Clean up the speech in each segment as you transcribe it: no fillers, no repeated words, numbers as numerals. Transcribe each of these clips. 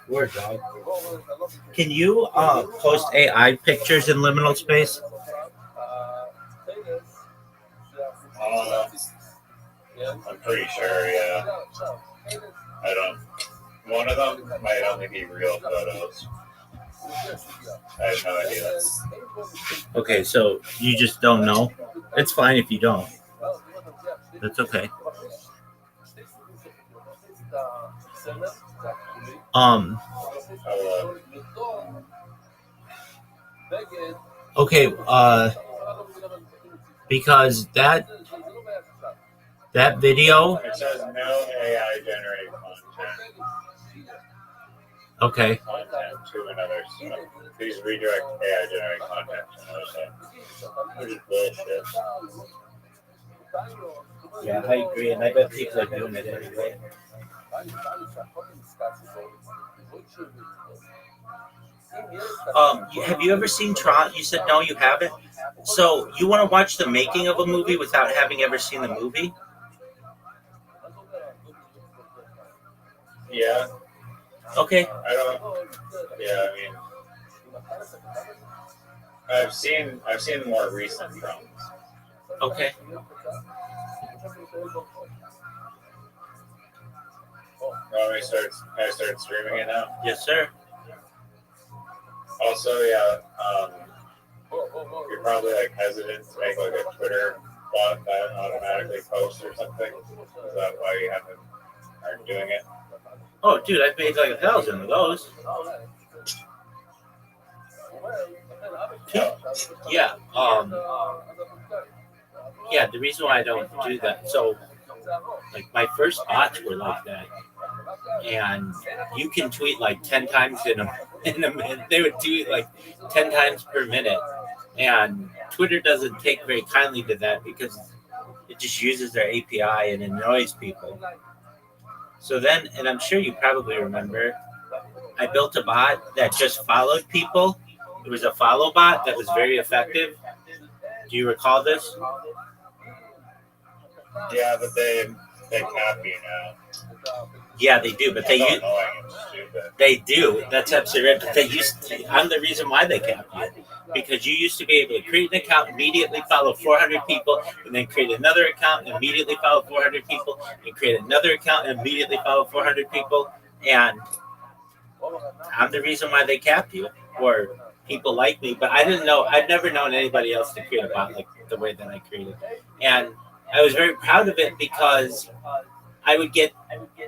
Word dog. Can you post AI pictures in liminal space? Uh, I'm pretty sure, yeah. I don't. One of them might only be real photos. I have no idea. Okay, so you just don't know. It's fine if you don't. That's okay. Um. Oh, Okay. Because that video. it says no AI generated content. Okay. Content to another site. Please redirect AI generated content to another site. Which is bullshit. Yeah, I agree, and I bet people are doing it anyway. Have you ever seen Tron? You said no, you haven't. So you want to watch the making of a movie without having ever seen the movie? Yeah. Okay. I don't. Yeah, I mean, I've seen more recent films. Okay. Want me to start streaming it now? Yes, sir. Also, yeah, you're probably like hesitant to make like a Twitter bot that automatically posts or something. Is that why you aren't doing it? Oh, dude, I've made like 1,000 of those. Yeah. Yeah. The reason why I don't do that, so like my first bots were like that, and you can tweet like 10 times in a minute. They would tweet like 10 times per minute, and Twitter doesn't take very kindly to that because it just uses their API and annoys people. So then, and I'm sure you probably remember, I built a bot that just followed people. It was a follow bot that was very effective. Do you recall this? Yeah, but they cap you now. Yeah, they do, but they do. That's absolutely right. But they used to, I'm the reason why they cap you. Because you used to be able to create an account, immediately follow 400 people, and then create another account and immediately follow 400 people, and create another account and immediately follow 400 people. And I'm the reason why they capped you, or people like me. But I didn't know. I'd never known anybody else to create a bot like the way that I created. And I was very proud of it because I would get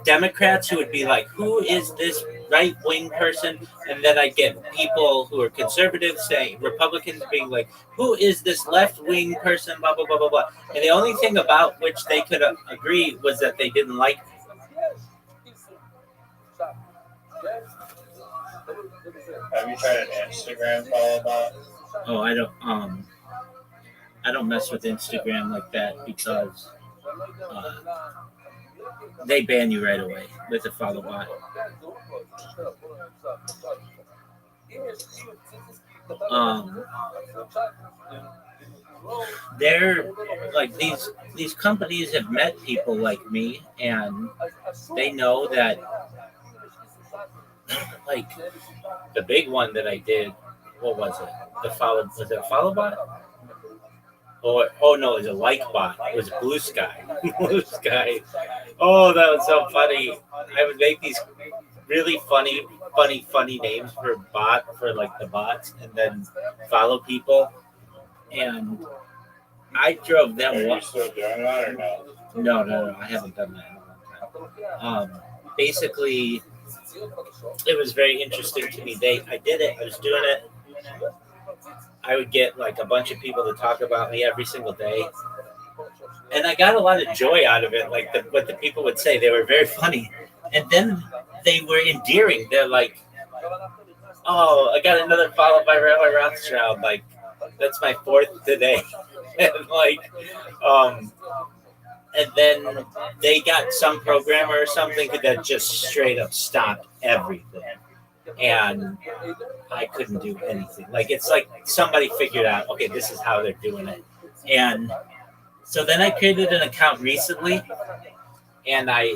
Democrats who would be like, "Who is this right-wing person?" And then I get people who are conservatives saying, Republicans being like, "Who is this left-wing person?" Blah blah blah blah blah. And the only thing about which they could agree was that they didn't like me. Have you tried an Instagram follow bot? Oh, I don't mess with Instagram like that because they ban you right away with a follow bot. They're like these companies have met people like me, and they know that like the big one that I did. What was it? Was it a follow bot? Oh no, it was a like bot. It was Blue Sky. Blue Sky. Oh, that was so funny. I would make these really funny names for like the bots, and then follow people. And I drove them. Are you still doing that or no? No, I haven't done that in a long time. Basically, it was very interesting to me. I did it. I was doing it. I would get like a bunch of people to talk about me every single day. And I got a lot of joy out of it. Like what the people would say, they were very funny. And then they were endearing. They're like, "Oh, I got another follow by Rabbi Rothschild. Like, that's my fourth today." And like, and then they got some programmer or something that just straight up stopped everything. And I couldn't do anything. Like, it's like somebody figured out, okay, this is how they're doing it. And so then I created an account recently, and I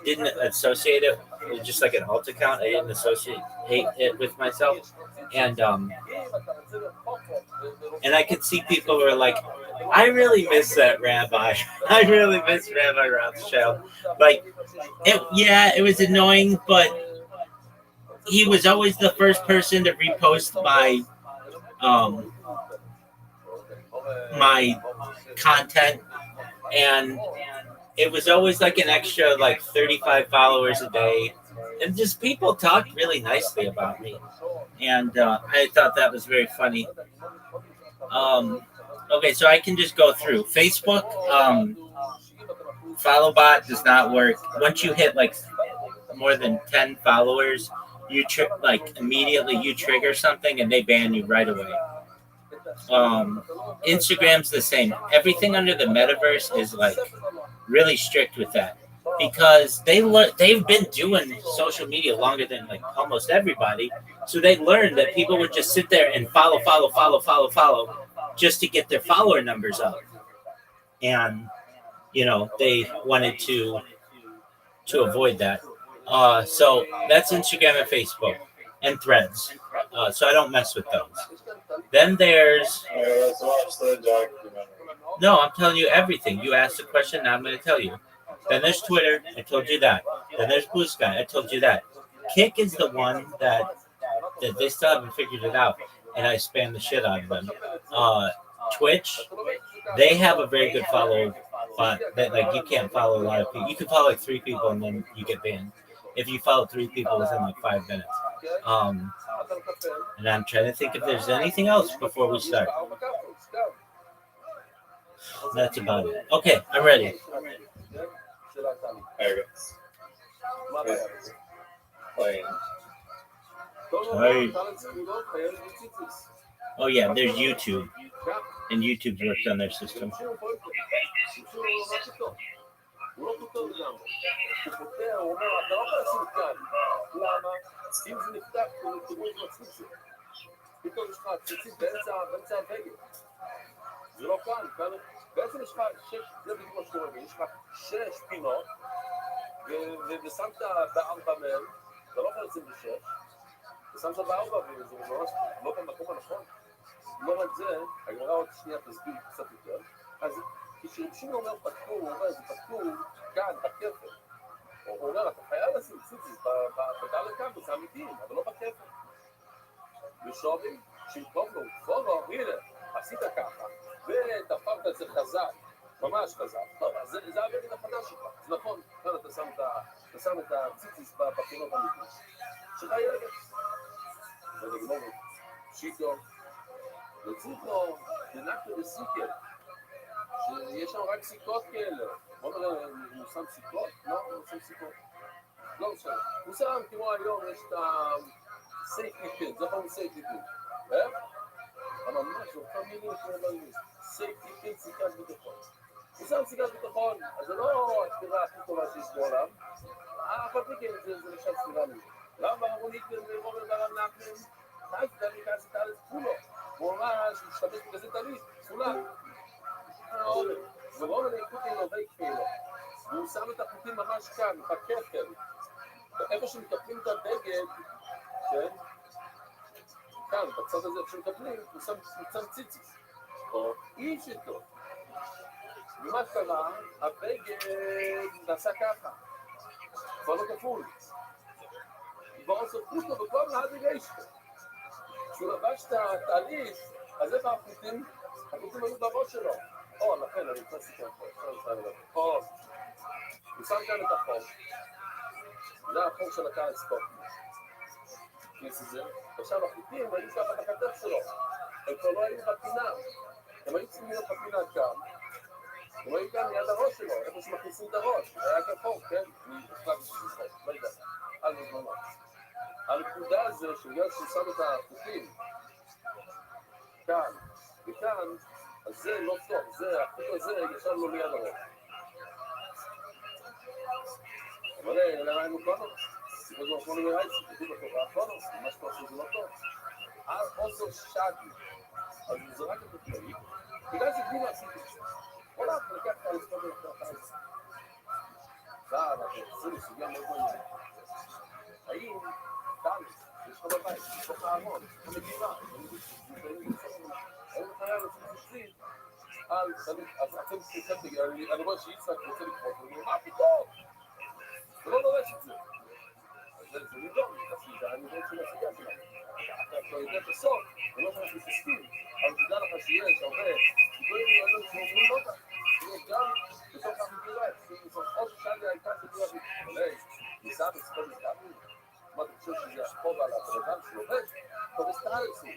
didn't associate it It was just like an alt account. I didn't associate it with myself, and I could see people who were like, I really miss that rabbi. I really miss Rabbi Rothschild. Like, it was annoying, but he was always the first person to repost my content, and it was always like an extra like 35 followers a day, and just people talked really nicely about me, and I thought that was very funny. Okay, so I can just go through Facebook. Follow bot does not work. Once you hit like more than 10 followers, like immediately you trigger something and they ban you right away. Instagram's the same. Everything under the metaverse is like really strict with that because they've been doing social media longer than like almost everybody. So they learned that people would just sit there and follow just to get their follower numbers up. And they wanted to avoid that. So that's Instagram and Facebook and Threads. So I don't mess with those. Then there's Let's watch the documentary. no, I'm telling you everything. You asked a question, now I'm going to tell you. Then there's Twitter. I told you that. Then there's Blue Sky. I told you that. Kick is the one that they still haven't figured it out, and I spam the shit out of them. Twitch, they have a very good follow, but that like you can't follow a lot of people. You can follow like 3 people and then you get banned. If you follow 3 people within like 5 minutes. And I'm trying to think if there's anything else before we start. That's about it. Okay, I'm ready. There you go. Playing. Hey. Oh yeah, there's YouTube, and YouTube's worked on their system. זה לא כאן, כאן בעצם יש לך 6, זה בדיוק מה שקורה, יש לך 6 פינות ושמת ב4 מהם, אתה לא יכול לשים ב6, ושמת ב4 וזה ממש לא במקום הנכון. לא רק זה, הגמרא עוד שנייה תסביר קצת יותר, אז כשרבשים אומר פתקו, הוא אומר זה פתקו כאן, בכפר, הוא אומר אתה חייב לשים ציציס בדל לכאן, זה אמיתיים, אבל לא בכפר. ושובים, שימכוב לו, תפור לו, הנה, עשית ככה, ותפרת את זה חזק, ממש חזק. טוב, אז זה הבגד החדש שלך. זה נכון, כאן אתה שם את הציציס בפינות המיתוס. שלך ילד. ונגמור, שיטו, וציטו, דנקטו בסיקר, שיש שם רק סיכות כאלה. בוא נראה, הוא שם סיכות? לא, הוא שם סיכות. לא משנה. הוא שם, כמו היום, יש את הסייפטי פין, זה פעם סייפטי פין. אבל ממש, זה אותם מילים כמו בלמיס. סייפטי פין, סיכת ביטחון. הוא שם סיכת ביטחון, אז זה לא הספירה הכי טובה שיש בעולם. אף על פי כן, זה לשם ספירה מזה. למה הרונית ורובר ברם נקלם? אז דני כאן זה תהליך כולו. הוא ממש משתמש בזה תהליך, כולה. ורובר נקוטים עובי כפילו. והוא שם את החוטים ממש כאן, בכפל. איפה שמקפלים את הדגל, כן? כאן, בצד הזה, איפה שמקפלים, הוא שם ציציס. או איש איתו. ומה קרה? הבגד נעשה ככה. כבר לא כפול. כבר סופו אותו בכל נהד אשתו. כשהוא לבש את התהליך, אז איפה החוטים? החוטים היו בראש שלו. לכן, אני נכנסתי כאן פה. הוא שם כאן את החור. זה החור של הקהל ספורט. כניס את זה. עכשיו החוטים היו ככה בכתף שלו. הם כבר לא היו בפינה. הם היו צריכים להיות בפינה כאן. הם היו כאן מיד הראש שלו, איפה שמכניסים את הראש. זה היה כאן חור, כן? אני החלטתי שזה חור, לא יודע. על מזמנות. הנקודה הזה שבגלל שהוא שם את החוטים כאן וכאן, אז זה לא טוב, החוט הזה ישר לו ליד הראש. אבל למה היינו קונות? סיפור זה אופנו מראי, סיפור בתורה הקונות, מה שאתה עושה זה לא טוב. עושה שגי, אז הוא זרק את התנאים, בגלל זה בלי להסיק את זה. כל אנחנו ניקח את הלספות ולקח את זה. זה אנחנו עושים לסוגיה מאוד מעניין. בבית, בתוך הארון, המגירה, אני חייב לעשות תשתית אז אתם צריכים, אני רואה שיצחק רוצה לקרות, מה פתאום? זה לא דורש את זה. זה נדון, אני רואה של הסוגיה שלנו. אתה יודע את הסוף, זה לא שאנחנו מתעסקים, אבל תדע לך שיש הרבה סיפורים מיועדים שאומרים אותה. גם בתוך המגירה, עוד שנה הייתה שתהיה עולה, ניסה בספור מסתכלים, מה אתה חושב שזה החוב על הבן שלו עובד? טוב הסתערצו.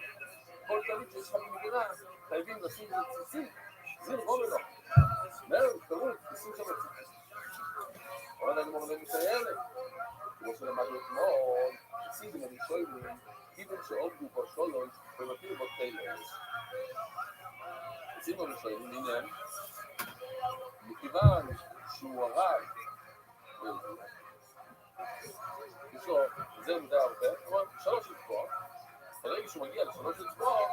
כל תמיד שיש לך במגירה, חייבים לשים את הציצים, זין רומנו. מהו, תראו, תשים שם הציצים. אבל אני מורדים את הילד. כמו שלמדנו אתמול, צידים אני שואלים, כיוון שעובדו פה שולון, ומתאים בו תלס. צידים אני שואלים, הנה, מכיוון שהוא הרב, יש לו, זה מדי הרבה, כלומר, 3 אצבעות, ברגע שהוא מגיע ל3 אצבעות,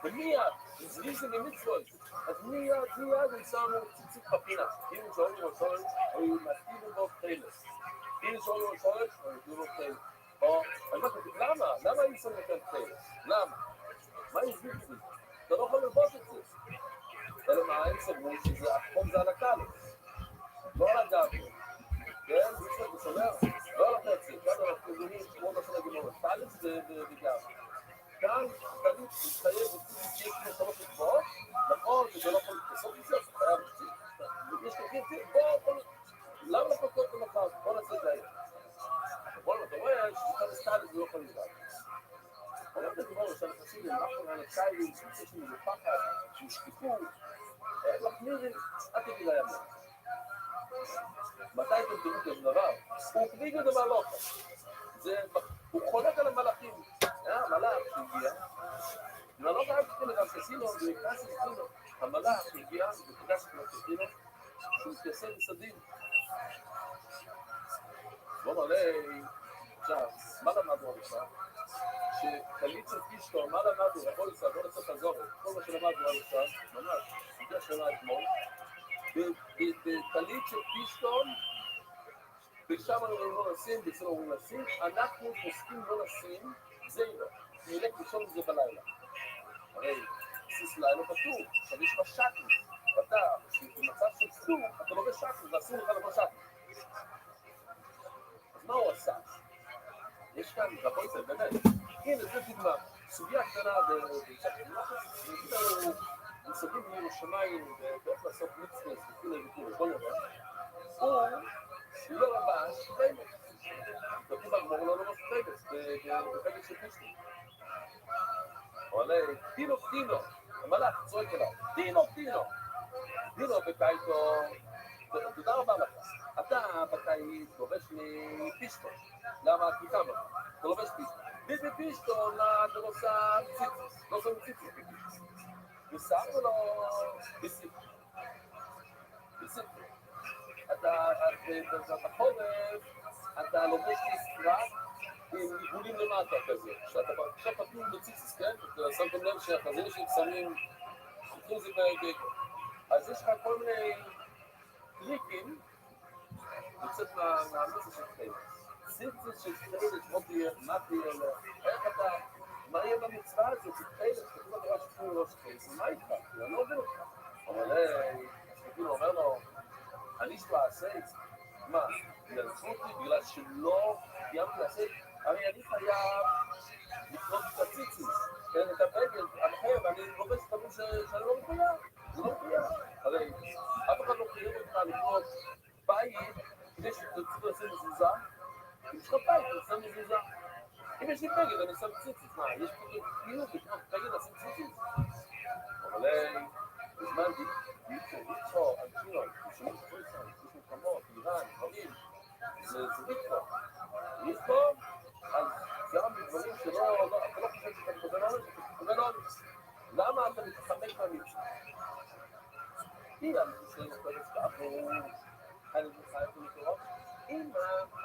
ומיד, זריזם במצוות, אז מיד הם שמו ציצית בפינה. אם שאומרים על שולש, היו מתאים בו תלס. אם שאומרים על שולש, היו מתאים בו תלס. או, אני אומר, למה הם שמים יותר תלס? למה? מה הסביר את זה? אתה לא יכול לרבוש את זה. אלא מה, הם סברו שזה החום זה על הקלס. לא על הגב. כן, זה שומר, לא על החצי, כאן אנחנו מבינים כמו בשביל הגמור, קלס וגב. כאן, תמיד מתחייב וצריך שיש לו 3 אצבעות, נכון, שזה לא יכול להתכסות את זה, אז חייב להציג. יש ככה, בוא, למה לחכות למחר? בוא נעשה את זה היום. אבל אתה רואה שכאן הסתעד זה לא יכול לדעת. אני לא מדבר שהנכסים הם מחר הנציילים, שיש לי איזה פחד, שהם שקיפו, מחמירים, אל תגיד להם. מתי אתם תראו כזה דבר? הוא קביג את המלאכה. הוא חולק על המלאכים. המלאך שהגיע, מלאך היה כתוב לרססינו, ונכנס לסדינו. המלאך שהגיע, ונכנס לסדינו, שהוא מתייסד לסדים. בוא נראה, עכשיו, מה למדנו על עכשיו? שתליד של פישטון, מה למדנו? בוא נעשה חזור, כל מה שלמדנו על עכשיו, ממש, הגיע שנה אתמול, בתליד של פישטון, ושם אנחנו לא נשים, בצלו אומרים לשים, אנחנו פוסקים לא נשים, זה לא, נלך לישון את זה בלילה. הרי, בסיס לילה פתור, עכשיו יש בה שקל, ואתה, במצב של פתור, אתה לא בשקל, זה אסור לך לבוא שקל. אז מה הוא עשה? יש כאן, רבוי זה באמת, הנה, זה דוגמה, סוגיה קטנה בשקל, אנחנו מסוגים מירושלים, ואיך לעשות מצווה, וכולי, בוא נראה, הוא לא לבש פיימס, וכי בגמור לא לבש פיימס, בפיימס של פישטי. הוא עולה, דינו, המלאך צועק אליו, דינו בקייטו, תודה רבה לך, אתה בקייט לובש מפישטו, למה? כי כמה? אתה לובש פישטו. בפישטו, אתה לא שם ציציס, לא שם ציציס בפישטו. ושמו לו בסיפור. אתה בחורף, אתה לובש מספרה עם עיגולים למטה כזה, שאתה עכשיו פתאום בציציס, כן? שמתם לב שהחזיר ששמים, חותכים זה בגגו. אז יש לך כל מיני טריקים, יוצאת מהמצע של חייל. ציציס של חייל, מה תהיה, איך אתה, מה יהיה במצווה הזאת של חייל? כתוב בתורה שכתוב ראש חייל, מה איתך? אני לא עובד אותך. אבל שכתוב אומר לו, אני שלעשה, מה? ילכו אותי בגלל שלא קיימתי לעשה, הרי אני חייב לקנות את הציציס, את הבגד, המחייב, ואני לובש דברים שאני לא מחויב, זה לא מחויב. הרי אף אחד לא חייב אותך לקנות בית כדי שתצטרך לעשות מזוזה, אם יש לך בית, תעשה מזוזה. אם יש לי בגד, אני שם ציציס, מה? יש פה חיוב לקנות בגד, לעשות ציציס. אבל הזמנתי, ליצור, אנטינות, משנים פריסן, יש מלחמות, איראן, דברים, זה ליצור. ליצור, אז גם דברים שלא, אתה לא חושב שאתה מקבל עונש, אתה מקבל עונש. למה אתה מתחמק מהמצווה? כי אני חושב לקודש כאפור, אני חייב לקרוא, אם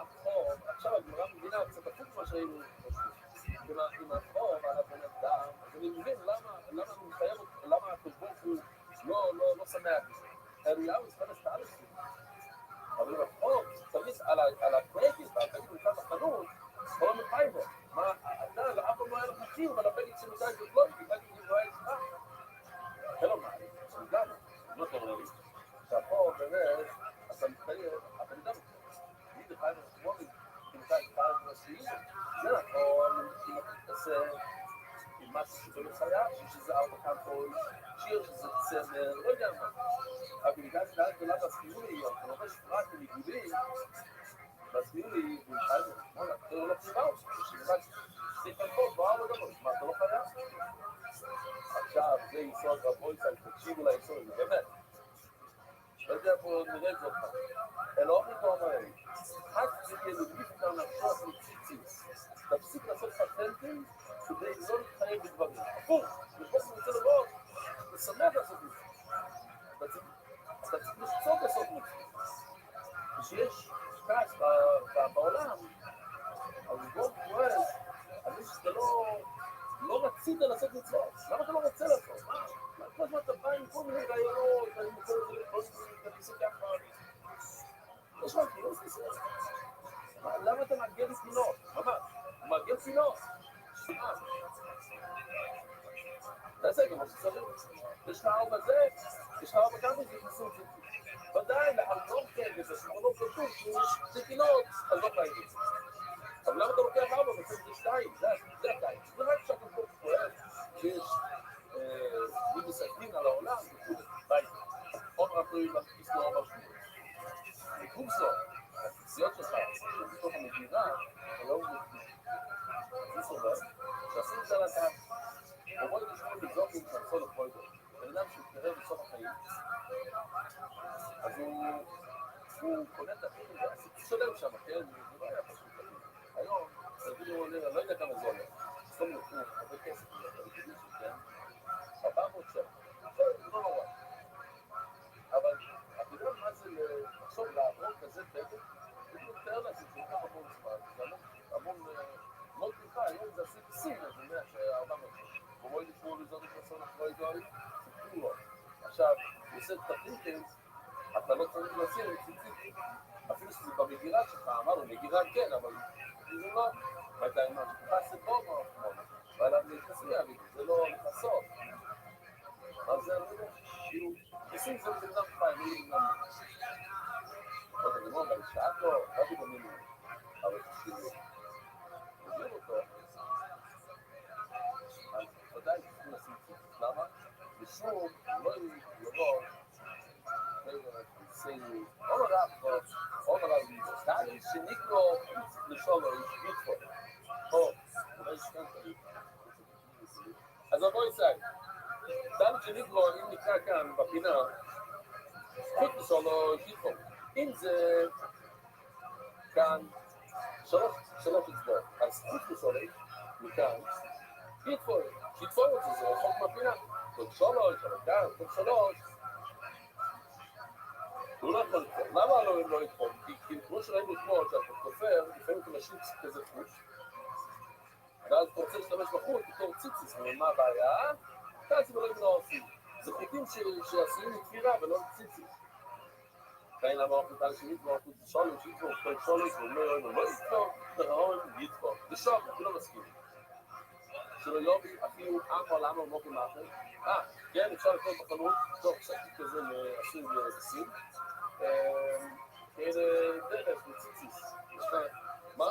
החור, עכשיו הגמרא מבינה קצת הפוך מה שהיינו חושבים, אם החור על הבן אדם, אז אני מבין למה אני מחייב אותו, למה הקדוש הוא לא שמח בזה. אליהו יצטרך להסתער לזה. אבל אם החור צריך על הפרקס, והפרקס נמצא בחנות, הוא לא מחייב בו. מה, אתה Restream, אבל הפניק שמותג זה לא איתי, רק אם אני רואה את מה. hello man, סוגלנו, לא תורא לי. עכשיו פה באמת, אתה מתחייב, אתה יודע מי זה חייב רשמוני, תמצא את חייב רשמי, זה נכון, אם אתה תעשה עם משהו שבאמת חייב, שזה ארבע קמפוי, שיר שזה צמר, לא יודע מה. אבל בגלל שזה היה גדולה והסבירו לי, אתה לובש פרק וניגודים, והסבירו לי, והוא חייב, מונה, אתה לא חייב אותך, שבאמת, סליחה פה, בוא ארבע דמות, מה אתה לא חייב? עכשיו, זה יסוד רבויסל, תקשיבו ליסוד, זה באמת. לא יודע פה נראה את זה אותך. אלא אופן פה אומרים, רק כדי להדליף את הנפשות מציציס, תפסיק לעשות פטנטים כדי לא להתחייב בדברים. הפוך, לבוא רוצה לבוא, לשמח לעשות מזה. אתה צריך לשצות לעשות מזה. כשיש כעס בעולם, אז בוא פועל, על זה שאתה לא רצית לעשות מצוות. למה אתה לא רוצה לעשות? מה? כל הזמן אתה בא עם כל מיני רעיונות, אני מוכר את זה לכל מיני כרטיסי ככה. יש מה, כי לא עושה זה. למה אתה מעגל לי פינות? ממש, הוא מעגל פינות. תעשה גם מה שצריך. יש לך ארבע זה, יש לך ארבע כמה שנכנסו את זה. ודאי, להלגור כאלה, ושמונות כתוב, שיש שתי פינות, אז לא חייבים. אבל למה אתה לוקח ארבע וצריך זה שתיים? זה עדיין. זה רק שאתה פה פועל, שיש מסתכלים על העולם, וכו' ביי. עוד רפוי להכניס לו ארבע שמות. לקום זו, הכנסיות שלך, בתוך המדינה, לא זה סובר, שעשו את זה לדעת, ובואי נשמור לבדוק עם שנסו לפוידו. בן אדם שמתקרב בסוף החיים, אז הוא קונה את החיים, הוא שולם שם, כן? זה לא היה פשוט. היום, תגידו, אני לא יודע כמה זה עולה. סתום נתנו, הרבה כסף, כן? 400 שקל. זה לא נורא. אבל, אתה יודע מה זה לחשוב לעבור כזה בגד? אני מתאר לעצמי שזה המון זמן, זה המון מאוד תמיכה, היום זה עשית סין, אז אני יודע ש400 שקל. ובואי נשמור לזאת את הסון אחרי דוארי, זה כולו. עכשיו, עושה את הפינטים, אתה לא צריך לשים ציצית, אפילו שזה במגירה שלך, אמרנו, מגירה כן, אבל זה לא, ואתה אומר, תכנס את בו מאוד מאוד, ועליו להתכסיה, זה לא נכנסות. אז זה, אני יודע, כאילו, ניסים זה בגלל פעמים, אתה גמור, אבל שעת לא, לא בגמינו, אבל כשהוא מגיע אותו, אז ודאי צריכים לשים ציצית, למה? ושוב, לא יבוא, say, all around me. That שניקרו לשולו, ישפיטפו. אולי שכנת לי. אז בואי יצאי. דן שניקרו, אם נקרא כאן בפינה, חוץ לשולו, ישפיטפו. אם זה כאן, שלוש אצבעות. אז חוץ לשולו, מכאן, ישפיטפו. שיטפו את זה, זה רחוק מהפינה. חוץ שלוש, כאן, חוץ שלוש. הוא לא יכול לתפור. למה לא לתפור? כי כמו שראינו אתמול, שאתה תופר, לפעמים אתה משית כזה חוט, ואז אתה רוצה להשתמש בחוט, בתור ציציס, ומה הבעיה? אז לא לא עושים. זה חוטים שעשויים לתפירה ולא לציציס. כאן למה אנחנו נתן שמית, ואנחנו שולש, יתפור, שולש, ולא יתפור, יתפור. זה שוק, אני לא מסכים. שלא יובי, אפילו למה הוא מוקם אחר. כן, אפשר לקרוא בחנות, טוב, שקי כזה עשוי בסין. כאלה דרך, מציציס. מה?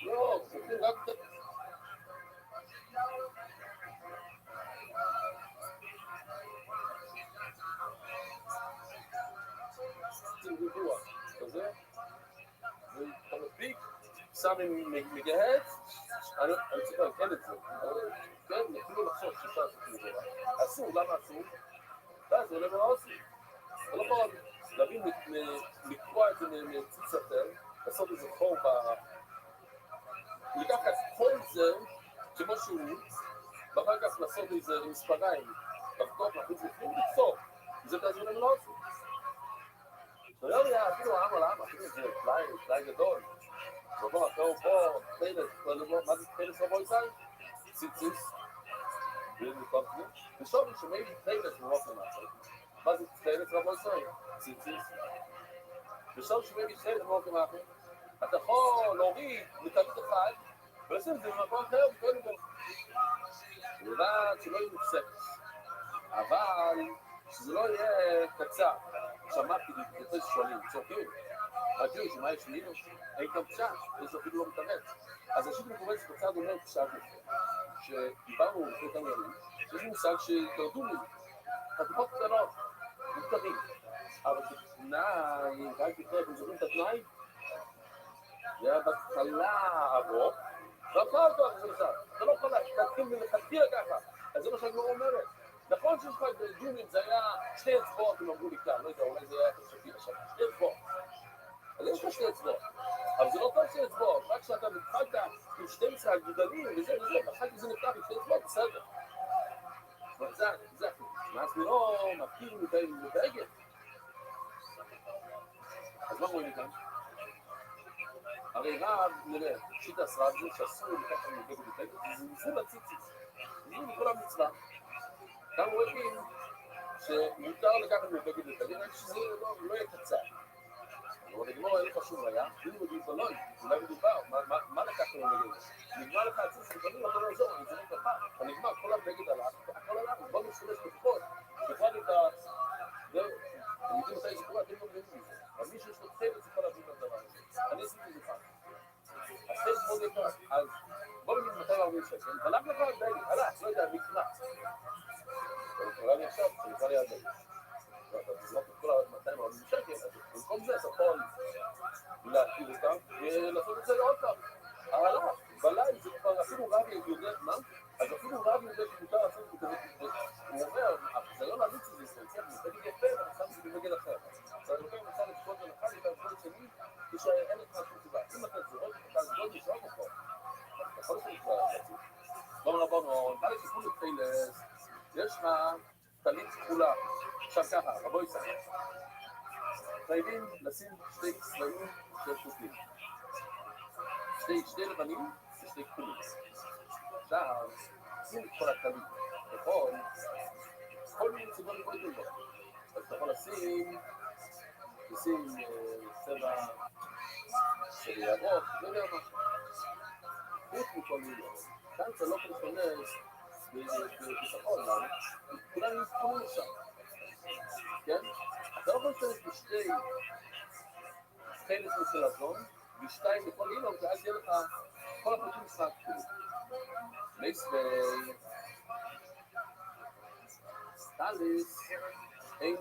לא, חוקרים רק... ריבוע, כזה. ואתה מדביק, שם עם מגהץ, אני צריך להקל את זה. כן, אפילו לחשוב שאפשר לעשות ריבוע. אסור, למה אסור? זה עולה מה עושים. אתה לא יכול להבין, לקרוע את זה מציץ אחר, לעשות איזה חור לקחת כל זה כמו שהוא, ואחר כך לעשות איזה מספריים, לחתוך, להכניס לפנים, לקצור. זה כזה עולה מה עושים. זה לא היה אפילו העם, אפילו זה פלאי גדול. ובוא, אחר פה, פלס, מה זה פלס רבו ישראל? ציציס. ושוב, שמי פלס מרוק למעשה. מה זה פלס רבו ישראל? ציציס. ושוב, שמי פלס מרוק למעשה. אתה יכול להוריד מתאבית אחד, ולשים את זה במקום אחר, קודם כל. ולדעת שלא יהיה מופסקת. אבל שזה לא יהיה קצר. שמעתי לפני שואלים, צורקים. רגיל, שמה יש מינוס? אין כאן פשט, יש אפילו לא מתארץ. אז השיט מקובץ בצד אומר פשט יפה. שדיברנו לפני כמה ימים, שיש מושג שתרדומים, חתיכות קטנות, מותרים. אבל שתנאי, רק לפני, אתם זוכרים את התנאי? זה היה בהתחלה ארוך, ואחר כך זה נשאר. אתה לא יכול להתחיל מלכתחילה ככה. אז זה מה שהגמרא אומרת. נכון שיש לך דומים, זה היה שתי אצבעות, הם אמרו לי כאן, לא יודע, אולי זה היה חשבי עכשיו, שתי אצבעות. אז יש לך שתי אצבעות, אבל זה לא טוב שתי אצבעות, רק כשאתה מתחלת עם 12 הגדולים וזה, ואחר כך זה נפתח עם שתי אצבעות, בסדר. זה הכי. ואז לא מכיר מבאגת. אז מה רואים כאן? הרי רב, נראה, שיטס רב זה שאסור לקחת מבאגת, זה ניסו לציציס. זה מכל המצווה. כאן רואים שמותר לקחת מבגד לתגן, רק שזה לא יהיה קצר. אבל נגמור, אין לך שום ראיה, אם מגיעים בלון, אולי מדובר, מה לקחת מבגד? נגמר לך הציץ, לפעמים לא יכול לעזור, אני צריך ככה, אבל נגמר, כל הבגד הלך, הכל הלך, בוא נשתמש בפחות, בכלל את ה... אני יודעים מתי זה קורה, אתם לא מבינים מזה, אבל מי שיש לו חלק זה יכול להבין את הדבר הזה. אני עשיתי זה פעם. אז חלק מאוד יקר, אז בוא נגיד 240 שקל, הלך לך בגד, הלך, לא יודע, נקנה. אבל קרה לי עכשיו, שנקרא לי הדגל. ואתה תזרוק את כל ה-240 שקל, אז במקום זה אתה יכול להכיר אותם ולעשות את זה לעוד פעם. הלאה, בלילה זה כבר אפילו רב יודע, מה? אז אפילו רב יודע שמותר לעשות את זה כזה. הוא אומר, זה לא להמיץ את זה, זה תגיד יפה, ואני שם את זה בבגד אחר. אז אני לוקח מצא לצפות ולחד, את הכל שני, כשאין לך שום סיבה. אם אתה זורק, אתה זורק לשרוק אותו. אתה יכול לעשות את זה. בואו רבונו, נתן לסיפור לתפילס, יש לך תלית כחולה, עכשיו ככה, רבו יצא. חייבים לשים שתי צבעים של חוטים. שתי לבנים ושתי כחולים. עכשיו, שים את כל התלית. כל מיני צבעים קודם בו. אז אתה יכול לשים צבע של ירוק, לא יודע מה. חוץ מכל מיני. כאן אתה לא יכול להשתמש בביטחון, למה? כולם יזכרו לשם, כן? אתה לא יכול להשתמש בשתי חלק של הזון, ושתיים בכל אילון, ואז יהיה לך כל הפרטים משחק כלום. מייסווי, סטליס, אין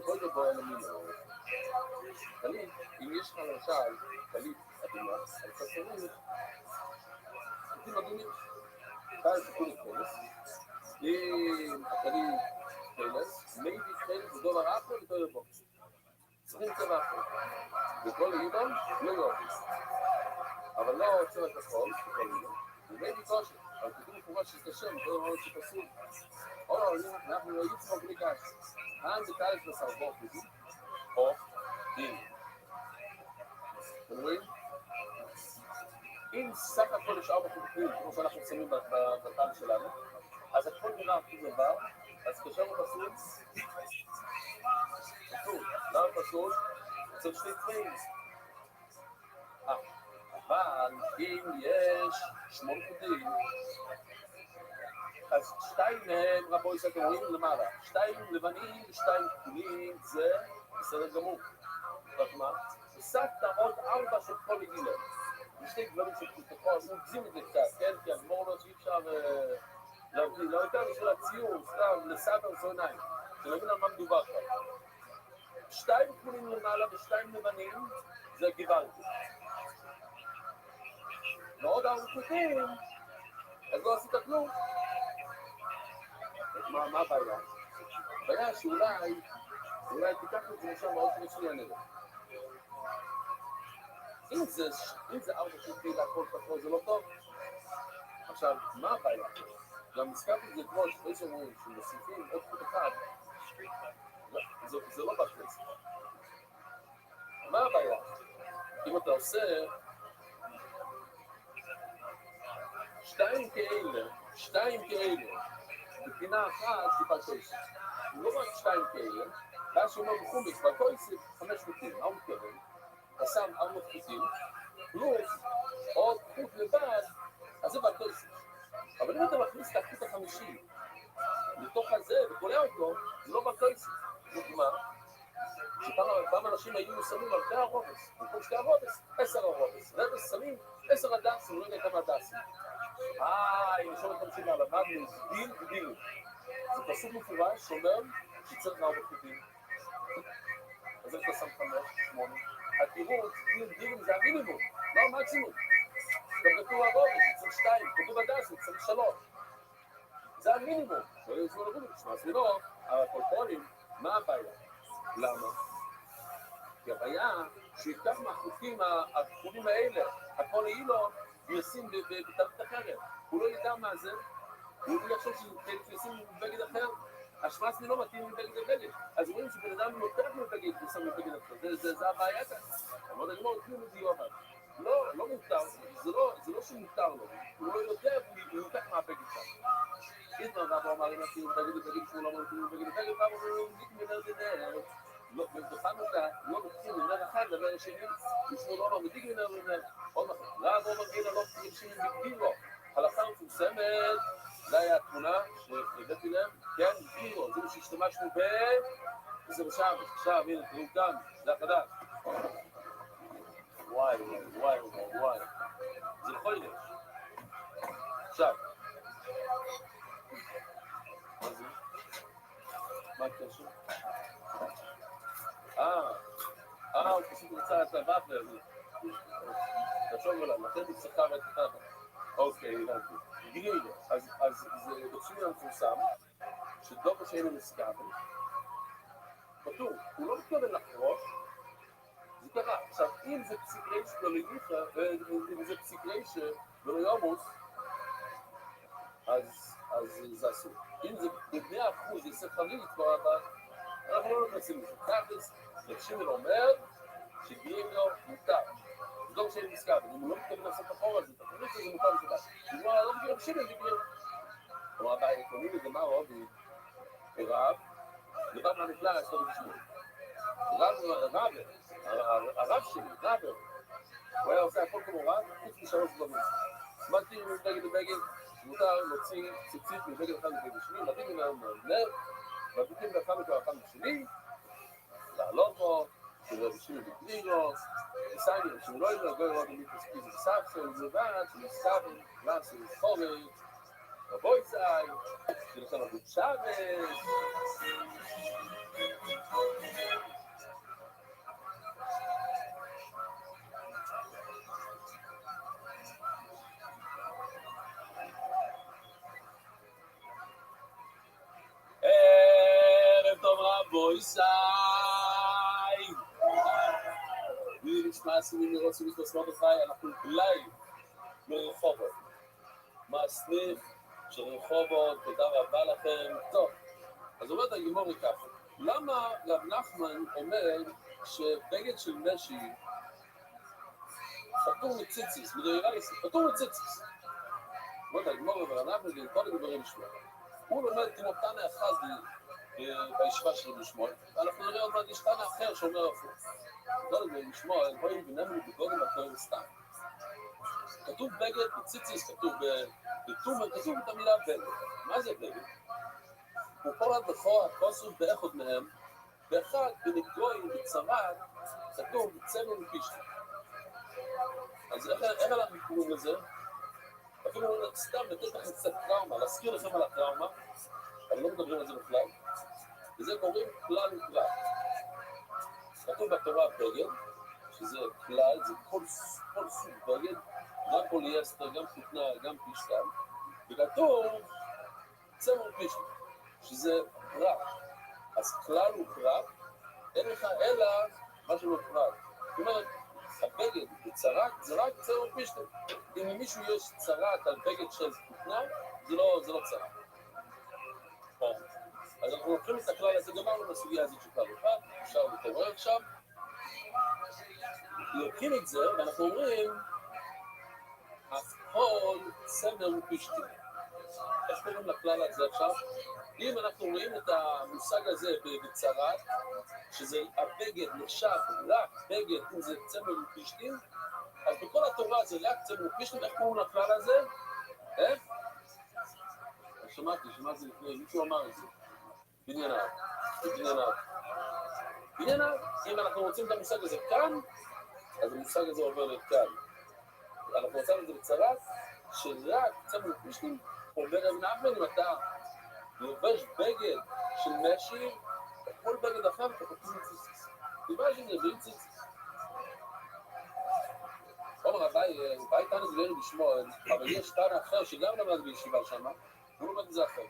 פוידר בו אלמינו. תמיד, אם יש לך למשל, תמיד, אדומה, על חסרות, תמיד אדומים, כאן זה כולי פלס, אם הכלי פלס, מיידי פלס בדולר אחר ופלס בוקס. צריכים צבע אחר. בכל אילון לא יופס. אבל לא צבע כחול, בכל אילון. ומיידי קושי, אבל כתוב מפורש שזה שם, כל דבר שפסול. אנחנו לא יוצאים בלי קש. כאן זה קלס לסרבוק, או אם. אתם רואים? אם סך הכל יש 4 חלקים, כמו שאנחנו שמים בטל שלנו, אז הכל נראה הכי דבר, אז קשר הוא פסול, למה פסול? צריך שתי צבעים. אבל אם יש 8 חוטים, אז 2 מהם, רבוי שאתם רואים למעלה, 2 לבנים ו2 כחולים, זה בסדר גמור. זאת אומרת, הוספת עוד 4 של כל רגילה. ושתי דברים שתוכל, מוגזים את זה קצת, כן? כי הגמור לא שאי אפשר להביא, לא יותר בשביל הציור, סתם, לסבר זוניים, שנבין על מה מדובר כאן. 2 כחולים למעלה ו2 לבנים, זה גיוונתי. ועוד 4 חוטים, אז לא עשית כלום. מה הבעיה? הבעיה שאולי תיקח את זה משם מאוד שנייה נדע. אם זה 4 חוטים להכל כחול, זה לא טוב. עכשיו, מה הבעיה? גם הזכרתי את זה כמו שפי שאומרים, שמוסיפים עוד חוט אחד, זה לא בכנסת. מה הבעיה? אם אתה עושה 2 כאלה, בפינה אחת טיפה קויסף. לא רק 2 כאלה, ואז שאומר בחומץ, בקויסף 5 חוטים, מה הוא מתכוון? אתה שם 4 חוטים, פלוס עוד חוט לבד, אז זה בקויסט. אבל אם אתה מכניס את החוט החמישי לתוך הזה וקולע אותו, זה לא בקויסט. דוגמה, שפעם אנשים היו שמים הרבה הרובס, במקום 2 הרובס, 10 הרובס. רבס שמים 10 הדסים, לא יודע כמה הדסים. אם שום תמשיך למדנו, דין. זה פשוט מפורש, שאומר שצריך 4 חוטים. אז איך אתה שם 5, 8? התירוץ, דין זה המינימום, לא המקסימום. גם כתוב הרובס, צריך 2, כתוב הדסים, צריך 3. זה המינימום. לא יוצאו לרוב, תשמע, זה לא, הקולטונים, מה הבעיה? למה? כי הבעיה שיפתח מהחוקים הכחולים האלה, הכל אילו, וישים בתרבות אחרת. הוא לא ידע מה זה, הוא לא יחשוב שישים בבגד אחר, השמאס לא מתאים מבגד לבגד. אז רואים שבן אדם נותק מבגד ושם מבגד אחר. זה הבעיה כאן. אבל אני אומר, כאילו מדיוע מה. לא מותר, זה לא שמותר לו. הוא לא יודע, הוא יותק מהבגד שם. איתנו רבו אמר, אם עשינו בגד לבגד, שהוא לא מתאים מבגד לבגד, רבו אמרו, נקמנר דנר. ובחנוכה לא נותנים לנר אחד לנר השני, ישמו לא מדיק לנר לנר. עוד נכון, רב אומר גילה לא תקרים שנים בגבירו. הלכה מפורסמת, זה היה התמונה שהבאתי להם, כן, בגבירו, זה מה שהשתמשנו וזה בשם, עכשיו, הנה, תראו כאן, זה החדש. וואי, זה לכל יש. עכשיו, מה זה? מה הקשר? הוא פשוט רצה את הבאפר. תחשוב עליו, לכן היא צריכה ואת ככה. אוקיי, הבנתי. גיל, אז זה רצוי המפורסם, שדוקו שאין מסכבל, פתור, הוא לא מתכוון לחרוש, זה ככה. עכשיו, אם זה פסיקרי שלא לגיחה, אם זה פסיקרי שלא יומוס, אז זה אסור. אם זה ב100% יעשה חלית, אנחנו לא נכנסים לזה. תכלס, רש"י אומר שגאים לו מותר. זה לא שאין מסכבל, אם הוא לא מתכוון לעשות את החור הזה, תחליט שזה מותר בשבת. אם הוא לא מגיע רש"י, זה גאים. כלומר, בעקרונים לגמר הובי, רב, דבר מהנפלא, יש לו בשמונה. הרב שלי, הוא היה עושה הכל כמו רב, חוץ מ3 דברים. מתאים מבגד לבגד, מותר להוציא ציצית מבגד אחד מבגד שני, מתאים מבגד מבגדים באחד מבגד שני, לעלות בו, שהוא רבישים בגלירו, וסיינים, שהוא לא ידע, גוי רואה במית מספיק בסף של זבד, שהוא מסתבל, לעשו חורץ, רבוי צאי, שלכם עבוד שבת. ערב טוב רבוי סי ונשמע עשינים לראות ולסמות החי, אנחנו לייב מרחובות, מהסניף של רחובות, תודה רבה לכם. טוב, אז אומרת הגימורי ככה, למה רב נחמן אומר שבגד של משי פטור מציציס, פטור מציציס? אומרת הגימורי ורב נחמן כל הדברים לשמוע. הוא לומד כמו תנא אחד בישיבה של רבי שמואל, ואנחנו נראה עוד מעט יש תנא אחר שאומר הפוך. לא לומד לשמוע, הם רואים ונאמרו בגודל הכהן סתם. כתוב בגד בציציס, כתוב בתומר, כתוב את המילה בגד. מה זה בגד? הוא פורט בכוח, כוסות באחד מהם, באחד בנגדויים, בצרת, כתוב בצלו ופישטי. אז איך אנחנו קוראים לזה? אפילו סתם לתת לכם קצת טראומה, להזכיר לכם על הטראומה, אבל לא מדברים על זה בכלל, וזה קוראים כלל וכלל. כתוב בתורה בגד, שזה כלל, זה כל סוג בגד, גם פוליאסטר, גם כותנה, גם פישטן, וכתוב צמר פישטן, שזה פרט. אז כלל הוא פרט, אין לך אלא מה שלא פרט. זאת אומרת, הבגד בצרת זה רק צמר פישטן. אם למישהו יש צרת על בגד של כותנה, זה לא צרת. אז אנחנו לוקחים את הכלל הזה, גמרנו בסוגיה הזאת שכלל אחד, אפשר להתעורר עכשיו. לוקחים את זה, ואנחנו אומרים, הכל צמר ופישטין. איך קוראים לכלל הזה עכשיו? אם אנחנו רואים את המושג הזה בצרת, שזה הבגד נחשב רק בגד, אם זה צמר ופשתים, אז בכל התורה זה רק צמר ופשתים, איך קוראים לכלל הזה? איך? שמעתי זה לפני, מישהו אמר את זה. בנייניו. אם אנחנו רוצים את המושג הזה כאן, אז המושג הזה עובר לכאן. אנחנו רוצים את זה בצרת, שרק צמר ופשתים, אומר אבן נחמן, אם אתה לובש בגד של משי, כל בגד אחר, אתה כותב ציציס. דיבר שזה בלי ציציס. אומר, ביי תנא גלר בשמו, אבל יש תנא אחר שגם למד בישיבה שם, הוא למד את זה אחר.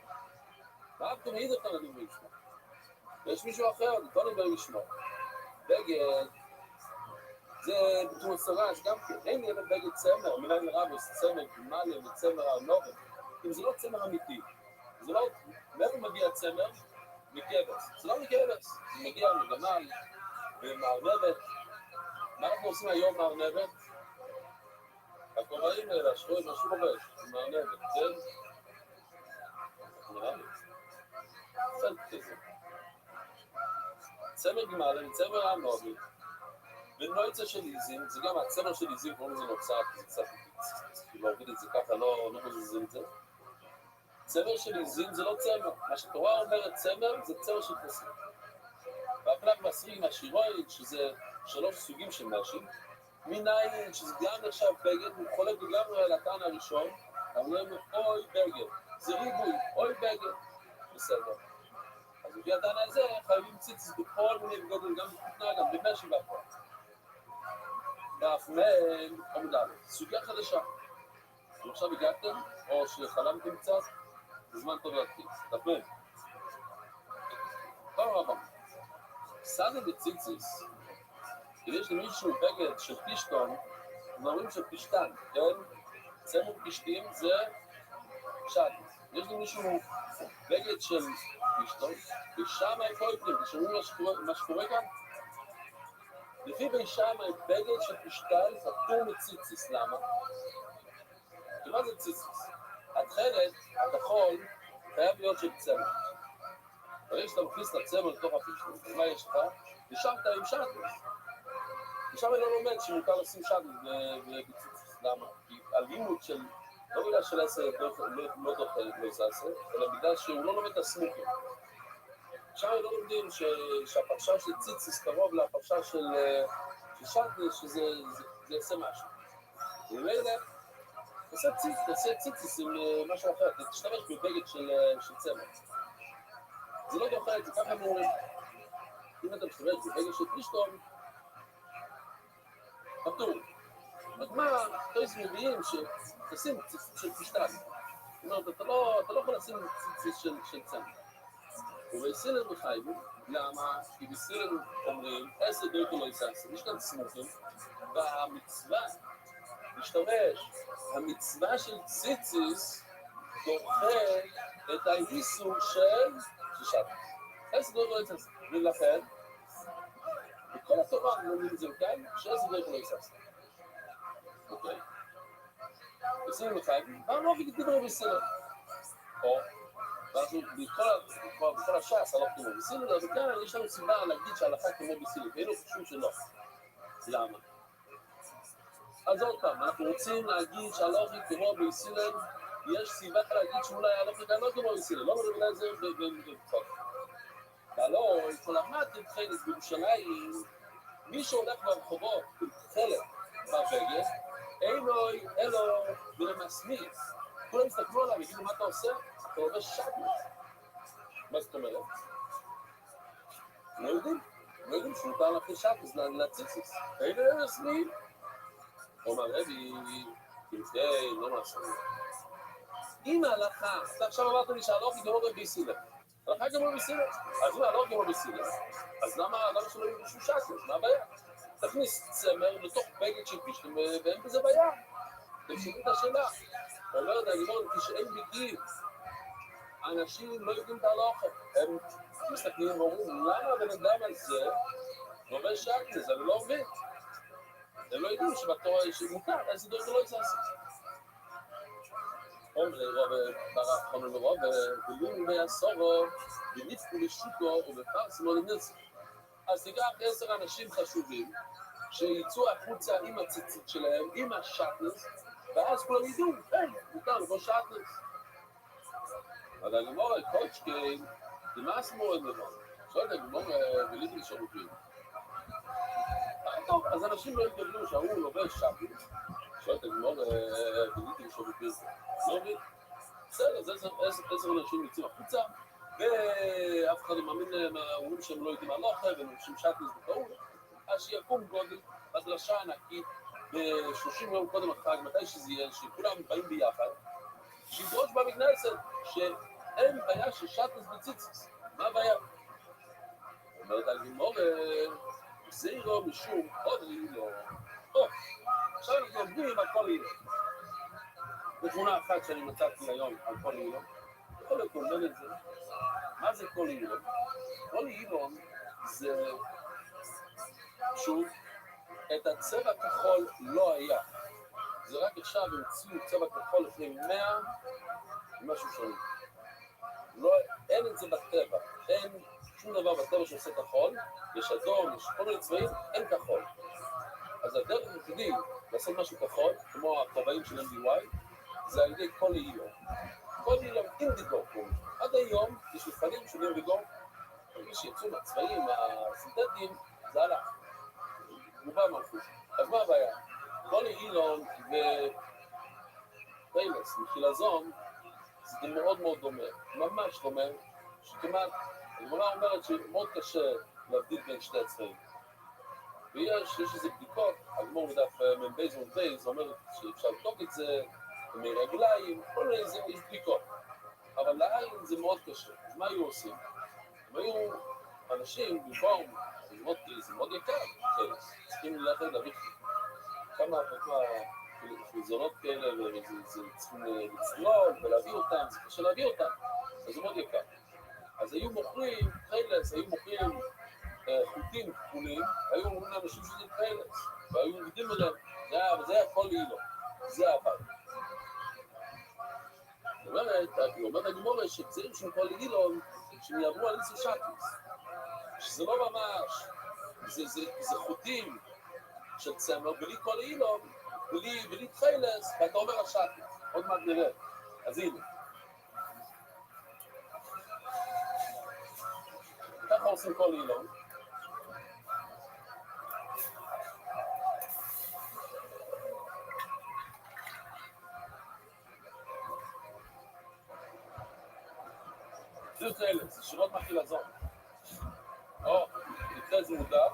מה אתם מעיד אותם לדבר בשמו? ויש מישהו אחר, תנא גלר בשמו. בגד, זה בתור סרש, גם כן, אין לי בגד צמר, מילן רבוס, צמר גמליה וצמר ארנובת. אם זה לא צמר אמיתי, זה לא, מאיפה מגיע צמר? מכבש. זה לא מכבש, זה מגיע מגמל ומארנבת. מה אנחנו עושים היום מארנבת? הכובעים האלה, השחורים, משהו לובש, מארנבת, כן? נראה לי. קצת כזה. צמר גמל, צמר ארנובת, ונועצה של עיזים, זה גם הצמר של עיזים, קוראים לזה נוצר, כי זה קצת, כאילו להוריד את זה ככה, לא מזיזים את זה. צמר של עיזים זה לא צמר, מה שתורה אומרת צמר זה צמר של כסף. והפלג מסרים השירוי, שזה 3 סוגים של נשים, מנין שזה גם נחשב בגד, הוא חולק לגמרי על הטען הראשון, אבל הוא אומר אוי בגד, זה ריבוי, אוי בגד, בסדר. אז לפי הטען הזה חייבים ציציס בכל מיני בגדים, גם בכותנה, גם במשי והכל. דף מן עמוד א', סוגיה חדשה. עכשיו הגעתם, או שחלמתם קצת, זה זמן טוב להתחיל. דף מן. כל רבם. סדר בציציס, אם יש למישהו בגד של פשטון, אומרים של פשטן, כן? צמר פשטים זה שד. יש למישהו בגד של פשטון, ושם הם פויטים, תשמעו מה שקורה כאן? לפי בישם בגד של פשטן פטור מציציס, למה? כי מה זה ציציס? התכלת, הכחול, חייב להיות של צמר. ברגע שאתה מכניס את הצמר לתוך הפשטון, מה יש לך? נשארת עם שדס. ושם אני לא לומד שמותר לשים שדס בציציס, למה? כי הלימוד של, לא בגלל של עשר לא דוחה לא זסה, אלא בגלל שהוא לא לומד את הסמוכים. שם לא לומדים שהפרשה של ציציס קרוב לפרשה של שדס, שזה יעשה משהו. ומילא, תעשה ציציס עם משהו אחר, תשתמש בבגד של צמר. זה לא דוחה את זה, ככה הם אומרים. אם אתה משתמש בבגד של פשטון, פטור. אז מה, תויס מביאים שתשים ציציס של פשטן. זאת אומרת, אתה לא יכול לשים ציציס של צמר. ובסילן מחייבים, למה? כי בסילן אומרים, 10 דרכו לא יסקסה, יש כאן סמוכים, והמצווה, להשתמש, המצווה של ציציס דוחה את האיסור של ששת. 10 דרכו לא יסקסה, ולכן, בכל התורה אומרים את זה כאן, ש10 דרכו לא יסקסה. אוקיי? בסילן מחייבים, מה לא דיברו בסילן? או ואז בכל הש"ס הלוך כמו בסילל, וכאן יש לנו סיבה להגיד שההלכה כמו בסילל, ואין חשוב שלא. למה? אז עוד פעם, אנחנו רוצים להגיד שההלכה כמו בסילל, יש סיבה להגיד שאולי ההלכה כאן לא כמו בסילל, לא מדברים על זה ובפחות. ולא, כל המטר חלק בירושלים, מי שהולך ברחובות, חלק בבגד, אלו ולמסמיך. כולם הסתכלו עליו, יגידו מה אתה עושה? אתה עובש שדס. מה זאת אומרת? לא יודעים שמותר להכניס שדס לציציס. אין סביב. אומר רבי, כלפי, לא מעשו. אם ההלכה, אתה עכשיו אמרת לי שההלכה היא גמור בסילה. ההלכה היא גמור בסילה. אז אם ההלכה גמור בסילה, אז למה שלא יהיו בשביל שדס? מה הבעיה? תכניס צמר לתוך בגד של פשטים ואין בזה בעיה. תשאלו את השאלה. אומרת, אני אומר, כשאין בגיל, אנשים לא יודעים את ההלכה. הם מסתכלים ואומרים, למה הבן אדם הזה עובד שדס? אני לא עובד. הם לא יודעים שבתורה יש מותר, אז זה לא יעשה. חומר ברח חומר לרוב ולום בעשורו וניפקו לשוקו ובפרסמו לנצח. אז תיקח 10 אנשים חשובים שיצאו החוצה עם הציצית שלהם, עם השטנס, ואז כולם ידעו, מותר לבוא שטנס. אבל אני אומר, קודשקיין, נמאס מאוד לבוא. שואלת, אני אומר, ולידי לשירותים. טוב, אז אנשים לא יתגבלו שההוא לובש שטנס. שואלת, אני אומר, ולידי לשירותים. לא מבין? בסדר, זה 10 אנשים יצאו החוצה, ואף אחד לא מאמין להם, אומרים שהם לא יודעים מה לא אחר, והם אנשים שטנס בטעות. אז שיקום גודל, בדרשה ענקית, ב-30 יום קודם החג, מתי שזה יהיה, שכולם באים ביחד, שידרוש במכנסת שאין בעיה של שטנס בציציס. מה הבעיה? אומרת על גמור, זירו משום עוד אילו. עכשיו אנחנו עובדים על כל אילו. בתמונה אחת שאני מצאתי היום על כל אילו, יכול להיות אומן את זה. מה זה כל אילו? כל אילו זה שוב, את הצבע כחול לא היה. זה רק עכשיו המציאו צבע כחול לפני 100 ומשהו שנים. לא, אין את זה בטבע. אין שום דבר בטבע שעושה כחול. יש אדום, יש כל מיני צבעים, אין כחול. אז הדרך היחידי לעשות משהו כחול, כמו הכובעים של MDY, זה על ידי כל אילו. כל אילו אינדיגו. עד היום יש מפעלים של אינדיגו, מי שיצאו מהצבעים הסינתטיים, זה הלך. רובם הלכו. אז מה הבעיה? כל אילון ופיילס מחילזון זה מאוד מאוד דומה, ממש דומה, שכמעט, הגמרא אומרת שמאוד קשה להבדיל בין שני הצבעים. ויש איזה בדיקות, הגמור בדף מבייז ומבייז, אומרת שאפשר לבדוק את זה, מרגליים, כל מיני זה יש בדיקות. אבל לעין זה מאוד קשה. אז מה היו עושים? הם היו אנשים במקום, זה מאוד יקר, צריכים ללכת להביא כמה חלזונות כאלה, צריכים לצלול ולהביא אותם, זה קשה להביא אותם, אז זה מאוד יקר. אז היו מוכרים חיילס, היו מוכרים חוטים כחולים, היו אומרים לאנשים שזה חיילס, והיו עובדים עליהם, אבל זה היה כל אילו, זה הבא. היא אומרת הגמורה שצריך שם כל אילון, שהם יעברו על איסו שטוס, שזה לא ממש, זה חוטים של צמר, בלי כל אילון, בלי תחיילס, ואתה אומר השטוס, עוד מעט נראה, אז הנה. ככה עושים כל אילון. זה כאלה, זה שירות מהחילזון. נקרא זה מודר,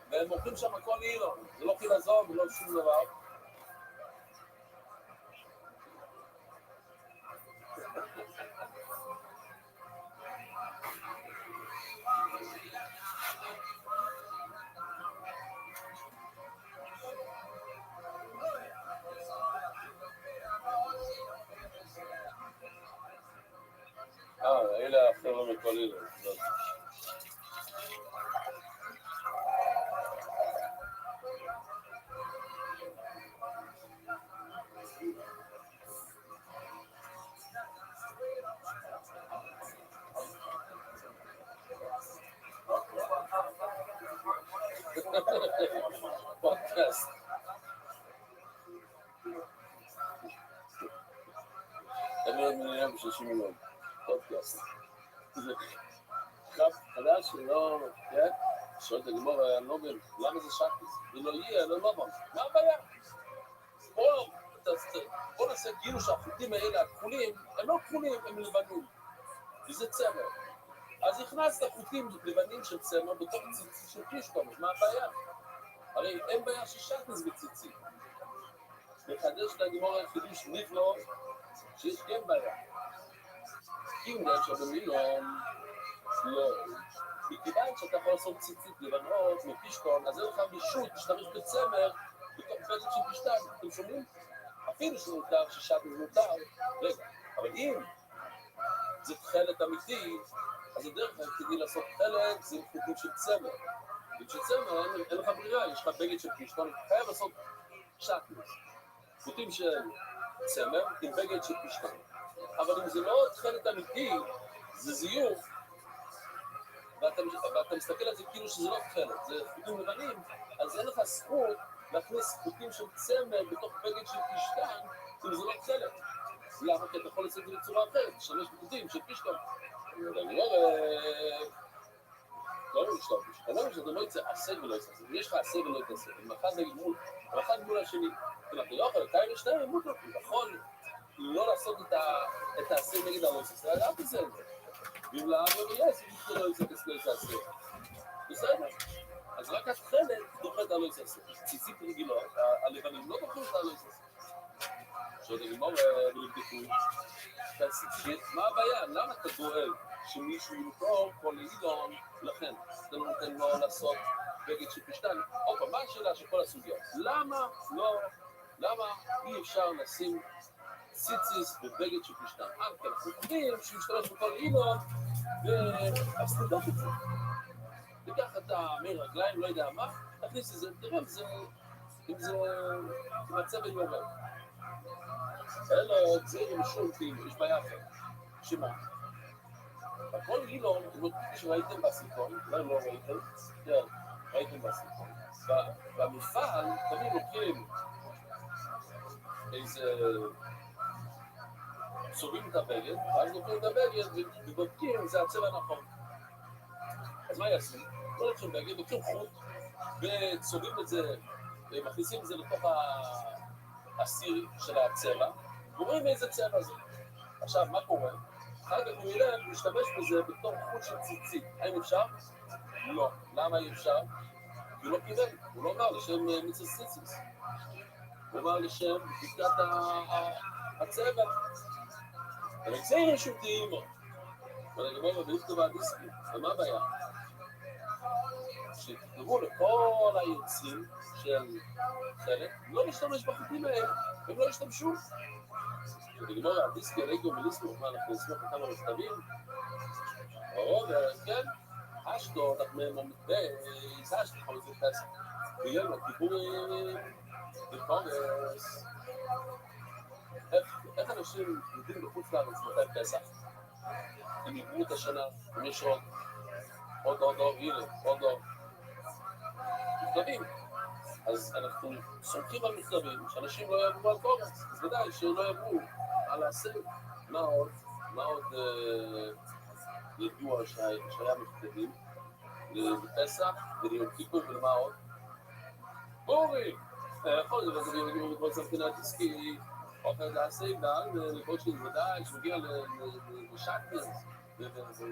והם מוכרים שם הכל אילון, זה לא חילזון ולא שום דבר. אלה החבר'ה מכל אילון. פודקאסט. אני מיליון ב-30 מיליון. פודקאסט. זה חדש שלא, שואלת הגמור, אני לא מבין, למה זה שקט? זה לא יהיה, לא נובן. מה הבעיה? בוא נעשה כאילו שהחוטים האלה הכחולים, הם לא כחולים, הם לבנים. וזה צמר. אז הכנסת חוטים לבנים של צמר בתוך ציצית של פישקום, אז מה הבעיה? הרי אין בעיה ששטנס בציצית. מחדש לגמור חידוש נפלא, שיש כן בעיה. כי אם נהיה שבמילון, לא. מכיוון שאתה יכול לעשות ציצית לבנות מפישקון, אז אין לך מישות להשתמש בצמר בתוך פזת של פשטן. אתם שומעים? אפילו שמותר, ששטנס מותר. רגע, אבל אם זה תחלת אמיתי, אז הדרך היחידי לעשות תחלת זה עם חוטים של צמר. ושל צמר אין לך ברירה, יש לך בגד של פשטון, אתה חייב לעשות שטנס. חוטים של צמר עם בגד של פשטן. אבל אם זה לא תכלת אמיתי, זה זיוף, ואתה מסתכל על זה כאילו שזה לא תכלת, זה חוטים לבנים, אז אין לך זכות להכניס חוטים של צמר בתוך בגד של פשטן, אם זה לא תכלת. למה? כי אתה יכול לעשות את זה בצורה אחרת, תשתמש בחוטים של פשטן. אני לא משתמש, אתה לא משתמש, אתה לא יצא עשה ולא יצא, אם יש לך עשה ולא יצא, אם אחד נגד מול, ואחד מול השני, אתה לא יכול, אתה עם שתיים מול, אתה יכול לא לעשות את העשה נגד הלויסס, זה אל תעשה את זה. ואם לעם יש, אם אתה לא יצא, לא יצא עשה. בסדר. אז רק התכלת דוחה את הלויסס. ציצית רגילות, הלבנים לא דוחים את הלויסס. שעוד נגמור ולבדקו, מה הבעיה? למה אתה דואל שמישהו ימכור כל אילון לכן? אתה לא נותן לו לעשות בגד של פשטן? עוד פעם, מה השאלה של כל הסוגיה? למה אי אפשר לשים ציציס בבגד של פשטן? כי אנחנו חושבים שמשתמש בכל אילון ואז תבדוק את זה. תיקח את מרגליים, לא יודע מה, תכניס את זה, תראה אם זה מצב יורד. אלא צעיר משום כאילו, יש בעיה אחרת. שמה? בכל אילון, שראיתם בסרטון, אולי לא ראיתם, כן, ראיתם בסרטון. במפעל, תמיד לוקחים איזה... צובעים את הבגד, ואז לוקחים את הבגד ובודקים אם זה הצבע נכון. אז מה יעשו? לא לוקחים בגד, לוקחים חוט, וצובעים את זה, ומכניסים את זה לתוך הסיר של הצבע, ורואים איזה צבע זה. עכשיו, מה קורה? אחר כך הוא ילך להשתמש בזה בתור חוט של ציצית. האם אפשר? לא. למה אי אפשר? כי הוא לא קיבל, הוא לא אמר לשם מיצוסיציס. הוא אמר לשם בדיקת הצבע. אבל זה יש אותי אימו. ואני אומר לו, ואיך טובה דיסקי, ומה הבעיה? שתכתבו לכל היוצאים של חלק, לא להשתמש בחוטים האלה, הם לא ישתמשו. ונגמור הדיסקי, רגו מליסמו, מה אנחנו נשמח לכמה מכתבים? ברור, כן, אשתו, אנחנו מתבייס, אשתו, יכול להיות פסק. ויום, הכיבורים, וקורס. איך אנשים יודעים בחוץ לארץ מתי פסח? הם יגבו את השנה, אם יש עוד, הנה, עוד. מכתבים. אז אנחנו סומכים על מכתבים, שאנשים לא יעברו על קורס, אז ודאי שלא יעברו על הסל. מה עוד ידוע שהיה מכתבים לפסח, וליום כיפור ולמה עוד? בורי! יכול להיות, וזה יגיעו לקרוא סמכינת עסקי, אוכל לעשי גל, ולקרוא ודאי שמגיע לשקנס,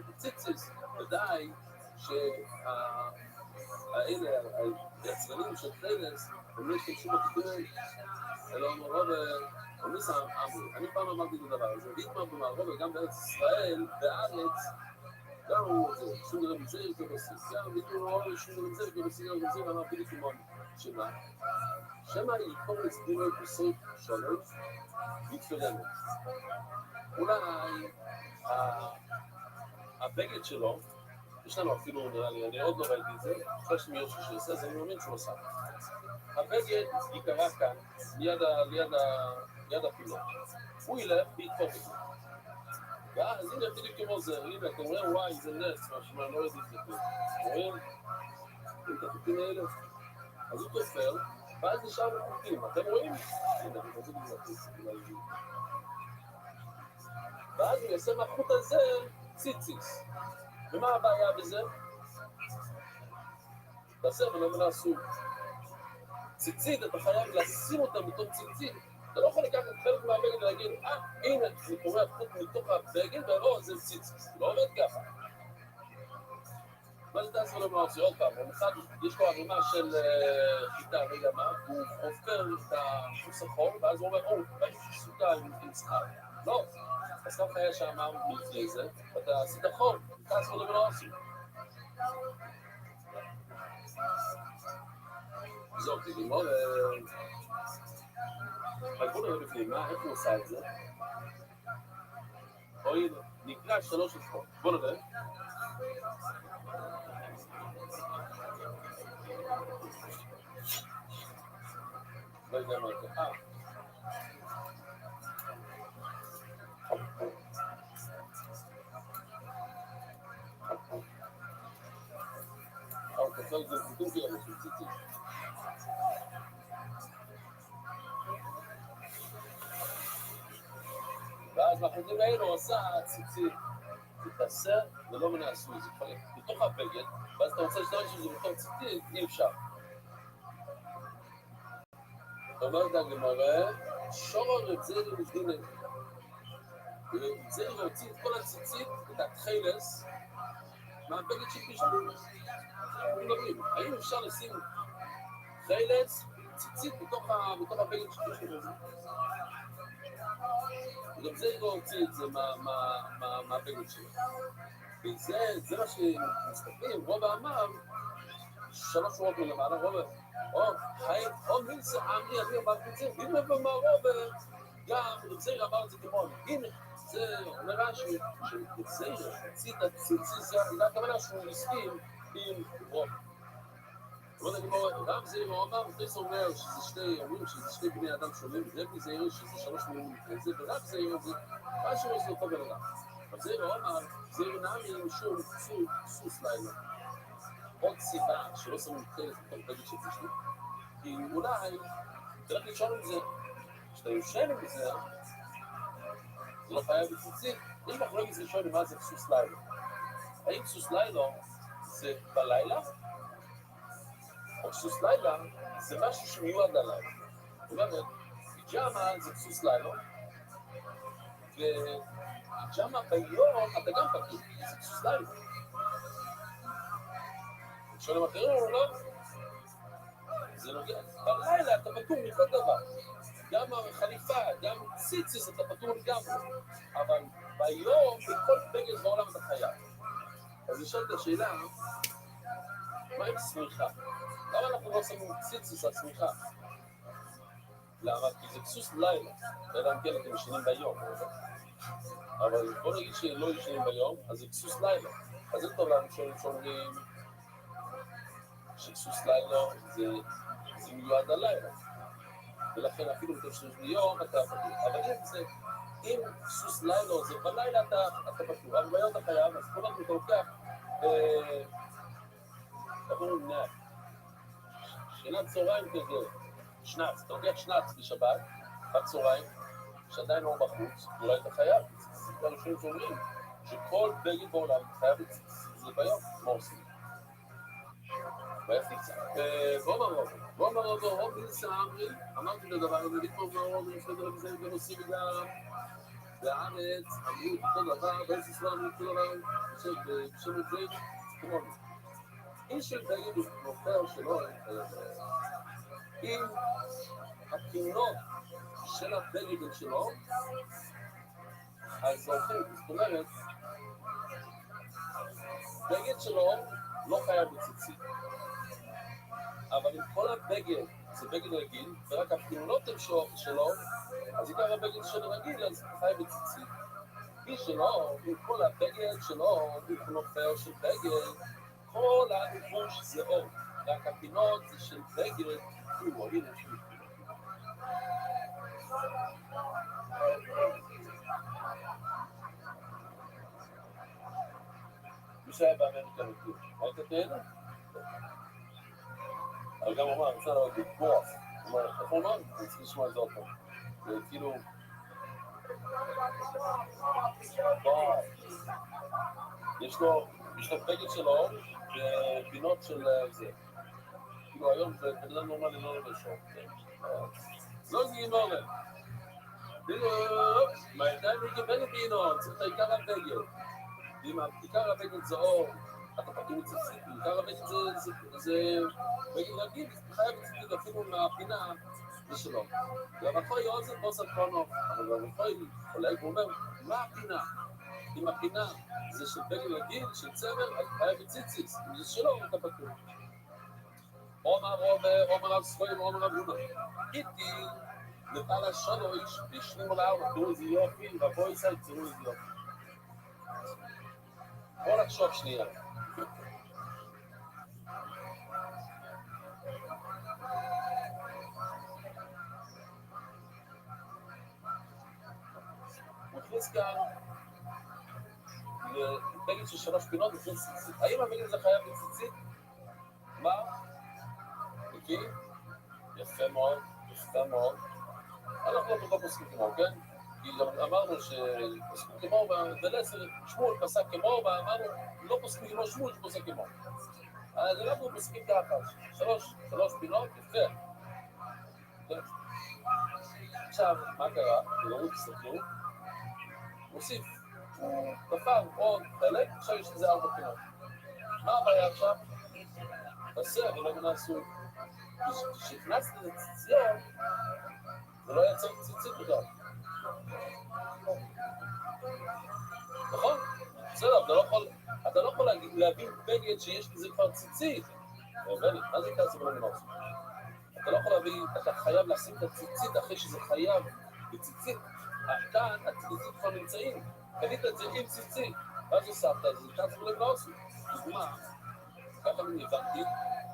וציציס, ודאי האלה, היצרנים של חלס, הם לא השתמשו בכיתורים, אלא אומרו אני פעם אמרתי את הדבר הזה, ואיתמר במערבו וגם בארץ ישראל, בארץ, גם הוא שום דבר מזה יותר בסיס, גם ויתרו שום דבר מזה יותר בסיס, ואמר בדיוק כמון, שמה יקום לסבירו בסוף שלוש, מתפלמת. אולי הבגד שלו, יש לנו אפילו, נראה לי, אני עוד לא ראיתי את זה, אחרי שמיור שעושה, זה אני מאמין שהוא עושה. הבגד יקרה כאן, ליד הפילון. הוא ילך ויתפוק את זה. ואז הנה בדיוק כמו זה, הנה, אתם רואים, וואי, זה נס, משמע, לא יודעים את זה. אתם רואים? את החוקים האלה. אז הוא תופר, ואז נשאר בחוקים. אתם רואים? הנה, אני רוצה לזה. ואז הוא יעשה מהחוט הזה ציציס. ומה הבעיה בזה? תעשה ולא מנסו. ציצית, אתה חייב לשים אותה בתור ציצית. אתה לא יכול לקחת חלק מהבגד ולהגיד, הנה, אני קורא החוט מתוך הבגד, ולא, זה ציציס. לא עובד ככה. מה זה תעשה ולא מנסו? עוד פעם, יש פה ערימה של חיטה, רגע מה, הוא עופר את החוץ החור, ואז הוא אומר, יש סוטה עם שכר. לא. אז ככה היה שאמר מלפני זה, ואתה עשית חור, תעשה ולא מנסו. זאת, לגמור, בוא נראה בפנים, איך הוא עושה את זה? אוי, נקרא 3 לפחות, בוא נראה. לא יודע מה זה, אבל זה סיפור כאילו של ציצית. ואז מאחורים האלו עושה ציצית. זה תעשה ולא מנעשו, זה כבר בתוך הבגד, ואז אתה רוצה להשתמש שזה בתוך ציצית, אי אפשר. אומרת הגמרא, שורר את זה למדינה. זה להוציא את כל הציצית, את התחילס, מהבגד של פשטים. מדברים, האם אפשר לשים תחילס, ציצית בתוך הבגד של פשטים הזה? וגם זה להוציא את זה מהבגד שלו. וזה מה שמסתכלים, רוב האמר, 3 שורות מלמעלה, או מילסה עמי, אני אמרתי את זה, אם אמר רוב, גם רציר אמר את זה כמון, הנה, זה אומר רש"י, שרציר, זה הכוונה שהוא מסכים עם רוב. רב זעיר אמר, פריס אומר שזה שני בני אדם שונים, רבי זעיר שזה 3 מילים לפני זה, ורב זעיר זה, רש"י הוא עושה אותו בן אדם. רב זעיר אמר, זעיר נעמי משום סוס לילה. עוד סיבה שלא שמים תחילת בתוך בגד של פשטים, כי אולי תלך לישון עם זה, כשאתה יושן עם זה, זה לא חייב בציצית. יש מחלוקת לישון עם מה זה סוס לילה. האם סוס לילה זה בלילה? או סוס לילה זה משהו שמיועד ללילה. זאת אומרת, פיג'מה זה סוס לילה, ופיג'מה ביום אתה גם פתור, זה סוס לילה. שואלים אחרים, לא? זה נוגע. בלילה אתה פתור מכל דבר. גם החליפה, גם ציציס אתה פתור לגמרי. אבל ביום, בכל בגד בעולם אתה חייב. אז נשאלת השאלה, מה עם סמיכה? למה אנחנו לא שמים ציציס על סמיכה? למה? כי זה כסוס לילה. אלא אם כן אתם ישנים ביום. אבל בוא נגיד שלא ישנים ביום, אז זה כסוס לילה. אז זה טוב לנו שאומרים שכסוס לילה זה מיועד הלילה. ולכן אפילו בתוך שני ביום אתה פתור. אבל אם סוס לילה זה בלילה אתה פתור. אבל ביום אתה חייב, אז כל הזמן אתה לוקח תבואו נעד. שנת צהריים כזה, שנץ, אתה לוקח שנץ בשבת, בצהריים, שעדיין לא בחוץ, אולי אתה חייב. זה כבר ראשונים שאומרים שכל בגד בעולם חייב זה ביום, מה עושים? ויפליץ. בוא אמר רוב מילסה אמרי, אמרתי את הדבר הזה, לקרוא ברוב ולפני לזה ונושאים גם בארץ, אמרו את אותו דבר, בארץ ישראל אמרו את אותו דבר, בשם את זה, כמו זה. איש של בגד הוא נופר שלו, אם הפינות של הבגד שלו, אז הולכים, זאת אומרת, בגד שלו לא חייב בציצית. אבל אם כל הבגד זה בגד רגיל, ורק הפינות שלו, אז עיקר הבגד שלו רגיל, אז חייב בציצית. מי שלא, אם כל הבגד שלו הוא נופר של בגד, כל הלבוש זה אור, רק הפינות זה של בגד, הוא הנה שלי. מי שהיה באמריקה נתון, ראית את זה? אבל גם אומר, אני רוצה לראות בקבוח, הוא אומר, איך הוא אומר? אני צריך לשמוע את זה עוד פעם. זה כאילו... יש לו בגד שלו ופינות של זה. כאילו היום זה בן אדם נורמלי לא לבשו. לא גימור. מה ידיים לקבל פינות? צריך את העיקר הבגד. אם עיקר הבגד זה אור, אתה פתאים את זה ציפי. עיקר הבגד זה בגד רגיל, זה חייב את זה אפילו מהפינה זה שלו. והמחוי עוזר בוסר קונו, אבל המחוי חולק ואומר, מה הפינה? אם הפינה זה של בגד רגיל, של צמר, אז חייב את ציציס. אם זה שלו, אתה פתאים. עומר רב ספויים, עומר רב יונה. איתי, נתן השלוש, בשנים ולארבע, תראו איזה יופי, ובואי צי, תראו איזה יופי. בוא נחשוב שנייה. נכניס כאן לבגד של 3 פינות לפני ציצית. האם הבגד הזה חייב בציצית? מה? אוקיי? יפה מאוד, יפה מאוד. אנחנו לא פוסקים כמו, כן? כי גם אמרנו שפוסקים כמו, ולסר שמואל פסק כמו, ואמרנו לא פוסקים כמו שמואל שפוסק כמו. אז אנחנו פוסקים ככה, 3 פינות, יפה. עכשיו, מה קרה? תראו, תסתכלו. מוסיף, תפר עוד חלק, עכשיו יש לזה 4 פינות. מה הבעיה עכשיו? תעשה, אבל לא מנסו. כשהכנסת את הציציון, זה לא יצר ציצית בכלל. נכון? בסדר, אתה לא יכול להבין בגד שיש לזה כבר ציצית. מה זה כזה ולא מנסו? אתה לא יכול להבין, אתה חייב לשים את הציצית אחרי שזה חייב בציצית. כאן הציצית כבר נמצאים. קנית את זה עם ציצית. ואז הוספת את זה, כזה ולא מנסו. דוגמה, ככה אני הבנתי,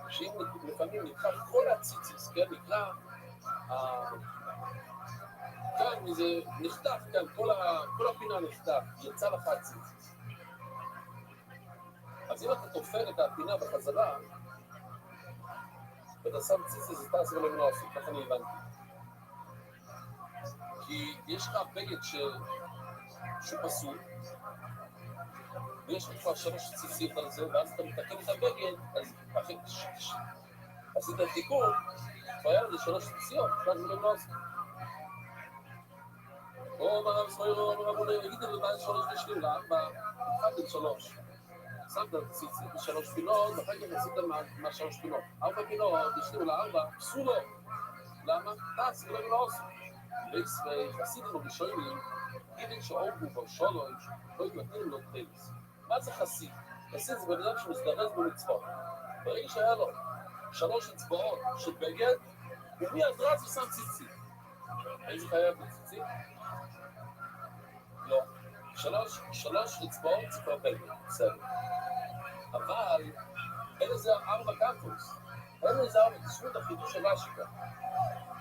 שאם לפעמים נקרא כל הציציס, כן, נקרא, כאן זה נחתך, כאן, כל הפינה נחתך, יצא לך הציציס. אז אם אתה תופר את הפינה בחזרה, ואתה שם ציציס, אתה עושה לא מנועסים, ככה אני הבנתי. כי יש לך בגד שהוא פסול, ויש לך כבר 3 ציציות על זה, ואז אתה מתקן את הבגד, אז אחרי עשית תיקון, כבר היה לזה 3 ציציות, ואז זה לא מנועסים. או מרב סמוירו, מרב עולה, יגידו לבעל 3 ושנים ל4, אחד בין 3. שמת ציצית ב3 פינות, ואחר כך עשית מה3 פינות. 4 פינות, ושנים ל4, פסולו. למה? תעשי לא מנועסים. בישראל, חסידים הראשונים, גילים שאורגו בו 3, לא יתמתנים לו טייס. מה זה חסיד? חסיד זה בן אדם שמסדרז במצוות. ברגע שהיה לו 3 אצבעות של בגד, ומי אז רץ ושם ציצית. איזה חייב בציצית? לא. 3 אצבעות זה כבר בגד, בסדר. אבל אין איזה 4 קמפוס. אין איזה 4, תשמעו את החידוש של השיקה.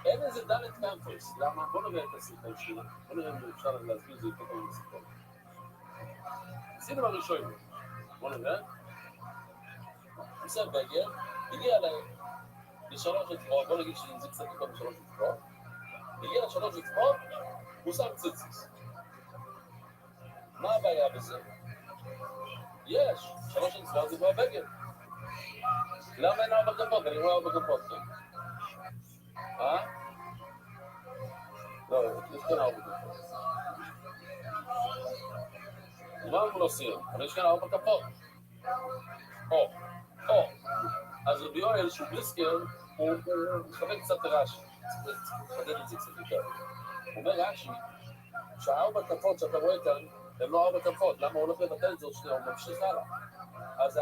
אין איזה ד' קמפוס. למה? בוא נראה את הסיפור שלה. בוא נראה אם אפשר להסביר את זה יותר טוב לסיפור. עשיתם הראשונים. בוא נראה. עושה בגד, הגיע ל3 אצבעות, בוא נגיד שזה קצת יותר ב3 אצבעות. הגיע ל3 אצבעות, הוא שם ציציס. מה הבעיה בזה? יש, 3 אצבעות זה כבר בגד. למה אין 4 גפות? אני רואה 4 גפות, כן? לא, יש כאן 4 גפות. מה אנחנו לא עושים? אבל יש כאן 4 גפות. אז רבי יואל שהוא בליסקר, הוא מכוון קצת רש"י. צריך לחדד את זה קצת יותר. הוא אומר רש"י, שה4 גפות שאתה רואה כאן, הם לא 4 גפות. למה הוא הולך לבטל את זה עוד שנייה? הוא ממשיך הלאה. אז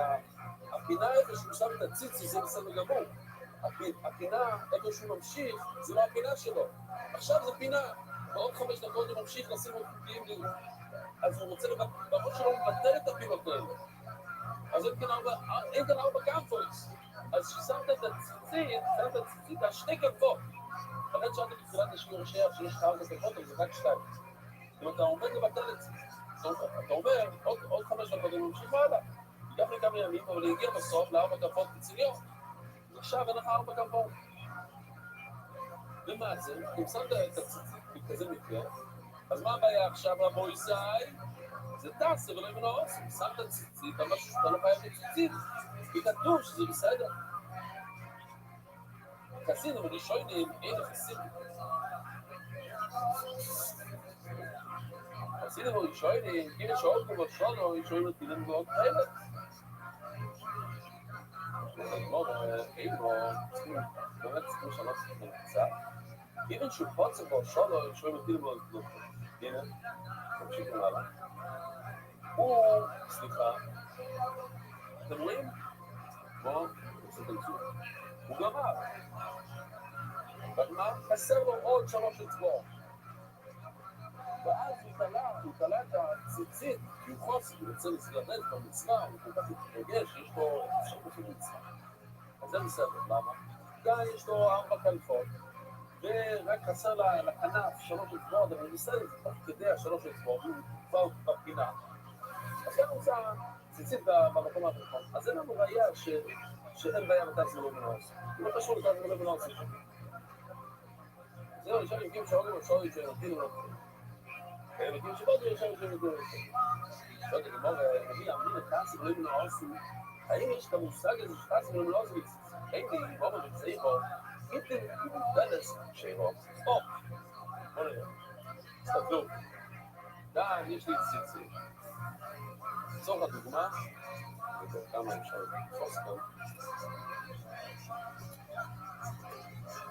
הפינה איפה שהוא שם את הציצי זה בסדר גמור. הפינה איפה שהוא ממשיך זה לא הפינה שלו. עכשיו זה פינה. בעוד 5 דקות הוא ממשיך לשים עוד חוקים לי. אז הוא רוצה בראש שלו לבטל את הפינות האלה. אז אין כאן 4 קמפוס. אז כששמת את הציצית, על 2 קמפות. אחרי שאתה בתחילת השיעור שייך שיש לך 4 קמפות, אבל זה רק 2. אם אתה עומד לבטל את זה, אתה אומר, עוד 5 דקות הוא ממשיך הלאה. ייקח לי כמה ימים, אבל הוא הגיע בסוף ל4 קמפות בציליות. עכשיו אין לך 4 קמפות. ומה זה? אם שמת את הציצית בכזה מקרה, אז מה הבעיה עכשיו רבו ישי? זה תעשה ולא ימנו עושים. שמת ציצית, אבל משהו שאתה לא חייב לציצית. כי כתוב שזה בסדר. חסידים וראשונים אין חסידים. חסידים וראשונים, גיל שעות כמו שונו, ראשונים נתינים מאוד כאלה. באמת צריכים שלוש קצת. גיל שהוא פוצר בו שונו, ראשונים נתינים מאוד כאלה. הנה, תמשיכו הלאה. סליחה, אתם רואים? בואו, הוא גמר. מה? חסר לו עוד 3 אצבעות. ואז הוא תלה את הציצית, כי הוא חוסר, הוא רוצה לסגרנט במצווה, הוא כל כך מתרגש, יש לו אפשרות של מצווה. אז זה בסדר, למה? כאן יש לו 4 קלפות, רק חסר לכנף 3 אצבעות, אבל בסדר, תוך כדי 3 אצבעות, הוא כבר בפינה. אז כאן נמצא ציצית במקום הנכון. אז אין לנו ראייה שאין בעיה בתת ולומינוס. הוא לא קשור לתת ולומינוס. זהו, יש מקרים שאומרים אפשרות שנותנים לו. מקרים שבאו יש אפשרות שנותנים לו. לא יודע, גמור, נגיד להאמין לתת ולומינוס, האם יש את המושג הזה שתת ולומינוס, אין לי גמור ונמצאים בו, איתם דלס שלו. או, בוא נראה. תסתכלו. כאן יש לי ציצית. לצורך הדוגמה, כמה אפשר לתפוס כאן.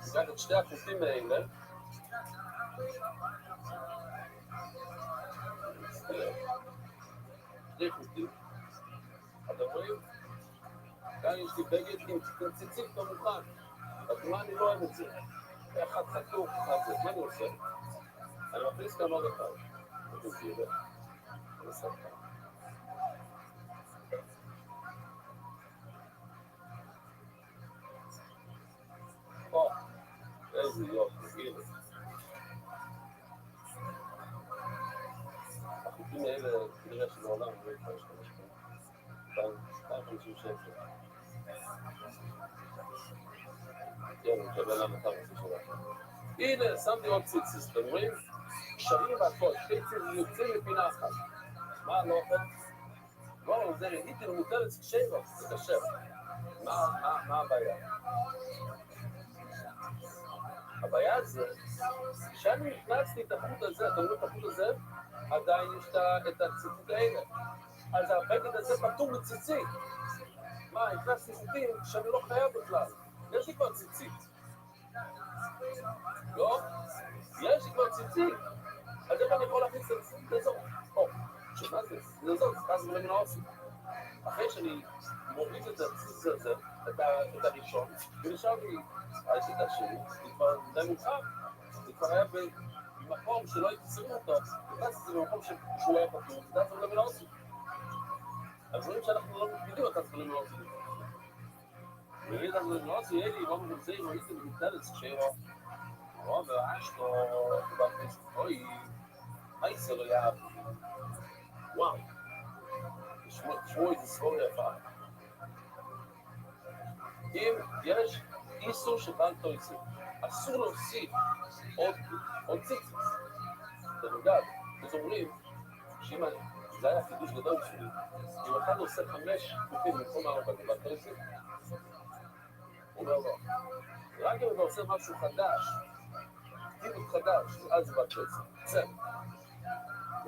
ניקח את שתי החוטים האלה. שתי חוטים. אתם רואים? כאן יש לי בגד עם ציצית כמובן. בדוגמה אני לא אוהב את זה. אחד חתוך, אחד זה. מה אני עושה? אני מכניס כאן עוד אחד. אתם תראה. אני עושה כאן. איזה יופי, הנה. החוקים האלה, כנראה שבעולם לא יכולה להשתמש בהם. 250 שקל. כן, אני מקבל להם את הרצי שלכם. הנה, שמתי עוד ציציס, אתם רואים? קשרים והכל, ציציס יוצאים מפינה אחת. מה לא אוכל? לא, זה ראיתי למוטלת קשרו, זה קשר. מה הבעיה? הבעיה זה, כשאני הכנסתי את החוט הזה, אתם רואים את החוט הזה, עדיין יש את הציצית האלה. אז הבגד הזה פטור מציצית. מה, הכנסתי חוטים שאני לא חייב בכלל. יש לי כבר ציצית. לא? יש לי כבר ציצית. אז איך אני יכול להכניס את הציצית הזאת? או, שמה זה? זה זאת, אז זה למנועסי. אחרי שאני מוריד את הציצית הזה, את הראשון, ונשאר לי השיטה שלי, זה כבר די מוכר, זה כבר היה במקום שלא הייתי שמים אותו, נכנס את זה במקום שהוא היה פתור, זה דעת ולא עושים. אז רואים שאנחנו לא יודעים את דעת ולא עושים. וראית דעת ולא עושים, יהיה לי, רוב נמצאים, ראיתי במתנדס כשאירו, רוב ואשתו, ובאמת, אוי, מה יצא לו יעב? וואו, תשמעו איזה ספור יפה. אם יש איסור שבן תויסי, אסור להוסיף עוד ציציס. בנוגד, אז אומרים, שאם זה היה חידוש גדול שלי, אם אחד עושה 5 חוטים במקום 4 בן תויסי, הוא אומר לא. רק אם אתה עושה משהו חדש, טיפות חדש, אז זה בן תויסי. זה.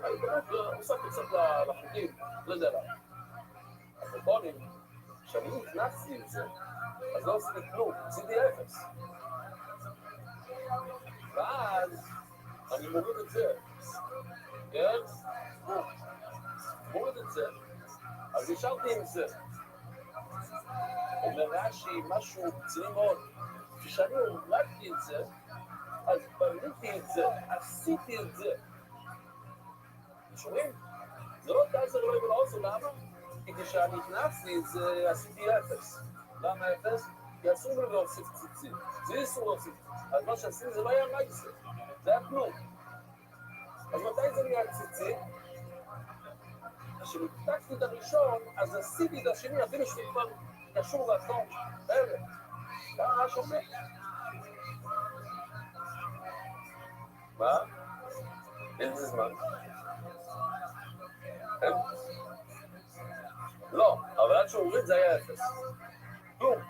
אני באמת עושה קצת לחוטים, לא יודע למה. הפרופונים, כשאני נכנסתי לזה, אז לא עשיתי כלום, עשיתי 0. ואז אני מוריד את זה, כן? מוריד את זה, אז נשארתי עם זה. אומר רש"י משהו רציני מאוד, כשאני הורדתי את זה, אז בניתי את זה, עשיתי את זה. שומעים? זה לא תעזר לא יבוא לעוזר, למה? כי כשאני נכנסתי, זה עשיתי 0. למה 0? כי אסור לי להוסיף ציצים. זה אסור להוסיף. אז מה שעשיתי זה לא היה מייסר. זה היה כלום. אז מתי זה נהיה ציצים? כשנפתקתי את הראשון, אז עשיתי את השני, אפילו שאני כבר קשור לעצור. אלה. כמה שומע? מה? איזה זמן? כן? לא, אבל עד שהוא הוריד זה היה 0. כלום.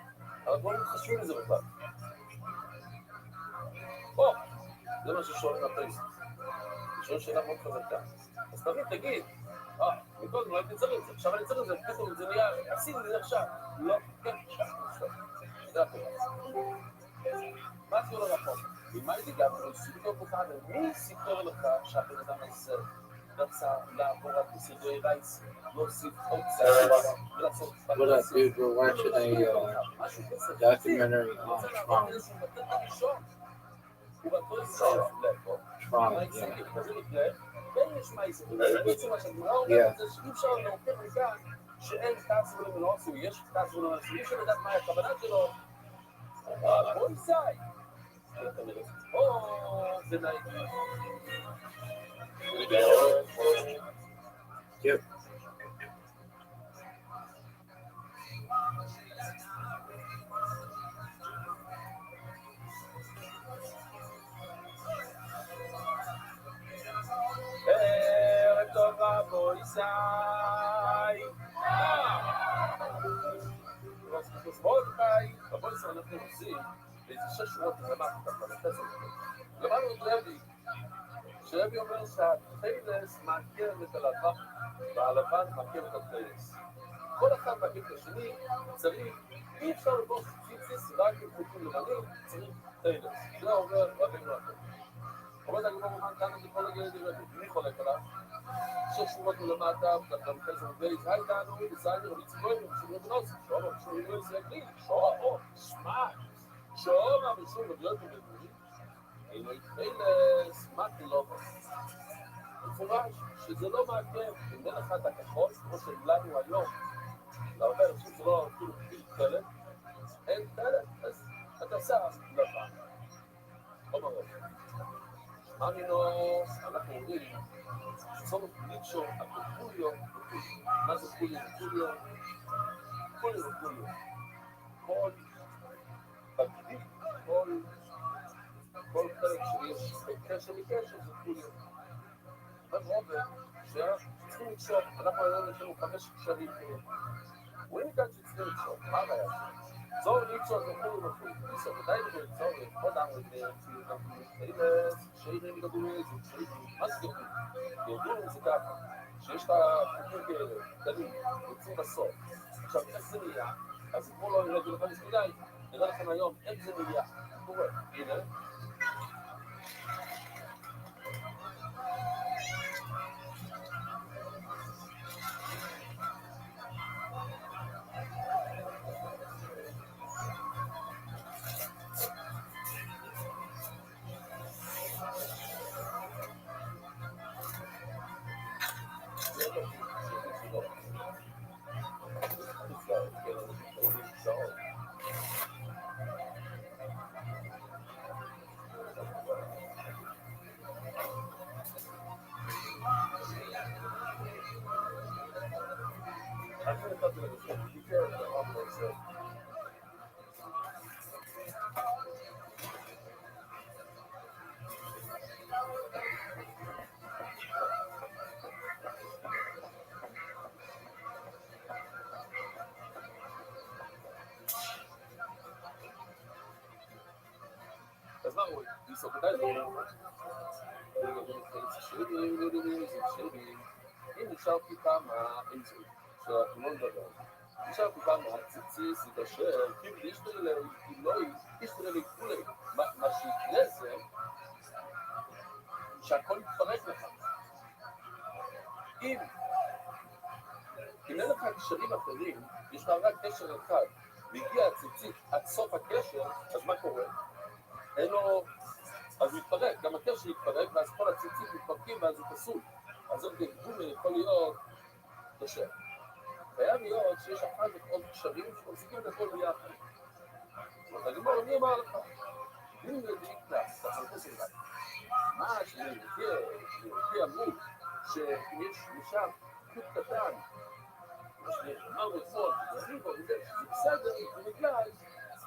אבל בואו נתחשבים לזה בכלל. או, זה מה ששואלים הפריסט. שואל שאלה מאוד חזקה. אז תמיד תגיד, מקודם לא הייתי צריך את זה, עכשיו אני צריך את זה, פתאום זה נהיה, עשיתי את זה עכשיו. לא, כן, עכשיו. זה הכל. מה זה לא נכון? אם הייתי גם לא סיפור פה כאן, מי סיפר לך שהבן אדם הזה רצה לעבור על בסדרי רייס, להוסיף עוד צער ולעשות... What up, dude? We're watching a documentary on Tron. Tron, yeah. אי אפשר להוכיח מכאן שאין תעש ולמנועסי, או יש תעש ולמנועסי, אי אפשר לדעת מה הכוונה שלו. בוא ניסי. או, Good night. Yep. ערב טוב רבו ישי. מרדכי, רבו ישי אנחנו עושים באיזה 6 שורות למטה, למדנו את רבי, שרבי אומר שהתפילס מעקר את הלבן, והלבן מעקר את התפילס. כל אחד מעקר את השני, צריך, אי אפשר לבוס ציציס רק עם חוקים לבנים, צריך תפילס. זה אומר רבי מרדכי. עומד הגמור אומן כאן בכל הגלדי רבי, מי חולק עליו? 6 שורות למטה, גם חסר בייס, היי דנו, בסיידר, ומצפויים, ושומרים בנוסף, שומר, שומרים בנוסף, שומר, שמע, שומר, ושומר בגלל בגלל, אינו יתפילס, מה כלובו? מפורש, שזה לא מעקב, אם אין לך את הכחול, כמו שלנו היום, להרבה אנשים זה לא אפילו תלת, אין תלת, אז אתה עושה לבן. אומר רבי. אמינו, אנחנו אומרים, צורך ליצ'ו, הקוליו, מה זה קוליו? קוליו. כל בגדי, כל חלק שיש בקשר מקשר זה קוליו. ורובן, שצריכים ליצ'ו, אנחנו היום יש לנו 5 קשרים כאלה. רואים מכאן שצריכים ליצ'ו, מה הבעיה? זור ליצ'ו זה קוליו. ליצ'ו, מתי נגיד זור, עוד אמרת, שיירים גדולים, מה זה גדולים? גדולים זה ככה, שיש את החוקים כאלה, גדולים, יוצאים בסוף. עכשיו, איך זה נהיה? אז כמו לא נראה לכם מספידי, נראה לכם היום איך זה נהיה. קורה, הנה. אז מה רואים? ניסו כדאי לא שלי אם נשארתי כמה שאנחנו לא נדבר נשארתי כמה ציציס יתאשר כי ישתרלי לי כולי מה שיקרה זה שהכל יתפרק לך אם אין לך קשרים אחרים יש לך רק קשר אחד והגיע הציצית עד סוף הקשר אז מה קורה? אין לו, אז הוא יתפרק, גם הקשר יתפרק, ואז כל הציצים מתפרקים, ואז הוא פסול. אז זה גבול יכול להיות קשר. חייב להיות שיש אחר כך עוד קשרים שמחזיקים את הכל ביחד. אז אני אומר לך, אם נדליק קלאס, אז אני חושב לך, מה שלפי עמוד, שיש משם חוט קטן, אמרנו אתמול, זה בסדר, בגלל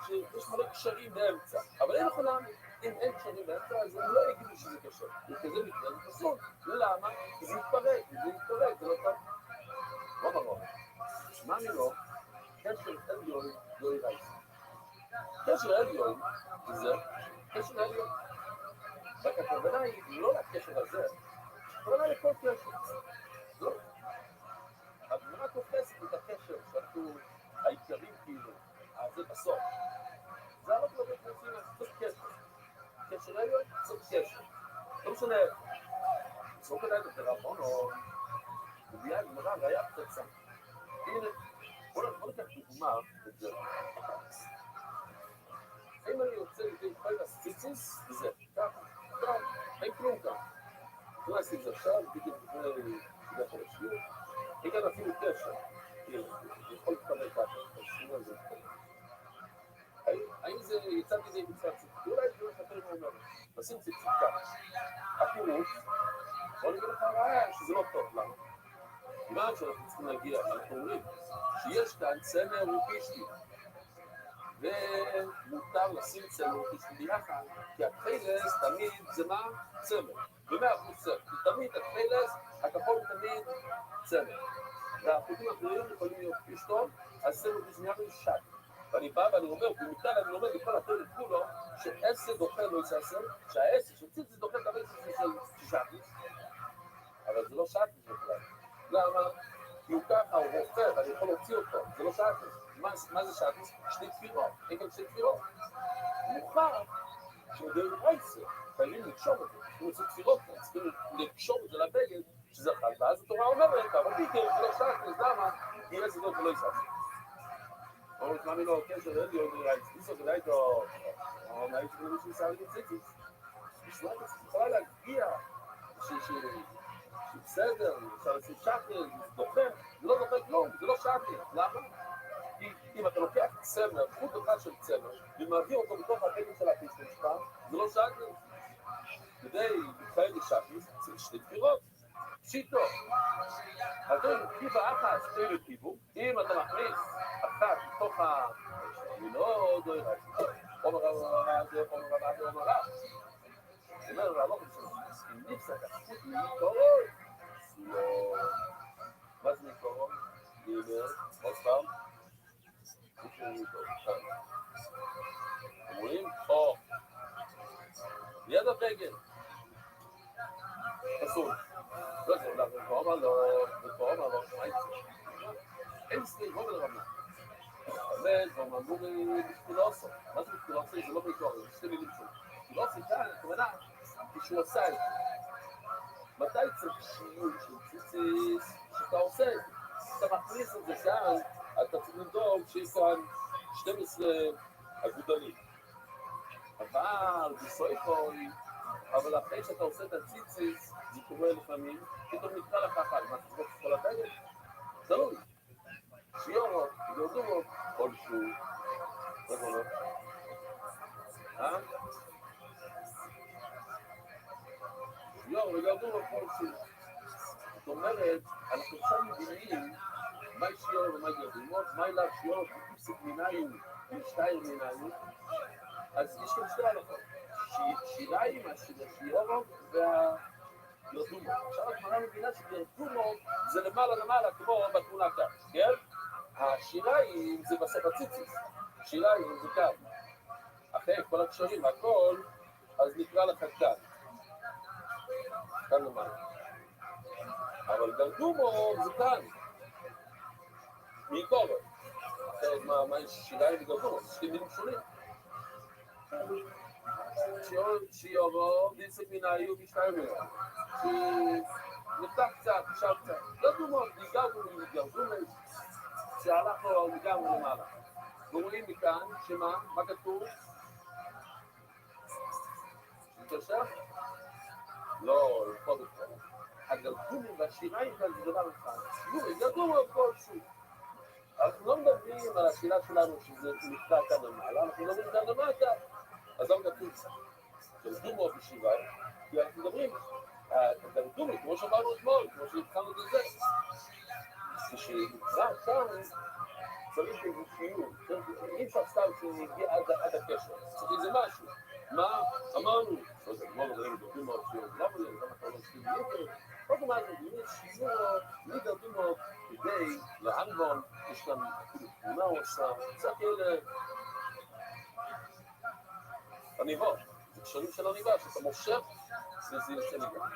שיש מלא קשרים באמצע, אבל אין יכולה, אם אין קשרים באמצע, אז הם לא יגידו שזה קשר. וכזה מקרה זה פסול. למה? כי זה יתפרק, זה לא טוב. לא ברור. שמע מלא, קשר עליון לא יראה. קשר עליון, זה קשר עליון. רק הכוונה היא לא לקשר הזה, הכוונה לכל קשר. לא. הגמרא תופסת את הקשר שאנחנו העיקרים כאילו, אז זה בסוף. זה לא כמו בפרסים, זה קשר. קשר עליון, זה קשר. לא משנה, זו כדאי את הרבון או בביאה גמרא ראיה פצצה. הנה, בוא ניקח דוגמה את זה. אם אני רוצה לדעת כל הסיציס, זה ככה, אין כלום כאן. לא עשיתי את זה עכשיו, בדיוק לפני שדה חודשים. אין כאן אפילו קשר. יכול להתפרק ככה, תשימו על זה. האם זה יצא מזה בצד ציטוט? אולי זה לא שפר מה אומר. נשים כך. הפירוש, בוא נגיד לך רעיון שזה לא טוב, למה? מה שאנחנו צריכים להגיע, אנחנו אומרים שיש כאן צמר רופיסטי, ומותר לשים צמר רופיסטי ביחד, כי התחילס תמיד זה מה? צמר, ב100% צמר, כי תמיד התחילס, הכחול תמיד צמר, והחוטים האחרים יכולים להיות פשטון, אז צמר רופיסטי שק. ואני בא ואני אומר, ומכאן אני אומר לכל התלת כולו, שעשר דוחה לא יצעשר, שהעשר, שציץ זה דוחה תמיד של שקיס, אבל זה לא שקיס בכלל. למה? כי הוא ככה, הוא רופא, ואני יכול להוציא אותו, זה לא שקיס. מה זה שקיס? שתי תפירות, אין כאן שתי תפירות. מוכר שבדרך רייסר, חייבים לקשור את זה, אנחנו רוצים תפירות, צריכים לקשור את זה לבגד, שזה אחד, ואז התורה אומרת, אבל פתאום זה לא שקיס, למה? כי עשר דוחה לא יצעשר. אומרת, מה מינו, קשר, אין לי עוד רייסר, זה הייתו, או מה הייתי בלבוש ניסה לציציס. בשביל זה יכולה להגיע, בסדר, אפשר לעשות שקל, זה דוחה, זה לא דוחה כלום, זה לא שקל, למה? כי אם אתה לוקח צמר, חוט אחד של צמר, ומעביר אותו בתוך הפגל של הפיסטון שלך, זה לא שקל. כדי להתחיל לשקל, צריך שתי תפירות, פשיטו. אתם, כיפה אחת, שתי לטיבו, אם אתה מכניס אחת מתוך אני לא דוירה, חומר רבה זה, חומר רבה זה, חומר רבה. זאת אומרת, אני לא חושב, אם נפסק החוט מקורות, לא... מה זה מקורות? גבר, עוד פעם. חוט מקורות, אומרים, או, ליד הבגל. פסול. לא זה, וכבר אמר לו, מה יצא? אין סליל, לא מלרמה. אבל כבר אמרו בפילוסוף. מה זה בפילוסוף? זה לא בעיקר, זה שתי מילים שלו. פילוסוף כאן, הכוונה, כשהוא עושה את זה. מתי צריך שיעור של ציציס שאתה עושה את זה? אתה מכניס את זה כאן, אתה צריך לדאוג שיש כאן 12 אגודלים. אבל בסויפוי, אבל אחרי שאתה עושה את הציציס, זה קורה לפעמים, פתאום נקרא לך אחת, מה אתה צריך כל הבגד? תלוי. שיורות, גרדורות, כלשהו. מה זה אומר? שיור וגרדורות כלשהו. זאת אומרת, אנחנו עכשיו מבינים מהי שיור ומהי גרדורות, מהי לה שיור, פסק מיניים, משתיים מיניים, אז יש כאן שתי הלכות. שיריים, השיורות והגרדומות. עכשיו הגמרא מבינה שגרדומות זה למעלה כמו בתמונה כאן, כן? השיריים זה בסוף הציציס, שיריים זה כאן. אחרי כל הקשרים, הכל, אז נקרא לך כאן. כאן למעלה. אבל גרדומות זה כאן. מכל. אחרי מה יש שיריים וגרדומות? זה שתי מילים שונים. שיורו, דיסק מנהיו משתיים מנהיו. שנפתח קצת, נשאר קצת. גרדומות, גרדומות. שהלכנו לגמרי למעלה. ורואים מכאן, שמה? מה כתוב? מתקשר? לא, לפחות את כל. הגרדומים והשיריים כאן זה דבר אחד. גרדומות כלשהו. אנחנו לא מדברים על השאלה שלנו שזה נפתח כאן למעלה, אנחנו מדברים כאן למטה. אז לא כתוב קצת. גרדומות ושיריים, כי אנחנו מדברים, הגרדומות, כמו שאמרנו אתמול, כמו שהתחלנו את זה. כשנקרא כאן, צריך איזה שיעור, אי אפשר סתם שנגיע עד הקשר, צריך איזה משהו. מה? אמרנו, לא יודע, לא מדברים בדרכים מאוד שיעור, לא מדברים, למה אתה לא מסכים יותר? עוד מה זה, יש שיעור מדרכים מאוד כדי להנבון, יש כאן תמונה או עושה, קצת אלה הניבה, זה קשרים של הניבה, שאתה מושך וזה יוצא ניבה.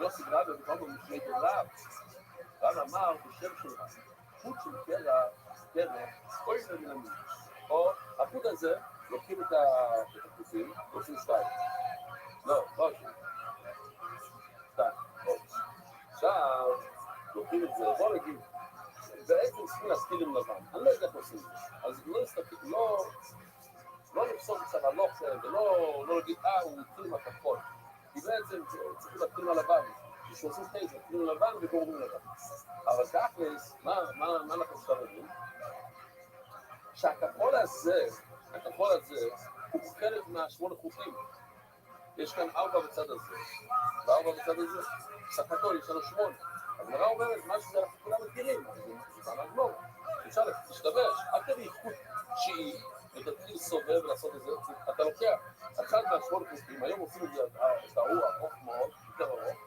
יוסי גרבר, בכלל במשמי דולר, רב אמר בשם של חוט של קרח, אוי נמי. או החוט הזה, לוקחים את החוטים, עושים שתיים. לא שתיים. עכשיו, לוקחים את זה, בוא נגיד, בעצם צריכים להסתיל עם לבן. אני לא יודע איך עושים את זה. אז לא נסתכל, לא לפסול קצת על לוחם, ולא להגיד, הוא התחיל עם הכחול. כי בעצם צריכים להתחיל מהלבן. כשעושים חייזר, התחילו לבן וגורמים לבן. אבל תכלס, מה אנחנו עכשיו יודעים? שהכחול הזה הוא חלק מהשמונה חוטים. יש כאן 4 בצד הזה, ו4 בצד הזה, סך הכל יש לנו 8. הגמרא אומרת, מה שזה אנחנו כולם מכירים, זה פעם הגמור. אפשר להשתמש, אל תביא איכות תשיעי, ותתחיל לסובב ולעשות את זה, אתה לוקח אחד מהשמונה חוקים, היום עושים את זה, את האור ארוך מאוד, יותר ארוך,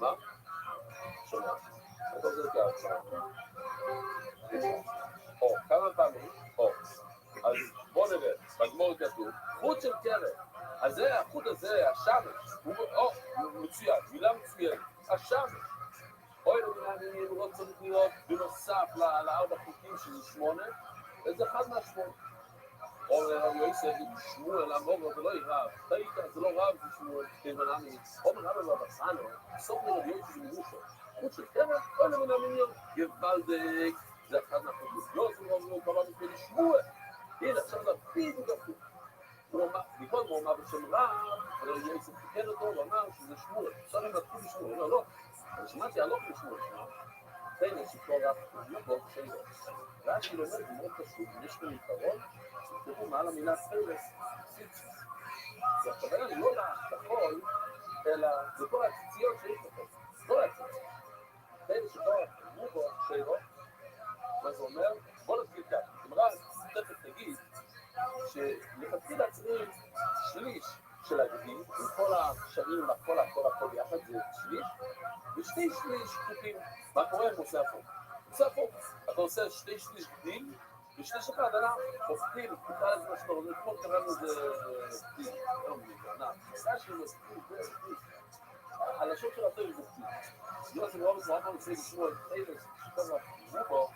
מה? שומע, אתה עושה את זה, או, כמה פעמים, או, אז בוא נראה, בגמור כתוב, חוט של קרן, אז זה, החוט הזה, השמש, או, מצוין, מילה מצוינת, השמש, אוי אני לא צריך להיות בנוסף ל4 חוקים שזה 8, וזה אחד מהשמונה. או יוסף, שמואל, המורו, ולא ירב, זה לא רב, זה שמואל, כבנמי, או מרב ובסנו, סוף מרב יוסף זה מימושו. חוט של קרן, אוי למנמיון, גבלדק, זה אחד מהחוקים. יוסף לא קבע מפני שמואל. הנה, עכשיו זה בדיוק הפוך. מכל הוא אמר בשם רב, אבל יוסף תיקן אותו, הוא אמר שזה שמואל. עכשיו הם נתחו בשמואל, לא. אני שמעתי הלוך לשמואל, תן שכל רב, לא שלו. רש"י לומד, זה מאוד פשוט, יש כאן עיקרון, תראו מעל המילה פלס, ציצי. זה הכוונה לא להחתכול, אלא זה כל הציציות שיש לכם, כל הציציות. תן שכל רב, שלו, מה זה אומר? בוא נתחיל כאן. אמרה, תכף תגיד, שלכתחילה צריכים שליש של הגדים, עם כל הקשרים, הכל יחד זה שליש, ושתי שליש חוקים. מה קורה אם עושה הפוך? עושה הפוך. אתה עושה שתי שליש גדים, ושליש אחד, הופכים, תקרא לזה מה שאתה רוצה, כמו קראנו את זה גדים, לא מבינה, עושה שזה גדים, הלשון של הטוב זה גדים. לא, זה מאוד רוצה לשמוע את חיילס, שכל רבו,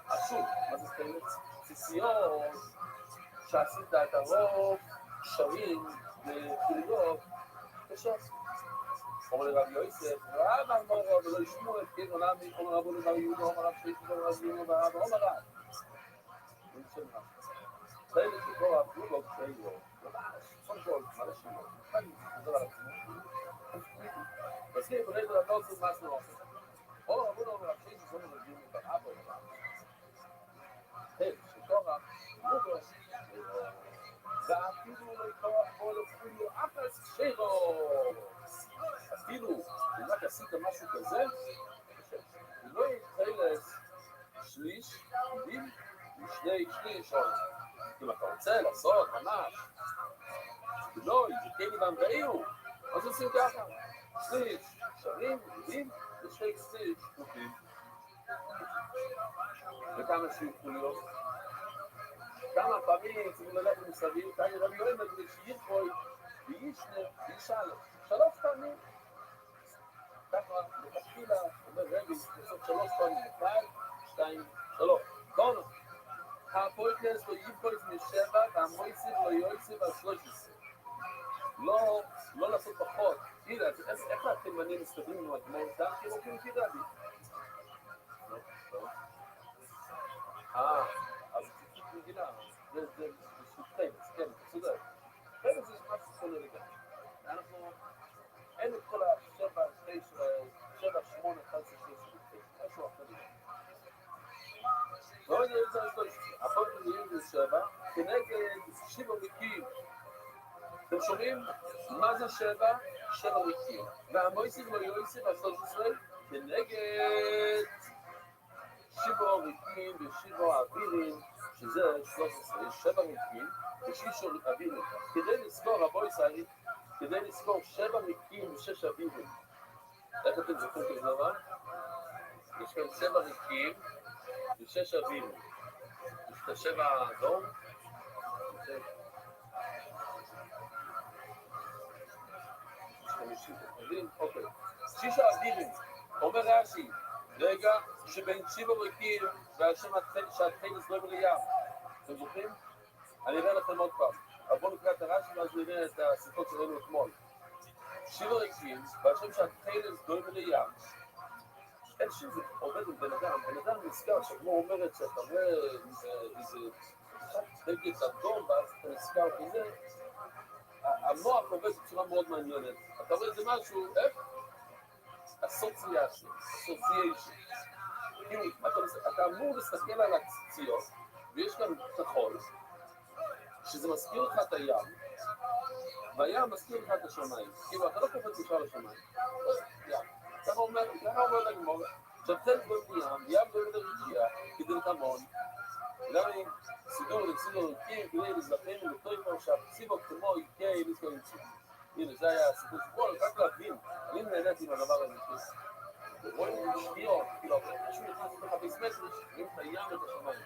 אשור, מה זה חיילס? ציציות, שעשית את הרוב, קשרים וחיליות, קשה. אומר לרב יוסף, רב אמרו ולא ישמעו את כן עולמי, אומר רבו לבר יהודה, אומר רב שלישי, אומר רב יהודה, ורב אומר רב. אין שם רב. חלק שכל רב יהודה קשרים, סון כל, מה לשמוע? זה לא עצמו. תזכיר, בני זה לא עושים מה שלא עושה. אומר רבו אומר רב שלישי, אומר רב יהודה, ורב אומר רב. חלק שכל רב יהודה, ואפילו לא יקרא כל אפילו אפס שירו. אפילו אם רק עשית משהו כזה, לא יתחילס שליש, עדים, ושני שליש, אם אתה רוצה לעשות ממש, לא, יתקן איתם ראינו, אז עושים ככה, שליש, שרים, עדים, ושני שליש, חוקים. וכמה שיוכלו להיות? כמה פעמים צריכים לדעת במסביב, כאן רבי יואל נגיד שירחוי וישנה וישאלה 3 פעמים ככה מתחילה, אומר רבי, לעשות 3 פעמים 1, 2, 3 בואו הפויקס לא יבקויס מ7 והמויסיב לא יויסיב על 13 לא לעשות פחות תראה, איך התימנים מסתדרים עם הגמור כאן? כי הם הולכים תראה לי אז מגילה, זה סופכם, כן, אתה צודק. חלק זה משהו שונה לגמרי. אנחנו, אין את כל 7, 8, 11, 13, משהו אחר לגמרי. לא יודע, הפעם נראים זה 7, כנגד 7 מקים. אתם שומעים? מה זה 7? 7 מקים. והמויסיב לא יויסיב ה-13, כנגד 7 מקים ו7 אווירים, שזה 13, 7 מקים ו6 אווירים. כדי לזכור, רבו ישראל, כדי לזכור 7 מקים ו6 אווירים. איך אתם זוכרים כזה דבר? יש כאן 7 מקים ו6 אווירים. יש את 7 האדום. אוקיי. 6 אווירים. אומר רש"י, רגע שבין 7 מקים והשם שהתחיל לסלוי בים. אתם זוכרים? אני אראה לכם עוד פעם. אבל בואו נקרא את הרש"י ואז נראה את השיחות שראינו אתמול. 7 מקים והשם שהתחיל לסלוי בים. אין שזה עובד עם בן אדם נזכר שכמו אומרת שאתה רואה איזה דגת אדום ואז אתה נזכר כזה, המוח עובד בצורה מאוד מעניינת. אתה רואה איזה משהו, אסוציאציה, כאילו, אתה אמור להסתכל על הציציות, ויש כאן כחול, שזה מזכיר לך את הים, והיה מזכיר לך את השמיים. כאילו, אתה לא קופץ ישר לשמיים. ככה אומר לגמור. עכשיו תן בבנייה, ים במד הרקיעה, כדלקמון, גם אם סידור רקיעים, כדי לזכם ולטוימו, שהפסיבו כמו איקי ניסקו נמצא. הנה, זה היה הסיפור סיפור, רק להבין, אני נהניתי עם הדבר הזה. רואים שנייות, כאילו, משהו נכנס לתוך הביסמטריש, רואים את הים ואת השמיים.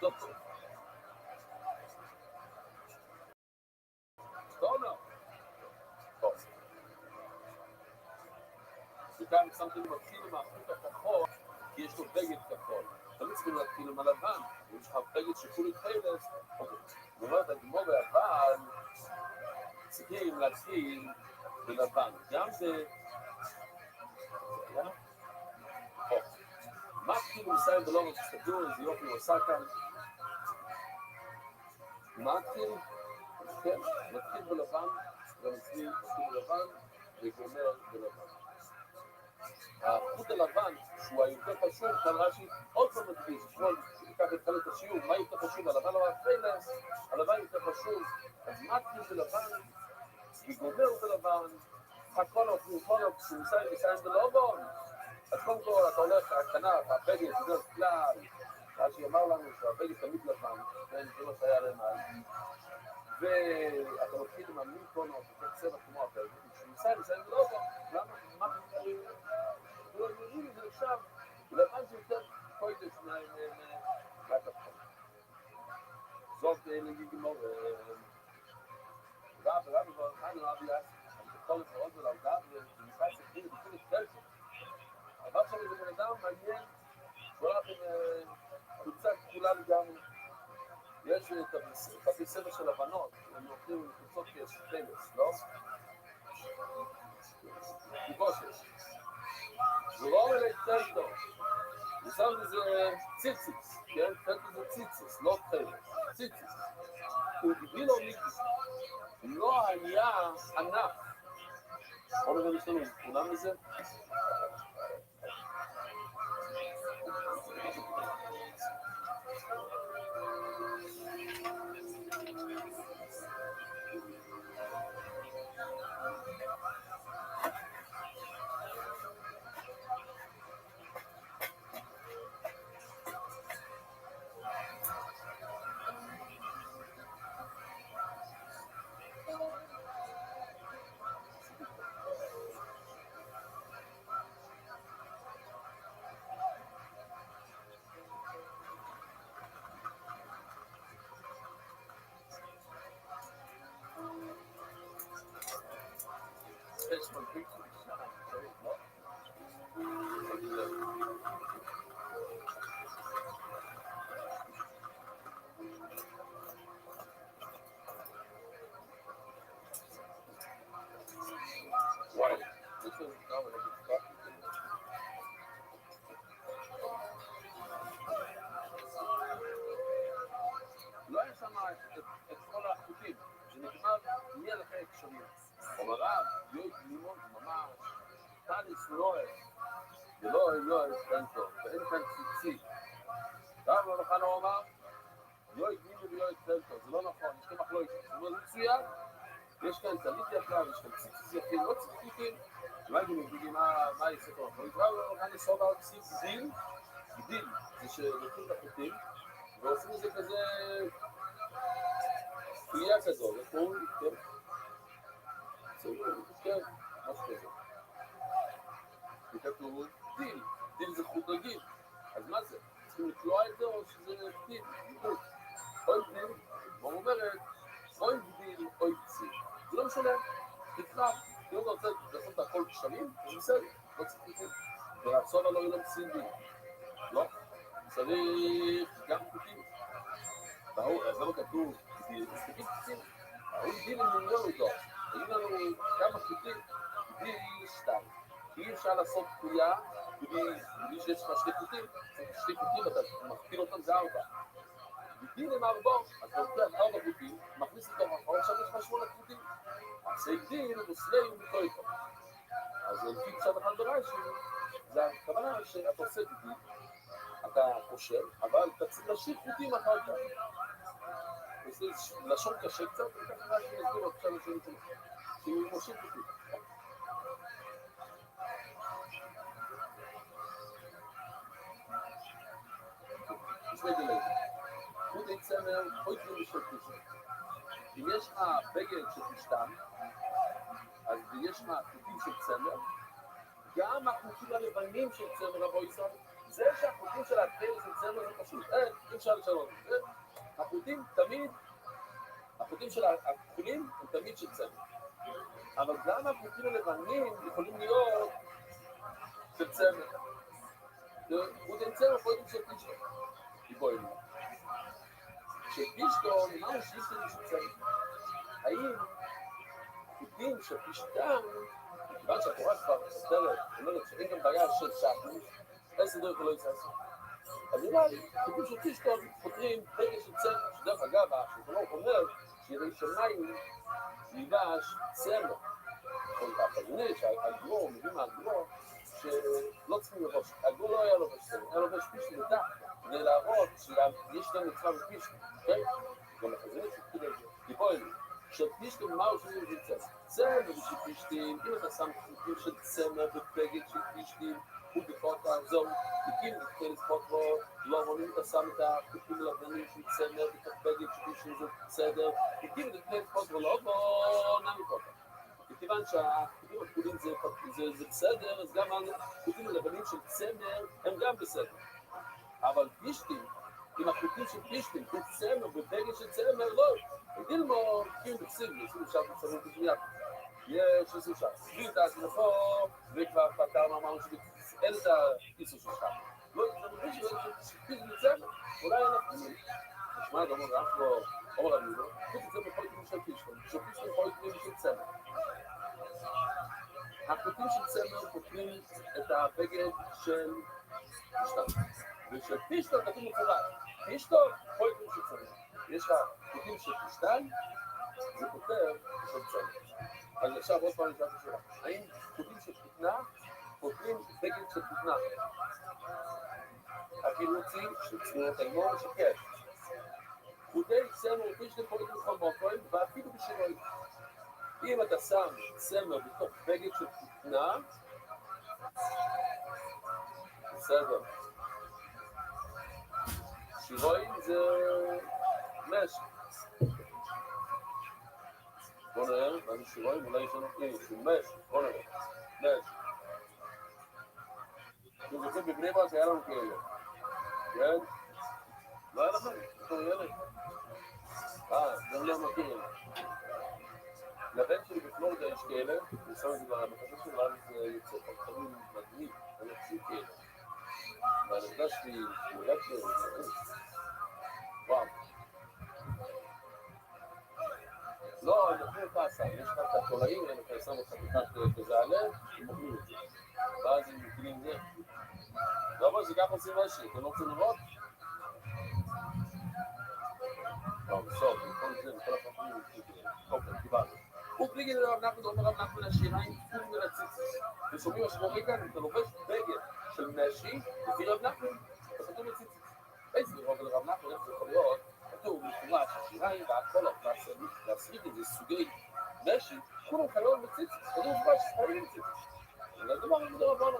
טוב. טוב. וכאן שמתם מתחיל עם החוט הכחול, כי יש לו בגד כחול. תמיד צריכים להתחיל עם הלבן, אם יש לך בגד שכולי תחילת, ואומרת, הגמור והבן צריכים להתחיל בלבן. גם זה... מה כאילו מסיים בלומת שתדעו, איזה יופי הוא עושה כאן? מתחיל, כן, מתחיל בלבן, ומתחיל בלבן, וגומר בלבן. החוט הלבן, שהוא היותר חשוב, כאן רש"י עוד פעם מדגיש, אתמול ניקח את חלק השיעור, מה יותר חשוב? הלבן או הפרילנס, הלבן יותר חשוב, אז מתחיל בלבן, וגומר בלבן, הכל הוא מסיים בלבן, אז קודם כל אתה הולך, הכנף, הבגד, בדרך כלל, רש"י אמר לנו שהבגד תמיד לבן, זה לא שהיה למעלה, ואתה מתחיל עם המין קונות, ותת צבע כמו הבגד, כשמסיים בלבן, למה? מה קוראים? ולא יודעים את זה עכשיו, ולבן זה יותר קוידש מהכפתור. זאת לגמור, רב, אני לא אביאס, אני יכול לפרות ולעובדה, ונכנס לקריא ובכל את דלתו. אבל שם איזה בן אדם מעניין, שהוא הולך עם חולצה כחולה לגמרי. יש את הבתי ספר של הבנות, הם הולכים עם חולצות כסטלס, לא? גיבושת. ורוב אלה טלטו, ושם זה ציציס, כן? טלטו זה ציציס, לא טלס, ציציס. הוא גביל או מיקס, לא היה ענק. בואו נראה יש לנו כולם מזה. It's for people to shine, very much. Why? This is not what I was talking about. לא היה שם את כל החוקים, שנגמר יהיה לך הקשרים. אומר רב, יוי לימון, ממש, טליס נוער, ולא אסטנטו, ואין כאן ציצי. רב לא נכון הוא אמר, יוי לימון ויוי אסטנטו, זה לא נכון, יש כאן מחלוקת, זה לא מצוין, יש כאן תמיד יקר, יש כאן ציציס יפים, לא ציציסים, אולי גם נגידים מה יעשה פה, אבל רב לא נכון לסוד על ציציס גידיל, זה שלוקחים את החוקים, ועושים את זה כזה, תהיה כזו, וכאילו, כן, משהו כזה. וכתוב דיל, דיל זה חוט רגיל, אז מה זה? צריכים לקלוע את זה או שזה דיל, דיל. אוי דיל, מה אומרת, אוי דיל, אוי ציל. זה לא משנה, תקרא, אם אתה רוצה לעשות את הכל כשלים, זה בסדר, לא צריך לקרוא. ולעצור על לא ציל דיל. לא, צריך גם חוקים. אז למה כתוב, זה תגיד ציל, דיל הם מיליון אותו. תגיד לנו כמה חוקים, דיל 2. כי אי אפשר לעשות קריאה, בלי שיש לך שתי חוקים, שתי חוקים אתה מכפיל אותם זה 4. דיל הם 4, אז אתה לוקח 4 חוקים, מכניס לתוך החור, עכשיו יש לך 8 חוקים. אז דיל וסלי ומתו איתו. אז לפי פשט אחד ברש"י, זה הכוונה שאתה עושה בדיוק, אתה חושב, אבל אתה צריך להשאיר חוטים אחר כך. זה לשון קשה קצת, וככה רק נסביר עוד עכשיו לשאול את זה, שהוא מושיב חוטים. שני דילגים. חוטי צמר, חוטים של פשטן. אם יש לך בגד של פשטן, אז יש לך חוטים של צמר, גם החוטים הלבנים של צמר רבו ישראל, זה שהחוטים של התל של צמר זה פשוט, אי אפשר לשנות את זה. החוטים של הכחולים הם תמיד של צמר. אבל גם החוטים הלבנים יכולים להיות של צמר. חוטים צמר חוטים של פשטן. יבואי לי. שפשטון, אמרנו שיש של צמר. האם חוטים של פשטן, כיוון שהתורה כבר מסתרת, אומרת שאין גם בעיה של שחוט, איזה דרך לא יצא עשו. אז אולי, חוטים של פשטון חותרים בגד של צמר, שדרך אגב, השולחן אומר שירי שמיים ייבש צמר. הפרנית שהגרור, מביא מהגרור, שלא צריכים לבוש, הגרור לא היה לבוש צמר, היה לבוש פיש מודע, כדי להראות שיש לנו מצווה בפיש, אוקיי? גם החזרית שכאילו, דיבור אלי, שפישטים מה הוא שזה יצא? צמר בשביל פישטים, אם אתה שם חוטים של צמר בבגד של פישטים, הוא בפוטה, זהו, תקים לתקל פוטרו, לא רואים אתה שם את החוטים לבנים של צמר בבגד של פישטים, זה בסדר, תקים לתקל פוטרו, לא בוא נעמי פוטה. מכיוון שהחוטים הכחולים זה בסדר, אז גם החוטים הלבנים של צמר הם גם בסדר. אבל פישטים, עם החוטים של פישטים, חוט צמר בבגד של צמר, לא. ודילמו, כאילו בקסיבי, עושים עכשיו בצמר כתמיית. יש איסור שם. סביב את העצמכו, וכבר פתרנו אמרנו שאין את האיסור של שם. לא, זה מבין שפישטים בצמר, אולי אנחנו נשמע גם אנחנו, אומר לנו, חוט צמר יכול לקרוא של פישטים, שפישטים יכול לקרוא של צמר. החוטים של צמר חותמים את הבגד של פשטן. ושל פשטן כתוב מפורט. פשטן חותמים של צמר. יש לך חוטים של פשטן, זה כותר של צמר. אז עכשיו עוד פעם נשאלת השאלה. האם חוטים של כותנה חותמים בגד של כותנה? הקיבוצי של צניעות האמור שכן. חוטי צמר ופשטן חותמים בכל מקום, ואפילו בשינוי. אם אתה שם צמר בתוך בגד של כותנה, בסדר. שירואים זה מש. בוא נראה, ואני שירואים, אולי יש לנו שהוא מש, בוא נראה, מש. אני זוכר בבני ברק היה לנו כאלה, כן? לא היה לכם, בתור ילד. גם לא מכירים. לבן שלי בפלורידה יש כאלה, אני שם את זה במחשב שלי, ואז זה יוצא פרטנים מדהים, אני חושב כאלה. והנקדה שלי, מולד שלי, וואו. לא, אני אוכלים את העשה, יש לך את התולעים, אני שם אותך מתחת כזה עליהם, הם אוכלים את זה. ואז הם מוכלים זה. לא אומר שכך עושים משהו, אתם לא רוצים לראות? לא, בסוף, בכל זה, בכל הפרטנים, אוקיי, קיבלנו. הוא פליגן לרב נחמן, אומר רב נחמן השיריים, תפום מרציצס. ושומעים מה שקורה כאן, אתה לובש בגד של משי, לפי רב נחמן, אתה כתוב מציצס. איזה לרב נחמן, איך זה יכול להיות? כתוב מפורש, השיריים והקולות, והסריט הזה, סוגי משי, כולם חייבים מציצס. כתוב מפורש, חייבים מציצס. זה הדבר המדבר הבא הזה.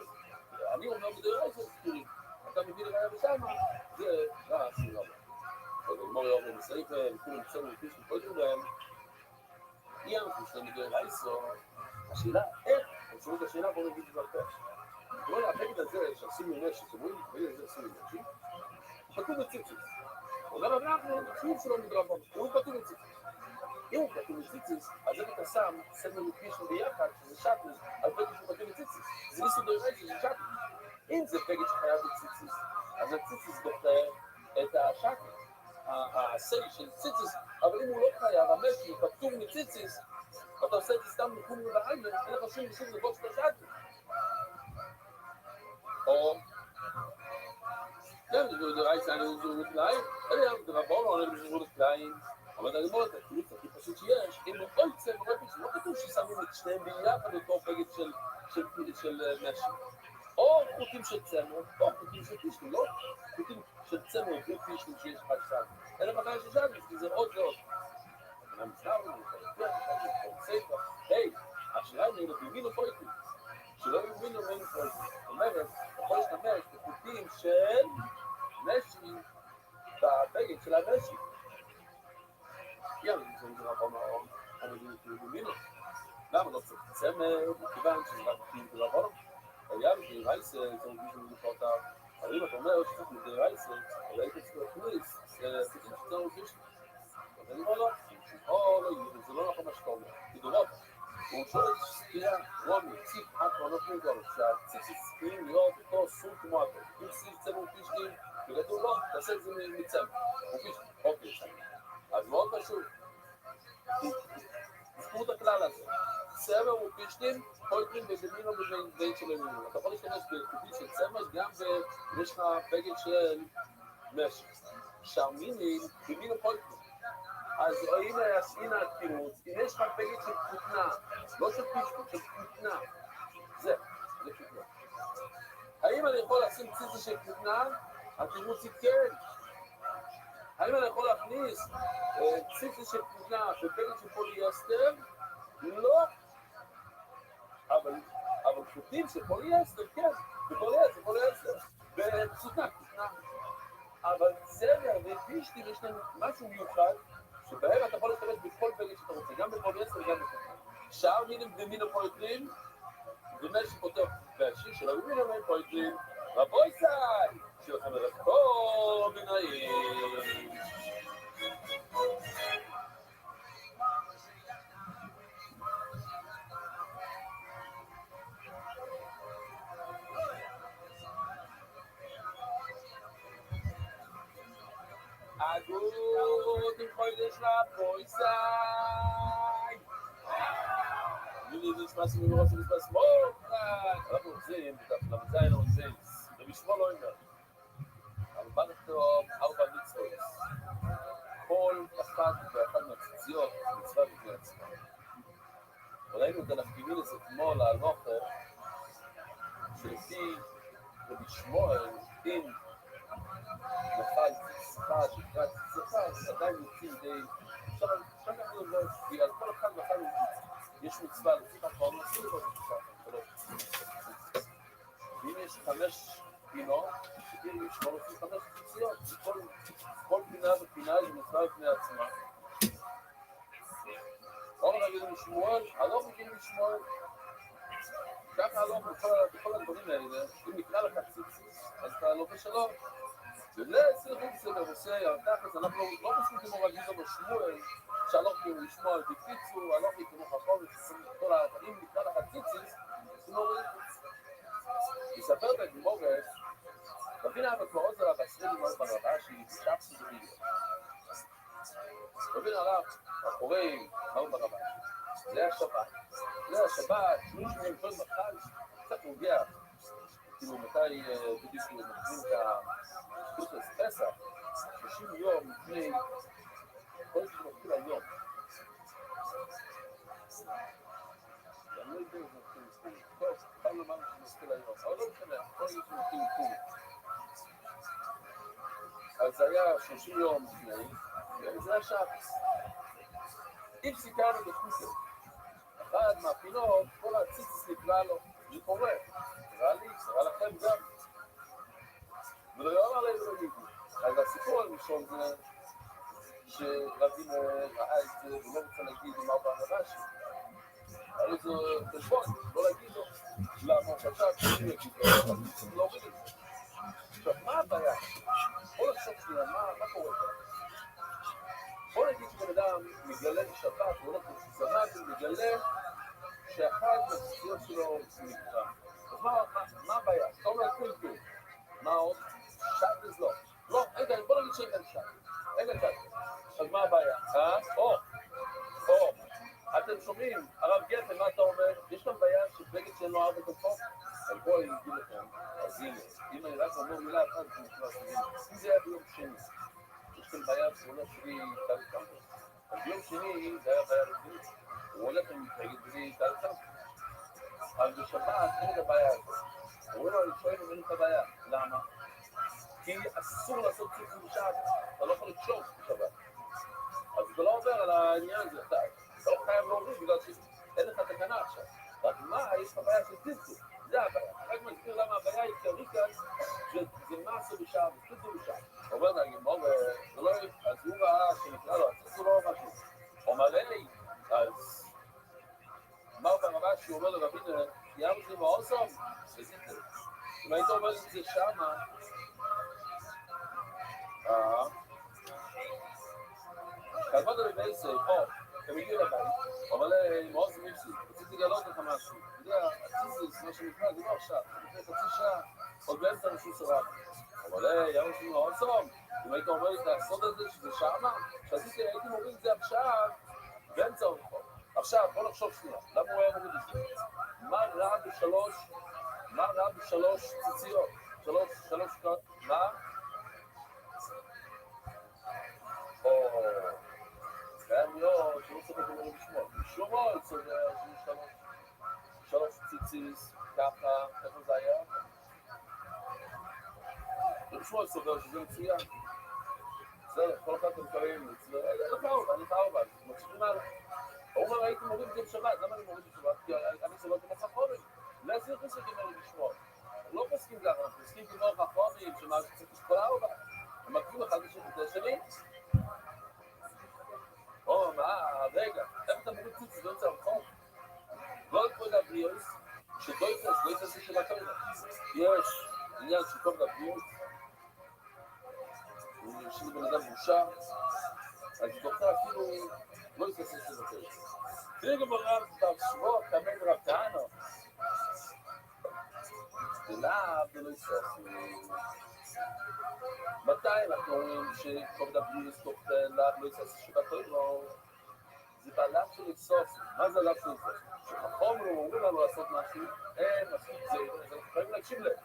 אני אומר מדבר איזה ספורים. אתה מביא לרעיה ושמה, זה רע הסיר רבה. מור יאמר מסעיף, וכולם צמר ופיש וקודם בהם, אי אנחנו שאתה מגיע לאיסו, השאלה, איך? הם שומעים את השאלה, בואו נגיד את זה הרבה. בואו הבגד הזה שעושים ממשי, שאומרים, הבגד הזה עושים ממשי, הוא כתוב בציצוס. אומר אנחנו, שוב שלא נדרב בו, הוא כתוב בציצוס. אם הוא כתוב בציצוס, אז איך אתה שם סמל ופיש ביחד, שזה שטוס, על בגד שהוא כתוב בציצוס. זה ניסו דורי שזה שטוס. אם זה בגד שחייב בציצוס, אז הציצוס בוחר את השטוס. הסל של ציציס, אבל אם הוא לא חייב, המשי פטור מציציס, ואתה עושה את זה סתם מקום ובעין, אין לך שום משום לבוא שאתה שטו. או, כן, זה רייצה, אני עוזר לקלעים, אלא דרבו לא עונה בשביל לקלעים, אבל אני אומר את הקלוץ הכי פשוט שיש, אם הוא עוד צמר רפיש, לא כתוב ששמים את שניהם ביחד אותו בגד של משי. או חוטים של צמר, או חוטים של פישטים, לא חוטים של צמר ופישטים שיש לך שם. אין לך בעיה ששם, כי זה עוד ועוד. היי, השאלה אם יבינו פויטים, שלא יבינו מהם פויטים. זאת אומרת, יכול להשתמש בחוטים של משי בבגד של המשי. יאללה, זה נראה פה אבל יבינו. למה לא צריך צמר? מכיוון שזה רק חוטים של עבור. יאללה, זה רייסה, זה מישהו לפחות אבל אם אתה אומר שצריך מדי רייסה, אבל היית צריך להכניס, זה חוטים שצריך פישטים. אני אומר לו, זה לא נכון מה שאתה אומר. כדורות, הוא שואל ספירה, רומי, ציפ, עקרונות מגול, שהציפ ספירים להיות אותו סוג כמו הכל. אם סיל צמר פישטים, וכתוב לו, תעשה את זה מצמר. הוא פישטים, אוקיי, אז מאוד פשוט. תזכרו את הכלל הזה. צמר הוא פישטים, פויטרים במינו ובין של המינו. אתה יכול להשתמש בחוטים של צמר, גם יש לך בגד של משק. שרמינים, במינו פויטרים. אז הנה התירוץ, אם יש לך בגד של כותנה, לא של פישטות, של כותנה, זה כותנה. האם אני יכול לשים ציצה של כותנה? התירוץ היא כן. האם אני יכול להכניס ציצה של כותנה בבגד של פוליאסטר? לא. אבל כותים של פוליאסטר, כן, בפוליאסטר, בכותנה. אבל צמר ופישטים יש להם משהו מיוחד, שבהם אתה יכול להשתמש בכל בגד שאתה רוצה, גם בפוליאסטר וגם בכותנה. שאר מינים ומינו פויטרים, ומי שפותח והשיר של המינו פויטרים, רבוי סי, שלכם לרחוב בנאים. אגוד עם חוידש רבוי סי. מילי נשמס ומרוץ ונשמס מוקד. אנחנו רוצים, למזיין רוצים, ובשמו לא אומר. אבל בא לכתוב 4 מצוות. כל אחד ואחד מהציציות מצווה בפני עצמה. וראינו את הנפקימים לזה אתמול על נוחר, שלפי ובשמואל, אם נפל ציצחה, שפרה ציצחה, אז עדיין יוצאים די... אפשר גם לדבר, כי על כל אחד ואחד יש מצווה, לפי כבר נוסעים לו ציצחה. ואם יש 5 פינות, שתראי יש 5 ציציות, כל פינה ופינה היא מצווה בפני עצמה. אור נגיד משמואל, הלוך נגיד משמואל, ככה הלוך בכל הדברים האלה, אם נקרא לך ציציס, אז אתה הלוך בשלום. ולצריכים בסדר עושה, אז אנחנו לא עושים כמו רגיל בשמואל, שהלוך משמואל בקיצור, הלוך כמו חכום, כל אם נקרא לך ציציס, זה לא רואים. יספר את הגמורת, בבינה המקורות זה לבשרים מאוד ברבה, שהיא שפסו במיליון. בבינה הרב, אחורי מאוד ברבה. זה השבת. שמישהו מכל מחל, קצת נוגע. כאילו מתי בדיוק מתחילים את החוץ פסח, 30 יום לפני, כל זה מתחיל היום. אני לא יודע אם זה מתחיל לפני. טוב, פעם לומר שמתחיל היום, אבל לא משנה, כל זה מתחיל לפני. אז זה היה 30 יום לפני, וזה היה שבת. אם סיכרנו בחוץ, אחד מהפינות, כל הציציס נקרא לו, זה קורה. קרא לי, קרא לכם גם. ולא אמר להם לא יגידו. אז הסיפור הראשון זה שרבים ראה את זה ולא רוצה להגיד עם 4 רבשי. היה איזה חשבון, לא להגיד לו. למה הוא חשב שהוא יגיד לו, אבל הוא לא הוריד את זה. עכשיו, מה הבעיה? בוא נחשוב שנייה, מה קורה כאן? בוא נגיד שבן אדם מגלה בשבת, הוא הולך לזמן ומגלה שאחד מהציציות שלו נקרא. אז מה הבעיה? אתה אומר כול. מה עוד? שבת לא. לא, רגע, בוא נגיד שאין כאן שבת. אין כאן שבת. אז מה הבעיה? אתם שומעים, הרב גפן, מה אתה אומר? יש כאן בעיה שבגד שאין לו 4 כפות? אז בואו אני אגיד לכם. אז הנה, אם אני רק אומר מילה אחת, זה נקרא שני. אם זה היה ביום שני, יש כאן בעיה שהוא הולך בלי טל קמפוס. אז ביום שני זה היה בעיה רצינית. הוא הולך עם מתנגד בלי טל קמפוס. אז בשבת אין את הבעיה הזאת. אומרים לו, אני שואל אם אין לך בעיה. למה? כי אסור לעשות ציצים בשבת, אתה לא יכול לקשור בשבת. אז אתה לא עובר על העניין הזה, אתה לא חייב להוריד בגלל שאין לך תקנה עכשיו. רק מה, יש לך בעיה של ציצים, זה הבעיה. רק מסביר למה הבעיה העיקרית כאן, זה מה עשו בשבת, ציצים בשבת. אומר לה, אז הוא ראה שנקרא לו, הציצים לא משהו. אומר לי, אז מה הוא ברמה שהוא אומר לרבין, יאמר שלי מאוסם? אם היית אומר את זה שמה, כלמוד על בייסי, הם הגיעו לבית, אבל מאוסם איפסי, רציתי לגלות לך משהו, אתה יודע, הציזיס, מה שנקרא, זה לא עכשיו, לפני חצי שעה, עוד באמצע רשות סרב. אבל יאמר שלי מאוסם, אם היית אומר לי, תעשות את זה שזה שמה, שעשיתי, הייתי מוריד את זה עכשיו, באמצע הרחוב. עכשיו, בוא נחשוב שנייה, למה הוא היה מוריד את זה? מה רע בשלוש ציציות? שלוש, מה? קיים להיות, שלא צריך לדבר לשמוע. לשמוע, שלוש ציציס, ככה, איפה זה היה? לשמוע סובר שזה מצוין. בסדר, כל אחד אתם קוראים, אני חאובה, מצליחים עליו. הוא אומר, הייתי מוריד את זה בשבת, למה אני מוריד את זה בשבת? כי אני סובר את החכמים. לאיזה יחסים אני לשמוע? לא פוסקים ככה, אנחנו פוסקים כמו חכמים, שמה שצריך לשקול ארבע. הם מקרים אחד לשבת השני. רגע, איך אתה מוריד ציץ באמצע הרחוב? לא לקרוא לבריאוס, שדויטס זה שבתו לו. יש עניין שטוב לבריאוס, יש לי בן אדם בושה, אז דוחה אפילו לא יתעשה שבתו לו. תראה גם הרב בשבוע, כמד רב טענו. ולא יתעשה. מתי אנחנו אומרים שטוב לבריאוס, טוב לא יתעשה שבתו לו? זה בעלת של איסוף. מה זה עליו של איסוף? שחכום לא אומרים לנו לעשות משהו, הם עשו את זה, אז אנחנו חייבים להקשיב להם.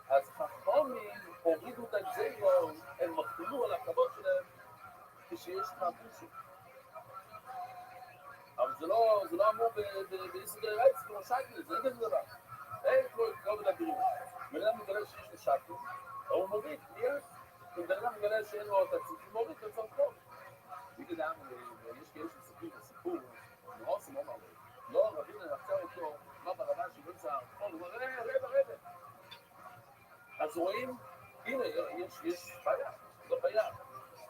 אז חכומים הורידו את הגזירו, הם מחתנו על הכבוד שלהם כשיש חבושו. אבל זה לא אמור ביסודי רייץ, כמו שקל, זה אין דבר. אין לא מדברים. בן אדם מגלה שיש לו שקל, הוא מוריד, מיד. אם בן אדם מגלה שאין לו את הציבור, הוא מוריד את הצרכות. בגלל יש כאלה שמספרים את הסיפור, מאוד סמום הרבה. לא, רבינה לחצה אותו, מה ברמה שבאמצע הרחוב, הוא אומר, רבע. אז רואים, הנה, יש בעיה, לא בעיה.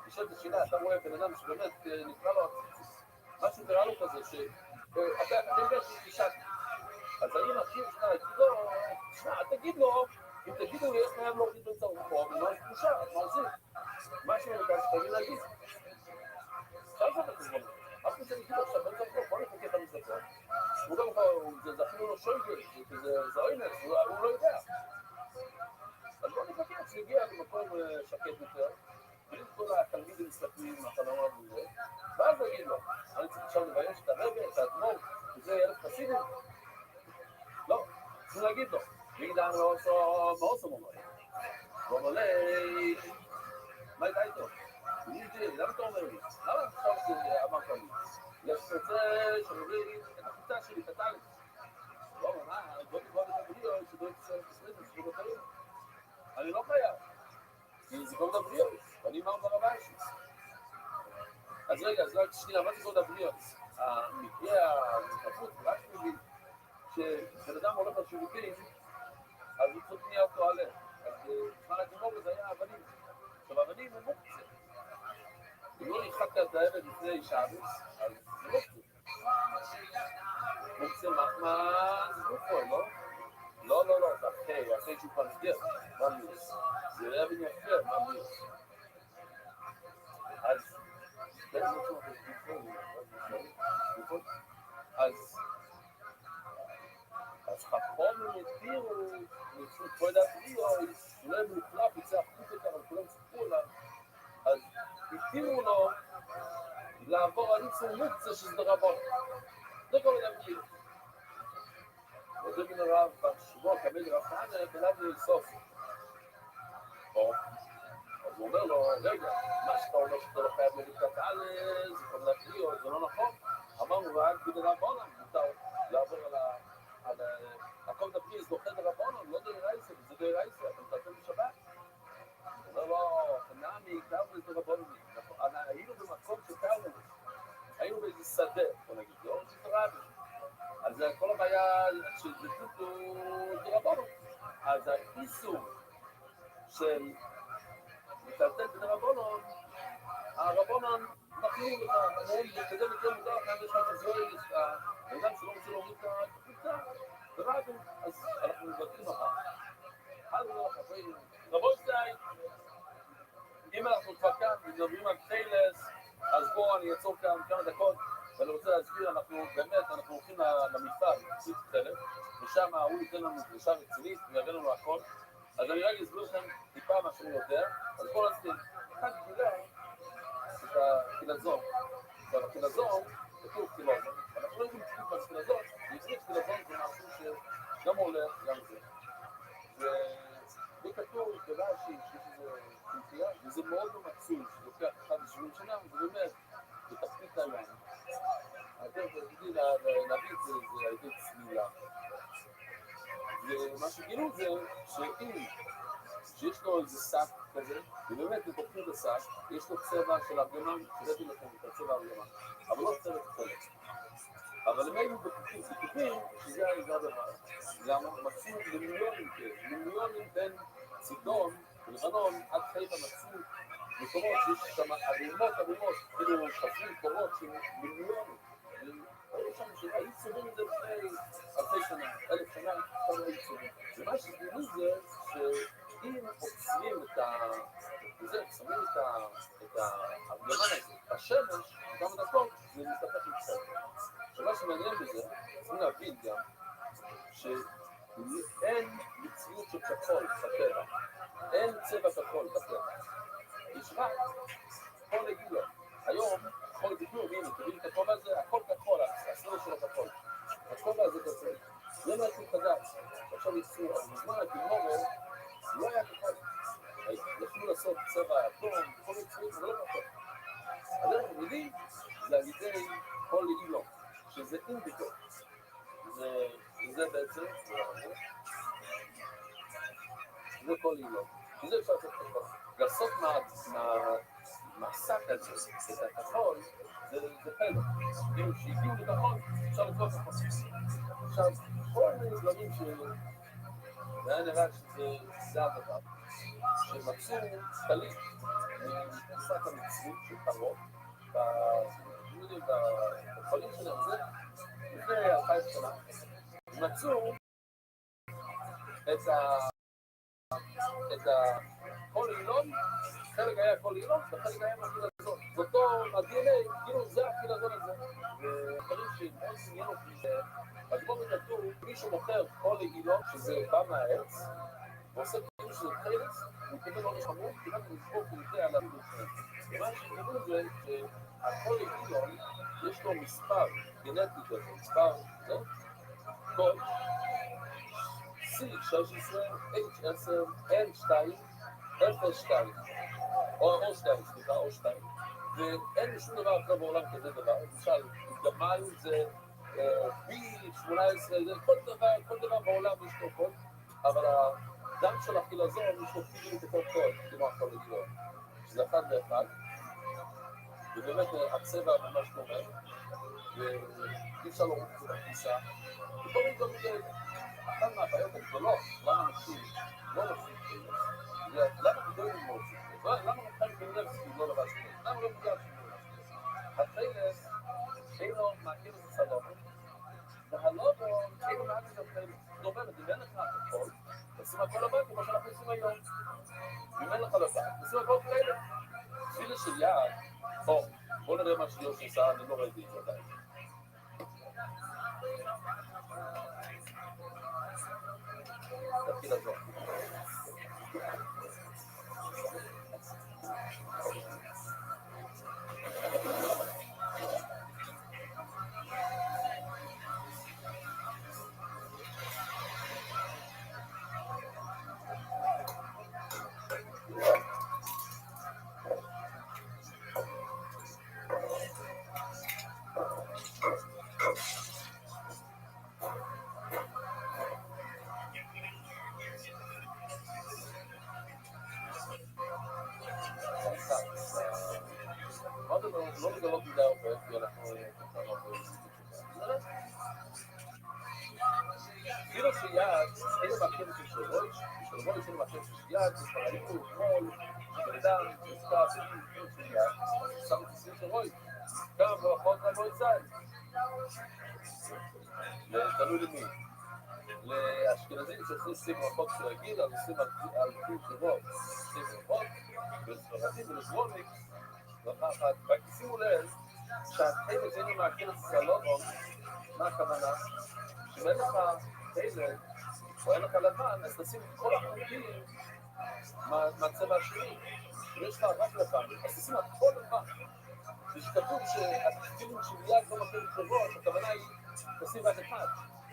נשאלת השאלה, אתה רואה בן אדם שבאמת נקרא לו הציציס, משהו קרה לו כזה, אתה יודע שיש לי שקל. אז האם אחים שלך תגיד לו, אם תגידו לי איך חייב להוריד באמצע הרחוב, מה יש פרושה, מה עושים? מה שמרכז שתגיד להגיד. עכשיו זה חשבון, אף אחד שאני כאילו עכשיו באמצע הרחוב, בוא נחכה 5 דקות. הוא גם זה אפילו לא שויגל, זה אוינס, הוא לא יודע. אז בוא נחכה, שיגיע למקום שקט יותר, בלי כל התלמידים מסתכלים מהחלומות וזה, ואז נגיד לו, אני צריך עכשיו לבייש את הרבא, את האדמו"ר, וזה 1,000 חסידים. לא, צריכים להגיד לו, מידן לא עושה, מה עושה אומר? הוא אומר לי, מה הייתה איתו? למה אתה אומר לי? למה עכשיו שאמרת לי? יש רוצה שנוריד את החוצה שלי, את הטלט. לא, מה? בוא תקבע את הבריאות, שדוי תסרט שדוי תסרט. אני לא חייב. כי זה קוראים לבריאות, ואני אמר ברמה אישית. אז רגע, אז רק שנייה, מה זה קוראים לבריאות? המקרה ההתחפות, רק מבין, כשבן אדם הולך לשירותים, אז הוא צריך נהיה אותו עליהם. אז בזמן הגמור זה היה אבנים. עכשיו, אבנים הם מוקצה. אם לא נחת את העבד לפני שבוס, אז זה לא קצה. מוקצה מחמד, זה גופו, לא? לא, זה אחרי שהוא כבר נסגר. מה מיוס? זה היה בן יפר, מה מיוס? אז, אז חכום מתירו, נצטרך פה לדעת ליאוי, אולי מוקלף, יצא החוץ יותר, אבל כולם צפו עליו, אז התירו לו לעבור על ניצור מוקצה שזה דרבון. זה כל אדם כאילו. וזה מן הרב בשבוע כמד רב טענה, בלב לסוף. אז הוא אומר לו, רגע, מה שאתה אומר שאתה לא חייב לבקת על, זה כל מיני קריאות, זה לא נכון. אמרנו, רק בגלל העולם, מותר לעבור על מקום דפריז דוחה דרבנון, לא דרייסה, וזה דרייסה, אתם תעשו בשבת. אומר לו, נעמי, תרמוס דרבנון. היינו במקום של תרמוס. היינו באיזה שדה, בוא נגיד, לא שתרבי. אז כל הבעיה שזה טוטו דרבנון. אז האיסור של לטלטל בדרבנון, הרבנון מחליט לך, וכדי מקרה מותר לך, יש לך מזוהל, האדם שלא רוצה להוריד את הקבוצה, ורבי, אז אנחנו מבטאים לך. אחד אומר לך, רבותיי, אם אנחנו כבר כאן מדברים על טיילס, אז בואו אני אעצור כאן כמה דקות, ואני רוצה להסביר, אנחנו הולכים למפעל, פשוט טיילס, ושם הוא ייתן לנו דרישה רצינית, ויביא לנו הכל, אז אני רגע אסביר לכם טיפה מה שאני יודע, אז בואו נסביר, אחד גילה את החילזון, והחילזון, כתוב חילזון, אנחנו לא יודעים בדיוק מה חילזון, בעברית חילזון זה משהו שגם הולך, גם זה. וזה כתוב ברש"י, שיש איזה חלקיה, וזה מאוד לא מצוי, שלוקח 1 שנה, וזה באמת, בתחתית הים. הדרך היחידי להביא את זה, זה על ידי צלילה. ומה שגילו זה, שאם שיש לו איזה שק כזה, ובאמת בתוכנית השק, יש לו צבע של ארגמן, שהבאתי לכם את הצבע הארגמן, אבל לא צבע כחול. אבל הם היו בטוחים, שזה הדבר. למה? מצאו מיליונים בין צידון ולבנון עד חיפה מצאו מקומות שיש שם אדומות, כאילו חפים קורות של מיליונים. והיו שם שהיו צורים את זה לפני 2,000 שנה, 1,000 שנה, כבר היו צורים. ומה שגילו זה שאם עוצרים את שמים את הארגמן הזה בשמש, כמה דקות, זה מסתפק מצטער. שמה שמעניין בזה, צריכים להבין גם, שאין מציאות של כחול בטבע, אין צבע כחול בטבע. יש רק כחול לגילו. היום, כחול לגילו, הנה, תראים את הכובע הזה, הכל כחול, הסלול שלו כחול. הכובע הזה כחול. זה משהו חדש. עכשיו ייצאו, אז בזמן הגמורת, לא היה כחול. יכלו לעשות צבע אדום, כל מציאות, זה לא כחול. אז אנחנו יודעים, זה על ידי כחול לגילו. שזה אינדיקו, זה בעצם, זה כל אילו, וזה אפשר לעשות כחול. לעשות מהשק הזה, את הכחול, זה פלא. כאילו שהגיעו לכחול, אפשר לקרוא כחול. עכשיו, כל מיני דברים והיה נראה שזה הדבר, שמצאו טלית מתקופת המצרים של פרעה, בכפרים שלהם זה, לפני 2,000 שנה, מצאו את כל אילון, חלק היה כל אילון, וחלק היה מהחילזון. ואותו, ה-DNA, כאילו זה החילזון הזה. ודברים שמאוד עניין אותי, בגמור כתוב, מישהו מוכר כל אילון, שזה בא מהעץ, ועושה כאילו שזה חילץ, הוא מקבל עונש חמור, כמעט לשפוך יותר על המידות שלהם. ומה שקוראים זה, שהכל אילון, יש לו מספר גנטי כזה, מספר, זה? קוד C16, H10, N2, 02, או 2, סליחה, או 2, ואין שום דבר אחר בעולם כזה דבר, למשל, גמל זה B18, כל דבר בעולם יש לו קוד, אבל הדם של החילזון יש לו כאילו את אותו קוד, כמו הכל לגלון, שזה 1 ו-1, ובאמת הצבע ממש דומה, ואי אפשר לראות את זה בכניסה, וכל מיני דברים כאלה. אחת מהבעיות הגדולות, למה אנשים לא לובשים כאלה, זה למה גדולים לא לובשים כאלה, למה נתחיל באוניברסיטי לא לבש כאלה, למה לא מוגש כאלה. החיילס אינו מעניין את הסלומו, והלוגו אינו מעניין את החיילס. זאת אומרת, אם אין לך הכל, תשים הכל לבן כמו שאנחנו עושים היום. אם אין לך לבן, תשים הכל כאלה. בשביל שיד, בואו נראה מה שיושי עושה, אני לא ראיתי את זה עדיין. תתחיל לזור. לא מגלות מדי הרבה, כי אנחנו אפילו שיד, אין למעקב של רויש, של רויש אין למעקב של יד, ראינו אתמול, שבן אדם נזכר של יד, שם את הסיום של רויש, כמה ברכות רבוי זין. תלוי למי? לאשכנזים שעושים שים ברכות של רגיל, אז עושים על פיו של רוב, שים ברכות, ולספרדים ולסבולניק, ברכה אחת. רק שימו לב, שהחלק אין למעקב של סלומון, מה הכוונה? אם אין לך חלק, או אין לך לבן, אז תשים את כל החוקים מהצבע השני. אם יש לך רק לבן, אז תשים את כל לבן. ושכתוב שהתפקידים של יד לא מקום שבוע, הכוונה היא תשים רק אחד.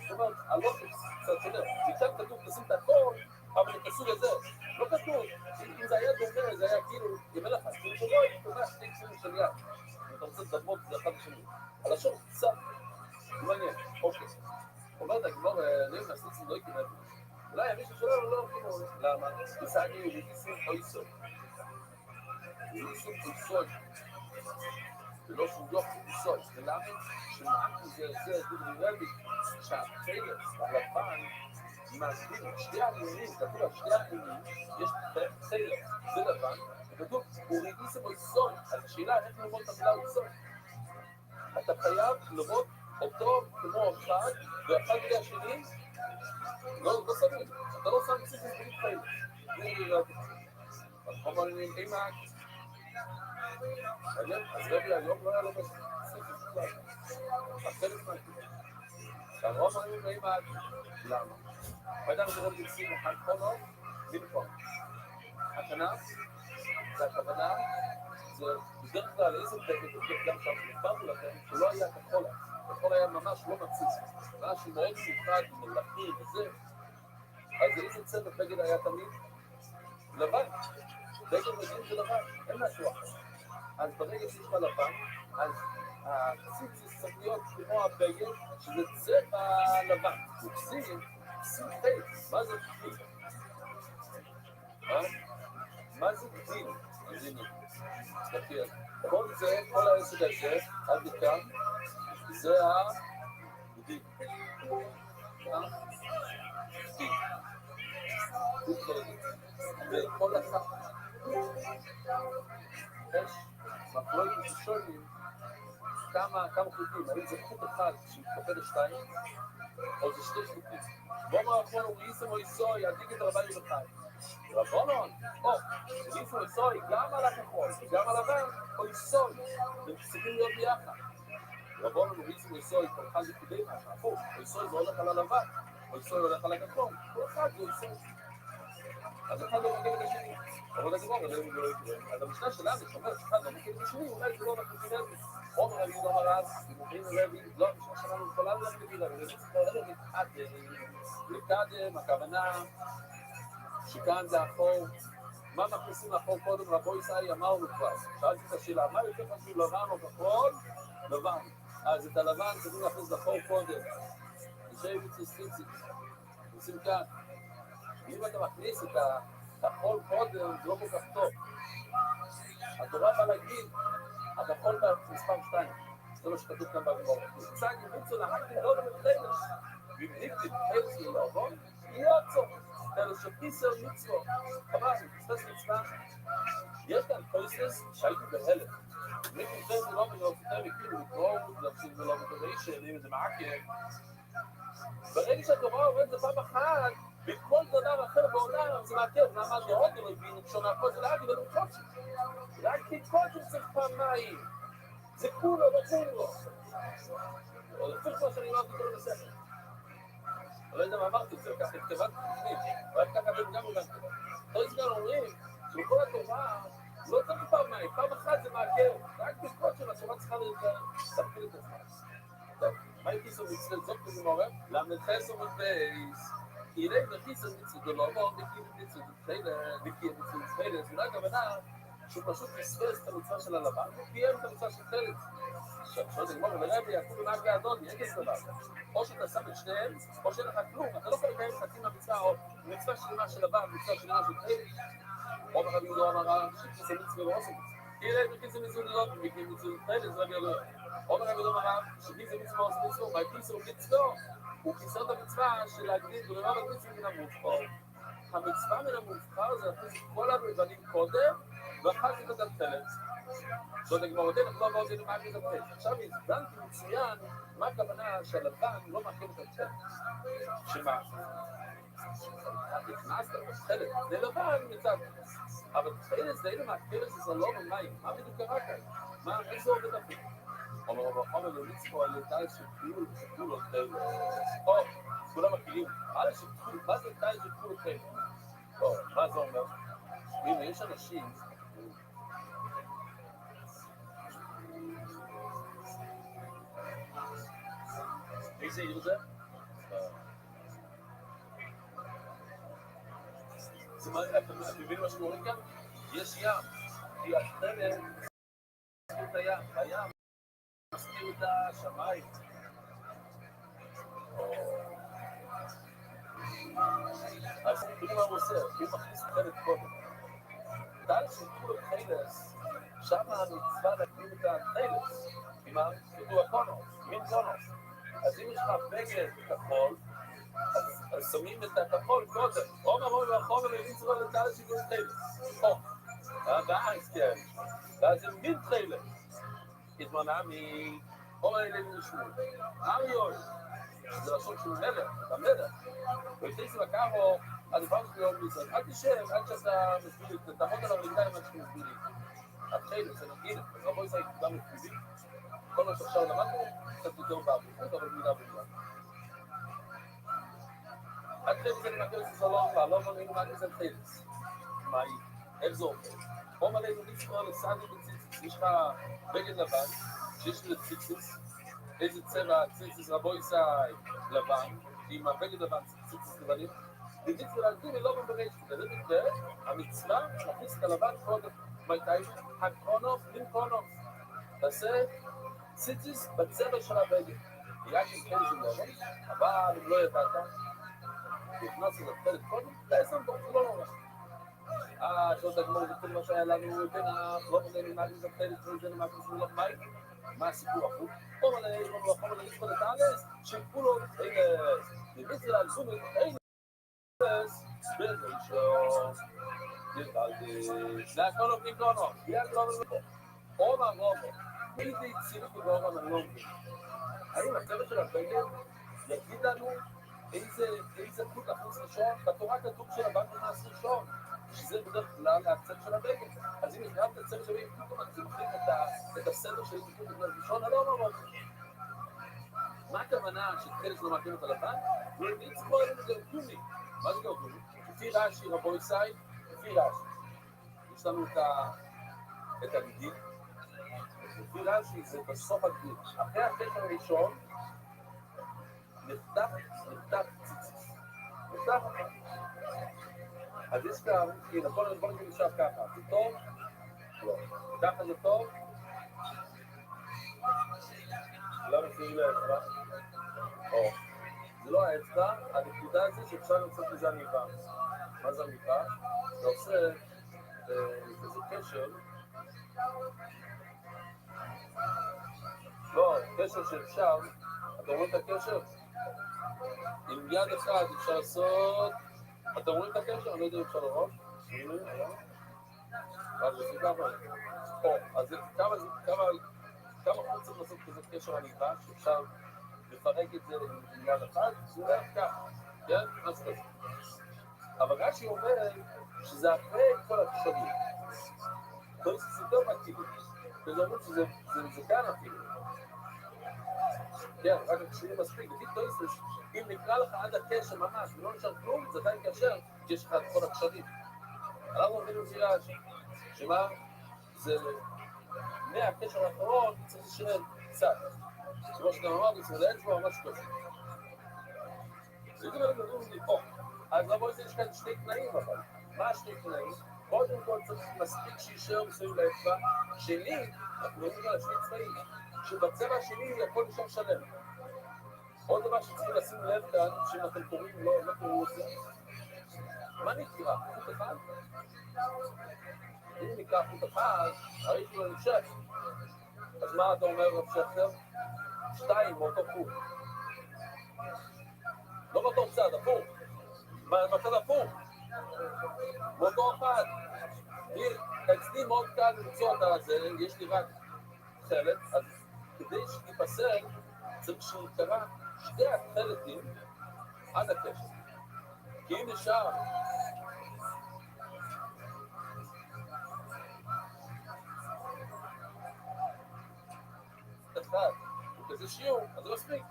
זאת אומרת, הלוקס קצת שונה. מכאן כתוב תשים את הכל, אבל תעשו לזה. לא כתוב, אם זה היה דומה, זה היה כאילו, ימי לך, כאילו שבוע, היא תובע שתי קצינים של יד. ואתה רוצה לדמות את זה אחד השני. על השור, קצת. מעניין, אוקיי. אומרת הגמור, נעים נעשיצים לא יקנה. אולי המישהו שלנו לא כאילו, למה? תסעני וליסים אויסוי. וליסים אויסוי. ולא שום יופי אויסוי. ולמה? שמענו זה דורי שהחלק הלבן מעשבים את שתי העניינים, כתוב על שתי העניינים, יש חלק, זה לבן, וכתוב, וליסים אויסוי. אז השאלה איך ללמוד את המילה אויסוי? אתה חייב לראות אותו כמו אחד, ואחד כדי השני, לא שמים, אתה לא שם ציפים בלי חיים. אנחנו אומרים, אימא, אז רבי היום לא היה לו ציפים בכלל. החלק מהכלל. אנחנו אומרים, אימא, למה? ואדם זה רבי ציפים אחד חונות, במקום. הכנס, זה הכוונה, זה בדרך כלל איזה בגד, גם שם נדברנו לכם, שלא היה כחולה. הכל היה ממש לא מציץ, משהו מאוד מיוחד, מלאכי וזה. אז איזה צבע בגד היה תמיד? לבן. בגד מגיעים זה לבן, אין משהו אחר. אז ברגע שיש לך לבן, אז הציץ צריך להיות כמו הבגד, שזה צבע לבן. וקסים, קסים חייץ. מה זה קסים? מה זה קסים? אז הנה, תסתכל. כל זה, כל העסק הזה, עד לכאן, זה יהודי. וכל אחד יש מחלוקת ראשונים כמה חוקים, האם זה חוק אחד שמתקפל לשתיים או זה שתי חוקים. בואו רבונון, ריסם או איסוי, יעדיק את הרבן ובחיים. רבונון, ריסם או איסוי, גם על הכחול וגם על לבן או איסוי, והם צריכים להיות ביחד. רבונון וריסם או איסוי, כל אחד לכדי משהו, הפוך, או איסוי זה הולך על הלבן, או איסוי הולך על הכחול, כל אחד זה איסוי. אז אחד לא מגיע את השני. אבל הגמור, אז המשנה שלנו שאומרת שאחד לא מגיע את השני, אולי זה לא מקבל את זה. אומר רבי לא מרז, אם אומרים רבי, לא, המשנה שלנו יכולה לא מגיע את זה. זה לקדם, הכוונה שכאן זה החור. מה מכניסים לחור קודם? רבו ישראל אמרנו כבר. שאלתי את השאלה, מה יותר חשוב לבן או כחול? לבן. אז את הלבן צריכים להכניס לחור קודם. נשאר מצוסיציק. עושים כאן. אם אתה מכניס את החול קודם, זה לא כל כך טוב. התורה בא להגיד, החול במספר 2. זה לא שכתוב כאן בגמור. נמצא גיבוצו להקטין לא למתחילש. ובניקטין חלץ ללעבון, יהיה עצור. אלא שפיסר מצוות. חבל, נתפס מצווה. יש כאן פריסס שהייתי בהלם. ניקטין חלץ ללעבון, ולאופתר מכיר, לקרוא, להפסיד ולעבוד בראש, שאלים את זה מעקר. ברגע שהתורה עובד זה פעם אחת, בכל דבר אחר בעולם זה מעקר, למה זה עוד לא הבין, כשונה הכל זה להגיד לנו קוצ'י. להגיד קוצ'י צריך פעמיים. זה כולו, לא כולו. או לפי כמו שאני לא אגיד לו בספר. לא יודע מה אמרתי, זה ככה התכוונתי בפנים, רק ככה אתם גם אולי ככה. תורי סגן אומרים שבכל התורה לא צריך פעמיים, פעם אחת זה מעקר, רק בקוצ'י התורה צריכה להפעיל את עצמה. מה יקיסו מצווה זאת כזמורה? למדחס ומדבייס. כי אלי מחיסו מצווה דולומו, נקיים מצווה תפילת. זה לא הכוונה שהוא פשוט מספס את המצווה של הלבן, וקיים את המצווה של תפילת. עכשיו, זה גמור, ורבי, יעקב ונהג לאדוני, אין כזה דבר. או שאתה שם את שניהם, או שאין לך כלום. אתה לא יכול לקיים חצי מהמצווה, או מצווה שלמה של לבן, מצווה שלמה של תפילת. או ברבי לא אמרה, שכיסו מצווה ועושה מצווה. Ile בכיסא מזוללות, מכיסא פלס, רבי אלוהים. אומר רבי אלוהים הרב, שכיסא מצווה עושה מצווה, והכיסא הוא מצווה, הוא כיסאות המצווה של להגדיל ולרוב המצווה מן המובחר. המצווה מן המובחר זה להכניס את כל הלבנים קודם, ואחר כך את התפלת. זאת הגמרותינו, לא בעודינו מה את התפלת. עכשיו הסברתי מצוין, מה הכוונה שהלבן לא מאכיל את התפלת. שמה? נכנסת לתפלת, זה לבן מצד. אבל תפלת זה אלה מהכלס זה לא במים, מה בדיוק קרה כאן? מה, איך זה עובד אפילו? אומר למצפו על ידיים שפעול ושפעול אותם. או, כולם מכירים, מה זה ידיים שפעול אותם? או, מה זה אומר? הנה, יש אנשים איזה עיר זה? אתם מבינים מה שקורה כאן? יש ים, כי התפלת מסתיר את הים, הים מסתיר את השמיים. אז תראו מה הוא עושה, הוא מכניס תפלת קודם. דל שכולו תפלס, שם המצווה להקדים את התפלס. כלומר, כתוב הקונוס, מין קונוס. אז אם יש לך בגד כחול, אז שמים את הכחול קודם. עומר רוי והחומר למצווה לדל שכולו תפלס. ואז כן, ואז זה מין תפלס. התמונה עומר אלינו לשמור. אריוי, זה לשון של מלך, המלך. והכניס לקחו, אני פעם שלי בישראל. אל תשב, עד שאתה מסביר, תעמוד על הרגליים עד שאתה מסביר. התחילת, זה נגיד, אז רבו ישראל גם מסביר. כל מה שעכשיו למדנו, קצת יותר בעריכות, אבל מילה במילה. התחילת זה למקר ססלון, לא מונעים מה זה התחילת. מהי? איך זה עובד? עומר אלינו לשמור לסעדי בציציס. יש לך בגד לבן, שיש לי ציציס. איזה צבע ציציס רבו ישראל לבן, עם הבגד לבן ציציס לבנים. בדיוק ולהגדיל לא במרשת, וזה מקרה, המצווה להכניס את הלבן קודם. מתי? הקרונוף עם קרונוף. תעשה ציציס בצבע של הבגד. רק עם כאלה זה לא, אבל אם לא ידעת, נכנס לתפלת קודם, תעשה בו, לא נורא. שעוד הגמור זה כל מה שהיה לנו בין לא מודעים מה זה תפלת, וזה למה זה לא מים. מה הסיפור החוק? אומר להם, אומר להם, את הארץ, שכולו, נביץ להלזום את הארץ, בראשון, נבלתי, זה הכל עובדים קונו, יד לא מלכו. עומר, איזה יצירות בגאורם אני לא מבין. האם הצוות של הבגד יגיד לנו איזה חוט להכניס ראשון? בתורה כתוב שלבן נכנס ראשון, שזה בדרך כלל הצוות של הבגד. אז אם יש גם את הצוות של הבגד, זה מחליט את הסדר של הבגד ראשון, אני לא אומר. מה הכוונה שתחילת לא מכירים את הלבן? ונגיד כמו אלה גאותוני. מה זה גאותוני? לפי רש"י רבו ישראל, לפי רש"י. יש לנו את הגידים. לפי רש"י זה בסוף הגידים. אחרי הקשר הראשון, נחתך ציציס. נחתך אחר. אז יש כאן, הנה, בוא נגיד נשאר ככה. זה טוב? לא. ככה זה טוב? למה שירים לאצבע? זה לא האצבע, הנקודה הזה שאפשר למצוא לזה עניבה. מה זה עניבה? אתה עושה כזה קשר. לא, קשר שאפשר, אתה רואה את הקשר? עם יד אחד אפשר לעשות... אתה רואה את הקשר? אני לא יודע אם אפשר לראות. הנה, היום. אז זה כמה. אז כמה חוץ צריך לעשות כזה קשר עניבה שאפשר לפרק את זה עם יד אחד, זה הולך ככה, כן? אז כזה. אבל רש"י אומר שזה אחרי כל הקשרים. טוב, זה יותר מתאים. וזה אומר שזה כאן אפילו. כן, רק הקשרים מספיק. לפי טויסוש, אם נקרא לך עד הקשר ממש ולא נשאר כלום, זה עדיין קשר, כי יש לך את כל הקשרים. אנחנו אומרים לפי רש"י, שמה? זה מהקשר האחרון צריך לשאר קצת. כמו שאתה אמר, זה לאצבע ממש כזה. זה כאילו לדברים לי, אז לבוא לזה יש כאן שני תנאים אבל. מה השני תנאים? קודם כל צריך מספיק שישאר מסביב לאצבע. שני, אנחנו מדברים על שני צבעים, שבצבע השני הכל נשאר שלם. עוד דבר שצריכים לשים לב כאן, שאם אתם קוראים, לא קוראים את זה. מה נקרא? חוט אחד? אם נקרא חוט אחד, הרי יש לו המשך. אז מה אתה אומר המשך? 2 מאותו חוט. לא מאותו צד, הפוך. מהצד הפוך. מאותו אחד. אצלי מאוד קל למצוא את זה, יש לי רק חלק, אז כדי שתיפסל, צריך שיקרא שתי החלקים עד הקשר. כי אם נשאר אחד וכזה שיעור, אז זה מספיק.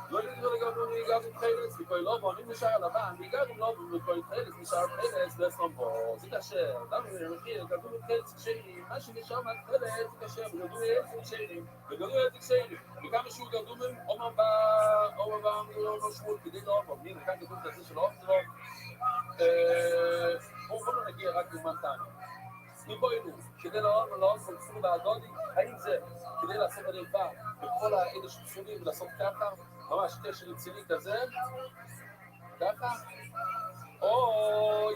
לא יגידו לגמרי מגעגום חלץ וכל לא בו, אם נשאר הלבן, מגעגום לא בו וכל חלץ נשאר חלץ ואסלום בו, זה קשר, למה מחיר, געגום חלץ קשיינים, מה שנשאר מהחלץ זה קשר, וגעגום חלץ קשיינים, וגעגום חלץ קשיינים, וכמה שהוא געגום אומר שמות כדי לא בו, מין, וכאן געגום כזה של אופן לא, בואו לא נגיע רק לזמן טענו. מבוינו, כדי לא נפלו בעדודי, האם זה כדי לעשות הנרפה בכל האלה שפסולים ולעשות ככה, ממש קשר רציני כזה, ככה, או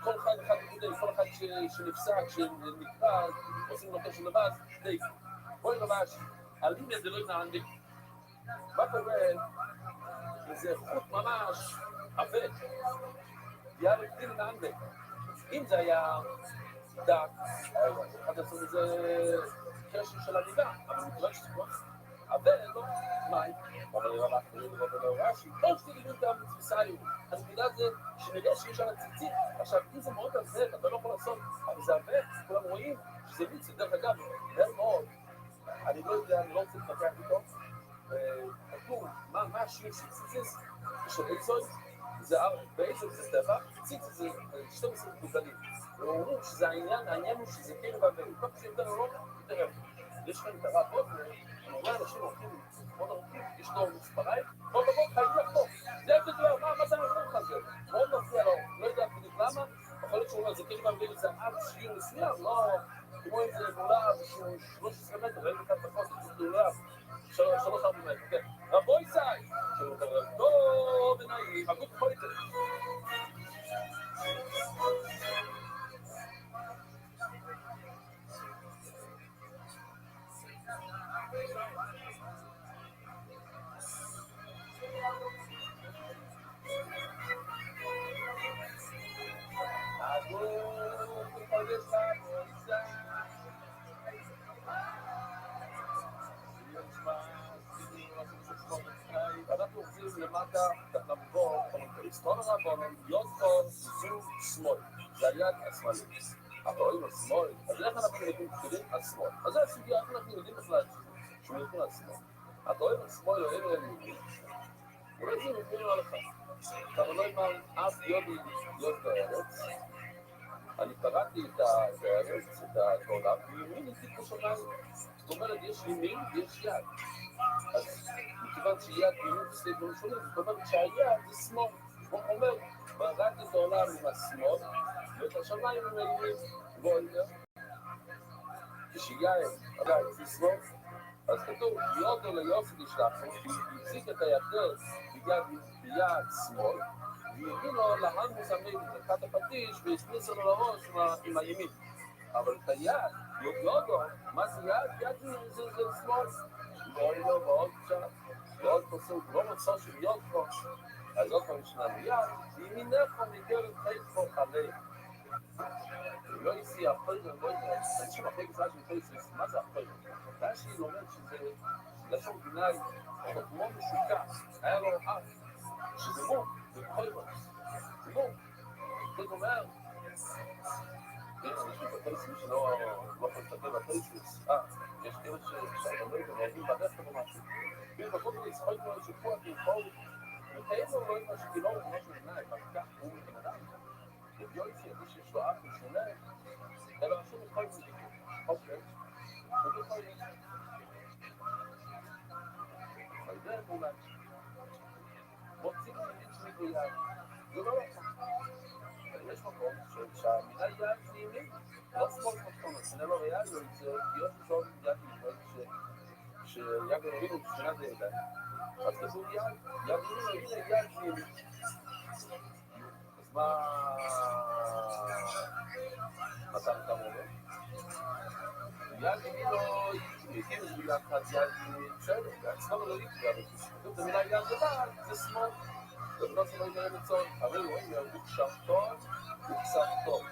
כל אחד כדי, כל אחד שנפסק, שנקרא, עושים לו קשר לבד, די, בואי ממש, הלימיה זה לא יתנענדי. מה קורה? זה חוט ממש עבד, יאללה כדי לנענדי. אם זה היה דק, עד לעשות איזה קשר של הליבה, אבל מכיוון שזה כבר אבל לא, מים, אבל לא רק ולא רש"י, כל שתי לימוד גם בתפיסאיות. הנקודה זה שנראה שיש על הציצית, עכשיו אם זה מאוד עזר, אתה לא יכול לעשות, אבל זה עבר, כולם רואים שזה מיץ, דרך אגב, מהר מאוד, אני לא יודע, אני לא רוצה להתפתח איתו, וכתוב, מה השיעור של ציציס, של עצות, זה בעצם זה טבע, ציציס זה 12 נקודנים, ואומרים שזה העניין הוא שזה כאילו בעברים, כל שיותר או לא, יותר רב. יש כאן את הרב עוד, הרבה אנשים הולכים מאוד ארוכים, יש לו מספריים, מאוד חייבים לחתוך. זה איך זה, מה זה הולך הזה? מאוד מפריע לו, לא יודע בדיוק למה, יכול להיות שהוא אומר, זה כאילו בעברים זה עד שיעור מסוים, לא כמו איזה גאולה, שהוא 13 מטר, אין לכאן פחות, זה גאולה, 3-4 מטר, כן. רבוי סי, שהוא אומר, טוב ונעים, הגות יכול לתת. אנחנו עובדים למטה, למבור, סטון הרבונן, יוד פה, זו שמאל, זה היד השמאלי. אנחנו רואים על שמאל, אז איך אנחנו יודעים על שמאל? אז זה הסוגיה, איך אנחנו יודעים בכלל שהוא יודעים על שמאל. אתה רואים על שמאל, רואים על ימין, אולי זה מבינים עליך. אתה לא יודע אף יוד בארץ, אני קראתי את הארץ, את העולם, וימין איתי פה שמיים, זאת אומרת, יש ימין ויש יד. אז מכיוון שיד ימין ושתי דברים שונים, זאת אומרת שהיד זה שמאל. הוא אומר, בראתי את העולם עם השמאל, ואת השמיים עם הימין, בוא נראה. כשיין, עדיין, זה שמאל. אז כתוב, יודו ליופי נשלחנו, והחזיק את היתר ביד שמאל, והביא לו להן מוזמים לקחת הפטיש והסמיס לו לראש עם הימין. אבל את היד, יודו, מה זה יד? יד זה שמאל. בואי לו ועוד קצת, ועוד פסוק, לא מצא של יוד פה, אז עוד פעם ישננו יד, וימינך מגרת חיפה חלי. לא יסי הפוירן, לא יודע, אני שם אחרי גזרה של פייסס, מה זה הפוירן? רש"י לומד שזה לשון גנאי, אבל כמו משוקע, היה לו אף, שזה מום, זה פוירן, זה מום. זה אומר, יש אנשים בפייסס שלא יכול להסתכל בפייסס, יש כאלה שאפשר לדבר איתם, להגיד בדרך כלל משהו. ובכל זאת יצחק לו איזשהו כוח לבחור, וכאילו לא יודע שכאילו הוא משהו גנאי, אבל כך הוא בן אדם. וביועצי, מי שיש לו אף משונה, אלא אנשים יכולים לדבר. אוקיי, הוא יכול לדבר. אבל זה אולי. מוצאים להגיד שמי ביד. זה לא נכון. יש מקום שהמילה יד זה ימין, לא שמאל מקום, אני לא ריאלי, זה להיות ראשון יד ימין, כשיעקב אבינו שינה זה ידיים, אז כתוב יד ימינו, הנה יד ימין. אז מה אתה אומר? יד ימינו הקים את מילה אחת יד ימין, בסדר, יד שמאל לא יקרה, אבל כתוב את המילה יד לבד, זה שמאל. זה לא שלא יגרע לצון, הרי רואים וקשרתון וקשרתון.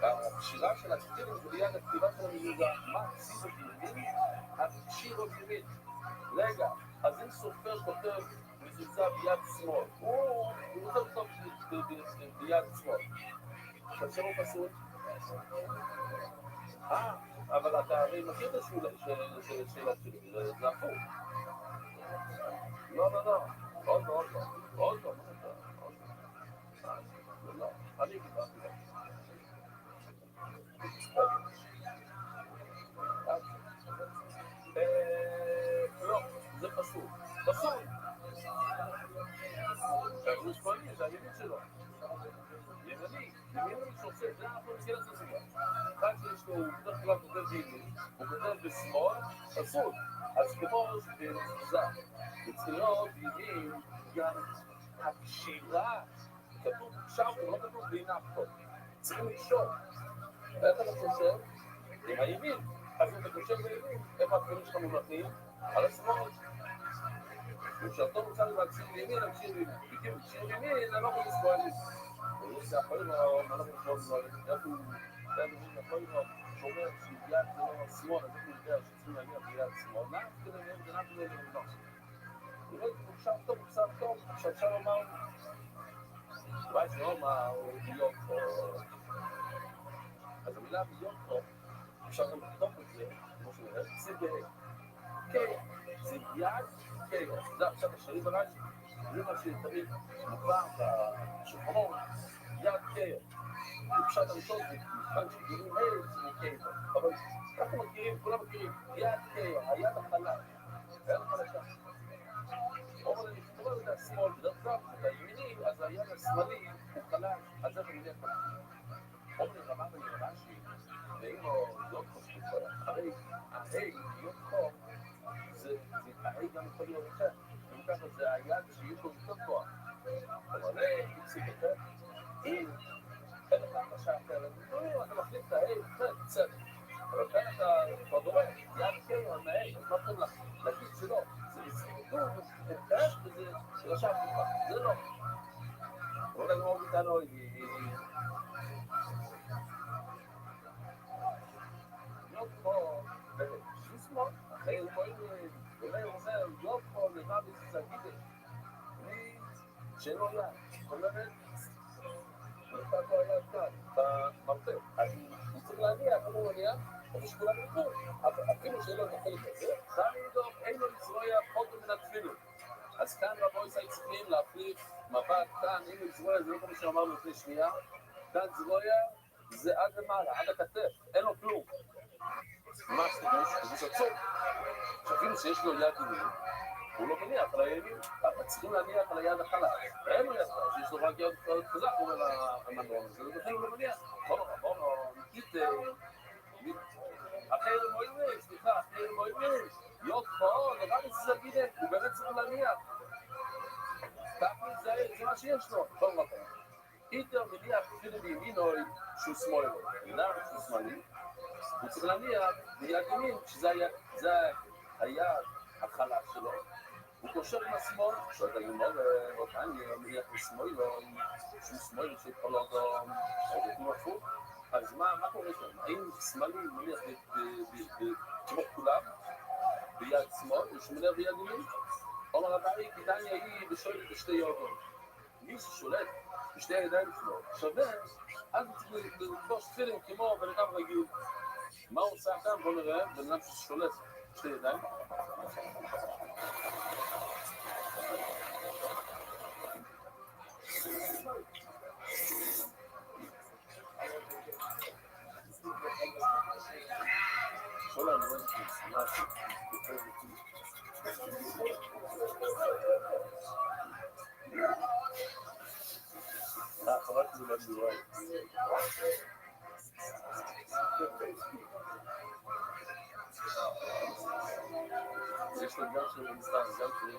הקשירה של הכתיב זה ליד הכתיבה של המזוזה. מה קשירו בימין? הקשירו בימין. רגע, אז אם סופר כותב מזוזה ביד שמאל, הוא רוצה לכתוב ביד שמאל. כאשר הוא פסול? אבל אתה הרי מכיר את השאלה שלי, זה הפוך. לא. עוד לא. לא, אני קיבלתי. לא, זה פסול. הוא שמאלי, זה הימין שלו. ימני שעושה, זה אנחנו מכיר את זה. אחד שיש לו, הוא בדרך כלל כותב בימין, הוא כותב בשמאל, פסול. אז כמו במזוזה, בצליות בימין, גם הקשירה, כתוב קשרתם, לא כתוב והנחתו. צריכים לקשור. ואיך אתה חושב? עם הימין. אז אם אתה חושב בימין, איפה הדברים שלך מונחים? על השמאל. וכשאתה רוצה להקשיב לימין, להקשיב לימין. בדיוק, להקשיב לימין, אני לא יכול לסבוע לי. זה יכול להיות, מה אנחנו יכולים לסבוע לי? איפה הוא יכול להיות, שאומר שיד זה לא שמאל, אז איך הוא יודע שצריכים להגיע ביד שמאל? מה? כדי להגיד, זה נעד לא לבנות. הוא לא יודע, הוא קשר טוב, שאפשר לומר, אולי זה לא אומר, ביוקו. אז המילה ביוקו, אפשר גם לכתוב את זה, כמו שנראה, זה קיו, זה יד קיו. זה עכשיו השרי ברש"י, זה מה שתמיד מובא בשולחנות, יד קיו. בפשט הראשון זה מבחן שגילים זה קיו. אבל ככה מכירים, כולם מכירים, יד קיו, היד החלק, היד החלקה. אבל אני חושב את השמאל, בדרך כלל, את הימיני, אז היד השמאלי הוא חלק, אז איך אני יודע חלק. אומרים רמה ונרשי, ואם הוא לא חושב כל אחרי, ההי, להיות חור, ההי גם יכול להיות אחר. אם ככה זה היד שיש לו יותר כוח. אבל ההי, יציג יותר. אם אין לך הקשה אחרת, אתה מחליט את ההי, בסדר. אבל כאן אתה כבר דורק, יד כן, מההי, אז מה אתם להגיד שלא? זה יציגתו, זה קש, וזה רשב לך. זה לא. אבל אני אומר איתנו, יוקו, שוסמו, אחרי אלוהים, אולי אומר, יוקו, לבא בזגידה, מי שלא יד, זאת אומרת, נתת לו היד כאן, במרפא, אז הוא צריך להניע, כמו הוא מניע, אבל שכולם יקרו, אפילו שאין לו את החלק הזה, תמידו, אין לו לצרויה פחות מן התפילו, אז כאן רבו ישראל צריכים להפליף מבט כאן, אין לו לצרויה, זה לא כמו שאמרנו לפני שנייה, כאן צרויה, זה עד למעלה, עד הכתף, אין לו כלום. מה שתגוש, זה עצור. שאפילו שיש לו יד ימין, הוא לא מניח על הימין, אבל צריכים להניח על היד החלק. אין לו יד חלק, שיש לו רק יד חזק, הוא אומר למנון, זה לכן הוא לא מניח. בואו, ניקיטה, אחרי מוימין, סליחה, אחרי מוימין, יוד חור, דבר בזה גידה, הוא באמת צריך להניח. ככה זה מה שיש לו, כל מקום. איתר מניח אפילו בימינוי שהוא שמאל, למה שהוא שמאלי? הוא צריך להניח ביד ימין, שזה היד החלק שלו, הוא קושר עם השמאל, שאתה יאמר, אני מניח בשמאל, שהוא שמאל שיכול אותו, או בכלום הפוך, אז מה קורה שם? האם שמאלי מניח כמו כולם, ביד שמאל, ושמניח ביד ימין? אומר הבאי, כדאי היא בשולט בשתי ידיים. מי ששולט בשתי הידיים שלו שווה, אז הוא צריך לקדוש תפילין כמו בן אדם רגיל. מה הוא עושה כאן? בוא נראה, בן אדם ששולט בשתי ידיים. שולה, אני רואה את זה, משהו, יותר בטוח. חבל שזה לא מדורי. יש להם גם שלי מסתם, גם שלי,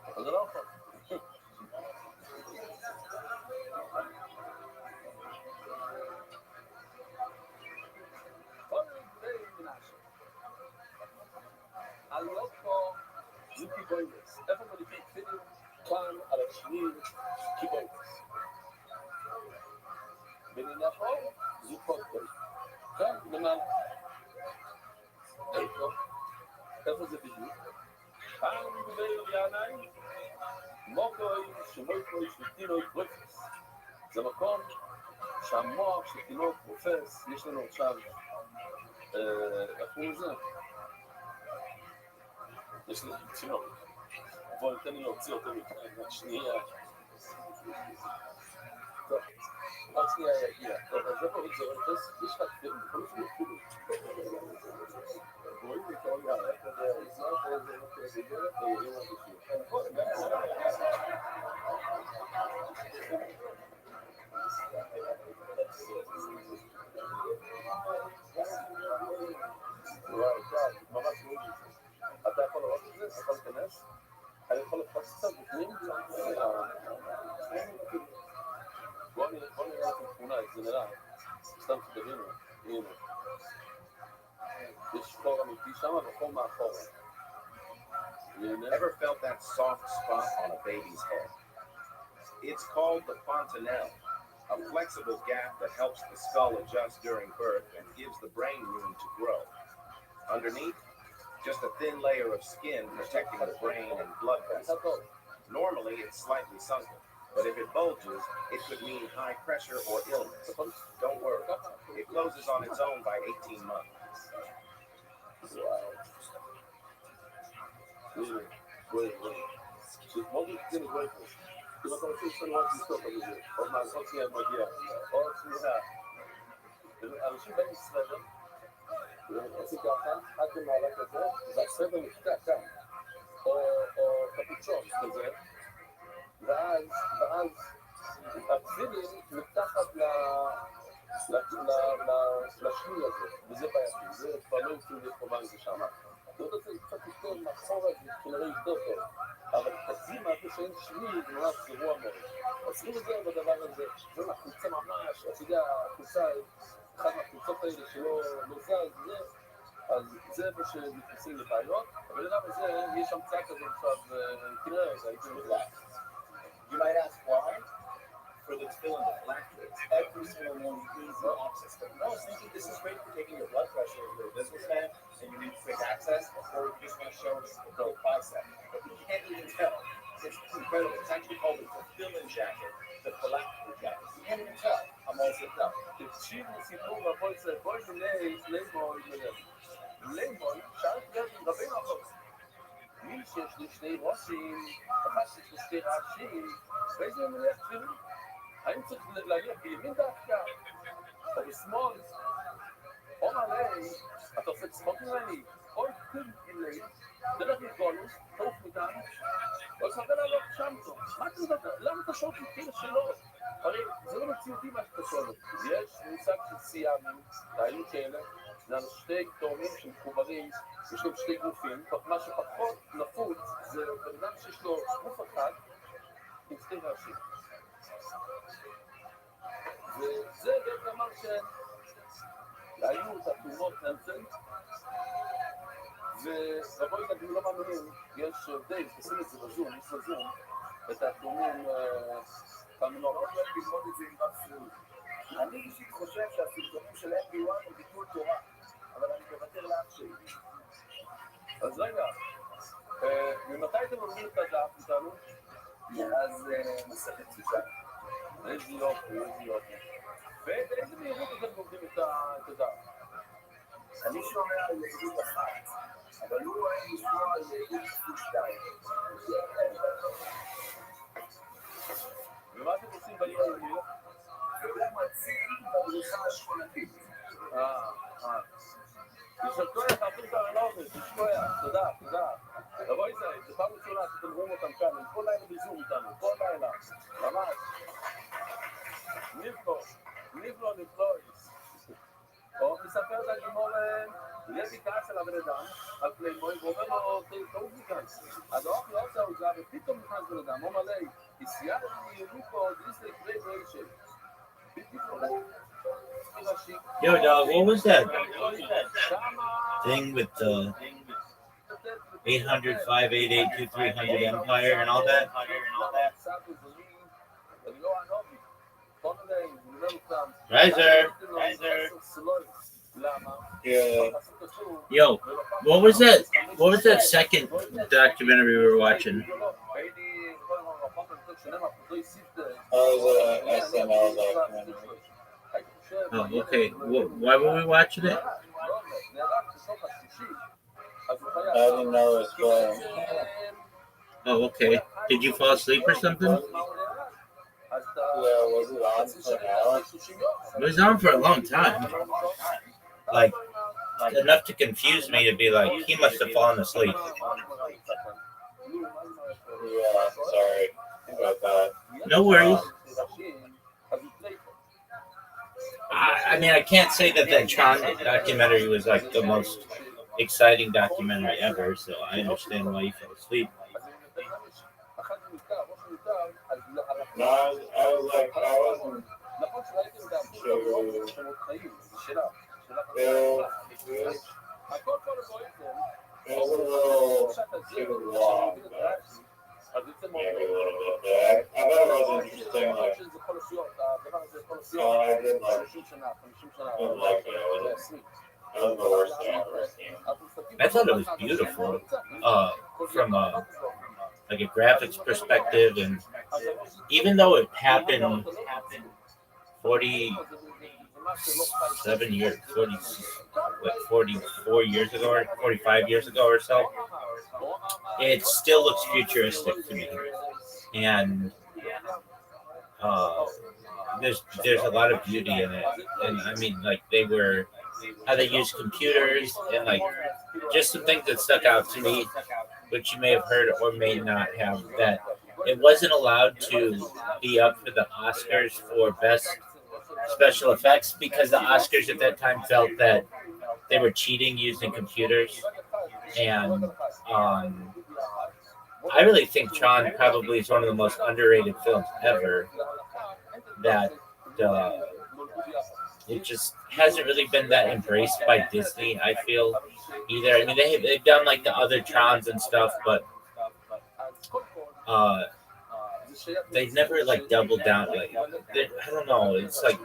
אבל זה לא נכון. כל מיני מנשה. עליות פה זה קיבוינס. איפה מניחים תפילים? כאן על השביל קיבוינס. וננחו זה פודקל. כאן למעלה. איפה זה בדיוק? כאן מדבר יעניים. מוקוי שמוקוי של תינוק פרופס. זה מקום שהמוח של תינוק פרופס, יש לנו עכשיו, איך קוראים לזה? יש לנו תינוק. בואו ניתן לי להוציא אותו שנייה. טוב, עוד שנייה יגיע. טוב, אז זה קוראים לזה פרופס, יש לך תפילים, בכל מיני אפילו. רואים לי כל יער, איך זה יזמר, זה לא כזה גלת, ויורים על וואי, טוב, ממש רואים את זה. אתה יכול לראות את זה? אתה יכול להיכנס? אני יכול לפרס קצת בפנים? בואו נראה לכם תמונה, איך זה נראה. סתם שתבינו, הנה. יש חור אמיתי שם וחור מאחורה. Ever felt that soft spot on a baby's head? It's called the fontanelle, a flexible gap that helps the skull adjust during birth and gives the brain room to grow. Underneath, just a thin layer of skin protecting the brain and blood vessels. Normally, it's slightly sunken, but if it bulges, it could mean high pressure or illness. Don't worry, it closes on its own by 18 months. וואי. מאוד רציתי לגבי פה. אם אתה רוצה יש לנו רק לסתות על זה. עוד מעזות שנייה מגיע. עוד שנייה. אנשים באים סוודר. ועושים ככה, עד למעלה כזה, והסוודר נקטע כאן. או קפוצ'ון כזה. ואז התפילים מתחת לשני הזה. וזה בעייתי. זה כבר לא יוצאים לקרומן זה שם. לא רוצה קצת יותר מאחורה, זה כנראה יותר טוב. אבל תקזימה, איפה שאין שני, זה ממש גרוע מאוד. עושים את זה בדבר הזה. זה מהחולצה ממש, אתה יודע, החולצה, אחת מהחולצות האלה שלא זז, אז זה איפה שנכנסים לבעיות. אבל לדבר הזה, יש המצאה כזה עכשיו, כנראה, הייתי מודע. You might ask why? For the tefillin to fluctuate every single morning, easy access. But no, I was thinking this is great for taking your blood pressure if you're a businessman and you need quick access, or you just want to show us a quick bicep. But you can't even tell. It's incredible. It's actually called a tefillin jacket, the phylactery jacket. You can't even tell. I'm all zipped up. תקשיב לסיפור בואי זה לימון, שאלת גם רבים אחוז. מי שיש לי שני ראשים, אחד שיש לי שתי ראשים, ואיזה מניח תפילים? האם צריך להניח בימין דווקא, או בשמאל, או מעלי, אתה עושה צחוק ממני, או כלי, דרך מגולוס, תוף מכאן, או שווה לעלות שם טוב. מה אתה מדבר? למה אתה שואל אותי שאלות? הרי זה לא מציאותי מה שאתה שואל. יש מושג של סיאמים, ראינו כאלה, זה שתי תאומים שמחוברים, יש להם שתי גופים, מה שפחות נפוץ זה בן אדם שיש לו גוף אחד עם שתי ראשים. וזה גם אמר שהיו את התאומות נמצאים, ורבוי אתם לא מאמינים, יש די, תשים את זה בזום, יש בזום, את התאומים המנורות, לא ללמוד את זה עם רב. אני אישית חושב שהסרטונים של everyone הם ביטול תורה, אבל אני מוותר לאח שלי. אז רגע, ממתי אתם לומדים את הדף איתנו? מאז מסכת סוכה. איזה יופי. ובאיזה מהירות אתם לומדים את הדף? אני שומע על יהודית אחת, אבל הוא אוהב לשמוע על יהודית שתיים. ומה אתם עושים ביום? והוא מציל בבריחה השכונתית. יישר כוח, אפילו כאן אני לא עובד, יישר כוח, תודה. רבוי זה פעם ראשונה שאתם רואים אותם כאן, הם כל לילה בזום איתנו, כל לילה, ממש. נפלו, או מספר את הגימור, לוי כעס עליו בן אדם על פלייבוי ואומר לו, תעוף מכאן. אז האוכל לא עושה אותה, ופתאום נכנס בן אדם, אומר לי, תסיעת לי ריקו, דיסלי פלייבוי של. בלתי פרולט. Yo, dog, what was that thing with the 800 588 2300 Empire and all that? Riser. Yeah. Yo, what was that? What was that second documentary we were watching? SNL documentary. Oh, okay. Why were we watching it? I didn't know it was playing. Oh, okay. Did you fall asleep or something? Yeah, was it on for an hour? It was on for a long time. Like, enough to confuse me to be like, he must have fallen asleep. Yeah, sorry about that. No worries. I mean, I can't say that Tron documentary was like the most exciting documentary ever, so I understand why you fell asleep. No, I wasn't it was a little too long, but maybe a little bit. But I thought it was interesting. Like, I did like it. It was the worst thing I've ever seen. I thought it was beautiful, from like a graphics perspective, and even though it happened 44 years ago, or 45 years ago or so, it still looks futuristic to me, and there's a lot of beauty in it, and I mean, like, how they use computers, and like just some things that stuck out to me, which you may have heard or may not have, that it wasn't allowed to be up for the Oscars for best special effects because the Oscars at that time felt that they were cheating using computers, and I really think Tron probably is one of the most underrated films ever. That it just hasn't really been that embraced by Disney, I feel, either. I mean, they've done like the other Trons and stuff, but they've never like doubled down. Like, I don't know. It's like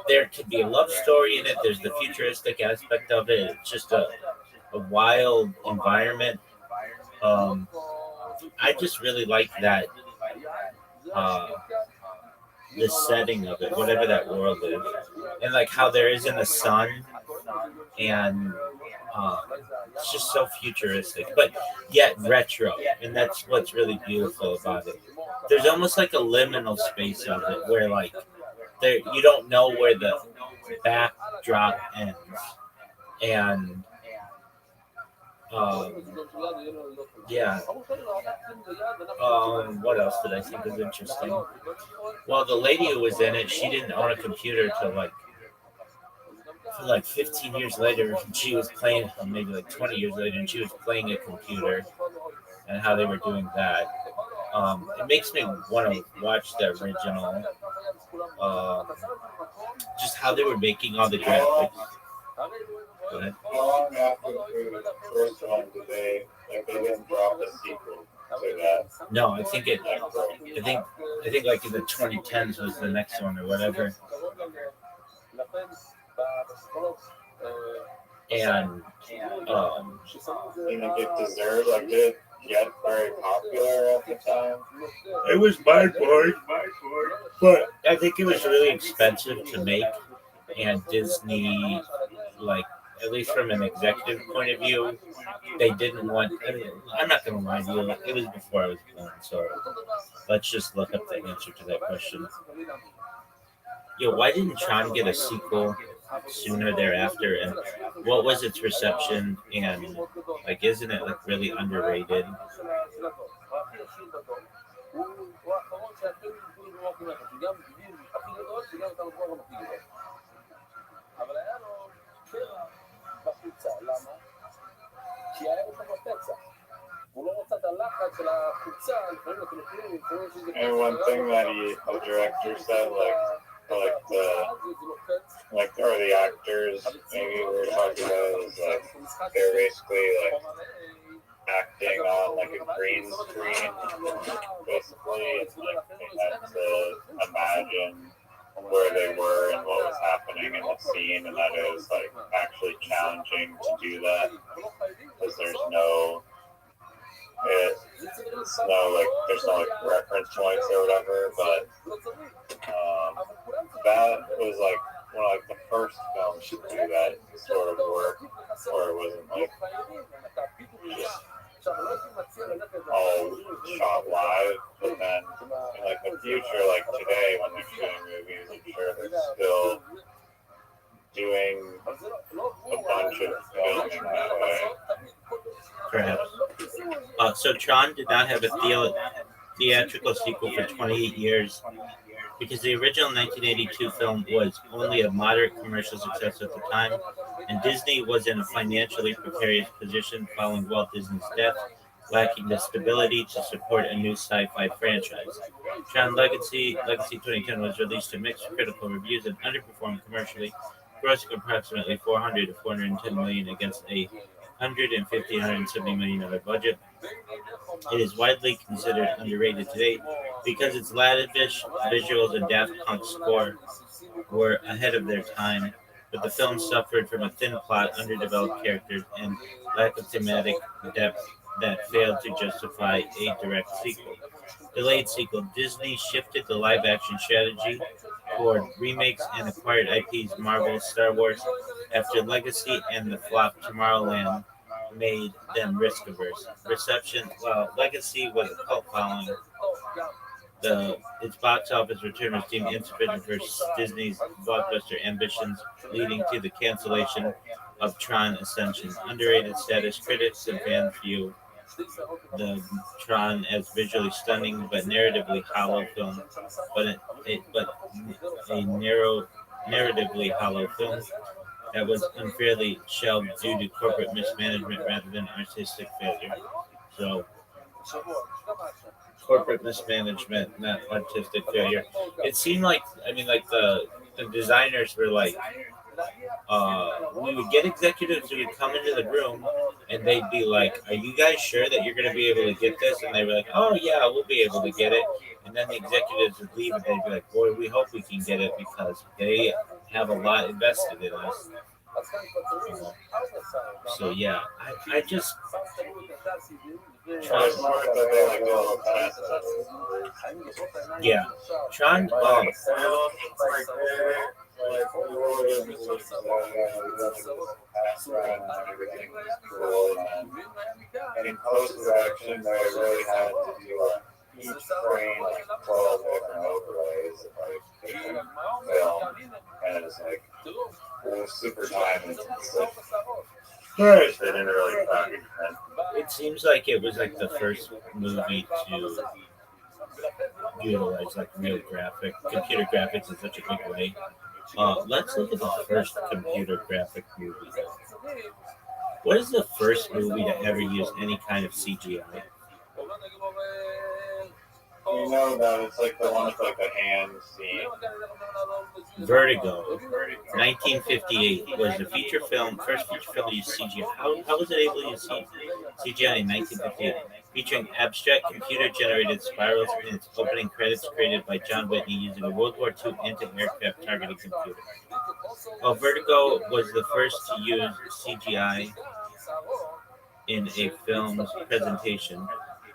there could be a love story in it. There's the futuristic aspect of it. It's just a wild environment. I just really like that. The setting of it, whatever that world is, and like how there isn't a sun, and it's just so futuristic, but yet retro, and that's what's really beautiful about it. There's almost like a liminal space of it, where like there you don't know where the backdrop ends, and yeah. What else did I think was interesting? Well, the lady who was in it, she didn't own a computer till like 15 years later. And she was playing, or maybe like 20 years later, and she was playing a computer, and how they were doing that. It makes me want to watch the original. Just how they were making all the graphics. Go ahead. How long after the first one did they didn't drop a sequel to that? No, I think like in the 2010s was the next one or whatever. And Didn't it deserve, like, did it get very popular at the time? it was my board, but I think it was really expensive to make, and Disney, like, at least from an executive point of view, they didn't want. I mean, I'm not going to lie to you. It was before I was born, so let's just look up the answer to that question. Yo, why didn't Tron get a sequel sooner thereafter? And what was its reception? And like, isn't it like really underrated? שיעלה אותך בפצע. הוא לא רוצה את הלחץ של החוצה, לפעמים אתם מכירים, לפעמים שזה... And one thing that the director said, or the actors maybe were talking about is like they're basically like acting on like a green screen, basically, and like they had to imagine where they were and what was happening in the scene, and that it was like actually challenging to do that because there's no reference points or whatever, but that was like one of like the first films to do that sort of work, where it wasn't like just all shot live, but then in like the future, like today when they're shooting movies, I'm sure they're still doing a bunch of filming that way. Perhaps. So Tron did not have a theatrical sequel for 28 years because the original 1982 film was only a moderate commercial success at the time, and Disney was in a financially precarious position following Walt Disney's death, lacking the stability to support a new sci-fi franchise. Tron Legacy 2010 was released to mixed critical reviews and underperformed commercially, grossing approximately 400 to 410 million against a 150-170 million budget. It is widely considered underrated today because its lavish visuals and Daft Punk score were ahead of their time, but the film suffered from a thin plot, underdeveloped characters, and lack of thematic depth that failed to justify a direct sequel. Delayed sequel. Disney shifted the live-action strategy toward remakes and acquired IPs Marvel, Star Wars, after Legacy and the flop Tomorrowland made them risk-averse. Reception. While Legacy was a cult following, its box office return was deemed insufficient for Disney's blockbuster ambitions, leading to the cancellation of Tron Ascension. Underrated status. Critics and fans view the Tron as visually stunning but narratively hollow film, but a narratively hollow film that was unfairly shelved due to corporate mismanagement rather than artistic failure. So, corporate mismanagement, not artistic failure. It seemed like, the designers were like, we would get executives who would come into the room and they'd be like, are you guys sure that you're going to be able to get this? And they were like, oh yeah, we'll be able to get it. And then the executives would leave and they'd be like, boy, we hope we can get it because they have a lot invested in us. So yeah, I just Tron. Yeah, Tron. And in post-production, they really had to do each frame like 12 different overlays of like different film, and it's like it was super time intensive. They didn't really package it. It seems like it was like the first movie to utilize like real computer graphics in such a big way. Let's look at the first computer graphic movie. What is the first movie to ever use any kind of CGI? You know that it's like the one with like the hand scene. Vertigo, 1958 was the first feature film to use CGI. How was it able to use CGI in 1958? Featuring abstract computer-generated spirals in its opening credits created by John Whitney using a World War II anti-aircraft targeting computer. While Vertigo was the first to use CGI in a film's presentation,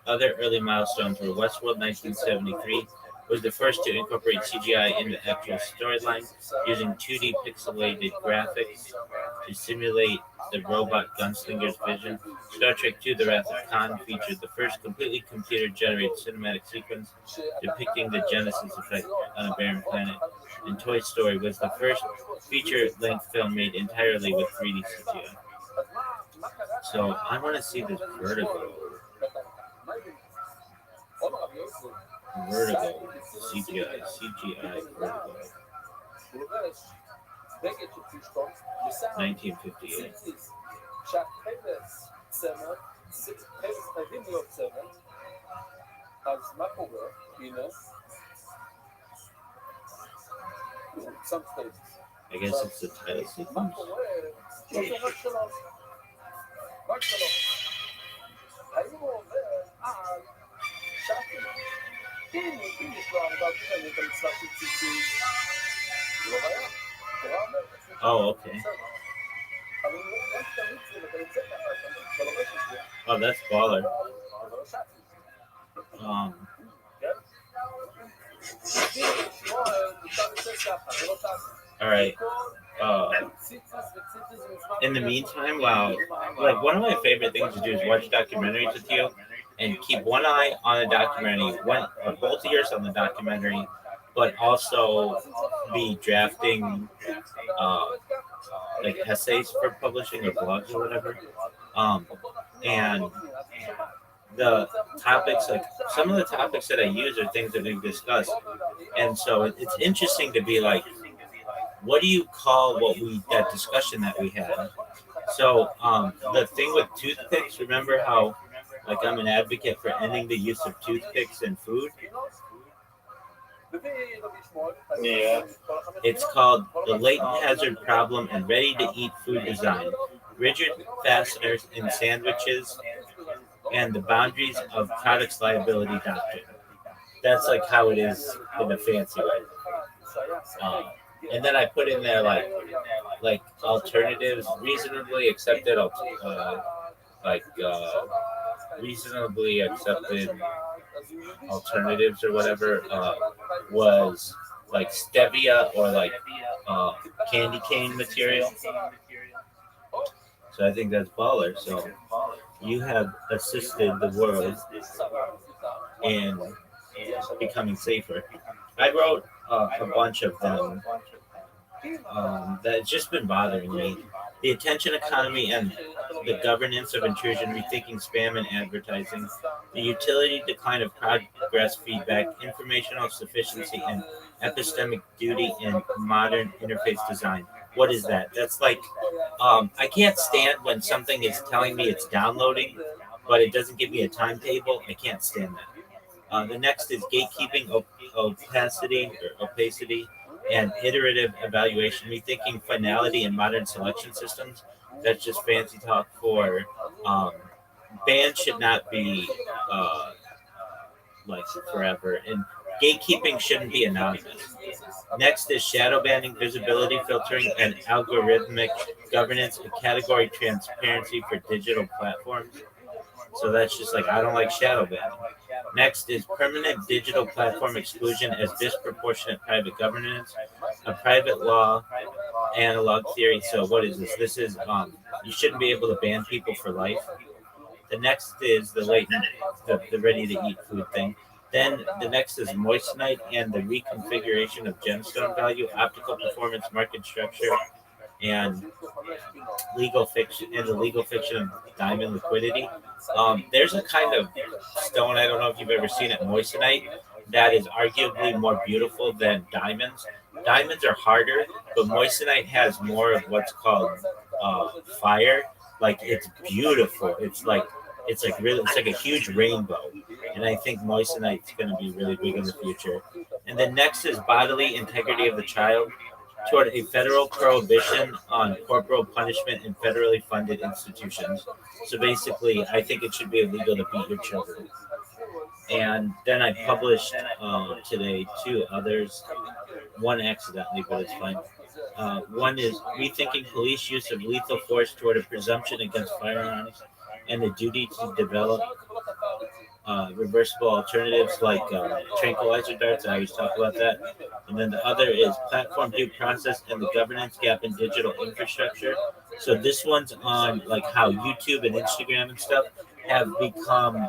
other early milestones were Westworld 1973 was the first to incorporate CGI in the actual storyline, using 2D pixelated graphics to simulate the robot gunslinger's vision. Star Trek II: The Wrath of Khan featured the first completely computer-generated cinematic sequence depicting the Genesis effect on a barren planet. And Toy Story was the first feature-length film made entirely with 3D CGI. So I want to see this Vertigo CGI Vertigo 1958. צמד, חייבים להיות צמד, אז מה קורה? הנה, some stages. I guess it's the title מה sequence. קורה? יש רק שלוש. רק שלוש. האם הוא עובר על שטים? אם יש לו 4 פעמים את המצווה של ציצית, זה לא בעיה. תורה אומרת. Oh, okay. אבל אם לא תמיד זה, ואתה יוצא ככה, אתה לובש את זה. Oh, that's baller. אבל לא שטים. כן? All right. In the meantime, wow, like one of my favorite things to do is watch documentaries with you and keep one eye on the documentary, both ears on the documentary, but also be drafting like essays for publishing or blogs or whatever. And the topics, like some of the topics that I use are things that we've discussed. And so it's interesting to be like, what do you call that discussion that we had? So the thing with toothpicks, remember how like I'm an advocate for ending the use of toothpicks in food? Yeah. It's called the latent hazard problem and ready to eat food design, rigid fasteners in sandwiches, and the boundaries of products liability doctrine. That's like how it is in a fancy way. And then I put in there like alternatives, reasonably accepted, reasonably accepted alternatives or whatever was like stevia or like candy cane material. So I think that's baller. So you have assisted the world in becoming safer. I wrote a bunch of them that's just been bothering me. The attention economy and the governance of intrusion, rethinking spam and advertising, the utility decline of progress feedback, informational sufficiency, and epistemic duty in modern interface design. What is that? That's like, I can't stand when something is telling me it's downloading, but it doesn't give me a timetable. I can't stand that. The next is gatekeeping, opacity, and iterative evaluation, rethinking finality in modern selection systems. That's just fancy talk for bans should not be like forever, and gatekeeping shouldn't be anonymous. Next is shadow banning, visibility filtering, and algorithmic governance, and category transparency for digital platforms. So that's just like, I don't like shadow banning. Next is permanent digital platform exclusion as disproportionate private governance, a private law analog theory. So what is this? This is you shouldn't be able to ban people for life. The next is the latent, the ready to eat food thing. Then the next is moissanite and the reconfiguration of gemstone value, optical performance, market structure, and legal fiction and the legal fiction of diamond liquidity. There's a kind of stone, I don't know if you've ever seen it, moissanite, that is arguably more beautiful than diamonds. Diamonds are harder, but moissanite has more of what's called fire. Like, it's beautiful. It's like really, it's like a huge rainbow. And I think moissanite's going to be really big in the future. And then next is bodily integrity of the child toward a federal prohibition on corporal punishment in federally funded institutions. So basically, I think it should be illegal to beat your children. And then I published today two others, one accidentally, but it's fine. One is rethinking police use of lethal force toward a presumption against firearms and the duty to develop reversible alternatives like tranquilizer darts. I always talk about that. And then the other is platform due process and the governance gap in digital infrastructure. So this one's on like how YouTube and Instagram and stuff have become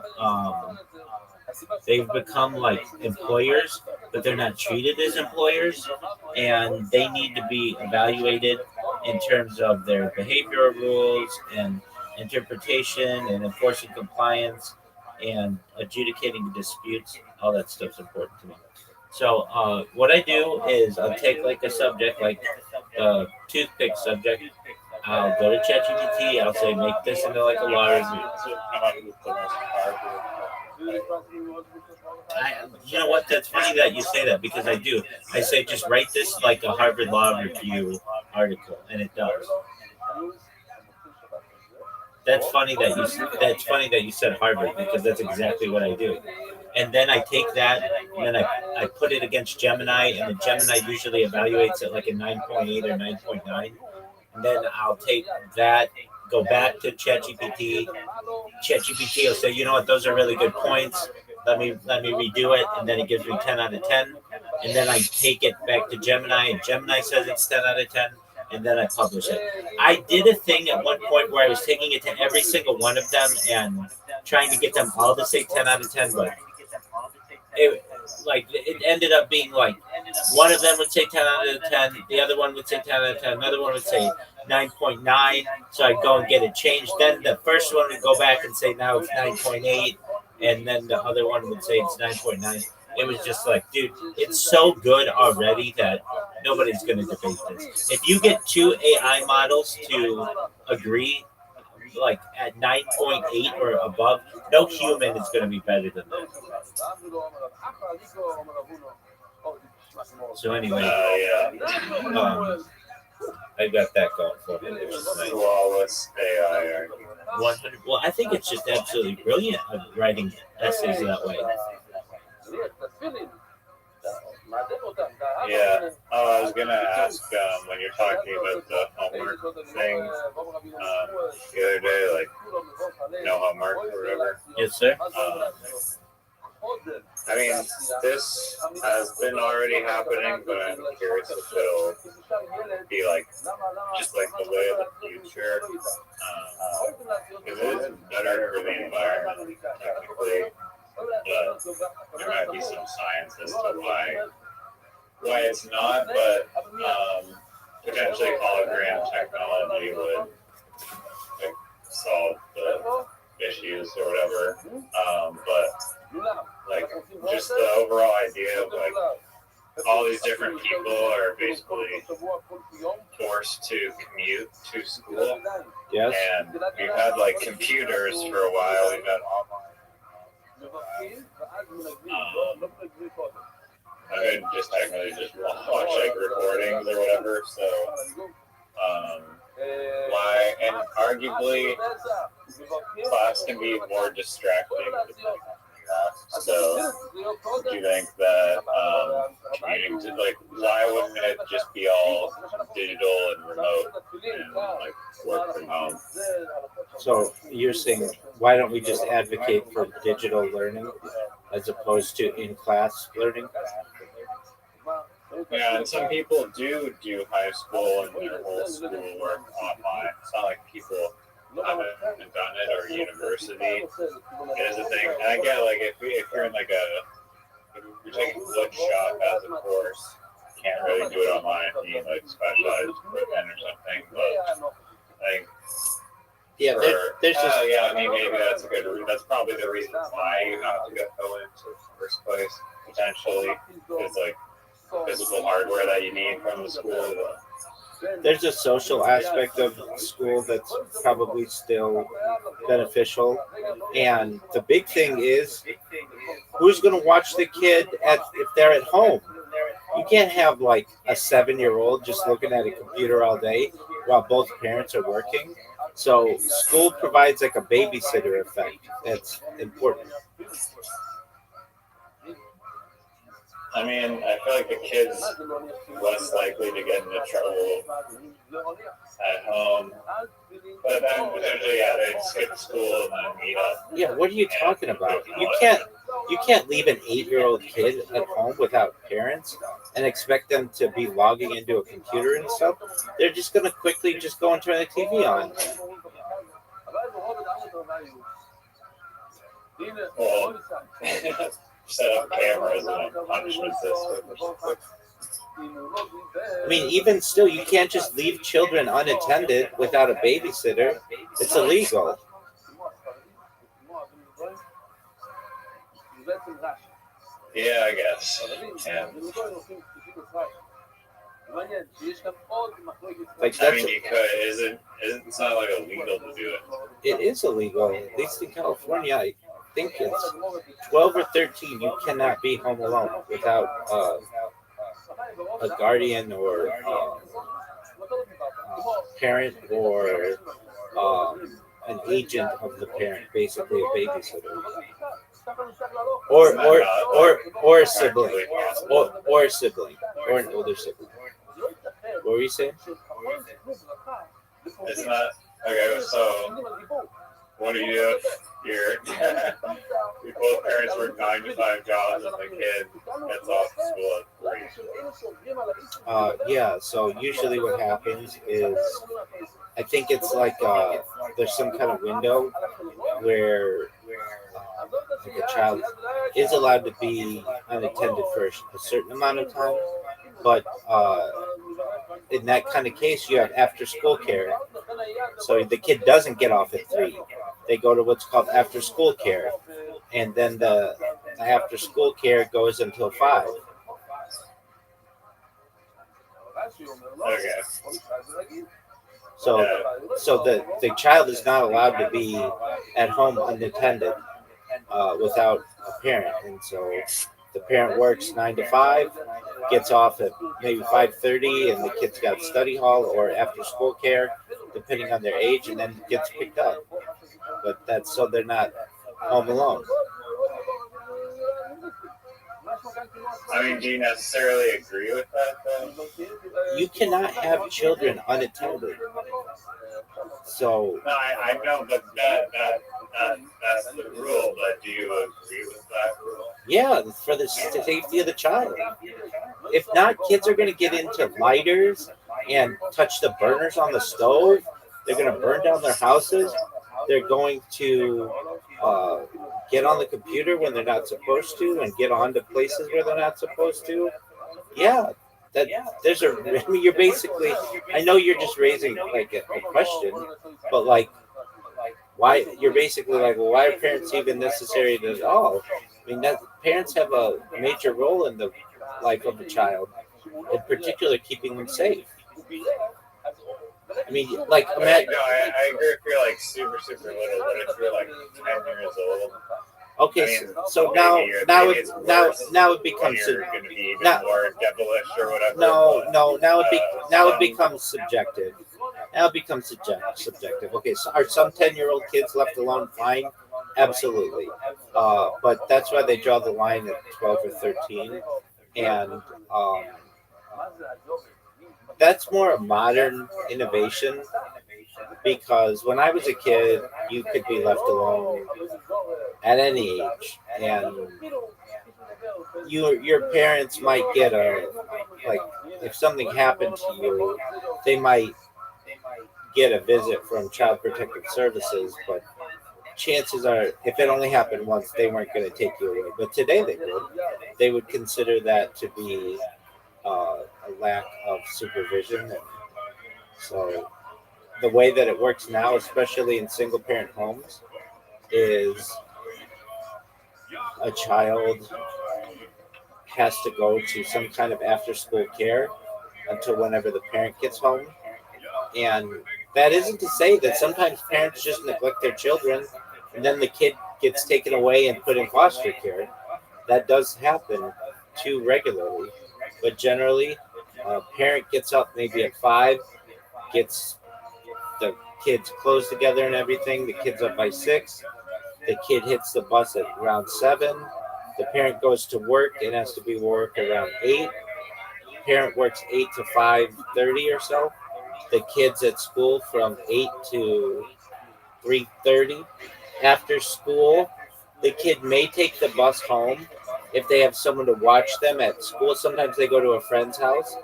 they've become like employers, but they're not treated as employers, and they need to be evaluated in terms of their behavioral rules and interpretation and enforcing compliance and adjudicating disputes. All that stuff's important to me. So what I do is I'll take like a subject, like the toothpick subject, I'll go to ChatGPT. I'll say, make this into like a law review. Come up with the most Harvard. You know what? That's funny that you say that because I do. I say just write this like a Harvard Law Review article, and it does. That's funny that you said Harvard because that's exactly what I do. And then I take that and then I put it against Gemini, and the Gemini usually evaluates it like a 9.8 or 9.9. And then I'll take that, go back to ChatGPT. ChatGPT will say, you know what, those are really good points. Let me redo it, and then it gives me 10 out of 10. And then I take it back to Gemini, and Gemini says it's 10 out of 10, and then I publish it. I did a thing at one point where I was taking it to every single one of them and trying to get them all to say 10 out of 10, but it ended up being like one of them would say 10 out of 10, the other one would say 10 out of 10, another one would say 9.9. So I'd go and get it changed. Then the first one would go back and say now it's 9.8, and then the other one would say it's 9.9. It was just like, dude, it's so good already that nobody's going to debate this. If you get two AI models to agree, like at 9.8 or above, no human is going to be better than that. So anyway, I got that going for me. It was nice. Flawless AI argument. 100. Well, I think it's just absolutely brilliant of writing essays that way. Yeah. I was gonna ask when you're talking about the homework thing the other day, like no homework or whatever. Yes, sir. I mean, this has been already happening, but I'm curious if it'll be like just like the way of the future. Because it isn't better for the environment technically, but there might be some science as to why it's not. But potentially hologram technology would like solve the issues or whatever. But like just the overall idea of like all these different people are basically forced to commute to school. Yes. And we've had like computers for a while. We've had I could just technically just watch like recordings or whatever. So why and arguably class can be more distracting. So do you think that commuting to like why wouldn't it just be all digital and remote and like work from home? So you're saying why don't we just advocate for digital learning as opposed to in-class learning? Yeah, and some people do high school and their whole school work online. It's not like people haven't done it or university. It is a thing. And I get like if you're in like if you're taking wood shop as a course, you can't really do it online. You need like specialized equipment or something. But like Yeah, there's just I mean maybe that's a good. That's probably the reason why you have to go into the first place potentially. It's like physical hardware that you need from the school. there's a social aspect of school that's probably still beneficial, and the big thing is who's going to watch the kid if they're at home. You can't have like a 7-year-old just looking at a computer all day while both parents are working. So school provides like a babysitter effect that's important. I mean, I feel like the kids less likely to get into trouble at home, but then potentially, yeah, they'd skip school and then meet up. Yeah, what are you talking about? You can't leave an 8-year-old kid at home without parents and expect them to be logging into a computer and stuff. They're just gonna quickly just go and turn the TV on. Well, set up cameras and a punishment system. I mean, even still, you can't just leave children unattended without a babysitter. It's illegal. Yeah, I guess. Yeah. Like I that's mean, you could. It's not like illegal to do it. it is illegal. At least in California, I think it's 12 or 13. You cannot be home alone without a guardian or parent or an agent of the parent, basically a babysitter, or a sibling, or a sibling, or an older sibling. What were you saying? It's not okay. So, what do you do if your both parents work 9 to 5 jobs and the kid gets off school at 3? Yeah. So usually, what happens is, I think it's like there's some kind of window where like a child is allowed to be unattended for a certain amount of time, but in that kind of case, you have after school care. So the kid doesn't get off at 3. They go to what's called after school care, and then the after school care goes until 5. Okay. So the child is not allowed to be at home unattended without a parent, and so the parent works 9 to 5, gets off at maybe 5:30, and the kid's got study hall or after school care, depending on their age, and then gets picked up. But that's so they're not home alone. I mean, do you necessarily agree with that, though? You cannot have children unattended. So No, I know, but that's the rule. But do you agree with that rule? yeah, for the safety of the child. If not, kids are going to get into lighters and touch the burners on the stove. They're going to burn down their houses. They're going to get on the computer when they're not supposed to and get on to places where they're not supposed to. Yeah, that there's a. I mean, you're basically. I know you're just raising like a question, but like, why you're basically like, well, why are parents even necessary at all? I mean, that parents have a major role in the life of a child, in particular, keeping them safe. I mean, like, No, I agree if you're like super little, but if you're like 10 years old. Okay, I mean, so maybe now it's worse it becomes when you're going to be even now, more devilish or whatever. no now it becomes subjective. Now it becomes subjective. Okay, so are some 10-year-old kids left alone? Fine, absolutely. But that's why they draw the line at 12 or 13, and that's more a modern innovation. Because when I was a kid, you could be left alone at any age, and your parents might get like if something happened to you, they might get a visit from Child Protective Services, but chances are, if it only happened once, they weren't going to take you away. But today they would consider that to be a lack of supervision, and so the way that it works now, especially in single parent homes, is a child has to go to some kind of after school care until whenever the parent gets home. And that isn't to say that sometimes parents just neglect their children and then the kid gets taken away and put in foster care. That does happen too regularly. But generally, a parent gets up maybe at 5, gets the kids close together and everything. The kid's up by 6. The kid hits the bus at around 7. The parent goes to work. It has to be work around 8. Parent works 8 to 5:30 or so. The kid's at school from 8 to 3:30. After school, the kid may take the bus home if they have someone to watch them at school. Sometimes they go to a friend's house.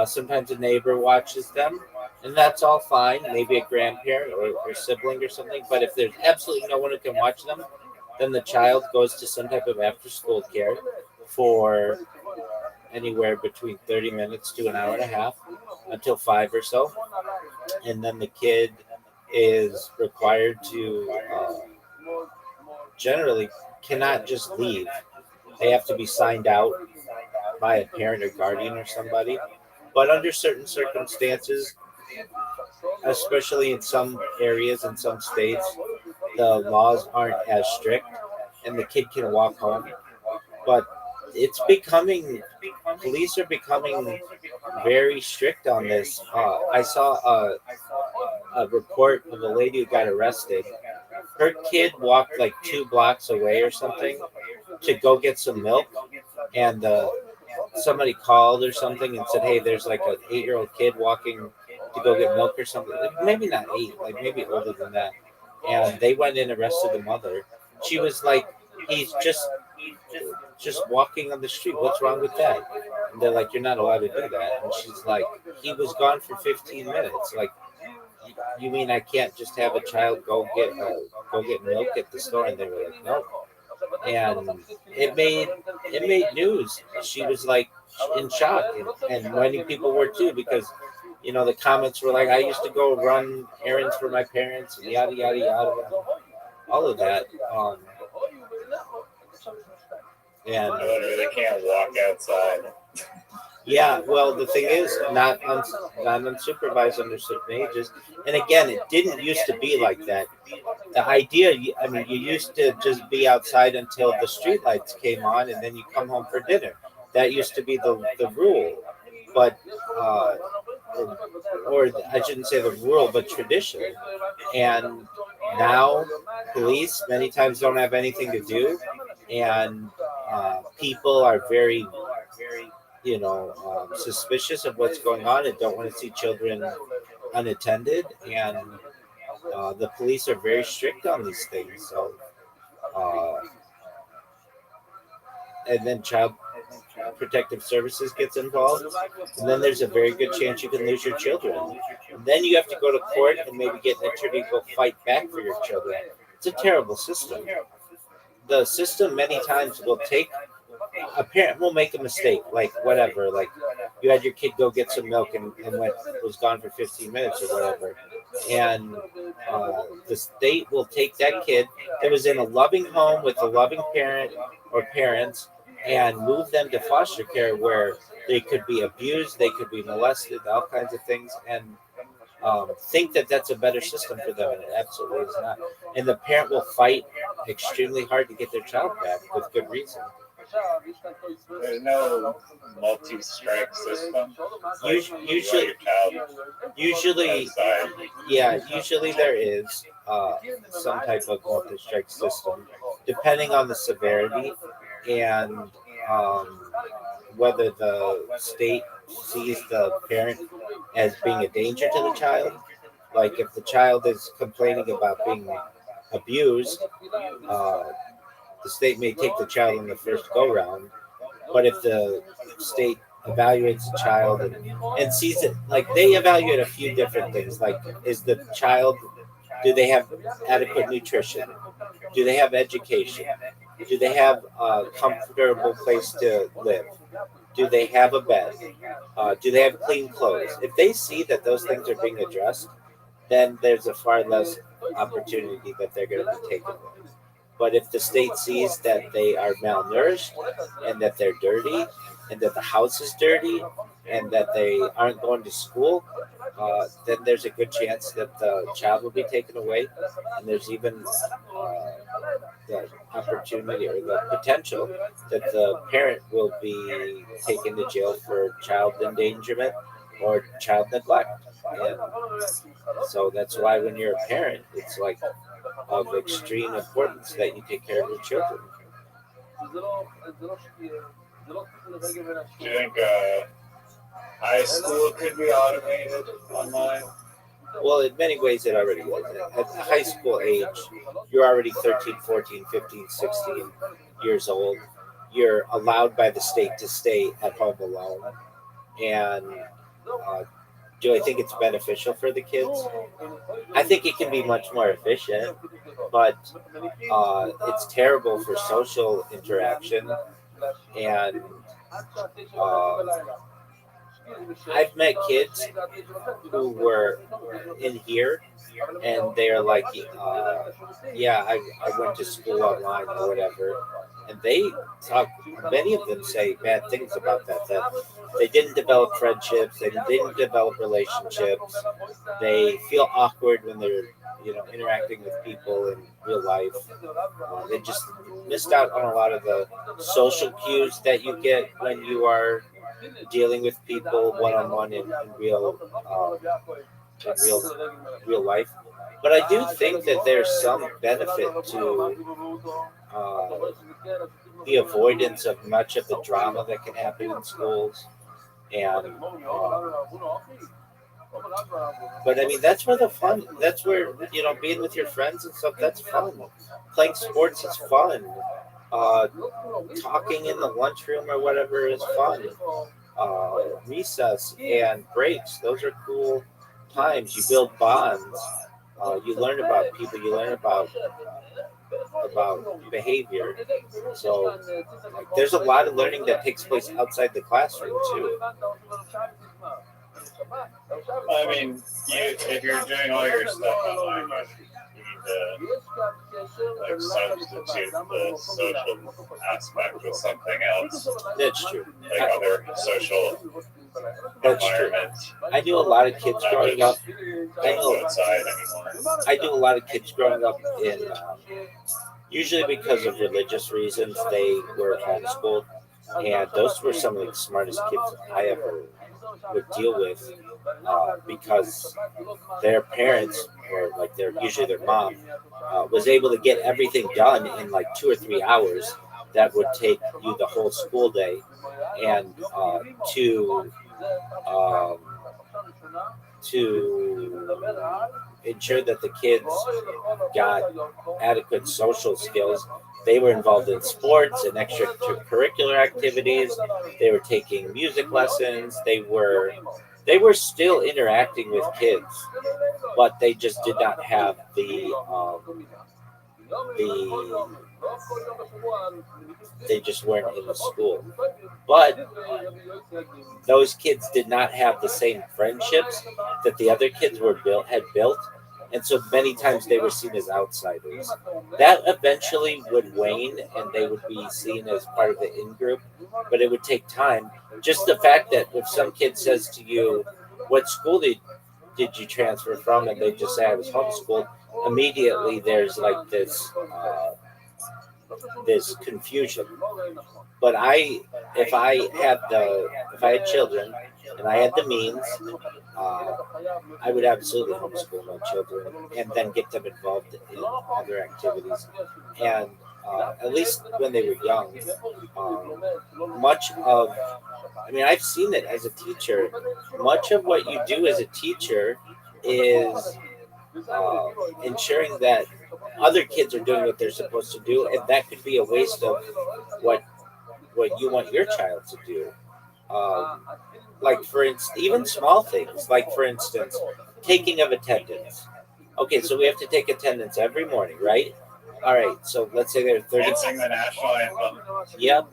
Sometimes a neighbor watches them, and that's all fine. Maybe a grandparent or sibling or something. But if there's absolutely no one who can watch them, then the child goes to some type of after-school care for anywhere between 30 minutes to an hour and a half until 5 or so. And then the kid is required to generally cannot just leave. They have to be signed out by a parent or guardian or somebody. But under certain circumstances, especially in some areas in some states, the laws aren't as strict, and the kid can walk home. But it's becoming police are becoming very strict on this. I saw a report of a lady who got arrested. Her kid walked like 2 blocks away or something to go get some milk, and somebody called or something and said, "Hey, there's like an 8-year-old kid walking to go get milk or something." Like, maybe not 8, like maybe older than that. And they went and arrested the mother. She was like, "He's just walking on the street. What's wrong with that?" And they're like, "You're not allowed to do that." And she's like, "He was gone for 15 minutes. Like, you mean I can't just have a child go get milk at the store?" And they were like, "No." And it made news. She was like in shock, and many people were too, because the comments were like, "I used to go run errands for my parents," and yada yada yada, all of that. And I literally can't walk outside. yeah, well, the thing is, not unsupervised under certain ages. And again, it didn't used to be like that. The idea, I mean, you used to just be outside until the streetlights came on, and then you come home for dinner. That used to be the rule. But, or I shouldn't say the rule, but tradition. And now, police many times don't have anything to do, and people are very suspicious of what's going on and don't want to see children unattended. And the police are very strict on these things. So, and then Child Protective Services gets involved, and then there's a very good chance you can lose your children. And then you have to go to court and maybe get an attorney to go fight back for your children. It's a terrible system. The system many times will take a parent will make a mistake, like whatever, like you had your kid go get some milk and was gone for 15 minutes or whatever, and the state will take that kid that was in a loving home with a loving parent or parents and move them to foster care where they could be abused, they could be molested, all kinds of things, and think that that's a better system for them, and it absolutely is not. And the parent will fight extremely hard to get their child back with good reason. There's no multi-strike system. Usually, yeah, usually there is some type of multi-strike system, depending on the severity and whether the state sees the parent as being a danger to the child. Like if the child is complaining about being abused, the state may take the child in the first go round. But if the state evaluates the child and sees it, like they evaluate a few different things, like is the child, do they have adequate nutrition? Do they have education? Do they have a comfortable place to live? Do they have a bed? Do they have clean clothes? If they see that those things are being addressed, then there's a far less opportunity that they're going to be taken away. But if the state sees that they are malnourished and that they're dirty and that the house is dirty and that they aren't going to school, then there's a good chance that the child will be taken away. And there's even the opportunity or the potential that the parent will be taken to jail for child endangerment or child neglect. And so that's why when you're a parent, it's like of extreme importance that you take care of your children. Do you think high school could be automated online? Well, in many ways it already is. At the high school age, you're already 13, 14, 15, 16 years old. You're allowed by the state to stay at home alone. And do I think it's beneficial for the kids? I think it can be much more efficient, but it's terrible for social interaction. And I've met kids who were in here, and they're like, yeah, I went to school online or whatever. and they talk. Many of them say bad things about that. That they didn't develop friendships, they didn't develop relationships. They feel awkward when they're interacting with people in real life. They just missed out on a lot of the social cues that you get when you are dealing with people one on one in real life. But I do think that there's some benefit to uh, the avoidance of much of the drama that can happen in schools. And but I mean, that's where the fun. That's where being with your friends and stuff. That's fun. Playing sports is fun. Uh, Talking in the lunchroom or whatever is fun. Recess and breaks. Those are cool times. You build bonds. You learn about people. You learn about behavior. So, like, there's a lot of learning that takes place outside the classroom too. I mean, if you're doing all your stuff online, you need to like substitute the social aspect with something else, That's true. like other social That's true. environments. I knew a lot of kids growing up. Don't go outside anymore. I knew a lot of kids growing up in, usually because of religious reasons, they were homeschooled, and those were some of the smartest kids I ever would deal with, because their parents, or like usually their mom, was able to get everything done in like 2 or 3 hours that would take you the whole school day, and um, to ensure that the kids got adequate social skills. They were involved in sports and extracurricular activities. They were taking music lessons. They were still interacting with kids, but they just did not have the they just weren't in the school. But those kids did not have the same friendships that the other kids had built, and so many times they were seen as outsiders. That eventually would wane, and they would be seen as part of the in group, but it would take time. Just the fact that if some kid says to you, "What school did you transfer from?" and they just say, "I was homeschooled," immediately there's like this confusion. But if I had children and I had the means, I would absolutely homeschool my children and then get them involved in other activities. And at least when they were young, I've seen it as a teacher. Much of what you do as a teacher is ensuring that other kids are doing what they're supposed to do, and that could be a waste of what you want your child to do. Like, for instance, even small things, like, for instance, taking of attendance. Okay, so we have to take attendance every morning, right? All right, so let's say there are 30. And sing the national anthem. Yep,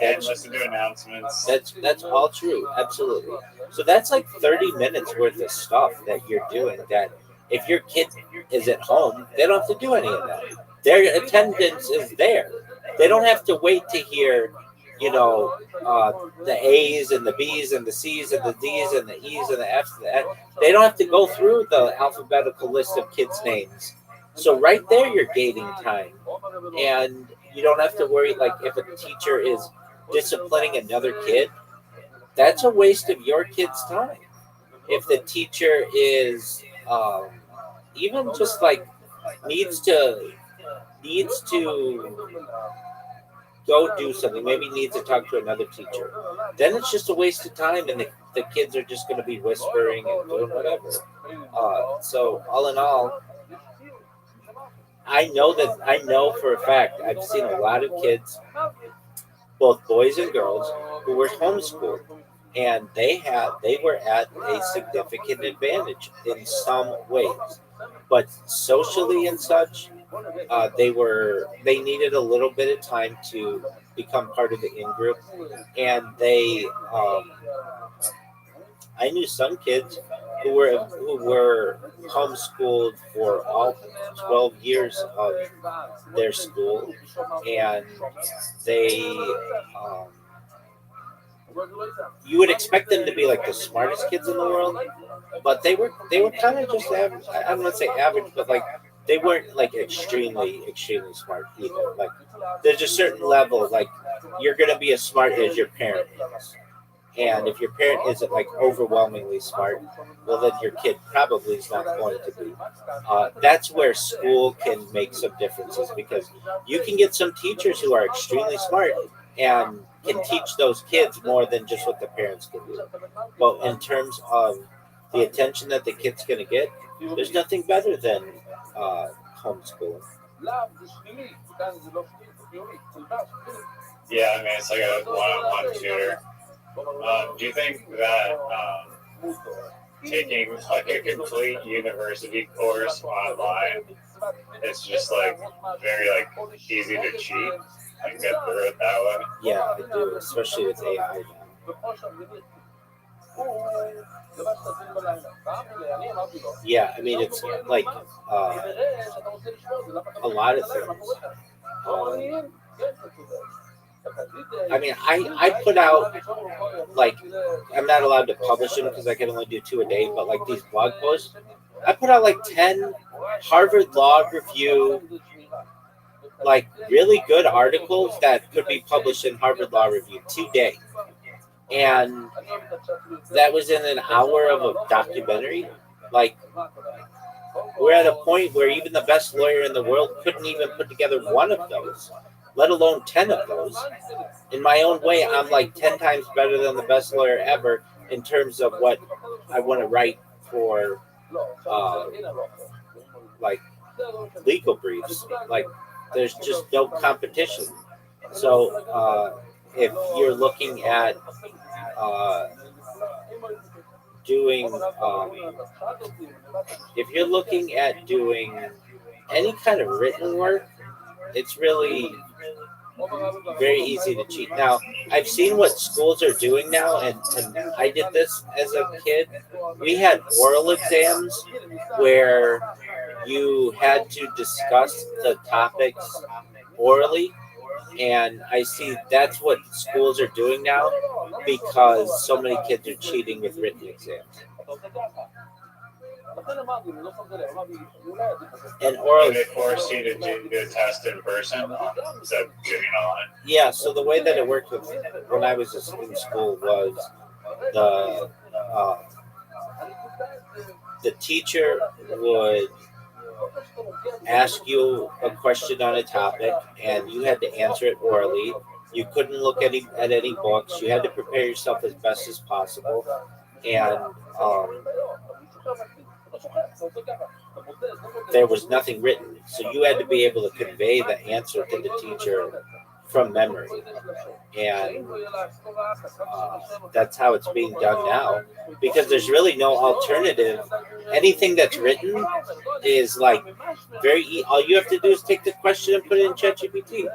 And listen to announcements. That's all true, absolutely. So that's like 30 minutes worth of stuff that you're doing. That if your kid is at home, they don't have to do any of that. Their attendance is there. They don't have to wait to hear, the A's and the B's and the C's and the D's and the E's and the F's. And the F. They don't have to go through the alphabetical list of kids' names. So right there, you're gaining time, and you don't have to worry. Like, if a teacher is disciplining another kid, that's a waste of your kid's time. If the teacher is even just like needs to go do something, maybe needs to talk to another teacher, then it's just a waste of time, and the kids are just going to be whispering and doing whatever. So all in all, I know for a fact I've seen a lot of kids, both boys and girls, who were homeschooled, and they were at a significant advantage in some ways, but socially and such, they needed a little bit of time to become part of the in group, and I knew some kids who were homeschooled for all 12 years of their school, and they um, you would expect them to be like the smartest kids in the world, but they were kind of just average. I'm not say average, but like they weren't like extremely smart either. Like there's a certain level, like you're gonna be as smart as your parent is. And if your parent isn't like overwhelmingly smart, well, then your kid probably is not going to be. That's where school can make some differences, because you can get some teachers who are extremely smart and can teach those kids more than just what the parents can do. But in terms of the attention that the kid's going to get, there's nothing better than homeschooling. Yeah, I mean, it's like a one-on-one tutor. Do you think that taking like a complete university course online, it's just like very like easy to cheat and get through it that way? Yeah, I do, especially with AI now. Yeah, I mean, it's like a lot of things. I mean, I put out, like, I'm not allowed to publish them because I can only do 2 a day, but like these blog posts, I put out like 10 Harvard Law Review, like really good articles that could be published in Harvard Law Review today. And that was in an hour of a documentary. Like, we're at a point where even the best lawyer in the world couldn't even put together one of those, let alone 10 of those. In my own way, I'm like 10 times better than the best lawyer ever in terms of what I want to write for, like, legal briefs. Like, there's just no competition. So if you're looking at doing, if you're looking at doing any kind of written work, it's really very easy to cheat. Now, I've seen what schools are doing now, and I did this as a kid. We had oral exams where you had to discuss the topics orally, and I see that's what schools are doing now because so many kids are cheating with written exams. And oral, Do they force you to do a test in person instead of doing it online? yeah. So the way that it worked with when I was in school was the teacher would ask you a question on a topic, and you had to answer it orally. You couldn't look at any books. You had to prepare yourself as best as possible, and there was nothing written, so you had to be able to convey the answer to the teacher from memory. And that's how it's being done now, because there's really no alternative. Anything that's written is like all you have to do is take the question and put it in ChatGPT.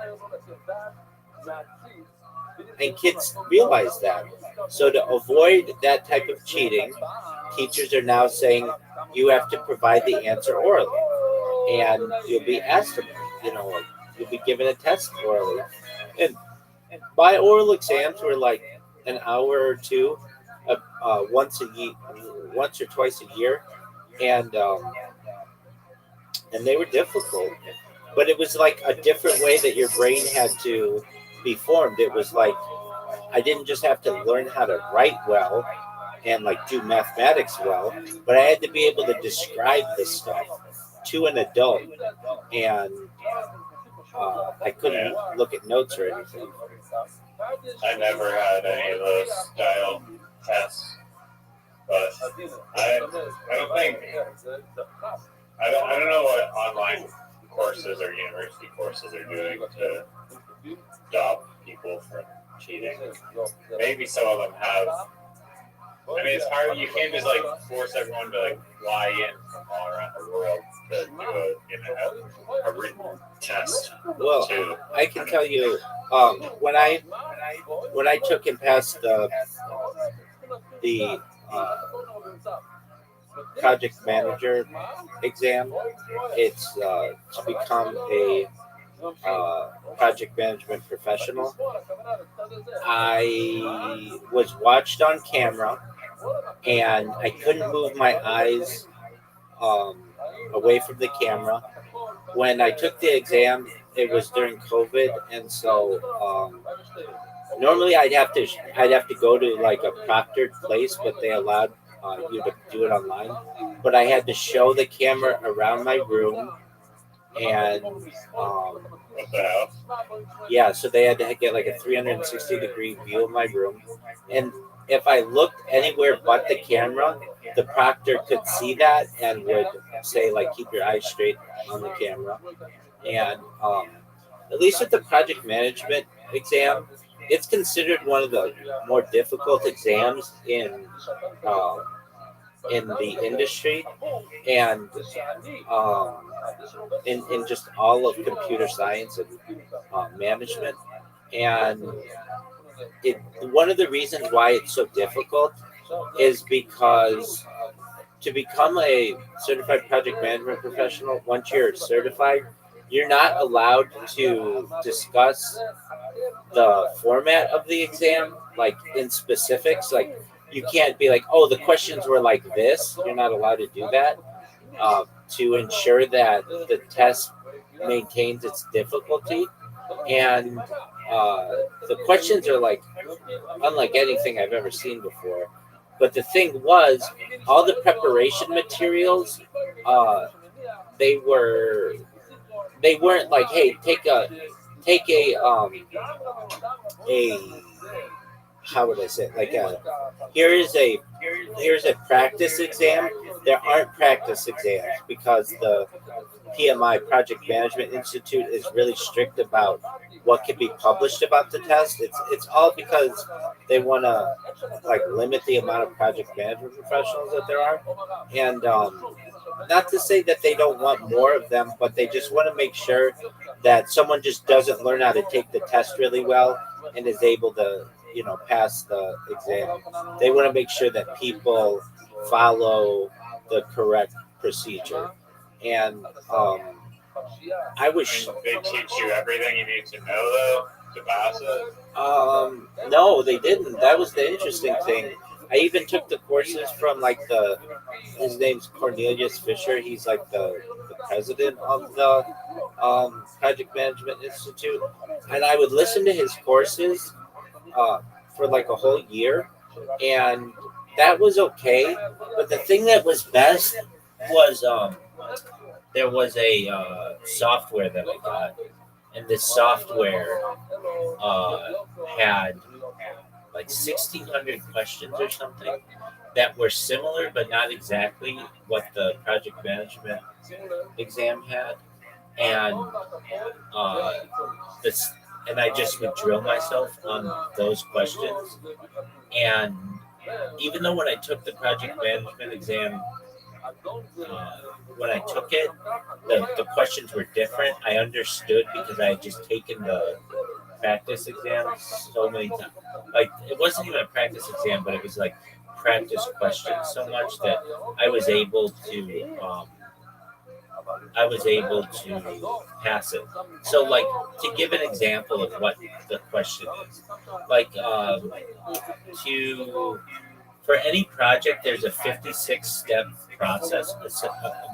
And kids realize that. So to avoid that type of cheating, teachers are now saying you have to provide the answer orally, and you'll be asked, you'll be given a test orally. And my oral exams were like an hour or two, once or twice a year, and they were difficult. But it was like a different way that your brain had to be formed. It was like I didn't just have to learn how to write well and like do mathematics well, but I had to be able to describe this stuff to an adult, and I couldn't look at notes or anything. I never had any of those style tests, but I don't think I don't know what online courses or university courses are doing to stop people from cheating. Maybe some of them have. I mean, it's hard. You can't just like force everyone to like fly in from all around the world to do a written test. Well, I can tell you, when I took and passed the project manager exam. It's to become a project management professional. I was watched on camera, and I couldn't move my eyes um, away from the camera. When I took the exam, it was during COVID, and so normally I'd have to go to like a proctored place, but they allowed you to do it online. But I had to show the camera around my room, and What the hell? yeah, so they had to get like a 360-degree view of my room, and if I looked anywhere but the camera, the proctor could see that and would say like, keep your eyes straight on the camera. And at least with the project management exam, it's considered one of the more difficult exams um, in the industry, and um, in just all of computer science and management. And one of the reasons why it's so difficult is because to become a certified project management professional, once you're certified, you're not allowed to discuss the format of the exam, like in specifics. Like, you can't be like, oh, the questions were like this. You're not allowed to do that to ensure that the test maintains its difficulty. And the questions are like unlike anything I've ever seen before. But the thing was, all the preparation materials, uh, they were they weren't like, hey, take a how would I say it? Like here is a here's a practice exam. There aren't practice exams because the PMI Project Management Institute is really strict about what can be published about the test. It's all because they want to like limit the amount of project management professionals that there are, and not to say that they don't want more of them, but they just want to make sure that someone just doesn't learn how to take the test really well and is able to pass the exam. They want to make sure that people follow the correct procedure. And I was They teach you everything you need to know, though, to pass it. no, they didn't. That was the interesting thing. I even took the courses from like his name's Cornelius Fisher. He's like the president of the Project Management Institute, and I would listen to his courses uh, for like a whole year, and that was okay. But the thing that was best was there was a software that I got, and this software uh, had like 1,600 questions or something that were similar but not exactly what the project management exam had, and this and I just would drill myself on those questions. And even though when I took the project management exam, when I took it, the questions were different. I understood because I had just taken the practice exam so many times. Like, it wasn't even a practice exam, but it was like practice questions so much that I was able to pass it. So, like, to give an example of what the question is, like, to for any project, there's a 56-step process,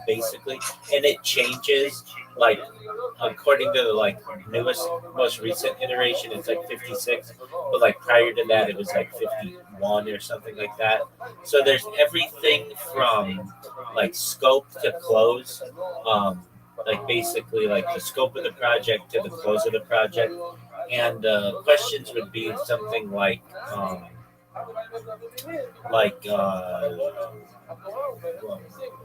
basically, and it changes like according to the like newest, most recent iteration. It's like 56, but like prior to that, it was like 51 or something like that. So there's everything from like scope to close, like basically like the scope of the project to the close of the project, and questions would be something like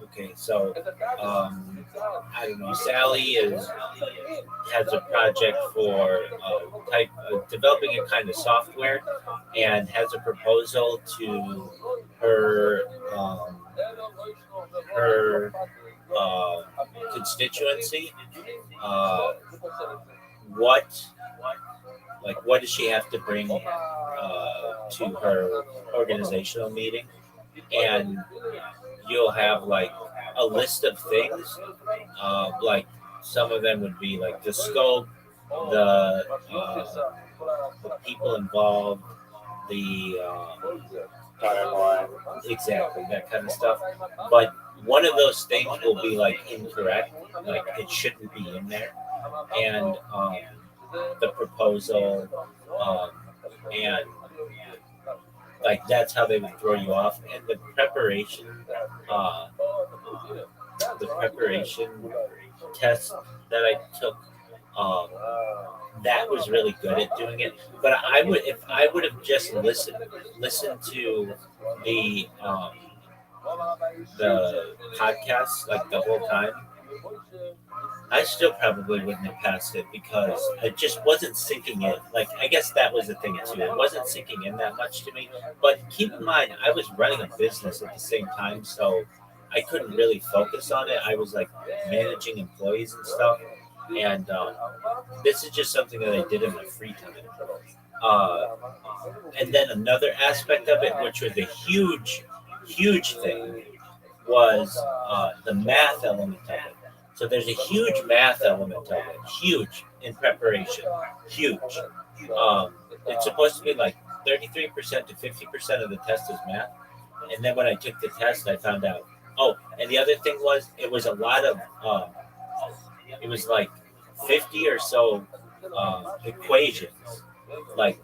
okay, so I don't know. Sally has a project for developing a kind of software, and has a proposal to her her uh, constituency. Uh, what what does she have to bring to her organizational meeting? And you'll have like a list of things. Like some of them would be like the scope, the people involved, the Timeline. exactly that kind of stuff. But one of those things will be like incorrect, like it shouldn't be in there, and the proposal, um, and like that's how they would throw you off. And uh, the preparation test that I took, um, that was really good at doing it. But I would, if I would have just listened to the um, the podcast like the whole time, I still probably wouldn't have passed it because it just wasn't sinking in. Like I guess that was the thing too. It wasn't sinking in that much to me. But keep in mind, I was running a business at the same time, so I couldn't really focus on it. I was like managing employees and stuff, and this is just something that I did in my free time. Uh, and then another aspect of it, which was a huge thing, was the math element of it. So there's a huge math element of it, huge in preparation, huge. It's supposed to be like 33% to 50% of the test is math. And then when I took the test, I found out. Oh, and the other thing was, it was a lot of, it was like 50 or so equations. Like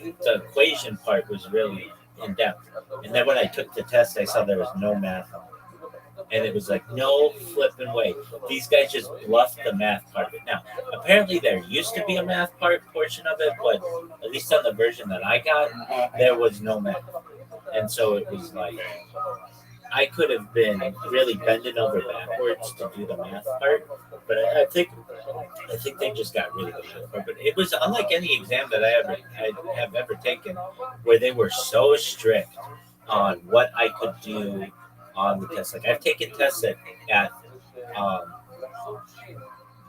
the equation part was really in depth. And then when I took the test, I saw there was no math on it. And it was like, no flipping way. These guys just bluffed the math part of it. Now, apparently there used to be a math portion of it, but at least on the version that I got, there was no math. And so it was like, I could have been really bending over backwards to do the math part, but I think they just got rid of the math part. But it was unlike any exam that I have ever taken, where they were so strict on what I could do on the test. Like I've taken tests at um,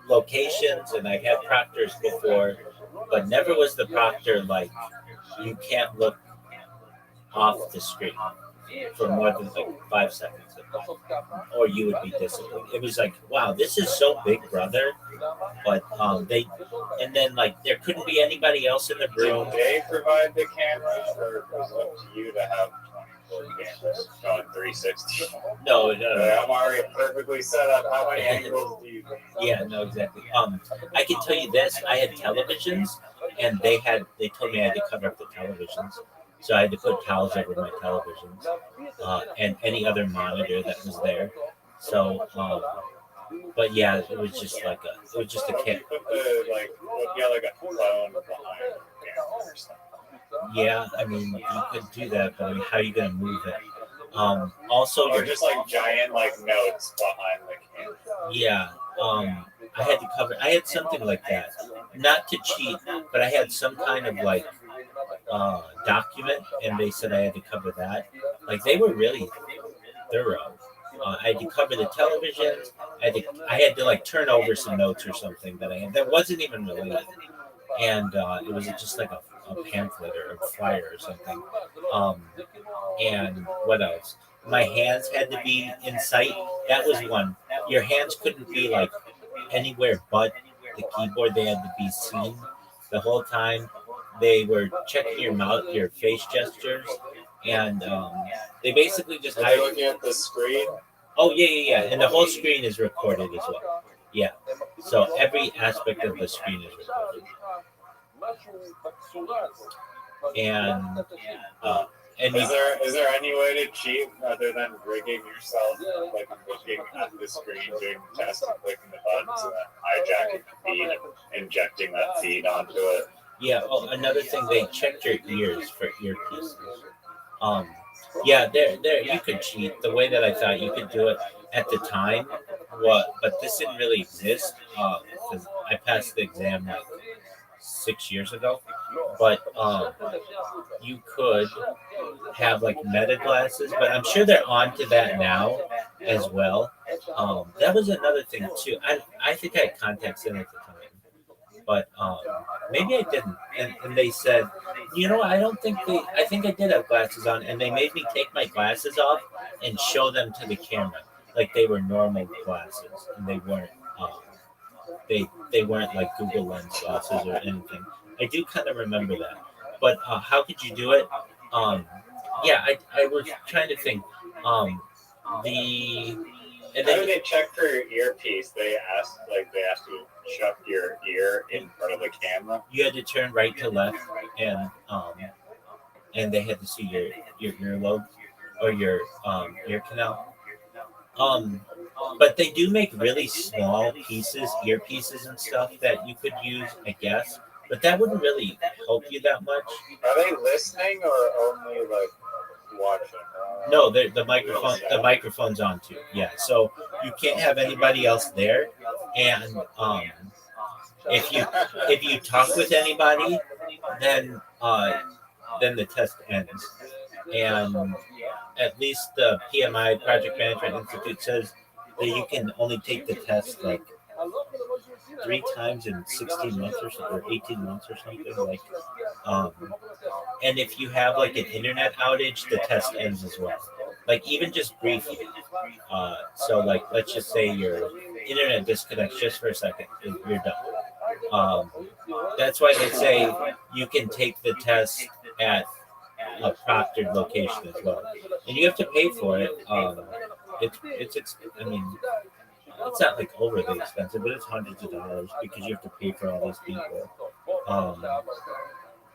locations, and I've had proctors before, but never was the proctor like, you can't look off the screen for more than like 5 seconds, or you would be disciplined. It was like, wow, this is so big, brother. But they, and then like there couldn't be anybody else in the room. Did they provide the cameras, or was it up to you to have 24 cameras going 360? No. I'm already perfectly set up. How many angles do you think? Yeah, no, exactly. I can tell you this: I had televisions, and they told me I had to cover up the televisions. So I had to put towels over my televisions and any other monitor that was there. So, but yeah, it was just a kit. Put like a phone behind the camera or something. Yeah, I mean, you could do that, but I mean, how are you going to move it? Also, or just like giant like notes behind the camera. Yeah, I had something like that. Not to cheat, but I had some kind of like document, and they said I had to cover that. Like they were really thorough. I had to cover the televisions. I had to like turn over some notes or something that I had that wasn't even related, and it was just like a pamphlet or a flyer or something. And what else? My hands had to be in sight. That was one. Your hands couldn't be like anywhere but the keyboard. They had to be seen the whole time. They were checking your mouth, your face gestures, and they basically just. Are they looking at the screen? Oh yeah, and the whole screen is recorded as well. Yeah, so every aspect of the screen is recorded. And is there any way to cheat other than rigging yourself, like looking at the screen during the test and clicking the buttons and then hijacking the feed and injecting that feed onto it? Yeah. Oh, another thing, they checked your ears for earpieces. Yeah, there you could cheat. The way that I thought you could do it at the time, but this didn't really exist because I passed the exam like 6 years ago. But you could have like meta glasses, but I'm sure they're onto that now as well. That was another thing too. I think I had contacts in at the time, but maybe I didn't. And they said, I don't think I think I did have glasses on. And they made me take my glasses off and show them to the camera like they were normal glasses. And they weren't, they weren't like Google Lens glasses or anything. I do kind of remember that. But how could you do it? Um, yeah, I was trying to think. Um, the and How do then they check for your earpiece? They asked you to chuck your ear in front of the camera. you had to turn right to left, and they had to see your earlobe or your ear canal. Um, but they do make really small pieces, earpieces and stuff that you could use, I guess. But that wouldn't really help you that much. Are they listening or only like watching? No, the microphone's on too. Yeah, so you can't have anybody else there, and if you talk with anybody, then then the test ends. And at least the PMI Project Management Institute says that you can only take the test like 3 times in 16 months or 18 months or something like. Um, and if you have like an internet outage, the test ends as well. Like even just briefly. So like let's just say your internet disconnects just for a second, and you're done. Um, that's why they say you can take the test at a proctored location as well, and you have to pay for it. I mean, it's not like overly expensive, but it's hundreds of dollars because you have to pay for all these people. I'm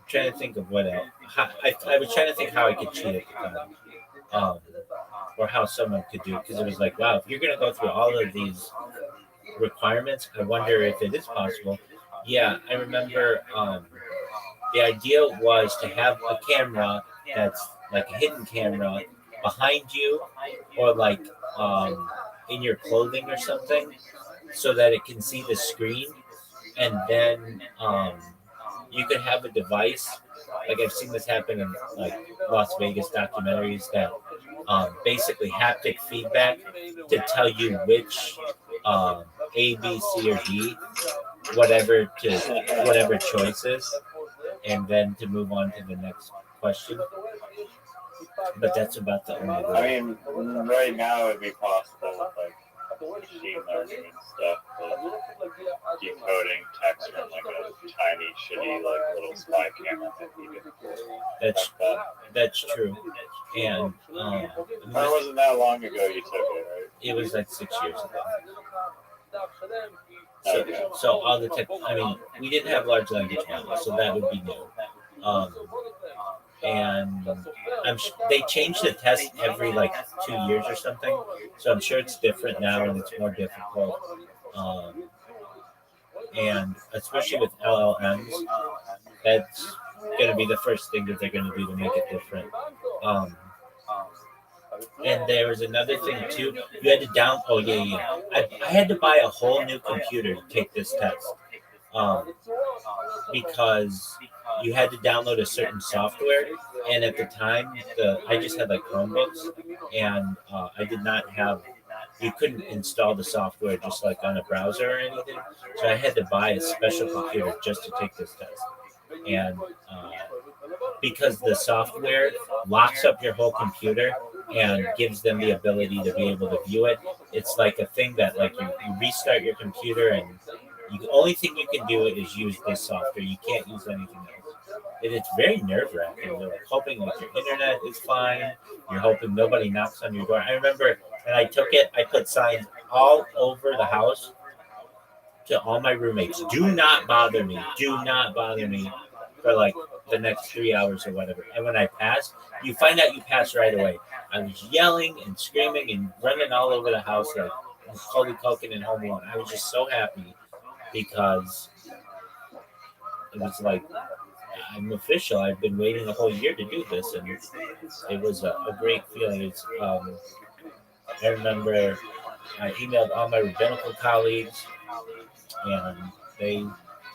trying to think of what else. I was trying to think how I could cheat at the time, or how someone could do it because it was like, wow, if you're gonna go through all of these requirements, I wonder if it is possible. Yeah, I remember. The idea was to have a camera that's like a hidden camera behind you or like in your clothing or something so that it can see the screen, and then you could have a device like I've seen this happen in like Las Vegas documentaries that basically haptic feedback to tell you which A, B, C, or D, whatever choices, and then to move on to the next question. But that's about the only I way. mean, right now it'd be possible with like machine learning and stuff, but decoding text from like a tiny, shitty, like little spy camera. That's that's true, and It wasn't that long ago you took it, right? it was like 6 years ago. Okay. So all the tech, I mean, we didn't have large language models, so that would be new. Um, and they change the test every like 2 years or something, so I'm sure it's different now and it's more difficult. Um, and especially with LLMs, that's going to be the first thing that they're going to do to make it different. Um, and there was another thing too. You had to down. Oh yeah. I had to buy a whole new computer to take this test. Um, because you had to download a certain software, and at the time, I just had like Chromebooks, and I did not have. You couldn't install the software just like on a browser or anything, so I had to buy a special computer just to take this test, and because the software locks up your whole computer and gives them the ability to be able to view it. It's like a thing that like you restart your computer, and the only thing you can do is use this software. You can't use anything else. And it's very nerve wracking. You're like hoping like your internet is fine. You're hoping nobody knocks on your door. I remember when I took it, I put signs all over the house to all my roommates. Do not bother me. Do not bother me for like the next 3 hours or whatever. And when I pass, you find out you pass right away. I was yelling and screaming and running all over the house like Macaulay Culkin and Home Alone. I was just so happy because it was like I'm official. I've been waiting a whole year to do this, and it was a great feeling. I remember I emailed all my rabbinical colleagues, and they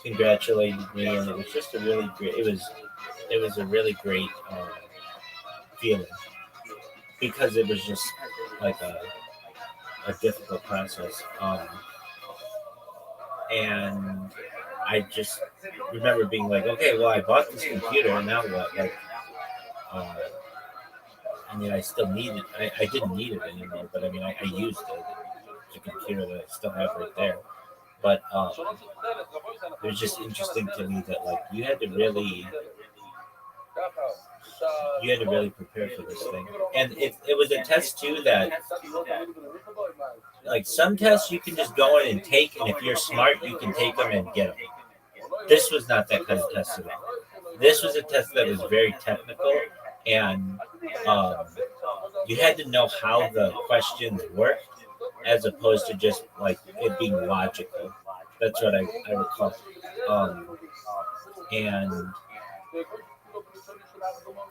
congratulated me, and it was just a really great. It was a really great feeling because it was just like a difficult process, and I just remember being like, okay, well, I bought this computer, and now what? Like, uh, I mean, I still need it. I didn't need it anymore, but I mean, I used it. It's a computer that I still have right there. But it was just interesting to me that like you had to really prepare for this thing, and it was a test too that like some tests you can just go in and take, and if you're smart, you can take them and get them. This was not that kind of test at all. This was a test that was very technical, and um, you had to know how the questions worked as opposed to just like it being logical. That's what I recall.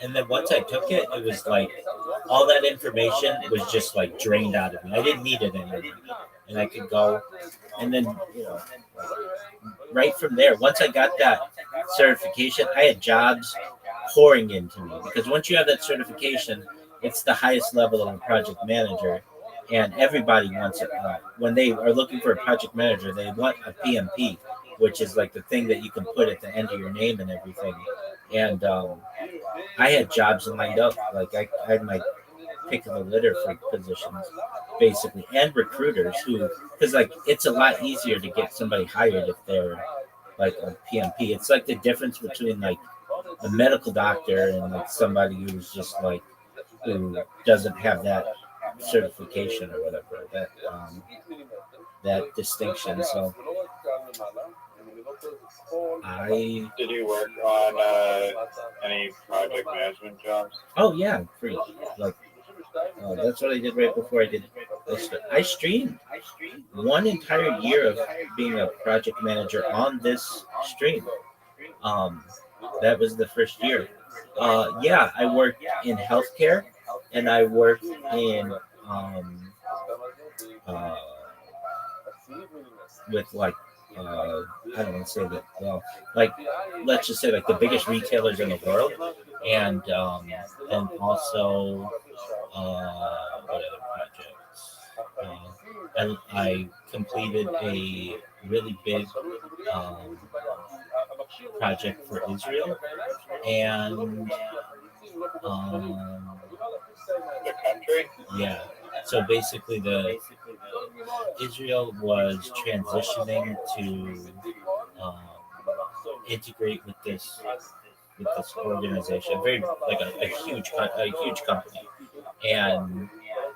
And then once I took it, it was like all that information was just like drained out of me. I didn't need it anymore, and I could go. And then right from there, once I got that certification, I had jobs pouring into me because once you have that certification, it's the highest level of a project manager, and everybody wants it. When they are looking for a project manager, they want a PMP, which is like the thing that you can put at the end of your name and everything. And I had jobs lined up. Like I had my pick of the litter for positions, basically, and recruiters who, because like it's a lot easier to get somebody hired if they're like a PMP. It's like the difference between like a medical doctor and like somebody who's just like who doesn't have that certification or whatever that distinction. So Did you work on any project management jobs? Oh yeah, free. Like that's what I did right before I did. I streamed one entire year of being a project manager on this stream. Um, that was the first year. Yeah, I worked in healthcare, and I worked in uh, with like I don't want to say that. Well, like let's just say like the biggest retailers in the world, and also what other projects? I completed a really big project for Israel, and The country? yeah. So basically, the Israel was transitioning to um, integrate with this organization, very like a huge company, and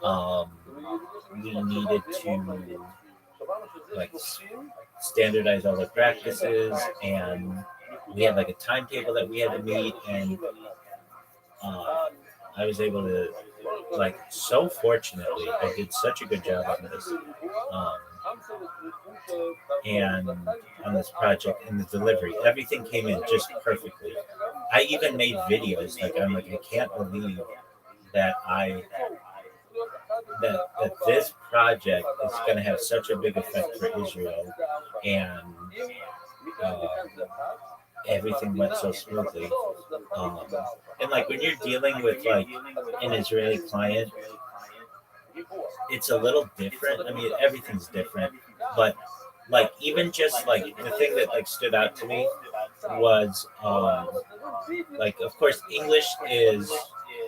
um, we needed to like standardize all the practices, and we had like a timetable that we had to meet, and I was able to like so fortunately I did such a good job on this. Um, and on this project and the delivery, everything came in just perfectly. I even made videos like I'm like I can't believe that that this project is going to have such a big effect for Israel, and uh, everything went so smoothly. Um, and like when you're dealing with like an Israeli client, it's a little different. I mean, everything's different, but like even just like the thing that like stood out to me was like of course English is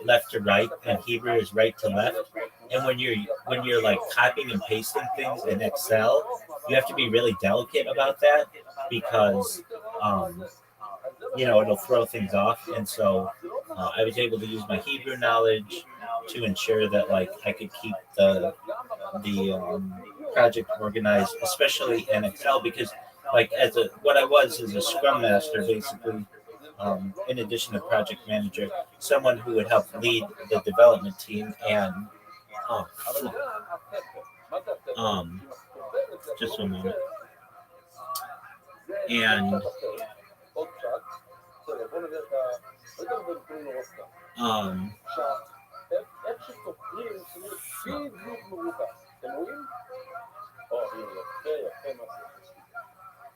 left to right and Hebrew is right to left. And when you're like copying and pasting things in Excel, you have to be really delicate about that because it'll throw things off. And so I was able to use my Hebrew knowledge to ensure that like I could keep the project organized, especially in Excel, because like what I was as a Scrum Master, basically, in addition to project manager, someone who would help lead the development team and just one moment. And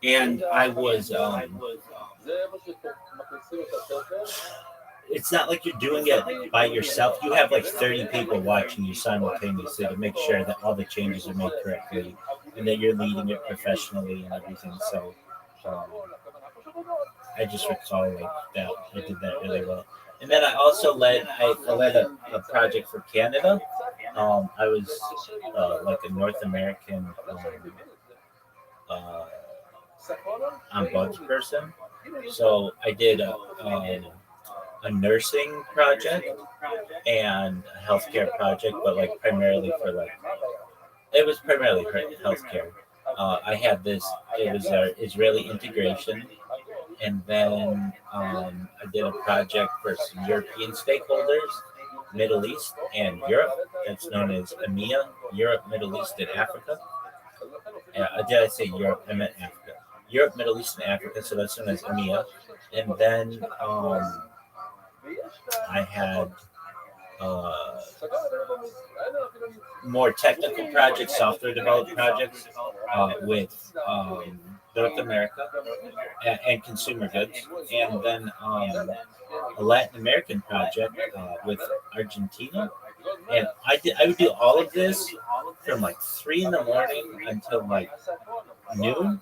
and I was it's not like you're doing it by yourself. You have like 30 people watching you simultaneously to make sure that all the changes are made correctly and that you're leading it professionally and everything. So I just recall like that I did that really well. And then I led a project for Canada. I was like a North American uh, ombudsperson. So I did a nursing project and a healthcare project, but like primarily for like it was primarily for healthcare. I had this. It was Israeli integration, and then I did a project for some European stakeholders, Middle East and Europe. That's known as EMEA, Europe, Middle East, and Africa. Did I say Europe? I meant Africa. Europe, Middle East, and Africa. So that's known as EMEA. And then I had uh, more technical projects, software development projects with North America and consumer goods, and then a Latin American project with Argentina. And I would do all of this from like 3 in the morning until like noon,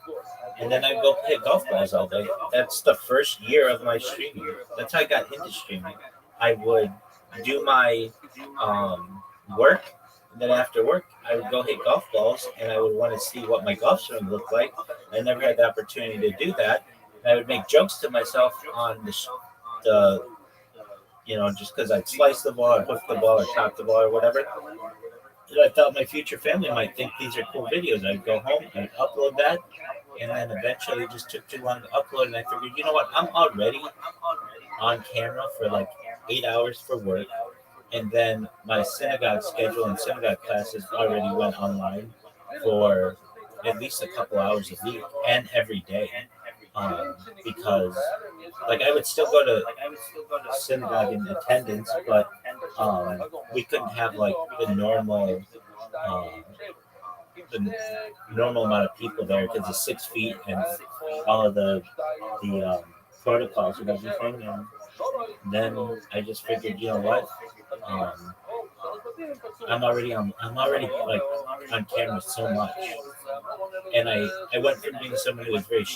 and then I'd go play golf balls all day. That's the first year of my streaming. That's how I got into streaming. I would do my work, and then after work, I would go hit golf balls, and I would want to see what my golf swing looked like. I never had the opportunity to do that. And I would make jokes to myself on the just because I'd slice the ball or hook the ball or top the ball or whatever. I thought my future family might think these are cool videos. I'd go home, I'd upload that, and then eventually it just took too long to upload. And I figured, you know what? I'm already on camera for like 8 hours for work. And then my synagogue schedule and synagogue classes already went online for at least a couple hours a week and every day. Because like I would still go to synagogue in attendance, but we couldn't have like uh, the normal amount of people there because of 6 feet and all of the protocols and everything. And then I just figured, you know what? Um, I'm already like on camera so much, and I went from being someone who was very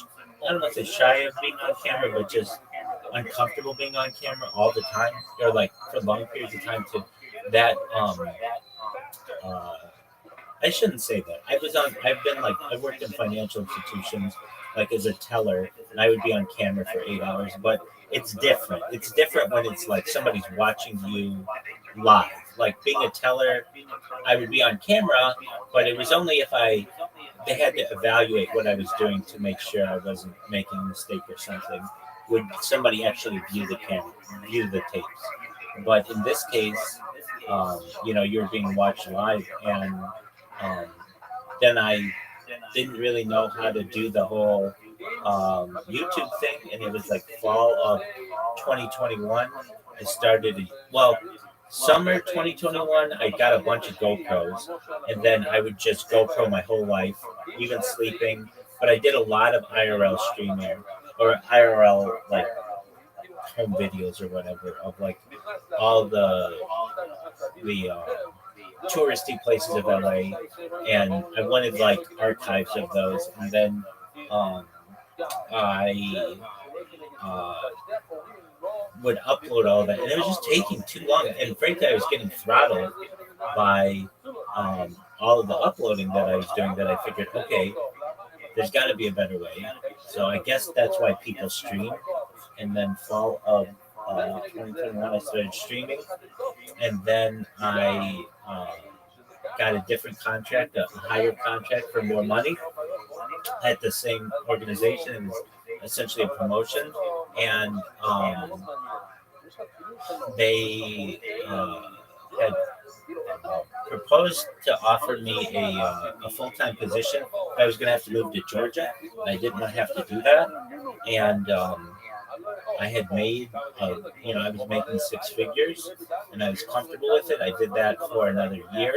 I don't know if it's shy of being on camera, but just uncomfortable being on camera all the time, or like for long periods of time, to that. Uh, I shouldn't say that. I've been like I worked in financial institutions, like as a teller, and I would be on camera for 8 hours. But it's different. It's different when it's like somebody's watching you live. Like being a teller, I would be on camera, but it was only if they had to evaluate what I was doing to make sure I wasn't making a mistake or something. Would somebody actually view the camera, view the tapes? But in this case, you're being watched live, and um, then I didn't really know how to do the whole YouTube thing, and it was like fall of 2021. I started, well, summer 2021, I got a bunch of GoPros, and then I would just GoPro my whole life, even sleeping. But I did a lot of IRL streaming, or IRL like home videos or whatever, of like all the touristy places of LA, and I wanted like archives of those, and then I would upload all that, and it was just taking too long. And frankly, I was getting throttled by all of the uploading that I was doing. That I figured, okay, there's got to be a better way. So I guess that's why people stream. And then fall of 2021, I started streaming, and then I got a different contract, a higher contract for more money at the same organization. It was essentially a promotion, and they had proposed to offer me a full-time position. I was going to have to move to Georgia, and I didn't want to have to do that. And I had made, I was making 6 figures, and I was comfortable with it. I did that for another year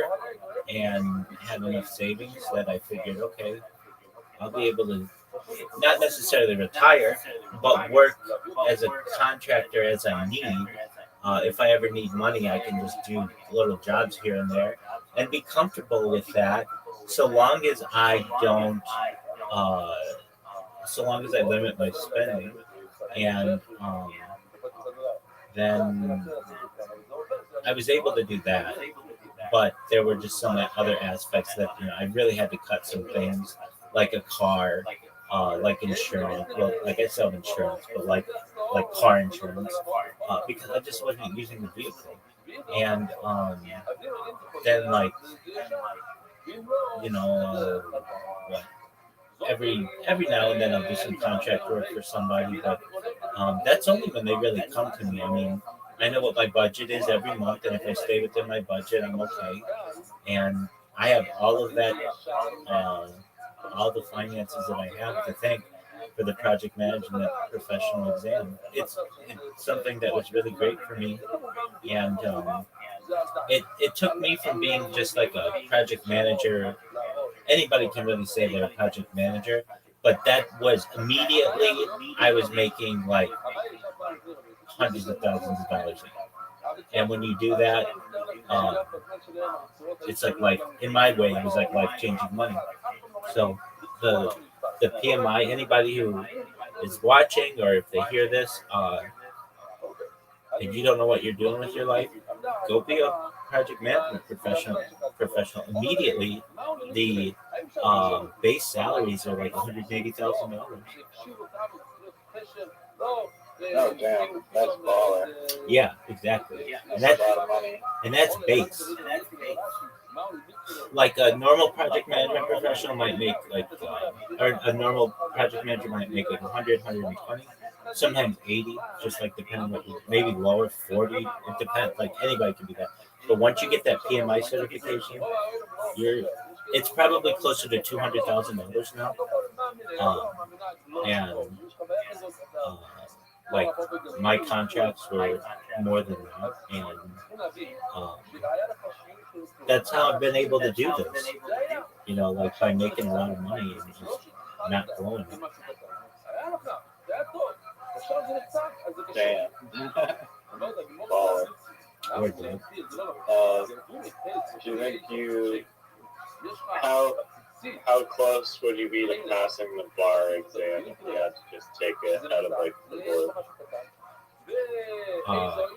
and had enough savings that I figured, okay, I'll be able to not necessarily retire, but work as a contractor as I need. If I ever need money, I can just do little jobs here and there and be comfortable with that, so long as I don't so long as I limit my spending, and then I was able to do that. But there were just some other aspects that I really had to cut some things, like a car, like insurance. Well, like I sell insurance, but like car insurance, because I just wasn't using the vehicle, and then like what every now and then I'll do some contract work for somebody, but that's only when they really come to me. I mean, I know what my budget is every month, and if I stay within my budget, I'm okay. And I have all of that, uh, all the finances that I have to thank for the project management professional exam. It's something that was really great for me, and it took me from being just like a project manager. Anybody can really say they're a project manager, but that was immediately I was making like hundreds of thousands of dollars. And when you do that, um, it's like life. In my way, it was like life changing money. So the the PMI, anybody who is watching or if they hear this, and you don't know what you're doing with your life, go be a project management professional. Immediately, the base salaries are like $180,000. Oh damn, that's baller. Yeah, exactly. And That's a lot of money. that's base. Like a normal project management professional might make like, or a normal project manager might make like 100, 120, sometimes 80, just like depending what maybe lower 40. It depends. Like anybody can do that. But once you get that PMI certification, it's probably closer to $200,000 now. And like my contracts were more than that, and um, that's how I've been able to do this. Like by making a lot of money and just not blowing it. Damn. Baller. Or dead. Do you think how close would you be to passing the bar exam if you had to just take it out of like the board?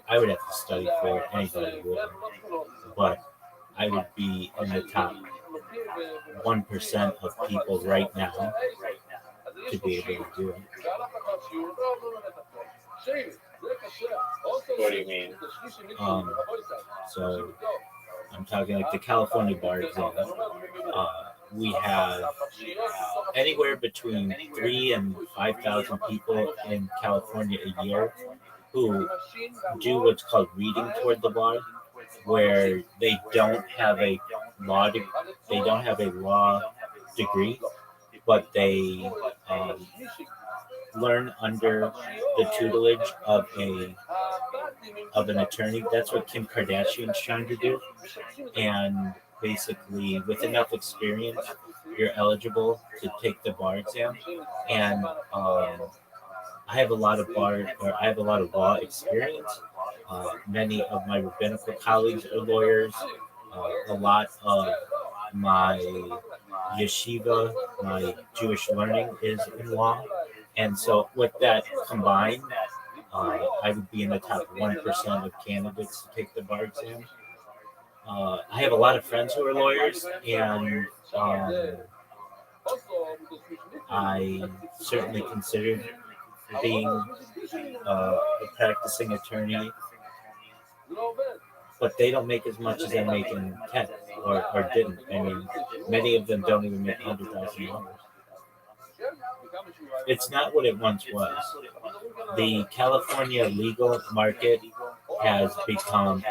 I would have to study for it. Anybody would, but I would be in the top 1% of people right now to be able to do it. What do you mean? So I'm talking like the California bar exam. We have anywhere between 3,000 and 5,000 people in California a year who do what's called reading toward the bar, where they don't have a law degree, but they learn under the tutelage of an attorney. That's what Kim Kardashian's trying to do, and basically, with enough experience, you're eligible to take the bar exam. And I have a lot of law experience. Many of my rabbinical colleagues are lawyers. A lot of my yeshiva, my Jewish learning is in law. And so with that combined, I would be in the top 1% of candidates to take the bar exam. I have a lot of friends who are lawyers, and I certainly considered being a practicing attorney, but they don't make as much as I make in tech, or didn't. I mean, many of them don't even make $100,000. It's not what it once was. The California legal market has become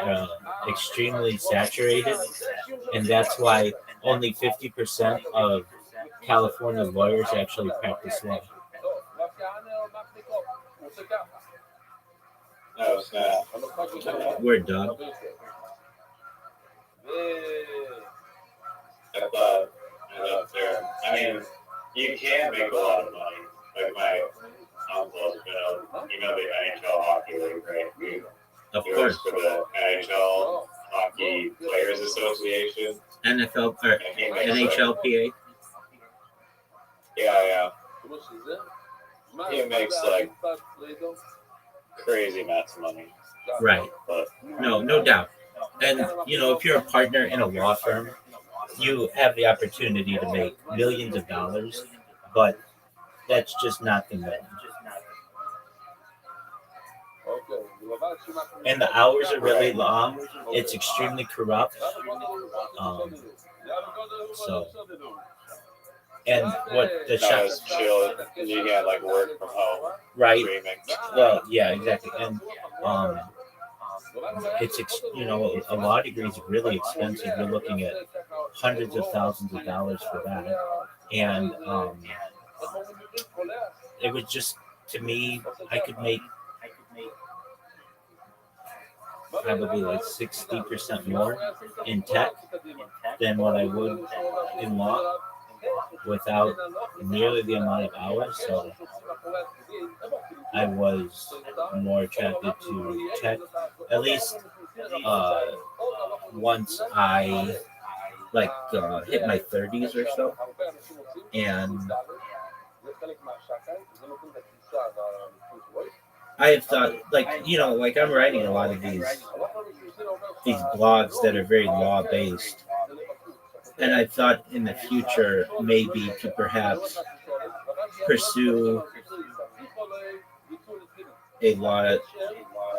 extremely saturated, and that's why only 50% of California lawyers actually practice law. Oh snap. We're done. I mean, you can make a lot of money. Like my uncle, the NHL hockey league, right? Of He works course. for the NHL Hockey Players Association. NFL or And he makes NHLPA. yeah. he makes like crazy amounts of money. Right. But No doubt. And if you're a partner in a law firm, you have the opportunity to make millions of dollars, but that's just not the norm. And the hours are really long. It's extremely corrupt. So, and what the not shop, as chill. You get like work from home, right? streaming. Well, yeah, exactly. And it's a law degree is really expensive. You're looking at hundreds of thousands of dollars for that, and it was just, to me, I could make probably like 60% more in tech than what I would in law without nearly the amount of hours. So I was more attracted to tech, at least once I hit my 30s or so. And I have thought, I'm writing a lot of these blogs that are very law based, and I thought in the future maybe to perhaps pursue a law,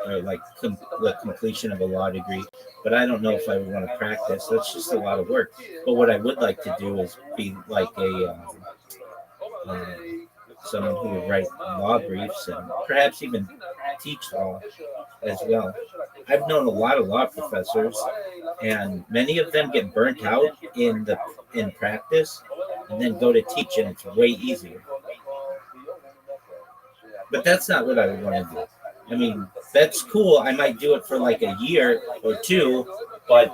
or the completion of a law degree, but I don't know if I would want to practice. That's just a lot of work. But what I would like to do is be like someone who would write law briefs and perhaps even teach law as well. I've known a lot of law professors, and many of them get burnt out in practice and then go to teach, and it's way easier. But that's not what I would want to do. I mean, that's cool. I might do it for like a year or two, but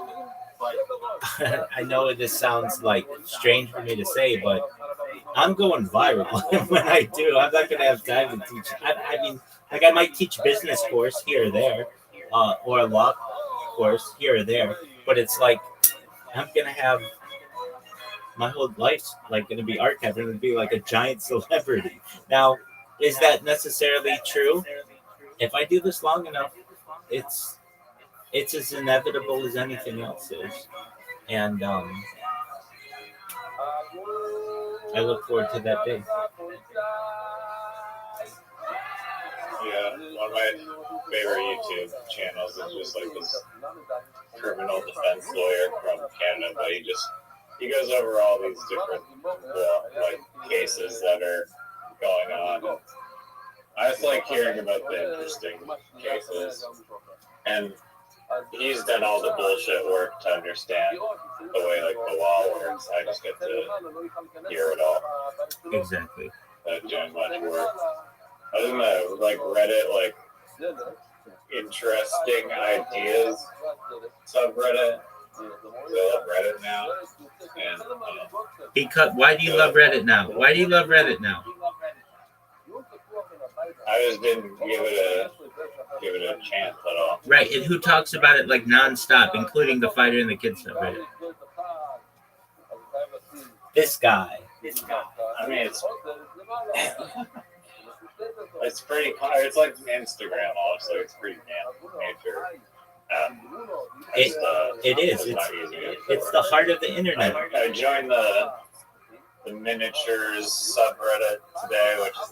I know this sounds like strange for me to say, but I'm going viral when I do. I'm not going to have time to teach. I mean, like I might teach business course here or there, or a law course here or there, but it's like I'm going to have my whole life's like going to be archived. I'm going to be like a giant celebrity. Now, is that necessarily true? If I do this long enough, it's as inevitable as anything else is, and I look forward to that day. Yeah, one of my favorite YouTube channels is just like this criminal defense lawyer from Canada, but he goes over all these different cases that are going on. I just like hearing about the interesting cases, and he's done all the bullshit work to understand the way the law works. I just get to hear it all. Exactly. Not doing much work. Other than that, Reddit, interesting ideas subreddit. I love Reddit now. And because why do you love Reddit now? Why do you love Reddit now? I just didn't give it a chance at all. Right, and who talks about it like nonstop, including the fighter and the kids subreddit? This guy. I mean, it's pretty. It's like Instagram, honestly. It's pretty nature. It is. It's the heart of the internet. I joined the miniatures subreddit today, which is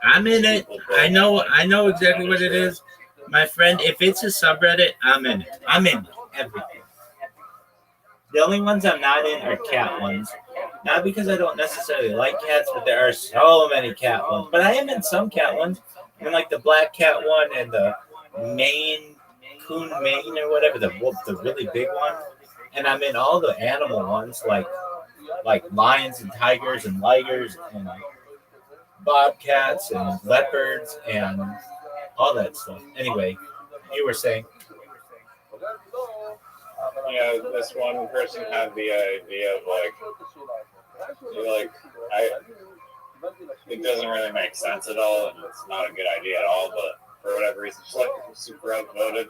I'm in it. I know exactly what it is. My friend, if it's a subreddit, I'm in it. I'm in everything. The only ones I'm not in are cat ones. Not because I don't necessarily like cats, but there are so many cat ones. But I am in some cat ones. I'm in the black cat one and the Coon Maine or whatever, the really big one. And I'm in all the animal ones, like lions and tigers and ligers and bobcats and leopards and all that stuff. Anyway, you were saying. This one person had the idea of it doesn't really make sense at all, and it's not a good idea at all, but for whatever reason, it's super outvoted.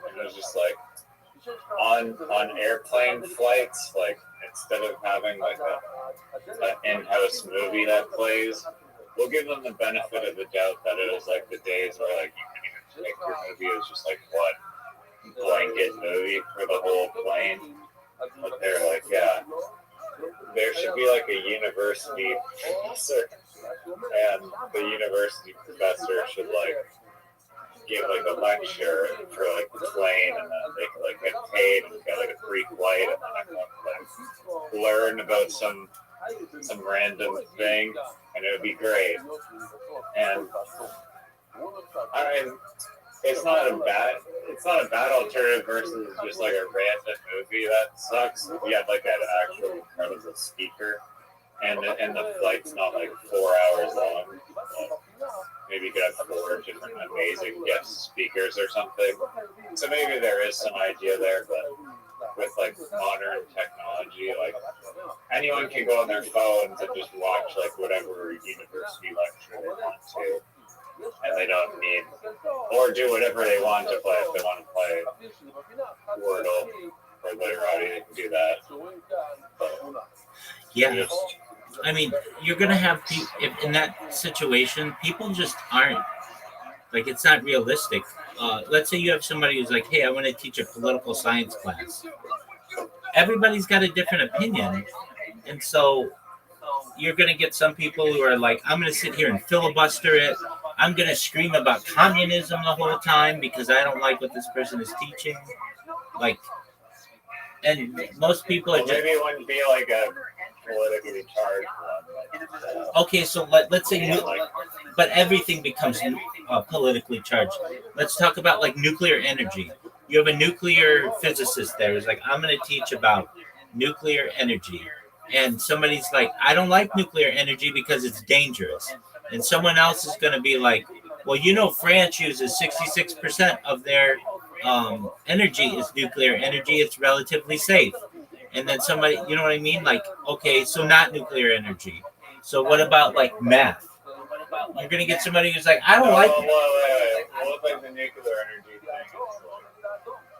And it was just on airplane flights, instead of having like an in-house movie that plays, we'll give them the benefit of the doubt that it was like the days where like you can even make your movie as just like one blanket movie for the whole plane. But they're like, yeah, there should be like a university professor, and the university professor should like give like a lecture for like the plane, and then they could like get paid and get like a free flight, and then like learn about some random thing, and it would be great. And I mean, it's not a bad alternative versus just like a random movie that sucks. If you had like an actual incredible speaker, and the flight's not like 4 hours long. Maybe you could have 4 different amazing guest speakers or something. So maybe there is some idea there, but with like modern technology, like anyone can go on their phones and just watch like whatever university lecture they want to, and they don't need or do whatever they want to play. If they want to play Wordle or Literati, they can do that. But Yeah. I mean, you're going to have people in that situation, people just aren't, like, it's not realistic. Let's say you have somebody who's like, hey, I want to teach a political science class. Everybody's got a different opinion. And so you're going to get some people who are like, I'm going to sit here and filibuster it. I'm going to scream about communism the whole time because I don't like what this person is teaching. Like, and most people are just... Maybe it wouldn't be like a politically charged one. Okay, so let's say, but everything becomes politically charged. Let's talk about like nuclear energy. You have a nuclear physicist there who's like, I'm going to teach about nuclear energy. And somebody's like, I don't like nuclear energy because it's dangerous. And someone else is going to be like, well, you know, France uses 66% of their energy is nuclear energy. It's relatively safe. And then somebody, you know what I mean? Like, okay, so not nuclear energy. So what about like math? You're going to get somebody who's like, I don't like it. Well, like the nuclear energy thing,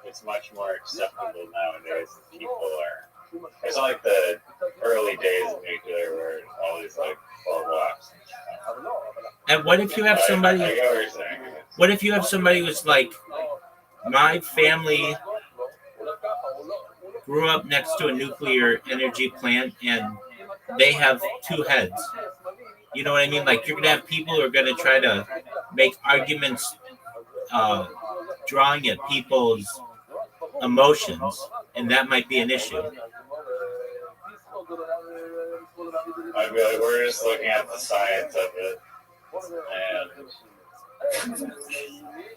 it's much more acceptable nowadays. People are, it's not like the early days of nuclear where it's always like blocks. And what if you have somebody, what if you have somebody who's like, my family grew up next to a nuclear energy plant and they have 2 heads. You know what I mean? Like, you're going to have people who are going to try to make arguments drawing at people's emotions, and that might be an issue. I'd be like, we're just looking at the science of it, and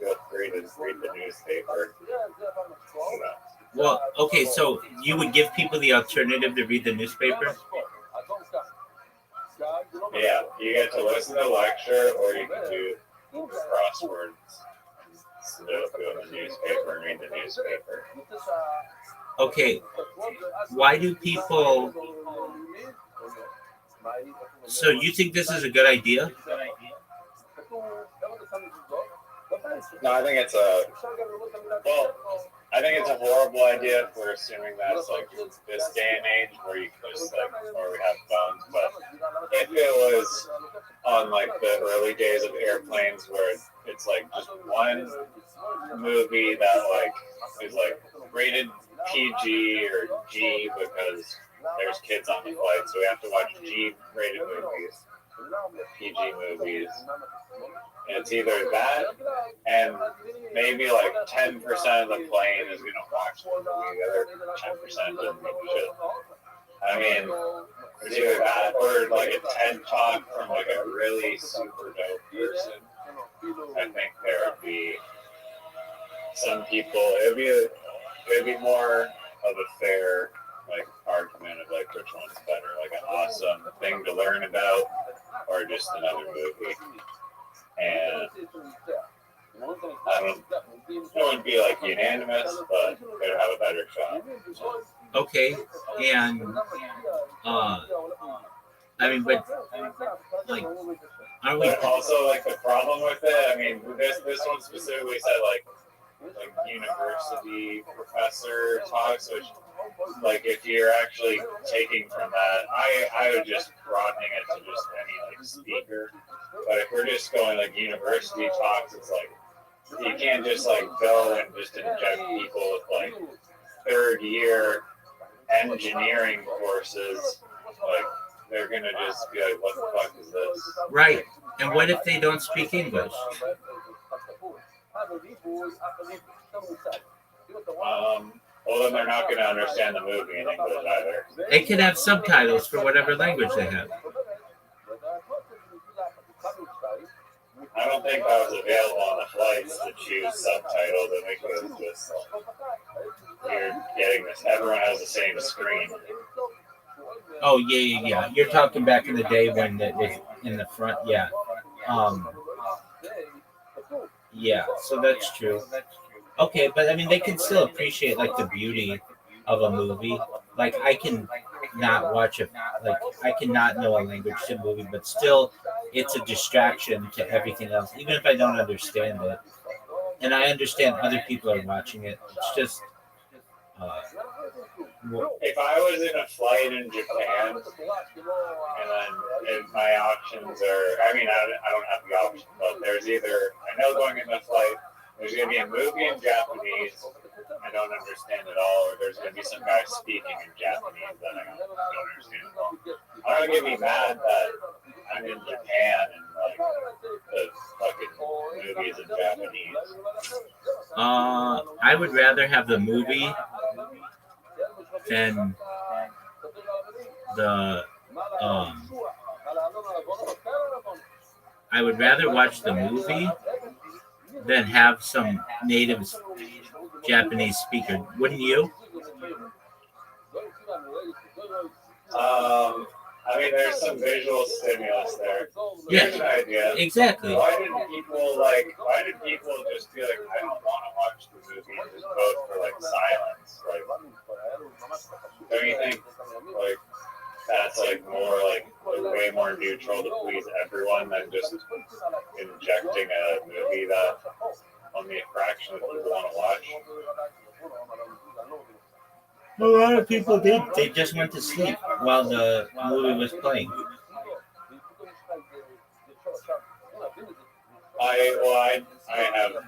feel free to read the newspaper. Well, okay, so you would give people the alternative to read the newspaper? Yeah, you get to listen to a lecture, or you can do crosswords, Sudoku in the newspaper, and read the newspaper. Okay, why do people... So you think this is a good idea? No, I think it's a horrible idea if we're assuming that's like this day and age where you just like, or we have phones. But if it was on like the early days of airplanes where it's like just one movie that like is like rated PG or G because there's kids on the flight, so we have to watch G-rated movies, PG movies. And it's either that, and maybe like 10% of the plane is going to watch the movie, the other 10% doesn't give a shit. I mean, it's either that or like a TED Talk from like a really super dope person. I think there would be some people, it would be more of a fair like argument of like which one's better, like an awesome thing to learn about or just another movie. And it wouldn't be like unanimous, but it would have a better shot. Okay, and I mean, but like, aren't we? But also, like the problem with it, I mean, this one specifically said like university professor talks, which like if you're actually taking from that, I would just broadening it to just any like speaker. But if we're just going like university talks, it's like you can't just like go and just inject people with like third year engineering courses. Like they're gonna just be like, what the fuck is this? Right. And what if they don't speak English? Well, then they're not going to understand the movie in English either. They can have subtitles for whatever language they have. I don't think that was available on the flights to choose subtitles. I think it was just you're getting this. Everyone has the same screen. Oh yeah. You're talking back in the day when it was in the front. Yeah. Yeah. So that's true. Okay, but I mean, they can still appreciate like the beauty of a movie. Like I can not watch it. Like I cannot know a language to a movie, but still, it's a distraction to everything else, even if I don't understand it. And I understand other people are watching it. It's just. If I was in a flight in Japan, and then if my options are, I mean, I don't have the option, but there's either, I know going in the flight, there's going to be a movie in Japanese I don't understand at all, or there's going to be some guy speaking in Japanese that I don't understand at all. I'm going to get me mad that I'm in Japan and like the fucking movies in Japanese. I would rather have the movie than the I would rather watch the movie than have some native Japanese speaker. Wouldn't you? I mean, there's some visual stimulus there. Yeah. Here's an idea. Exactly. Why did people just be like, I don't want to watch the movie and just vote for like silence? Like, don't you think like that's like more like way more neutral to please everyone than just injecting a movie that only a fraction of people want to watch? A lot of people did. They just went to sleep while the movie was playing. I have a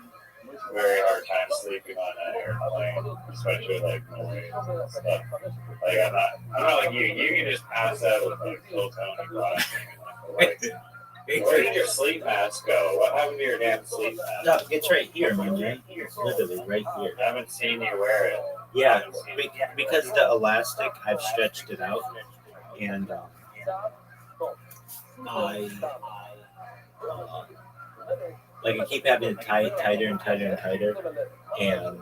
very hard time sleeping on an airplane, especially like noise and stuff. Like I'm not like you. You can just pass out with like full tone and like, where did your sleep mask go? What happened to your damn sleep mask? No, it's right here, man. Right here. Literally right here. I haven't seen you wear it. Yeah, because the elastic, I've stretched it out, and I keep having it tighter and tighter and tighter, and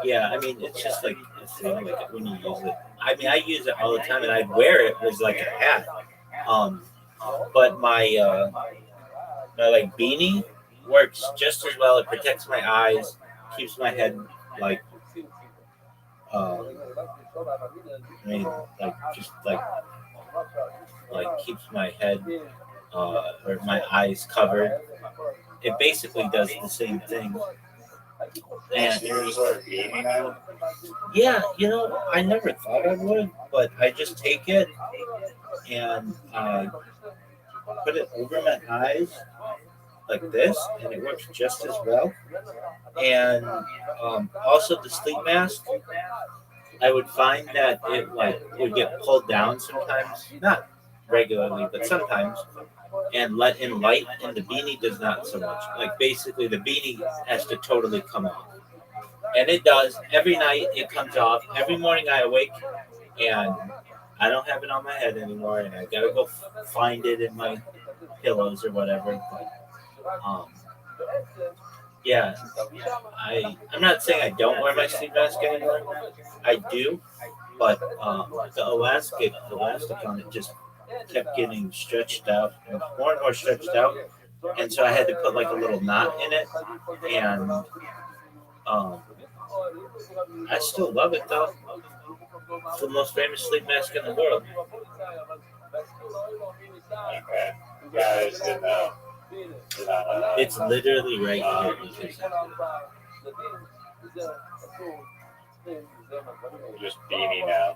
yeah, I mean it's just like a thing, like when you use it. I mean I use it all the time, and I wear it as like a hat. But my like beanie works just as well. It protects my eyes, keeps my head like I mean like keeps my head or my eyes covered. It basically does the same thing. And you're just wear a beanie now? Yeah, I never thought I would, but I just take it and put it over my eyes like this, and it works just as well. And also the sleep mask, I would find that it would get pulled down sometimes, not regularly, but sometimes, and let in light, and the beanie does not so much. Like basically the beanie has to totally come off. And it does. Every night it comes off. Every morning I awake and I don't have it on my head anymore, and I gotta go find it in my pillows or whatever. But yeah, I'm not saying I don't wear my sleep mask anymore. I do, but the elastic on it just kept getting stretched out, more and more stretched out, and so I had to put like a little knot in it, and I still love it though. It's the most famous sleep mask in the world. Okay. Yeah, I just didn't know. It's literally right here. Just beanie now.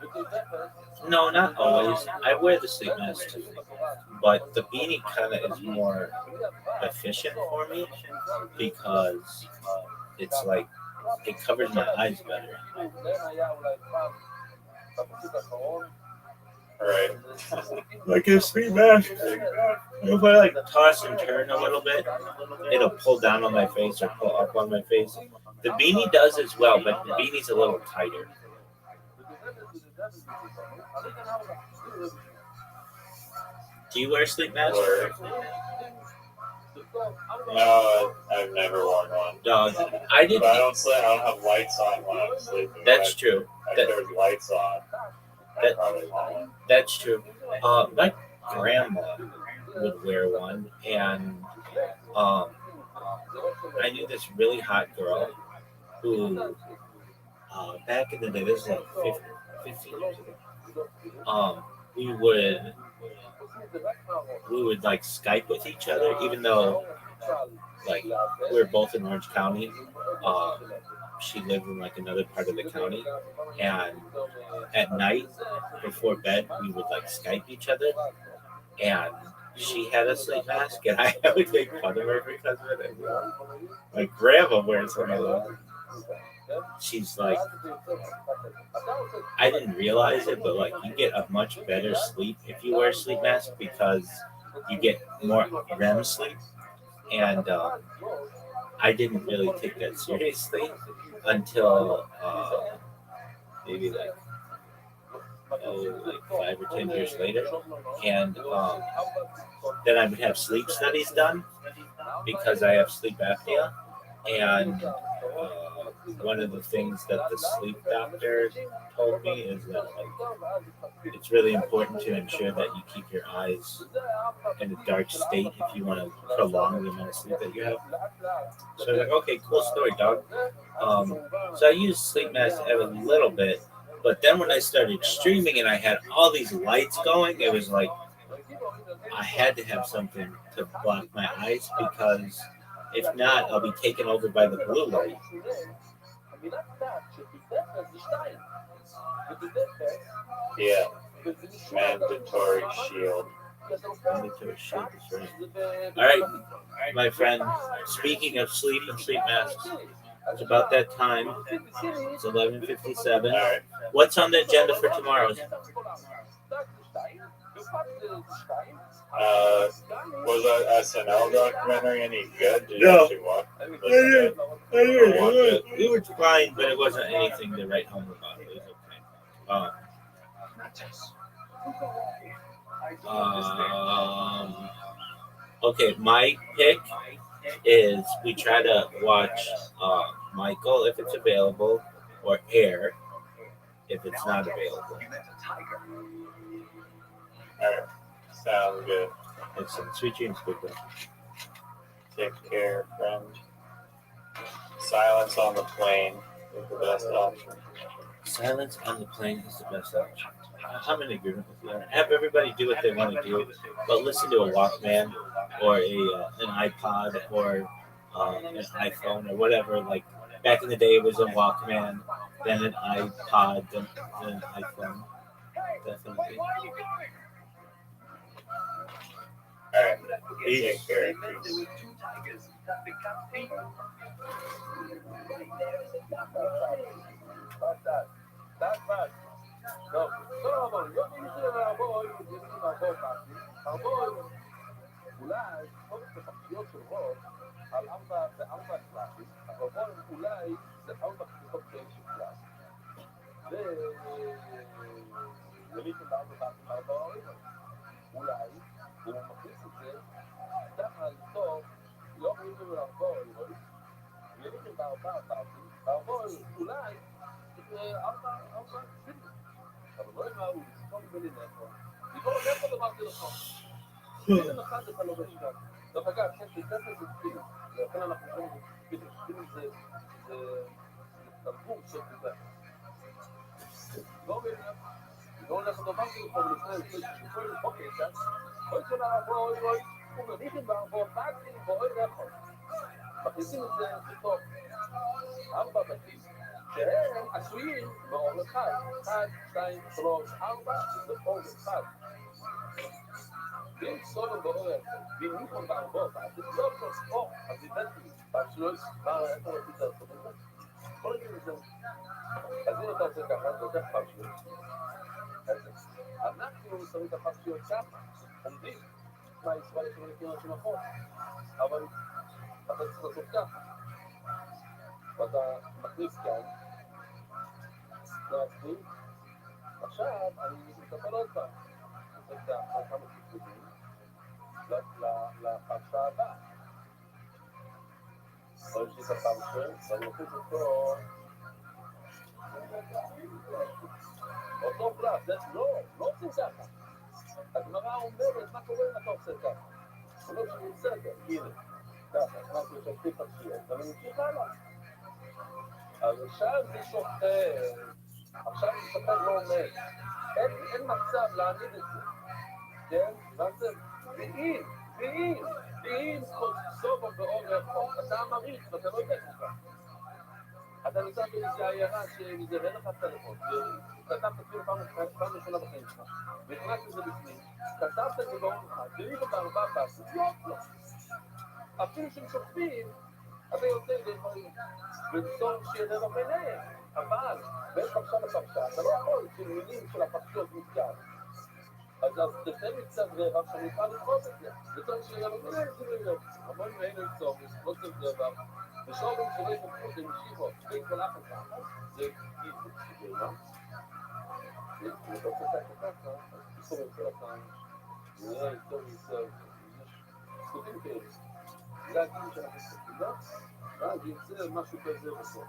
No, not always. I wear the sleep mask too, but the beanie kind of is more efficient for me because it's like it covers my eyes better. Right. Like a sleep mask. If I like toss and turn a little bit, it'll pull down on my face or pull up on my face. The beanie does as well, but the beanie's a little tighter. Do you wear sleep masks? No, I've never worn one. No, I didn't. But I don't have lights on when I'm sleeping. That's true. If there's lights on, I probably want one. That's true. My grandma would wear one, and I knew this really hot girl who, back in the day, this is like 15 years ago. We would like Skype with each other, even though like we were both in Orange County. She lived in like another part of the county, and at night before bed we would like Skype each other, and she had a sleep mask, and I would make fun of her because of it. And, my grandma wears one of those. She's like, I didn't realize it, but like you get a much better sleep if you wear a sleep mask because you get more REM sleep, and I didn't really take that seriously until maybe like 5 or 10 years later, and then I would have sleep studies done because I have sleep apnea, and one of the things that the sleep doctor told me is that like, it's really important to ensure that you keep your eyes in a dark state if you want to prolong the amount of sleep that you have. So I was like, okay, cool story, dog. So I used sleep mask a little bit, but then when I started streaming and I had all these lights going, it was like I had to have something to block my eyes because if not, I'll be taken over by the blue light. Yeah. Mandatory shield. Mandatory shield is right. All right, my friend. Speaking of sleep and sleep masks, it's about that time. It's 11:57. All right. What's on the agenda for tomorrow? Was that SNL documentary any good? Did you No. actually watch It was fine, but it wasn't anything to write home about. It was okay. Okay, my pick is we try to watch Michael if it's available, or Air if it's not available. Alright. Sounds good. Excellent. Sweet dreams, big boy. Take care, friend. Silence on the plane is the best option. Silence on the plane is the best option. I'm in agreement with you. Have everybody do what they want to do, but listen to a Walkman or an iPod or an iPhone or whatever. Like back in the day, it was a Walkman, then an iPod, then an iPhone. Definitely. Alright. Take care. 4 בתים, שהם עשויים באור אחד, 1, 2, 3, 4, זה אור אחד. ואם סולו באור אחד, ואם ניחון בארבעות, אז זה לא אור, אז הבאתי, פשוט, איך רצית לעשות את זה? בוא נגיד את זה. אז אם אתה עושה ככה, זה לוקח פרשיות. אנחנו שמים את הפרשיות ככה, עומדים. מה, ישראל שלא מכיר אנשים אחרות. אבל אתה צריך לעשות ככה. ואתה מכניס כאן, להסכים. עכשיו אני מטפל עוד פעם. עושה ככה, כמה תפקודים, לפרשה הבאה. רואים שיש את הפרשה, ואני מכניס אותו פלאס, לא עושים ככה. הגמרא אומרת, מה קורה אם אתה עושה ככה? הוא לא שאני בסדר, הנה, ככה, אמרתי ששתי פרשיות, ואני ממשיך הלאה. אז עכשיו זה שופט, עכשיו זה שופט לא עומד. אין מצב להעמיד את זה, כן? ואתם, ואם סובו באור רחוב, אתה מריץ ואתה לא יודע ככה. אתה נמצא באיזו עיירה שמזרן לך טלפון, וכתבת אפילו פעם ראשונה בחיים שלך, והכנס את זה בפנים, כתבת את זה באור אחד, ואם אתה 4 פעמים, לא. אפילו שהם שופטים, אתה יוצא וצור שיהיה דבר ביניהם, אבל בין פרשה לפרשה, אתה לא יכול שמילים של הפרשיות נזכר. אז תתן לי קצת רווח שאני אוכל לדחות את זה. וצור שיהיה דבר ביניהם, המון מהם לצור, לא צריך דבר. ושאולים שלא יפתחו את המשיבות, בין כל אחת ככה, זה גיפות שגרמה. ואתה עושה ככה, אז תיסור את כל הכאן, נראה איתו ויסר, יש זכותים כאלה. זה הגיל שאנחנו סתידה, ואז יוצא משהו כזה בסוף.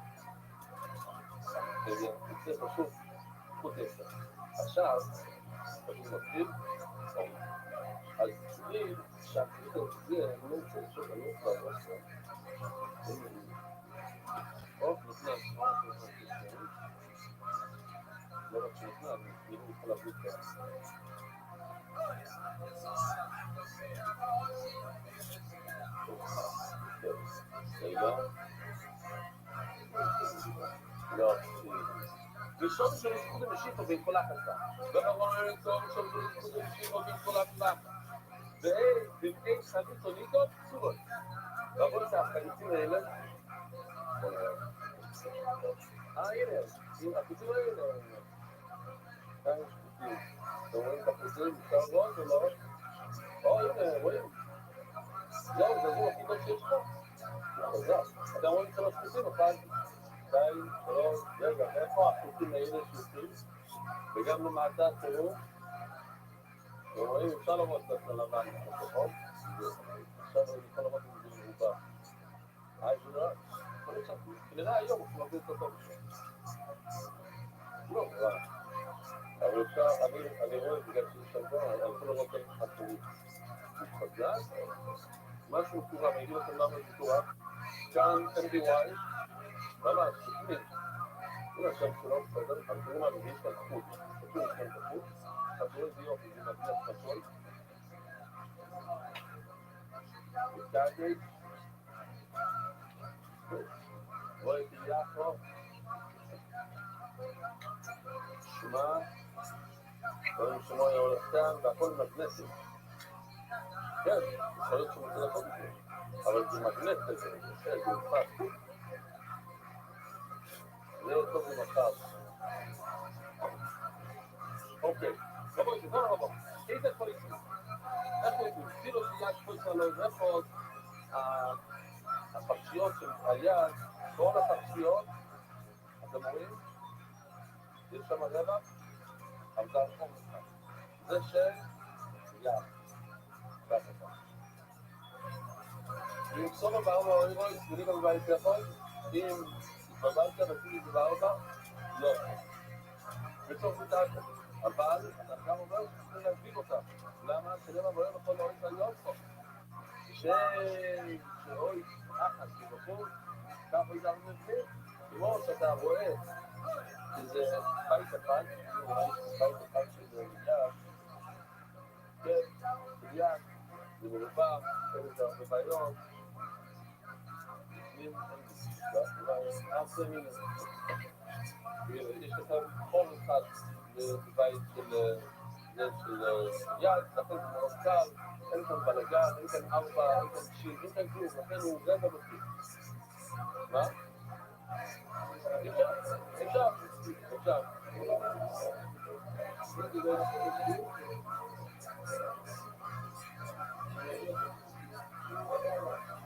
יוצא פשוט חוט 10. עכשיו, פשוט מתחיל, אז תגיד שהקריט הזה, אני לא רוצה לשאול, אני לא כבר לא עושה. נותנה, לא רק שנותנה, אני יכול להביא ככה. לא, ושום של זכות המשיחו בין כל החסה. ורואי צום שום של זכות המשיחו בין כל החסה. ואין חליצוניתות צורות. רבו את החליצים האלה. הנה, החיצים האלה. כאן יש חוקים. אתם רואים את החיצים, אפשר לראות ולא? הנה, רואים. זהו, זה זו החידות שיש פה. אתם רואים 3 חוקים, 1, 2, 3, רגע, איפה החוקים האלה שותים? וגם למטה, תראו, ורואים, אפשר לראות את הלבן, נכון? עכשיו אני יכול לראות את זה מרובע. זה לא, כנראה היום הוא מביא את אותו בשביל. לא, אבל אפשר, אני רואה את זה גם שיש שבוע, אני יכול לראות את החתורים. מתחזק, משהו קורה, אני אגיד לכם למה זה קורה. כאן MDY, ממש, תקנים. הנה השם שלו, בסדר, חתורים על זה, יש כאן חוט. חתורים יש כאן חוט. חתורים זה יופי, זה מגיע חתול. מתקדש. רואה את יחו. שמע. רואים שמו היה הולך כאן, והכל מגנטי. כן, יכול להיות שהוא רוצה לעשות את זה. אבל זה מגנט כזה, זה מופת. זה טוב למצב. אוקיי, רבוי, זה לא רבוי. איזה פוליטים? איך פוליטים? אפילו שיש פה שלוש רפות, הפרשיות של היד, כל הפרשיות, אתם רואים? יש שם רווח, אבל זה הרחום אחד. זה של יד. אם סובה בארבע אוירו, יסבולי גם בבית יכול, אם התבלבלת ועשיתי את זה בארבע, לא. בצורך מתאשת. אבל אתה גם אומר שצריכים להגביל אותה. למה? שלמה בואר בכל אוהב להיות פה. שאוי אחת כבחור, כך הוא ידענו מבחיר, כמו שאתה רואה שזה בית אחד, בית אחד שזה יד, כן, יד, זה מרובע, זה הרבה בעיות, יש לך חור אחד בבית של יד, לכן זה מאוד קל, אין כאן בלגן, אין כאן ארבע, אין כאן שיל, אין כאן כלום, לכן הוא רבע מספיק. מה?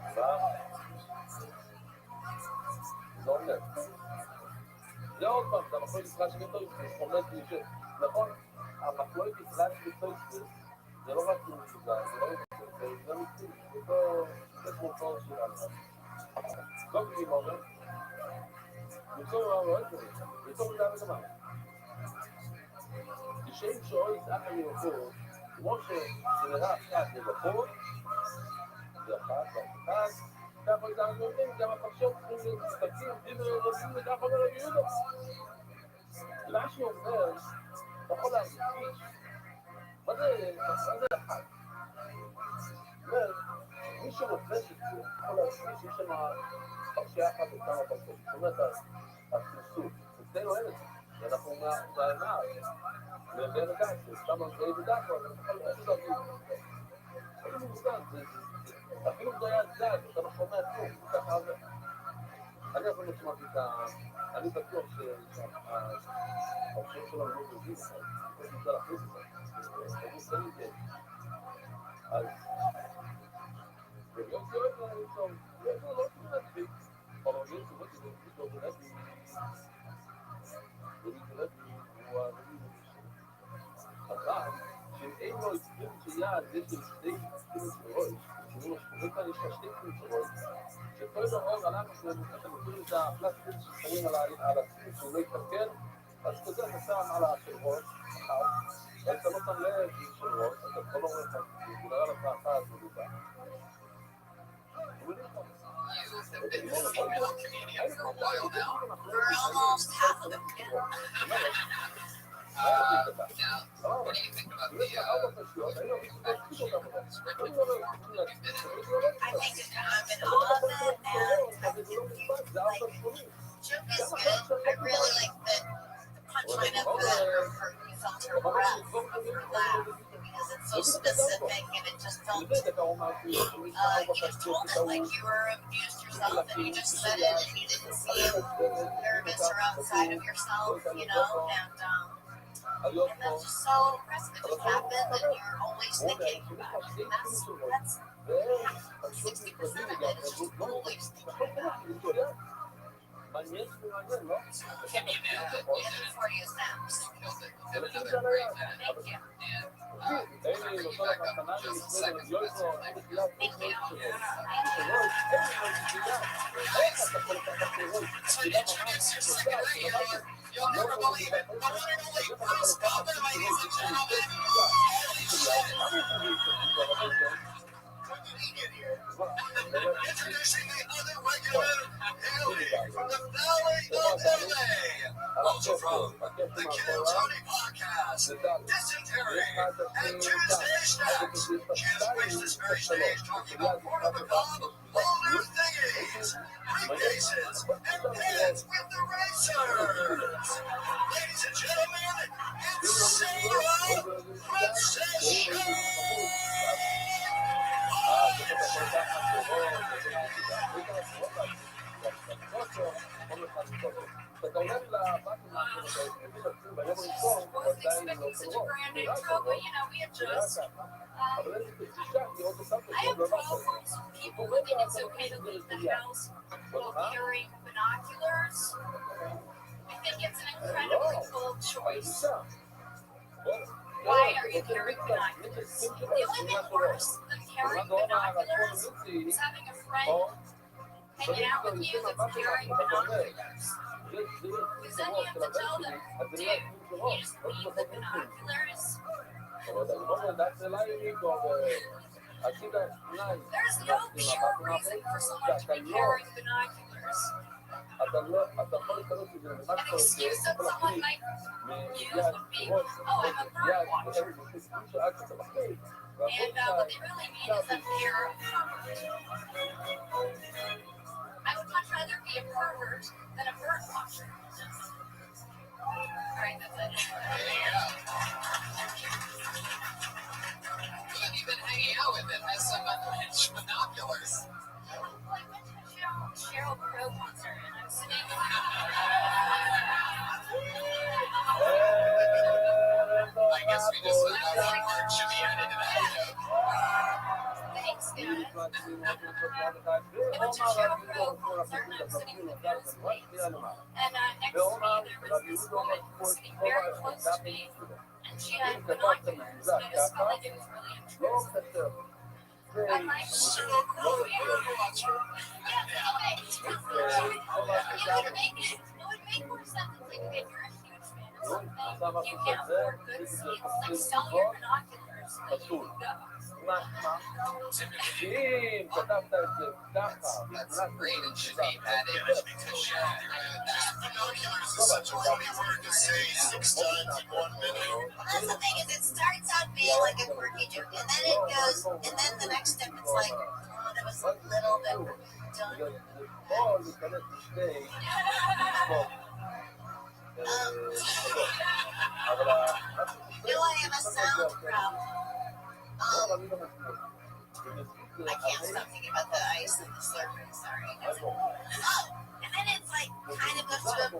אפשר. זה אומר. זה עוד פעם, זה המחלוקת ישראל שבטוי, עומד להישב. נכון? המחלוקת ישראל שבטוי זה לא רק מוזר, זה לא רק זה מקצועי, זה כמו כל שלנו. לא כתבים אומר, מקצוע אומר, מקצוע מדבר את המעלה. כשם שאוי יצאק מלכות, כמו שזה נראה אחת מלכות, זה אחת, ככה יצאק מלכות, גם הפרשות צריכים להסתכלים, רוצים לכך אומר רבי יהודה. מה שאומר, אתה יכול להרגיש, מה זה אחת? אומר, מי שרופש את זה, יכול להרגיש שיש שם פרשיה אחת או כמה פרשות. זאת אומרת, הפרסות, אצלנו אין את זה, ואנחנו מהעיניו. ובאמת כך, שם זה ידע כבר, אני יכול להגיד את זה. אפילו מוזן, אפילו זה היה זד, אתה לא שומע כלום, ככה זה. אני יכול לשמעתי את ה... אני בטוח שהפרשות שלנו לא מבין, אני רוצה להכניס את זה. אני כן. אז... וביום סיועד לא אני טוב, לא תמיד להדביק, אבל אני לא תמיד להדביק, הוא אבל שאין לו הסכים שיד זה של שתי סכימים של ראש, שהוא שקוראים כאן יש לה שתי סכימים של ראש, שכל דבר אנחנו שאתם מכירים את הפלסטיק ששמים על הסכימים שהוא לא יתקרקר, אז כזה אתה שם על של ראש, אחת, ואתה לא שם לב של ראש, אתה כבר לא רואה לך, הוא נראה לך אחת ולובה. You've been in the female comedian for a while now. For almost half of them. Now, what do you think about the scripted form that you've been in? I think I'm in awe of it, and I think joke is good. I really like the punchline of her you felt her breath of her laugh because it's so specific and it just felt like you were amused yourself and you just said it and you didn't seem nervous or outside of yourself, and that's just so impressive. It just happened and you're always thinking about it. That's 60% of it is just always thinking about it. Can you do that? For you, Sam. Have another great night. Thank you. And bring you back up in just a second. Thank you. So introduce your second regular. You'll never believe it, but utterly Roscoe, ladies and gentlemen. When did he get here? Introducing the other regular, hailing from the Valley of LA. Also from the Kill Tony podcast, Dysentery, and Tuesday Snacks. Can't waste this very stage talking about Port of the Cobb, all new thingies, briefcases, and pants with the racers. Ladies and gentlemen, it's Sarah Princess Wasn't expecting such a grand intro, but we adjust. I have problems with people looking it's okay to leave the house while carrying binoculars. I think it's an incredibly bold choice. Why are you carrying binoculars? The only thing worse than carrying binoculars is having a friend hanging out with you that's carrying binoculars. Because then you have to tell them, dude, you just leave the binoculars. There's no pure reason for someone to be carrying binoculars. An excuse that someone might use would be, oh, I'm a bird watcher. And what they really mean is that they're I would rather be a pervert than a bird watcher. Alright, that's it. Who have you been hanging out with that has some unhinged binoculars? Well, I went to a Cheryl Crow concert and I'm sitting. I guess we just found out that part should be added to that joke. Thanks, guys. I went to Cheryl Crow concert and I'm sitting in the nosebleeds. And next to me there was this woman sitting very close to me. And she had binoculars, and I just felt like it was really interesting. I'm like, Cheryl Crow, bird watcher. it would make more sense if, like, if you're a huge fan of something, you can't afford good seats, like, sell your binoculars so that you can go. That's great. It should be added to show. Binoculars is such a funny word to say 6 times in 1 minute. Well, that's the thing is, it starts out being like a quirky joke, and then it goes, and then the next step it's like, oh, that was a little bit done. Do I have a sound problem? I can't stop thinking about the ice and the slurping, sorry. Oh, and then it's like kind of goes to a,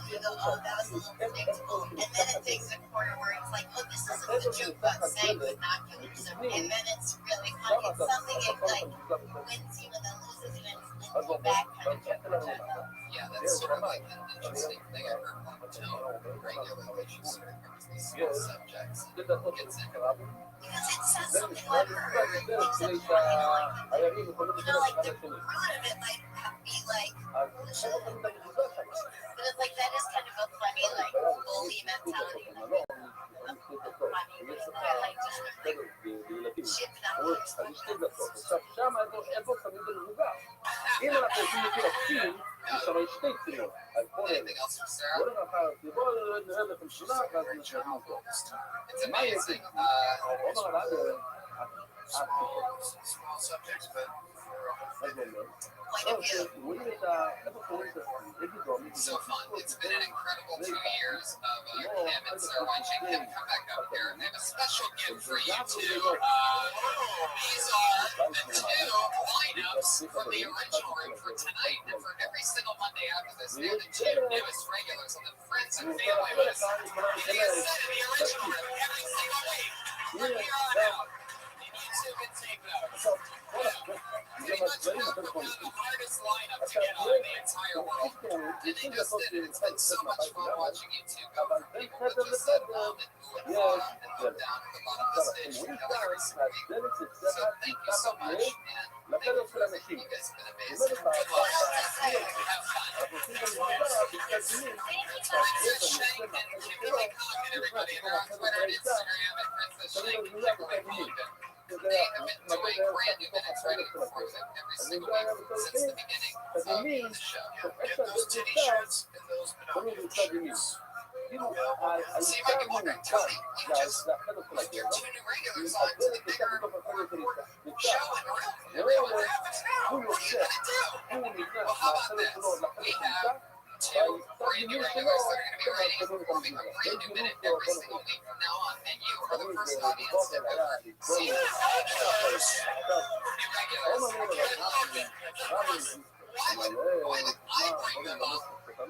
you go, oh, that was a little predictable. And then it takes a corner where it's like, oh, this isn't the joke about saying binoculars. And then it's really funny. It's something it like wins you and then loses you and wins you back kind of joke. Yeah, that's sort of like an interesting thing I've heard one tell regularly. She sort of covers these small subjects and gets into it. Because it says something like her, except for, like the root of it might be like, but it's like, that is kind of a funny, like, bully mentality. Anything else for Sarah? It's amazing. Small subjects, but so fun. It's been an incredible 2 years of Kim and Sarah watching Kim come back up here. I have a special gift for you two. These are the 2 lineups from the original room for tonight and for every single Monday after this. They're the 2 newest regulars on the Friends and Family list. It is set in the original room every single week from here on out. And you two can take notes. Pretty much the hardest lineup to get on in the entire world. And they just did it. It's been so much fun watching you two go from people that just said and ooh and ah and down to the bottom of the stage together every single week. So thank you so much, and thank you for everything. You guys have been amazing. Good luck. Have fun. Princess Shank and Kimberly Condon, everybody. They're on Twitter and Instagram at Princess Shank and Kimberly Condon. They have been doing brand new minutes ready for music every single week since the beginning of the show. Get those t-shirts and those binocular shirts. So you might be wondering, Tony, you just put your 2 new regulars on to the bigger, more important show and room. What happens now? What are you going to do? Well, how about this? We have 2 brand new regulars that are going to be writing and performing a brand new minute every single week from now on. And you are the first audience to ever see this. New regulars. Good luck. Why would I bring them up when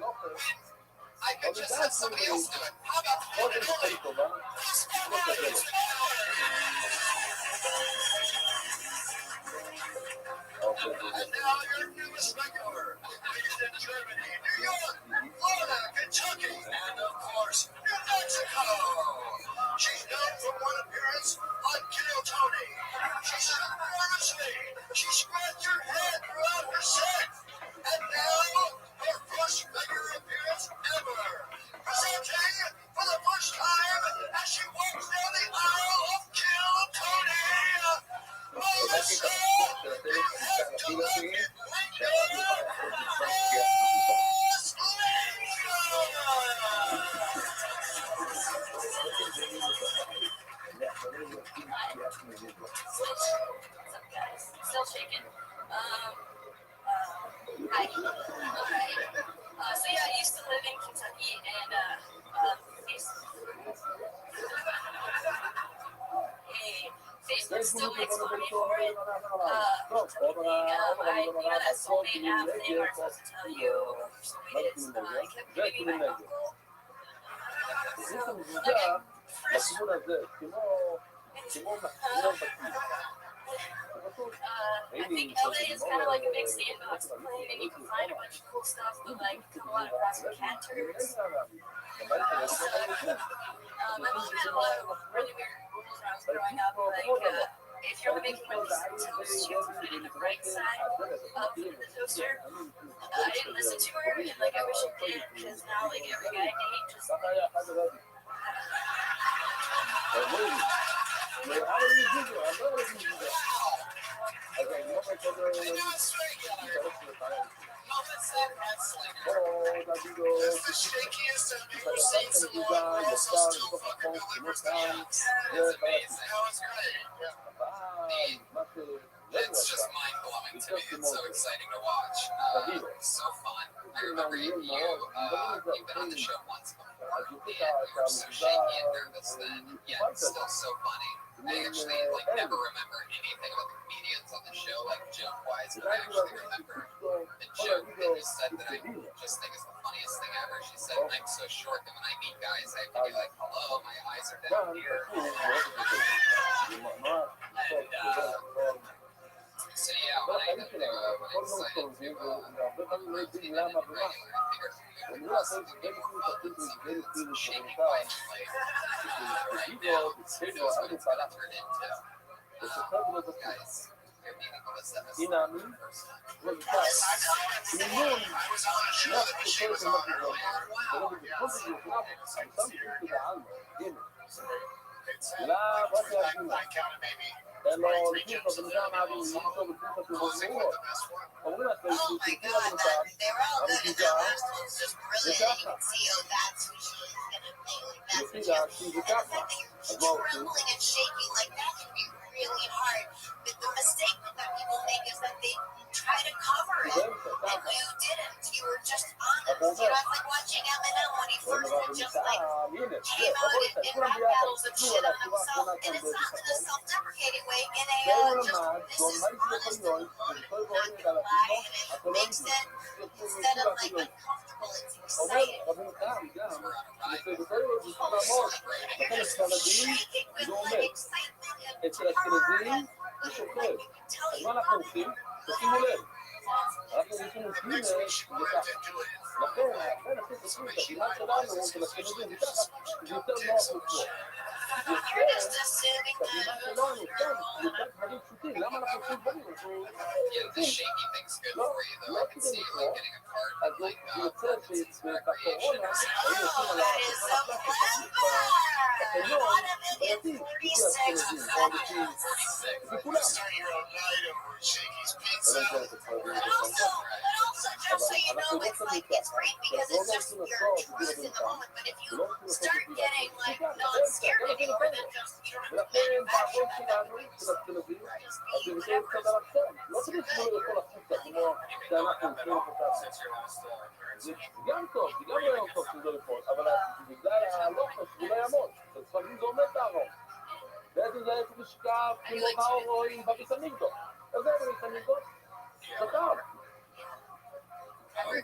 I could just have somebody else do it? How about And now your newest regular, based in Germany, New York, Florida, Kentucky, and of course, New Mexico. She's known for one appearance on Kill Tony. She stood nervously. She scratched her head throughout her set. And now, her first regular appearance ever. Presenting for the first time as she walks down the aisle of Kill Tony. Melissa, you have to look at Linda live in Kentucky, and Facebook's still makes money for it. That soulmate app thing where it's supposed to tell you who your soulmate is, kept giving me my uncle. לכיוון הזה, כמו מחזור בקיר. I think LA is kind of like a big sandbox to play in, and you can find a bunch of cool stuff, but like come a lot across some cat turds. My mom had a lot of really weird rules when I was growing up, like if you're only making one piece of toast, you have to put it in the right side of the toaster. I didn't listen to her, and like I wish I did, because now like every guy I date just The shakiest I've ever seen someone also still fucking deliver scams. It's amazing. That was great. It's just mind-blowing to me. It's so exciting to watch. So fun. I remember you've been on the show once before, and you were so shaky and nervous then, yet still so funny. I actually never remember anything about the comedians on the show, like joke-wise, but I actually remember the joke that you said that I just think is the funniest thing ever. She said, "I'm so short that when I meet guys, I have to be like, hello, my eyes are down here." So yeah, when I decided to do routine and regular, I figured we would cross the people some shaky quietly. Who knows what it's going to turn into. Guys, you're meeting Melissa for the first time. I was on a show that she was on earlier. Wow. I counted maybe Allora, 23 jumps in the middle. Closing with the best one. Oh my god, they were all good. And the last one's just brilliant. And you can see, oh, that's who she is gonna be. Like, that's what she is. And the fact that you're trembling and shaking, like, that can be really hard. But the mistake that people make is that they try to cover it. And you didn't. You were just honest. You know, it's like watching Eminem when he first just, like, came out in rap battles and shit on himself. And it's not in a self-deprecating way, in a just, this is honest and blunt. Not gonna lie, and it makes it, instead of like uncomfortable, it's exciting. Shaking with like excitement and terror, and like you can tell you love it. תשימו לב, אנחנו The ניסינו next week she wanted to do it in front of לכן הסיפור של הדירה שלנו, של אשכנזים מתחת, זה יותר נוח לקרוא. You're just assuming בדירה that שלנו, כאן, יותר דברים פשוטים, למה אנחנו עושים דברים? Yeah, the shaky thing's good for you, though. I can see you like getting a card אז from like זה יוצא שבקורונה, היו עושים על that is so clever. One of it in 46. וכולם. start your own item where Shaky's pizza. But also, just so you know, it's like, it's great because it's just your truth in the moment. But if you start getting like non-scared anymore, then just, you don't have to ולכן manufacture בעבוד שלנו, של אשכנזים, just אז be הם whatever. יכולים קצת על עכשיו. לא צריך לשמור לכל החוצה, כמו שאנחנו עושים אותה. since your last appearance. זה גם טוב, זה גם לא טוב שזה לא יכול, אבל בגלל הלוחש זה לא יעמוד, לפעמים זה עומד בארון. בעצם זה היה צריך לשכב כמו באורואים בביטמינגו. אז זה בביטמינגו, שכב.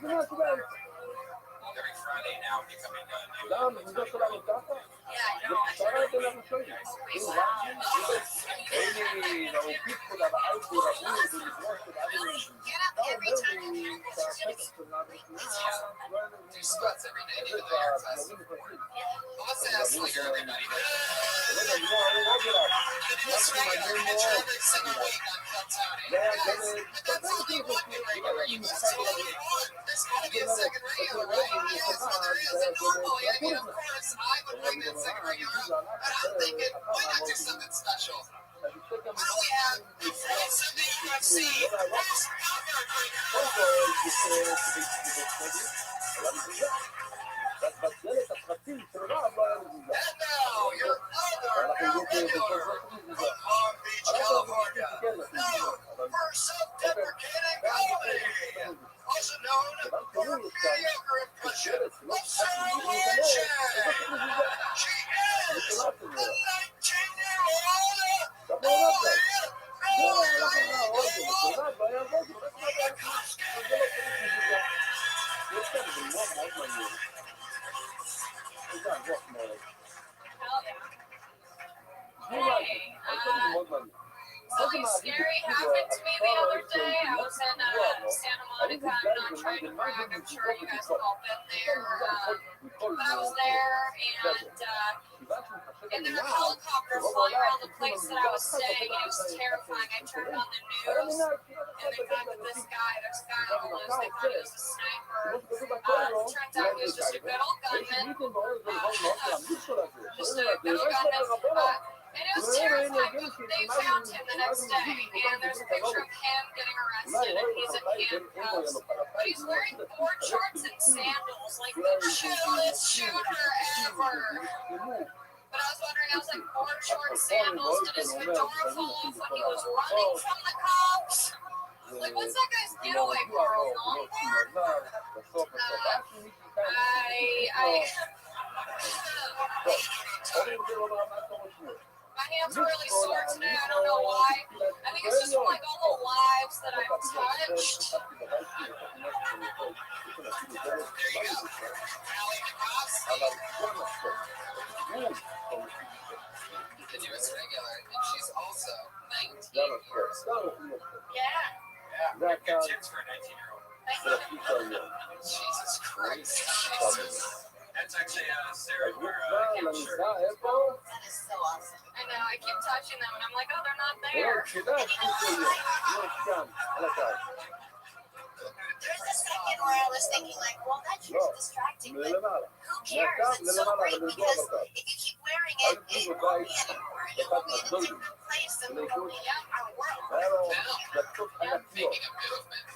זה מה שבאמת. Every Friday now becoming a new גם זה שלנו ככה, Yeah, I זה know. I קצרה יותר לראשונים. אין להופיף כולה באייטו רבים ולגרוש את האדם. Get up every time you hear this shit. do spots every night, even though you're exhausted. Well, let's ask like everybody. This regular intro every single week on Cuttown. Guys, but that's only one new regular. You must totally want. There's gotta be a second regular, right? Yes, well, there is. And normally, I mean, of course, I would bring that second regular up. But I'm thinking, why not do something special? Why don't we have Something UFC Past בדלת הפרטית של רב לא היה מזיזה. And now, your other regular from Palm Beach, California, known for self-deprecating comedy, also known for mediocre impression Something scary happened to me the other day. I was in Santa Monica. I'm not trying to brag. I'm sure you guys have all been there. But I was there, and there were helicopters flying around the place that I was staying, and it was terrifying. I turned on the news, and they thought that there's a guy on the news. They thought he was a sniper. Turns out he was just a good old gunman. Just a good old gunman. And it was terrifying. They found him the next day, and there's a picture of him getting arrested, and he's in handcuffs. But he's wearing board shorts and sandals, like the chillest shooter ever. But I was wondering, I was like, board shorts, sandals, did his fedora fall off when he was running from the cops? Like, what's that guy's getaway car? A longboard? My hands are really sore today. I don't know why. I think it's just from like all the lives that I've touched. The newest regular, and she's also 19 years old. Yeah. Good chance for a 19-year-old. Jesus Christ. That's actually Sarah. That is so awesome. I know. I keep touching them, and I'm like, oh, they're not there. There's a second where I was thinking, like, well, that's just distracting, but who cares? It's so great because if you keep wearing it, it won't be anymore. It will be in a different place and we will be our world. Making a movement.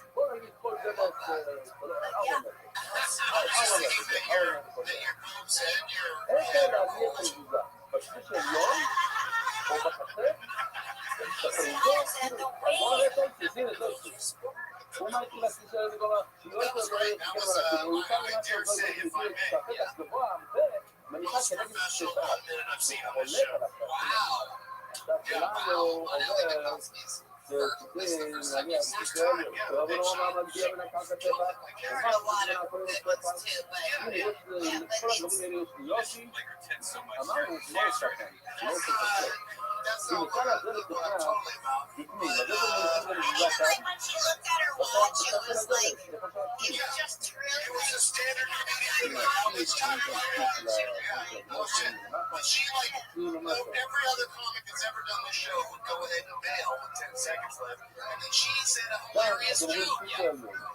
Every other comic that's ever done the show would go ahead and bail with 10 seconds left, and then she said a hilarious joke.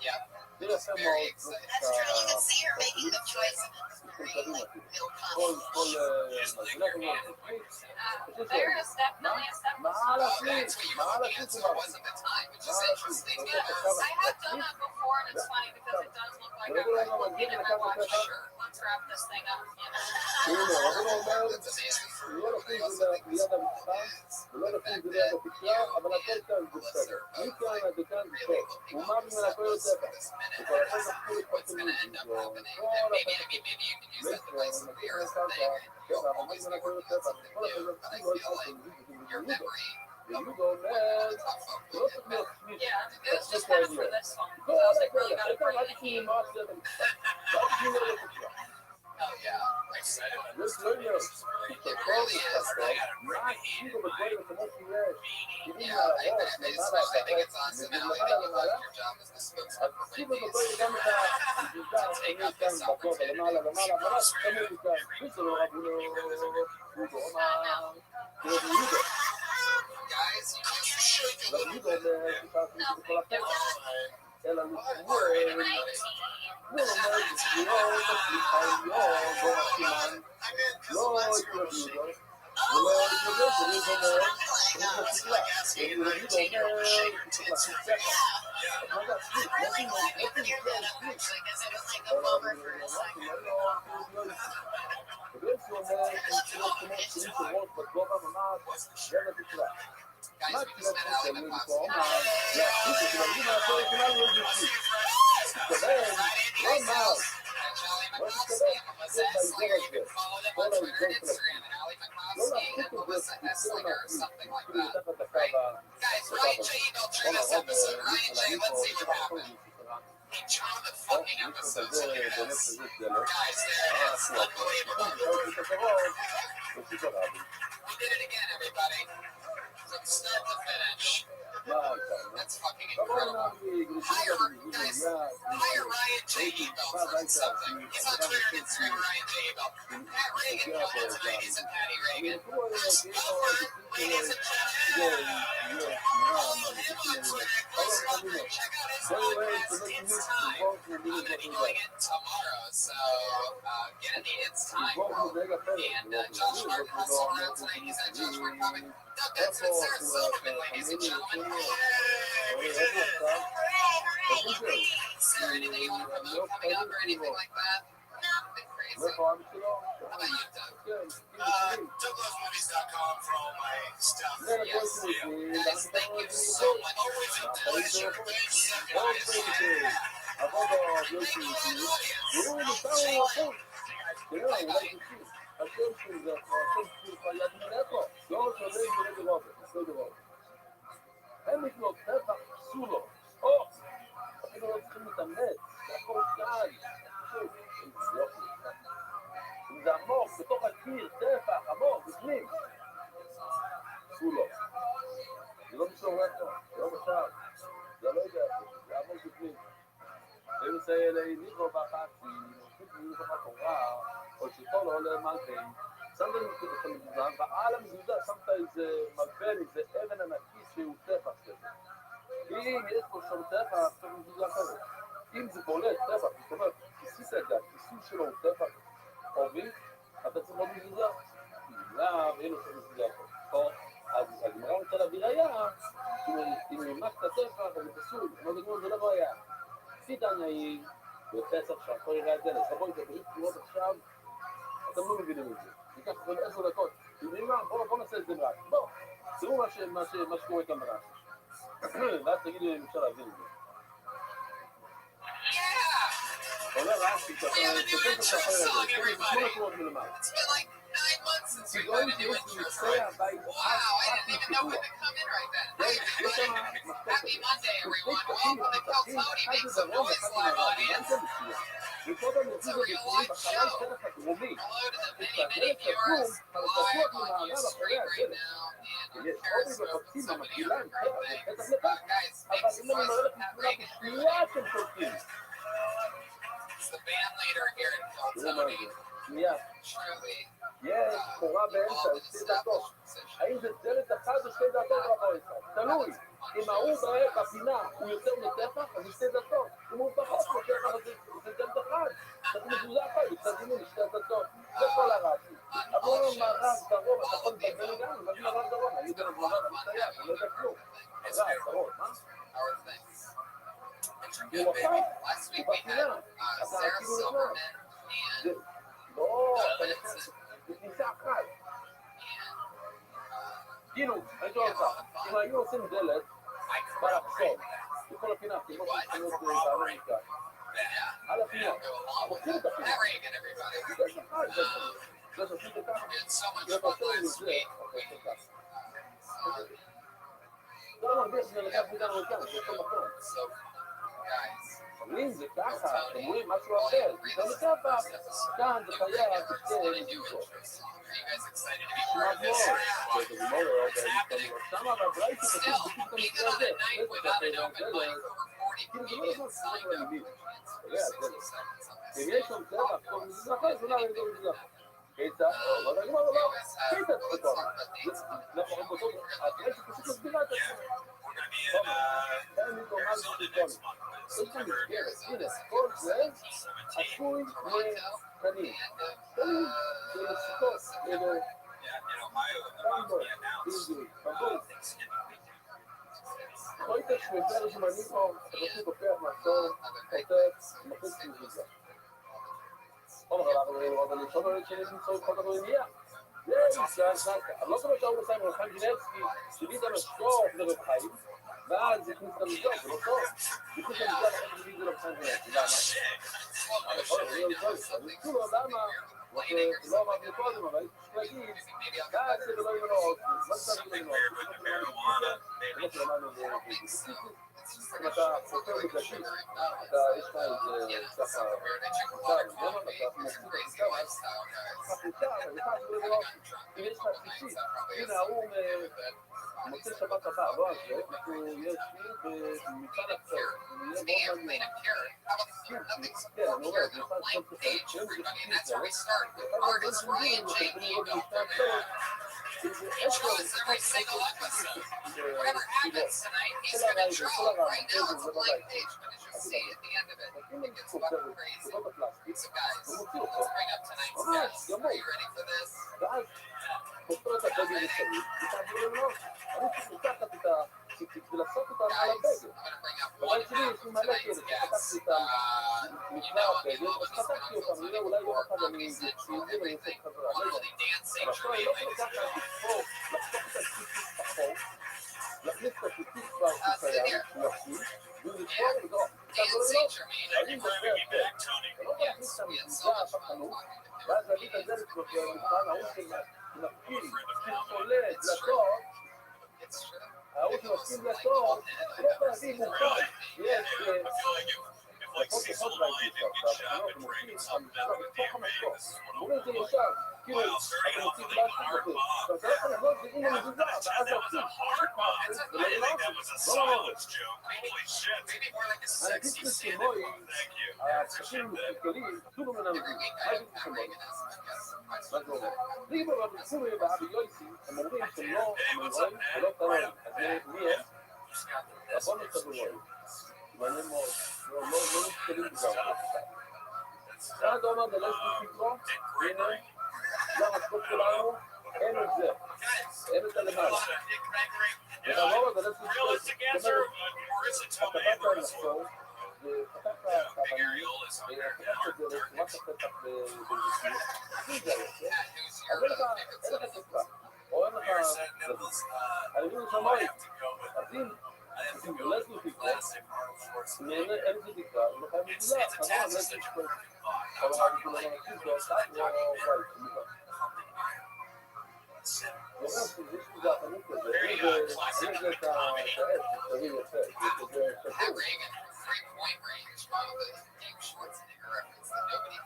Yeah. It's very exciting. That's true. You can see her making the choice of great, like, real There is definitely a step. That's what you know the answer was at the time, which is interesting. I have done that before, and it's funny because it does look like I'm looking at my watch. Sure, let's wrap this thing up. That's amazing for what's going to end up happening. And maybe you can use that device as a thing. You'll always be working on something new, but I feel like your memory Yeah, it was just kind of for this one. I was like, really got to bring the heat. Oh yeah, I'm excited about this. It really is. I gotta bring the heat in my yeah, I think it's awesome. And I think you like your job as the spokesman for Lindy's. To take up this opportunity. Guys, you should go a little bit. Don't worry, everybody. I mean, guys, we just met Allie McCloskey. You can follow them on Twitter and Instagram at Allie McCloskey and Melissa Esslinger or something like that. Right? Guys, Ryan J. emailed during this episode. Ryan J., let's see what happened. John the fucking episode. So look at us. Guys, there it is. Unbelievable. We did it again, everybody. From start to finish. That's fucking incredible. Hire Ryan J. Ebel for something. He's on Twitter and Instagram, Ryan J. Ebel. Pat Reagan called it tonight. He's a Patty Reagan. Chris Boomer, ladies and gentlemen. Follow him on Twitter, Chris Boomer. Check out his podcast, It's Time. I'm going to be doing it tomorrow, so get in the It's Time world. And Josh Martin also around tonight. He's at Josh Martin Comic. Doug Benson and Sarah Silverman, ladies and gentlemen. Yay, we did it! Hooray! Sarah, anything you want to promote coming up or anything like that? Nothing crazy. How about you, Doug? DouglasMovies.com for all my stuff. Yes. Guys, thank you so much for coming. Pleasure. Guys, thank you to the audience. הם לקנות טבח, עשו לו. או, אפילו לא צריכים להתאמץ, זה הכל קל. אם זה עמוק, בתוך הקיר, טבח, עמוק, בפנים. עשו לו. זה לא משור רטו, זה לא משל. זה לא יודע, זה עמוק בפנים. הם מסייע ליניחו בחצי, נוסיף בתורה, או שכל עולה מלכי. שמת לי את המזוזה, ועל המזוזה שמת איזה מלבן, איזה אבן ענקית שהוא טפח כזה. אם יש פה שם טפח, עכשיו מזוזה אחרת. אם זה בולט טפח, זאת אומרת, כיסית את זה, הכיסוי שלו הוא טפח עובי, אתה צריך עוד מזוזה. למה, אין לו שם מזוזה אחרת. אז הגמרא רוצה להביא ראיה, אם נמק את הטפח, אז זה פסול, כמו דגמון זה לא ראיה. כפית עניים, בפסח שהכל יראה את זה, לסבוי את הפריט תמונות עכשיו, אתם לא מבינים את זה. ניקח לכם 10 דקות. בואו נעשה את זה מרק. בואו, תראו מה שקורה כאן מרק. ואז תגידו אם אפשר להבין את זה. עולה רש"י, תפסת את החרב, תראו 8 תמונות מלמעלה. You're going to Restream. Wow, I didn't even know when to come in right then. Happy Monday, everyone. Welcome to Keltoni. Make some noise, live audience. Show. Hello to the many, many viewers live on Restream right now. And on Periscope, so many other great things. Guys, make some noise for Pat Reagan, everybody. It's the band leader here in Keltoni. Truly. יש קורה באמצע, 2 דקות. האם זה דלת אחת או 2 דקות רבו אחד? תלוי. אם ההוא בפינה הוא יותר מטפח, אז זה 2 דקות. אם הוא פחות מטפח, אז זה דלת אחת. צריך מזוזה אחת, בצד ימין 2 דקות. זה כל הרעשי. אבל לא מערב דרום, אתה יכול לדבר גם, אבל מערב דרום, אני יודע לדבר, אני מסתייע, אני לא יודע כלום. מערב דרום, מה? הוא אחת, הוא בפינה. אתה כאילו לבוא. לא, אתה נכנס. זה כניסה אחת. כאילו, אני שואל אותך, אם היו עושים דלת באלכסון, בכל הפינה, כמו שצריך באמריקה, על הפינה, מוכרים את הפינה. זה שחד, זה שעושים את ככה. זה עושים את זה, עושים ככה. זה לא מרגיש שזה לקח מאיתנו לכאן, זה אותו מקום. אומרים זה ככה, אומרים משהו אחר, זה מטבע, כאן זה חייב, זה מזוזות. שמעת מאוד, זה גמור, שם אבל ראיתי פשוט בדיוק את המקרה הזה, כאילו זה לא נכון שזה לא למיד, אם יש שם טבע, כל מזוזה אחר, זה לא ידע מזוזה. כיצה, אבל הגמור לא, כיצה פתאום, אנחנו בטוח, התראי שפשוט מסבירה את עצמם. אין לי תאומר שפתאום. יש כאן מסגרת, הנה, כל זה עשוי מקנים. תנים, זה לסוכות, אלה טמבו, איזוי, טמבו. חויטה שמיטר זמני פה, פשוט הופך מהצור, חוטף, מחוץ מזוזה. אבל אני חושב שאני נמצא את חוטה ברימיה. יש, אבל לא כמו שהאור עושה עם רחיים ג'ינבסקי, שביט על השקור לרב חיים, ואז הכניס את המזור, זה לא טוב. הכניס את המזור, אחרי שביט זה רחיים ג'ינבסקי, למה? אבל יכול להיות, אני חושב, למה? לא אמרתי קודם, אבל הייתי צריך להגיד, די, זה לא ימנו עוד, מה זה לא ימנו עוד? לא שלמדנו אם אתה חותר בגדול, יש לך איזה ככה, למה אתה מוציא את הכיכר, אז הכיכר, אם יש לך שישי, הנה ההוא מוצא שבת הבא, לא על זה, אנחנו יש לי במצד הקצר, יהיה מאוד מעניין. כן, אני אומר, זה אחד כל כך, שהם זה שישי, אחד הדברים שמבינים, אתם יכולים לראות במצד הקצר, Enjoy this every single episode. Whatever happens tonight, he's going to draw. Right now, it's a blank page, but as you'll see at the end of it, it gets fucking crazy. So, guys, let's bring up tonight's guest. Are you ready for this? חופרת הדגל מסביב, ותעבירו לו, אני צריך לקחת את ה... ולעשות אותם על הדגל. בבית שלי יש לי מלא כאלה, שחתכתי אותם לפני הדגל, אז חתכתי אותם, נראה אולי יום אחד אני אציא ואני אעשה חזרה, לא יודע. אבל עכשיו אני לא יכול לקחת לבחור, לחתוך את הציפית בחור, להכניס את הציפית כבר שקיים, שהוא יחזיק, ולבחור ולגרום. אני מדבר את זה, אני לא יכול להכניס את המזוזה בחנות, ואז להביא את הדלת במבחן ההוא של נפקיל, שצולה, דלתות, ההוא שמפקיל דלתות, לא יכול להביא מוכן, יש לפחות אחד להגיד עכשיו, אנחנו מוכנים לתוך המשקוף, מורים זה ישר, כאילו, אתה מוציא פלסטיק בפה, עכשיו אתה לא יכול לעמוד ואם אני מזוזה, ואז להוציא, אני אגיד ששמוי, הקשים הכלכליים, דוגו מן המזוזה, מה אגיד ששמוי? מה זה אומר? לי כבר בקורי ואבי יויסי, הם אומרים שהם לא אמורים ולא קראים, אז מי הם? רבונות סבורים. מעניין מאוד, לא נתקלים בגלל. אחד אומר דלש בפתרו, הנה, זה המשקות שלנו, אין את זה, אין את הלמעלה. וחבור דלש בפתרו, זאת אומרת, אתה באת לחשוב, ופתחת חבנים, ופתחת את זה לצורת הפתח בזכיר, מי זה יוצא? אז אין לך תקווה, או אין לך זווית. אני מבין שמוי, אז אם דולס בפתרו, אין זה תקווה, לא חייב מגולה, חבר דולס בפתרו. אבל אני כולה מנקשיב, זה עושה, או בית, מובן. אני אומר שיש לזה החנות כזה, אין זה את העץ, שתביא יפה, זה שתביא.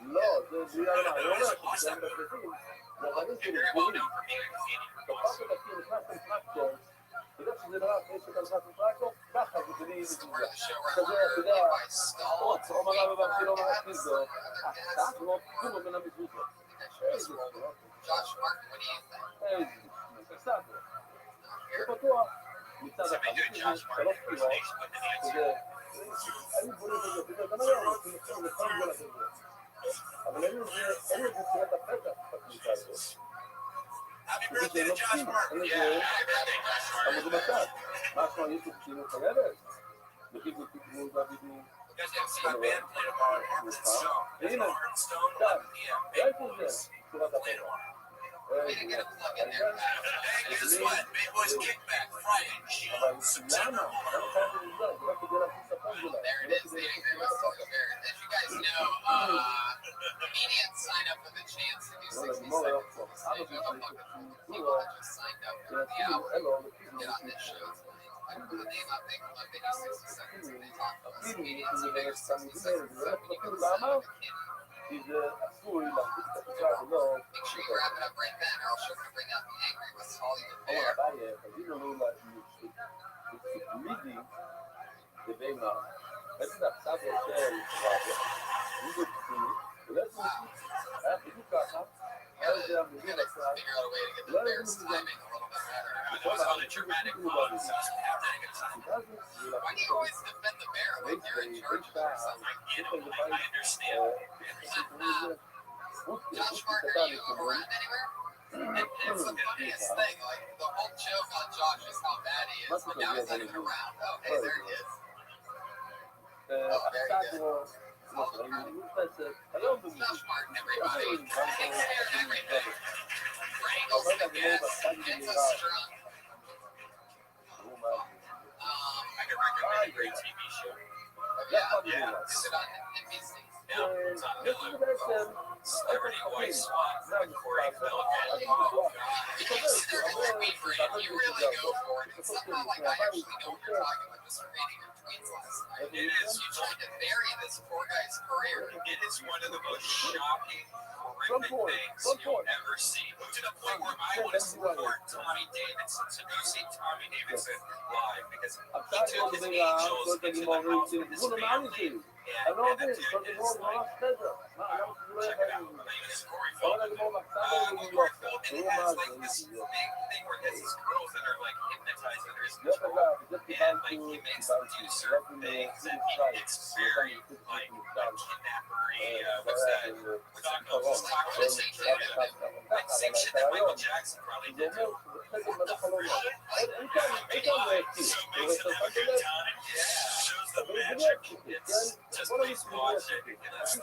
לא, זה יאללה, אני אומר שזה הם בפרטים, זה רבים של ארגונים. תפס את הכי נכנסתם טרקטור, אתה יודע שזה נראה אחרי שאתה נכנסתם טרקטור, ככה זה בלי מזוזה. כזה, אתה יודע, או מראה בבנתי לא מראה פיזו, אתה לא כולו בין המזוזה. איזה סטור, איזה, בסדר. זה פתוח, מצד אחד, שלוש קירות, שזה, אני בולט את זה, גם היום, אנחנו נתחיל לכל גול הזה. אבל אין לזה צירת הפתח בכניסה הזאת. זה לא פתים, אין לזה עמוד בצד. מה אנחנו יש לפתינו חייבת? בחיבו תקבול והבידו והנה, כאן, ראיתי את זה, צירת הפתח. אבל למה? למה חייב לזה? זה רק כדי להכניס את הפון גולה. זה לא כדי להכניס את הפון. כי זה עשוי להכניס את התקרה ולא הבעיה, תגיד לנו מידי בבימה, בעצם עכשיו יותר מידי פסימי, ולעצם היה בדיוק ככה, היה זה המוביל עשה, לא היה מוביל גם Why do you always defend the bear like you're in charge of it or something? You know, I understand. Josh Martin, are you around anywhere? It's the funniest thing. Like, the whole joke on Josh is how bad he is, but now he's not even around. Okay, there he is. Oh, very good. Josh Martin, everybody. Everything. Wrangles the guests. It's a strong. I could recommend a great TV show. Yeah. Is it on NBC? No, it's on Hulu. Celebrity Voice Swap by Corey Feldman. Oh, God. Consider it a treat for you. You really go for it. It's somehow like I actually know what you're talking about just reading your tweets last night. It is. You tried to bury this poor guy's career. It is one of the most shocking, horrific things you'll ever see. To the point where I want to support Tommy Davidson. So go see Tommy Davidson live because he took his angels into the house with his family. And that dude is unbelievable. My name is Corey Feldman. Corey Feldman has like this big thing where he has these girls that are like hypnotized under his control, and like he makes them do certain things, and it's very like kidnappery. What's that? Taco Station. Like same shit that Michael Jackson probably did to him. What the fuck? So makes them have a good time. Shows the magic. It's just makes watching ridiculous.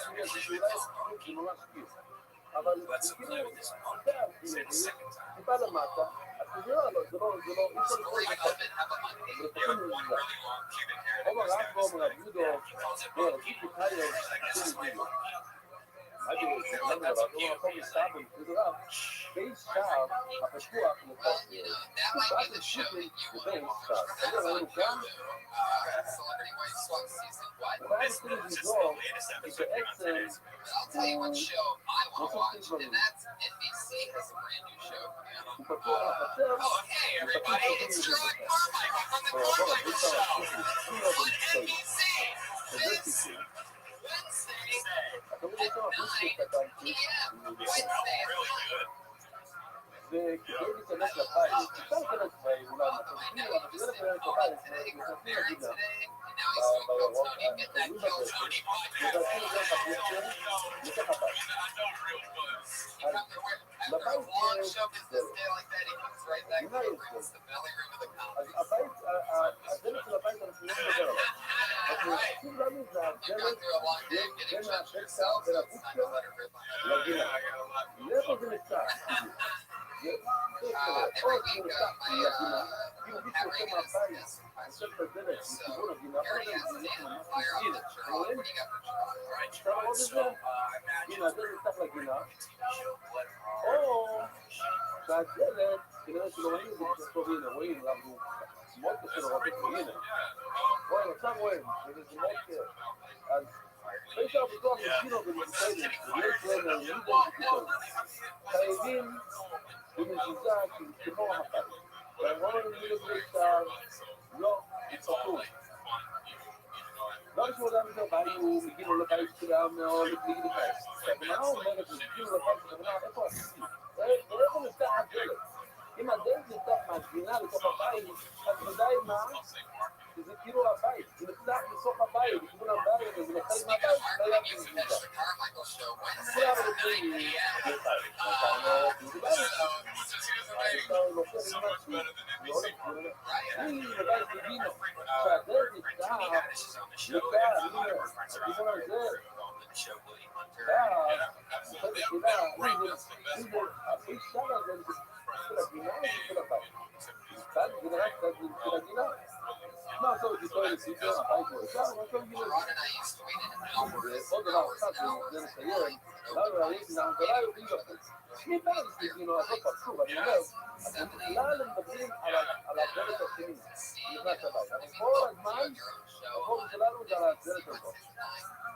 Let's play with this one. Say the second time. Corey Feldman have a monkey. You have one really long pubic hair that goes down his leg. He calls it monkey. I guess it's my monkey. That's a cute. That might be the show that you want to watch. That's on Hulu. Celebrity Wife Swap Season 1. This is just the latest episode on today's. I'll tell you what show I want to watch, and that's NBC has a brand new show coming out. Oh, hey everybody, it's Troy Carmichael from the Carmichael Show on NBC. This Wednesday at 9 p.m. Wednesday at 9.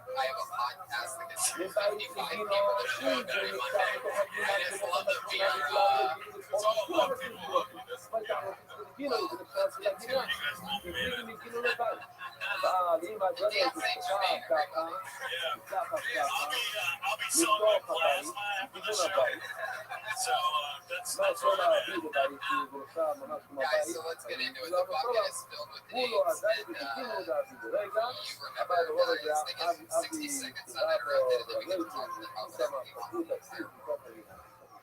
I have a podcast that gets 55 people to show every Monday. I just love it. We are, it's all about people loving this. I'll be selling my plasma after the show. So that's what I do. Guys, so let's get into it. The bucket is filled with names, and you remember the 60 seconds on that road that we get to talk about several people.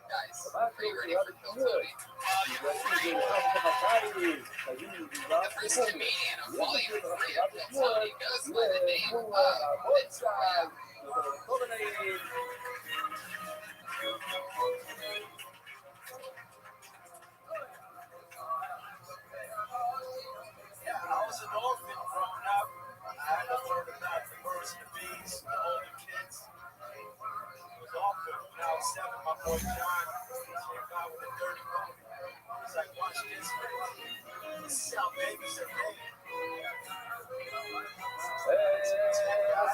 Guys, are you ready for Phil Tony? The first comedian of Volume 3 of Phil Tony goes by the name of Vince Graham. I was an orphan growing up. I had to learn about the birds and the bees, the older kids. It was awful. When I was 7, my boy John came out with a dirty book. He's like, watch this. This is how babies are made.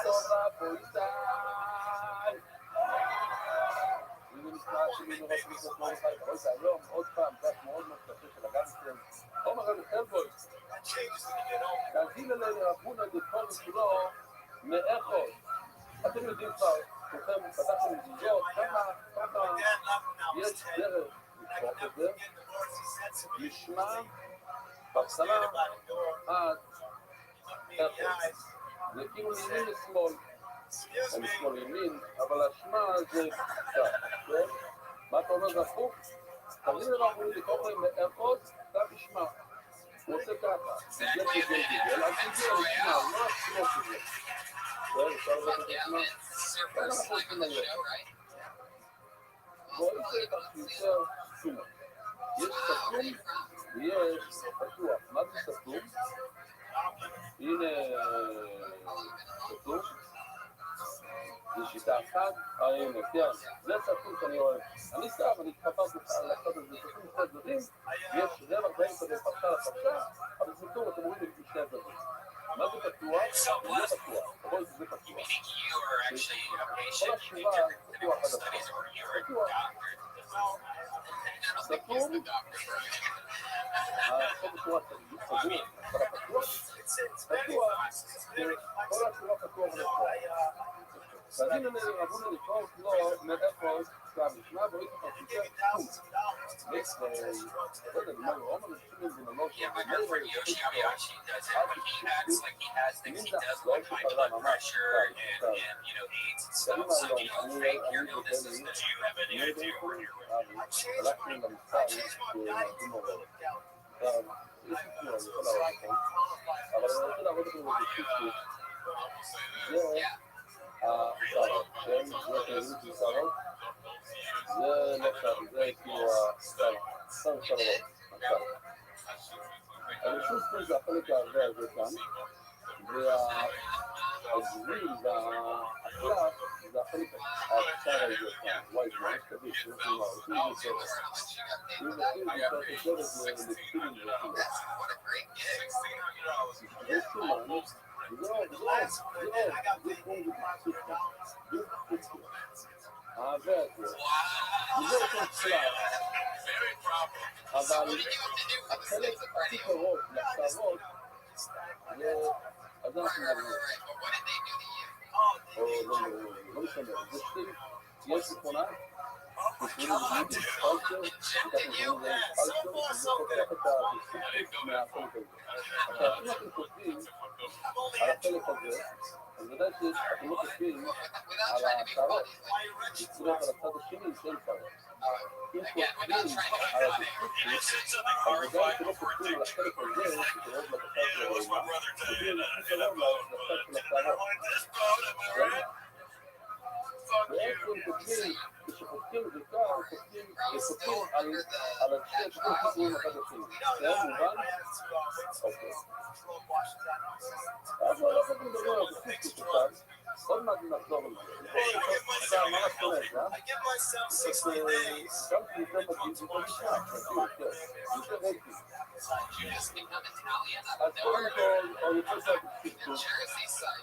טוב פה איתי. הנה נשמע שלי מראש מישהו כמו לך, אבל זה היום עוד פעם, דף מאוד מאוד קשה של הגנגסטרים. עומר רבי חלבוי, להגיד אלינו רבונה דפון שלו מאחות. אתם יודעים כבר, כולכם פתחתם מזוזות, כמה יש דרך לקרוא את זה, נשמע בהתחלה עד אחות. זה כאילו מימין לשמאל, או משמאל ימין, אבל השמע זה קצת, כן? מה אתה אומר זה הפוך? תמיד אנחנו לקרוא להם מאחות, אתה תשמע. הוא עושה ככה, גיגל, אז גיגל, נשמע, לא השמאל שזה. כן, אפשר לבוא את השמע? כן, אנחנו עושים היום. בואו נעשה את יותר סתום. יש סתום ויש פתוח. מה זה סתום? הנה סתום. זו שיטה אחת, הנה, כן, זה סתום שאני אוהב. אני סתם, אני התחפש לעשות את זה סתום שתי צדדים, יש רווח בין כזה פרשה לפרשה, אבל סתום אתם רואים את שני הצדדים. מה זה פתוח? זה פתוח. תראו שזה פתוח. כל השורה פתוח עד הפתוח. פתוח. סתום, כל בשורה סגור, אבל הפתוח, כל השורה פתוח לפתוח. והדין רבונה לקרוא לו מאפות גם נשמע בו איתו חשיבה חוץ. לא יודע, מה לא אומר לשכים בנמות של מלו כן, זה פעילות של שרות, זה לא שם, זה כאילו סתם שרות, אני חושב שזה החלק הזה כאן, והגביל והקלף זה החלק הקצר הזה כאן, וואי, זה ממש קביל, זה כאילו הרסים בסרט, אם נתחיל בסרט הסרט לתפילים וכו'. זה סימן, זה אבל החלק הכי קרוב לקצרות זה אז אנחנו נראה לא משנה, זה שתי יש סיפונה ושאילו בגליתי פלצ'ר וכך נקראים לזה פלצ'ר וזה חותך את הפסיפית מהחלק הזה. עכשיו, אם אתם כותבים על החלק הזה, אז ודאי שאתם לא כותבים על השערות, בצורות על הצד השני של שערות. אם כותבים על הפסיפית, אז ודאי שלא כותבים על החלק הזה שקרוב לבצד של הראימה, כותבים על לצד של השערות. בעצם כותבים, כשכותבים בעיקר, כותבים על השתי סיפורים אחד השני. זה היה מובן? אוקיי. אז לא יכולים לדבר על הפסיפית עכשיו, עוד מעט נחזור על זה. מה נתכונן, גם כי יותר מדהים זה יותר נשמע, יותר רייטי. אז קודם כל, או יותר קצת הפסיפית,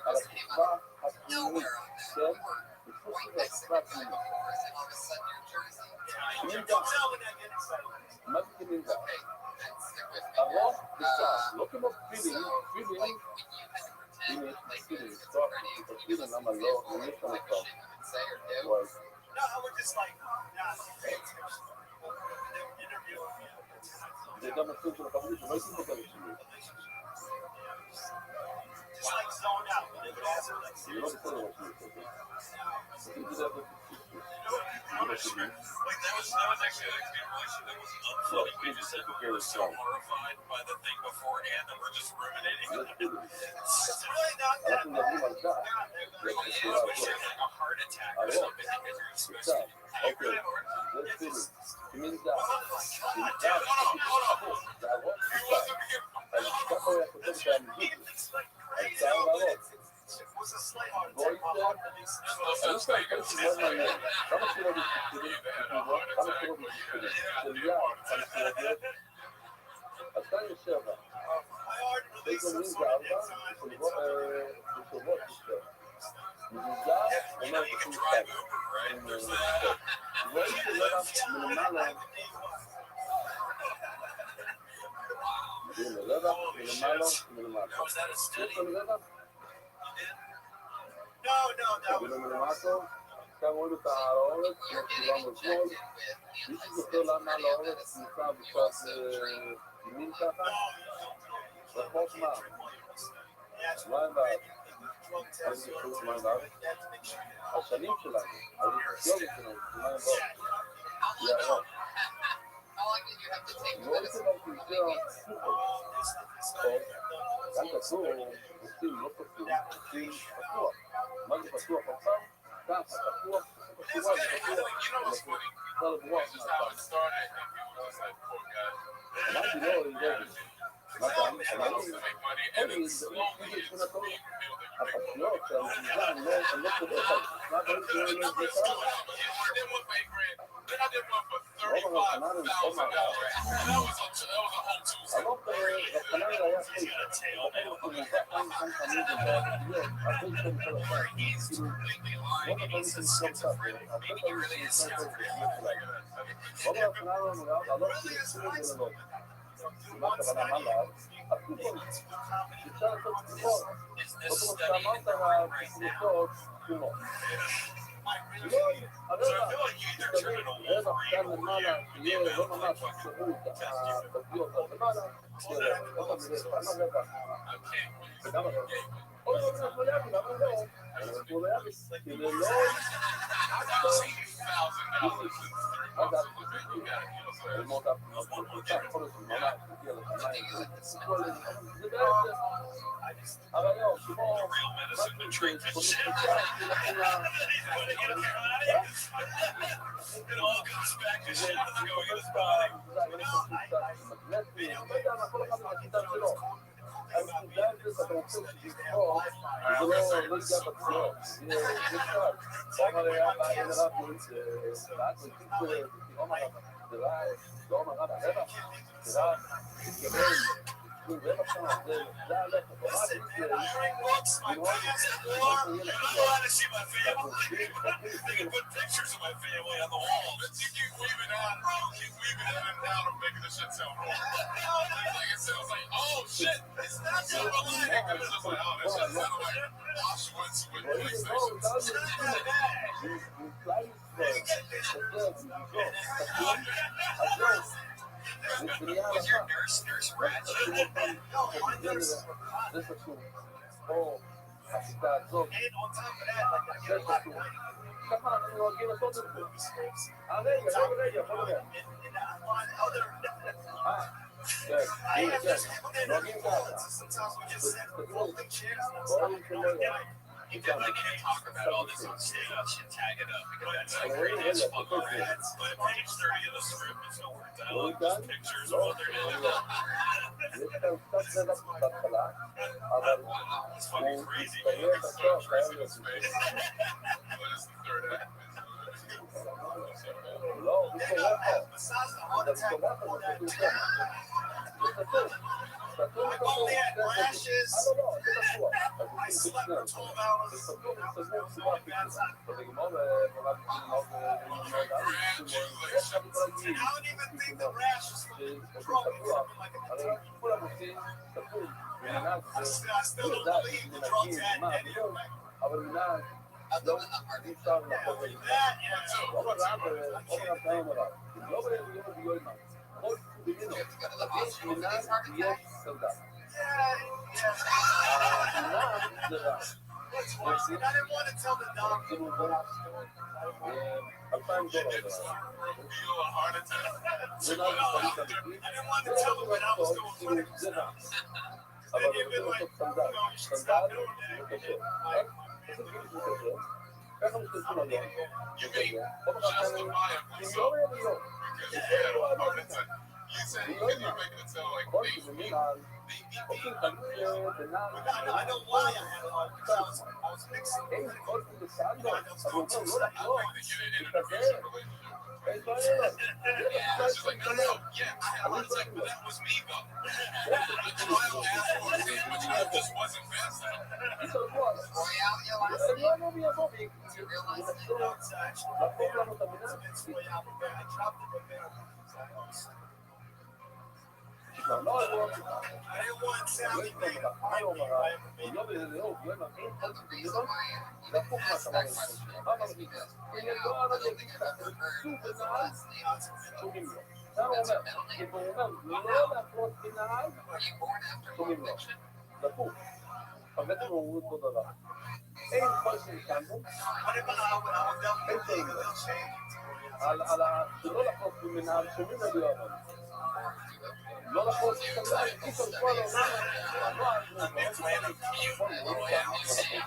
על התקווה הפנימית, כן? מה זה כמינדה? ארוך וקצר, לא כמו פילינג, הנה יש פילינג, פילינג למה לא, אני יש לנו טוב. וואי. זה גם הסוג של הכבוד שלא ישים בקרב שלי. זה לא בסדר מה שאני עושה. Like that was actually a revelation that was upsetting. We just said we were so horrified by the thing beforehand that we're just ruminating on it. It's really not that bad. Really is. We should have like a heart attack or something because you're supposed to. Okay, let's finish. Kminda. Was a slight heart attack. אני חושב שזה מאוד מעניין. כמה שירות מתקדמים בתגובות, כמה שירות מתקדמים. של יעד, כמה שירות. אז כאן יש 7. בית אומרים זה 4, של רוב רואים שלרע מלמעלה, הנה רבע, מלמעלה, מלמטה. יש כאן רבע? הנה מלמטה, כאן רואים את האורץ, כמו שכולם אתמול. מישהו זוכר למה על האורץ נמצא בצד ימין ככה? רחוק מה? מים וארץ. איזה חוץ מים וארץ? השנים שלנו, האידיאולוגיה שלנו, מים וארץ. יערוק. לא רוצה להגיד יותר טוב, גם כתוב, עושים לא פתוח, עושים פתוח. מה זה פתוח עכשיו? ככה, פתוח, פתוח, פתוח. אפשר לברוח מהפעם. אמרתי לא, מה כאן? אמרתי, הפתיות של המדינה, אני לא צודק על זה. מה דברים שלא יהיה זה רוב הרחנן הוא נכון מהרחנן. הרוב רחנן היה חייב. לכן אנחנו מובא כאן תמיד בפתיות, הרבה יותר מכל השאר. כאילו, רוב הדברים שנשאר קצת, הרבה דברים שנשאר קצת בפתיות שלנו. רוב הרחנן הוא נראה, לעלות שיצאו וללות. מה הכוונה מה לעד? הפתיחות. אפשר לעשות פתיחות. לא כמו שאמרת הפתיחות, פתיחות. לא, הרבע, רבע כאן למעלה, שיהיה לא ממש שירות התפתיות למעלה, תראה, לא תמיד, כמה רבע? וכמה רבע? או רבע אנחנו לידי, למה לא? אנחנו לידי, כאילו לא... אז ללמוד יכול להיות ממש, תגיע לשמיים, זה בעצם הרעיון, כמו משהו שקונים חוקה, כאילו השיטה הזאת, זה חשוב. ככה אנחנו נוהגים לעשות את זה. רגע, בוא נראה. כן, נוהגים ככה. רואים שלא יהיה. You definitely can't talk about all this on stage and tag it up because that's like great as fuck on heads. But page 30 of the script is nowhere down. Just pictures of what they're doing. It's fucking crazy, man. It's so crazy in space. What is the third act? I've only had rashes. I slept for 12 hours. I don't even think the rash was like a I still don't believe the drugs had any effect. I didn't want to tell the doctor. I didn't want to tell them that I was going for it. Then you've been like, you should stop doing that. ככה משתתפים עליהם. Yeah, she's like, no, yeah, I had a heart attack, but that was me, though. Wild asshole, man, but you know, this wasn't fast enough. Royale, yo, I see. You realize that? I didn't want to sound like The reason why you even asked that question is because Royale, I don't think I've ever heard his last name. That's her middle name. Wow. Were you born after Pulp Fiction? Royale, you see,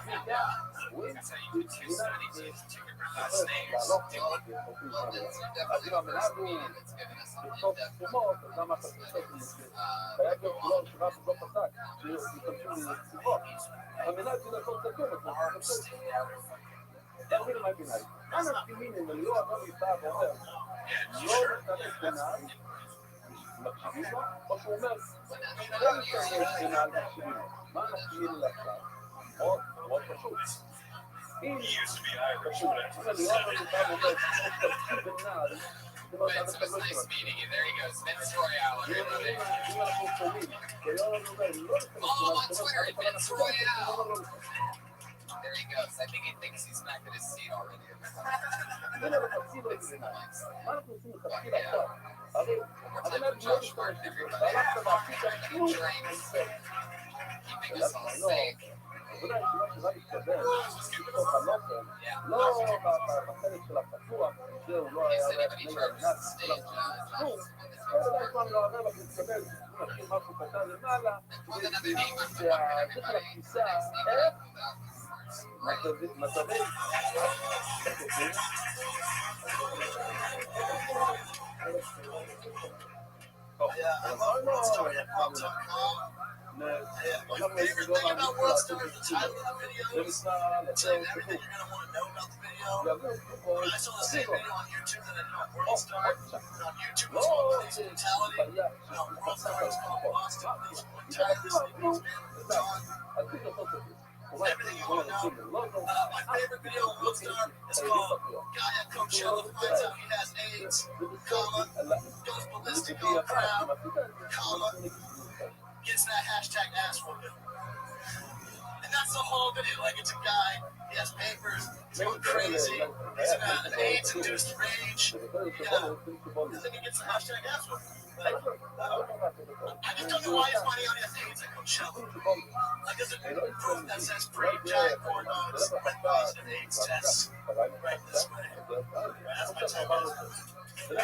that's how you get two studies. You have two different last names. Well, that's definitely the first meeting that's given us an in-depth studies. He used to be Irish, but Vince, it was nice meeting you. There he goes. Vince Royale, everybody. Follow him on Twitter at Vince Royale. There he goes. I think he thinks he's back at his seat already. Fixing the mics. But yeah. One more time for Josh Martin, everybody. Getting drinks. Keeping us all safe. Yeah. In case anybody charges the stage, Josh is the one that's here. With another game on the board, everybody. The next game we're talking about. Right. Your favorite thing about World Star is the title of the video. Tell you everything you're going to want to know about the video. When I saw the same video on YouTube that I did on World Star, on YouTube it's called Police Brutality. On World Star it's called Boston Police Brutality. Same things, man. It's on. Everything you want to know. My favorite video on World Star is called Guy at Coachella finds out he has AIDS, comma, goes ballistic on crowd, comma, gets that hashtag ass for it. And that's the whole video. Like, it's a guy, he has papers, he's going crazy, he's in an AIDS-induced rage, yeah. And then he gets the hashtag ass for it. Like, I just don't know why he's finding out he has AIDS at Coachella. Like, there's a proof that says brave giant hormones with positive AIDS tests right this way. That's my take on it. 50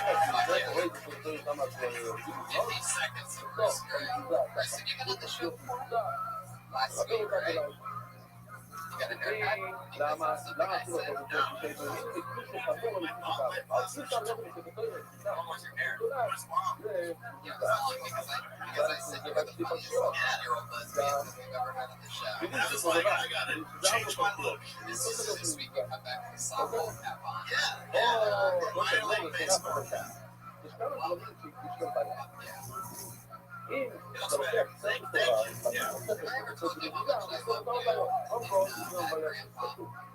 seconds to Chris Gray. Chris, have you been on the show before? Last week, right? You got a haircut? Lama, something I said. How was your hair? Yeah, it was long because I said you were the funniest 11-year-old lesbian that we've ever had on the show. I was like, I gotta change my look. This week we come back with a softball cap on. Yeah. Minor league baseball cap. It looks better. Thank you. Yeah. I ever told you how much I love you.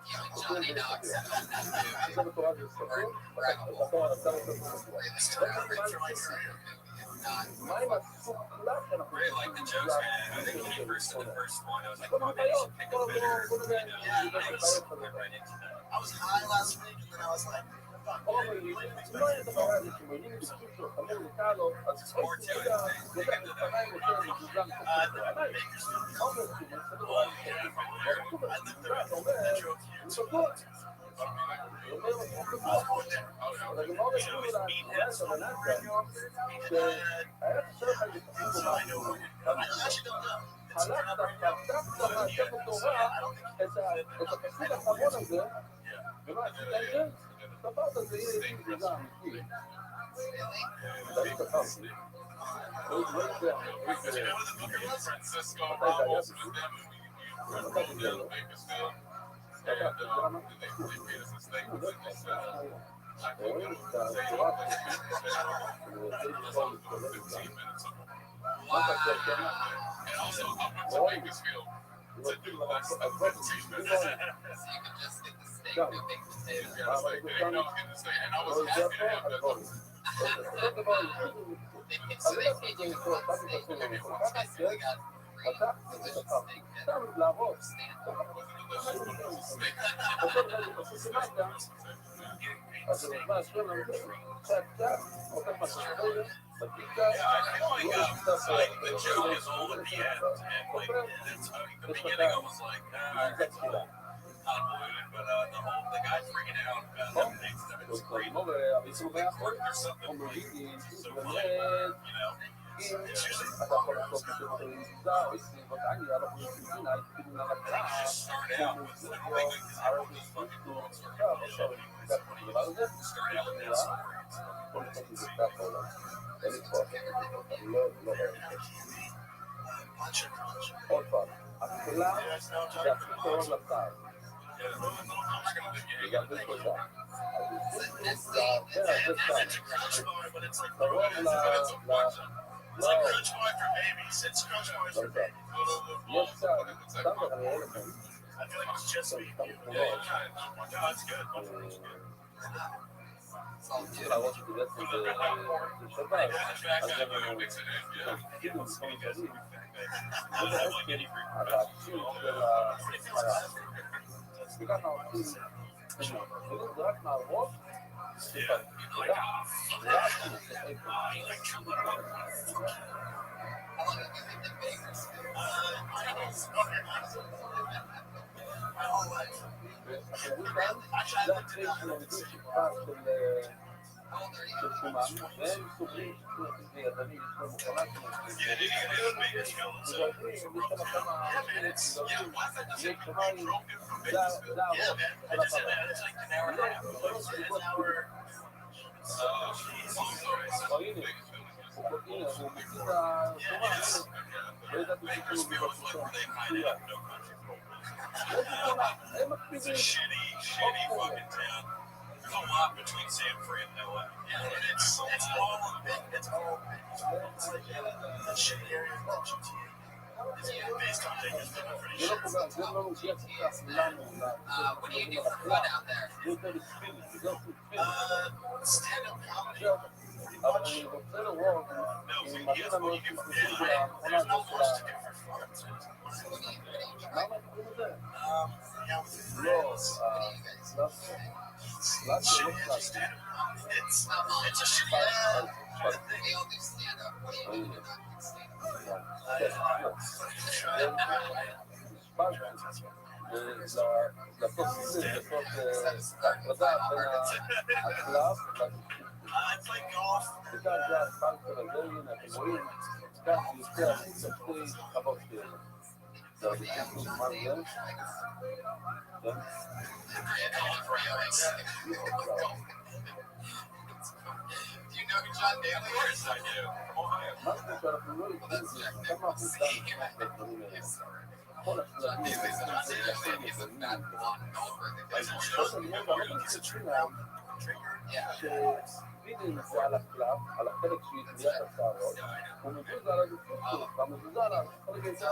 You and Johnny Knox. They still covering for my career. Ray liked the jokes, man. I think when you first did the first one, I was like, oh, man, you should pick a bitter. Went right into that. I was high last week, and then I was like, fuck, More to it. Dig into that. I lived there at Metro here. Francisco Ramos was that movie. And they paid us a steak. רואים את הצורה שהוא רוצה לבחור להתכונן איתה. מה כאשר כן? רואים. הוא מתחיל לעשות עבוד, הוא רואים. גם. אבל הוא כאן, לא יודע פה, אז רואים. אותו דבר, אני לא חושב שזה לקרוא, אתה מתעסק לנו, כל כך כן, פתחתי ושפרתי. סתם לעבוד. אותו דבר, אני עושה סימטה, אז הוא נשמע השם לנו, קצת, אותם משחררים, בדיקה, לא נמצא פה, אתה יכול לעשות את זה בטלוויזיה, או סביבות אנגליה, לא יכולים להבין, כאילו נמתה, כמו מוזיקו, ערבי סביבו, עכשיו, דבר הזה, כל זאת זה קצת עולם. אין לי כוח, אני לא רואה את זה. עוד פעם, התחילה זה הכי קרוב לקהל. בגלל זה תודה. אז זה הרבה קצת. קרוב It's like crunch bar for babies. It's crunch bars for babies. יש קצת, סתם אני אראה לכם. I feel like it's just me. No, it's good. צריך להראות שזה בעצם זה שבת, אז גם כאילו מספרים גזים. זה בעצם הרעצים של החיה. וככה עושים, זה רק מערבות, סליחה, רעצים של איפה. ואתם רואים כאן, זה הקריב של הרידור שכבה של שומן, והם סוגרים בידני, יש לו מוכנה וזורקים, יש שם כמה יש שמיים, זה הרוב של החווה. הנה, הוא מציג את השומן, לא ידעתי שכאילו בבקשה, מצוין. הם מקפידים. There's a lot between San Fran and LA. And it's all of it. It's all that shitty area of GTA. It's based on things that I'm pretty sure. זה לא נוגע קצת לנו, זה יותר ספיני, זה לא ספיני. Stand-up comedy. אבל אני רוצה לראות, אם מראים לנו את הספינים של האחרונה הזאת של למה קוראים לזה? לא, It's a shitty area. They all do stand-up. What do you do? לעשות סיזם, לעשות הפרדה בין הקלף וכאן זה הספנקר הזה, הנה אתם רואים, כאן יוצא החוצה שתי חוות כאלה. זה הביטוי מוזמן זה. Do you know who John Daly is? I do. מה זה שאנחנו לא יודעים זה כמה עבודה נכנס לדברים האלה. כל השלבים זה יחסים יזמים. אז אני אומר, אנחנו מתקשרים להם שבידל זה על הקלף, על החלק שהיא תביעת השערות, הוא מזוז על הדפקות, והמזוז על החלק הזה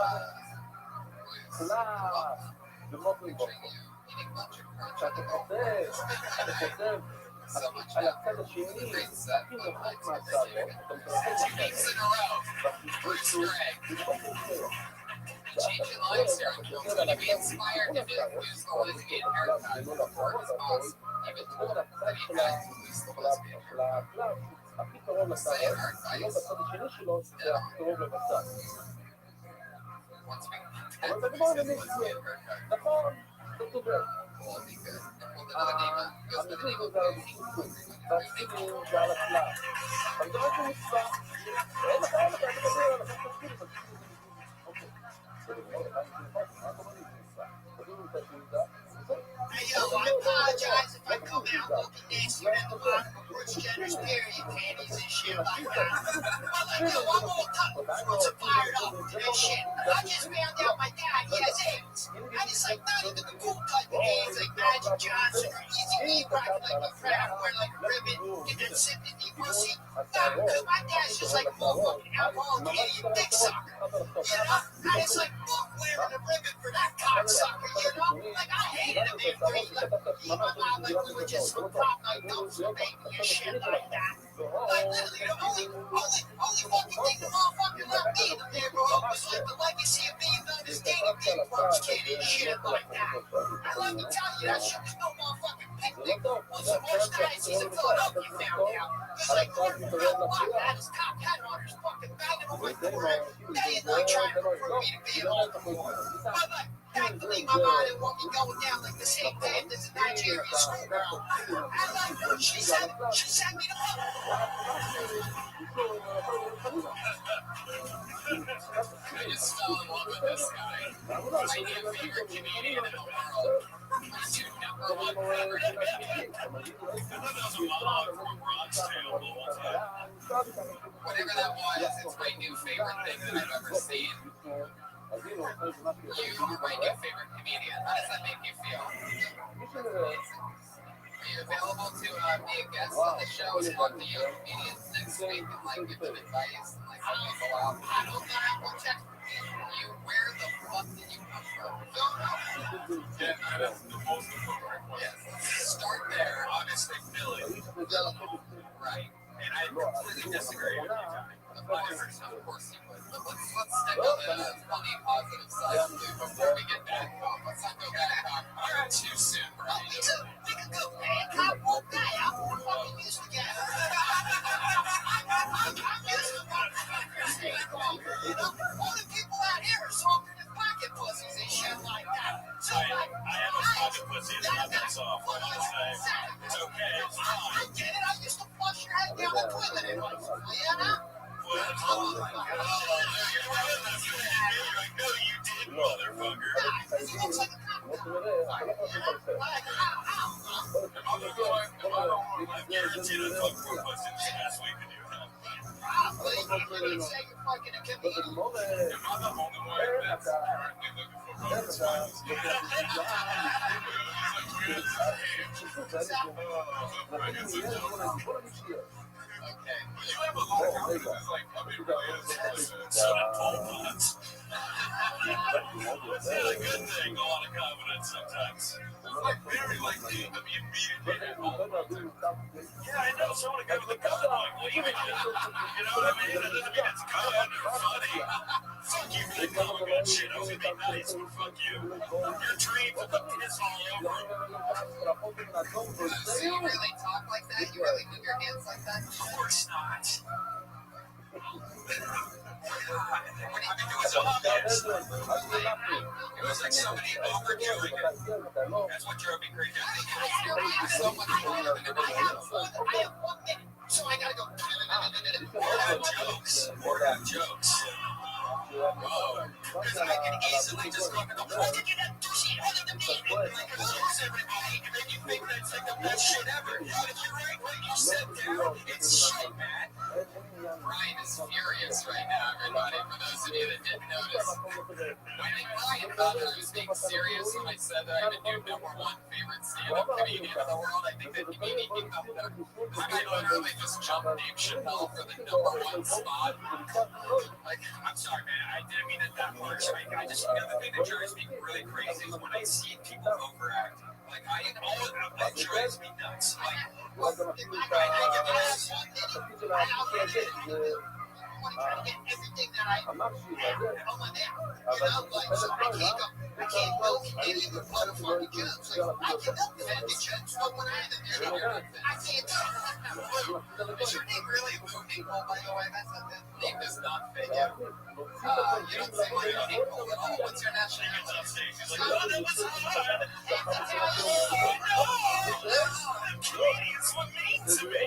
קלף, במוקרים בוקו. כשאתה כותב על הצד השני, להקים רחוק מהצערות, אתה מתרחק והתפריצות, תתפריצות שלו. Changing lives here. When you be inspired to lose the ones that get haircuts, even told הכי קרוב לצערות, לא בצד השני שלו, זה הכי קרוב לבצד. אבל זה כבר למציאות. נכון, זה טובל. המזיז זה על הבישוקות, והסינים זה על הקלף. אבל זה רק במצווה. אין לך, אתה מדבר על לך תפקיד, אוקיי. זה לגמור לך עם תלפות, מה אתה אומר לי במצווה? תביאו את השאילתה. Hey yo, I apologize if I come out looking nasty in the bottom of Rich Jenner's period panties and shit like that. I'm like, yo, I'm all fired up and shit. I just found out my dad, he has AIDS. And it's like not even the cool cut AIDS like Magic Johnson or Easy E cracking like a crab, wear like a ribbon, get that sympathy pussy. Because my dad's just like a motherfucking alcoholic idiot dick sucker. You know? And it's like, fuck wearing a ribbon for that cocksucker, you know? Like, I hated him after he like, me and my mom, like, we were just hooked up like dumpster baby and shit like that. Like, literally, the only fucking thing the motherfucker left me in the neighborhood was like the legacy of being known as Danny Big Brooks kid and shit like that. And let me tell you, that shit was no motherfucking picnic. Was the worst Nazis in Philadelphia found out. Because like, fuck that, his cop headhunters fucking banging on my door day and night trying to recruit me to be an old boy. But like, thankfully, my mom didn't want me going down like the same path as a Nigerian schoolgirl. And like, she sent me to I just fell in love with this guy. My new favorite comedian in the world. He's your number one favorite comedian. That was a monologue from Ron's tale the whole time. Whatever that was, it's my new favorite thing that I've ever seen. You are my new favorite comedian. How does that make you feel? Are you available to be a guest on the show and talk to young comedians next week and like give them advice and like how you go out? I don't know. You, where the fuck did you come from? Yeah, that's the most important one. Yes. Start there. Obviously, Philly. Right. And I completely disagree with you, Tommy. Of course you would. But let's stick on the funny, positive side before we get bad cop. Let's not go bad cop. All right, too soon, right? We could go bad cop, won't die. I'm fucking used to getting I'm used to fucking you know? All the people out here are softer than pocket pussies and shit like that. So I have a pocket pussy and I'm not soft. It's okay. It's fine. I get it. I used to flush your head down the toilet in my school, you know? Oh my God. No, you did, motherfucker. He looks like a cop. I guarantee the fuck more pussy this past week than you have. Probably. You say you're fucking a comedian. Am I the only one that's currently looking for bonus points? Okay. You have a lot of confidence, like, I mean, really is like pole pots. That's not a good thing, a lot of confidence sometimes. It's like very likely to be immediately at home. Yeah, I know, someone got with a gun, like, leaving you. You know what I mean? It doesn't mean it's good or funny. Fuck you for the comment shit. I was gonna be nice, but fuck you. Your dreams will piss all over. So you really talk like that? You really move your hands like that? Of course not. It was like somebody overdoing it. That's what drove me crazy. So much more than I have 1 minute, so I gotta go. More jokes. Oh, because I can easily just go and go, why did you not do shit other than me? Like, abuse everybody, and then you think that's like the best shit ever. But if you write what you said down, it's shit, man. Ryan is furious right now, everybody, for those of you that didn't notice. I think Ryan thought I was being serious when I said that I'm the new #1 favorite stand-up comedian in the world. I think that he made me become the... I literally just jumped Dave Chappelle for the #1 spot. Like, I'm sorry, man. I didn't mean it that much. I just, you know, the thing that drives me really crazy is when I see people overact. Like, that drives me nuts. Like, I want to try to get everything that I on my neck. You know, like, so I can't go any of the motherfucking jokes. Like, I can help you have the jokes, but when I have them in here, I can't do it. Is your name really Lou? Oh, by the way, that's not the name does not fit you. You don't say what your name is. Oh, what's your national anthem? He's like, oh, that was hard. No, Canadians were made to be.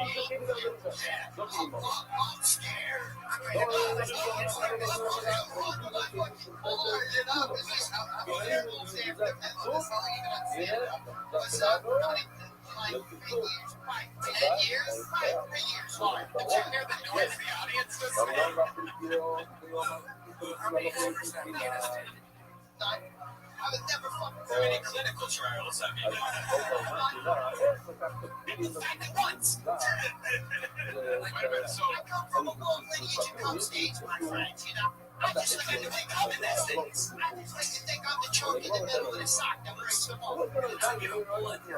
I'm scared. was never fucking through any clinical trials. I mean, once. Might have been so. I come from a long lineage and come stage, my friends, you know. I just randomly come in that things. I just like to think I'm the chunk in the middle of the sock that breaks them all. It's a new blood. Oh,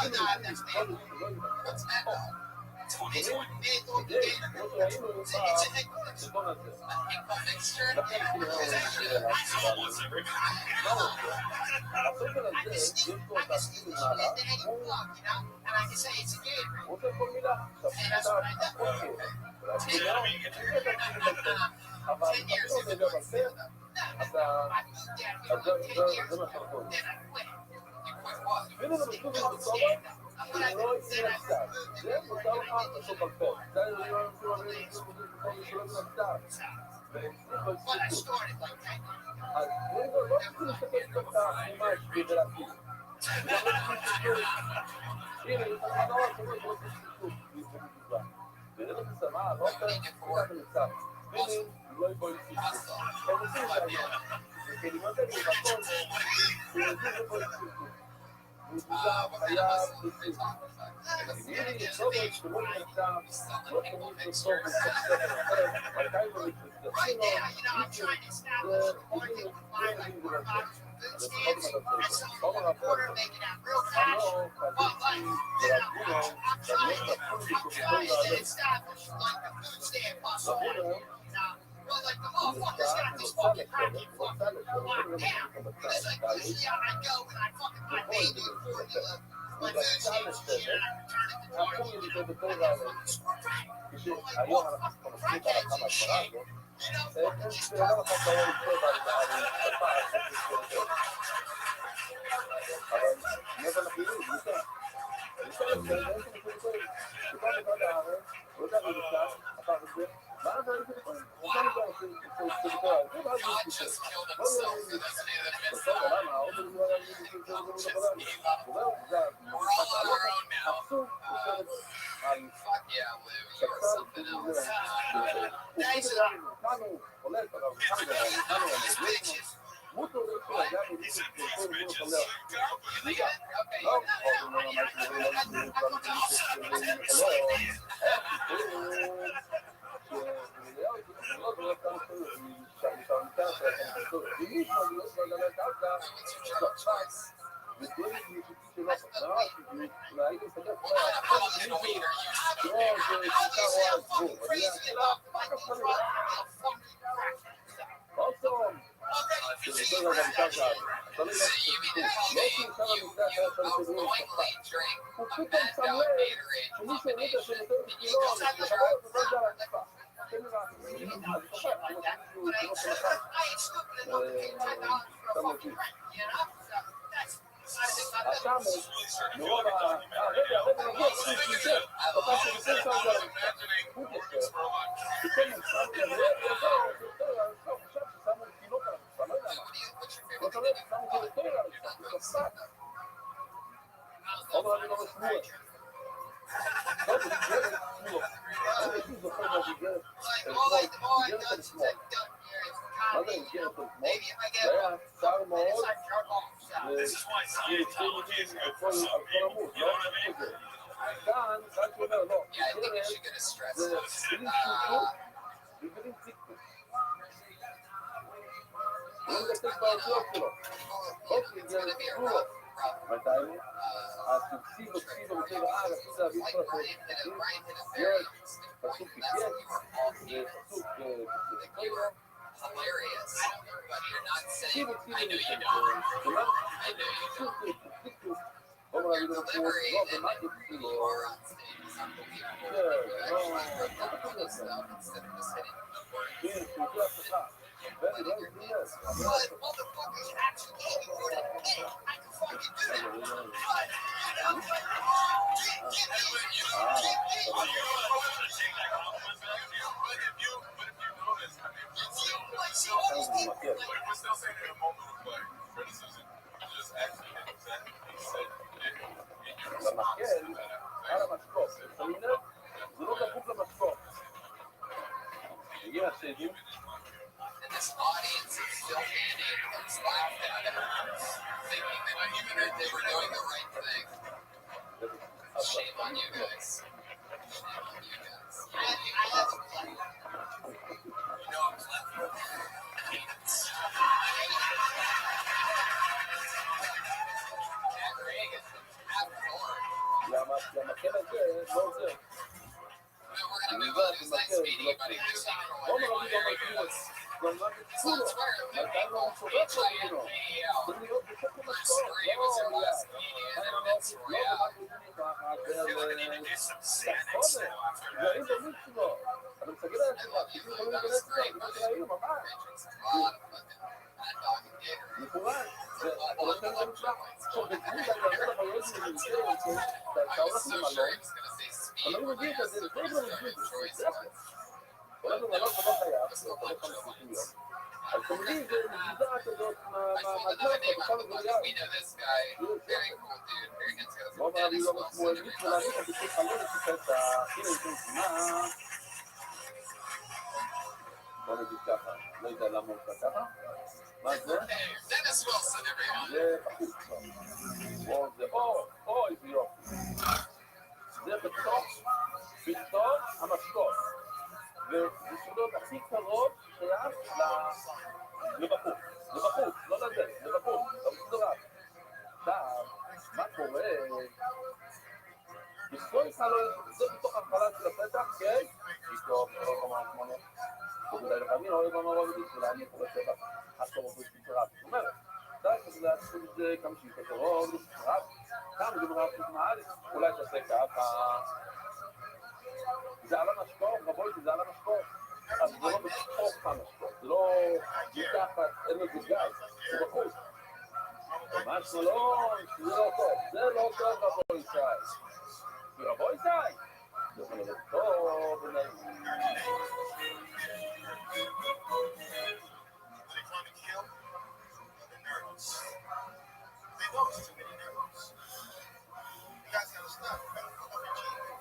no, I've never been. What's that? 2020 made the gator. It's a headquarters. A mixture. I almost every I just need to get into any block, you know, and I can say it's a gator. And that's what I do. 10 years ago, I beat that for 10 years ago, then I quit. You quit what? Cold stand up. Then I moved to but I started like that. Right now, you know, I'm trying to establish a market with my quarter bottles from food stamps. I sell them on the quarter, making out real cash. But like, you know, I'm trying to establish like the food stamp hustle. You know, well, like the motherfuckers got this fucking racket fucking locked down. It's like usually I go and I fucking buy baby formula. My food stamps, and I return it to Target. You know, I get fucking squirt crack. Like, what fucking crackheads and shit. You know, fucking just God just killed himself for this minute. We're all on our own now. Fuck yeah, Lou. You are something else. Thanks. Bitches. Maybe if I get one, then it's like jerk off. This is why Scientology is good for some people. You know what I mean? Yeah, I think you should get a stress test. It's gonna be a rough. Hilarious, but you're not saying. I know you don't. I know you don't. Your delivery and you are on stage is unbelievable. You actually wrote down all this stuff instead of just hitting record. But motherfuckers actually gave me more than a minute. I can fucking do that. But, you know, and this audience is still handing just laughed at it, thinking that they were doing the right thing. Shame on you guys. Shame on you guys. I have a plan. You know I'm clever. Cat Reagan, half Lord. למקל הזה, לא עוזר. We're gonna move on to his next meeting, but he was עומר אביב לא מכיר, גם רק את כולו, עדיין לא מסובך לו ממנו. צריך להיות בתוך המשקור, לא דברים דומים שלו. אתה מסגר על עצמך, כאילו יכולים להיכנס איתו, כמו שראינו, ממש. מכוון, ולכן לא נשמע, שבגבול הימר החייבת מלכם, אתה הולך למלון, אני מבין את זה, לפני זה מבין את זה, הולך למלון כמו חייב, זה הולך 50 יום. אז אתה מבין, זה מגידה כזאת מהגלת, בכלל הגלויה. לא אומר לי לא משמואל מיץ ולהגיד, אתה בשביל חלון את הנה איתו תמונה. בוא נגיד ככה, לא יודע למה הוא ככה. מה זה? זה פחות כבר. זה אוי ויופי. זה בתוך המשקוף. וזה שודות הכי קרוב שייך לבחור. לבחור, לא לזה, לבחור, לא מסדרת. עכשיו, מה קורה? בספוי חלון, זה בתוך החלן של הפתח, כן? פתאום, לא כמה שמונה. ובוודאי לפעמים, לא יבוא נורא ודיס, אולי אני יכול לשבת, עכשיו עובד פיצרת. זאת אומרת, די, כזה להצחיל את זה כמה שהיא כתרוב, פיצרת, כמה זה מראה פשוט מעל, אולי תעשה ככה. זה על המשקוף, רבוי, זה על המשקוף. אז זה לא בתוך המשקוף, זה לא מתחת, אין לו גזגז, זה בחוץ. ממש לא, זה לא טוב, זה לא טוב רבוי שי. כי רבוי שי, זה יכול להיות טוב ונעים. They want to kill? They're nervous. They know it's too many nervous. You guys gotta stop. You gotta fuck up your cheek.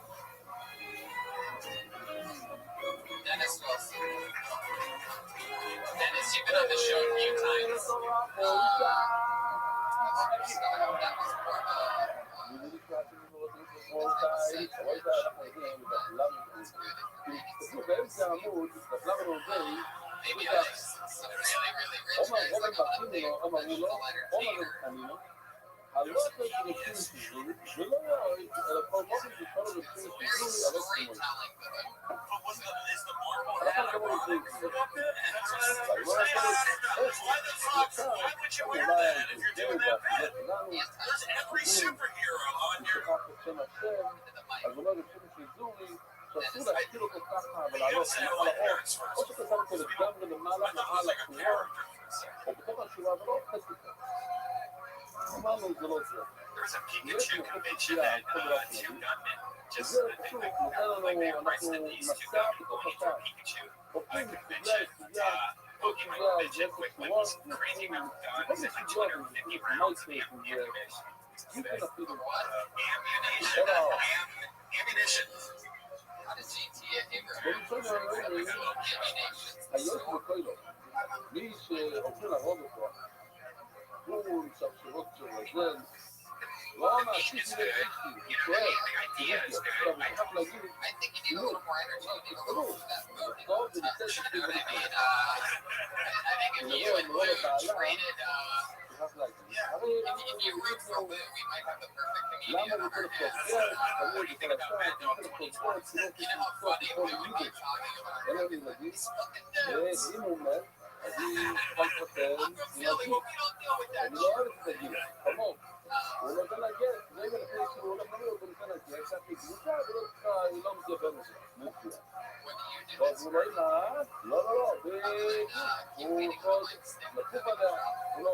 Dennis Wilson. Dennis, you've been on the show a few times. That was more maybe some really, really rich guys like a lot of big professional entertainer. Storytelling, But is the marble hat a problem up there? That's what I don't understand. Why would you wear that if you're doing that bad? There's every superhero on your... אז הוא אומר לפי שיזורי, שאסור להכיר אותו ככה ולעלות למעלה האור, או שכזם אותו לגמרי למעלה מעל השורה, או בתוך השורה ולא חצי ככה. אמרנו זה לא זה. יש מחוק פציעה, כל דבר כללי, וזה פשוט נותן לנו, אנחנו מסע בתוך השעה. הופכים לסוגיה לסוגיה, כל סוגיה על זה כצורות, נותנים, כל מיני סוגיות, מייסטייט, ימכן אפילו. היוש וקוילו, מי שהולכים להרוג אותו, הוא שרשרות של רזל, לא מעשיתי לבישתי, הוא שואל, עכשיו הוא צריך להגיד, תראו, טוב, זה ניסה שתגיד בליכוד. הוא נראה, הוא לא בתעלה, צריך להגיד. הרי, למה הוא כל הפרופסיה, תראו, זה כל השעה, זה כל הפרופסיה, צירוף יש לצפות בכל ליגות. אין לו להגיד, ואם הוא אומר, אז היא כל פרטן, היא נגיד. אני לא אוהבת את הגיל, חמור. הוא לא נותן להגיע, רגע לפני שהוא הולך למי, הוא נותן להגיע, קצת קבוצה, היא לא מתגבר לזה, מוציא. אז הוא לא ילעד, לא, הוא לקוף עליה, הוא לא,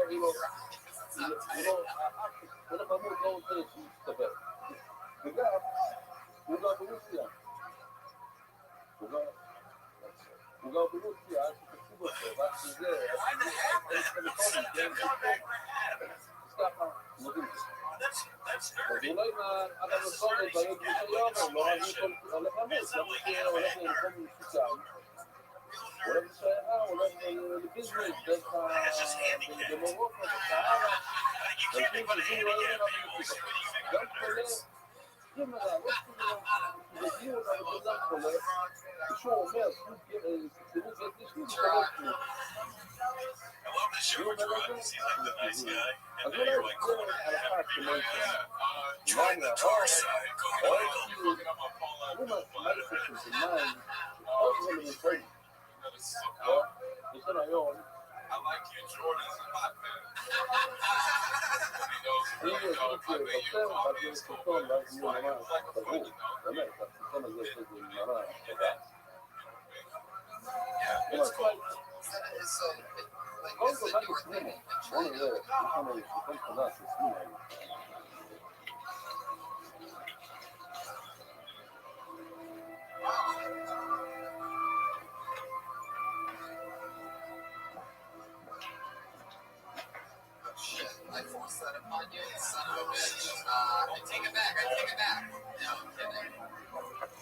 הולך למות, לא רוצה שיסתבר. וגם, הוא גר ברוסיה. הוא גר ברוסיה, שתקשיב אותו, רק שזה, ככה, נודים. אז אולי אתה נוסון לדברים ברישיון, לא רבי הולך למות, למה שהולך למקום מסוכן, הולך לשיירה, הולך לביזנס דרך במרוקו, בסהרה, הולכים וזים לא יהיה רב גם חולה, אם היה לא בדיון על בן חולה, כשהוא אומר, תראו גדלי שהוא מתקרב כלום. I love the show with Rod. Seems like the nice guy. And then you're like, cool. Join the dark side. Cooking up a Fallout. I like you, Jordan. I'm not fan. He knows I bet you caught me a couple of years. Why? It was like a foot, Yeah, it's cool. קודם כל, רק לפני, בוא נראה, יש לנו סוכן חדש, עשו להם. Shit, I forced that upon you, you son of a bitch. I take it back. No, I'm kidding.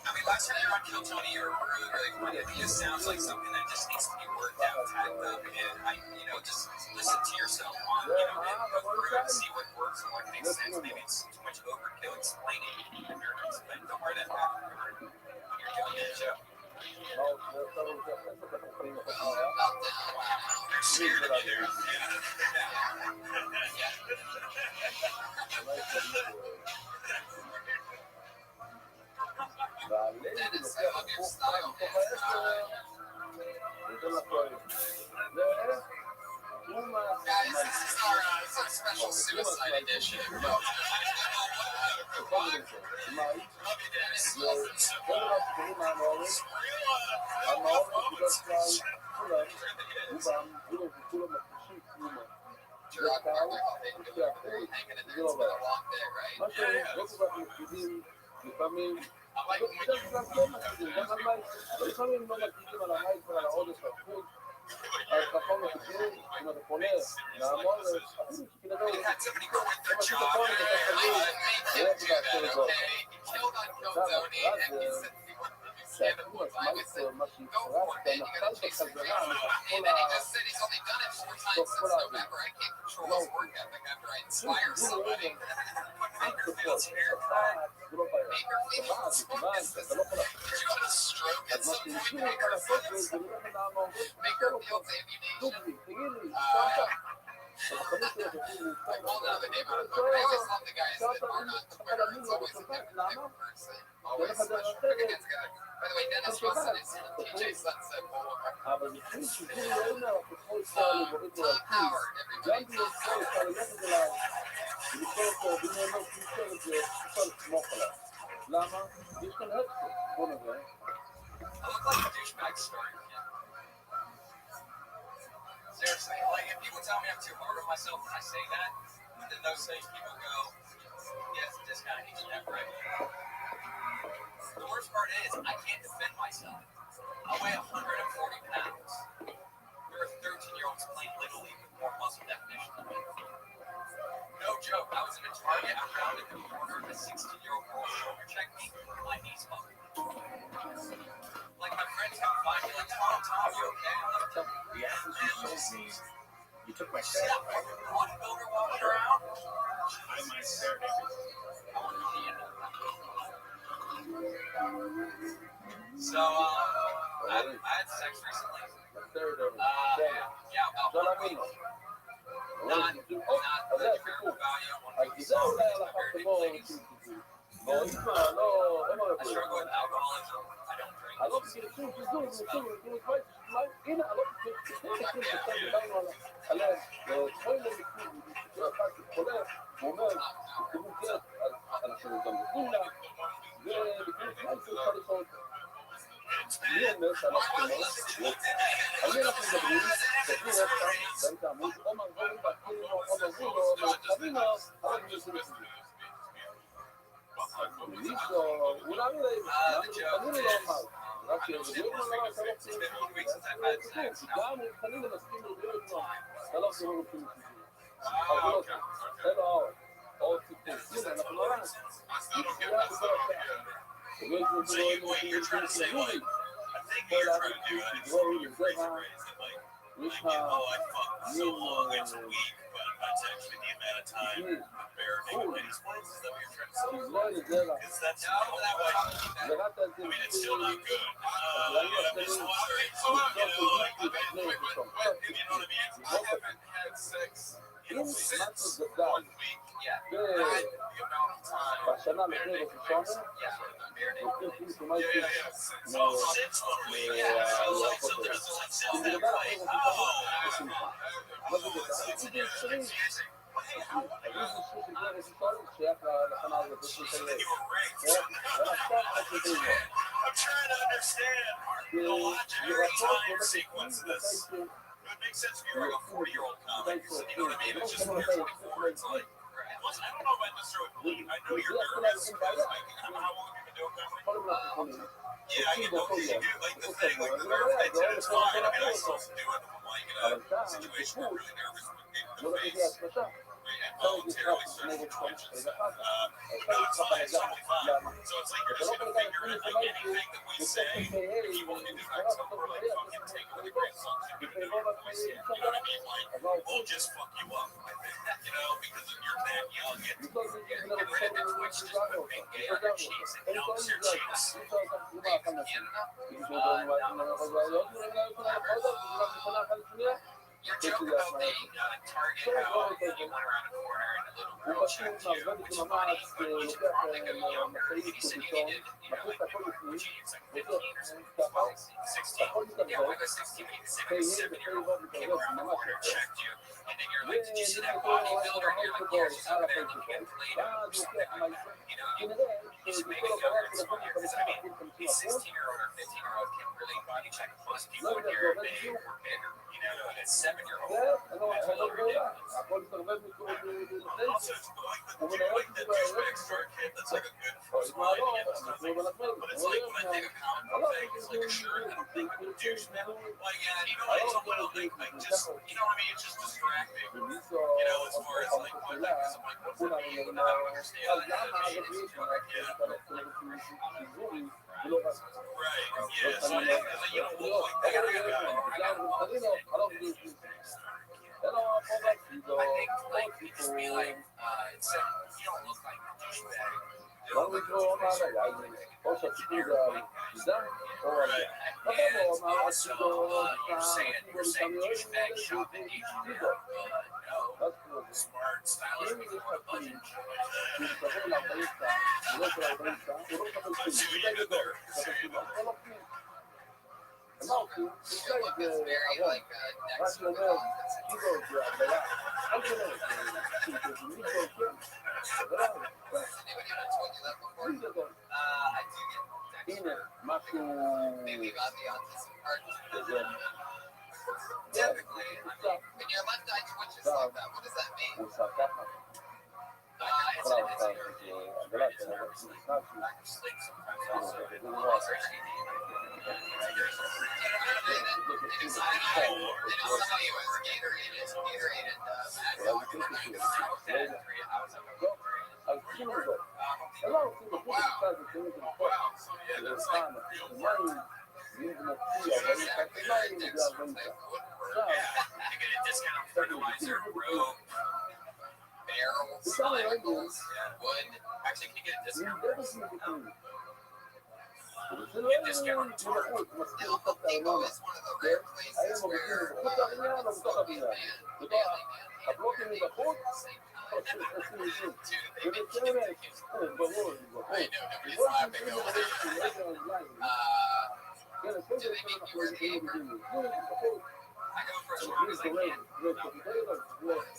I mean, last time you were on Kill Tony, you were really funny. I think it sounds like something that just needs to be worked out, tacked up, and just listen to yourself on, and go through it and see what works and what makes sense. Maybe it's too much overkill explaining. But don't worry that back. You're doing that show. They're scared of you there. והלב לוקח הפוך פעם מתוך העשר, נותן לפועל. Guys, this is our special suicide edition. לפעמים לפעמים לא מקדימים על המייק ועל העודף והחוץ אז נכון מקדימים, אם אתה פונה לעמוד אפילו שכנראה הוא משהו נכון את התחלים ואיך לעשות את זאת ואז שהתחום עצמאית מה שיפרק אתה נחל בחזרה מתוך כל האוויר לא הוא לא אין כפות זה לא בעיה אתה לא יכול אז מה שישאיר לך לעשות זה ללכת לעמוד דוגרי, תגיד לי, שעת בחמש שלך תגיד לי למה? דרך הדרך אבל לפני שגורי לא אומר ככל אפשר לבורת להקים גם בישראל אפשר ללכת אליו ולפתור אותו בנאמר כמפתור את זה אפשר לסמוך עליו למה? יש כאן הרצו בוא נראה I look like a douchebag story. Seriously, like if people tell me I'm too hard on myself when I say that, then those same people go, yes, this guy needs that right. The worst part is I can't defend myself. I weigh 140 pounds. There are 13-year-olds playing Little League with more muscle definition than me. No joke, I was in a Target, I rounded the corner, and a 16-year-old girl shoulder checked me, my knees buckled. Like my friends come find me like, Tom, you okay? I'm like, The apples you sold me, you took my yeah, set. bodybuilder walking around. I might stare at you. I want to see it. So, I had sex recently. Yeah, about 1 week. Not the fair value. אז זה אולי על החתמות I struggle with alcoholism. I don't drink. I love to get a food to do it right. In it, I love to get עליהם. וכל מיני מקרים, שאחר כחולה, הוא אומר, תראו גט, אנחנו גם נותנים לה, ולפני זמן צריכה לשאול מי אומר שאנחנו לא, על מי אנחנו מדברים, תקנו עוד פעם, והיית עמוד, עומר גורים והתקינו, עומר גורו, עומר חבינו, אבל אני עושה לזה. מישהו, אולי אני לא אמר, רק שבדיוק מה לא עושה לך גם מבחנים למסכים בדיוק לא, אתה לא עושה לו רופאים אבל זה לא עוד סיפור, הנה אנחנו לא רעש נתחילה בכל השעה ובאמת זה לא היינו רוצים לסגורי כל הארץ שגרורי לזרע יש Like, oh, I fucked so long, it's a week, but that's actually the amount of time the bare naked ladies sports. Is that what you're trying to say? תגמור את זה לה. Because that's like, זרעת את זה I mean, it's still not good. אז ראינו I את miss זה watering, so, you know, like, if you know what I mean? I haven't had sex אם משהו since גדל 1 week. Yeah. Not the amount of time. בשנה לפני ראש השונה, לוקחים כאילו כמעט Yeah, yeah, yeah. Since 1 week. Yeah. So there's like, since אם that מדבר point. אחרי ראש השונה, Oh, מה זה גדל? so זה שרים. היו זה שיר של ראש השונה שייך לשנה הזאת, זה שיר של you were raped. ועכשיו חשובים לו. I'm trying to understand the logic time sequence of this. It would make sense if you were like a 40-year-old comic. You know what I mean? It's just when you're 24, it's like, listen, I don't know if I necessarily believe. I know you're nervous because, like, how long have you been doing comedy? Yeah, I get okay. You do like the thing, like the nerve thing, it's fine. I mean, I still do it when I'm like in a situation where I'm really nervous with the לא face. רציתי השלושה. Involuntarily starts to twitch and stuff. No, it's fine. It's totally fine. So it's like you're just gonna figure it like anything that we say. People in the next we're like fucking take with a grain of salt. You know what I mean? Like we'll just fuck you up. You know, because you're that young and get rid of that twitch just put a big gay on your cheeks and helps your cheeks. You're joking about the Target how you went around a corner and a little girl checked you, which is funny, but it was probably like a younger. He said he needed, you know, like jeans, like 15 or something, 16. Yeah, like a 16, but he said like a 7-year-old came around the corner, checked you, and then you're like, did you see that bodybuilder? And you're like, yeah, she's over there looking at the lady or something like that. You know, you just make it younger and smarter. Because I mean, a 16-year-old or 15-year-old can really body check most people when you're big or bigger. You know, and a 7-year-old. הכל מתערבב מכל Also, do you like the douchebag star kid? That's like a good first line. But it's like when I think of comic book thing, it's like a shirt. I don't think I'm a douchebag. Like, yeah, you know, like it's a little thing, like just, you know what I mean? It's just distracting. You know, as far as like what that is, I'm like, what's that mean? I don't understand. Right, yeah, so you don't look like that. I think, like, you just be like, it's like, you don't look like a douchebag. לא לקרוא מהרגע, או שהציבור זה הגזע, או So, you're saying douchebag shopping agent. No. Smart, stylish people on a budget. I see what you did there. אמרתי, It's very, like, next רק אומר, כאילו זה הגדלה, אל תראה, Anybody ever told you that before? I do get הנה, משהו, maybe about the autism part. זה Typically, I mean, when your left eye twitches like that, what does that mean? הוא עושה ככה, It's an irritation. הגדלה, זה משהו, Lack of sleep sometimes also. Also ADD. And it's somebody who was Gatorade and I was up at 3. אז שימו זאת, הם לא רוצים לחוץ קצת וקוראים את זה בחוק, זה סתם, מים, ואם זה מופיע, אבל אם חצי מים, זה 40 שעה. עכשיו, You get a discount on fertilizer, rope, barrels, בכמה רגעים, wood. Actually, can you get a discount? נמדד את זה בפנים. זה לא מבחוץ, מזכיר קצת את הארנונה. האם הוא מגיעים מבחוץ הבניין או בתוך הבניין? הבלוקים מבחוץ, ובצלם, ברור, מבחוץ. בכל שמכים מבחוץ, איזה רגליים. כן, הכל זה אנחנו מגיעים מבחוץ. I go for a swim. מגיעים זורם, לא, קפיטל,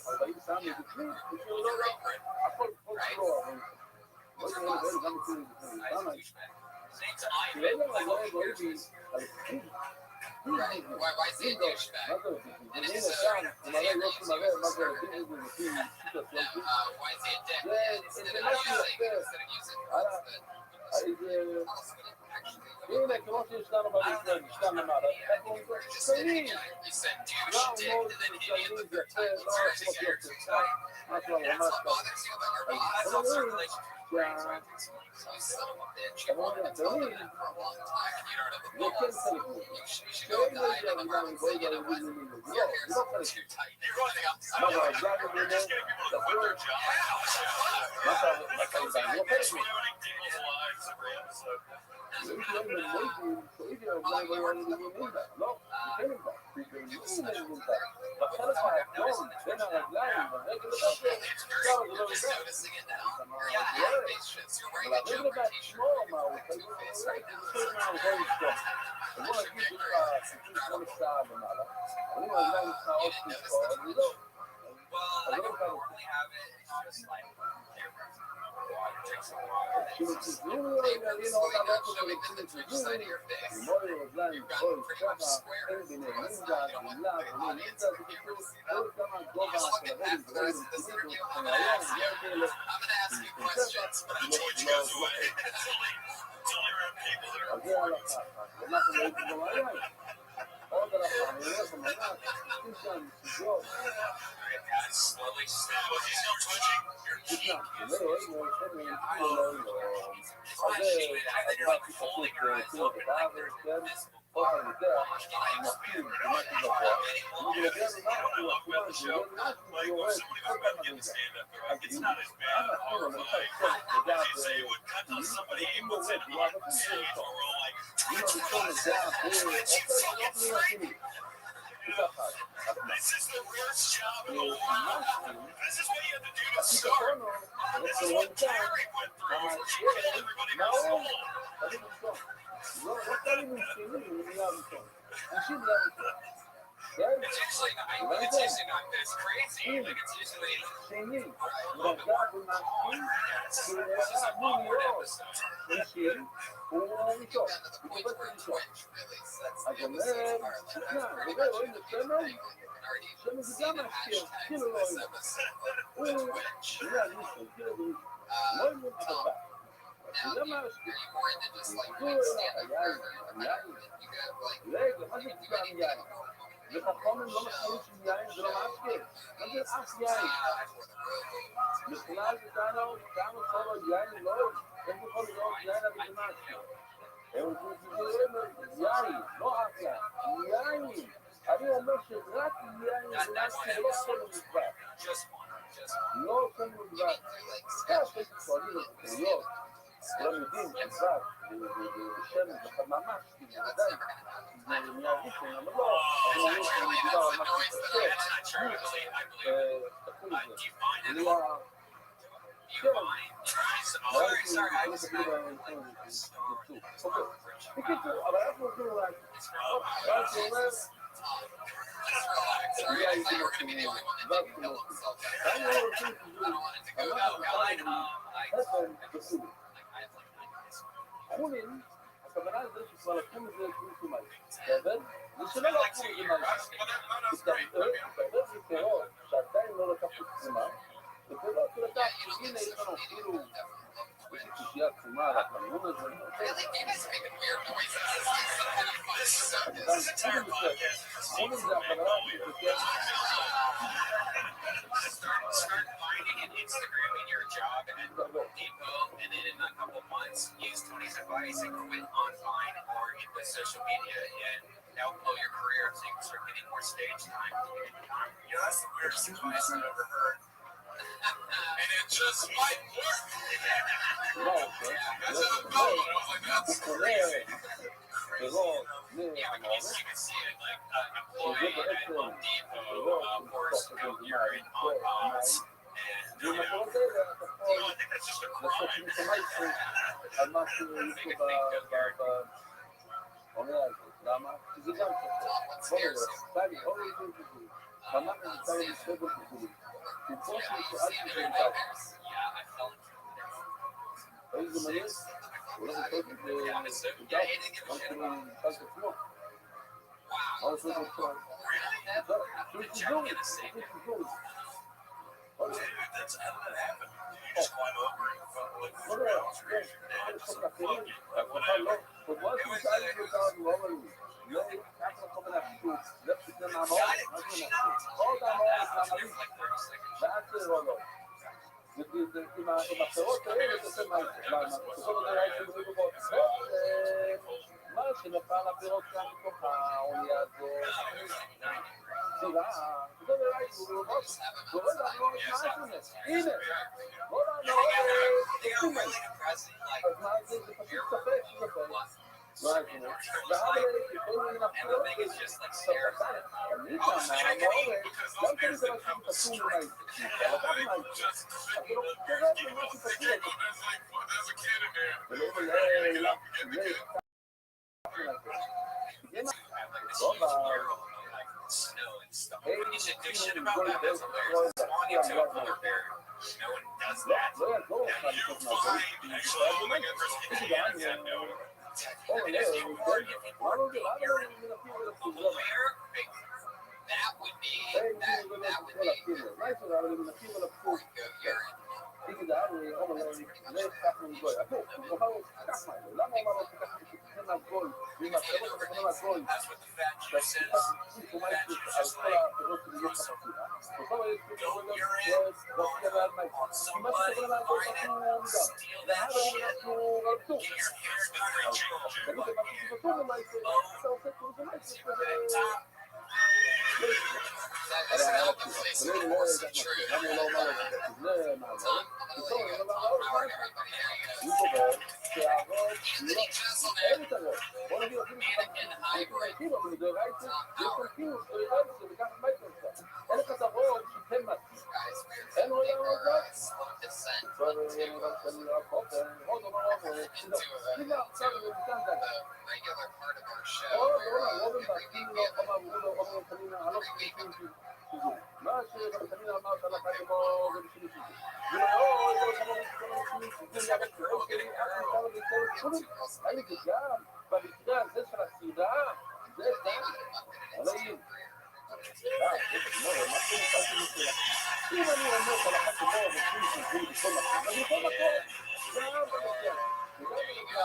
40 שעה מבפנים, בשביל לא רע. הכל שלו, אבל... לא יודע, גם מבפנים. למה? Right. Why is he a douchebag? And if so, does he ever use you as a surrogate? Why is he a dick? Instead of using words that הנה, כמו שישנו במשרד, ישנו למעלה. you're just sitting there, you said douche, dick, and then idiot the third time. It's actually character design. That's what bothers you about your boss. That's also a relationship. So you son of a bitch, you wanted to tell me that for a long time, and you don't have a boss. You should go die in the too tight. They're running outside. They're just getting people to quit their job. That comes out of this ruining people's lives every episode. בחלק האדום בין הרגליים והרגל לבטל noticing it now. אבל הרגל בעצמו, מה הוא חלק מה הוא יכול לשתות. בוא נגיד שיש לך סיפור 8 שעה למעלה, אבל אם הרגליים יש לך עוד תקופה, אז לא. Well, I don't normally have it. It's just like drink some water. Side of your face. You've got pretty much square. This interview, I'm gonna ask you questions, but I'm going to go away. It's only around people that are boring. עוד על הפעם, אני רואה במנה, תקציב שם, שגור. Slowly snap. He's no touching. תשמע, זה לא רואים, הוא יושב מנתינו לא אז זה, הדבר הכי פשוט, צינו בטאבר, כן? כל המידע, הוא מפקיד במשהו גבוה. הוא מגלגל משהו, אפילו זה לא משהו שיורד, כל פעם המידע. אז אם אנחנו למשל קצת לדעת, אם הוא עובד, הוא עובד, אם הראשון לדעת, הוא לא שני. This is the worst job in the world. This is what you have to do to start. This is what Terry went through for trying everybody else home. לא קלים משנים, הוא נהיה ראשון. אנשים נהיה ראשון. It's usually not this crazy. Like it's usually שני, רגע במעשים, שהוא היה אמור להיות ראשון, הוא ראשון, הוא קופץ ראשון. אז אומר, תשמע, רגע, רואים את שמן? שמן זה גם משקיע, כאילו לא רואים. הוא נהיה ראשון, כאילו ראשון. לא רואים את הדבר. זה מה משקיע. הוא היין, רגע, מה זה תשמע יין? וחכומים לא משקיעים של יין, זה לא משקיע. מה זה אף יין? בכלל זה כמה חולות יין לא, איך יכול להיות יין אבל זה משקיע? הם אומרים יין, לא אף יין, יין. אני אומר שרק יין זה משקיע, לא סמל מדבר. לא סמל מדבר. כך יש פועלים לתקריות, כולם יודעים, מדבר, בשמן, זה ממש, כי עדיין. זה נהיה ראשון, אבל לא, אני אומר שמדובר על משהו קשה, תקחו לזה, נהיה, כן, אני מסתכל בראשון, בקיצור, אבל אנחנו הולכים אולי, ואז הוא אומר, נהיה איתי מוציאים, ואז הוא מוציאים, ואני לא רוצה שתדעו, אנחנו בסולי, חולין, הכוונה זה שכבר לקחו מזה כלום מים. בסדר? זה שלא לקחו מזה מים. בסדר זה פירות שעדיין לא לקחו תחומה, ופירות שלקחו, הנה יש לנו אפילו קושייה תחומה על הקמיון הזה. חולין זה הכוונה שתוקף. start finding an Instagram in your job at Home Depot, and then in a couple months, use Tony's advice and quit on Vine or with social media, and that'll blow your career so you can start getting more stage time. Yeah, that's the weirdest advice I've ever heard. And it just might work. That's how it goes. I was like, that's crazy. Yeah, you can see it like an employee at Home Depot pours urine on pots. זה נכון זה, על מה שיש לו בעונה הזאת. למה? כי זה גם שחור. בוא נראה, טלי, אורי זה כזו. ממש נמצא לו מספר כזו. הוא פה ששאלתי שנמצא. איזה מעניין? הוא לא מתות את זה, גם כשאני נמצא את עצמו. מה עושה את עצמו? שהוא סיזור, Dude, that's how that happened. You just climb over and fuck like the ground, raise your dad, just like fuck you. That would happen. עם הפירות האלה זה עושה מה יקרה. למה? בסופו של דבר יש לנו מה שנפל הפירות כאן מתוך האונייה הזאת, סירה, פתאום ראיתי, הוא רואה לנו את מה שונה, הנה, בוא לנו, תקשיב להם, אז מה זה פשוט ספק, מה זה, ואבא יכולים לנפל, אני כאן, מהמורת, גם כן זה משהו פסול מהי, אבל כך מהי, אתה לא קורא למשהו פסול, ולא במקרה הזה של הסעודה, זה אלוהים. אם אני אומר כל אחת כמו נשים שיגבו בכל מקום, אז בכל מקום, גם במקרה,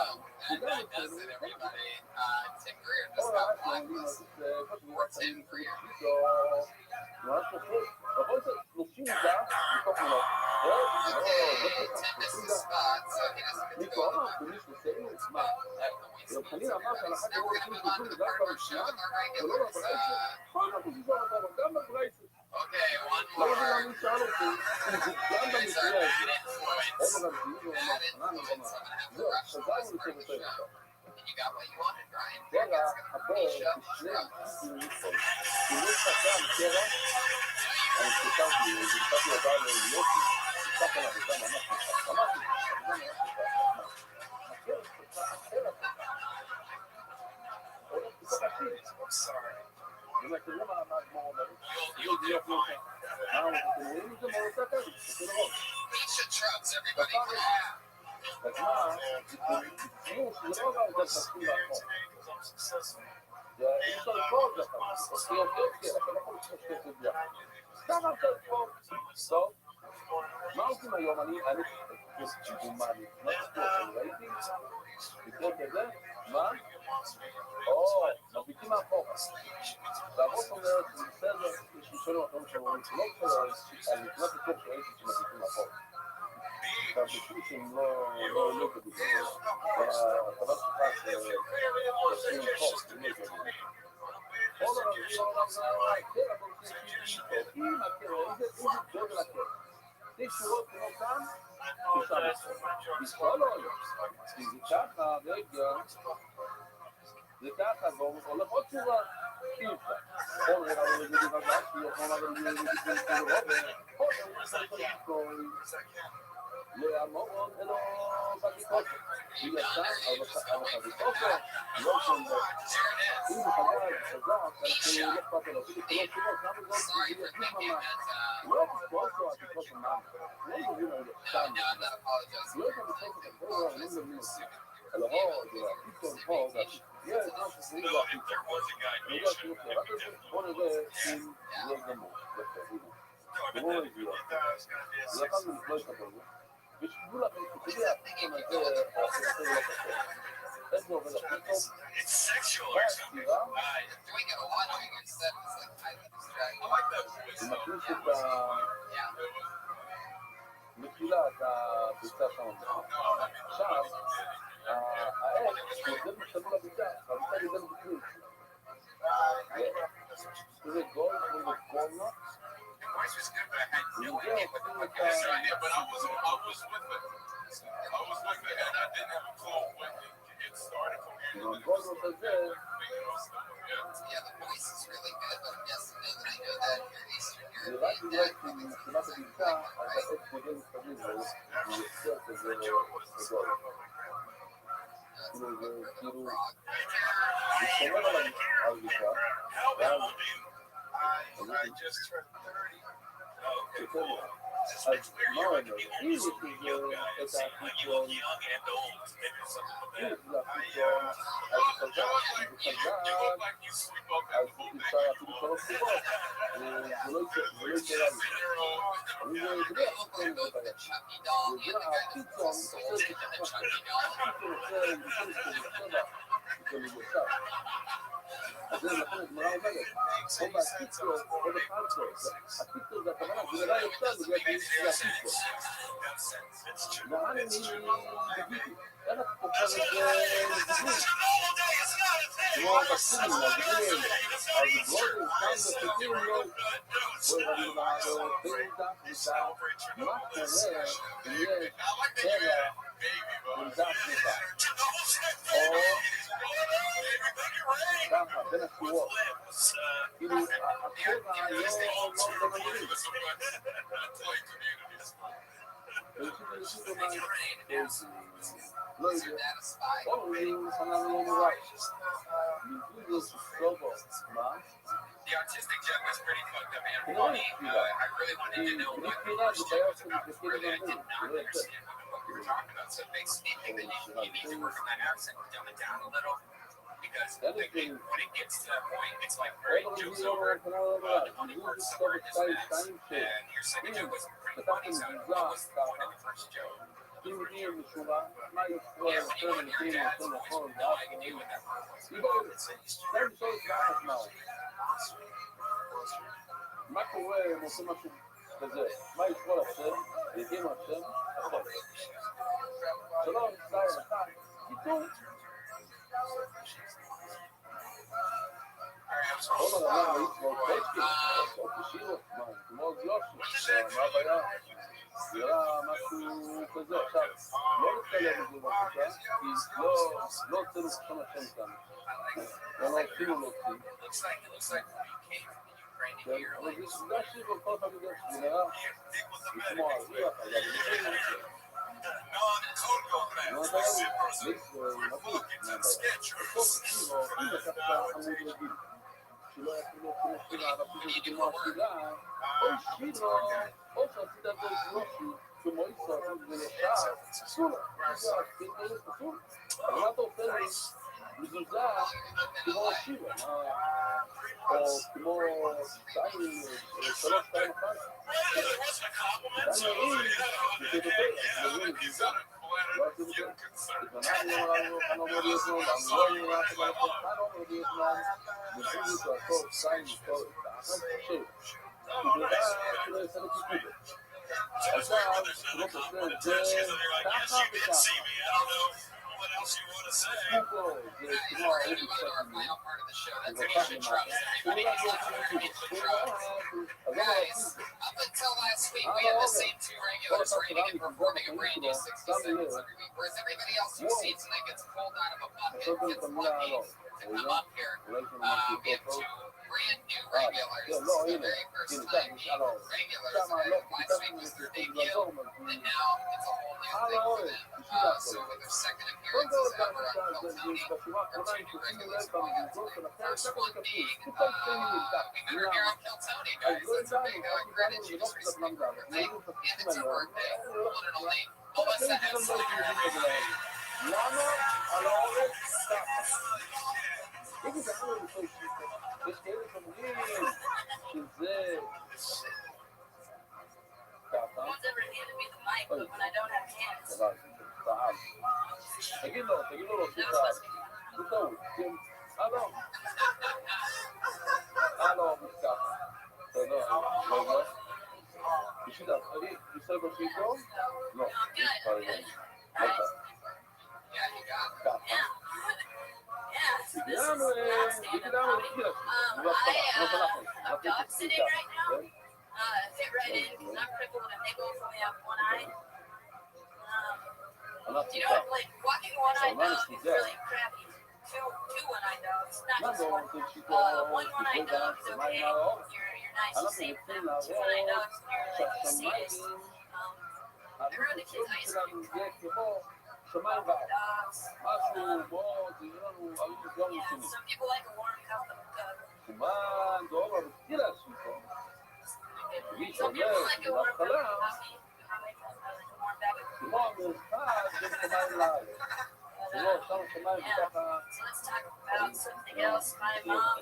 וגם מה עושים היום? אני לקרוא כזה, מה? מביטים מאחור. והראש אומרת, זה בסדר, יש לי שלום, לא משהו, לא בסדר, אני נכנס לתוך שראיתי שמביטים מאחור. והביטים שהם לא כדו כזה. והדבר שלך שעושים חוק, זה לא כדו. עוד הרבי אומר, כן, אבל אם איזה גודל הקר. שתי שורות כמו כאן, בשביל לא, כי זה ככה, רגע, זה ככה, והולך עוד שורה, אי אפשר. עוד רגע, אבל זה דבר שלי, עוד רגע, להמון אלו בביקות. היא יצאה, אבל בביקות, לא שומע. אם הוא חזר, אנחנו לא אכפת לו, אפילו כולו שורות, למה זאת, זה יחליט ממש. לא תספור אותו, התקפות ממש. לא מבין על זה, סתם. לא את הביקות, לא מבין על זה. אלא זה הפיתון פה, יש משהו שזה לא הפיתון. אני יודע שהוא קראת את זה, בוא נראה אם זה גמור. גמור רגילה. זה אחד מלכלוא את הברגו. ושתדעו לכם, שתדעי הפיתון הזה, הפיתון לא קשה. איך זה עובד הפיתון? בספירה, הוא מכניס את מקילה את הביצה שם. עכשיו, העץ, כשזה משתנו לביצה, הביצה That's right, yeah, but I was with it. I was with it, and I didn't have a clue when it started for me. Gozo Tazé, Yeah, the voice is really good, but I'm guessing now that I know that you're Eastern נראה European, לי that רק probably מבחינת המבטא, אז האט מודל מסביב זה יוצר כזה גדול. כאילו זה כאילו, זה שומר על המבטא, ואז I just turned 30. Okay, יותר cool. לך. אז מה הוא אומר? אם יש לזה את החיצון, אם יש לזה החיצון, אז זה חזק, אז אפשר אפילו שלוש סיבות, זה לא יישאר לי. אם זה בלי החיצון זה בעיה. ובלי החיצון עושה את זה חשוב. החיצון עושה עם שבע, זה ישר. אז זה נכון, הגמרא אומרת, או בהקיצור או בחלקו. הקיצור זה הכוונה, זה נראה ישר בגלל שזה הקיצור. לאן אני בגידי? איך אתה פופר את זה לגידים? כמו בקסינים, להגידים, אז גרודים, כאן בקסינים לא... בואי רבים לעלות, בין דף ודף, מה קורה אם יש קרע בין דף ודף? או ככה, בין השורות. כאילו, הקרע לא מנהלים. ראשית אומר, לא יודע, אומרים, חנן לא נורא. מזוזו סובו, מה? The artistic gem was pretty fucked up, man. לא I really wanted to know what בלי זה בעיה של I מתקנים did גמור. not understand what we were talking about, so it makes me think that you need to work on that accent, dumb it down a little, because like, when it gets to that point, it's like, all right, joke's over, the funny part somewhere just ends, and your second joke was pretty funny, so what was the point of the first joke? אם יהיה משורה, מה יקרה Yeah, when you יותר went מנהים your dad's יותר voice, נכון, no ואף idea what that part was. זה לשאול את האחת מה. מה קורה אם עושים משהו כזה? מה יקרוא לשם? יגיע השם? אחר. שלום, שתיים, אחד. קיצור. עומר אמר ליצמוד פצ'קי, או כשירות, מה, כמו יושי, מה הבעיה? נראה משהו כזה. עכשיו, לא נתקלם את זה בבקשה, כי לא הוצאנו שם השם כאן. לא אפילו לא הוצאים. כן, אבל זה סוגה שלי בכל פעם יודע שזה נראה לשמוע ריח, אבל זה לא הבעיה לי, מביט, מה הבעיה? בסוף תקשיבו, אם לקחת עמוד רגיל, שלא יכולו כמו שירה, אבל זה כמו השירה, או שירה, או שעשית את זה יושי, כמו איסור, זה ישר, אסור, אסור, אבל מה אתה עושה לי? מזוזה כמו שירה, או כמו שתיים, שלוש, שתיים, אחת. גם נראים, זה יותר, נראים מזוזה. לא עשו את זה. התמנענו, אני אומר לי אתנו, אני לא נראה את זה, אני אומר לי אתנו, מזוזו, לעשות, שתיים, לעשות, אחת, חושב. ובגלל שלא יעשה לו טיפול. עכשיו, לא תעשה את זה ככה וככה. טיפול, זה כמו העוד קצת זה פעם למטה. כולם לא עושים טיפול. אז לא מרשים. Up until last week, we had the same two regulars rating and performing a brand new 60 seconds every week, whereas everybody else who sees tonight gets pulled out of a bucket, gets lucky to come up here. We have two brand new regulars. This is the very first time being regulars. Last week was their debut, and now it's a whole new thing for them. So with their second appearances ever on Kiltony, our two new regulars followed. First one being, we met her here on Kiltony, guys. That's a big credit. She just recently broke her leg, and it's her birthday. One and only Melissa Epstein. למה על העורף ככה? תגיד, זה לא לפני שיטה. יש כאלה שאומרים שזה ככה. אוי, דבר, תעל. תגיד לו, זה תעל. זה טעות, כן? הלו. הלו, ככה. תודה, רגע. בשביל אני בסדר שיטו? לא, כרגע. ככה. בגללנו, בגלל, לא סתם, לא שלחנו. fit right in because I'm crippled and they both only have one eye. Do you know what, like, walking one-eyed dog is really crappy. Two one-eyed dogs, not just one. One-eyed dog is okay. You're nice, you save them. Two one-eyed dogs, you're like a sadist. I ruined the kids' ice cream. שמיים וארץ. Dogs. משהו, בוא, תראה לנו, גם Yeah, שני. some people like a warm cup of שומן, טוב, אבל תראה השלטון. מי Some people שאומר, like a warm cup of בהתחלה, coffee. I like a warm bag of כמו המרחק בין שמיים לארץ. שלא, שם שמיים וככה... So let's talk about something else. My mom,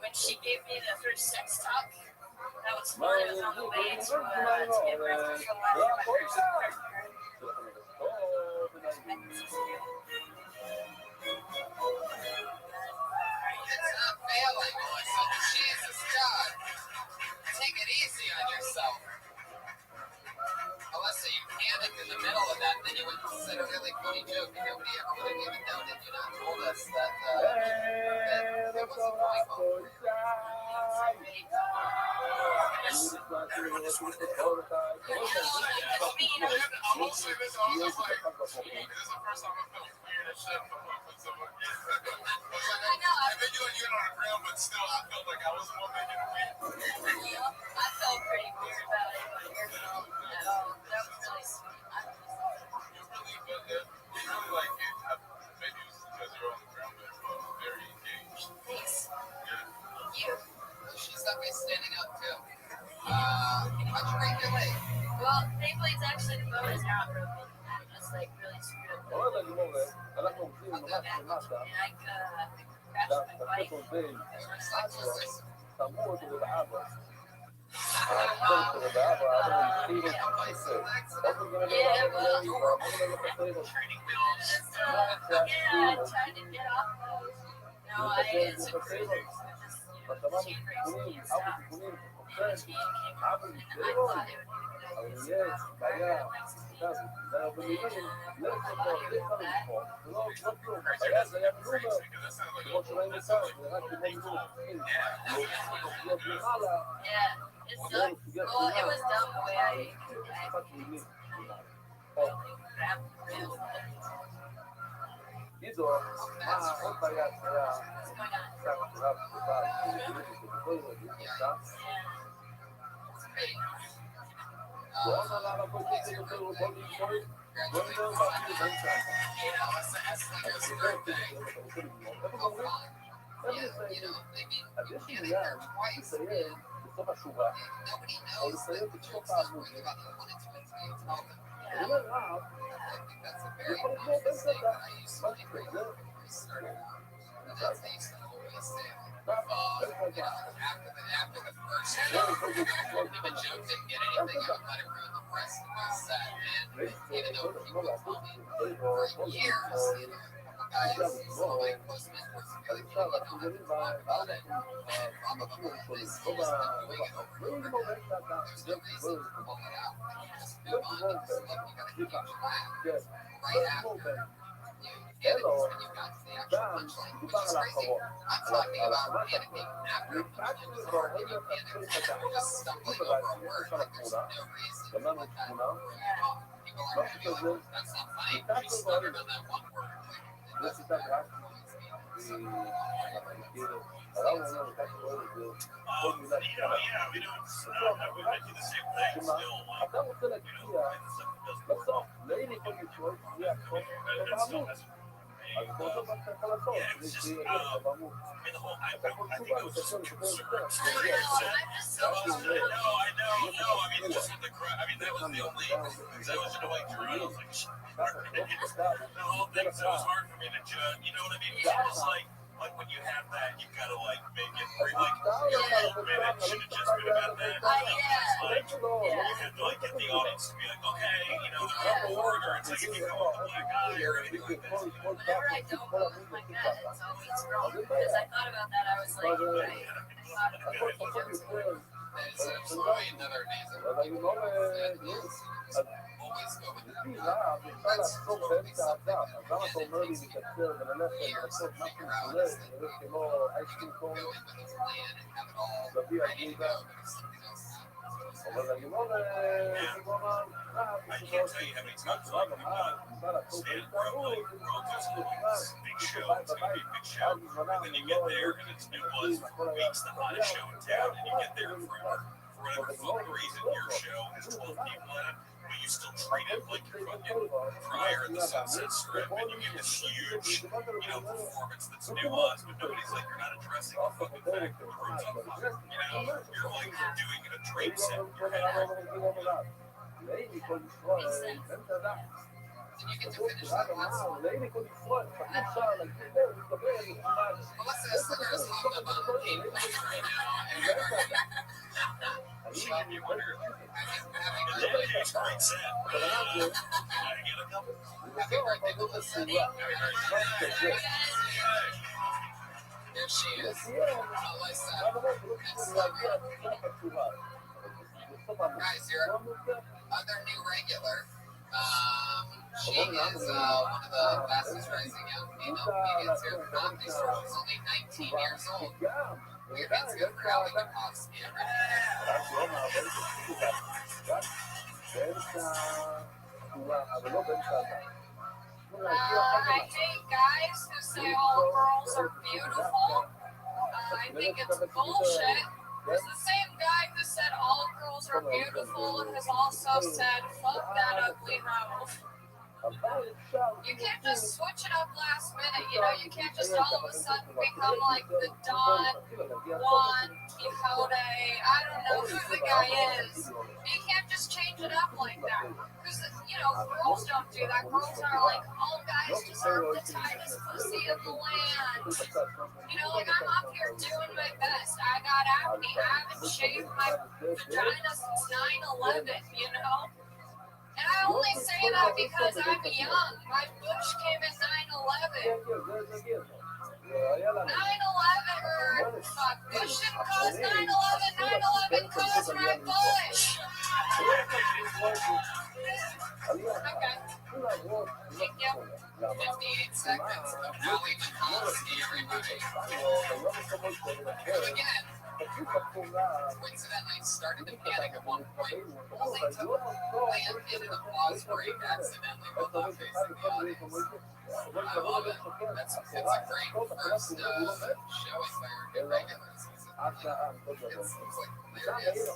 when she gave me the first sex talk, that was fun. It was on the way to get ready for my first It's not failing, Melissa. Jesus, God. Take it easy on yourself. Melissa, you panicked in the middle of that, then you went and said a really funny joke, and nobody ever would have even known it. You not told us that it wasn't going well. I will say this. I was just like, this is the first time I felt weird as shit when someone gets that. And then you get on the ground, but still, I felt like I was the one making it weird. I felt pretty weird about it, but that was really sweet. You really like it. Maybe it was because you're on the ground, but it felt very engaged. Thanks. Thank you. She's definitely standing up, too. How'd you break your leg? Well, thankfully, it's actually the bone is not broken. I'm just like really screwed up. עוד אני מורה, אנחנו עובדים ממש למטה, And I crashed my bike. והפרופסור בין תמוד ובאבא. הפרופסור ובאבא, אבל הם התחילו כיסא. עוד גם Yeah, אני well, לא I tried to get off those. No, it's a crazy. בשבוע תיקונים, ארבע תיקונים, אבא מתגלו, אבל יש בעיה, זה הרבה מילים, לא יכולים לבחור, זה לא כלום, הבעיה זה היה מנומר, כמו שראינו כאן, זה רק כמו מנומר, למעלה, Well, it was dumb the way I גידו, עוד בעיה שהיה, קצת רב תקופה, ועוד עלה לבוא כזה יותר ובוא נשמור, בוא נדבר ואפילו באמצע. אז זה יותר אתה רוצה לגמור. איפה גומרים? איפה נסיים? אז יש עניין לסיים בסוף השורה, או לסיים בסוף העמוד. אני אומר רב, זה יכול לגמור באמצע אתה, משהו כזה. After the first show, the joke didn't get anything out, but it ruined the rest of the set. And even though people told me for years, guys, some of my close mentors really believe in all that about it. And probably is going over. There's no reason to pull it out. Just move on. It's like you gotta keep your laugh. Right after you אלו, when you got to the גם actual punchline, דובר which is על crazy. האחרון, I'm talking על about החמת panicking after נתקעתי just כבר רגע giving תתחיל panic. חדש. Just stumbling אבל over a יש word לך like there's תמונה, no reason גם לנו like that. תמונה, People are משהו gonna be כזה, like, that's not funny. נתקעתי You כבר stuttered רגע. on that one word. Like, זה ציטה גרפית, הרב אומר, נתקעתי כבר רגע, כל מילה שלה. אתה רוצה להגיע בסוף, לאין יכול לשאול, זה הכל, בעמוד. אז אתה רוצה מה שאתה יכול לעשות, כדי שיהיה לך בעמוד. אתה יכול תשובה, אתה יכול לשפר יותר. Like when you have that, you gotta like make it pretty like minute should have just been about that. Like you have to like get the audience to be like, okay, you know, the proper word, or it's like if you come up with a black eye or anything like that. Whenever I don't move like that, it's always wrong. Because I thought about that, I was like, right. I thought about it. There's probably another reason. אז אני לא... always go with לפי רב אפשר לעצור באמצע הדף, אז למה אתה אומר לי לקצר וללכת ולעשות משהו מסולל, נראה כמו אייסקרים קורן, go in with a plan and have it all גביע ready to גלידה, go, but if something else happens, אבל אני אומר רב, I can't tell you how many times like I'm not standing where I'm like, we're all doing this big show, it's gonna be a big show, and then you get there and it was for weeks the hottest show in town, and you get there and for whatever fucking reason your show has 12 people in it, but you still treat it like you're fucking Prior in the Sunset Strip, and you get this huge, performance that's nuanced, but nobody's like, you're not addressing the fucking fact that the room's on fire. You're like doing a trade set in your head. לעיני כל ישראל, באמצע הדף. then you get to finish that last one. לעיני כל ישראל, אי אפשר להגיד לו, הוא מדבר, הוא כמעט. Melissa Isler is hung up on game points right now. She gave me one earlier. Happy Yeah, birthday, it's a great set. I get a couple. happy birthday, Melissa. There she is. Melissa. Guys, your other new regular. She is one of the fastest rising young female comedians here in Comedy Store. She's only 19 years old. Weird it's good crowd that pops me every I hate guys who say all girls are beautiful. I think it's bullshit. There's the same guy who said all girls are beautiful and has also said, fuck that ugly hoe. You can't just switch it up last minute, you can't just all of a sudden become like the Don Juan Quixote. I don't know who the guy is. You can't just change it up like that. Because, girls don't do that. Girls are like, all guys deserve the tightest pussy in the land. I'm up here doing my best. I got acne. I haven't shaved my vagina since 9/11, And I only say that because I'm young. My bush came in 9/11. 9/11 or Bush didn't cause 9/11. 9/11 caused my bush. Okay. Thank you. 58 seconds of knowledge and honesty, everybody. Again, coincidentally started to panic at one point, only to land in an applause break accidentally both on face of the audience. I love it. It's a great first showing by our good regulars. It's like hilarious.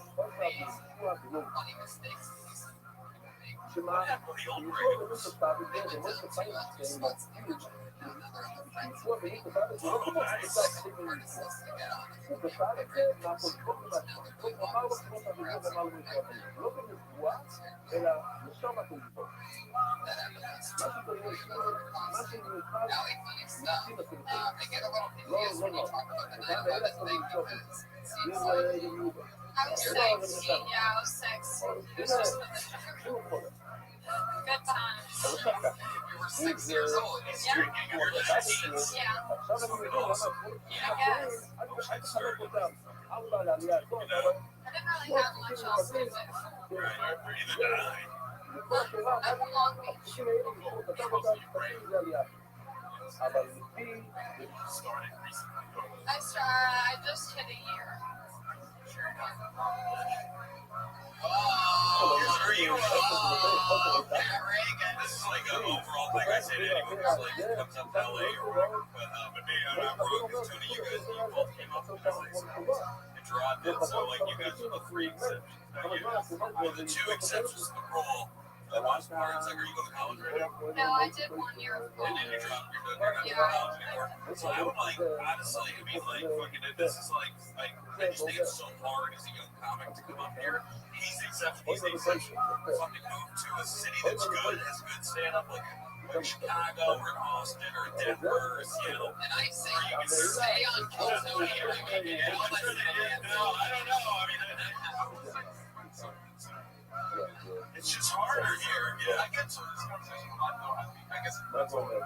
Funny mistakes. שמה, I was sexy. Yeah, I was sexy. Good times. You were 6 years old. Yeah. Yeah. I guess. I didn't really have much else to do. I'm from Long Beach. I just hit a year. Are you? This is like an overall thing I say to anyone who's like comes up to LA or whatever. But me, I'm not wrong because Tony, you guys both came up with this and dropped it. So like you guys are the 3 exceptions. The 2 exceptions to the rule. The last part is like, are you going to college right now? No, I did 1 year of And college. then you're not going to college anymore. So I would like, honestly, I mean, like, fucking, this is like, I just think it's so hard as a young comic to come up here. He's the exception. He's the exception. Fucking move to a city that's good, has good stand-up, like Chicago or Austin or Denver or Seattle. And I say, you can stay on California. No, I don't know. I mean, it's just harder here. Yeah, I get to this conversation a lot, though. I guess that's all that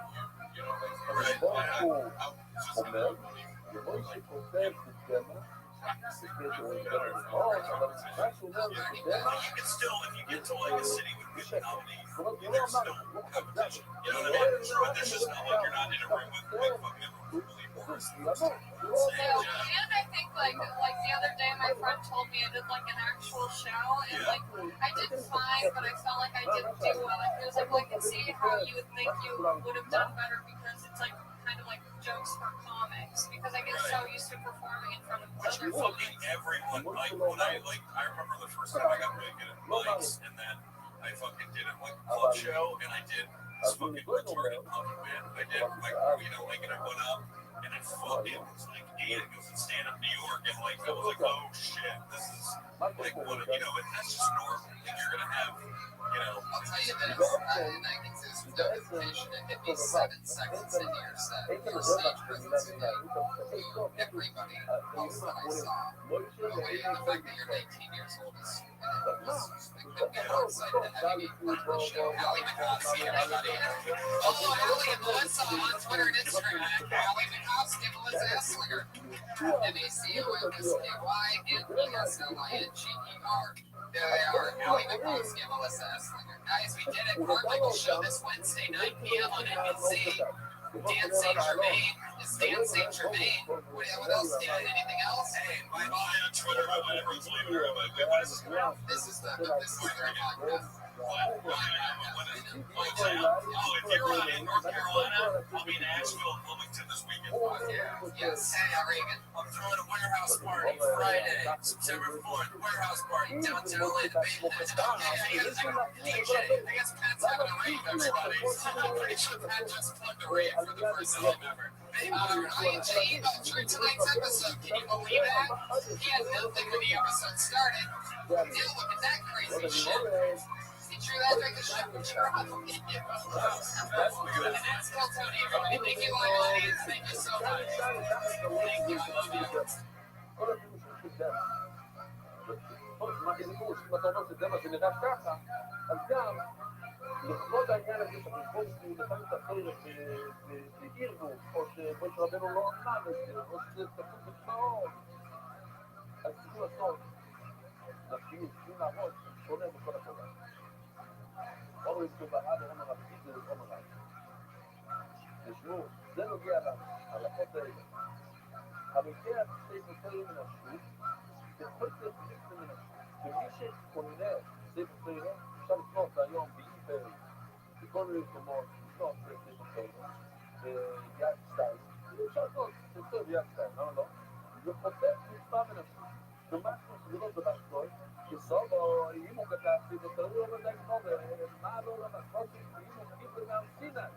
you know, like, right. You can still, if you get to like a city with good comedy, there's still competition. You know what I mean? But there's just not like you're not in a room with fucking really important stuff. Yeah, and I think like the other day, my friend told me I did like an actual show, and like I did fine, but I felt like I didn't do well. He was like, well, I can see how you would think you would have done better because it's like kind of like jokes for comics, because I get so used to performing in front of Which other fucking comics. everyone, like, when I remember the first time I got really good at mics, and then I fucking did a like club show, and I did this fucking retarded punk band. I did like, you know, like, and I went up, and I fucking was like, and it goes to stand up New York, and like, I was like, oh shit, this is like one of, you know, and that's just normal. And you're gonna have, you know, I'll tell you this, and I can say this with no hesitation, it hit me 7 seconds into your set. Your stage presence today, everybody else that I saw, away the fact that you're 19 years old is, couldn't get more excited to have you be part of the show. Allie McCoskey, everybody. Follow Allie and Melissa on Twitter and Instagram at Allie McCoskey and Melissa Esslinger. MACOMSKY and ESLINGER. There they are, Allie McCoskey and Melissa Esslinger. Guys, we did it. Carmichael Show this Wednesday, 9 p.m. on NBC. Dan St. Germain is Dan St. Germain. What else, Dan? Anything else? Hey, my on Twitter, whatever it's later. This is the podcast. If you're in North Carolina, I'll be in Asheville, Wilmington this weekend. Yes. Hey, Reagan. I'm throwing a warehouse party Friday, September 4th. Warehouse party downtown Atlanta. I guess Pat's having a rave, everybody. I'm pretty sure Pat just plugged a rave for the first time ever. ING featuring tonight's episode. Can you believe that? He had nothing when the episode started. Dude, look at that crazy shit. True that like a chef and Toronto. And that's still Tony, everybody. Thank you, live audience. Thank you so much. Thank you. I love you. אם אתה אומר שזה מה שנראה ככה, אז גם לכבוד העניין הזה שבכל שהוא נתן את הפרק בעירבו, או שבוש רבנו לא אמר את זה, או שזה כתוב בצבאות, אז צריכים לעשות נפשיות, צריכים לעמוד שונה בכל הקורא. או בברה ואומר רבית זה אומר רב. תשמעו, זה נוגע להלכות האלה. המקרה שתי מותרים מן השוק, בכל זה פליט מן השוק. ומי שקונה שתי מותרים, אפשר לקנות היום באיבר, בכל מיני מקומות, לקנות שתי מותרים, ביד שתיים. אפשר לקנות שתי ביד שתיים, למה לא? זה חופף מספר מן השוק. ומשהו שזה לא דבר טוב, בסובו, אם הוא כתב שתי מותרים, הוא לא יודע לקנות, מה לא למחוז, אם הוא קיבל מהמסינה.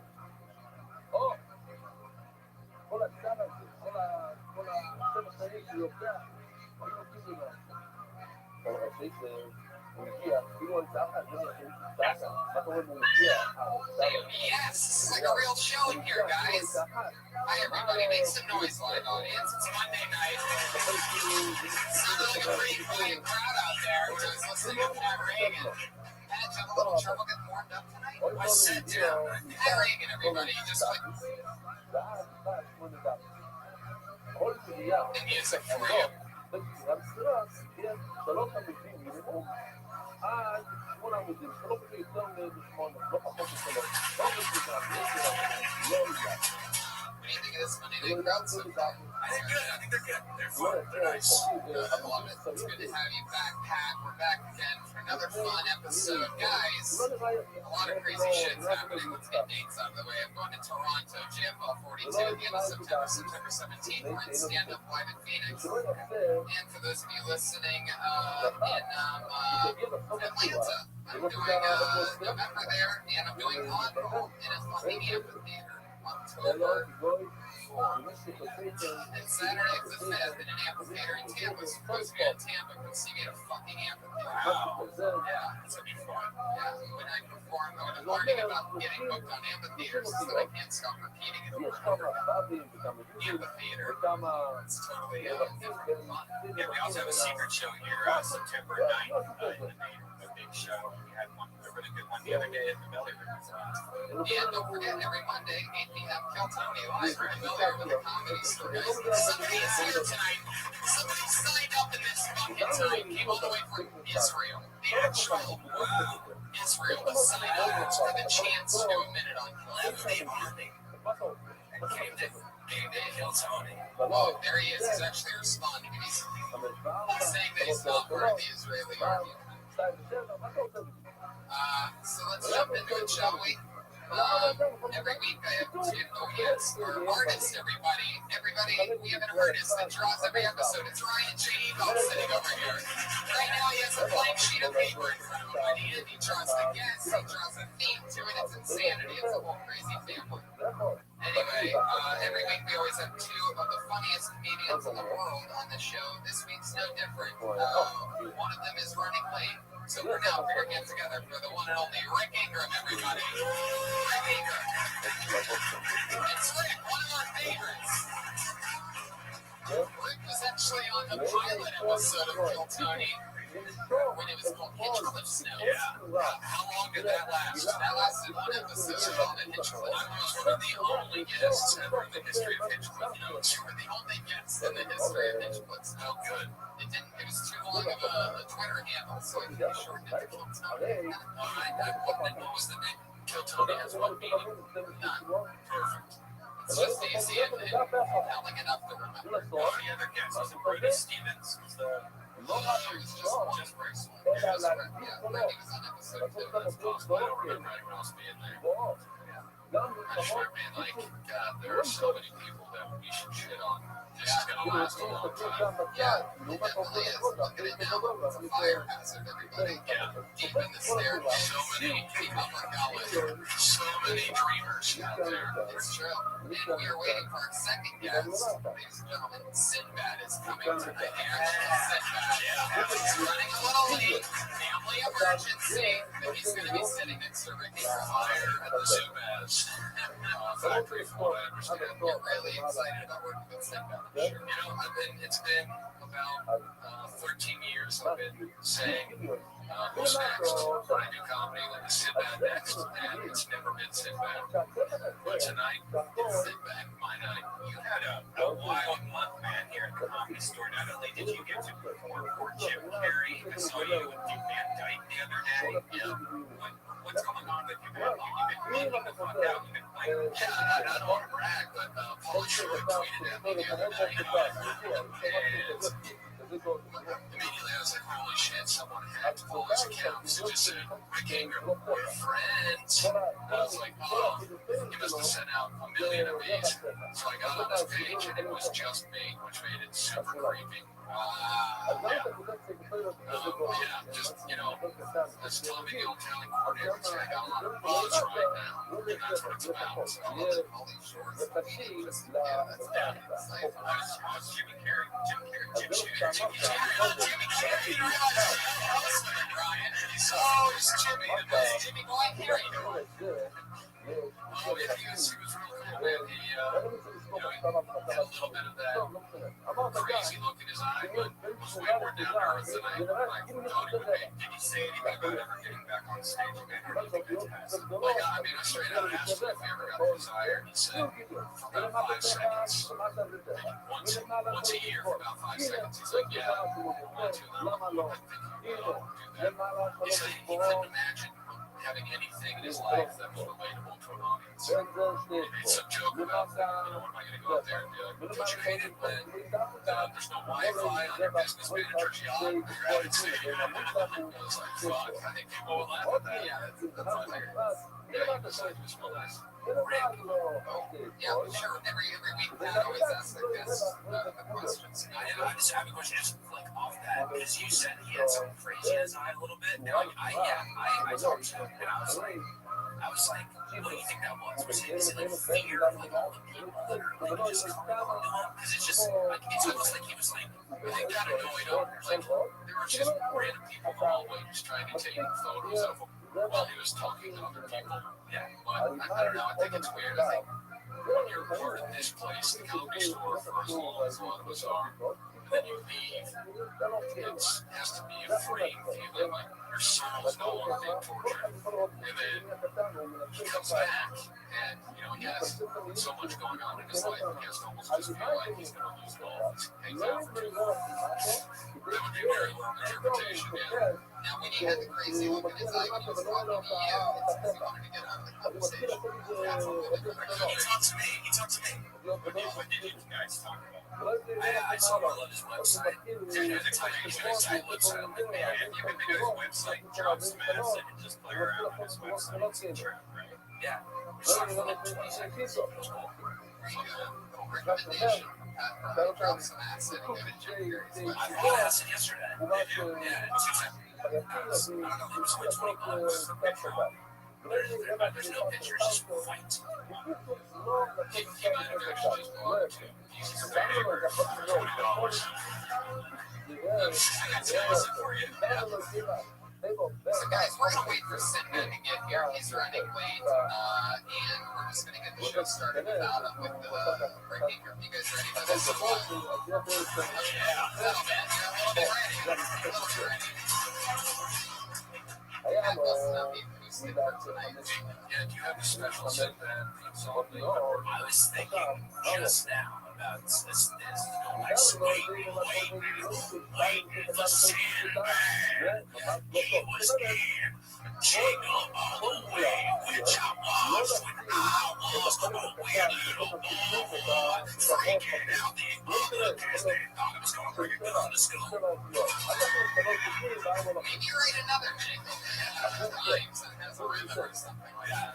או, כל הצד הזה, כל השם השני שיוקע, אני נותנים לי מהמסינה. כל ראשי שהוא הגיע, כאילו על צעקה, זה צעקה, מה קורה הוא הגיע? Yes, this is like a real show in here, guys. Hi, everybody. Make some noise, live audience. It's Monday night. Sounded like a pretty quiet crowd out there. Just listening to Pat Reagan. Pat, have a little trouble getting warmed up tonight? I said down. Pat Reagan, everybody. Just like the music for you. שלוש עמודים מינימום עד 8 עמודים, שלא פשוט יותר מ8, לא פחות משלוש. לא יודע. What do you think of this Monday night crowd so far? I think good. I think they're good. They're fun. They're nice. I love it. It's good to have you back, Pat. We're back again for another fun episode. Guys, a lot of crazy shit's happening. Let's get dates out of the way. I'm going to Toronto, JFL 42 at the end of September, September 17th. We're in stand-up live in Phoenix. And for those of you listening in Atlanta, I'm doing November there, and I'm doing On Hold in a fucking amphitheater. October 4th and Saturday the 5th in an amphitheater in Tampa. Supposed to be in Tampa, but see me at a fucking amphitheater. Wow. Yeah, It's going to be fun. yeah. When I perform, I'm learning about getting booked on amphitheaters so that I can't stop repeating it over and over again. Amphitheater. It's totally fun. Yeah, we also have a secret show here September 9th in the show. We had one, a really good one the other day at the Belly Room. And don't forget, every Monday, 8 p.m. Kill Tony live at the Belly Room with the Comedy Store. Somebody is here tonight. Somebody signed up in this fucking time. Came all the way from Israel. The actual Israel was signed up for the chance to do a minute on Saturday morning. And came to Kill Tony. Oh, there he is. He's actually responding. He's saying that he's not part of the Israeli army. So let's jump into it, shall we? Every week I have or artists, everybody, we have an artist that draws every episode. It's Ryan J. Eagle sitting over here. Right now he has a blank sheet of paper in front of him. He draws the guests, he draws a theme to it. It's insanity. It's a whole crazy family. Anyway, every week we always have two of the funniest comedians in the world on the show. This week's no different. One of them is running late. So we're now going to get together for the one and only Rick Ingram, everybody. Rick Ingram. It's Rick, one of our favorites. Rick was actually on the pilot episode of Kill Tony when it was called Hinchcliffe's Notes. Yeah. How long did that last? That lasted one episode called the Hinchcliffe. I was one of the only guests ever in the history of Hinchcliffe Notes. You were the only guest in the history of Hinchcliffe's Notes. Oh, good. It was too long of a Twitter handle, so it shortened it to Kill Tony. What was the name? Kill Tony has one meaning. None. Perfect. It's just easy and compelling enough to remember. All the other guests, was it Brady Stevens? Was the It was just Bryce. Yeah, Randy was on episode 2. that's possible. I don't remember anyone else being there. I'm sure, man, like, God, there are so many people that we should shit on. This is gonna last a long time. yeah, it definitely is. Look at it now. It's a fire hazard, everybody. Yeah. Deep in the stair. So many people, so many dreamers out there. It's true. And we are waiting for our second guest. Ladies and gentlemen, Sinbad is coming tonight. The actual Sinbad. He's running a little late. Family emergency. But he's going to be sitting next to Rick Ingram. Fire at the Zubaz. Factory floor, I understand. We're really excited about working with Sinbad. You know, it's been about 13 years I've been saying, who's next? When I do comedy, when is Sinbad next? And it's never been Sinbad. But tonight, it's Sinbad, my night. You had a wild month, man, here at the Comedy Store. Not only did you get to perform for Jim Carrey, I saw you with Van Dyke the other day. Yeah. What's going on with you, man? You've been meeting the fuck out. You've been playing. I don't want to brag, but Paul Short tweeted at me the other night. And immediately I was like, holy shit, someone hacked all his accounts. It just said, Rick Ingram, we're friends. And I was like, oh, he must have sent out 1 million of these. So I got on his page and it was just me, which made it super creepy. Just, you know, this Tommy Gill County coordinator tag on buzz right now. And that's what it's about. So all these shorts. Just, that's down. I was Jimmy Carrey. Jim Carrey. Jimmy Carrey. I was Ryan. Oh, it's Jimmy today. Jimmy Boy Carrey. Oh, yeah, he was real cool, man. He, you know, he had a little bit of that crazy look in his eye, but was way more down to earth than I thought he would be. Did he say anything about ever getting back on stage again, or do you think it's fantastic? Like, I mean, I straight out asked him if he ever got the desire, and he said, for about 5 seconds, once a year for about 5 seconds, he's like, yeah, I want to, I think he will do that. He said he couldn't imagine having anything in his life that was relatable to an audience. He made some joke about that. You know, what am I going to go up there and be like, don't you hate it when there's no Wi-Fi on your business manager's yacht in Granite City? I was like, fuck, I think people will laugh at that. Yeah, that's hilarious. Yeah, he decided to just realize. Yeah, for sure. Every week, I always ask the guests the questions. I just have a question, just like off that, because you said he had some crazy in his eye a little bit. And I talked to him, and I was like, what do you think that was? Was it like fear of like all the people that are like just coming on to him? Because it's just like it's almost like he was like really kind of annoyed owners. Like there were just random people in the hallway just trying to take photos of him while he was talking to other people. Yeah, but I don't know. I think it's weird. I think when you're bored in this place, the comedy store for as long as all of us are, then you leave. It has to be a freeing feeling like your soul's no longer being tortured. And then he comes back, and he has so much going on in his life, he has to almost just feel like he's going to lose it all. Hangs out for 2 months. That would be a very long interpretation, yeah. Now, when you had the crazy look in his eye when he was talking to you, it's because he wanted to get out of the conversation. That's a little bit He talked to me. What did you guys talk about? I saw him on his website. And I tell you, he's a tight website. I'm like, man, you can make a website, drop some ads, and just play around on his website. It's a trip, right? Yeah. recommendation. Drop some acid and give it to your I bought acid yesterday. Yeah, it's I don't know if it was like 20 bucks. There's no pictures, just white. He might have actually just bought 2 pieces of paper for $20. I got 2 for you. Yeah. So guys, we're gonna wait for Sinbad to get here. He's running late, and we're just gonna get the show started without him with the breaking. Are you guys ready for this one? Yeah, that'll be a little bit ready. A little bit ready. And busting up even who's sleeping for tonight. Yeah, do you have a special Sinbad song? I was thinking just now about this. Like, wait for Sinbad. He was in Jingle all the way, which I was when I was a wee little boy, freaking out the other kids. They thought I was gonna bring a gun to school. Maybe write another jingle. That has a rhythm or something like that.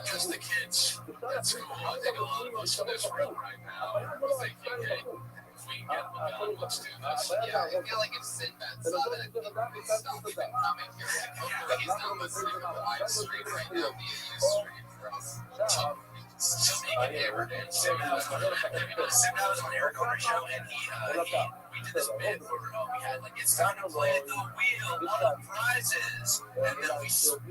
Just the kids at school. I think a lot of us in this room right now are thinking, hey, if we can get them a gun, let's do this. Yeah, I feel like if Sinbad saw that, he would stop even coming here. He's not listening to the live stream right now via Ustream for us. Somebody ever did. Sim was on Eric Garner's show, and we did this bit where we had like, it's time to play the wheel, one of prizes, and then we spun a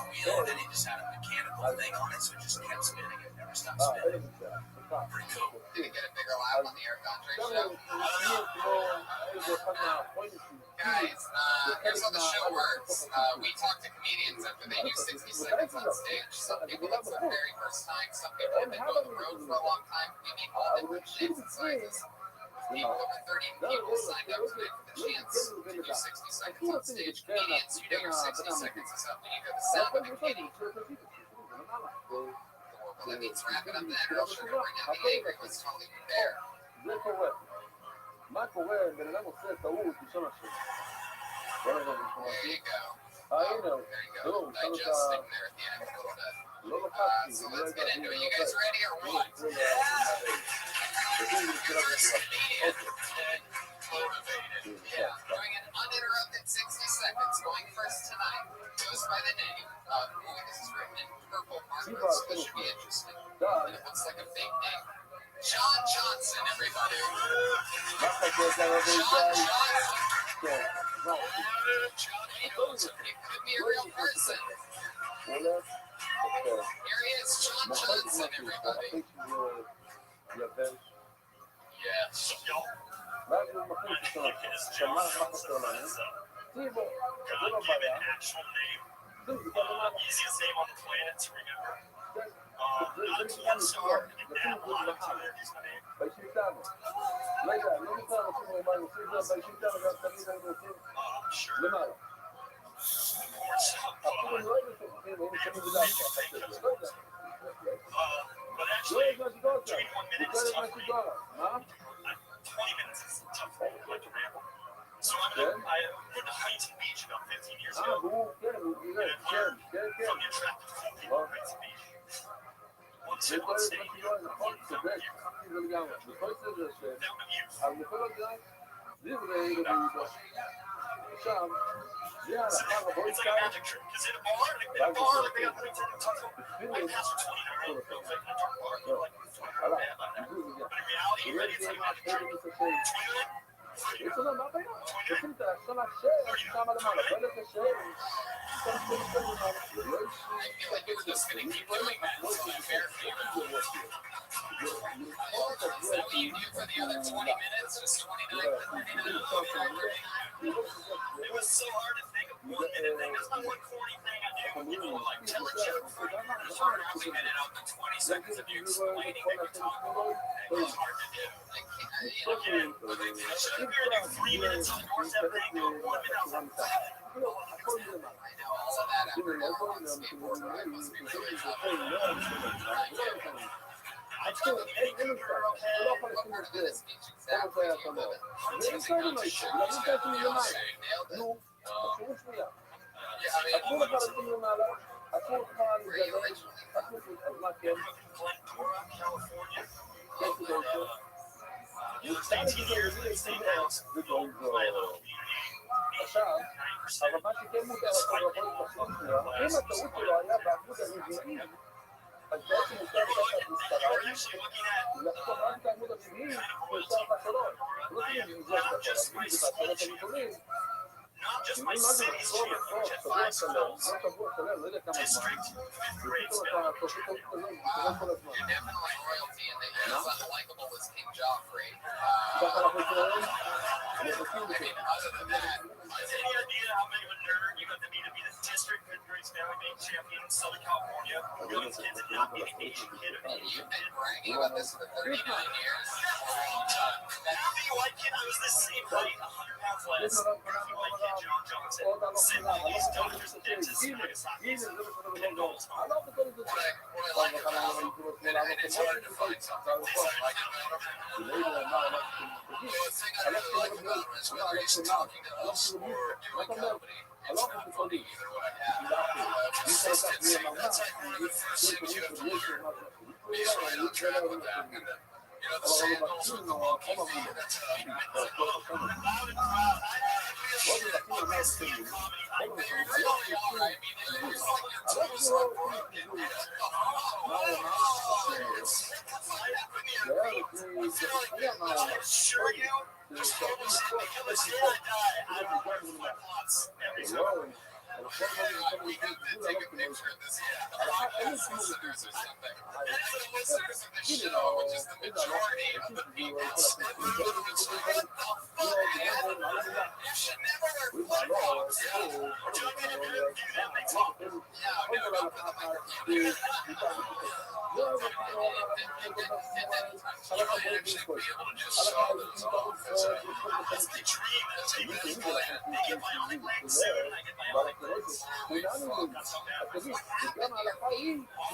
wheel, and then he just had a mechanical thing on it, so it just kept spinning and never stopped spinning. Pretty cool. Did he get a bigger laugh on the Eric Andre show? Guys, here's how the show works. We talk to comedians after they do 60 seconds on stage. Some people, it's their very first time. Some people have been on the road for a long time. We meet all different shapes and sizes. People, over 30 people signed up today for the chance to do 60 seconds on stage. Comedians, you know your 60 seconds is up when you hear the sound of a kitty. Well, that means wrapping up that real sugar bring out the angry was totally fair. There you go. There you go. Digesting there at the end a little bit. So let's get into it. You guys ready or what? Your first comedian. Yeah, doing an uninterrupted 60 seconds. Going first tonight. Goes by the name of, this is written in purple markers, so this should be interesting. And it looks like a fake name. John Johnson, everybody. John Johnson. It could be a real person. Here he is, John Johnson, everybody. Yeah, so y'all. I think his John Johnson is God given actual name. Easiest name on the planet to remember. Not too one star, and that a lot of times his name. Sure. Of course. But actually, 21 minutes is tough for me. 20 minutes is tough for me. I like to ramble. So I went to Huntington Beach about 15 years ago. And I learned from the attractive people in Huntington Beach. One tip on staying young, one found youth. Found youth. It's like a magic trick. Because in a bar, like they got the I passed for 20 years old. Like in a dark bar, you're like, but in reality, it's like a magic trick. 21? feel like we're just going to keep doing that until I'm fair. So what do you do for the other 20 minutes? Just 29. It was so hard to think of 1 minute thing. That's my one corny thing I do. You know, like tell a joke for it's hard to only minute out the 20 seconds of you explaining what you're talking about. It's hard to do. Again, I should have been 3 minutes on the doorstep thing, go 1 minute. I was like, I know all of that after a long skateboard ride must be really tough. I took a big girl head. This beach exactly. זה בסדר לא יקרה, למה אתה עושים יומיים? נו, תחשבו שנייה. עצרו לך לשים למעלה, עצרו אותך לגדל, עצרו אותך, אז מה כן? יוצא לגדל, זה גולד. עכשיו, אבל מה שכן מותר לך לבוא לתחשוב שנייה, אם הטעות שלו היה בעמוד הרביעי, אז בעצם מותר לך להסתריים, לחתום רק את העמוד הרביעי, וישר באחרון. לא תמיד זה באחרות הנתונים. Just my city street, which at 5 schools. District, 5th grade spell. You're definitely royalty, and they use unlikable as King Joffrey. I mean, other than that, Any idea how big of a nerd you got to be the district 5th grade spelling bee champion in Southern California? Those kids and not be the Asian kid of the you've been bragging about this for 39 years. Goofy white kid, I was the same height, 100 pounds less. Goofy white kid, John Johnson. Send all these doctors and dentists to Nagasaki. $10 What I like about him, and it's hard to find something like about him. The thing I really like about him is whether he's talking to us or doing comedy, it's not funny either what I have. Consistency, that's like one of the first things you have to learn. You sort of travel with that, and then, you know, the sandals with the monkey feet, that's sure you just focus on because I work my plots every time. Take a picture of this podcast listeners or something. And the listeners of the show, which is the majority of the people that literally you should never wear flip-flops. Or do I get to do that when they talk? Yeah, no, not with the microphone. You might actually be able to just show those off. That's the dream. That's the plan. They get bionic legs soon. I get bionic legs. All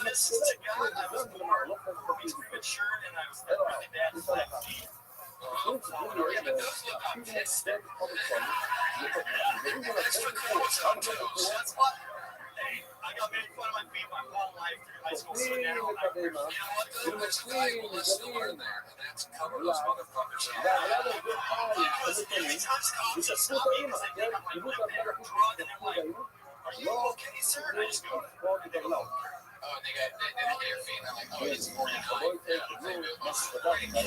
this together, I was born premature and I was really bad with flat feet. Even those look autistic. Extra clothes on toes. That's what. Hey, I got made fun of my feet my whole life through high school, so now you know what? There's a valuable lesson to learn there, and that's cover those motherfuckers up. Because anytime's cops have stopped me because they think I'm like a drug, and they're like, are you okay, sir? And I just go, oh, they get your feet, and they're like, oh, he's 49. Yeah, maybe it was. Are you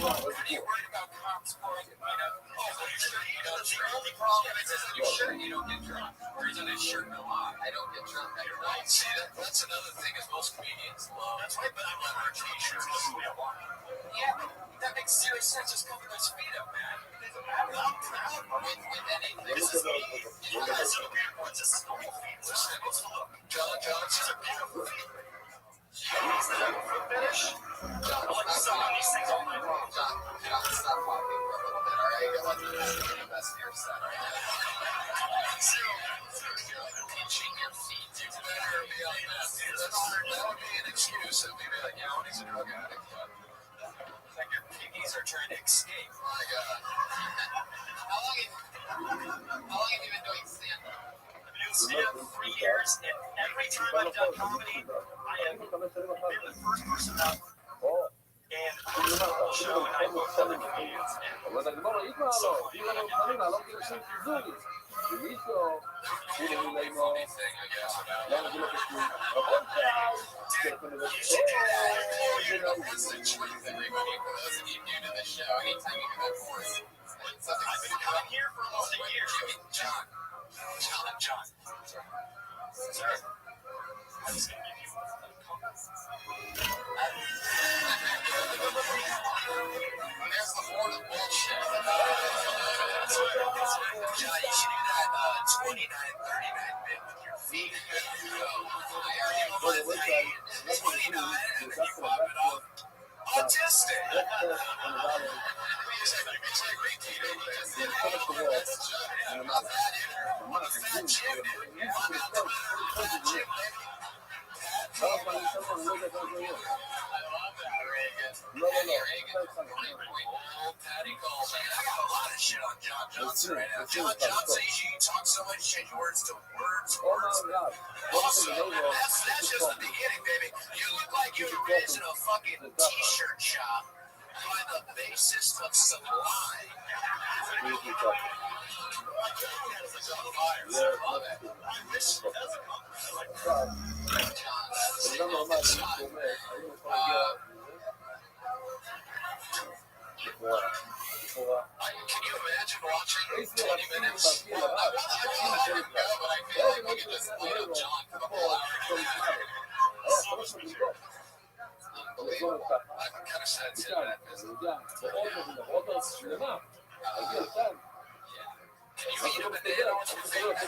worried about cops pulling, you know, oh, are you sure you don't? That's the only problem. It says on your shirt you don't get drunk. Or is on his shirt, no, I don't get drunk. You're right. See, that's another thing is most comedians love. That's right, but I'm not wearing t-shirts. Listen to me, I'm walking. Yeah, that makes serious sense. Just cover those feet up, man. I'm proud with anything. This is me. You guys are weird ones. This is normal feet. Listen, let's look. John, these are beautiful feet. Is that a foot fetish? John, I like to suck on these things all night long. John, stop talking for a little bit, all right? You're like the best hair set right now. Pinching your feet. You better be like that. That would be an excuse. It would be like, you know, he's a drug addict, but like your piggies are trying to escape. My God. How long have you been doing stand-up? I've been doing stand-up for 3 years, and every time I've done comedy, I have been the first person up and first on the show, and I booked other comedians. אבל הגמר העיד מעלות, אם לא מוכנים לעלות אנשים פיזורי. ומישהו, הוא נראה כמו, למה זה לא קשור? אבל You should do that. You know, it's the truth, everybody. For those of you new to the show, anytime you hear that voice, I've been coming here for almost a year. John. There's the Florida bullshit. John, you should do that 29, 39 bit with your feet. I already have my thing. 29, and then you pop it up. Autistic. It's like repeat it because then not that either. I'm a fat chick, dude. I'm not the fat chick, baby. I love that, Reagan. Reagan. Old Patty calls. I got a lot of shit on John Johnson right now. John Johnson, you talk so much, change words to words. Also, that's just the beginning, baby. You look like you were raised in a fucking t-shirt shop by the bassist of Sublime. Can you imagine watching 20 minutes? Well, not really an hour ago, but I feel like we could just load up John for the whole hour. Unbelievable. I'm kind of sad to say that because can you eat a banana with your finger?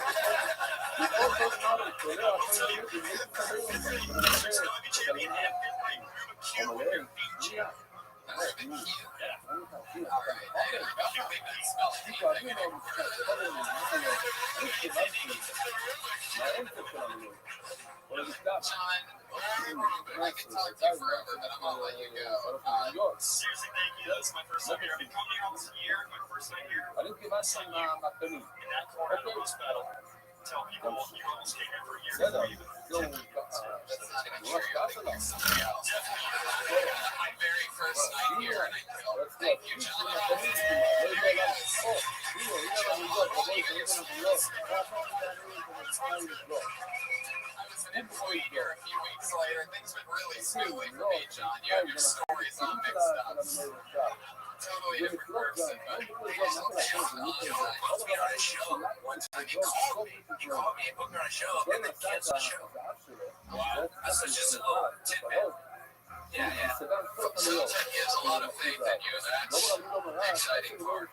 John, I can talk to you forever, but I'm gonna let you go. Seriously, thank you. This is my first time here. I've been coming here almost a year. My first night here. In that corner of the roast battle. Tell people you almost came here for a year before you even. That's not even true. Somebody else. My very first night here, and I go, thank you, John. Here he goes. I was an employee here a few weeks later. Things went really smoothly for me, John. You have your stories all mixed up. Totally different person, but I put me on a show. One time he called me and put me on a show, and then canceled the show. Wow. That's just a little tidbit. Yeah. Sounds like he has a lot of faith in you. That's the exciting part.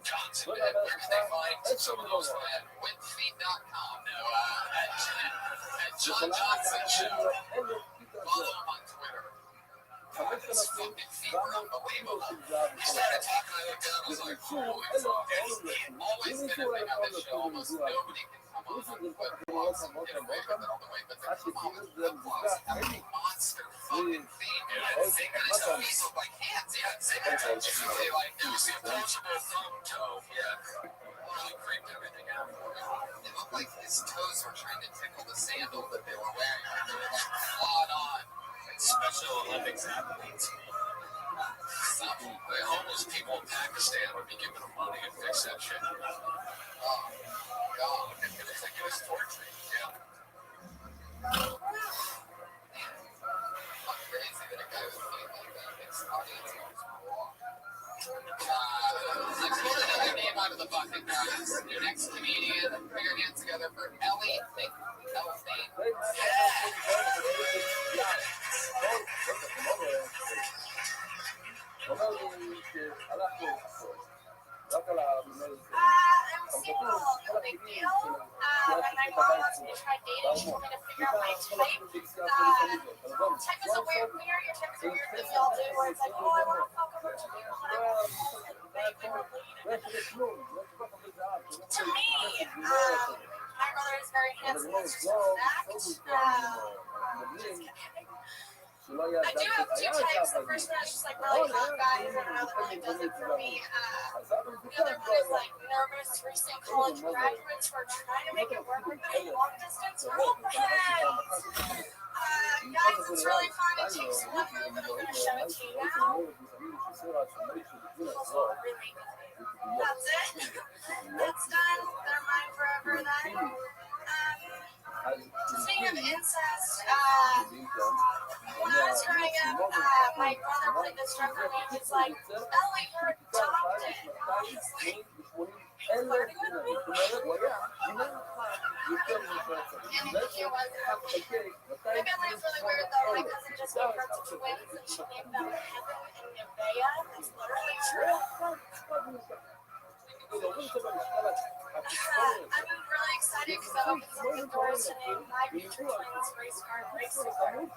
Johnson, man, where can they find some of those webfeed.com? No, at John Johnson Show. Follow him on Twitter. This fucking feet were unbelievable. He started talking, I looked down, I was like, holy fuck. It's always been a thing on this show. Almost nobody can come on Twitter blogs and get away with it all the way, but the people on the blogs have a monster fucking theme, dude. Zing, and it's a piece of like hands. Yeah, Zing, it's really like, there's the approachable thumb toe. Yeah. Really creeped everything out. It looked like his toes were trying to tickle the sandal that they were wearing. They were like clawed on. Special Olympics athletes. Some the homeless people in Pakistan would be giving them money to fix that shit. Oh, God, I'm gonna take it as torture. Yeah. How crazy that a guy would feel like that makes audience members walk. I pulled another name out of the bucket, guys. Your next comedian, put your hands together for Ellie. Thank you. I'm single, no big deal. And my mom wants me to try dating. She's trying to figure out my type. Type is a weird, your type is a weird thing y'all do where it's like, oh, I want to fuck over to you, but I want to make you relate. To me, my brother is very handsome. That's just a fact. I do have two types. The first one is just like really hot guys, and that really does it for me. The other one is like nervous recent college graduates who are trying to make it work with me long distance. Real quick. Guys, it's really fun. It takes one move, and I'm going to show it to you now. Really. That's it. That's done. They're mine forever then. Speaking of incest, when I was growing up, my brother played this joke on me. He's like, Ellie, you're adopted. He's like, flirting with me. And he twins that she named them Heather and Nevaeh. It's literally true. I'm really excited because that opens up the doors to name my future twins race car and racing car.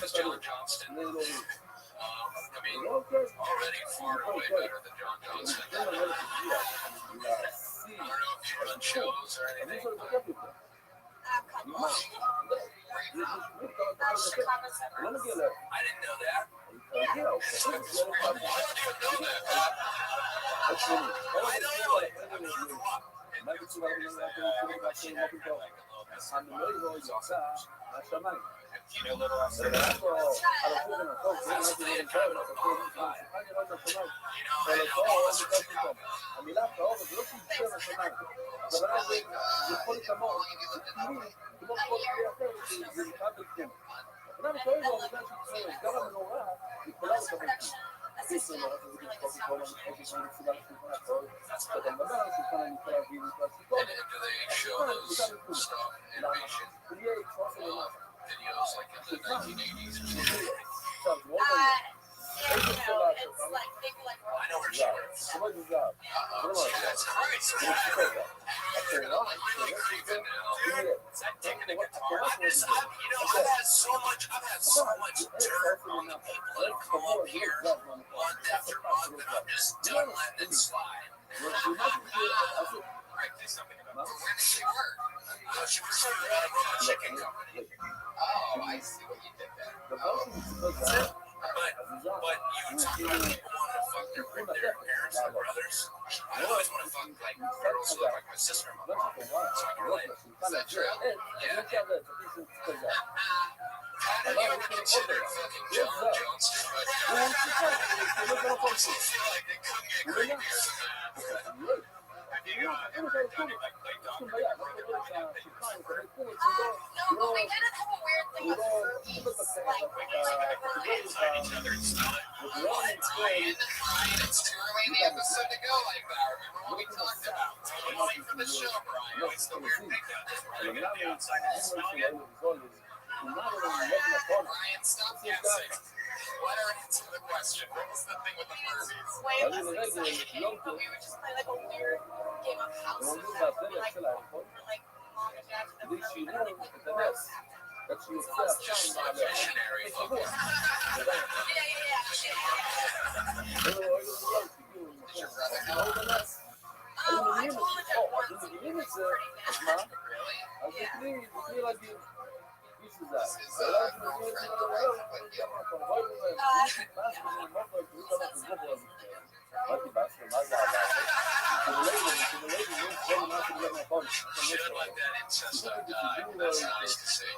John Johnston. I mean, already far and away better than John Johnston. I don't know if you run shows or anything. Chicago suburbs. I didn't know that. Why don't you know that? I don't know it. I've known it for a while. And what's weird is that she acted like a little bit. It's awesome. You know, little outside. You know, like assistant for like establishment. and do they show those stuff animation videos like in the 1980s or something? Yeah, it's like they were like. I know her she works. That's Christ. You're creeping now. That dick in the guitar. I've had so much dirt on the people that have come up here month after month, and I'm just done letting it slide. Right, say something about where did she work? She was at a chicken company. Oh, I see what you did there. But you talk about people wanting to fuck their parents and brothers. I always want to fuck like girls who look like my sister and my mom, so I can relate. Is that true? Yeah. How do you ever consider fucking John Johnston? I feel like they couldn't get creepier than that. You ever done it like Dr. No, but we didn't have a weird thing with groupies. Like, we inside each other and stuff. Ryan, it's too early in the episode to go like that. Remember what we talked about? Totally late for the show, Brian. It's the weird thing that is really gonna be outside and smell you. Ryan, stop guessing. Let her answer the question. What was the thing with the Furbies? Way less exciting, but we would just play like a weird game of house. We're like mom and dad to the room, and like gross. Missionary looking. Did your brother know? I told him that once, and he was pretty mad. Really? Yeah. This is girlfriend of Ryan, but yeah. Shit like that incest died. That's nice to see. I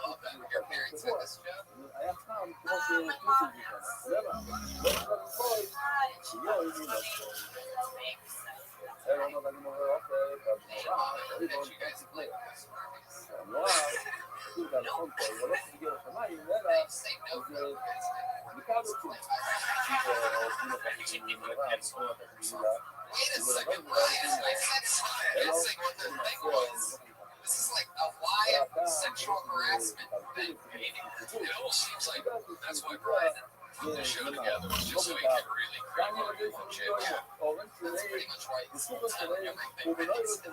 love that. Your parents in this job? Wait a second, Brian. I said financing what the thing was. This is like a live sexual harassment thing. It almost seems like that's why Brian put the show together, just so he could really create a chick. That's pretty much why he's everything relates to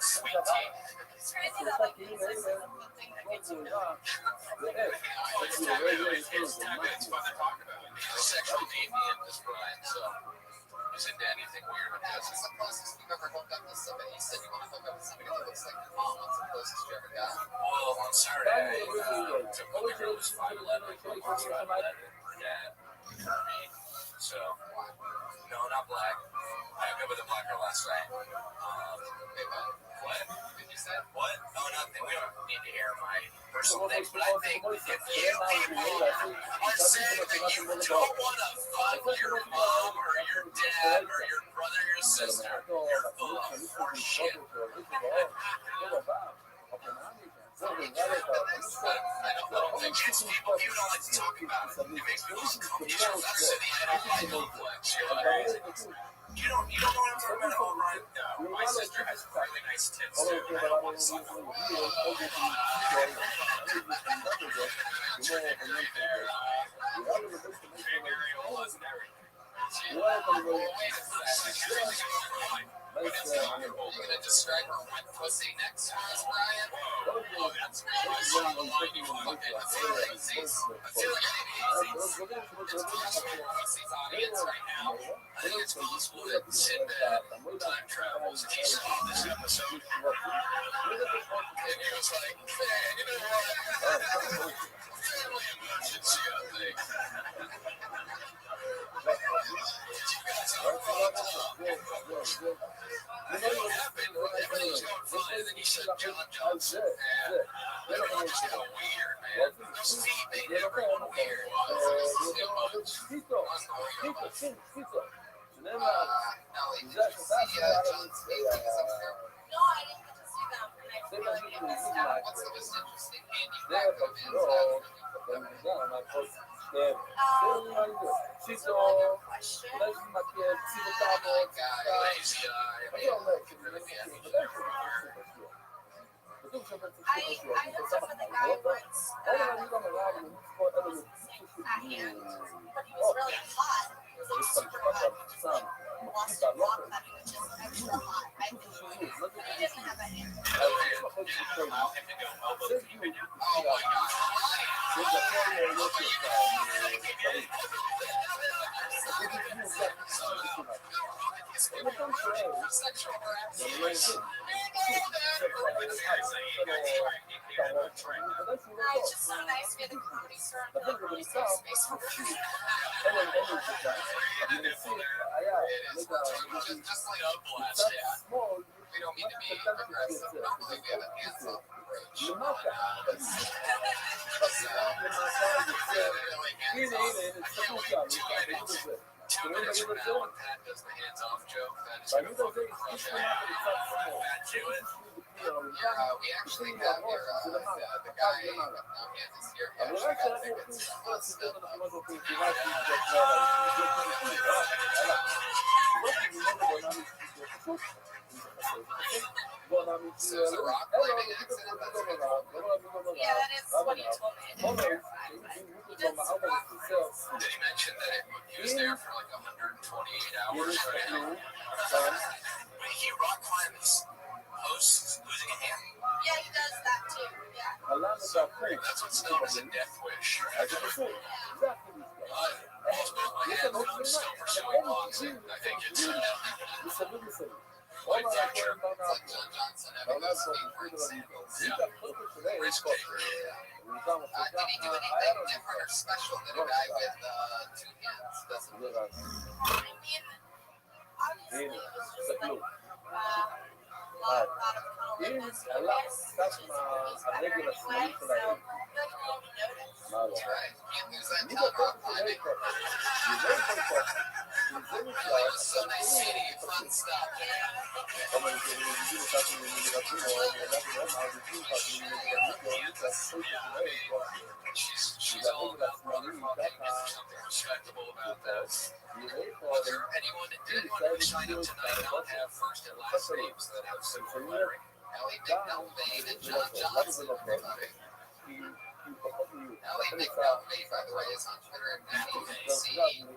sweet tea. It's crazy that like incest is the thing that gets you knocked. It's taboo. It's fun to talk about. He's a sexual deviant, this Brian, so he's into anything weird with this. What's the closest you've ever hooked up with somebody? You said you want to hook up with somebody that looks like your mom. What's the closest you ever got? Well, on Saturday, I took one of the girls 5'11", like 5'11", her dad, for me. So, no, not black. I hooked up with a black girl last night. Wait, what? Did you say? What? Oh, nothing. We don't need to air my personal things, but I think if you people are saying that you don't want to fuck your mom or your dad or your brother or your sister, you're full of horse shit. I don't know. Like, kids, people don't like to talk about it. It makes me lose composure. That's the NIL complex. You don't know what I'm talking about, all right? No, my sister has really nice tits too, and I don't want to suck them. Are you gonna describe her wet pussy next to us, Brian? Whoa, that's one line you can look at. I feel like it's easy. It's more pussy's audience right now. I think it's possible that Sinbad time travels and he saw this episode. And he was like, man, you know what? Family emergency, I think. You guys are wrong. What happened? Everything's going fine, and then you said John Johnson. Yeah. Everything's so weird, man. Those feet, they never go weird. No, I didn't get to see them, and I feel like it missed out. What's the most interesting There, but no, other question? Lazy eye. I mean, it could really be anything everywhere. I looked up for the guy once at hand, but he was really hot. He was like super hot. He just like lost a walk that he was just extra hot. I think he didn't have a hand. Allow him to go elbow deep in your. Oh my It's just so nice to be the comedy store and feel like really safe space for free. Just like a blast, yeah. We don't mean to be aggressive. I don't believe we have a hands-off approach. Two minutes from now, when Pat does the hands-off joke, that is going to fucking crush it. Pat, do it. We actually have the guy, is here. So is a rock climbing accident? That's pretty cool. Yeah, that is what he told me. He did some rock climbs. Did he mention that he was there for like 128 hours right now? Wait, he rock climbs post losing a hand? Yeah, he does that too. Yeah. So that's what's known as a death wish. Actually. Lost both my hands, but I'm still pursuing boxing. I think it's like John Johnson having those favorite samples. Yeah. Risk taker. Did he do anything different or special than a guy with two hands doesn't do? I mean, obviously it was just like a lot of colorless movies. That's better anyway, so I feel like no one would notice. That's right. Can't lose that talent rock climbing. It was so nice seeing you. Fun stuff. She's all about brother fucking. There's something respectable about that. Whether anyone who signed up tonight don't have first and last names that have similar lettering. Ellie McNelvane and John Johnson, everybody. Ellie McNelvane, by the way, is on Twitter at MEAC. She's on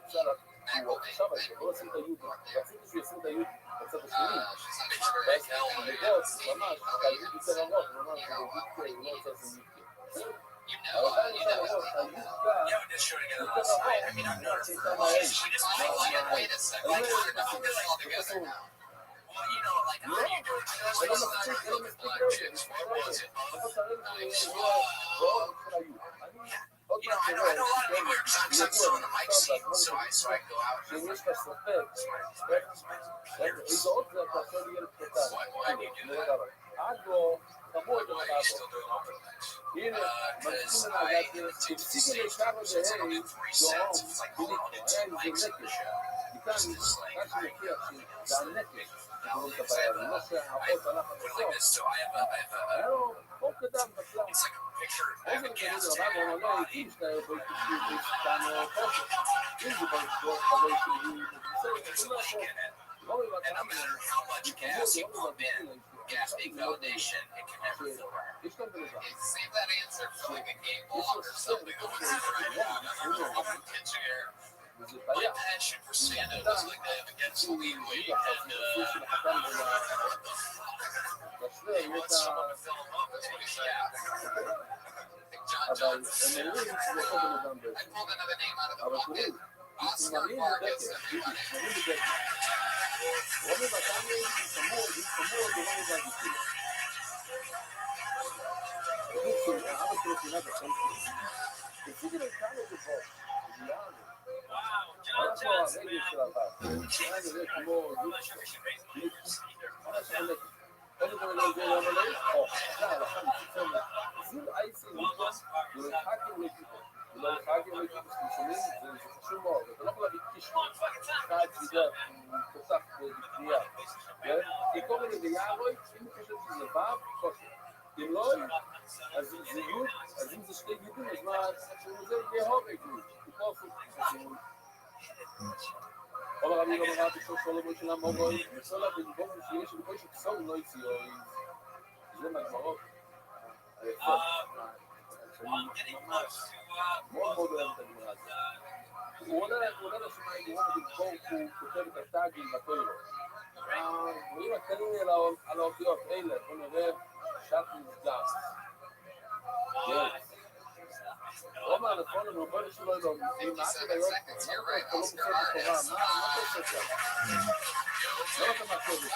Twitter at just showing it last night. I mean, I've noticed that. We just wait a second. We're not really all together now. Well, you know, like, how are you doing? I was last night looking at Black Chicks. What was it? You know, I know a lot of people are because I'm still in the mic scene, so I go out and why do you do that? Why are you still doing open mics? Because I take the stage since I don't do 3 sets. It's like holding on to 2 mics in the show. It's just like I put like this, so I have a it's like a Picture Cosa having che gas vedo, tank raga, on your non è body. il stile poi che stanno cose. Quindi poi There's a leak in it. And no matter how much gas you pump in, gas being foundation, it can never fill up. Save that answer for like a game log or something. I would say right now, I'm a pitcher here. My passion for Santa was like I have against the leeway, and he wants someone to fill him up. That's what he said. John said, I pulled another name out of the bucket. Oscar Vargas, everybody. Wow, John Johnson, man. אם לא, אז זה יוד, אז אם זה שתי יודים, אז מה, זה יהובה יוד. אבל אני לא מראה בשביל שלום של המורוי, וסולה בנבוך שיש בכל שפסול לא יציאוי. זה מהגמרות. מאוד מאוד אוהב את הגמרה הזאת. הוא עולה לשמוע גמרות בנבוך, הוא כותב את הטאגים והכל. הדברים הקטנים על האותיות, אלה, בוא נראה, שט נסגר. רומא, נכון, המובן שלו אלו, אם מעטי ליום, אתה לא מוסד בתורה, מה אתה עושה שם? לא אתה מעטוב את זה.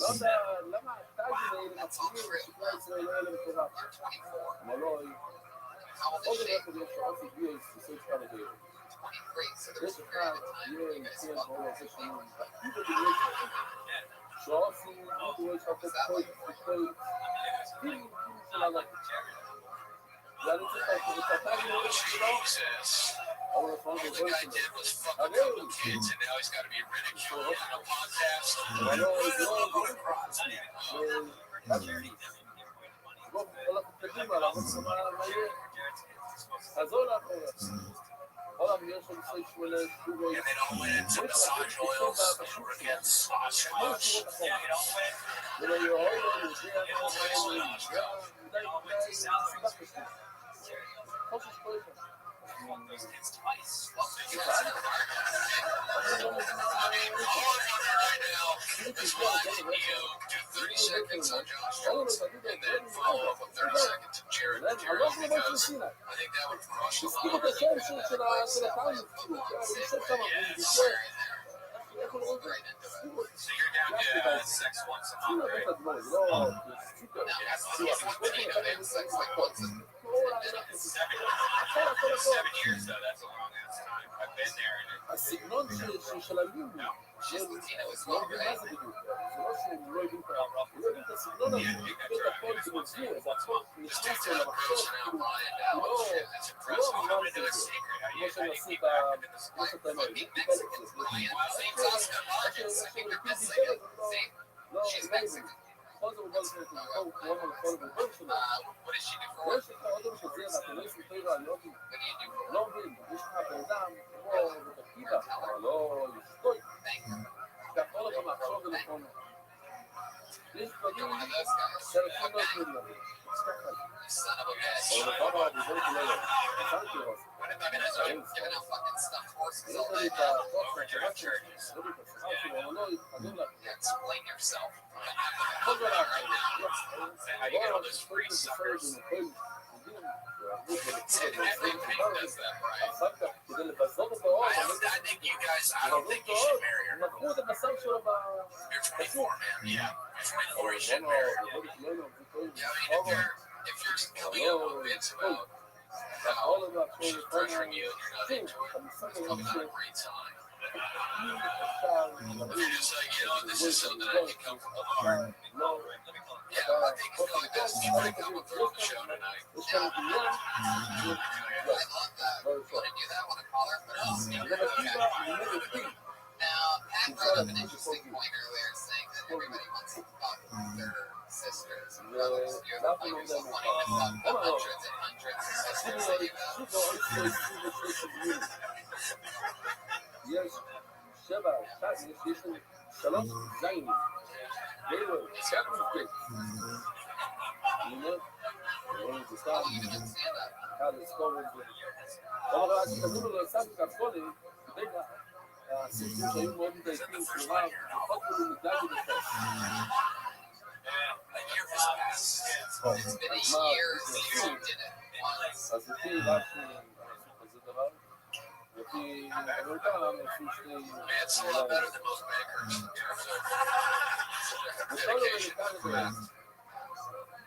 לא יודע, למה הטאגים האלה מצליחים בשקלה ישראל לא אלה בתורה? כמו לא, עוד דבר כזה שעוד הגיע לסוס כמה דברים. יש אחד, יהיה יציאה מאוד הרבה שנים, אפילו בגלל שעושים, הוא יש לתת כל ספילים של הלכת. ואני צריך את הטאגים האלה שלו, אבל לפעמים All the בגלל guy שלו. did was fuck a couple kids, and now he's got to be ridiculed on a podcast. אבל לא, What a cross. בואו הולכת קדימה, לעבוד מה יהיה. חזור לאחורה. Olam יש לנו סייט שמונה שוגוי. And they don't win it to massage oils over against Squatch. ולא יהוי לו, יודע מה זה חושש כל אחד. It's twice. All I wonder right now is watching you do 30 seconds on Josh Jones and then follow up with 30 seconds of Jared material, because I think that would crush a lot of the people that play football that way. Yeah, right into it. So you're down to sex once a month, right? Yeah, they have sex like once a month. 7 years, though. That's a long ass time. I've been there, and הסגנון של הלימוד, she's Latina as לא well, מבין מה right? זה בדיוק, זה לא שהוא לא הבין את הסגנון הזה, הוא הבין את הכל זה מצביע, זה הכל נכנס לו למחשב, כאילו, לא אמר את זה, כמו שאני עשית, כמו שאתה אומר, היא קיבל את זה, לא, בכל זאת הוא בא לפני הוא קוראים על כל הגבול שלו, ויש לך עוד דבר שזה, ואתה לא יספר רעיון, לא מבין, יש לך באדם, כמו בתקיבה, אבל לא ישתוי, אתה יכול לך מחשוב ולפעמים. יש דברים שאנשים לא יכולים להבין. אבל לפעמים הדיבור שלו, אפשר לראות. לא יודע את הכוח שהקראת שלו, לא יודע את השכר שלו, אבל לא יתחדל לך. Explain yourself. כל דבר אחר. How you get all those free suckers? אחר כך, כדי לבזות אותו עוד, I think you guys, I don't think you should marry her. נתנו את הבשר שלו You're 24, man. Yeah. You're 24, you should marry her. Yeah, I mean, if you're coming up with bits about how she's pressuring you and you're not into it, it's probably not a great sign. You're just like, this is something that can come from the heart. Yeah, I think it's probably best to break up with her on the show tonight. I love that. I wanted you that one, a caller, but now, Pat brought up an interesting point earlier, saying that everybody wants to talk about their יש 7, 1, יש 3 זיינים. הסיפורים שהיו מאוד מדייקים, כלומר, פחות מלומדה לבחור. It's been a year since you did it. אז לפי רש"י, זה דבר, לפי אמריקה, לפי שני... It's a lot better than most bankers. בכל אמריקה זה,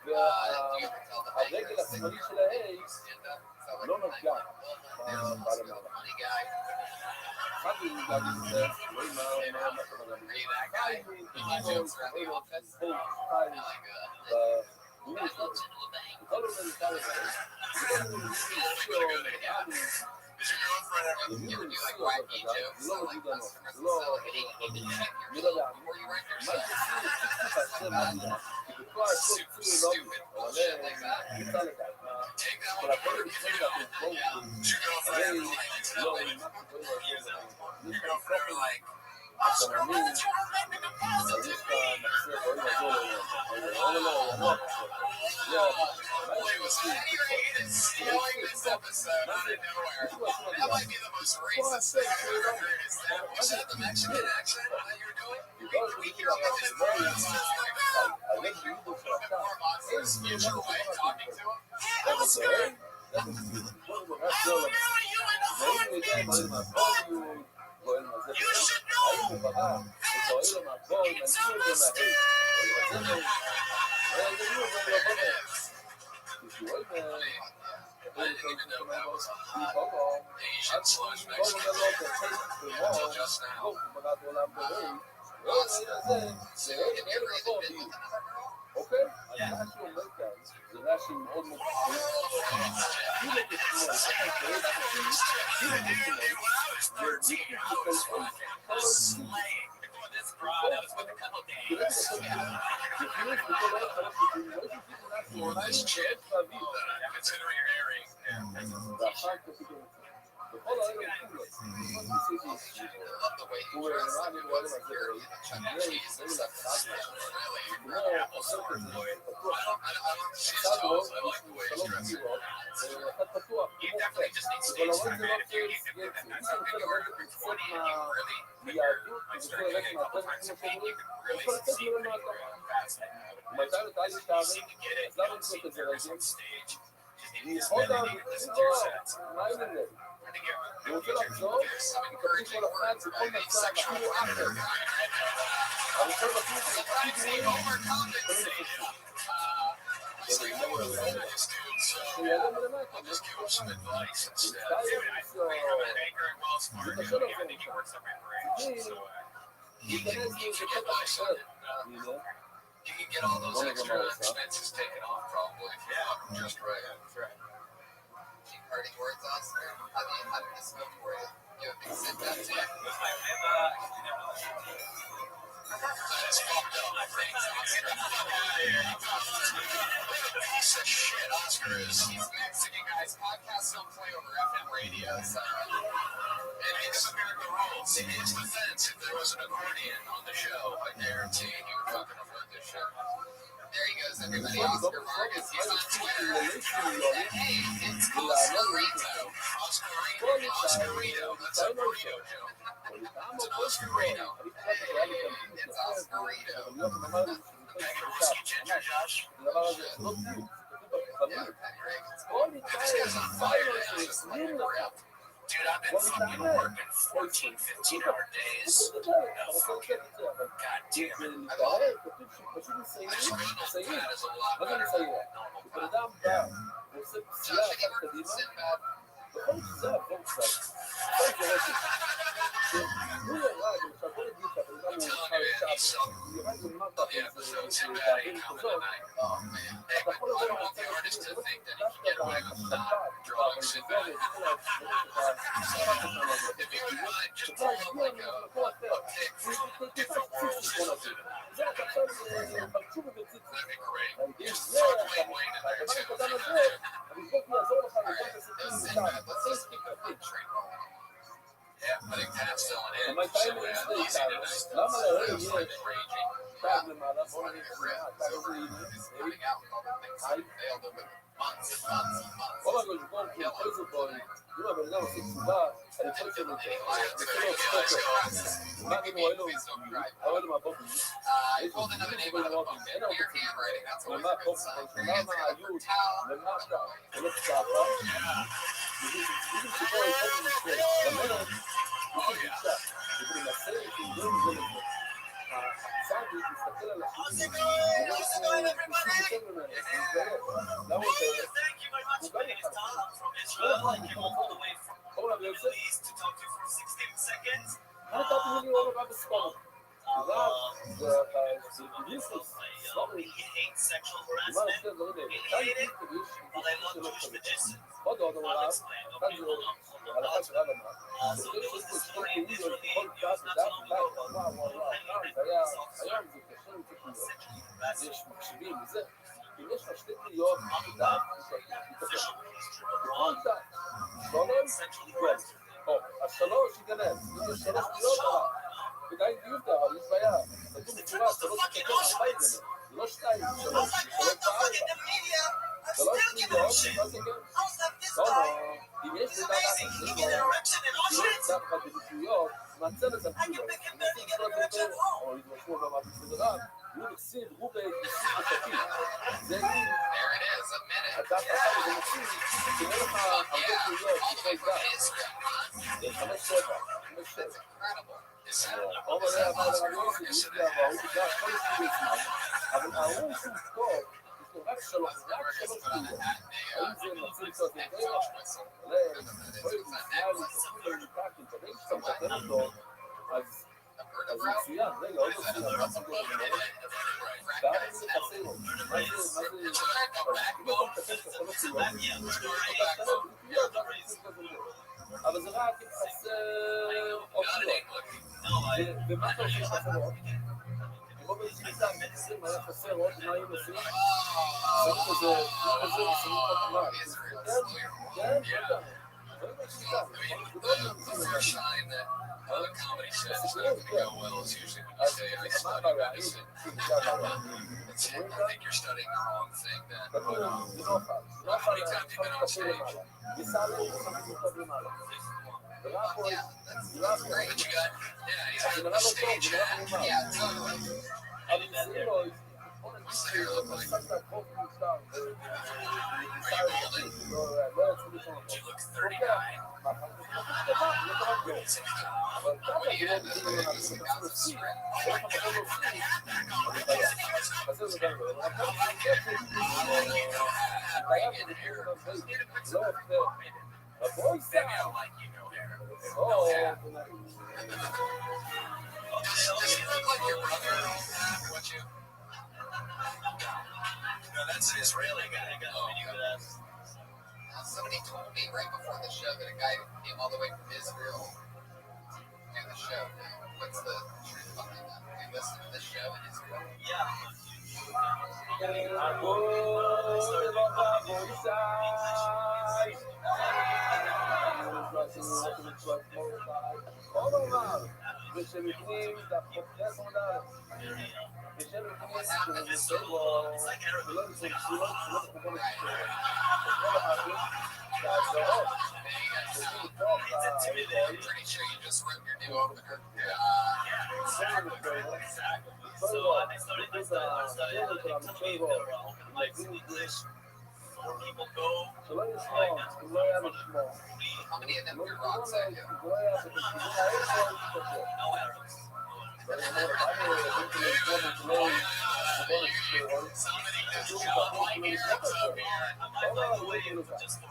והרגל השמאלי של ה-A לא נוגע בעלמלה. אחד הוא נוגע בזה, לא עם מה קורה בכל אמריקה This episode out of nowhere. That might be the most racist thing I've ever heard. Is that was that the Mexican accent that you're doing? We hear a little bit more. It's just like a little bit more monstrous future way talking to him. That was good. You should know. I didn't even know that was Asian slash Mexican until just now. אוקיי? אז מה שהוא אומר כאן, זה רש"י מאוד מאוד This shit that I'm considering your earring. בכל הרגע כולו, Love the way he dresses like it was security and Chuck E. Cheese and stuff. Really, Apple Store. I don't see his toes. I like the way he's dressing. You definitely just need stage time, man. If you get that's something you work for 20 and you really put your like start doing it a couple times a week, you can really see where you're going fast. You seem to get it. You don't seem nervous on stage. You just need to spend and listen to your sets. I think you there's some encouraging words about a sexual predator crying right now. Sometimes they overcompensate. So you know what I'm just doing, so I'll just give him some advice instead. Dude, I'm an anchor at Wells Fargo. I think he works at my branch, so you should get by something. You can get all those extra expenses taken off probably if you look just right. That's right. Parting words, Oscar? I mean, I'm going to smoke for you. You have a big sit down, too. That's fucked up, I think. Get the fuck out of here. What a piece of shit Oscar is. He's Mexican, guys. Podcasts don't play over FM radio, so... And it's American rules. In his defense, if there was an accordion on the show, I guarantee he would fucking avert this shit. There he goes, everybody. Oscar Vargas. He's on Twitter. Hey, it's Oscarito. Oscarito. That's a burrito joke. It's an Oscarito. It's Oscarito. Can you ginger, Josh? This guy's on fire now. Just like a grip. Dude, I've been fucking working 14, 15-hour days. No fucking. God damn it. I struggle with that is a lot better than normal fat. Josh, any word from Sinbad? I'm telling you, man, he's so the episodes him batting out of the night. Oh, man. Hey, but I don't want the artist to think that he can get away with not drawing Sinbad. So, if you wouldn't mind, just pull up like a pic from Different Worlds or something. That'd be great. I think Pat's filling in. למה So, טיימר יש easy to just למה להרי just יש like raging. טייב למעלה, בוא נגיד שנייה, טייב הזה Coming out with all the things that failed over months and months and months. כל הקדוש ברוך הוא אוחז אותו, אם הבן אדם עושה תשובה, אני חושב שלו, מה אני רואה לו, רואה לו מהבוקר, I pulled another name out of the book. And weird handwriting. That's always a good sign. למה היוד, למטה, הולך ככה, בדיוק שפה יכולתי לשקול, למלך, יש אישה, ובננסה, תמדון זה לזה. הצדיק מסתכל על השני, הוא מסתכל ממנו, למה הוא כאלה? הוא גם יכול לה ויוצא, מה נתתי לי לראות הבא בספורט? זה בדיוק ספורט, ומה לשתי הדברים האלה? כאן יש שלא חושב. עוד אמרה, כאן זה הלכה של רב אמר, שיש פה שתי פעולות בכל קצת, וואו, היום זה קשה לצפות, יש מחשבים וזה, אם יש לך שתי פעולות, בכל קצת, אז שלוש ייגנב, אם יש שלוש פעולות, כדאי דיוק, אבל יש בעיה, כתוב בצורה, שלוש ייגנב, ארבע ייגנב, זה לא שתיים, שלוש פעולות, שלוש פעולות, מה זה כן? אם יש לדעת דווקא בביטויות, מהצוות המפויות, אם יש לדעת יותר, או יתרשמו במעט בסדרה, הוא נקסיד, הוא בנסיד ותקי. זה אם הדעת אחת זה נקסיד, תראה לך הרבה פעויות, שחי דעת. זה 5-7. רוב עליה אמר לרעיון שלי, יש לי הרעיון, הוא דעת כל שלי זמן, אבל הרעיון שהוא טוב, יש לו רק שלוש פעולות. האם זה נציל קצת יותר? אז מצוין, רגע, עוד מצוין, מה סיפור הזה? ואני זה חסר לו, מה זה, אם אתה מתקן את הכל הסיוע, אבל זה רק אם חסר אותיות, ומה אתה עושה חסר עוד? כמו בצמיתה, אם היה חסר עוד, מה היו עושים? שמים כזה, ושמים את התמונה. כן, the comedy set is not going to go well is usually when you say I study medicine. I think you're studying the wrong thing then. How many times have you been on stage? That's great. What you got? Yeah, totally. What's the hair look like? You look 39. What do you have to do? Maybe I'll like you no hair. Does he look like your brother? What you? No, that's an Israeli guy. Somebody told me right before the show that a guy came all the way from Israel to do the show. What's the truth behind that? They listen to the show in Israel? I'm pretty sure you just ripped your new opener. Exactly. So I started like English. People go. How many of them do rock side? No arrows. Somebody just jumped like arrows up here. I might like the wave just for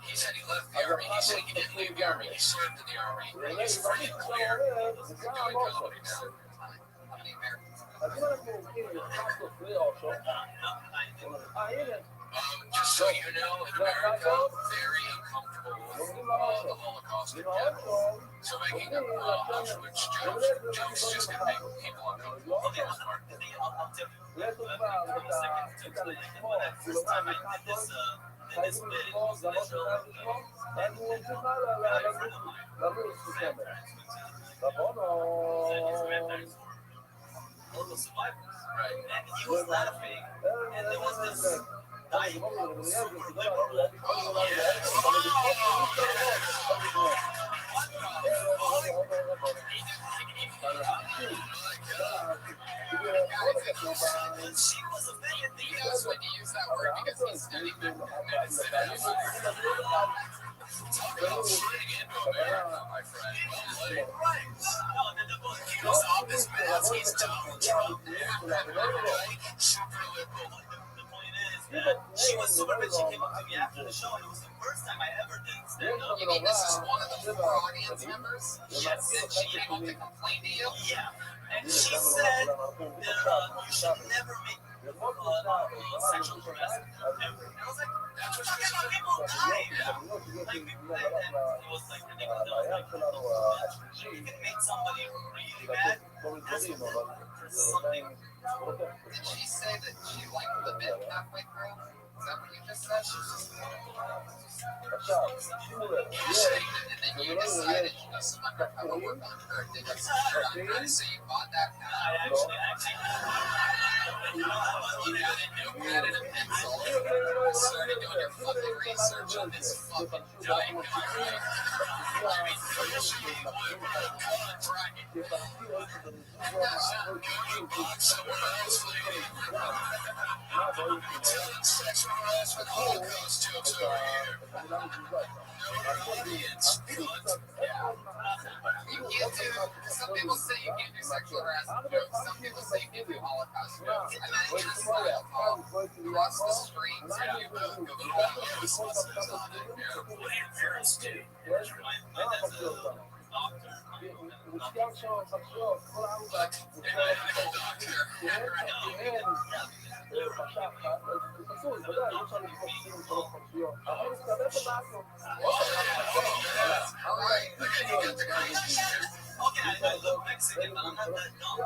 He said he left the army. He said he didn't leave the army. He served in the army. He's free and clear. He's doing good over now. How many Americans? Just so you know, in America, very uncomfortable with the Holocaust in general. So making Auschwitz jokes just gonna make people uncomfortable. יש לו כבר את הלשמור, כאילו מה, מבחינתו, חייבים לשמור, זה מה שחייב לשמור, ואז הוא ממשיך הלאה לרוץ בסמל. נכון או... All the survivors. Right. And he was laughing, and there was this dying. She was offended. He knows when to use that word because he's studied it. Talking about shooting into America, my friend. Right. No, he goes off this man. He's Donald Trump. Super liberal. The point is that she was super bitch. She came up to me after the show, and it was the first time I ever did stand up. You mean this is one of the 4 audience members? Yes. She came up to complain to you? Yeah. And she said that you should never make sexual harassment ever. And I was like, that's what talking about people dying. Like, it was like ridiculous. You can make somebody really mad. That's something. Did she say that she liked the bit halfway through? Is that what you just said? You said and then you decided you know some undercover work on her. Did you so you bought that now? I actually You had a notepad and a pencil. Started doing your fucking research on this fucking dying guy. I mean, usually you would telling sexual harassment Holocaust jokes over here. You can't do. Some people say you can't do sexual harassment jokes. Some people say you can't do Holocaust jokes. And then it's just style called cross the streams. And you go to what do your parents do? My dad's a doctor. Alright, you got the crazy shit. Okay, I look Mexican, but I'm not that dumb.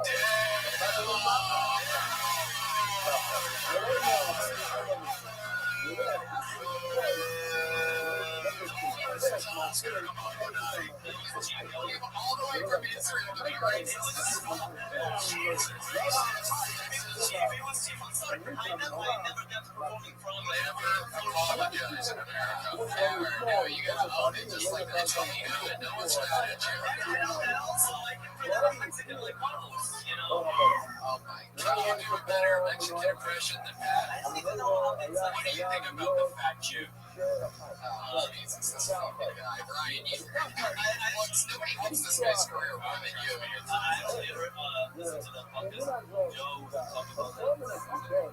All the way from Israel to be right. Apologize in America. Never. No, you gotta own it just like that. And no one's mad at you. Oh my god, you do a better Mexican impression than that. What do you think about the fat Jew? Jesus, this fucking guy, Brian. Nobody wants this guy's career more than you. I actually listened to the podcast. Joe talk about that.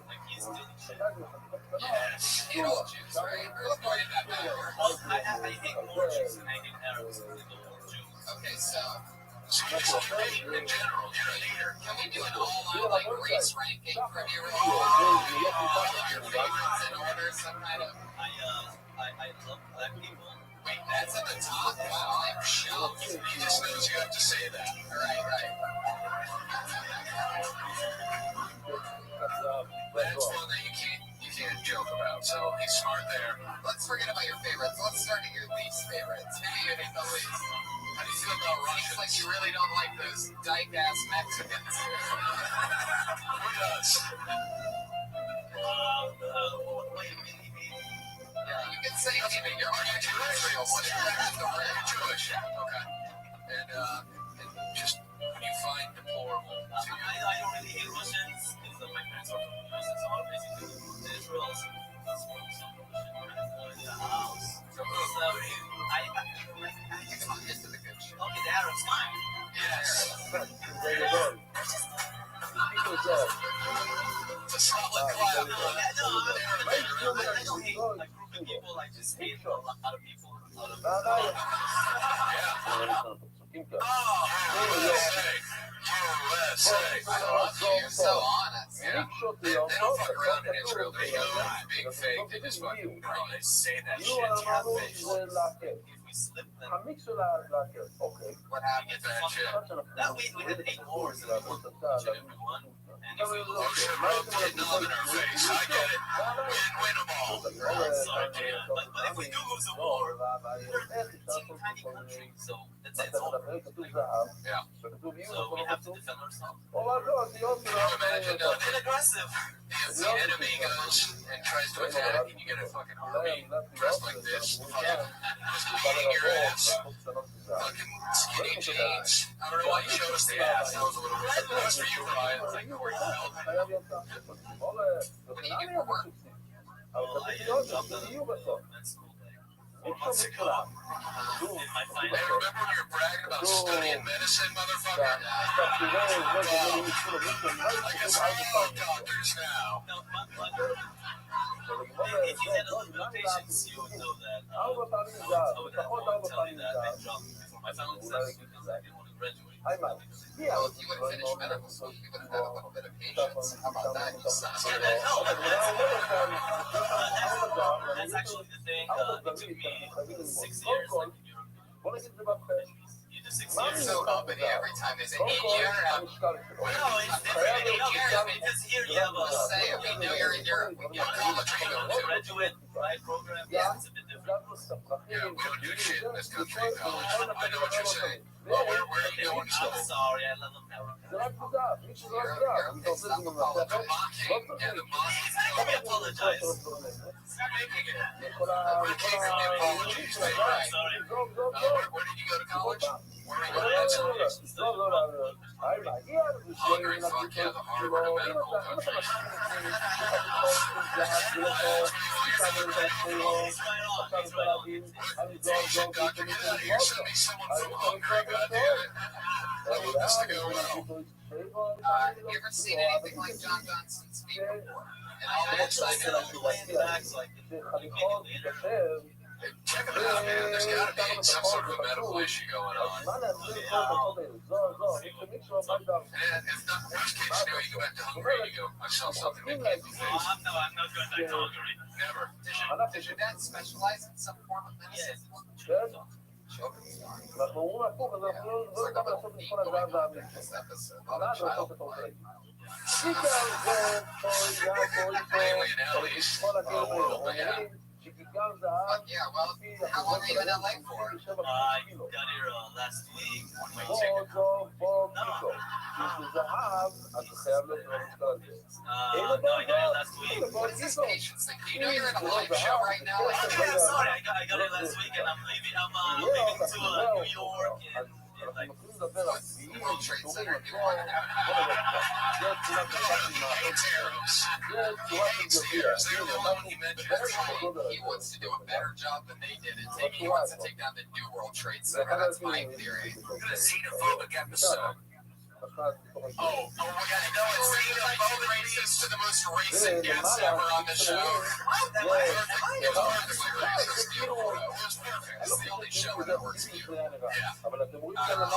Like he's doing shit. Yeah, you know, Jews, right? Or the point that matter. Well, I hate more Jews than I hate Arabs. I hate more Jews. Okay, so in general, you're a leader. Can we do an all-out like race ranking from your your favorites in order? Some kind of. I love black people. Wait, that's at the top. Wow, I'm shocked. He just knows you have to say that. Right. That's one that you can't joke about. So he's smart there. Let's forget about your favorites. Let's start at your least favorites. Who do you hate the least? How do you feel about Russians? Seems like you really don't like those dyke-ass Mexicans. Who does? Yeah, you can say anything. You're Israel. You're Jewish. Okay. And just when you find deplorable to you. I don't really hate Russians because my parents are from the US, so I'm basically from Israel. That's why I'm so in the house. So I Come on, get to the good shit. okay, the Arabs fine. Yes. There you go. People's It's a solid clap. I don't hate like group of people. I just hate a lot of people. USA. You're so honest. Yeah. They don't fuck around in Israel. They go big fake. They just fucking say that shit to your face. If we we slip them. המיקס של הקרן, אוקיי. What happened to that shit? That week we had 8 wars and we won each and every one. And if we Oh lose, shit, bro, putting love in our face. I get it. Win them all. sorry, man. But if we do lose a war, we're 13 tiny countries, so that's it. It's over. Yeah. So we have to defend ourselves. Imagine They're aggressive. if the enemy goes and tries to attack and you get a fucking army dressed like this, fucking beating your ass, fucking skinny jeans. I don't know why you showed us the ass. That was a little bit too much for you, Ryan. It's like where you felt. What do you get for work? Well, I jumped on that school day 4 months ago in my Hey, final. remember when you were bragging about studying medicine, motherfucker? I guess we're all doctors now. No, if you had a little bit of patience, you would know that. I would tell you that I jumped before my final exams because I didn't want to graduate. Well, if you would have finished medical school, you would have had a little bit of patience. How about that, you son of a Yeah, bitch? no, that's actually the thing. It took me 6 years. Like, you do 6 You're years. so uppity every time there's an 8-year. No, it's different. Because here you have a Say it, we know you're in Europe. We get college programs. graduate program. Yeah. It's a bit different. Yeah, we don't do shit in this country in college. I know what you're saying. Well, where are you going to I'm school? sorry, I love America. You're pissed off about the mocking and the mocking. Let me apologize. Start making it. Okay, for the apologies, right? Right. Sorry. Where did you go to college? Where were you going to bachelor's? Hungary, fuck yeah, the Harvard of medical countries. You're sending me someone from Hungary, goddammit. I want this to go well. You ever seen anything like John Johnson speak before? And all the excitement. Check him out, man. There's got to be some sort of a medical issue going on. And if not, worst case scenario, you go back to Hungary and you go, I saw something that can't be fixed. I'm not going back to Hungary. Never. Does your dad specialize in some form of medicine? Children's story. It's like a little theme going on in this episode. A lot of child play. Mainly in Ellie's. But yeah. Fuck yeah, well, how long are you in LA for? I got here last week. No, I got it last week. What is this patience thing? Do you know you're in a live show right now? Yeah, sorry, I got it last week, and I'm leaving to New York and like. World Trade Center, New York. Hates arrows. Hates the arrows. They're the one he mentioned. He wants to do a better job than they did. He wants to take down the new World Trade Center. That's my theory. The xenophobic episode. Oh, we gotta go and xenophobic racist to the most racist guests ever on the show. It was perfectly racist. Beautiful. It was perfect. It's the only show that works for you. Yeah. I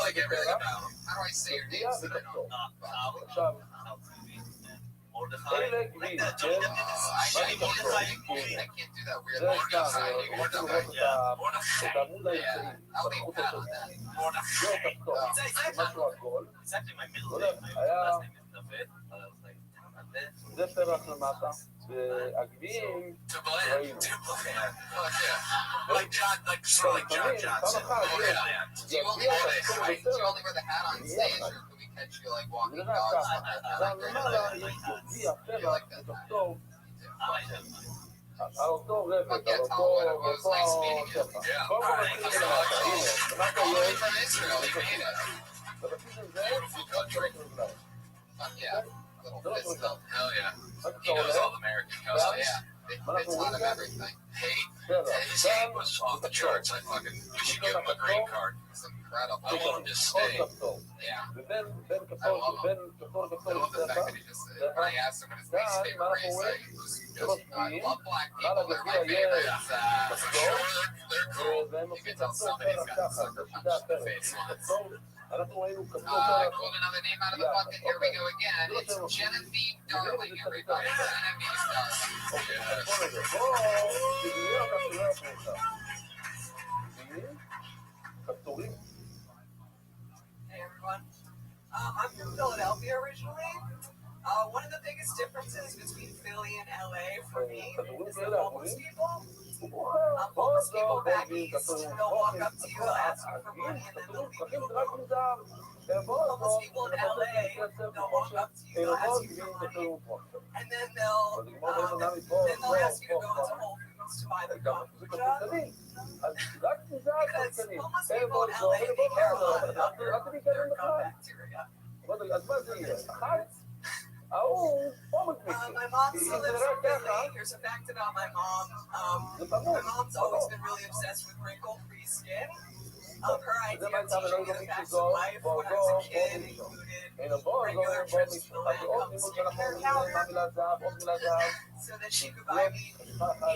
like everything about him. How do I say your names that I don't? Mordechai. Like that Johnny Depp did this shitty Mordechai movie. I can't do that weird Mordechai. Yeah, Mordechai. Yeah, I'll leave that on that. Mordechai. It's actually my middle name. My last name is David. I was like, זה פרח למטה, והגביעים ראינו. Fuck yeah. Like John, like sort of like John Johnson. Do you only wear the hat on stage, or can we catch you like walking dogs? למעלה יש גביע פרח מתחתו על אותו רבד, על אותו שפע. כל פעם נתחיל למטה, הנה, למטה יש, ובפיזם זה, Fuck yeah. Little fist bump. Hell yeah. He knows all the American customs. Yeah. It's out of everything. His hate was off the charts. We should give him a green card. It's incredible. I want him to stay. Yeah. ובין כפול I love the fact ושפע, that he just, when I asked him what his least favorite race is, he goes, I love black people. They're my favorite. For sure, they're cool. והם You עושים can tell כפול somebody's פרח got a ככה, sucker punch בשידה in the אחרת. face once. אנחנו ראינו כפול פרח. Pulled another name out of the bucket. Here we go again. It's Genevieve Darling, everybody. Genevieve Darling. אוקיי, בוא נראה, בוא, תגידי אותה שלא יפריע אותה. Hey everyone. I'm from Philadelphia originally. One of the biggest differences between Philly and LA for me is the homeless people. Homeless people back east, they'll walk up to you, they'll ask you for money, and then they'll leave you alone. Homeless people in LA, they'll walk up to you, they'll ask you for money, and then they'll ask you to go into Whole Foods to buy the kombucha. Because homeless people in LA, they care a lot about their gut bacteria. My mom still lives in Philly. Here's a fact about my mom. My mom's always been really obsessed with wrinkle-free skin. Her idea of teaching me the facts of life when I was a kid included regular trips to the Lancome skincare counter so that she could buy me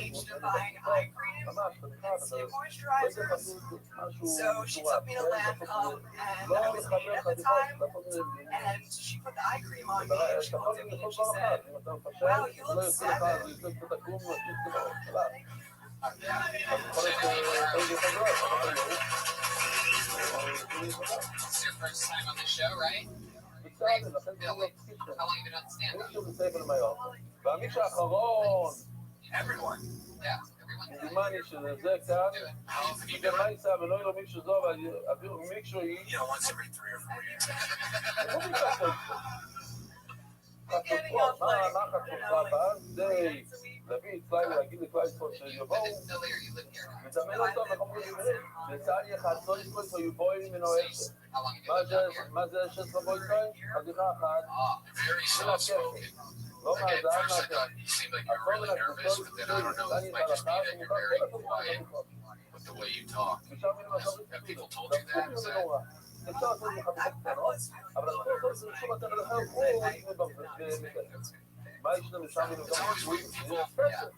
age-defying eye cream and skin moisturizers. So she took me to Lancome, and I was 8 at the time, and she put the eye cream on me, and she looked at me and she said, "Wow, you look 7." It's your first time on the show, right? Great. Billy, how long have you been on stand-up? Everyone. Yeah, everyone. Do it. How often do you do it? Once every 3 or 4 years. I'm getting up like, I don't know, like 3 nights a week. You live in Philly or you live here? No, I live in How long have you lived out here? Very soft-spoken. Again, first I thought you seemed like you were really nervous, but then I don't know, it might just be that you're very quiet with the way you talk. Have people told you that? Is that... I was It's always weird. Yeah.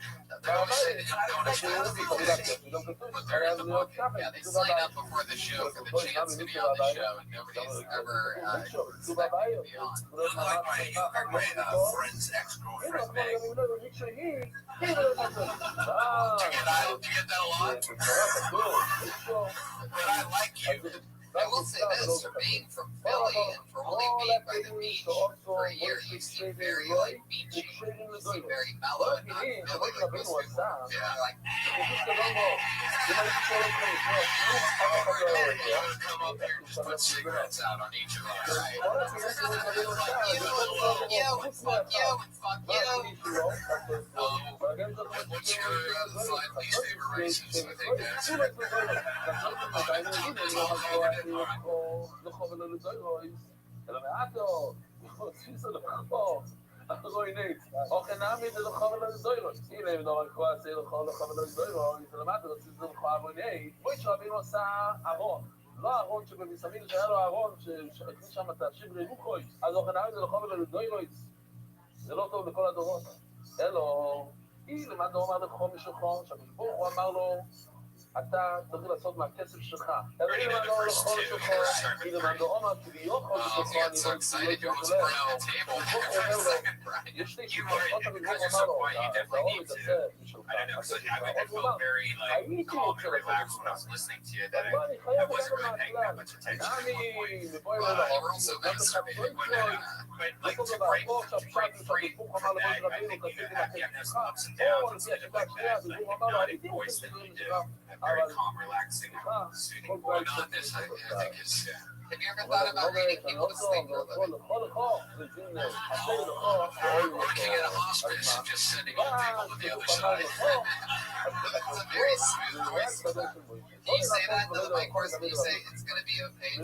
They always say that you don't have to feel it, but they're in the book. Yeah, they sign up before the show for the chance to be on the show, and nobody's ever expected to be on. Look like my friend's ex-girlfriend, Meg. Do you get that a lot? But I like you. I will say this, for being from Philly and for only being by the beach for a year, you seem very like beachy. You seem very mellow and not Philly like most people. Yeah, like Come up here and just put cigarettes out on each of us, right? Fuck you and fuck you. What's your 5 least favorite races? I think that's לא הארון שבמסביב שהיה לו הארון שהכניס שם את השיברי לוקויס, אז אוכנאי זה לחובל לדוירויס, זה לא טוב לכל הדורות. אלו, היא למד לו אמר לחום משוחו, שהמשבור הוא אמר לו, אתה צריך לעשות מהכסף שלך. היא למד לו לחום משוחו, היא למד לו אומר, כי ביוחו משוחו אני לא אצלך. המשבור אומר לו, יש לי שיחות, עוד המשבור אמר לו, אתה אור את הסרט משלך. I felt very calm and relaxed when I was listening to you. That I wasn't really paying that much attention. You were also nice to me. But to break free from that, I think you have some ups and downs instead of like that hypnotic voice that you do. A very calm, relaxing, soothing monotonous, I think is. Have you ever thought about reading people to sleep for a living? Working at a hospice and just sending old people to the other side. That's a very smooth voice. Can you say that to the mic course when you say it's going to be a pain?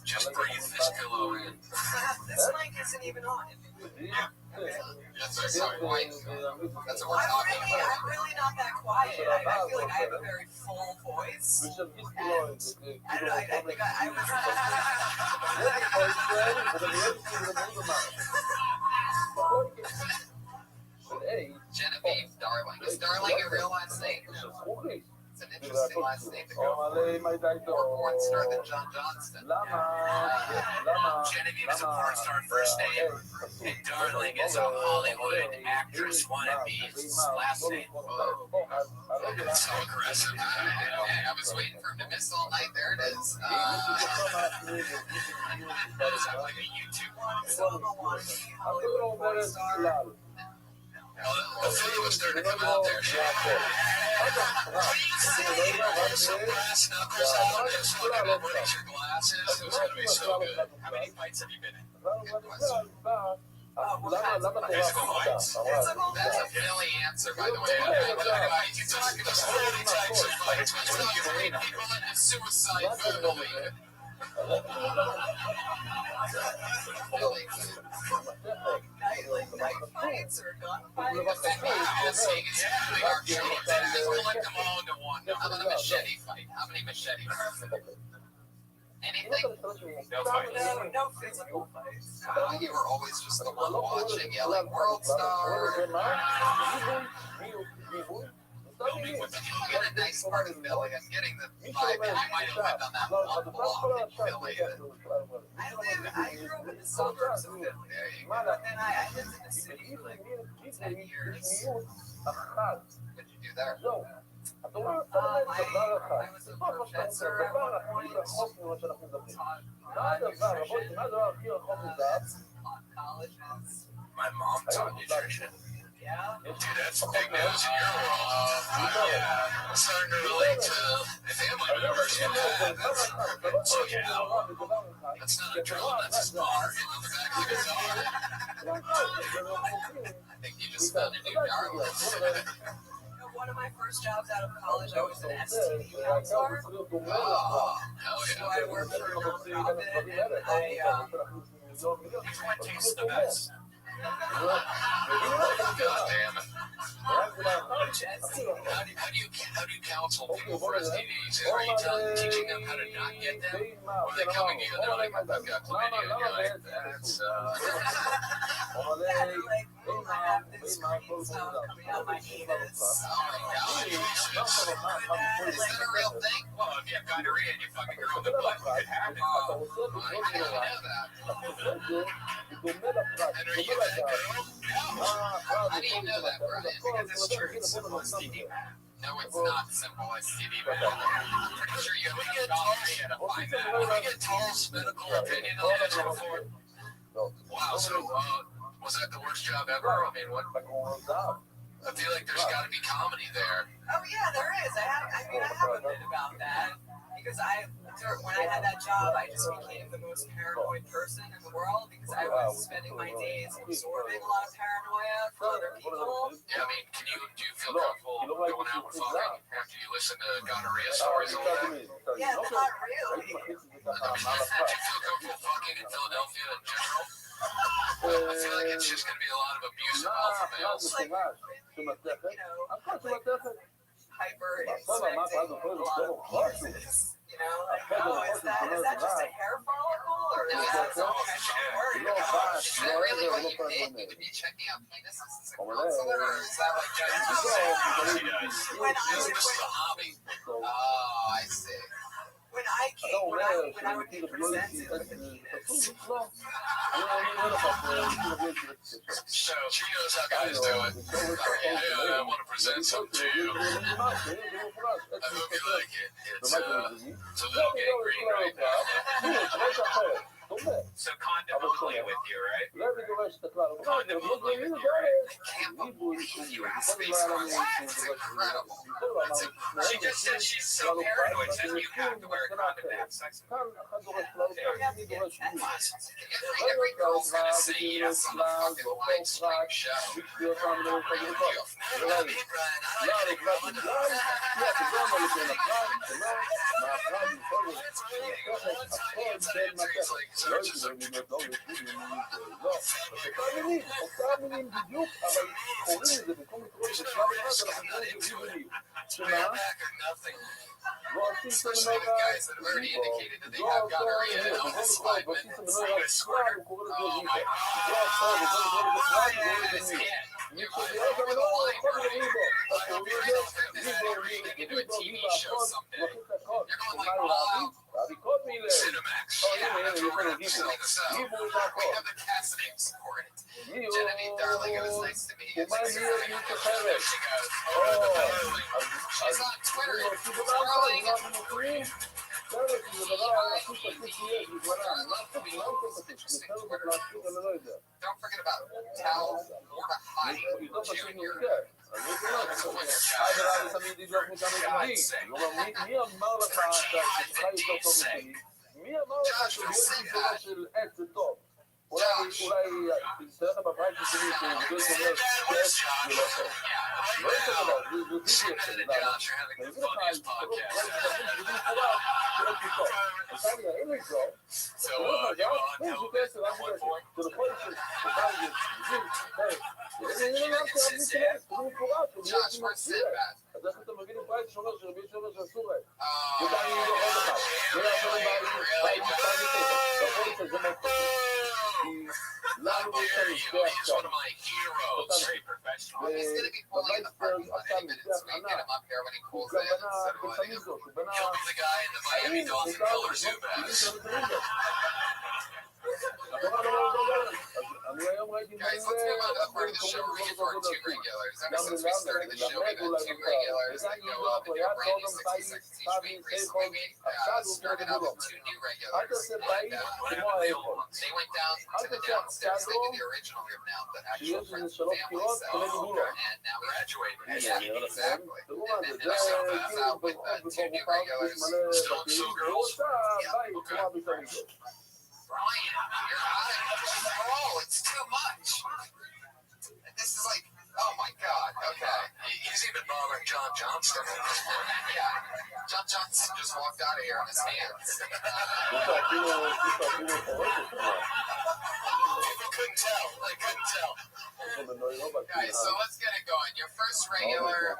Just breathe this pillow in. This mic isn't even on. That's our song point. That's what we're talking about. I'm really not that quiet. I feel like I have a very full voice. And I don't know, I think I Genevieve Darling. Is Darling your real last name? It's an interesting last name to go for. More porn star than John Johnston. Genevieve is a porn star first name, and Darling is a Hollywood actress wannabe's last name. It's so aggressive. I was waiting for him to miss all night. There it is. Is that like a YouTube one? Hollywood porn star. The video was starting to come out there. What do you say? Some brass knuckles out there. So look at what is your glasses? It was going to be so good. How many fights have you been in? Physical fights? That's a Philly answer, by the way. You talk about so many types of fights. We're talking about people in suicide verbally. Night fights or gunfights? Collect them all into one. How about a machete fight? How many machete fights? Anything? No fights. No physical fights. You were always just the one watching, yelling world star. Filming with the You get a nice part of Philly. I'm getting the vibe that you might have lived on that one block in Philly. I grew up in the suburbs of Philly. There you go. And then I lived in the city for like 10 years. What did you do there? I was a professor at one point. Taught colleges. My mom taught nutrition. Yeah. Dude, that's big news in your world. Yeah, I'm starting to relate to the family members you have. So yeah, that's not a drill, that's a spar hitting on the back of the guitar. I think you just found a new darling. One of my first jobs out of college, I was an STD counselor. Oh, hell So yeah. I worked for a nonprofit, and Which one tastes the best? God damn it. How do you counsel people for STDs? Are you teaching them how to not get them? Or are they coming to you and they're like, I've got chlamydia, and you're like, that's I have this green stuff coming out my anus. oh my god. Is that a real thing? Well, if you have gonorrhea and you fuck a girl in the butt, it could happen. I didn't know that. And are you that girl? How do you know that, Brian? Because it's true. It's simple STD. No, it's not simple STD, but I'm pretty sure you have enough gonorrhhea to find that. Can we get Tall's medical opinion on this before? Wow, so was that the worst job ever? I mean, what? I feel like there's got to be comedy there. Oh yeah, there is. I have a bit about that because when I had that job, I just became the most paranoid person in the world because I was spending my days absorbing a lot of paranoia from other people. Yeah, I mean, do you feel comfortable going out and fucking after you listen to gonorrhea stories all day? Yeah, but not really. Do you feel comfortable fucking in Philadelphia in general? I feel like it's just going to be a lot of abuse of alpha males. Like, hyper inspecting a lot of pieces. Like, oh, is that just a hair follicle or is that something I should be worried about? Is that really what you did? You would be checking out penises as a counselor, or is that like just When This is a hobby. Oh, I see. when I would be presented with a penis. So she knows how guys do it. Hey, I want to present something to you. I hope you like it. It's a little gangrene right now. So condom only with you, right? Condom only with you, right? I can't believe you asked me for that. It's incredible. She just said she's so paranoid that you have to wear a condom to have sex with her. Every girl's gonna say yes on the fucking live stream show. Especially with guys that have already indicated that they have gonorrhea in almost 5 minutes. Oh my god. מי שביום גם לא יכול לריבו. אז הוא Into a TV show someday. מכניס את הכל. You're going ומה like, עם wow, רבי? רבי קוטמילה. Cinemax. הנה, That's יש what we're לנו gonna be setting this up. גיבו את We הכל. have the cast names for it. מי הוא? Genevieve, darling, it was nice to meet you. ומה עם Thanks מי for יש coming אחרת? over. She goes, she's on Twitter. להוציא דבר אחר, מה אתם מוכרים? סרט זה דבר הכי פשוט שיש בזמנם. מה אתם פשוט? זה סרט בפלסטיק, אני לא יודע. Don't forget about Tal Mordechai יותר פשוט Jr. יותר. אני לא יודע. עד תמיד ידלוק מכמה יהודי. מי אמר לך ששלך יותר טוב משלי? מי אמר לך שלהיות מפלגה של עץ זה טוב? אולי תצטרך בבית שלי שגדול שאומר שעץ זה לא טוב. לא יש דבר, זה דיגי אצל. למה? אני אגיד לך, אני מדברים מפורש שעץ זה טוב. אתה לי, אין לי זו. תראו לך, גם זה כסף, רק זה. זה לכל של בבית, זה אני לא אמרתי, אני מתלעס, זה מפורש, הוא להיות עם הסירה. אז איך אתה מבין עם פרייס שאומר שרבי שאומר שאסור להם? וגם אני לא עוד אחד. לא יעזור לי בית מספר מכסף. לכל של זה מאוד פשוט. כי לנו יש לנו שתי עכשיו. ובבית ספר עכשיו נצליח ענק. הוא גם בנה בסמיזות, הוא בנה... האם מותר לבנות פיליס ובטריזות? התורה לא מדברת. אז אני היום ראיתי Guys, let's move on to the part of the show where we get to our two regulars. Ever since we started the show, we've had two regulars that go up and do a brand new 60 seconds each week. Recently, we started up with two new regulars. And they went down to the downstairs. They did the original room now, the actual friends and family cell. And now graduated. Exactly. And then I showed us out with two new regulars. Stone Show Girls. Yeah, okay. Brian, you're out of control. It's too much. This is like, oh my God. Okay. He's even bothering John Johnston at this point. Yeah. John Johnston just walked out of here on his hands. People couldn't tell. They couldn't tell. Guys, so let's get it going. Your first regular,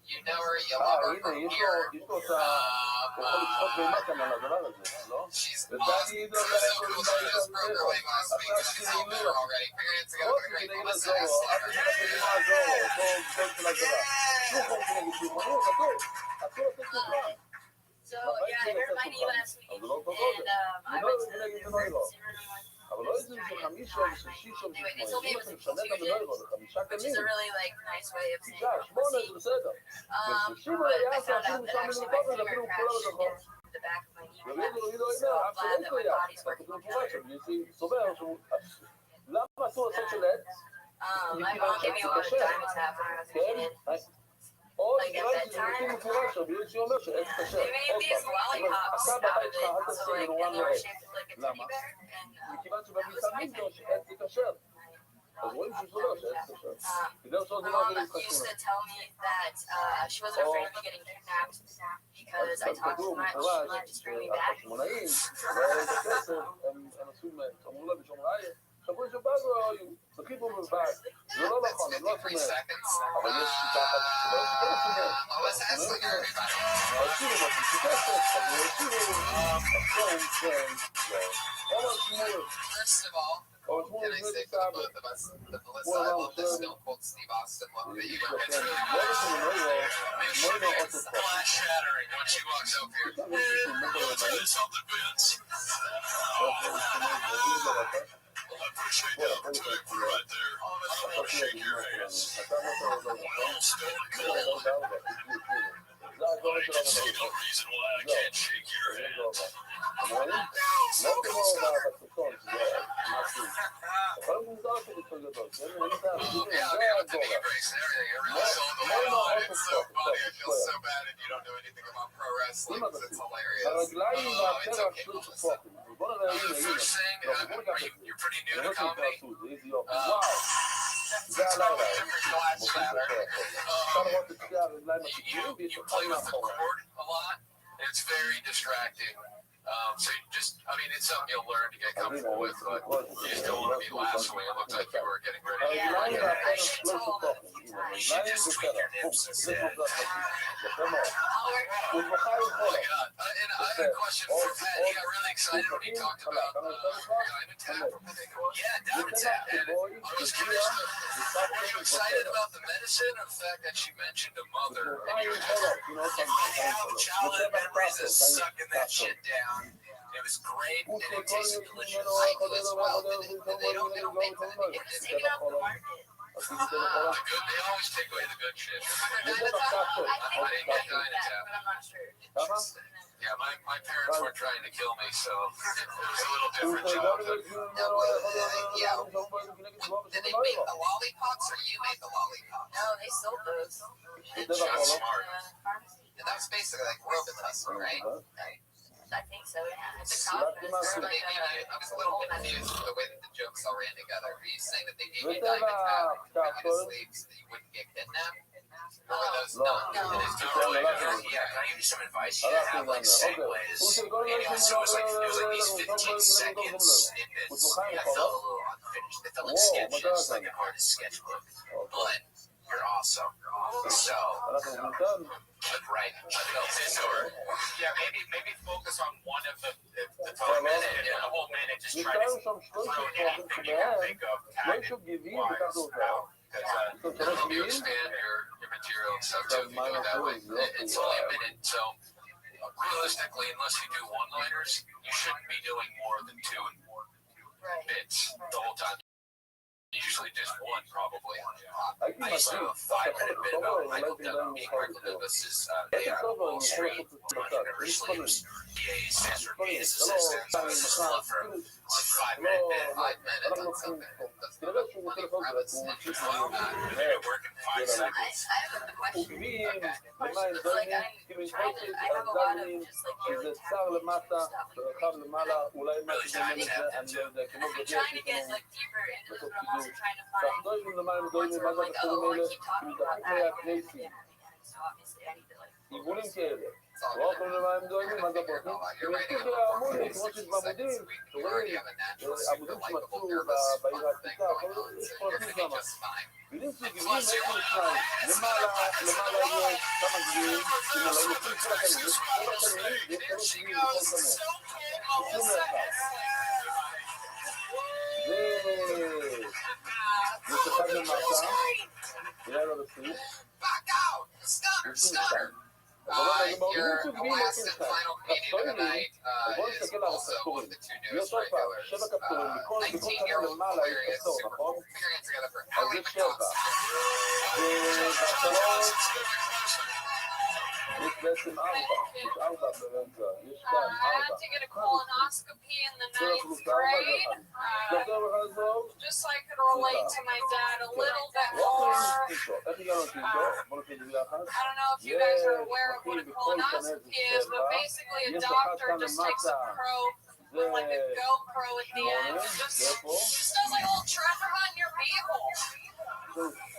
you know her, you love her from here. She's awesome. So cool. She just broke her leg last week. She's all better already. Figured it's gonna be great. Melissa So yeah, I hurt my knee last week, and I went to the אבל לא איזה חמישה או שישה וחמישה which is a really like nice way of saying שישה, שמונה זה בסדר. ושישה היה עשה אפילו שם מנותות וזה אפילו כולה לדבר. the back of my knee. ולידו לא יודע, אף שלא לא היה. אתה כתוב מפורש, אני סובר שהוא... למה אסור לעשות של עץ? My mom gave me a lot of diamonds that when I was a kid. או שראיתי שזה כתוב מפורש, רבי יוסי אומר שעץ קשה. אתה בבית שלך אל תשים מנורן לעץ. למה? מכיוון שבמסעדים זה שעץ זה קשר. אז רואים שהוא סובר שעץ קשר. בגלל שעוד דבר זה להתחשב. Used to tell me that she wasn't afraid of me getting kidnapped because I talked too much. She wanted to bring me back. החשמונאים, ואת הכסף, הם עשו מהם, אמרו להם בשום ראיה, שבוי שבאזו היו, תקיפו מבד, זה לא נכון, הם לא עשו מהם. אבל יש שיטה אחת שבאו שכן עשו מהם. עשו להם, עשו כסף, אבל עשו להם, First of all, can I say for the both of us, the Melissa, I love this Stone Cold Steve Austin one that you were flash shattering when she walks up here. Let me tell you something, Vince. I appreciate the opportunity for right there. I want to shake your hands. Well, Stone Cold. I can see no reason why I can't shake your hand. לא כמו בסרטון, שזה משהו. אבל מוזר שבצור גדול, זה נראה זה הגדול. הרגליים והטבע שלו שפוקים. בוא נראה, הנה. בוא ניקח את זה. נראה שהם תעשו את זה, איזה יופי. וואו. זה הלילה. אפשר לראות את שתי הרגליים השיפורים ויש אחד מאחורה. It's very distracting. So just just, I mean, it's something you'll learn to get comfortable with, but you just don't want to be last when it looked like you were getting ready. Yeah, You should just tweak your nips instead. Oh my God. And I had a question for Pat. He got really excited when he talked about Diamond Tap, I think it was. Yeah, Diamond Tap. And I was curious, were you excited about the medicine or the fact that she mentioned a mother? And you were just, if I have childhood memories of sucking that shit down. It was great, and it tasted delicious. I do as well. They don't make that anymore. It's taken off the market. They always take away the good shit. I didn't get Dynatap, but I'm not sure. Yeah, my parents were trying to kill me, so it was a little different childhood. Did they make the lollipops or you made the lollipops? No, they sold those. That's smart. Pharmacy. And that was basically like Robitussin, right? I think so, yeah. It's a conference. I was a little bit confused with the way that the jokes all ran together. Were you saying that they gave you Diamond Tap to sleep so that you wouldn't get kidnapped? Or were those not? Yeah, can I give you some advice? You have like segues. So it was like these 15-second snippets. I felt a little unfinished. They felt like sketches, like an artist's sketchbook. But you're awesome. So, right. Yeah, maybe focus on one of the minute, and the whole minute just try to throw anything you can think of tag-wise out. Because you expand your material and stuff too if you do it that way. It's only a minute, so realistically, unless you do one-liners, you shouldn't be doing more than 2 bits the whole time. Usually just one, probably. I used to have a 5-minute bit about Michael being Michael Douglas's Wall Street never sleeps. EA stands for Venus Assistance. I was just love for a 5-minute bit. 5 minutes, that's something. That's not a 20 credits. Well, make it work in 5 seconds. I have a question. Like, I have a lot of just like שזה צר למטה, רחב למעלה, אולי משהו דומה לזה, אני לא יודע, כמו I'm trying to get like deeper into this, but I'm also trying to find תחתונים למים ones גדולים, where מה I'm זה like, oh, I הקטורים האלה, keep talking about שמתחת that. הקרייסי, So obviously I need to like. עיגולים כאלה, לא יכולים למים גדולים, מה זה הפרטים, ומסוג העמודים, כמו שיש בעמודים, שרואים, עמודים שמצאו בעיר העתיקה, יש פרטים שם. יודעים שגילים איפה נשמעים, למעלה יש כמה גביעים, אם לא נופלים כל הקנים, יש כל הקנים, יש כל גביעים בכל קנה. 21. יש אחד למטה, יאללה בסעיף. Your last and final meeting of the night is also one of the 2 newest regulars. 19-year-old Aquarius, super cool. Figuring it together for Allie McDonald's. יש בעצם 4, יש 4 באמצע, יש כאן 4. I had to get a colonoscopy in the 9th grade, just so I could relate to my dad a little bit more. I don't know if you guys are aware of what a colonoscopy is, but basically a doctor just takes a probe with like a GoPro at the end and just does like a little treasure hunt in your beehole.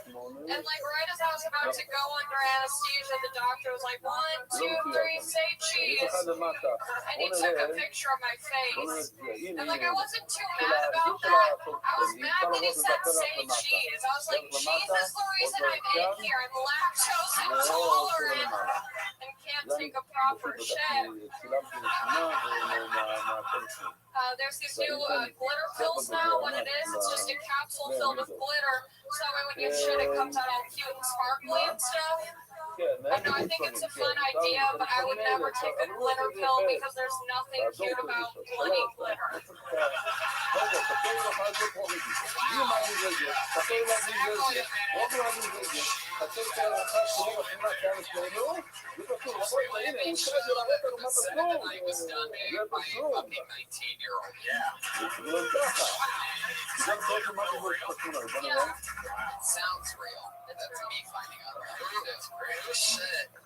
And like right as I was about to go under anesthesia, the doctor was like, 1, 2, 3, say cheese. And he took a picture of my face. And like I wasn't too mad about that. I was mad when he said say cheese. I was like, cheese is the reason I'm in here and lactose intolerant and can't take a proper shit. There's these new glitter pills now. What it is, it's just a capsule filled with glitter. So that way when you shit, it comes out all cute and sparkly and stuff. I know, I think it's a fun idea, but I would never take a glitter pill because there's nothing cute about bloody glitter. Sounds real. That's me finding out. That's great. Shit. It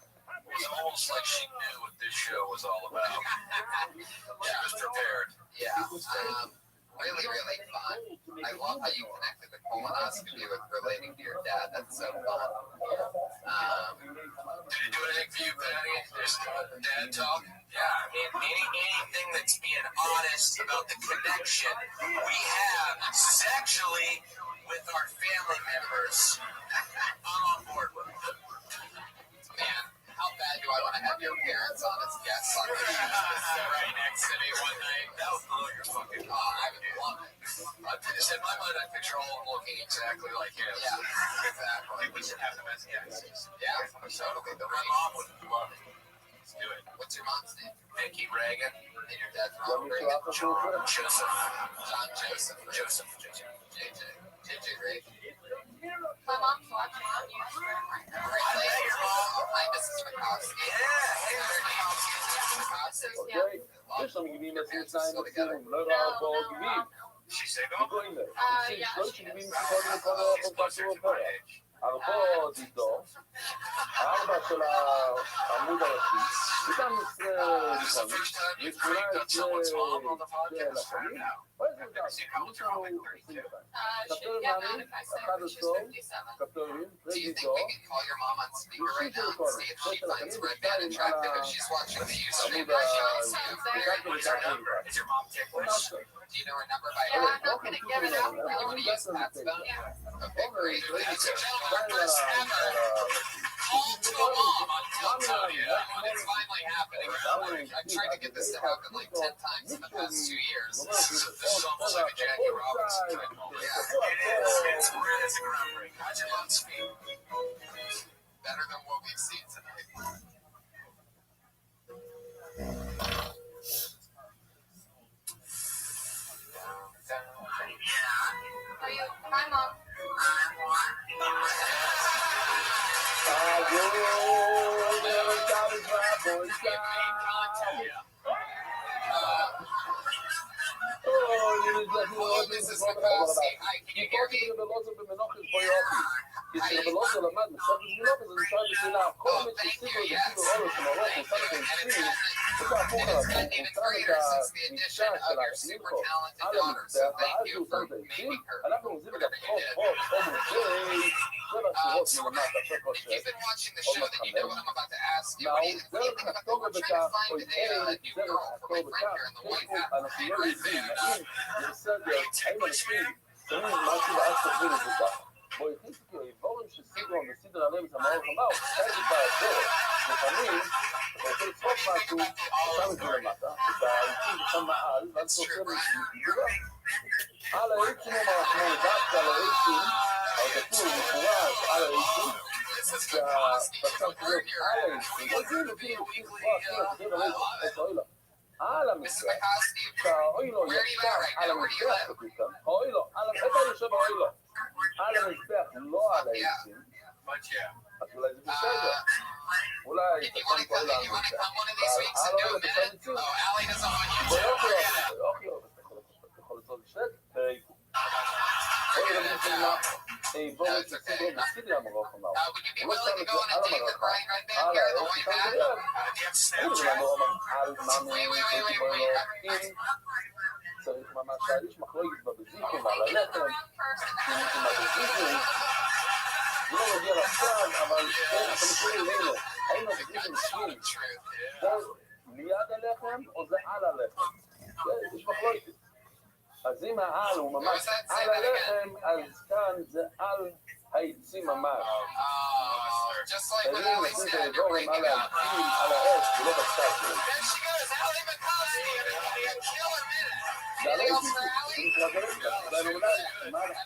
was almost like she knew what this show was all about. She was prepared. Yeah. Really, really fun. I love how you connected the colonoscopy with relating to your dad. That's so fun. Did he do anything for you, Patty? Just dad talk? Yeah, I mean, meeting thing that's being honest about the connection we have sexually with our family members. I'm on board with it. Man, how bad do I want to have your parents on as guests on the show? Right next to me one night. That was your fucking I would love it. In my mind, I picture all looking exactly like him. Yeah, exactly. We should have them as guests. Yeah, totally. My mom would love it. Let's do it. What's your mom's name? Vicky Reagan. And your dad's Ronald Reagan? John Joseph. John Joseph. Joseph. JJ Reagan. My mom's watching on YouTube right now. Really? Your mom? Hi, Mrs. McCoskey. Yeah. Hey, Mrs. McCoskey. אוקיי? יש לנו גיבים עצמי שניים בצילום, לא יודע פה גיבים. גיבוים לב. שלוש גיבים שכל מכל פרסום בפרק. ארבעות איתו, הארבע של העמוד הראשי, וגם לפעמים, ו18 לשנים, ואיזה גם, יש לנו 22. כפתור מאמין, 11, כפתורים, רגידו, ושית של כל, 6 לשנים, ושתיים על העמוד Do you know her number by Yeah, I'm not going to give it up. You want to use Pat's phone? Okay, great. Ladies and gentlemen, our first ever call to a mom on Teltonia. It's finally happening. I've tried to get this to happen like 10 times in the past 2 years. This is almost like a Jackie Robinson type moment. Yeah, it is. It's groundbreaking. How'd your mom's feel? Better than what we've seen tonight. Hi, Mom. Mrs. McCoskey, hi, can you hear me? It's even greater since the addition of your super talented daughter, so thank you for making her whatever you did. If you've been watching the show, then you know what I'm about to ask you. What do you think about that? We're trying to find a new girl for my friend here in the White Hat. בו הכניס כי האיבורים של סידרון וסידר עליהם את המערוך אמר, הוא חי את הדרך. לפעמים, אתה רוצה לצחוק משהו, שם את זה למטה, את העיצים שם מעל, ואז אתה עושה מדבר. על העיצים הוא מרחמון, דווקא על העיצים, אבל כתוב מפורש על העיצים, שהבצע כזה על העיצים, כאילו, על המזרח, שהאוי לו ישר על המזרח כתוב כאן, האוי לו, איפה יושב האוי לו? על המזבח, לא על העצים, אז אולי זה בסדר. אולי תקום כל המזבח. על האוהל בשם עצים. ביוקר, אתה יכול לעשות שט, אוי למי שמה, בואו תסידרו בסידרי המרוך אמר. הוא לא שם את זה על המרחה, על העץ, אתה מדבר. אני לא אומר על מאמין, אם צריך ממש האיש מחלוקת בבזיקים על הלחם, עם הבזיקים, לא מגיע עכשיו, אבל אתה משאיר אלינו, האם הבזיקים משווים, זה ליד הלחם או זה על הלחם? יש מחלוקת. אז אם העל הוא ממש על הלחם, אז כאן זה על העצים ממש. תראי, נשים את האזורים על העצים, על העץ, ולא בצד שלו. זה לא איזי, זה מתרגל לך, זה נולד, מה לך?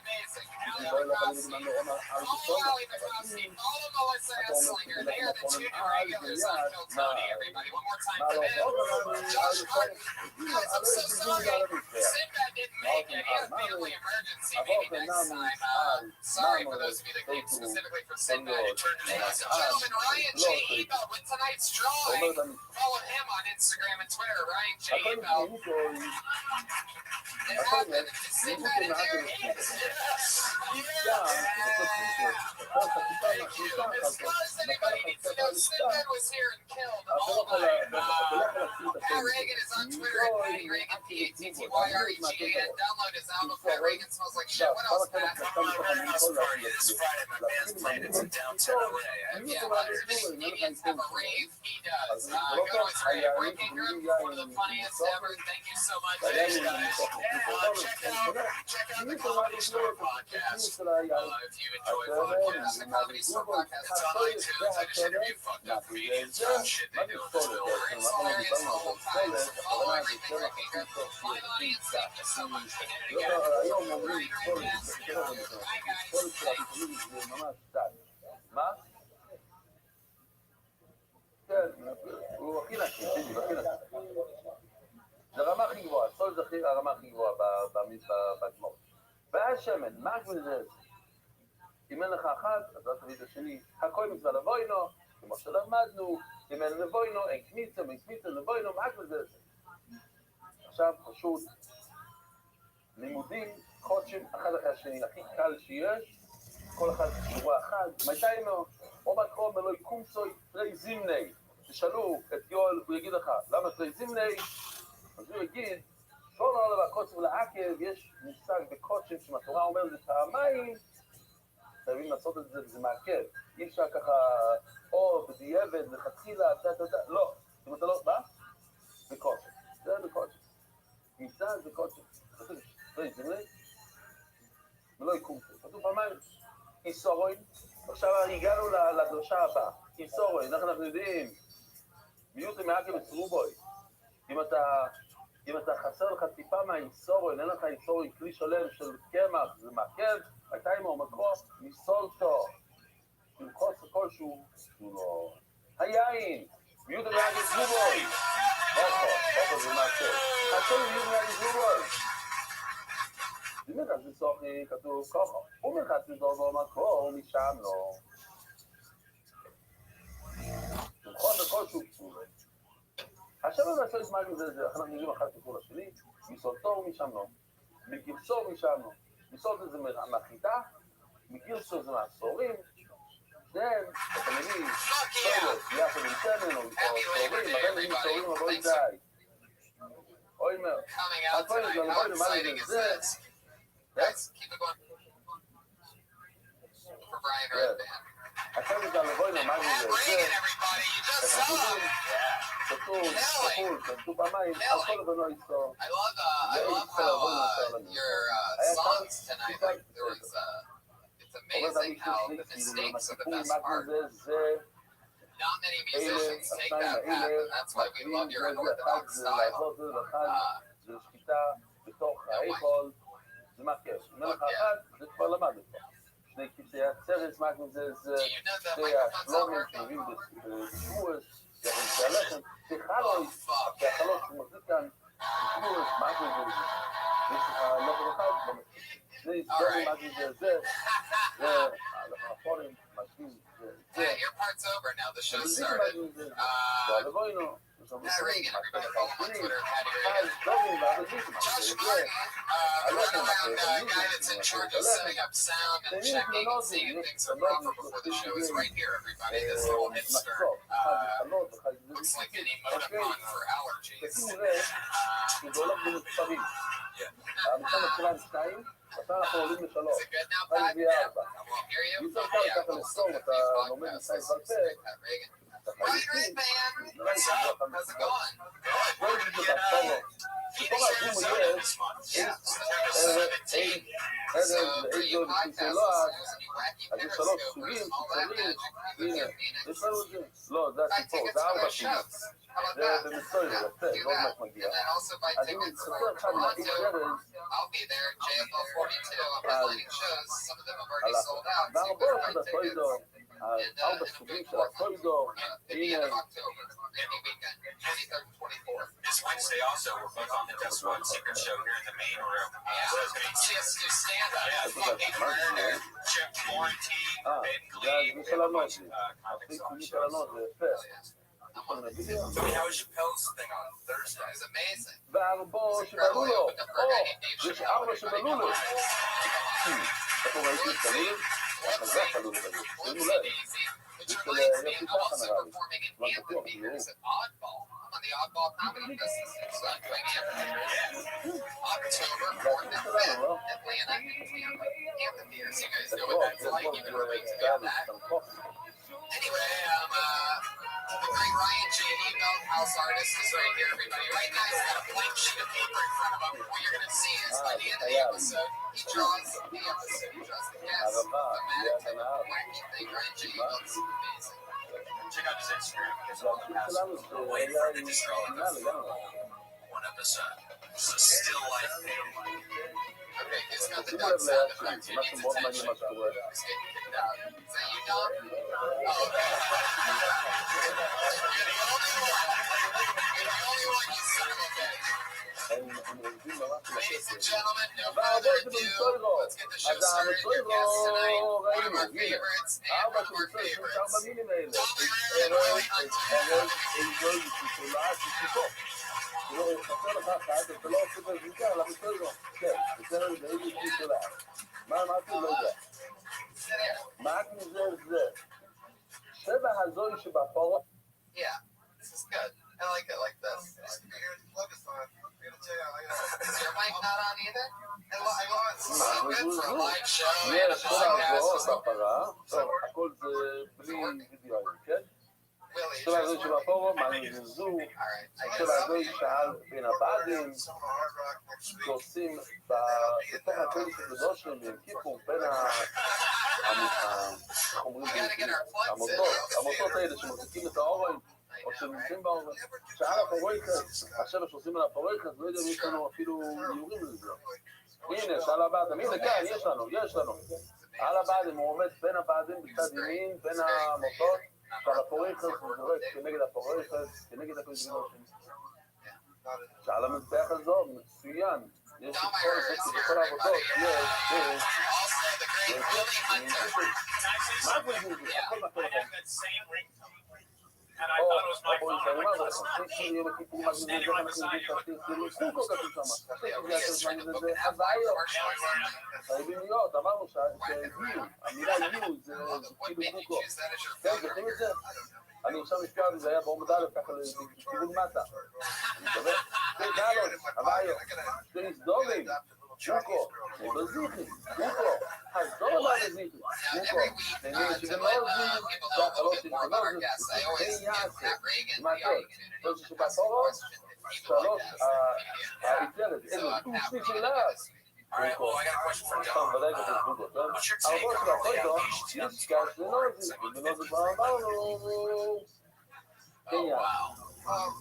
זה לא ילך על ידי מנורמה על בסוף, אבל אם אתה אומר שזה נכון על יד, מה לא עבור לנו על בסוף, על איזה זיזים זה על המזרח. מה עושים על מאמי, עבור חינמי על מאמי, תיתו, סניות, על, לא תיתו. אומר את המזרח. הכל נפגעים פה, הכל נפגעים פה מעט ומספיק. As close as anybody needs to know, Sinbad was here and killed all night. Reagan is on Twitter at Patty Reagan, PATTYREGAN. Download his album, Fat Reagan Smells Like Shit. What else, Matt? House party this Friday. My band's playing. It's in downtown LA. Yeah, Indians have a rave. He does. Go to his rave. Breaking Group, one of the funniest ever. Thank you so much. Thanks, guys. Check out the Comedy Store podcast. If you enjoy podcasts, the Comedy Store podcast is on iTunes. I just interview fucked up comedians about shit they do in this film. It's hilarious the whole time. Follow everything Breaking Group. My audience, thank you so much. Again, hi, guys. מה? כן, הוא הכי נקי, בדיוק, הכי נקי. זה הרמה הכי גבוהה, סול זה הרמה הכי גבוהה בגמור. והיה שמן, מה הגבול זה? אם אין לך אחת, אז לא תביא את השני. הכל מצווה לבוינו, כמו שלמדנו, אם אין לבוינו, אין קמיצה, לבוינו, מה הגבול זה? עכשיו פשוט לימודים, חודשים, אחד אחרי השני, הכי קל שיש, כל אחד שבוע אחד, מתי נו? או מקום אלוהי קומצוי תרי זימני. תשאלו את יואל, הוא יגיד לך, למה תרי זימני? אז הוא יגיד, שור עולה והקוצר לעקב, יש מושג בקודשים שמתורה אומר זה פעמיים, חייבים לעשות את זה וזה מעכב. אי אפשר ככה, או בדיעבד, לחתחילה, לא. אם אתה לא, מה? בקודשים. זה בקודשים. מצד בקודשים. תרי זימני? ולא יקומצוי. כתוב פעמיים. איסורוי, עכשיו הגענו לדרשה הבאה, איסורוי, אנחנו יודעים, מיעוט מעקב וצרובוי, אם אתה חסר לך טיפה מהאיסורוי, אין לך איסורוי כלי שלם של קמח, זה מעכב, הייתה עם המקרו, מסולטו, עם חוסר כלשהו, הוא לא... היין, מיעוט מעקב וצרובוי, אוכל זה מעכב, חסר מיעוט מעקב וצרובוי, אם נכנס לסוכי כתוב ככה, הוא נכנס לסוכי במקור משם לא. נכון בכל שוק פסול. עכשיו אני אעשה לסמאג מזה, אנחנו נראים אחת כפול השני, מסולטו משם לא, מגרסו משם לא, מסולטו זה מהחיטה, מגרסו זה מהסורים, שניהם, אתה מביא סולט, יחד עם סמן או סורים, אבל אם סורים אבל די. אוי מר, הכל יש לנו בואי למעלה לזה, Guys, keep it going. For Brian or the band. עכשיו אתה לבוא עם המאגי Matt לזה, Reagan, everybody, you just saw him. כתוב פעמיים, הכל לבנו איתו. I love how your songs tonight, like there was, it's amazing how the mistakes are the best part. Not many musicians take that path, and that's why we love your unorthodox style. זה שחיטה בתוך האיכול, זה מעכב. אם אין לך אחד, זה כבר למד אותו. שני כיסי הצרס, מה כמו זה, זה שתי השלומים שמביאים בשמורס, זה הלחם, זה חלוס, כי החלוס שמחזיק כאן בשמורס, מה כמו זה, יש לך לא אחד, שני סדרים, מה כמו זה, זה הלחפונים, משכים, Yeah, your part's over now. The show started. Matt Reagan, everybody follow him on Twitter, Patty Reagan. Josh Martin, the runaround guy that's in charge of setting up sound and checking and seeing if things are proper before the show is right here, everybody. This little hipster looks like an emoticon for allergies. אתה אנחנו עולים לשלוש, Is it good now, חי Pat? בי ארבע. I won't hear you. אי אפשר Yeah, ככה we'll לסתום, listen to אתה these לומד podcasts. מסייד Listen בעל to Pat Reagan. אתה Right, חי right, man. בי. What's up? How's it going? בואי נגיד לך פולו. שכל העצום יש, So, for you איזו podcast נפיסלוע, listeners and you wacky אז יש Peter שלוש scopers סוגים, and all that קיצונים, magic, move הנה, your peanuts. יש לנו את זה. לא, זה Buy הסיפור, tickets זה for ארבע those סוגים. shows. How about זה that? במסורת, Yeah, יפה, do לא that. רק מגיע. And then also buy אז אם tickets תחזור for עכשיו מהאיש Toronto. ארז, I'll be there, JFL 42. I'm headlining shows. Some of them have already sold out, so you והרבה better של buy tickets. הטוידו, ארבע סוגים של הטוידו, The beginning הנה, of October, any weekend, 23rd and 24th. This Wednesday also, we're both on the Just One Secret Show here in the main room. Yeah, So it's going to be see us do stand-up. Yeah, fucking murder, Chip Quarantine, Ben זה Glee, הזמן של הנוט, comics הכי on סוגים של shows. הנוט, זה יפה. So how was Chappelle's thing on Thursday? It was amazing. והארבו שבלו לו, או, יש ארבע שבלו לו. איפה ראיתי את הלול? החזק הלול הזה. שימו לב. Which יש reminds של me, יופי I'm ככה also נראה לי. performing in לא בטוח, amphitheaters at Oddball. I'm on the Oddball Comedy Festival, so I'm doing amphitheaters. October 4th and 5th, Atlanta and Tampa. Amphitheaters, you guys know what that's like. You've been waiting to get that. Anyway, the great Ryan J. Belt house artist is right here, everybody. Right now, he's got a blank sheet of paper in front of him. What you're going to see is by the end of the episode, he draws the episode. He draws the cast. Thematic type of wacky thing. Ryan J. Belt's amazing. Check out his Instagram. It's זה all the past. שלנו זה Wait היה for עם the distro. תמונה לגמרי. One episode. It's a still life family. Okay, he's got the שימו duck לב sound ליד effect. שלי, He משהו needs מאוד מעניין attention. מה שקורה. He's getting kicked out. Is that you, Dom? Oh, okay. You're the only one. You're the only one, you son of a bitch. הם עובדים ממש Ladies and לשקט. gentlemen, no אבל further הרבה ado, שבמצוירו. let's get the show אז started. Your guest tonight, one of ראינו, our הנה. favorites and ארבע one of our שבמצוירו, favorites. 4 מילים האלה. Tommy את Rare and Wiley ארז, Hunt. אינג'וי ושיקולה ששיפו. שלא יחסר לך אחת, אתה לא עושה בזיקה, למה מצוירו? כן, בסדר, באיזה שיקולה. מה אמרתי? לא יודע. מעט מזה זה. צבע הזוי שבפור... Yeah, this is good. I like it like this. Is your mic not on either? This is so good for a live show and a יש כל ההגברות podcast. בפרה, טוב, הכל זה בלי וידאו, כן? Willie, צבע הזוי שבפור, מה נזזו, all right. I צבע guess הזוי שאל בין הבאדים, שעושים בתוך הכלי של גדושים, והקיפו בין איך אומרים, המוטות האלה שמחזיקים את האורן, או שנמצאים באורן, שאל הפוריקס, השבע שעושים על הפוריקס, לא יודע אם יש לנו אפילו איורים לזה. הנה, שאל הבאדם, הנה כן, יש לנו. על הבאדם, הוא עומד בין הבאדם בצד ימין, בין המוטות, שעל הפוריקס, הוא זורק כנגד הפוריקס, כנגד הכלי של גדושים. שעל המזבח הזו, מצוין. יש את כל זה, בכל העבודות, יש. also the great Willie Hunter. מה זה זה? הכל I נתון לכם. have that same ringtone. And I thought it was my phone. I'm like, that's not me. I'm standing right beside you. חייבים להיות, אמרנו שהגיעו, המילה יהיו זה כאילו קוקו. כן, זוכרים את זה? אני עכשיו נזכר זה היה בעומד א' ככה לכיוון מטה. אני מקווה, זה דלות, הוויו, זה נזדורים, קוקו, בזיכי, קוקו, חזור מה בזיכי, קוקו, שזה מאוד זיכי, זה החלות של חלות, זה יעשה, מה טוב, זה שבפורו, 3, האיתרת, אלו, שני שאלה, All right, well, I got a question for סתם Dom. ודאי כזה קוקו, כן? What's your אבל take של on all the הפוידו, allegations you יש כאן לנוזי, ונוזי כבר אמרנו, כן Oh, יעשה. wow.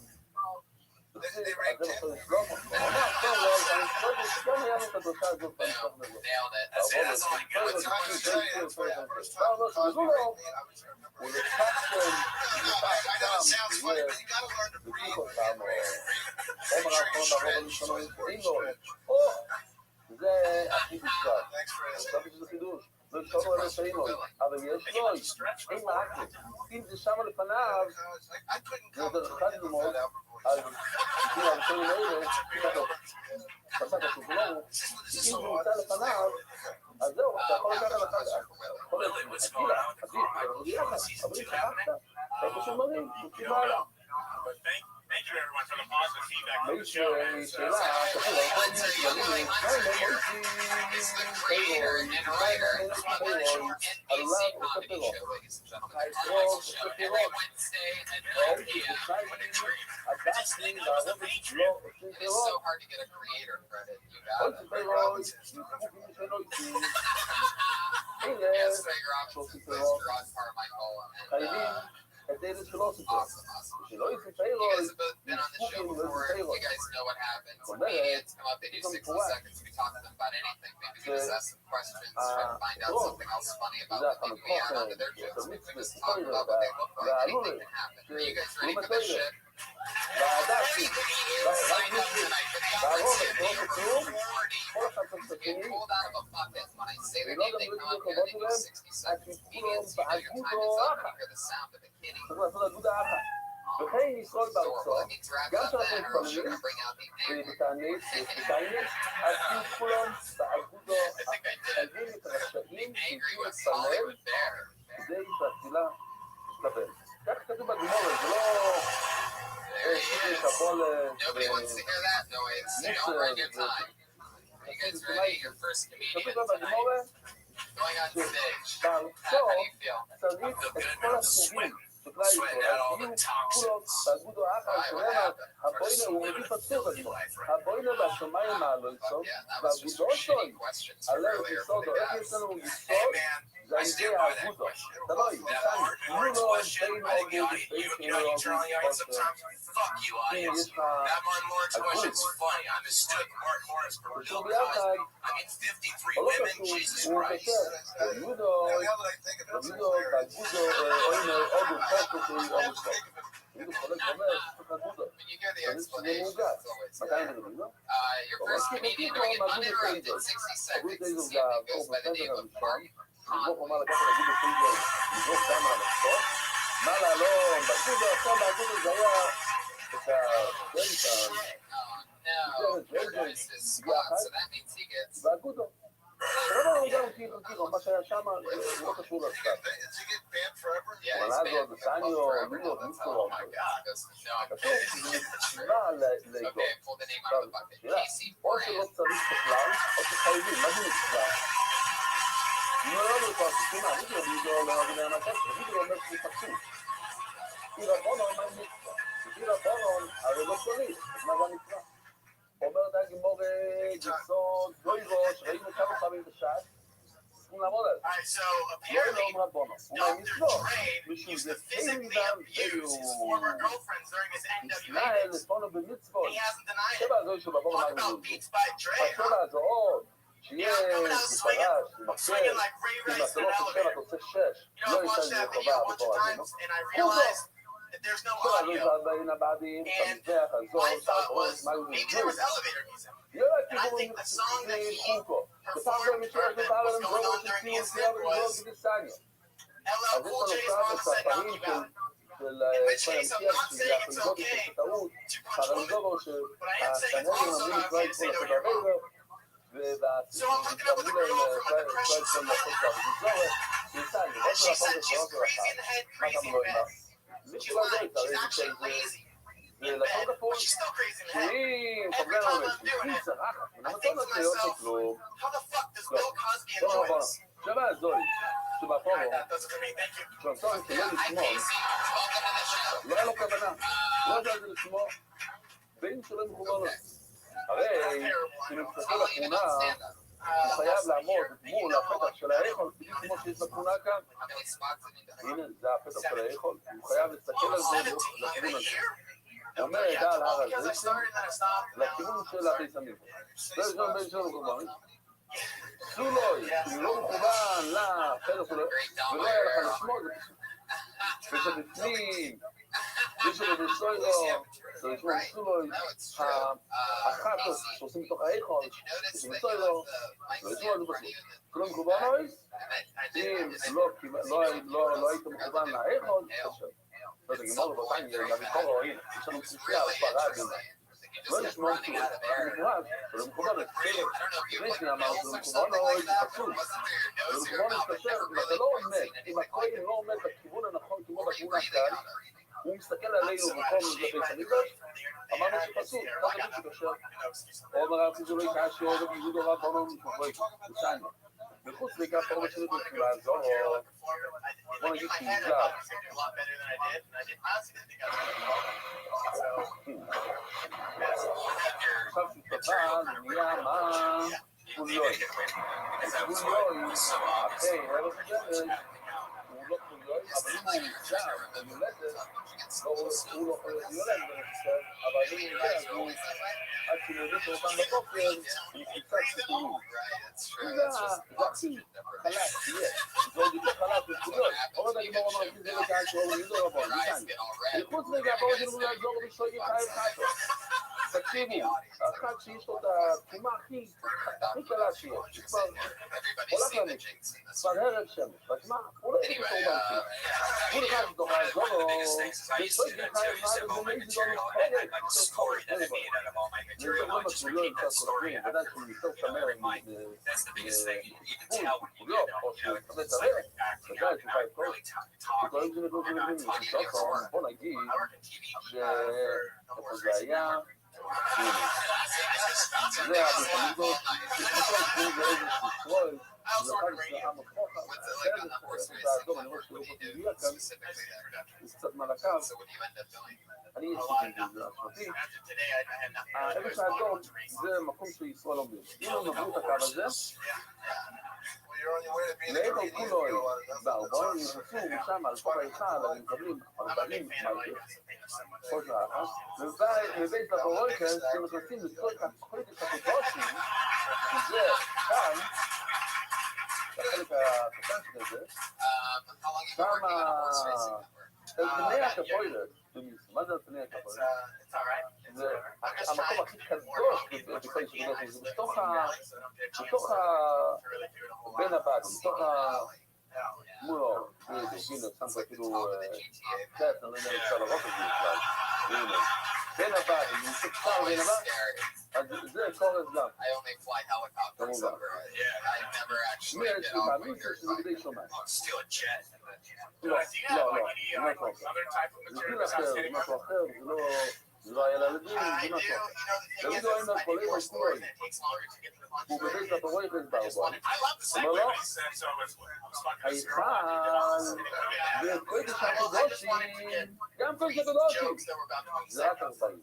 אז זה יכול לשלוח אותו. אמר, טוב, לא, אני חושב שגם היה לנו את הדרשה הזאת פעם סוף לזה. Nailed it. That's it. That's all I got. That's all I got. לא, שזו לו, הוא לקח שם, I know it sounds funny, but you gotta learn to breathe. לקח אותם, עומר האחרון ברוב הראשונות, או, זה הכי בקצת. Thanks for asking. חשבתי שזה חידוש. לא אפשרנו עליו שאינו, אבל יש לו, אין מעקב. אם זה שם לפניו, I couldn't זה come דרך to אחד ללמוד, אז כאילו הראשונים האלה, פסק השוקולור, אם זה נמצא לפניו, אז זהו, אתה יכול לקחת לך, יכול להיות, עדיף, אבל אם שכחת, אתה פשוט מרים, שוקי בעלה. But thank you everyone for the positive feedback on the מי show. man. שאלה, תחזור, Is the creator and writer of the short NBC comedy show, ladies and gentlemen. The Carmichael Show, every Wednesday at 9 p.m. It's so hard to get a creator credit. You got it. Yes, Restaurant Carmichael. חייבים את אלה שלא עושים טוב. Awesome. שלא יצא You guys פיירול, have both been on the show before. You guys know what happens. Comedians come up, they do 60 seconds. We talk to them about anything. Maybe we just ask some questions, try to find out something else funny about them. Maybe we add on to their jokes. Maybe we just talk about what they look like. Anything can happen. Are you guys ready for this shit? ועדתי, Signed up tonight for the opportunity of כלום, 40 כל אחד צריך to get לסכנים, pulled out of a bucket. When I say their ולא name, גם they לא come up יצטרכו here, they לבוא do שלהם, 60 seconds. Comedians, you know your time is up when you hear the sound of a kitty. צריך לעשות אגודה אחת. וכן ישראל בארצו, Let me grab גם that שאנחנו then, or else you're מתפללים, gonna bring out the anger. ובתענית, אז כי כולם באגודו, I think I did. חייבים את הרשעים Angry שהגיעו with להתפלל Hollywood there. כדי שהתפילה תתקבל. כך כתוב בגמורה, זה לא סיפור שבוא Nobody wants to hear that noise. Don't bring your time. Are you guys ready? Your first comedian כתוב tonight. בגמורה Going on stage. שבארצו How do you feel? צריך את כל הסוגים שבני ישראל, יהיו כולו באגודו אחר שנאמר, הבוינה הוא מביא פסוק בגמורה, הבוינה בשמיים העלויסו, והאגודו שוי, עליהם יסודו, איך יש לנו יסוד? זה על ידי האגודו, תלוי, יסענו, יהיו לו בין אוגוד, בין אוגוד, Fuck you, audience. That Martin Lawrence question's funny. I mistook Mark Lawrence for Bill Cosby. I mean, 53 או לא women, קשור, Jesus הוא Christ. קשר, יהודו, באגודו, אוינה, אוגוד, פסוק, אוגוד, יהודו חולק אומר, שצריך אגודו. When you hear the צריך שזה explanation, מוגש. it's always מתי הם מדברים, לא? your first comedian doing it uninterrupted, 60 seconds. See if it goes by the name of Mark. לזרוק אומר לקחת אגודו פייגל, לזרוק דם על הסוף, מה לעלום, באגודו, עכשיו באגודו זה היה את Oh no, Paradise is spot, so that means he gets. באגודו. לא גם תיכו, מה שהיה שם לא קשור לסף. Yeah, אבל he's אז banned עוד from סניו, forever. מישהו, Oh my god. He goes, no, I'm כתוב שזה מצווה לעידו. okay, pull the name out of the bucket. שאלה, Casey או שלא Brand. צריך בכלל, או שחייבים, מה זה מצווה? אם לא ידעו כבר סיכונה, אני כאילו בידו לא מבינה מה כסף, אני כאילו אומר שזה פסוק. עיר הבונו, מה זה מצווה? עיר הבונו, הרי לא צריך, אז מה זה המצווה? אומר דגמור גסון, דוירוש, ראינו כמה פעמים בשעת, צריכים לעמוד על זה. Alright, so לא apparently, אומר בונו, הוא אומר Dr. מצוות, Dre משום used זה to physically דם abuse his former girlfriends during his NWA ישראל days. לפונו במצוות. And he hasn't denied it. השבע הזו שבבור Talk אמרנו about זאת. beats by Dre, השבע huh? הזו עוד, שיהיה מפרש, Swinging like Ray אם Rice אתה in לא an חושב, אתה elevator. עושה שש, You know, לא I've watched ייתן לי that video a חובה bunch of בבור times, הזה. and I realized that there's no השבע audio. הזו בין הבדים, המזבח הזו, My thought אתה רואה was, מה הוא maybe there was elevator music. יאללה, And I think the song that he חוקו. performed or that was going on during the incident was LL Cool J's Mama Said Knock You Out. In which case, I'm not saying it's okay to punch women, but I am saying it's also not okay to say no, you're wrong. So I'm hooking up with a girl from a depression seminar. And she said she's crazy in the head, crazy in bed. She's lying. She's actually crazy in bed, but she's still crazy in the head. Every time I'm doing it, I think to myself, how the fuck does Bill Cosby enjoy this? שבע הזו, שבפורו, Alright, that does it for me. Thank you. כשאתה שלא Hi, לשמור, Casey. Welcome to the show. לא היה לו כוונה, לא יודע זה לשמור, בין שלא מחובר לו. הרי, אם מסתכל How long you been לתמונה, on stand-up? הוא חייב לעמוד מול הפתח של האיכול, בדיוק כמו שיש בתמונה כאן. How many spots have you done? הנה, זה הפתח של האיכול, הוא חייב להסתכל על זה לכיוון הזה. הוא אומר, דע על הר Because I הזה, started and then I stopped. לכיוון של הביצמים. זה ראשון בין שלא מחובר. סולוי, אם לא מכוון לפתח שלו, ולא היה לך לשמור, זה פשוט. ושבפנים, ושבבסוילו, זה לשמור סולוי, האחת שעושים מתוך האיכול, ושבסוילו, ולשמור זה פשוט. כלום מכוון נויס, אם לא היית מכוון לאיכול, תשב. לא יודע, גמור לבטיים, לביקורו, הנה, יש לנו פסיכיה על פרד, לא לשמור סולוי, זה מכוון, ולא מכוון לסכם, לפני שנייה אמרנו, זה מכוון נויס, זה פשוט. ולכבון להתקשר, אם אתה לא עומד, אם הכהן לא עומד בכיוון הנכון כמו בתמונה כאן, הוא מסתכל עלינו במקום לבית המקדש, אמרנו שפסול, לא תמיד שקשר, או אומר ארצי זה לא יקשה, או בגיזוד הוראה בונו מתמחוי, בסיינו. מחוץ לכך, פורמה שלי בתחילה, זו, בוא נגיד שמוזר. עכשיו שותפה, זה נהיה מה? פוליוי. פוליוי, אחרי ערב ג'מל, הוא לא פוליוי, אבל אם הוא מוזר, במולדת, הוא לא פוליוי בישראל, אבל אם הוא מוזר, אז הוא עד שמוליד אותם בבוקר, הוא קצת סיפורים. זה הכי חלק, תהיה. זה עוד יותר חלק בפוליוי. עוד אני לא אומר, זה לקהל שאור מידו רבון, ניתן. מחוץ רגע, בואו נראה לעזור בשלוגים חיים חיים. תקשיבו, האחד שיש לו את התרומה הכי קלה שיש, כבר הולך למות, כבר ערב שמש, בזמן, הוא לא יגיד אותו מלכי, הוא נכנס לתוך האזור, ושוי גיחה אחד ומייזי לא מתחורק, זה לא מסלולו עם קצת קולפים, ודאי שהוא ניסוף את המרק מגבול, לא, או שהוא מקבל את הרק, ודאי שהוא חי את כל, וכל זה נגלו גלגלים, בוא נגיד איפה זה היה, זה הבתמודות, שכל זה איזשהו סרוי, זה אחד העם הכוחה, זה האדום, אני רואה שלא תגיע כאן, זה קצת מלאקו, אני עשיתי את זה השמתי, איפה שהאדום זה מקום שישראל עומדים, אם הם עברו את הקו הזה, לאיפה כולו בארבעים נכנסו משם על כל היכל, הם מקבלים 40 מלכות, כל שעה אחת, ובית לבורויקן, הם נכנסים לצור את החלק הקודשי, שזה כאן, החלק הקטן של זה, שם פני הקפוילת, מה זה פני הקפוילת? זה המקום הכי קדוש בכל שקודש, זה בתוך בין הבד, בתוך מולו, הנה, שמת אפילו קצת, אני לא יודע אם אפשר לראות את זה בכלל, הנה, בין הבד, אם נמצא בין הבד, אז זה קורס גם, כמובן. מי יש לי פעמים שזה כדי שומע? לא, זה גיל אחר, זה משהו אחר, זה לא היה לילדים, זה משהו אחר. תגידו האם הקולים או כולם, הוא בבית לבורויקן בארבע, אומר לו, היכל, וקודש הקודשים, גם קודש הקודשים, זה רק 40.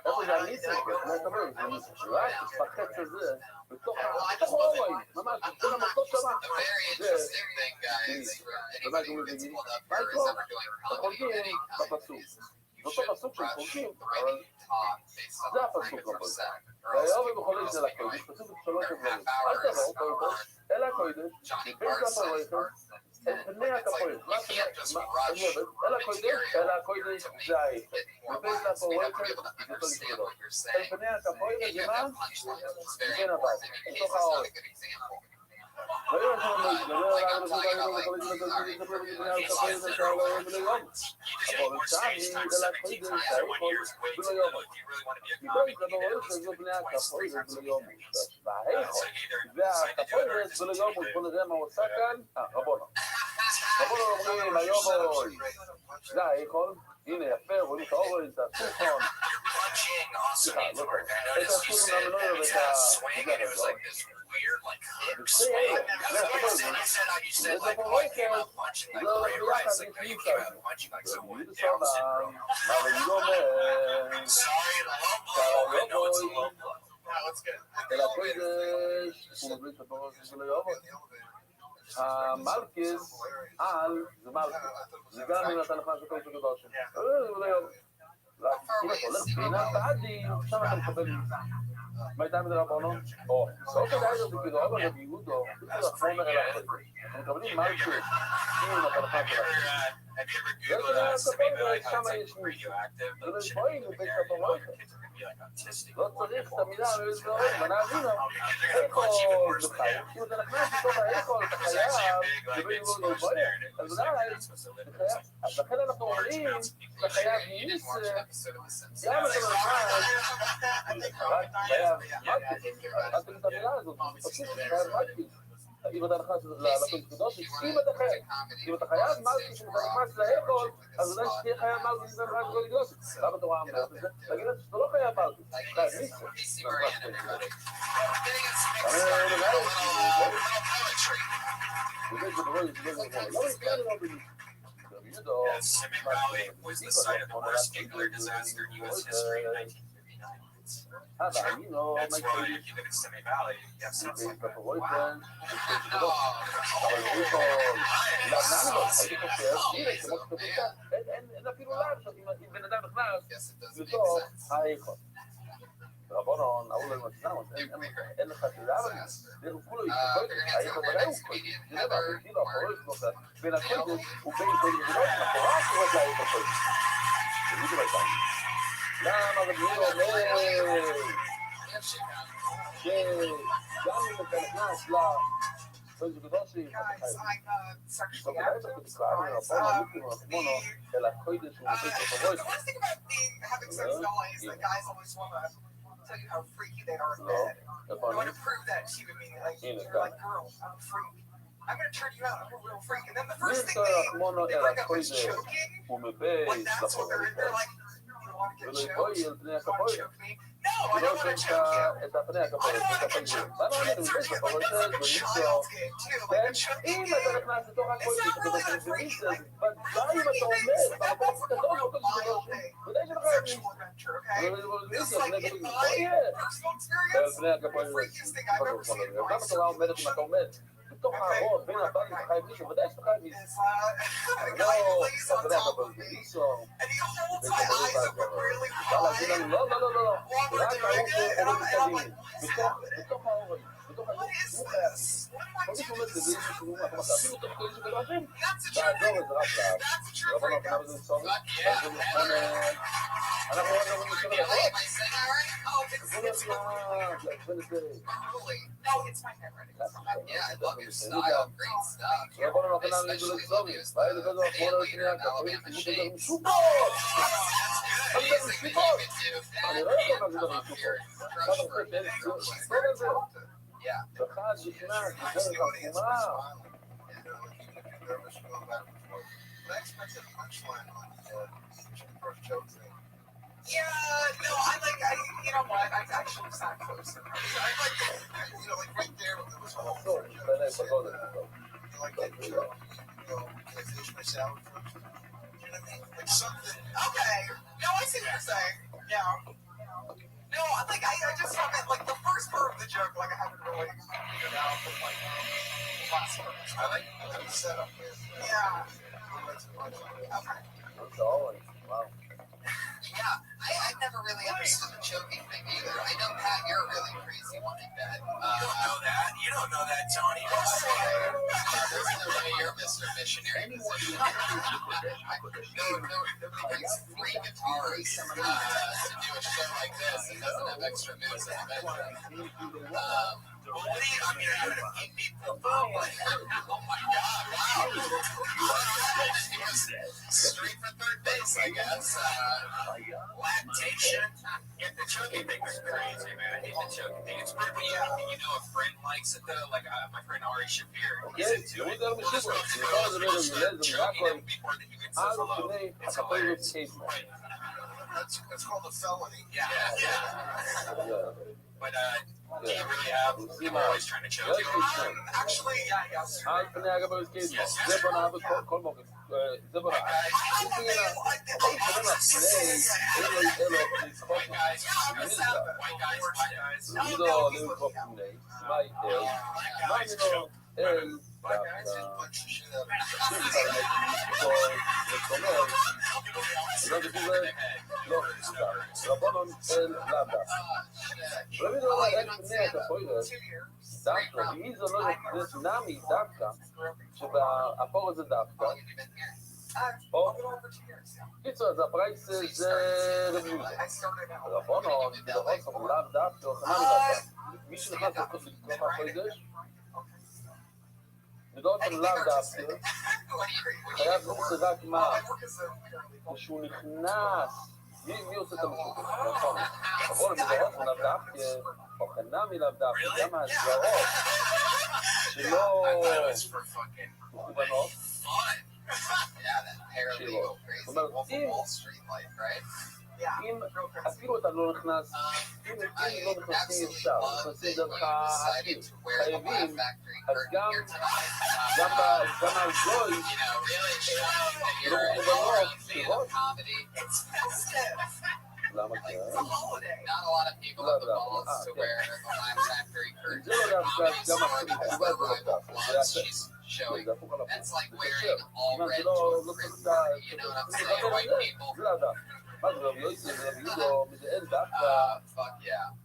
איפה זה הניסה? כמו תמיד, זה ניסה שרק, בחץ הזה, בתוך האוריים, ממש, בתוך המקות שמה, זה ניסה. ומה אתם מבינים? מה יקרו? בחולקים בפסוק. זה אותו פסוק שהם חולקים, אבל זה הפסוק בפסוק. והיום הם יכולים זה לקודש, פסוק בשלוש דברים. אל תבואו, קודם כל, אל הקודש, מבית לבורויקן, אל פני הקפוילת. מה אני עובד? אל הקודש זה ההפך. מבית לבורויקן זה אותו נקודות. אל פני הקפוילת זה מה? בין הבית, בתוך העורף. ויום השם לא יתגבר עליו ולכו אבל שני דלת חוידן שהאיכול ולא יומו מבית לבורויקן זה בני הקפוילת ולא יומו והאיכול והקפוילת ולא יומו בוא נראה מה הוא עושה כאן רבונו אומרים היובוי זה האיכול הנה יפה רואים את האורל את הסוכון סליחה לא טוב את הסוכון המנויר ואת הזה זה לבורויקן זה הולך ביחד לפנים שלנו זה סבא אבל אני לא אומר שהיובוי אלא קודש הוא מבית לבורויקן ולא יובוי המלכס על זה מלכס זה גם אם אתה נכנס לכל שקודשים ולא יובוי אם אתה הולך בין הצעדים שם אתה מקבל מה הייתה מדי רבנון? או, סוף הדעת זה כאילו רבן רבי יהודו, זה החומר אל החלק. אנחנו מקבלים מלכות, אם אתה נכנס אליו. זה כנראה הקפוילת, שם יש מישהו. זה לא יפועים, הוא בית לבורויקן. לא צריך את המילה ולזדורים, ונאמינו, איכול זה חייב. אם אתה נכנס לתוך האיכול, אתה חייב, זה בין לא יפועים. אז ודאי, אז לכן אנחנו אומרים, אתה חייב ניס, גם אתה נכנס, רק חייב מלכות. אל תגיד את המילה הזאת, זה פשוט, חייב מלכות. אם אתה נכנס ללכות קדוש, אם אתה חייב. אם אתה חייב מלכות, אם אתה נכנס לאכול, אז אולי שתהיה חייב מלכות, אם אתה נכנס לכל קדוש. למה התורה אומרת את זה? תגיד לזה שאתה לא חייב מלכות. חייב ניסה. Simi Valley was the site of the worst nuclear disaster in U.S. history in 1959. That's why if you live in Simi Valley, you have something like that. אין אפילו לאו, אם בן אדם נכנס לתוך האיכול. רבונון, אהול על מצנאות, אין לך תדעה בזה, זה כולו יתקודת, האיכול בלי הוא קודת, זה לא כאילו הפרויקט נוסף, בין הקודת הוא בין קודת ולא, הפורק קוראת לאיכול קודת. זה בדיוק הייתה. למה רבי יהודה אומר שגם אם אתה נכנס Coisa do nosso Guys, I'm sexually Sobre active. essa claro, a forma última, mono, ela coisa de The worst thing about having sex with LA is that guys always want to tell you how freaky they are in bed. They want to prove that to you immediately. You're like, girl, I'm a freak. I'm going to turn you out. I'm a real freak. And then the first thing they bring up is choking. Like, that's what they're like, you want to get choked? You want to choke me? No, I don't want to choke you. I don't want to get choked. But it's like a child's game, too. Like, choking game. It's not really that freaky. Like, that's the real wild thing. Sexual adventure, okay? This is like, in my personal experience, the freakiest thing I've ever seen in my life. בתוך הארון, בין הבית לחיים לישון, ודאי שאתה חיים לישון. לא, אתה יודע, אבל זה לישון. אפשר להגיד לנו, לא, רק הארון, בתוך הארון, בתוך הארון, הוא חייב לישון. כל מי שאומר שזה לישון שהוא אנחנו מתאפים אותו בכל לישון ולאפים, תעזור את זה רק לאב. לא בוא נאפנה בזה לישון, אנחנו רואים לישון את החוק. בוא נאפנה, No, it's my handwriting. Yeah, I love your style. Great stuff. Especially love your style. Leader in Alabama shape. That's amazing that you could do that and come up here and crush for a minute. She's very talented. Yeah. Yeah, no, you know what? I actually sat close to her. I like, right there when there was a whole thing. You like that, can I finish my salad first? You know what I mean? Like something. Okay. No, I see what you're saying. Yeah. No, I just haven't, like, the first part of the joke, like, I haven't really figured out, but, like, the last part. I like the setup. Yeah. Okay. Wow. Yeah, I've never really understood the choking thing either. I know, Pat, you're a really crazy one in bed. You don't know that. You don't know that, Tony. There's no way you're Mr. Missionary position. Nobody brings three guitarists to do a show like this and doesn't have extra moves in the bedroom. Well, what do you, I mean, you're going to keep me oh my God, wow. He was straight for third base, I guess. Lactation. Yeah, the choking thing was crazy, man. I hate the choking thing. It's pretty, you know, a friend likes it, though. Like, my friend Ari Shafir, he's into it. We'll just go to choking him before he even says hello. It's hilarious. Right. That's called a felony. Yeah. But, do you really have people always trying to choke you? Actually, yes. זה בוא נעבוד כל מורים. זה בוא נעבוד. דווקא, ומי זו לא נמי דווקא, שהפור הזה דווקא, קיצור, אז הפרייס זה רביוזה. רבונו, מדורות סמולב דווקא, חנמי דווקא. מי שנכנס לקרוא החוידש, מדורות סמולב דווקא, חייב לראות רק מה, כשהוא נכנס, מי עושה את המשוקת? נכון. רבונו, מדורות סמולב דווקא, או חנמי לאו דווקא, גם ההסגרות, שלא מכוונות, אם אפילו אתה לא נכנס, אם לא נכנסים ישר, נכנסים דרך העתיד, חייבים, אז גם הגוי, לא מכוונות, סירות, למה כן? Not a lot of people have the balls to wear a Laugh Factory curtain. זה לא דווקא, גם הכתובה זה לא דווקא, זה showing. That's like wearing all red to a print. You know what I'm saying? White people. Fuck yeah.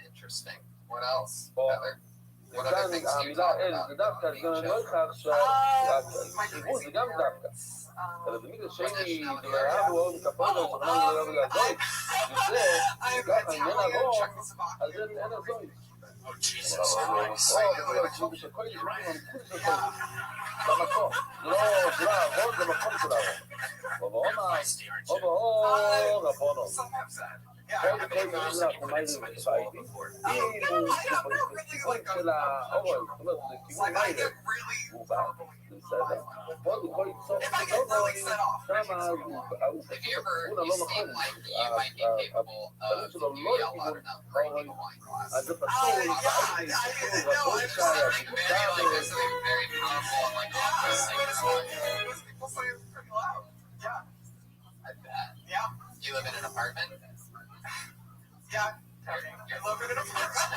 Interesting. What else? Heather? What other things do you המילה talk אל about? זה דווקא, זה being לא chill? הכרח שהכיוון זה גם דווקא. אלא זה מילה שני, דבריו הוא אוהב את הפרק, שבנם הוא אוהב לעזוי. וזה, שככה אם אין הרוב, אז אין הזוי. Oh, Jesus Christ. שכל ישבים המקום של כל במקום. זה לא הרוב, זה מקום של הרוב. רוב האור, רבונו. כל זה כל זה החומי זה ושייתי. אם הוא בכיוון של האורל, זאת אומרת, זה כיוון מיילה, הוא בא, זה בסדר. פה זה כל יצור שמה הוא בכיוון הלא נכון. הפנים שלו לא לכיוון האורל. אז זה פסול, בעייתי, פסול, רבון שהיה, You live in an apartment? Yeah. You live in an apartment?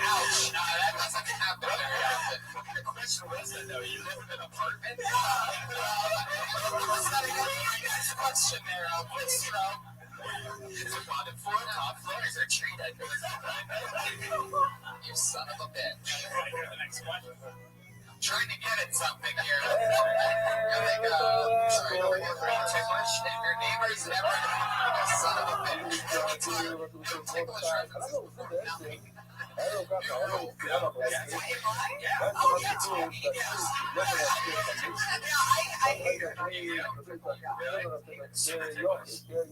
Ouch. That doesn't happen very often. What kind of question was that, though? You live in an apartment? That's not a good question there, Bistro. It's a bottom floor, top floors are treated. You son of a bitch. The next question. I'm trying to get at something here. You're like, sorry, don't work around too much. If your neighbor's never a son of a bitch, don't take a trip. I hate it.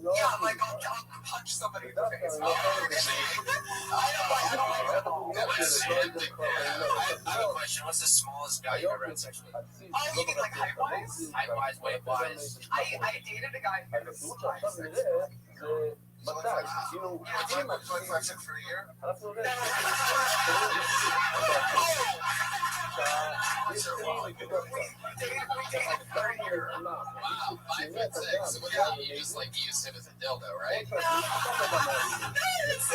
Yeah, I'm like, I'll punch somebody in the face. I have a question. What's the smallest guy you ever had sex with? Oh, you mean like height-wise? Height-wise, weight-wise? I dated a guy who was 5'6". Yeah, 25 for a year? Wow, 5'6". So you just like used him as a dildo, right? It's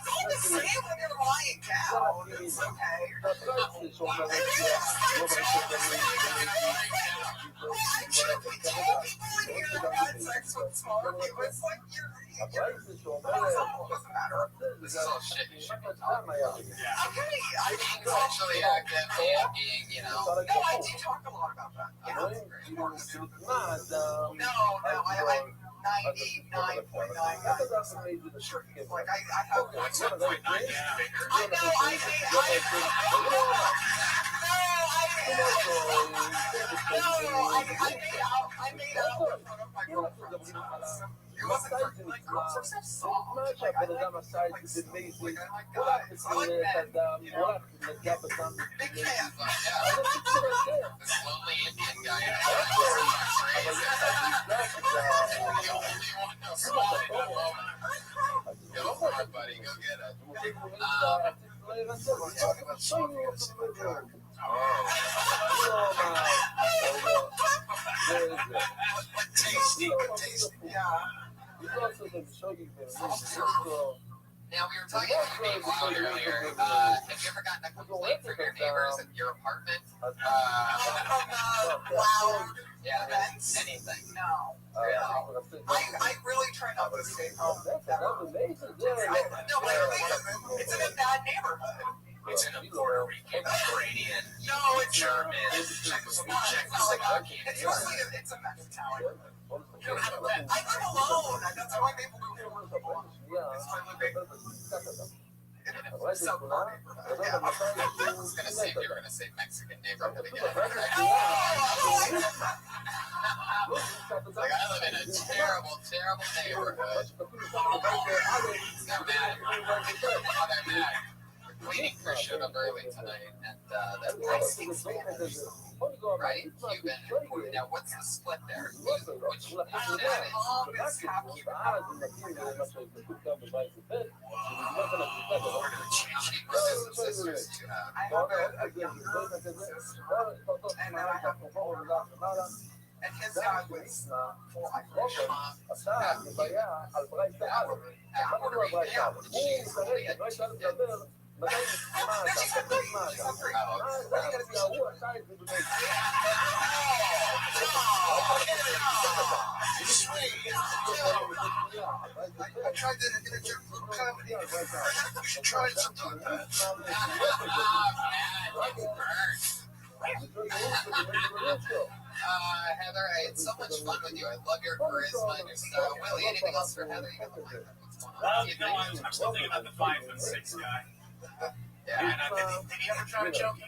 all the same when you're lying down. It's okay. Sex with smaller people, it's like doesn't matter. This is all shit you should be talking about. Okay, I mean, sexually active, being, you know. No, I do talk a lot about that. Yeah, that's great. No, I'm 99.9 guys. Like, I have... What's 1.9? I know, I made out in front of my girlfriend's house. It wasn't like girls are so soft. Like, I like guys. I like men. Big fan. This lonely Indian guy. Go for it, buddy. Go get it. Tasty. Yeah. Now, we were talking about being loud earlier. Have you ever gotten a complaint from your neighbors in your apartment? Loud. Yeah, anything. No. Really? I really try not to stay home. No, literally, it's in a bad neighborhood. It's in a Puerto Rican, Iranian, no, it's German, Czechoslovakian. It's mostly it's a Mexican. I live alone. That's how I'm able to live alone. It's my living. So poor neighborhood. Yeah. I was gonna say you were gonna say Mexican neighborhood again. Like I live in a terrible, terrible neighborhood. They're mad. They're mad. The cleaning crew showed up early tonight, and I speak Spanish. right? You've been. Now, what's the split there? Which My mom is half Cuban. Brothers and sisters do you have? I have a younger sister, and then I have a older brother. And his dad was full Irish. I tried that in intergroup comedy. We should try it sometime. Heather, I had so much fun with you. I love your charisma and your style. Willie, anything else for Heather? You got the mic. What's going on? I'm still thinking about the 5'6" guy. Yeah. And did he ever try to choke you?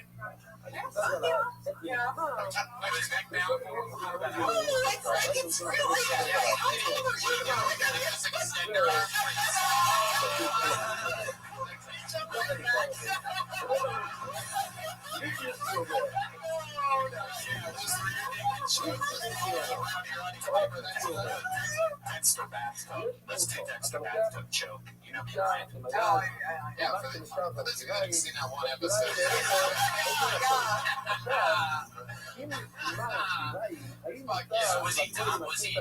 Yeah. With his neck down? It's really Extra bathtub. Let's take extra bathtub choke. You know, Brian. Yeah, for those of you that haven't seen that one episode. Fuck yeah. So was he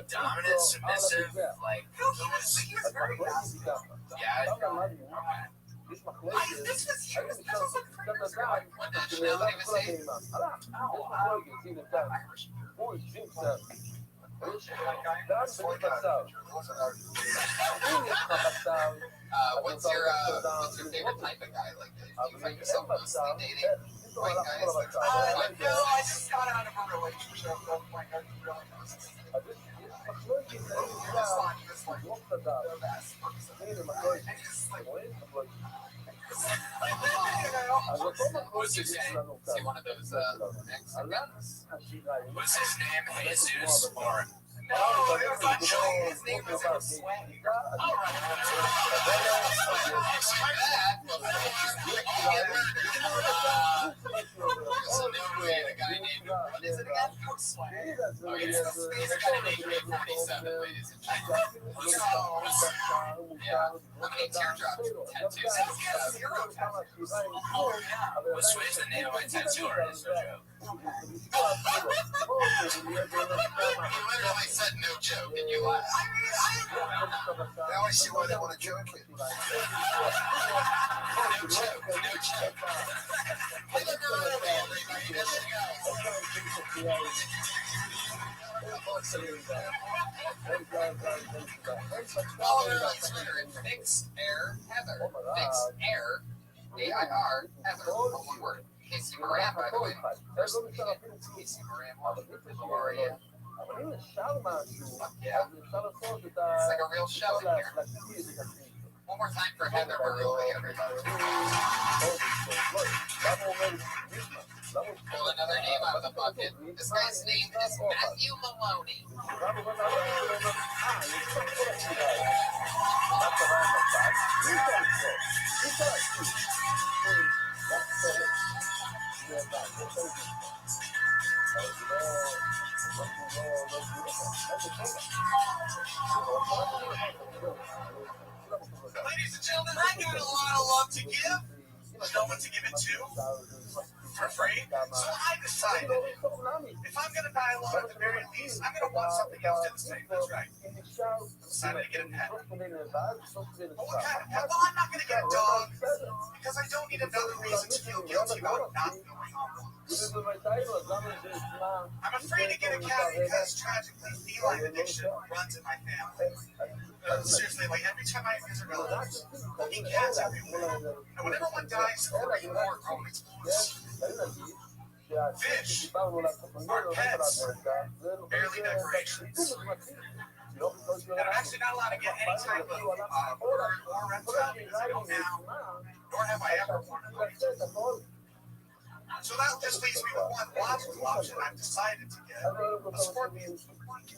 dominant, submissive? Like, who was he was very fast. Yeah. This was What nationality was he? What's your favorite type of guy? Like, do you find yourself mostly dating white guys? no, I just got out of a relationship with like a really nice. What's his name? Is he one of those Mexicans? Was his name Jesus or No, his name was Swag. A guy named what is it again? Swag. Oh yeah, he's a guy named 47, ladies and gentlemen. Yeah. How many teardrop tattoos? was Switch the name of my tattoo artist or joke? You literally said no joke and you laughed. Now I see why they want to joke it. No joke, no joke. Follow her on Twitter at FixAirHeather. FixAir, AIR, Heather, all one word. Casey Moran, by the way. First meeting Casey Moran, how are you? Yeah. It's like a real show in here. One more time for Heather Baruli, everybody. Pull another name out of the bucket. This guy's name is Matthew Maloney. Ladies and gentlemen, I got a lot of love to give, but no one to give it to for free. So I decided if I'm going to buy a lot at the very least, I'm going to want something else to the same. That's right. I decided to get a pet. But what kind of pet? Well, I'm not going to get a dog because I don't need another reason to feel guilty about not going on walks. I'm afraid to get a cat because tragically feline addiction runs in my family. Seriously, like every time I visit relatives, eat cats everywhere. And whenever one dies, 3 more grown explores. Fish are pets, barely decorations. And I'm actually not allowed to get any type of bird or reptile because I don't now, nor have I ever wanted one. So that just leaves me with one logical option I've decided to get, a scorpion.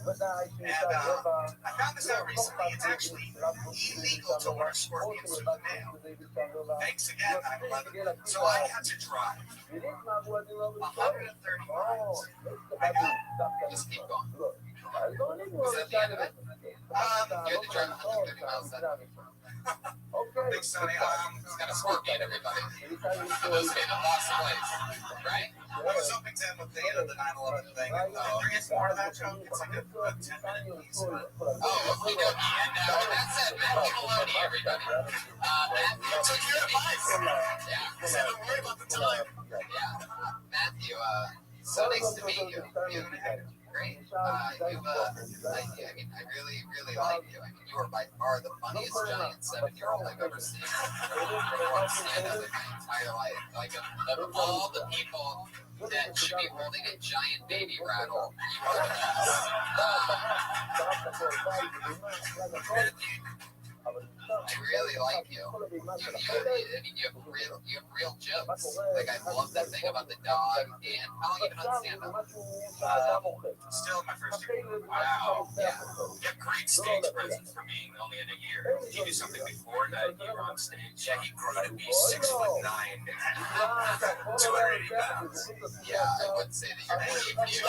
And I found this out recently. It's actually illegal to wear scorpions through the mail. Thanks again, 9/11. So I had to drive 130 miles. I got Just keep going. Was that the end of it? You had to drive 130 miles then. Big Sonny. It's got a scorpion, everybody. For those of you that lost the place, right? I was hoping to end with the end of the 9/11 thing. There is more to that joke. It's like a 10-minute piece. Oh, we got and that's it. Matthew Maloney, everybody. Matthew, So you're advice. yeah, Because I don't worry about the time. yeah. Matthew, so nice to meet you. great. I mean, I really, really like you. I mean, you are by far the funniest giant 7-year-old I've ever seen. From one stand-up in my entire life. Like, of all the people that should be holding a giant baby rattle, you are the best. I really like you. I mean, you have real jokes. Like, I love that thing about the dog. And how long have you been on stand-up? Still in my first year. Wow. Yeah. You have great stage presence for being only in a year. Did you do something before that you were on stage? Yeah, he grew to be 6'9", 280 pounds. Yeah, I would say that you're pretty cute.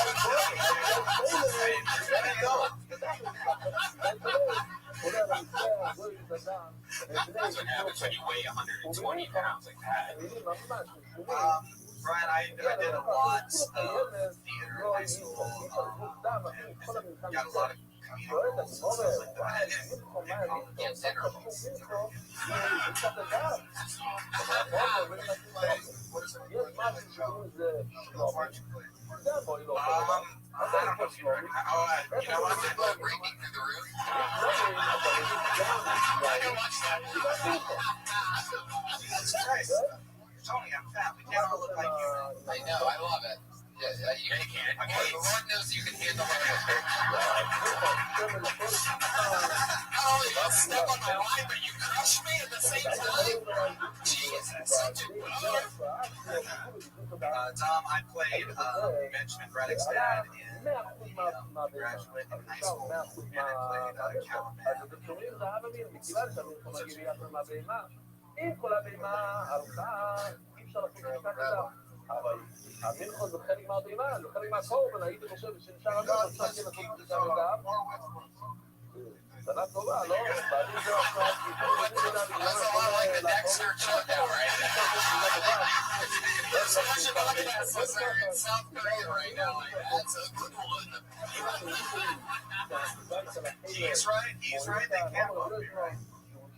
That's what happens when you weigh 120 pounds like that. Brian, I did a lot of theater in high school. And got a lot of comedic roles and stuff like that. Yes, intervals. What is it? I don't know if you heard. You know what? People breaking through the roof. I can watch that. Jesus Christ. Tony, I'm fat. We can't all look like you. I know, I love it. Yeah, you can't. Lord knows you can handle it. Oh, you step on my line, but you crush me at the same time? Jesus, such a Tom, I played Benjamin Reddick's dad in the Graduate in high school, and I played Callum אבל המלכות זה חלק מהבהמה, זה חלק מהקורבן, הייתי חושב שנשאר הגב, אפשר כן לעשות בדיקה בגב. שנה טובה, לא? בעדים זה עכשיו, That's a lot like the Dexter shutdown, right? That's in South Korea right now. That's a good one. He's right. They can't look me right.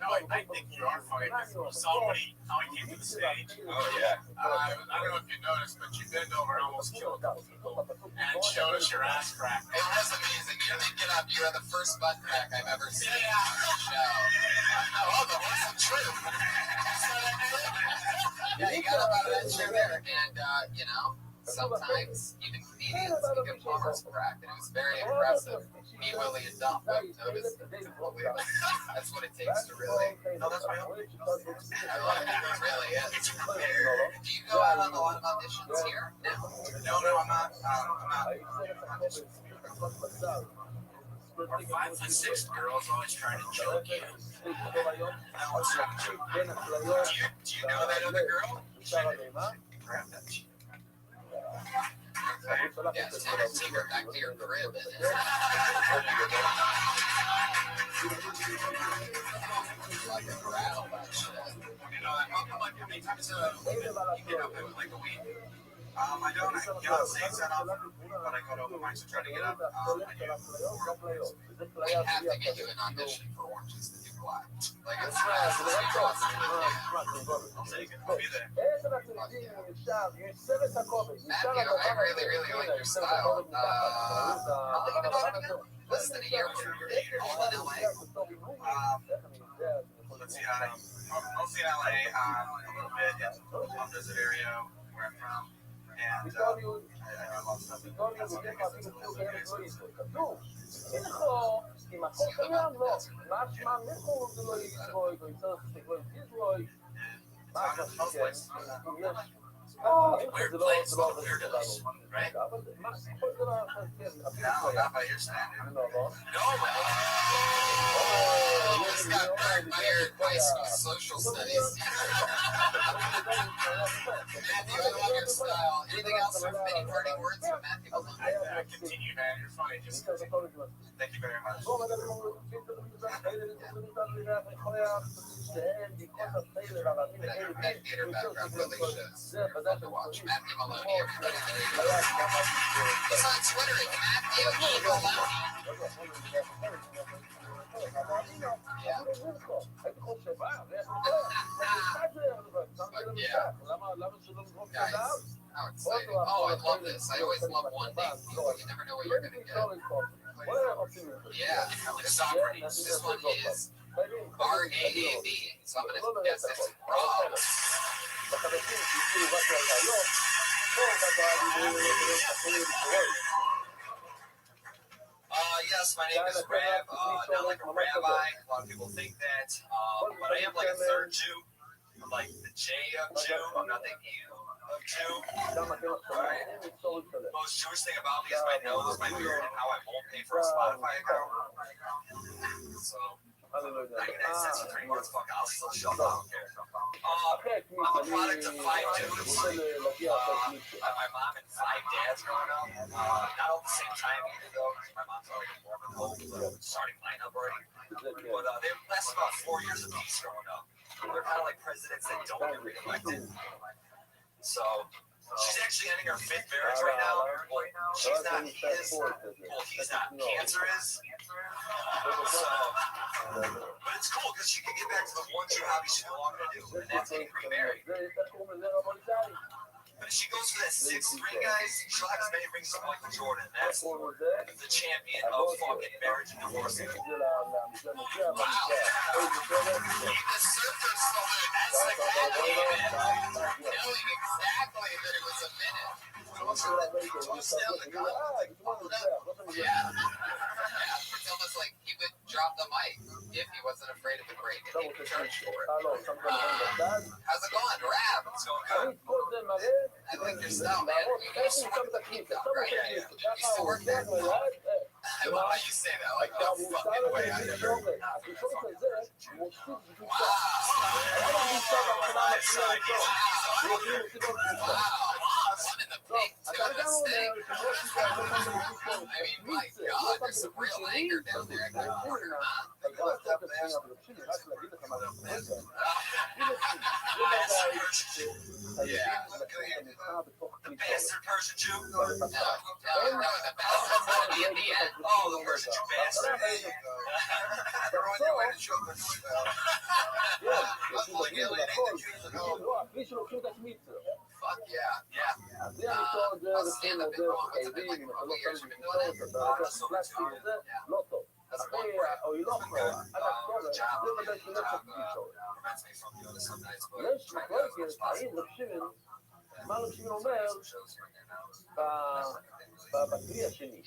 No, I think you are fine. Somebody, how he came to the stage. Oh, yeah. I don't know if you noticed, but you bent over and almost killed a couple people and showed us your ass crack. It was amazing. You didn't get up. You were the first butt crack I've ever seen on the show. Oh, that wasn't true. Yeah, you got up out of that chair there. And, sometimes even comedians can get plumbers crack. And it was very impressive. Me, Willie, and Dump both noticed it. That's what it takes to really. No, that's my own. I love it. It really is. Do you go out on a lot of auditions here? No, I'm not. Our 5'6" girls always trying to choke you. Do you know that other girl? Grab that shit. Yeah, take her back to your crib. Like a rattle that shit. Like how many times you get up in like a week? I don't. I get on stage that often, but I go to open mics to try to get up. We have to get you an audition for Orange is the New Black. Like, it's I'll take it. I'll be there. Matthew, I really, really like your style. How long have you been on again? Less than a year. All in LA. Let's see. Mostly in LA. A little bit in the desert area where I'm from. And I do a lot of stuff in Weird place, weirdos, right? not by your standard. No, You just got burned by your high school social studies. Matthew, I love your style. Anything else from any parting words from Matthew Malone? Continue, man. You're funny. Just Thank you very much. That theater background really shows. Love to watch. Matthew Maloney, everybody. He's on Twitter at Matthew E. Maloney. Yeah. Guys, How exciting. Oh, I love this. I always love one thing. You never know what you're going to get. Yeah, like Socrates. This one is RAAB. So I'm going to guess it's raw. Yes, my name is Rab. Not like a rabbi. A lot of people think that. But I am like a third Jew. I'm like the J of Jew. I'm not the E of Jew. Right? Most Jewish thing about me is my nose, my beard, and how I won't pay for a Spotify account. So, 99 cents for 3 months. Fuck, I'll still shut up. I don't care. I'm a product of 5 dudes. My mom and 5 dads growing up. Not all at the same time either, though. My mom's already a Mormon home, starting lineup already. But they lasted about 4 years of peace growing up. They're kind of like presidents that don't get reelected. So she's actually ending her 5th marriage right now. Well, she's not his. Well, he's not. Cancer is. So, but it's cool because she can get back to the one true hobby she belonged to do, and that's getting remarried. But if she goes for that 6th ring, guys, she'll have as many rings as Michael Jordan. That's the champion of fucking marriage and divorce. Wow. The surfer salute. That's like that, David. Knowing exactly that it was a minute. Yeah. It's almost like he would drop the mic if he wasn't afraid of the break and he would charge for it. How's it going, Rab? It's going good. I like your style, man. You used to work at the Pink Dot, right? Yeah. You used to work there? I love how you say that. Like, oh, fucking way I never. Wow. One in the pink, too. That's thick. I mean, my God, there's some real anger down there in that corner, huh? Yeah. The bastard Persian Jew? No, the bastard Indian. Oh, the Persian Jew bastard. You're on your way to chocolate. I'm like alienating the Jews. Fuck yeah. How's stand-up been going? What's it been like? A couple years you've been doing it? So much fun. Yeah. That's one part. The job. Reminds me from the other some nights, but trying to do as much as possible. מה רשמי אומר בכלי השני?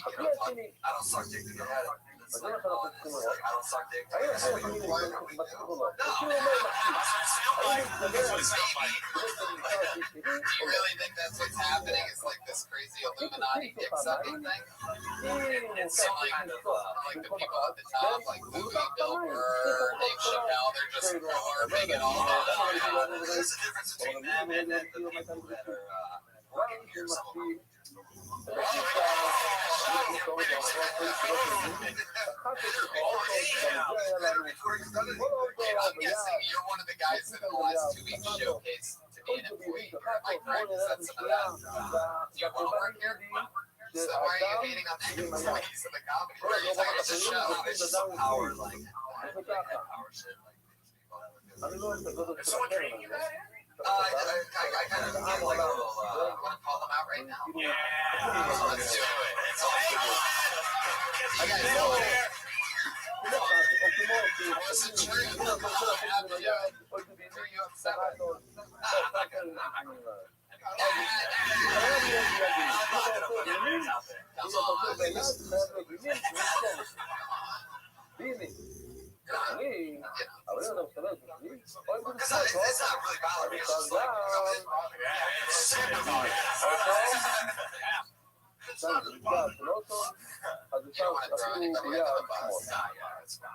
הכלי השני, אז זה אנחנו צריכים לראות. האם הכלי השני מצליח או לא? רשמי אומר האם מתגבר על You really think that's what's happening? It's like this crazy Illuminati dick sucking thing? It's so like the people at the top, like Louis, Bill Burr, Dave Chappelle, they're just harping it all out. There's a difference between them and the people that are working here, some of them. I'm guessing you're one of the guys that in the last 2 weeks showcased to be an employee. Like, right? Is that some of that? Do you want to work here? So why are you hating on the employees of the comedy? It's like it's a show. It's just some power, like power shit. Like, is someone treating you bad? I kind of feel like a little, want to call them out right now? Yeah. Let's do it. It's all good. I got no idea. What's the truth? Are you upset with me? It's not really bothering me. It's just like, it's not really bothering me. You don't want to throw anybody under the bus.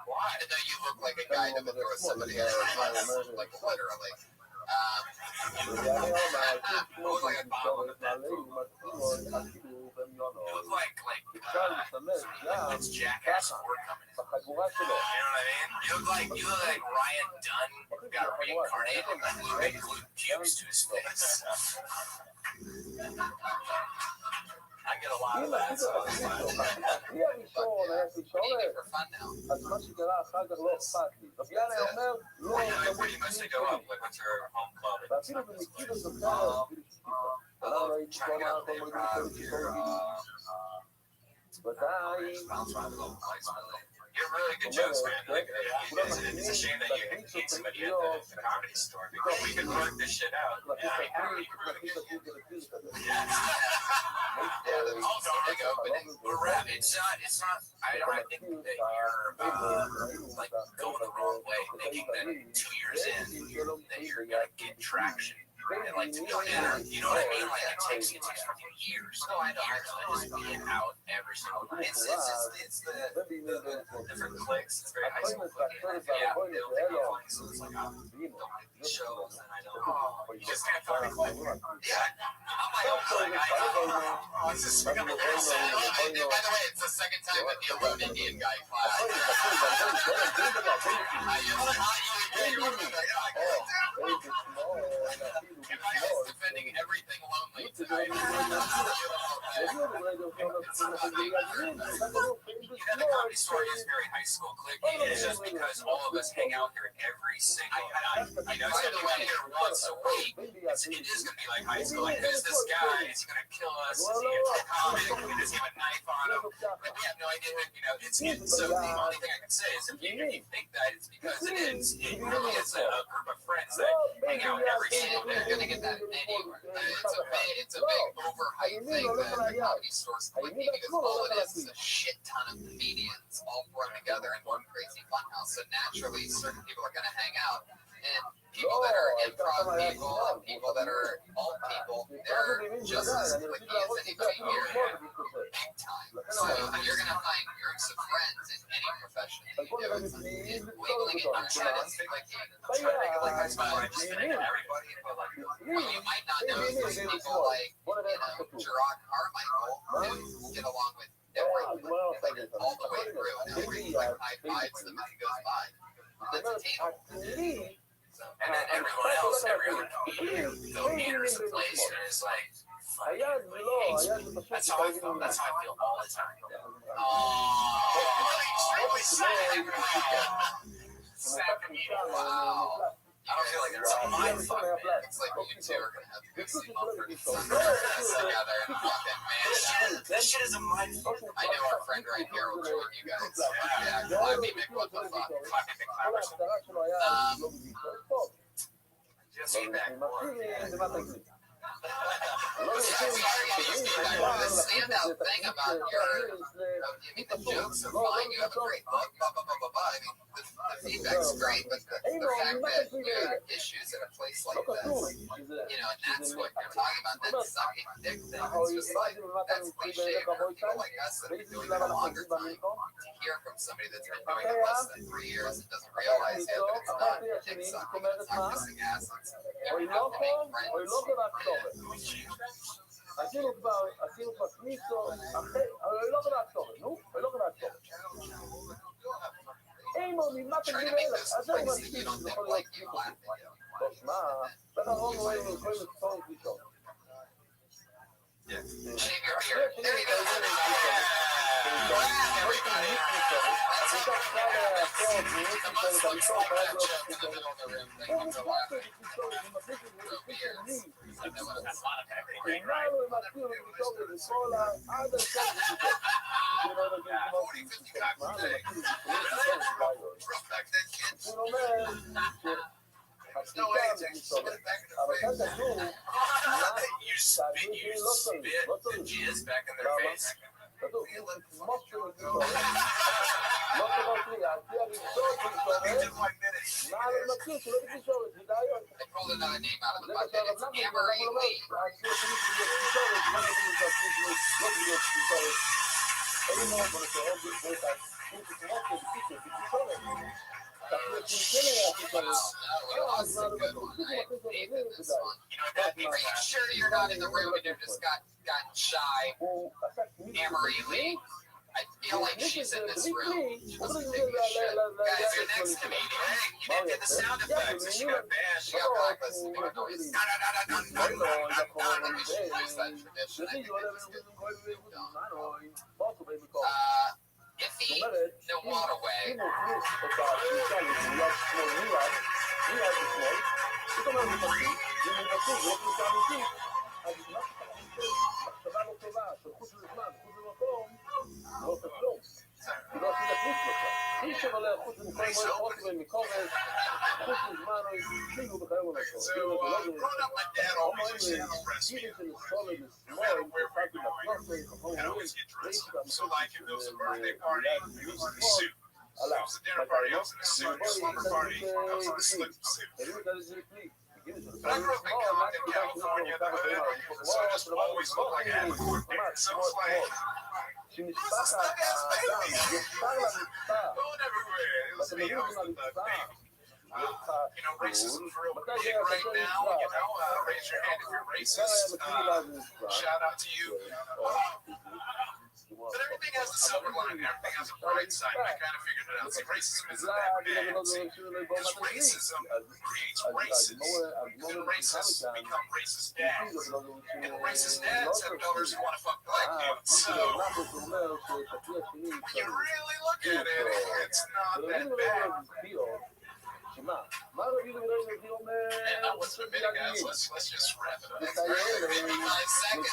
Why? I know you look like a guy that would throw somebody under the bus, like literally. You look like a bomb on the bedroom. You look like it's Jackass 4 coming in. You know what I mean? You look like Ryan Dunn got reincarnated and glued pubes to his face. I I get a lot of that, so it's fine. הכלי הראשון היה תקשורת, אז מה שקרה אחר כך לא אכפת לי. רבי ינאי אומר, לא, Where do you mostly go up? Like, what's your home club? ואפילו במקרה זוכר, למה הייתי Trying to כל get מה up אנחנו there, אומרים ודאי. bounce around the whole place. You're really good jokes, man. Like, it's a shame that you need somebody at the comedy store because we can work this shit out. Yeah, that's also a big opening. We're rapping. It's not. I think that you're like going the wrong way, thinking that 2 years in that you're gonna get traction. Right? Like to millionaire, you know what I mean? Like it takes fucking years. No, I know. Just being out every single night. It's the different clicks. It's very high school clicking. Yeah, they'll take you on. So it's like I'm doing these shows and I know. Oh, you just can't find a click. Yeah, I'm my own click. I know. It's just by the way, it's the second time that the alone Indian guy class. He's defending everything lonely tonight. The comedy store is very high school clicky. It's just because all of us hang out here every single night. I know it's gonna be here once a week. It is gonna be like high school. Like, who's this guy? Is he gonna kill us? Is he a comic? Does he have a knife on him? Like, we have no idea. You know, so the only thing I can say is if you think that it's because it is, it really is a group of friends that hang out every single day. You're gonna get that anywhere. It's a big overhyped thing that comedy stores clicky because all it is a shit ton of comedians all thrown together in one crazy funhouse. So naturally, certain people are gonna hang out, and people that are improv people and people that are alt people, they're just as clicky as anybody here, big time. So you're gonna find groups of friends in any profession that you do. It's wiggling it. I'm trying to think like everybody, but like what you might not know is there's people like Gerard Carmichael who get along with everyone all the way through, and every like high fives them as he goes by. That's a table. And then everyone else go enters the place and it's like, fuck, that's how I feel. That's how I feel all the time. Oh, extremely sad. Wow. I don't feel like it's a mindfuck, man. It's like you two are gonna have to go sleep on for together and fucking man. That shit is a mindfuck. I know our friend right here will join you guys. Yeah, Clive Mick, what the fuck? Just feedback. The standout thing about the jokes are fine. You have a great book, blah, blah, blah, blah, blah. I mean, the feedback's great, but the fact that you have issues at a place like this, and that's what you're talking about, that sucking dick thing. It's just like, that's cliche for people like us that have been doing it a longer time. To hear from somebody that's been doing it less than 3 years and doesn't realize yet that it's not dick sucking, it's not kissing ass. You have to make friends. עשינו כבר קניסו, אבל לא לעצור, נו, ולא לעצור. אימוני, מה תגיד אלה? אז זהו מספיק, זה יכול להיות קניסו. טוב, מה? בטח רוב רואים יכולים לצפור קניסו. No way, Jackson. אבל כאן כתוב, You spit the jizz back in their face. כתוב, מות של גיסורת, לא תורות לי, על פי הריסות גיסורת, מה אני מכיר שלא בגיסורת, זה דהיון. I pulled another name out of the bucket. It's Amory Lee. Are you sure you're not in the room and you just got shy? Amory Lee. I feel like she's in this room. She must be taking a shit. Guys, your next comedian. Hey, you didn't get the sound effects. She got banned. She got blacklisted for noise. Where's that tradition? I think it's good. Iffy, no water way. So, growing up, my dad always used to breastfeed. No matter where we go, I'd always get dressed up. So, like, if there was a birthday party, I was in a suit. If there was a dinner party, I was in a suit. A slumber party, I was in a slip suit. But I grew up in California, the hood, so I just always looked like I had a foot there. So it's like, who's this stuck ass baby? Going everywhere. It was me. I was the thug baby. Racism's real big right now. Raise your hand if you're racist. Shout out to you. But everything has a silver lining. Everything has a bright side. And I kind of figured it out. See, racism isn't that bad. Because racism creates racists. And racists become racist dads. And racist dads have daughters who want to fuck black dudes. So, when you really look at it, it's not that bad. And that wasn't a minute, guys. Let's just wrap it up. That's great. 5 seconds.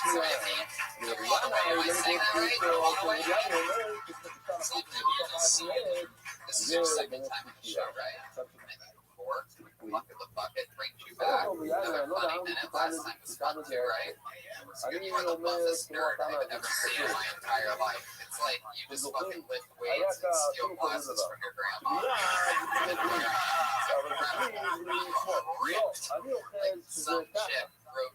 The waterway, am I saying that right? The waterway? It's like this is your second time on the show, right? Four. Luck of the bucket brings you back. Another funny minute. Last time was fun too, right? You're the buffest nerd I've ever seen in my entire life. It's like you just fucking lift weights and steal glasses from your grandma. Like some chick broke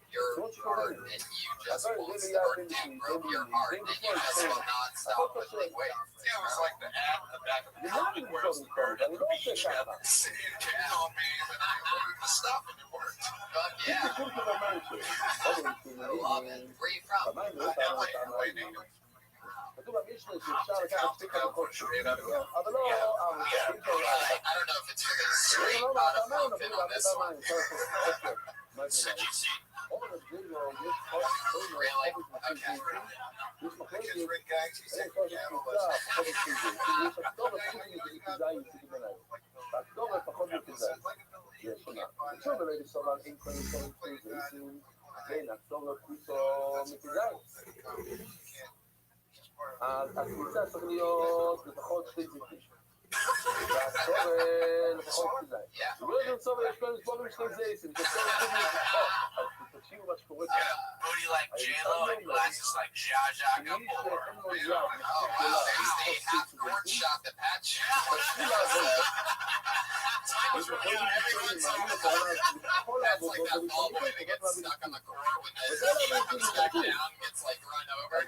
your heart and you just won't start and broke your heart and you just will not stop lifting weights. It was like the ad in the back of the comic where it's the bird at the beach got the sand cat on me and I ordered the stuff and it worked. Fuck yeah. I love it. Where you from? LA native. I don't know if it's really straight, but I'm confident on this one. Said you see? Really? Okay. The kid's red gags, he's taking cattle, הקבוצה צריך להיות לפחות שתי זיתים. והצורך לפחות כדאי. ולא יודע צורך, יש כאלה סבורים שתי זיתים. אז תקשיבו מה שקורה כאן. Booty like J-Lo and glasses like Zsa Zsa Gabor. Oh, wow, there's the half-court shot that Pat was really everyone's That's like that ball boy that gets stuck on the court when the team comes back down and gets like run over.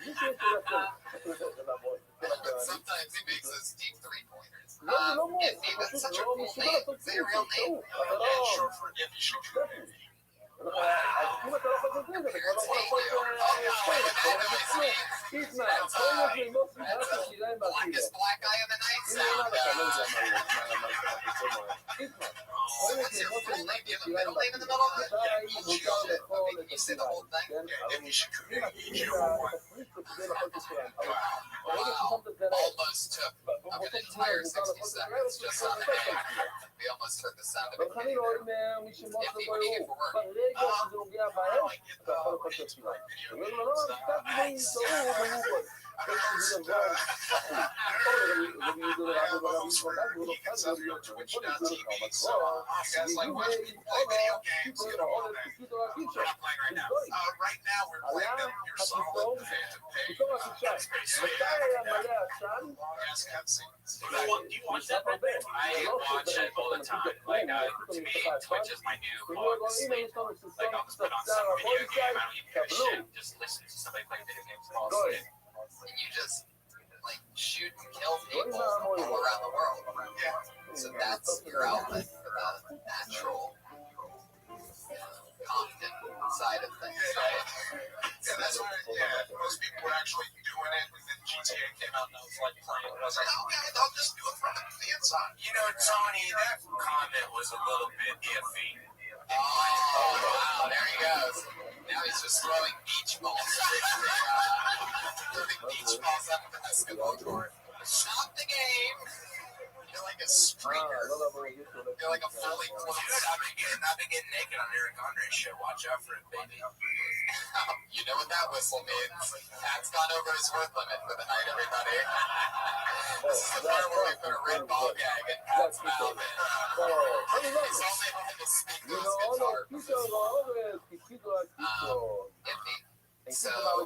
Sometimes he makes those deep three-pointers. Iffy, that's such a cool name. Is that your real name? Yeah, short for Iffy Shakur. אז אם אתה לא חושב את זה, אתה כבר לא יכול לעשות קיטמן, כל עוד זה לא סליחה ששילה עם בעתידה. אם לא נעד אתה לא יודע מה קיטמן, כל עוד זה לא סליחה ששילה עם בעתידה. אתה היית מותר לאכול את השילה, כן? אבל אם אתה תפריט כדי לאכול את השילה, ברגע ששמת את זה להם, an entire 60 seconds just on the air. We almost heard the sound of it. אבל חלילה אומר מי שמות לבוא יראו, ברגע שזה נוגע בהם, אתה יכול לאכול את השילה. אומר לו, לא, קצת דברים טעו ומובן. You watch that? I watch it all the time. Like, to me, Twitch is my new focus. Like, I'll just put on some video game. I don't even give a shit. Just listen to somebody play video games. And you just like shoot and kill people all around the world. So that's your outlet for the natural content side of things, right? Yeah, that's why most people were actually doing it, and then GTA came out, and I was like playing. And I was like, okay, I'll just do it from the inside. You know, Tony, that comment was a little bit iffy. Oh, wow, there he goes. Now he's just throwing beach balls. Throwing beach balls up the basketball court. Stop the game. You're like a streaker. You're like a fully clothed. Dude, I've been getting naked on Eric Andre's show. Watch out for it, baby. You know what that whistle means. Pat's gone over his worth limit for the night, everybody. This is the part where we put a red ball gag in Pat's mouth. He's only able to speak to his guitar. Iffy. So, I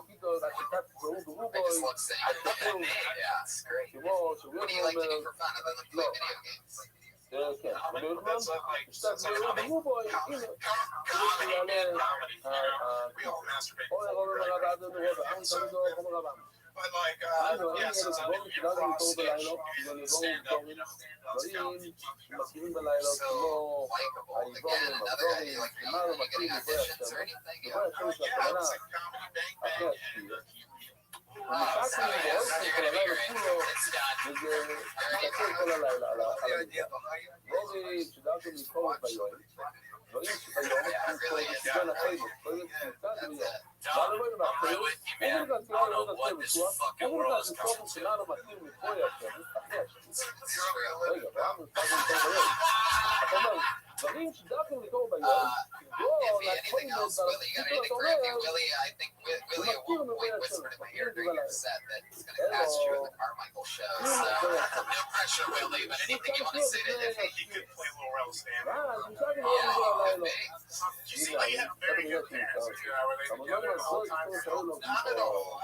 just love saying that name. Yeah, it's great. What do you like to do for fun other than play video games? That's like comedy. We all masturbate before, right? But like, yeah, since I do improv sketch and stand up, you know, that's comedy. So likable. Again, another idea. Like, are you getting auditions or anything? Yeah, it's like comedy bang bang. So yeah, you're gonna be great. It's done. The idea behind yeah, it really is. I'm right with you, man. I don't know what this fucking world is coming to. Anything else, Willie? You got anything for me? Willie, I think Willie at one point whispered in my ear during your set that he's going to cast you in the Carmichael show. So, no pressure, Willie, but anything you want to say to him? He could play Little Rattlesnake. Yeah, maybe. You seem like you have very good parents. Were they together the whole time? Not at all.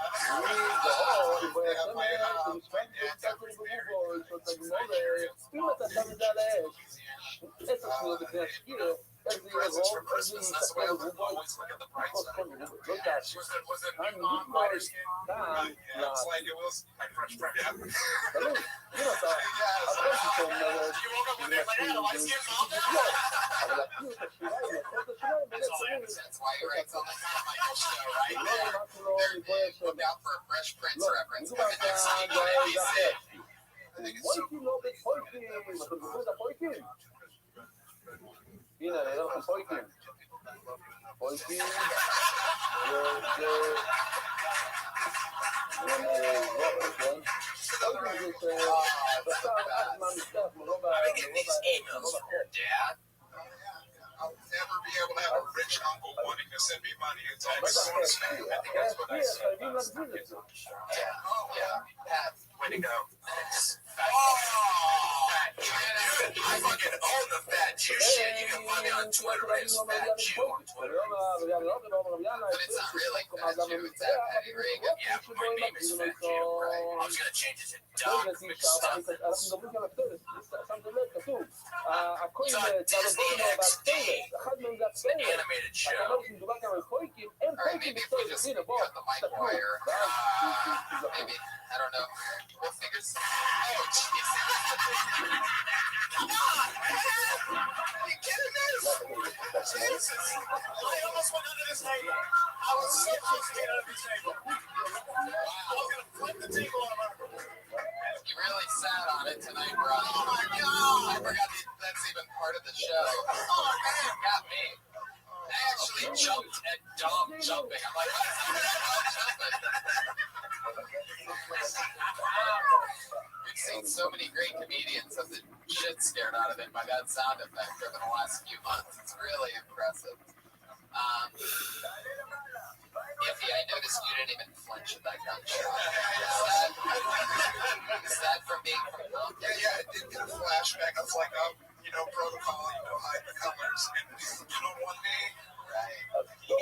Presents for Christmas, that's why I always look at the bright side. Was it new mom lighter skin? Yeah, it's like it was my French friend. Yeah. You woke up one day like, hey, light skin mom? That's why he writes on the Carmichael show, right? Look out for a Fresh Prince reference coming next week on NBC. I think it's so cool. I get these emails from your dad. I'll never be able to have a rich uncle wanting to send me money. It's always going to say. I think that's what I said. Yeah. Pat, Way to go. I fucking own the Fat Jew shit. You can find me on Twitter as Fat Jew on Twitter. But it's not really Fat Jew, it's at Patty Reagan. Yeah, but my name is Fat Jew. Right. I was going to change it to Doug McStuffins. So Disney XD, an animated show. Alright, maybe if we just cut the mic wire. Maybe, I don't know. We'll figure some. Oh, jeez. Come on, man! Are you kidding me? Jesus. I almost went under this table. I was so close to getting under the table. I was going to flip the table over. You really sat on it tonight, bro. Oh my God! I forgot that's even part of the show. Oh, man, got me. I actually jumped at dog jumping. I'm like, what is dog jumping? We've seen so many great comedians have the shit scared out of them by that sound effect over the last few months. It's really impressive. Iffy, I noticed you didn't even flinch at that gunshot. Is that from being from home? Yeah, it did get a flashback. I was like, protocol, hide the colors. And you don't want me. Right. You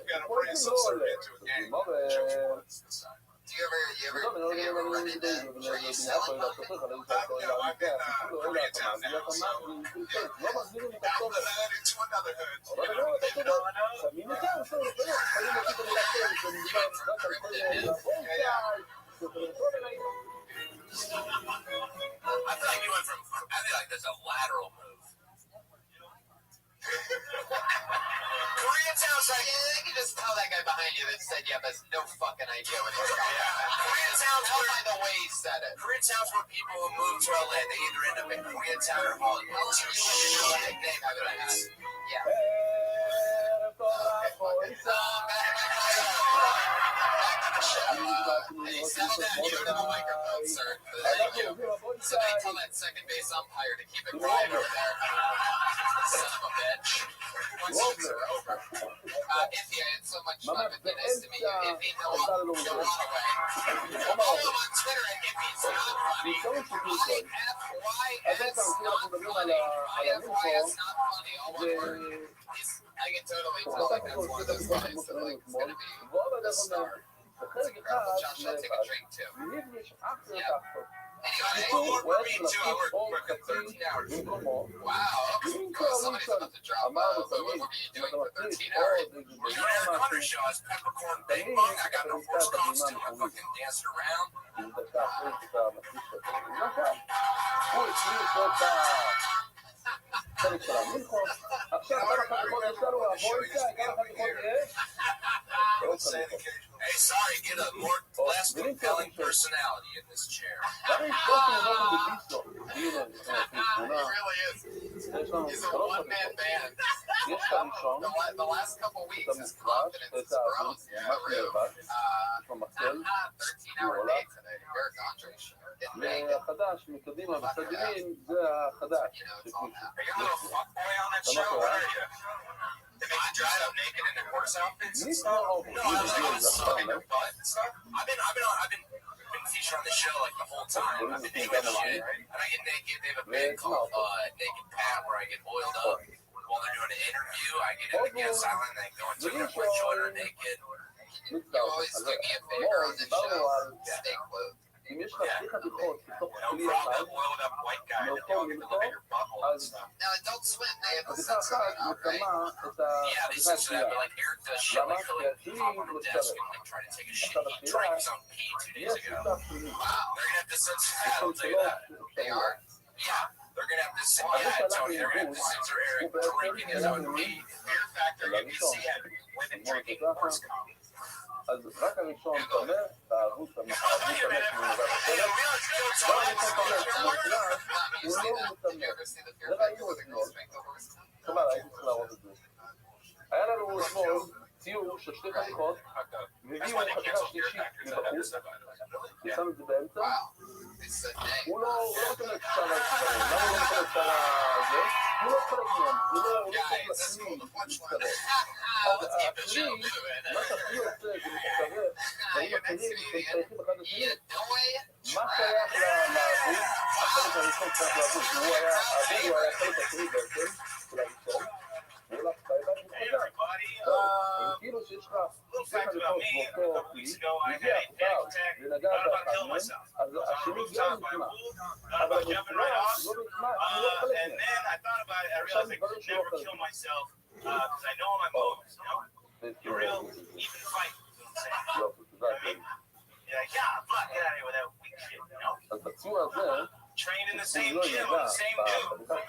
gotta bring some sort into a game. Do you ever run into, are you selling them? I've been Koreatown now, so out of the hood into another hood. I thought you went from, I feel like there's a lateral move. Koreatown's like, you can just tell that guy behind you you that said you have no fucking idea what he's talking about. Koreatown's by the way he said it. Koreatown's where people who move to LA, they either end up in Koreatown or Hollywood. It's usually a nickname I've been had. Yeah. You said that you to the microphone, sir. Thank you. Somebody tell that second base umpire to keep it quiet over there. Son of a bitch. Questions are over. Iffy, I had so much fun with you. Nice to meet you. Iffy, no on away. Follow him on Twitter at Iffy's Not Funny. IFYS Not Funny. All one word. I can totally tell like that's one of those guys that like is going to be the star. Josh, I'll take a drink too. Yeah. Anyway, for me too, I work 13 hours. Wow. Somebody's about to drop what were you doing for 13 hours? We're doing a country show. It's peppercorn bing bong. I got no horse costume. I'm fucking dancing around. Hey, sorry, get a less compelling personality in this chair. He really is. He's a one-man band. The last couple weeks, his confidence is grown. Yeah, really. 13-hour day today. Eric Andre show. החדש מקדימה וצדינים זה החדש. Are you a little fuckboy on that show? What are you? They make you dress up naked in their horse outfits and stuff? No, I was sucking their butt and stuff. I've been featured on the show like the whole time. I've been doing shit, and I get naked. They have a band called Naked Pat where I get oiled up while they're doing an interview. I get in the guest island and go into their joiner naked. You always do me a favor on this show. Stay clothed. אם יש לך שתי חתיכות בתוך כלי אחד, מאותו מלכו, אז חתיכה אחת מקמה את החתיכה השנייה. למה? כי הכלי מצטרף. עכשיו השאלה, יש שותף פנימי. יכול שלא אפשרויות. They're going to have to censor Tony. They're going to have to censor Eric drinking his own pee. Fear Factor, NBC had women drinking horse coffee. אז רק הראשון תומך, והערוץ המחשב מאוניברסיטת גם הראשון תומך, המוקלט, הוא לא מתומך. זה ראינו אתמול. חבל, הייתי צריך להראות את זה. היה לנו אתמול ציור של שתי חתיכות, והביאו חתיכה שלישית מבחוץ, ושם את זה באמצע. הוא לא מתומך שער הצבעים. למה הוא לא מתומך שער הזה? הוא לא חלק מהם, הוא לא צריך לשים להצטרף. הכלי, מה שהכלי עושה זה להצטרף, והאם הכלים שצריכים אחד לשני, מה שייך לעבוד, החלק הראשון צריך לעבוד, הוא היה החלק הקרי בעצם, של הראשון, והוא לך בידיים מתחגע. כאילו שיש לך שתי חלקות באותו כלי, הגיע עכשיו ונגע באחד מהם, אז השני גם נטמע. אבל המטמע לא נטמע, כי הוא לא חלק מהם. עכשיו דברים שלא חלק מהם. Because I know my moves, you know? You're real, even fight. Yeah, fuck, get out of here with that weak shit, you know? אז בציור הזה, trained in the same gym with the same dude. What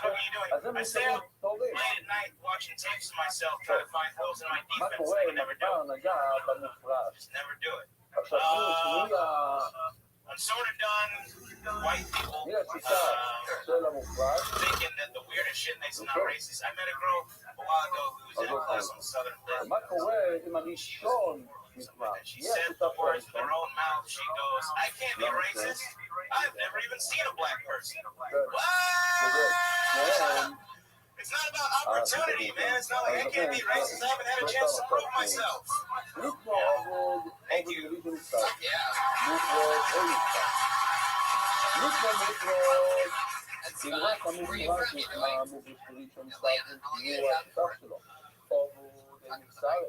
are you doing? I stay up late at night watching tapes of myself, trying to find holes in my מה defense. קורה I אם can never do הדבר it. נגע במופרש? Just never do it. עכשיו מי I'm sort of done white people השיטה של המופרש? thinking that the weirdest shit makes them not racist. I met a girl a while ago who was in a class on the southern left. מה קורה אם הראשון נטמע? She מי said השיטה the של words with הראשון? her own mouth. She goes, I can't be racist. I've never even seen a black person. What? It's not about opportunity, man. It's not like I can't be racist. I haven't had a chance to prove myself. נטמע עובד בליגה נפתח. Yeah. אם רק המופרש נטמע בליגה נפתח, יהיו השותף שלו. עובד מצטרף.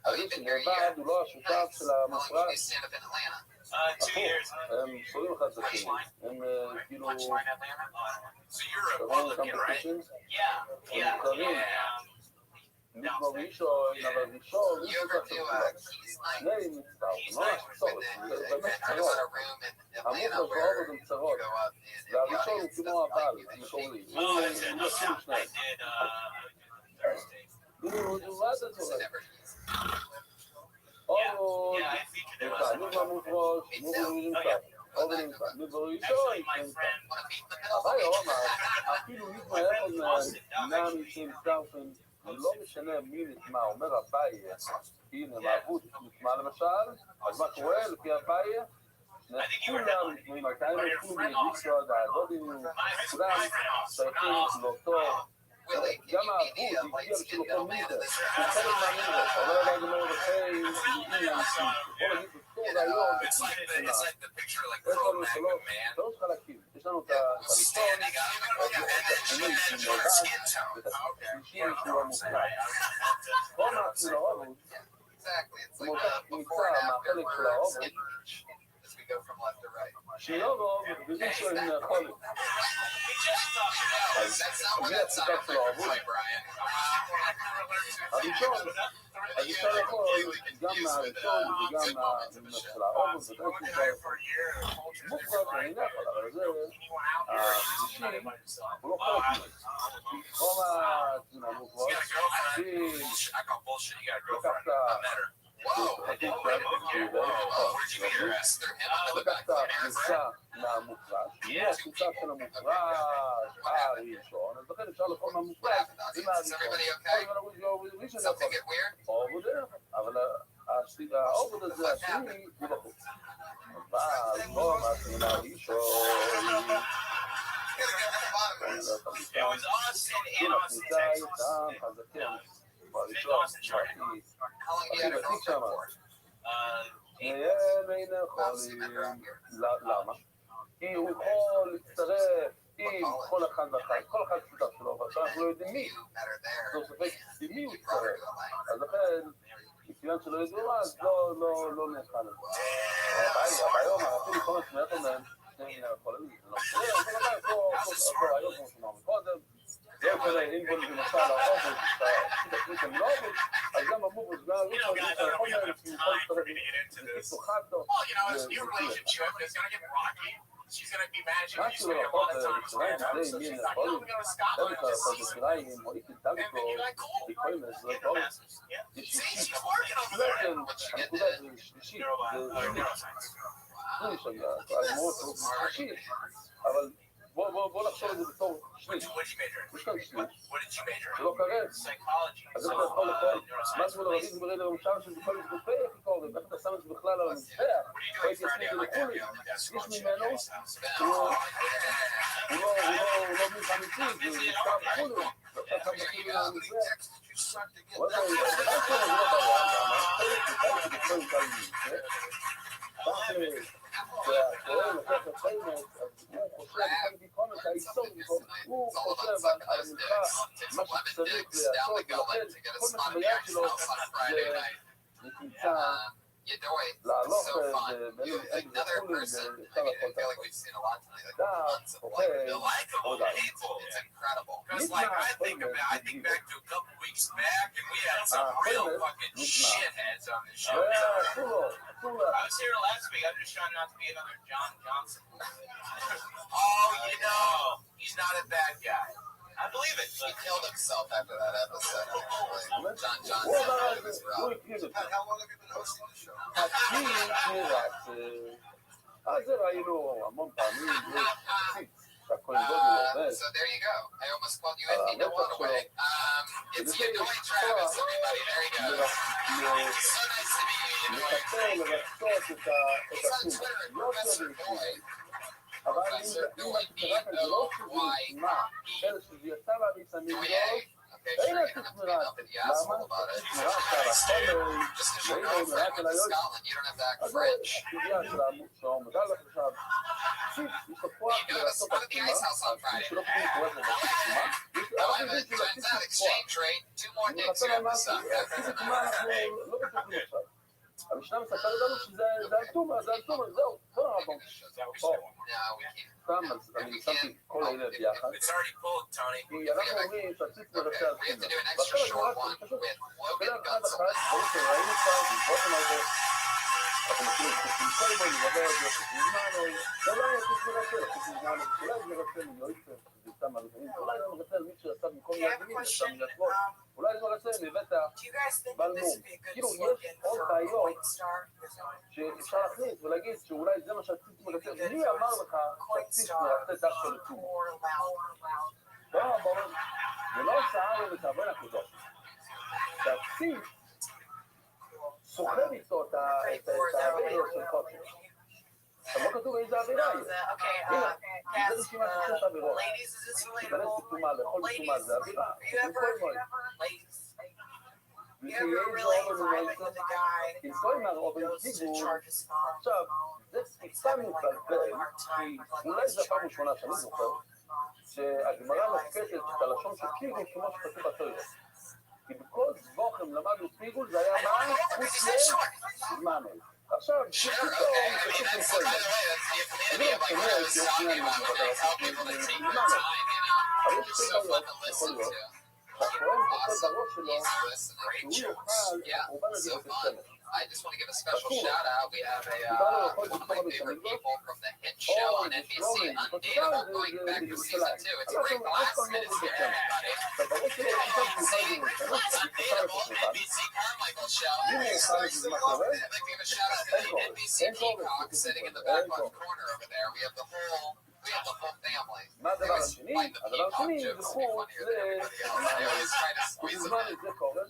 הרי שנאבד הוא לא השותף של המופרש. Stand up in Atlanta. 2 years. הם קוראים אחד את השני. הם כאילו... Punchline Atlanta. So you're a קוראים אותם Republican, right? בקשים. Yeah, הם מוכרים. נטמע ראשון, אבל ראשון, You הוא ever שותף do שלו. keys night? שני מצטרף, ממש צורת. זה באמת I was צורת. in a room in Atlanta המופרש where והעובד הם you צרות. go up and the והראשון הוא audience כמו doesn't הבעל, like you. They מקורי. shake Oh, that's it. No, עושים I שניים. did Thursday. מה אתה צורך? you. נעמי שנמצאופן, לא משנה מי נטמע, אומר אביי, הנה מעבוד נטמע למשל, אז מה קורה לפי אביי? כולם נטמעים, עדיין כולם בישראל, הדודים, כולם שייכים לאותו, גם העבוד הגיע בשביל אותו מידר, הוא חלק מהמידר, אבל אולי גם לא רוצה להגיע לאנשים, בוא נגיד בתור רעיון, יש לנו שלוש חלקים, יש לנו את הראשון, את השני שהוא נאבד, ואת השלישי שהוא המוחלט. כל מעצמי לעובד, הוא מותח נמצא מהחלק של העובד, שיובו בגלל שאין חולק. אז מי הציטה של העבוד? הראשון, אז אפשר יכול גם מהראשון וגם מהשל העבוד, וגם אפשר יכול. מוחלט אני לא יכול, אבל זה השלישי, הוא לא חולק מזה. כל התמונה מוחלט, לקחת לקחת הכניסה מהמופרש, מהכניסה של המופרש הראשון, אז לכן אפשר לכל מהמופרש עם הראשון, עובד, אבל העובד הזה השני הוא בחוץ. אבל לא מהתמונה הראשון, הכניסה איתם חזקים, בראשון, הכי ותיק שם. אין יכולים. למה? כי הוא יכול להצטרף עם כל אחד ואחד, כל אחד שותף שלו, ועכשיו אנחנו לא יודעים מי. זו ספק מי הוא יצטרף. אז לכן, מכיוון שלא ידעו אז לא נאכל על זה. היום, אפילו כל השמעת אומרים, אין יכולים. זה לא משנה, אבל פה היום כמו שאמרנו קודם, לא משנה, אם בוא למשל העובד, תחליט הם לא עובד, אז גם המובד, גם הראשון, יכול להיות שיכול להצטרף לפיתוחתו. משהו לא יכול, שריים זה מי יכולים, לא בכלל יכול בשריים, או איתי דגו, יכולים לזה טוב, יש שלישית. בעצם, הנקודה זה שלישית, זה שלישית, הגמרות זה שלישית, אבל בוא נחשוב את זה בתור שליש. יש כאן שליש, שלא קרב. אז אתה יכול לכל, משהו לרביז ברגע למשל שזה כל מזגופי אפיקורים, איך אתה שם את זה בכלל על המזבח, או הייתי עשוי את זה לכולי. איש ממנו, הוא לא מלחמיתי, זה נשכר בכולי. ואתה שם בכולי על המזבח. וואלה, זה לא בעיה, למה? חלק זה בכל מזבח. והקורא לקח את חיימת, הוא חושב, הוא חושב על מלכה, מה שצריך לעשות, ולכן כל מה שביד שלו זה נמצא להלוך ואין בזה חולים, ואפשר לעשות את הכל. אתה אוכל עוד על. נשמע חיימת נגיד. אסור לו. I was here last week. I'm just trying not to be another John Johnson. Oh, you know, he's not a bad guy. I believe it. He killed himself after that episode. John Johnson. How long have you been hosting the show? זה ראינו המון פעמים. So there you go. I almost called you Andy No One Away. It's the annoying Travis, everybody. There you go. So nice to meet you. He's on Twitter at Professor Boy. Professor B-O-Y-E. Okay, sure, you're gonna have to get up in the asshole about it. Just because you're known for it with Scotland, you don't have to act French. You go to the ice house on Friday. No, I haven't joined that exchange rate. 2 more days here in the sun. המשנה מספר לנו שזה על תומר, זהו, לא נעבור. סתם, אז אני שמתי כל אלה ביחד. כי אנחנו אומרים שהציץ מרצה על תומר. ועכשיו אני פשוט, בלב אחד אחת, ברור שראינו כבר, ובאופן הזה, אנחנו מכירים, כל בו נדבר על זה, שזמנו, זה לא היה ציץ מרצה, שזמנו, אולי זה מרצה מיועצת, זה סתם הראשונים, אולי זה מרצה מי שעשה במקום יזמים, שעשה מייצבות, אולי זה מרצה מבית הבלמום. כאילו, יש עוד בעיות שאפשר להכניס ולהגיד שאולי זה מה שהציץ מרצה, מי אמר לך שהציץ מרצה דווקא לתומר? זה לא שעה ומתהווה נקודות. שהציף סוחב איתו את האוויר של קוטש. עכשיו לא כתוב איזה אווירה היא. הנה, זה רשימה של 6 אווירות. תיכנס כתומה, לאכול כתומה, זה אווירה. עם כל מועד. עם כל מהרובן דיגול, עכשיו, זה טיפה מבלבל, כי אולי זה הפעם ראשונה שאני זוכר, שהגמרא נוקטת את הלשון של פיגול כמו שכתוב בתורה. כי בכל זבוכם למדנו פיגול, זה היה מה? חוץ לזמן. עכשיו, פתאום זה חוץ לכל מה. אני לא חושב שיש שנייה מזמן. אבל יש שתי בעיות, יכול להיות. שהכהן חושב בראש שלו שהוא יאכל את הקורבן הזה בסמך. I just want to give a special shout out. We have one of my favorite people from the hit show on NBC, Undateable, going back to season 2. It's a great last minute here, everybody. It's Undateable, NBC Carmichael show. I'd like to give a shout out to the NBC peacock sitting in the back left corner over there. We have the whole family. מה הדבר השני? הדבר השני זה חוץ בזמן את זה קורן,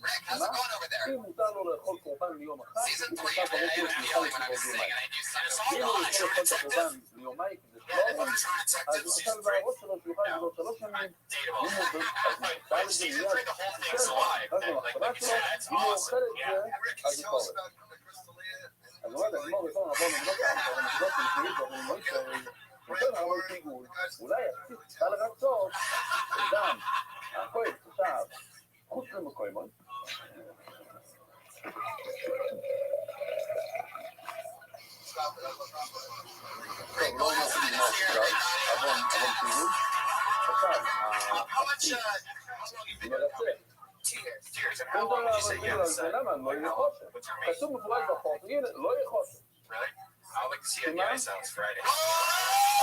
אם מותר לו לאכול קורבן ליום אחד, הוא חושב בראש לו שיוכל לקרוא יומיים. אם הוא יכול לאכול את הקורבן ליומיים כדי שלום, אז הוא חושב בראש שלו שיוכל לקרוא 3 ימים, אם הוא חושב את זה מיד, אז במחשבה שלו, אם הוא אוכל את זה, אז הוא קורן. אז הוא אומר, נגמור בכל נבוא נגדות יותר הרבה פיגול, אולי יחצית על רצות, אדם, הכוי, עכשיו, חוץ למקוימון. טוב, לא נעשה לגמור עכשיו, אבון פיגול. עכשיו, הוא מרצה. אין דבר להבדיל על זה, למה? לא יהיה חושך. כתוב מפורש בחוק, הנה, לא יהיה חושך.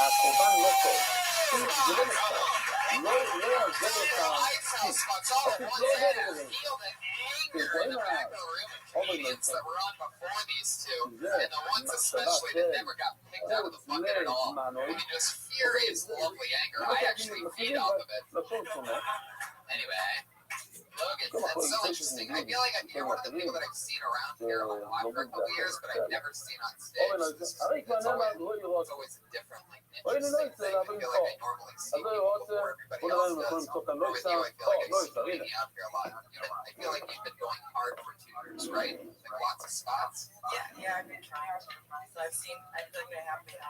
הקורבן לא טוב, זה לא נחשב, לא יעזר לך, פשוט לא יעזר לך, כי כל העומד נמצא, זה מחשבה של חוץ לזמנוי, לשון שונה. Logan, that's so interesting. I feel like you're one of the people that I've seen around here a lot for a couple years, but I've never seen on stage. It's always a different like niche thing. I feel like I normally see people before everybody else does. But with you, I feel like I've seen you out here a lot. I feel like you've been going hard for 2 years, right? Like lots of spots. Yeah, I've been trying. So I feel like I have been.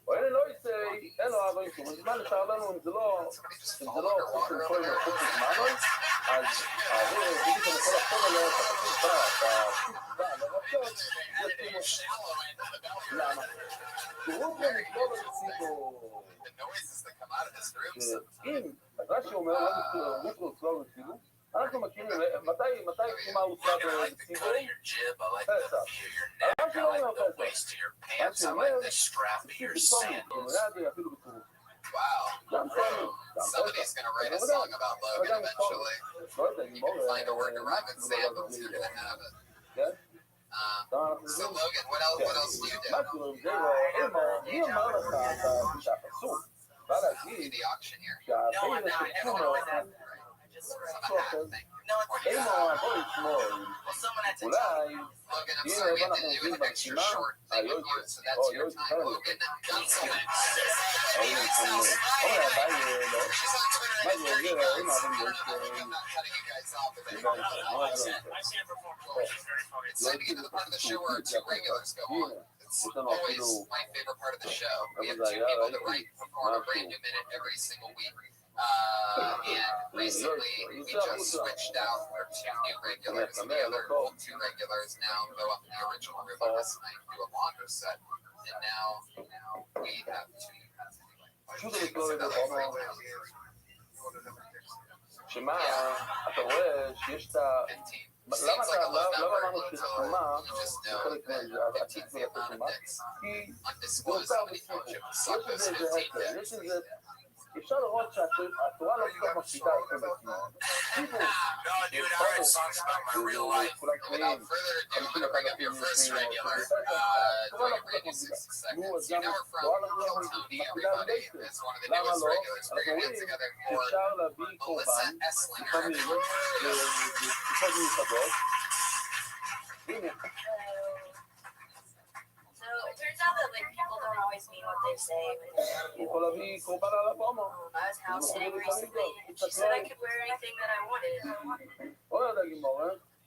ואלה לא יצא, אין לו אבא אישום, הזמן נשאר לנו, אם זה לא חוץ של כל מחוץ לזמנו, אז בדיוק אני יכול לחשוב עליה, את הפסיק לרצות, זה פימוש. למה? תראו פה נקבול בציבור, שאם, רש"י אומר, מוטרו צלול בציבור, אנחנו מכירים, מתי כמה הוצאה בציבור? פסח. הרש"י לא אומר פסח. רש"י אומר, פתאום, זה אפילו בציבור. Wow. Somebody's going to write a song about Logan eventually. You can find a word to rhyme with sandals, you're going to have it. So Logan, what else do you do? The auctioneer. No, I'm not. Everyone that I just אם הוא ישמור, אולי אם אנחנו עובדים ברשימה, היועץ חלק. הבעיה לא. מה זה אומר, אם אנחנו It's always my favorite part of the show. We have 2 people that write record a brand new minute every single week. And recently we just switched out our 2 new regulars, and the other old 2 regulars now go up in the original room on this night and do a longer set. And now we have 2. שמה, אתה רואה שיש את ה... למה אמרנו שתחומה זה חלק מהעתיק מהתחומה? כי זה הוצר בסיפור. יש איזה אפשר לראות שהתורה לא כל כך מפסידה אתכם עצמו. No, dude, I write songs about my real life. Without further ado, I'm going to bring up your first regular. Your radio 60 seconds. You know her from Tony, everybody. It's one of the newest regulars. Put your hands together for אפשר להביא Melissa קורבן, Esslinger. בתקופות מיוחדות. הנה, So it turns out that like people don't always mean what they say. הוא יכול להביא קורבן על הפרומו. I was house sitting recently, and she said I could wear anything that I wanted. או יודע גימור,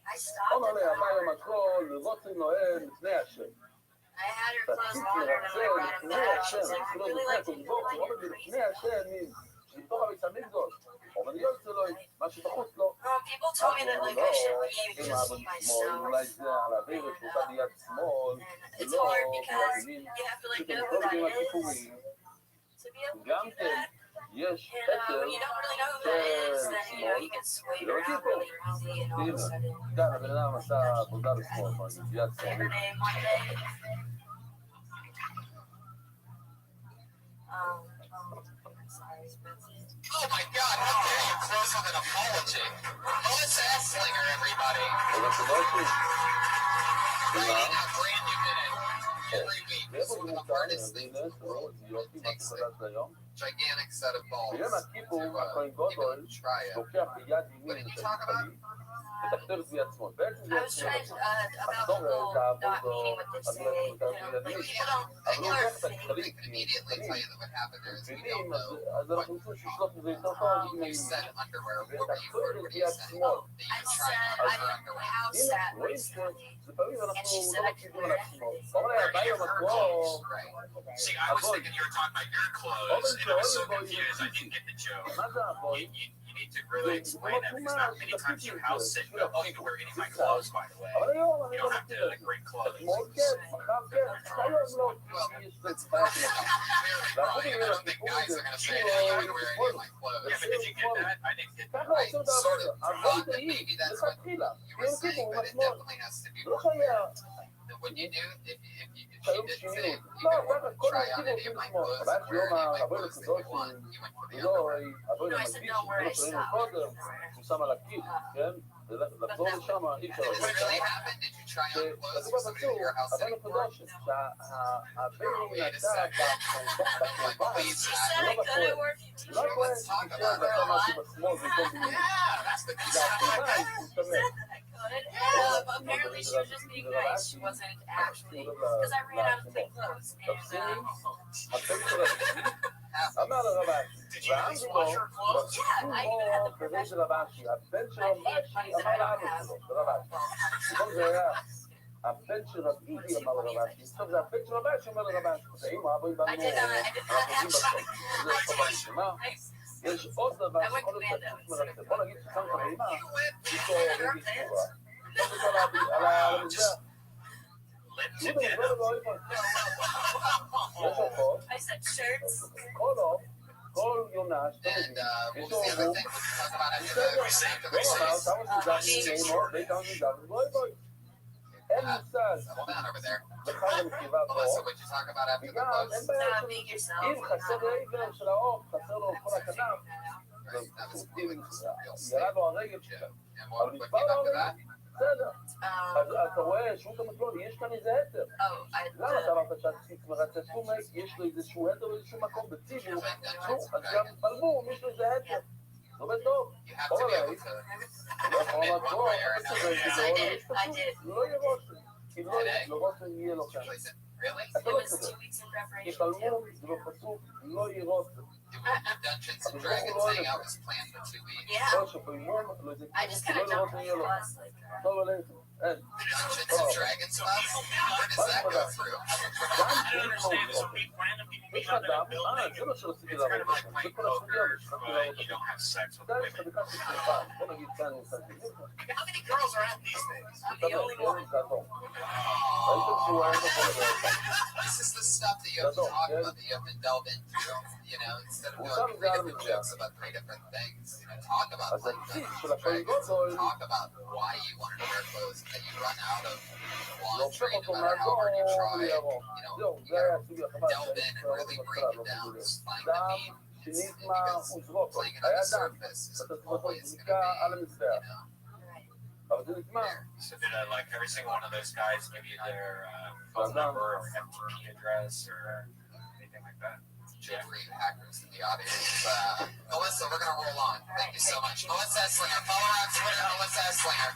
I stopped אומר and לי, thought, אמר יום הכל, רוצים נועל לפני השם. I had her clothes laundered and I brought them לפני back. She השם, was like, I אפילו really לפני like to הקודבו, הוא אומר לי, לפני השם, שבתוך הביצה מגדוש. אומניות שלו, מה שבחוץ לו. people told me that like I should leave and just be myself. אולי זה על האוויר, שאותה ביד שמאל, It's לא, hard because מבינים, you have to like שאתם know לא who that יודעים is הסיפורים, to be able to גם do כן, that. יש And פטר, when you don't really know who that is, then you know you can sway around really easy and all of a sudden. כאן הבן אדם עשה עבודה בשמאל, ביד שמאל. Her name one day. Sorry, Spencer. Oh my God, how dare you close with an apology? Melissa Esslinger, everybody. Writing a brand new minute every week. It's one of the hardest things in the world. It takes a gigantic set of balls ביום הכיפור, הכהן to גודל, even try it. לוקח ביד What ימין did את you talk about? הכלי, ותחתר את ביד שמאל. בעצם I זה was trying about people not meaning what they say. You know, like people don't. I People can are fake. immediately tell you that what happened there is we מבינים, don't know אז אנחנו רוצים שישלוט מזה יותר טוב you ממני. said underwear. What were you ותחתר את what you ביד said? שמאל. That I you said tried I over didn't underwear. house הנה, that רואים recently. שלפעמים And אנחנו she לא said I could מקשיבים wear על עצמו. anything. אומר לה, הבעיה במקום, Right. See, I was thinking you were talking about your clothes, and I was so confused. I didn't get the joke. מה זה הבוי? You need to really explain that because not many times you house sit and go, oh, you can wear any of my clothes, by the way. אבל היום אני You לא don't have מכיר to את like, זה. bring clothes. אתמול כן, מחר כן, היום לא. יש That's בעיה clearly של wrong, and I don't think guys are going to say, hey, you can wear any of my clothes. Yeah, but did you get that? I didn't get that. ככה I עשו את sort of העבודה. thought העבודה that היא, maybe that's what לכתחילה. you were יום saying, כיפור but it בשמאל. definitely has to be לא חייב. that when you do, if שהיום she did שינינו. say you לא, can ככה, כל try on הימים any of הולכים my לשמאל. clothes הבעיה and שיום wear any of my העבודה clothes that הקדוש you want, you went for the לא, underwear. העבודה No, I said המלביש, don't wear כמו any שראינו stuff. קודם, הוא שם על הקיר, כן? לחזור לשם, אי אפשר Did this לעשות really שם. happen? Did you try on clothes כתוב for somebody בפסוק, at your house אבל sitting for? הקדוש, שהבן Wait a נמצא second. בקורבן, Please, She said I couldn't wear לא t-shirts. כהן let's talk שישב about ועשה it. משהו בשמאל במקום בימין. Yeah, that's the זה הקורבן good שהוא She משתמש. said that I couldn't. And apparently she was just being nice. She wasn't actually, because I ran out of clean clothes. תפסימי, And הבן של הרבי, אמר לרבן, Did you at least wash your clothes? כזה של רבשי, הבן של רבשי אמר לאבא שלו, לרבשי. במקום זה היה הבן של רבי אמר לרבשי, עכשיו זה הבן של רבשי אומר לרבשי. האם האבא בנו, I did not אנחנו עושים actually. בסוף. זה חובה ראשונה. יש עוד דבר שיכול להיות קצת מרתק. בוא נגיד ששמת באימה, יש לו רגל סגורה. שמת אותו על המזבח. Lips יהודה, and לא אוהב יש אותו, I said shirts. כל עוף, כל יונה, שאתה And מבין, יש what לו was the other גוף, thing? We talk about any of בסדר, the לא אמר, כמה מוזר ממנו, וכמה מוזר, בואי בואי. אין מושג, Hold on over there. בחג המסיבה פה, Melissa, what'd you talk about after the וגם אין clothes? בעיה Being של... yourself. אם חסר לעבר של העוף, חסר לו כל הכנף, Right, that was אם real ירד לו הרגל Yeah. שלו, And אבל what נשבר came לו after הרגל, that? בסדר. אז אתה רואה, שרות המטלון, יש כאן איזה היתר. למה אתה אמרת שהציץ מרצה סומק, יש לו איזשהו היתר באיזשהו מקום בציבור, נו, אז גם בלבום, יש לו איזה היתר. זה עובד טוב. You have to be able to לא יכול in לומר one טוב, way or אתה another. צודק, Yes, זה I לא did. פשוט, I did. לא יהיה רושם. אם לא יהיה לו רושם, יהיה לו כאן. Listen, really? אתה It לא was 2 צודק. weeks in preparation. יפלמו, זה בפסוק, לא יהיה רושם. Dungeons and Dragons hangout was planned for 2 weeks. Yeah. לא שפלמום, לא איזה... I just kind לא of יהיה jumped רושם, on יהיה the לו. bus. Like, טוב עליכם, אין. Dungeons and Dragons stuff? Where does that go through? גם I כן don't לא understand. יהיה So people, random people יש meet up in a אדם, building. זה מה שרציתי It's kind להראות of like לכם. זה playing כל הסוגיה poker, שרציתי להראות but you לכם. don't have sex with אתה יש women. לך ביקשתי קורבן, בוא נגיד כאן אני עושה את זה. How many girls are at these things? I'm the only one. זה אדום. ראיתם שהוא היה יכול לדבר. This is the stuff that you have to talk about, that you have to delve into. You know, instead of doing 3 different jokes about 3 different things, you know, talk about אז like הציץ Dungeons של and הכהן Dragons, גודל talk about why you wanted to wear clothes, and that you run out of הופך laundry no אותו matter how מאדום hard you try. לירוק. You know, זהו, you זה היה gotta הסוגיה, חבל. delve in and really break it down, just find the meat שנשמע וזרוק, playing on היה the דם, surface is אתה צריך always going זריקה על to be, המזבח, אבל זה נגמר. So did like every single one of those guys give you their phone number or FTP address or anything like that? Jeffrey hackers in the audience. Melissa, we're going to roll on. Thank you so much. Melissa Esslinger. Follow her on Twitter, Melissa Esslinger.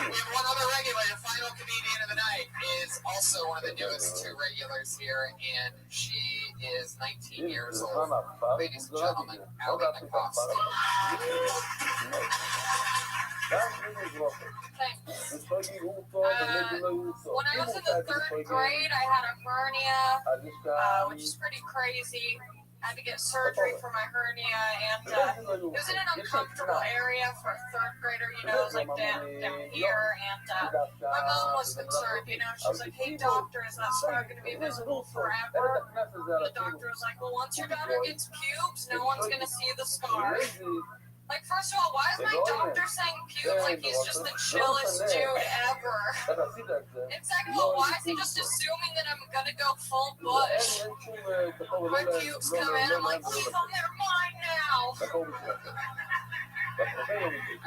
We have one other regular. Your final comedian of the night is also one of the newest two regulars here, and she is 19 years old. Ladies and gentlemen, Ali Acosta. When I was in the third grade, I had a hernia, which is pretty crazy. I had to get surgery for my hernia, and it was in an uncomfortable area for a third grader, you know, it was like down here, and my mom was concerned, you know, she was like, hey doctor, is that scar going to be visible forever? The doctor was like, well, once your daughter gets pubes, no one's going to see the scar. Like, first of all, why is my doctor saying pubes like he's just the chillest dude ever? And second of all, why is he just assuming that I'm gonna go full bush? My pubes come in, I'm like, please, oh, they're mine now.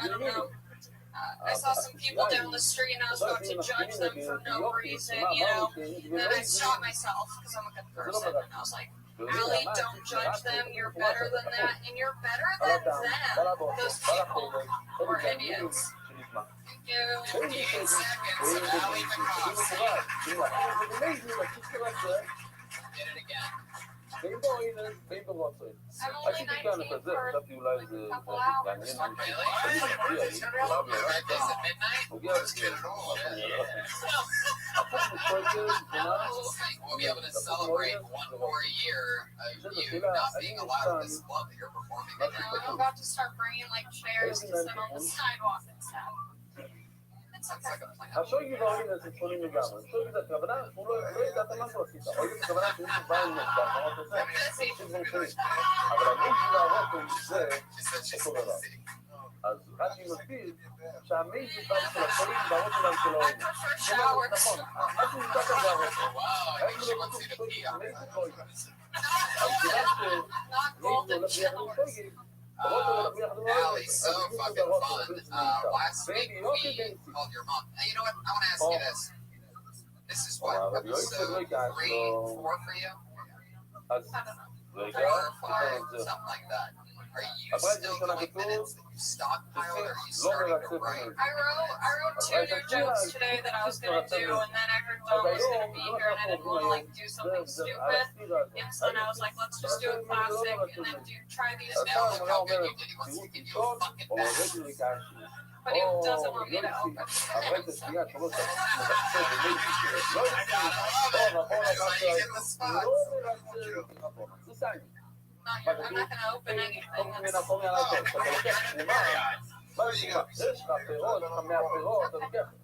I don't know. I saw some people down the street and I was about to judge them for no reason, you know. And then I shot myself because I'm a good person. And I was like, Ali, don't judge them. You're better than that. And you're better than them. Those people who are idiots. Thank you. 15 seconds of Ali Acosta. Did it again. די ברור, די ברור. עשיתי כאן כזה, חשבתי אולי זה מעניין. We'll be able to celebrate one more year of you not being allowed this club that you're performing in now. I'm about to start bringing like chairs to sit on the sidewalk and stuff. Sounds like a plan. השויגי והאוהינה זה שונים לגמרי. שויגי זה הכוונה, הוא לא ידעת מה שהוא עשית. אוהינה זה הכוונה שהוא בא עם נשבע, אמרת את זה, שדברים שונים. אבל המייזי והרוטו זה אותו דבר. אז רק אני מסביר שהמייזי בא של השונים והרוטו בא של האוהינה. נכון, מה שנמצא כאן זה הרוטו. איך זה לא כתוב שויגי, המייזי לא ידע. אז כיוון שמייזי הולך ביחד עם שויגי, Ali, so fucking fun. Last week we called your mom. You know what? I want to ask you this. This is what, episode 3, 4 for you? 4 or 5, something like that. Are you still going minutes that you stockpiled, or are you starting to write? I wrote 2 new jokes today that I was going to do, and then I heard Don was going to be here, and I didn't want to like do something stupid. And so then I was like, let's just do a classic, and then try these Now, now. look how good you did. He wants to give you a fucking bath. But he doesn't want me to open it. I'm not going to open anything. יש לך פירות, יש לך 100 פירות, אתה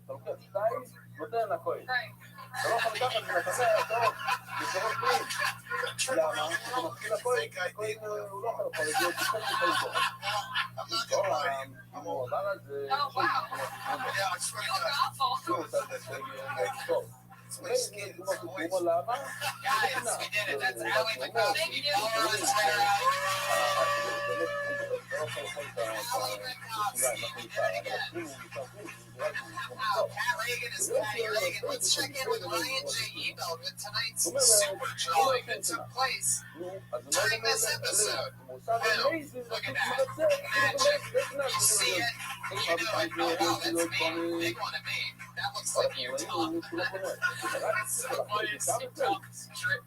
לוקח 2, נותן לכל. אתה לא יכול לקחת ולחזר, טוב, בפירות פנים. למה? אתה מתחיל הכל, הוא לא יכול להיות תשתת לכל פה. המועבר הזה, Guys, we did it. That's Ali Acosta. Pat Reagan is Patty Reagan. Let's check in with Ryan J. Ebel with tonight's super drawing that took place during this episode. Boom. Look at that. Magic. You see it, you know it. Oh, wow, that's me. Big one of me. That looks like you, Tom. That's so funny. It's Tom's trip.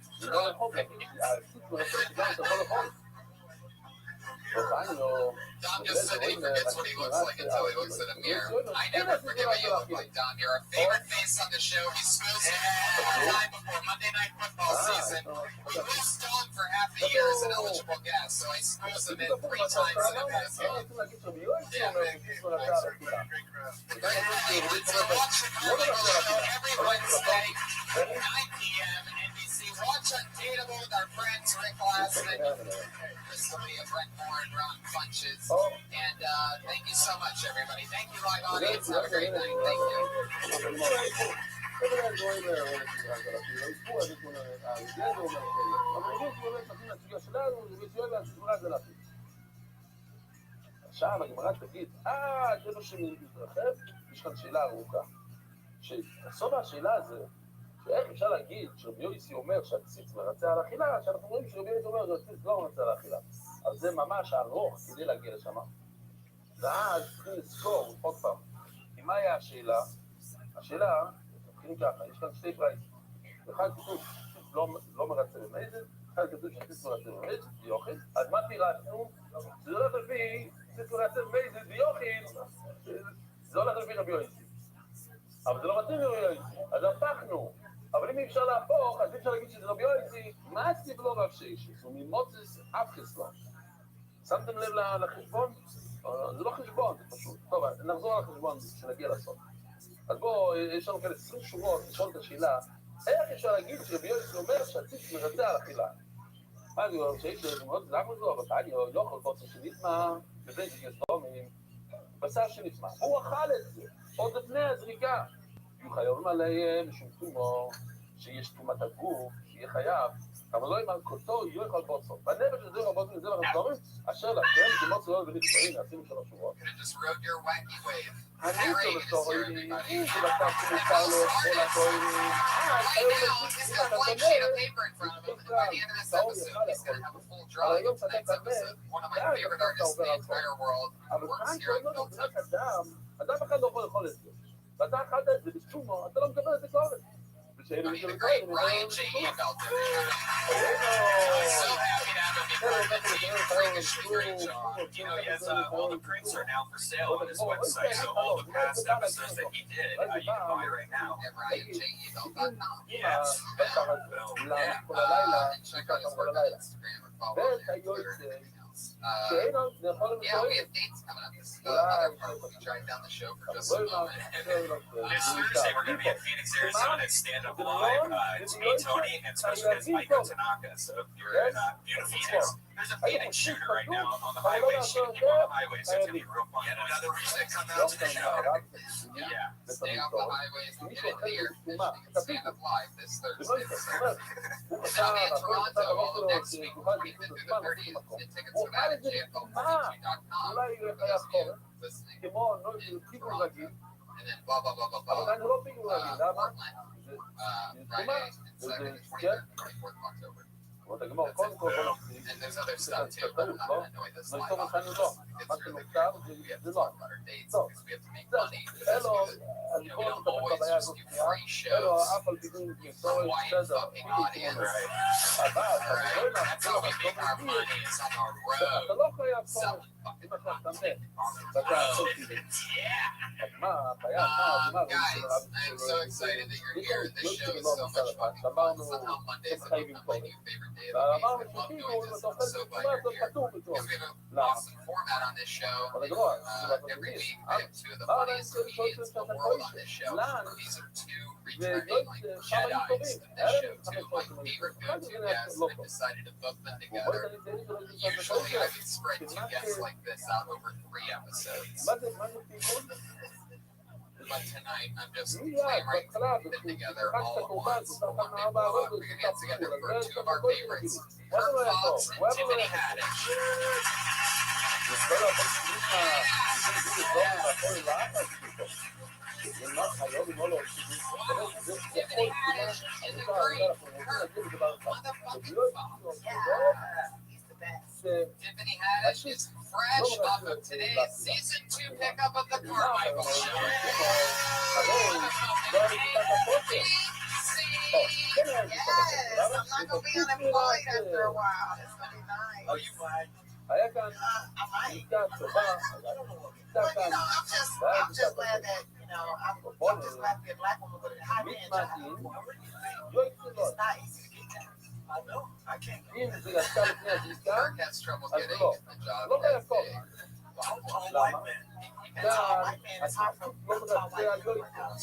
Don just said that he forgets what he looks like until he looks in a mirror. I never forget what you look like, Don. You're our favorite face on the show. Exclusive one time before Monday Night Football season. He was stalling for half a year as an eligible guest, so I squeezed him in 3 times in a minute. So watch every Wednesday, 9 p.m. NBC. Watch Undateable with our friends Rick Lasman, Crystal Leah, Brent Moore, and Ron Funches. And thank you so much, everybody. Thank you, live audience. Have a great night. Thank you. חבר'ה גויים להראות את זה רק על הפיר, הסיפור הזה שהוא אומר, זה אומר שלא. אבל הוא אומר שחים לסוגיה שלנו, הוא שואל והסגורה זה להפיר. עכשיו הגמרא תגיד, זה מה שמתרחב, יש כאן שאלה ארוכה. שבסוף השאלה זה, שאיך אפשר להגיד שרבי יוסי אומר שהציץ מרצה על אכילה, שאנחנו רואים שרבי יוסי אומר שהציץ לא מרצה על אכילה. אז זה ממש ארוך כדי להגיע לשם. ואז צריכים לזכור, עוד פעם, מה היה השאלה? השאלה, מתחילים ככה, יש כאן שתי ברייתות. אחד כתוב לא מרצה במזד, אחד כתוב שהציץ מרצה במזד, ויוכיל. אז מה פירטנו? זה הולך לפי ציץ מרצה במזד, ויוכיל, זה הולך לפי רבי יוסי. אבל זה לא מתאים לרבי יוסי, אז הפכנו. אבל אם אי אפשר להפוך, אז אי אפשר להגיד שזה רבי יוסי, מה הסיבלו רב שישיס? הוא ממוצס אף חסלון. שמתם לב לחשבון? זה לא חשבון, זה פשוט. טוב, נחזור על החשבון שנגיע לסוף. אז בואו, יש לנו כאלה 20 שורות לשאול את השאלה, איך אפשר להגיד שרבי יוסי אומר שהציץ מרצה על אכילה? מה אני אומר, שיש לי מאוד למה זו, אבל אני לא יכול בוצר שנטמע, בזה שכסלומים, בשר שנטמע. הוא אכל את זה, עוד לפני הזריקה. הוא חייבים עליהם משום תומו, שיש תומת הגוף, שיהיה חייב, אבל לא עם הלכותו, יהיו יכול בוצר. בנבל שזה יהיו בוצר, זה לרסלומים, אשר לכם, שמוצר לא ולקטורים, עשינו 3 שורות. אני רוצה לסורי, אם זה בצד שמותר לו, כל התורים, היום נציג את המנהל, טעור יחד יכול. אבל היום שאתה תמר, אתה עובר על כל. אבל כאן שאומר לו, בנת אדם אחד לא יכול לאכול את זה. ואתה אכלת את זה בשומו, אתה לא מקבל את זה קורת. ושאלה מי שלא קורת, אני רואה את זה all the prints are now for sale on his website, so all the past episodes that he did, you can buy right now. Yeah. Yeah, we have dates coming up. This is the other part. We'll be driving down the show for just a moment. This Thursday, we're going to be in Phoenix, Arizona, Stand Up Live. It's me, Tony, and special guest Miko Tanaka. So if you're in Phoenix, there's a Phoenix shooter right now on the highway, shooting people on the highway, so it's going to be real fun. Yet another reason to come out to the show. Yeah. Stay off the highways and get into the air conditioning and Stand Up Live this Thursday. So I'll be in Toronto all of next week, the 20th through the 30th. Get tickets for that at jfl.com. Listening. And then blah, blah, blah, blah, blah. Portland. Friday, Saturday, 23rd and 24th of October. And there's other stuff too, but I'm not going to annoy this live audience. It's really cool. We have to talk about our dates because we have to make money. Because we don't always just do free shows. Hawaii fucking audience. Alright? That's how we make our money, is on our road. Selling fucking content on the road. Yeah! Guys, I'm so excited that you're here. This show is so much fucking fun. Somehow Mondays are my new favorite day of the week. I love doing this. I'm so glad you're here. Because we have an awesome format on this show. Every week, I have 2 of the funniest comedians in the world on this show. These are 2 returning like Jedis of this show. 2 of my favorite go-to guests. I've decided to book them together. Usually, I would spread 2 guests like this out over 3 episodes. But tonight, I'm just clamoring to put them together all at once for one big blow up. We're going to get together for 2 of our favorites, Kurt Fox and Tiffany Haddish. Tiffany Haddish in the green. Kurt motherfucking Fox. Tiffany Haddish is fresh off of today's season 2 pickup of the Carmichael Show. Yes, I'm not going to be unemployed after a while. It's going to be nice. Oh, you fine? I might. I'm just glad that, I'm just glad to be a black woman with a high man job. It's not easy to get that. I know. I can't. Kirk has trouble getting a job that big. All white men. All white men is hard for all white people right now.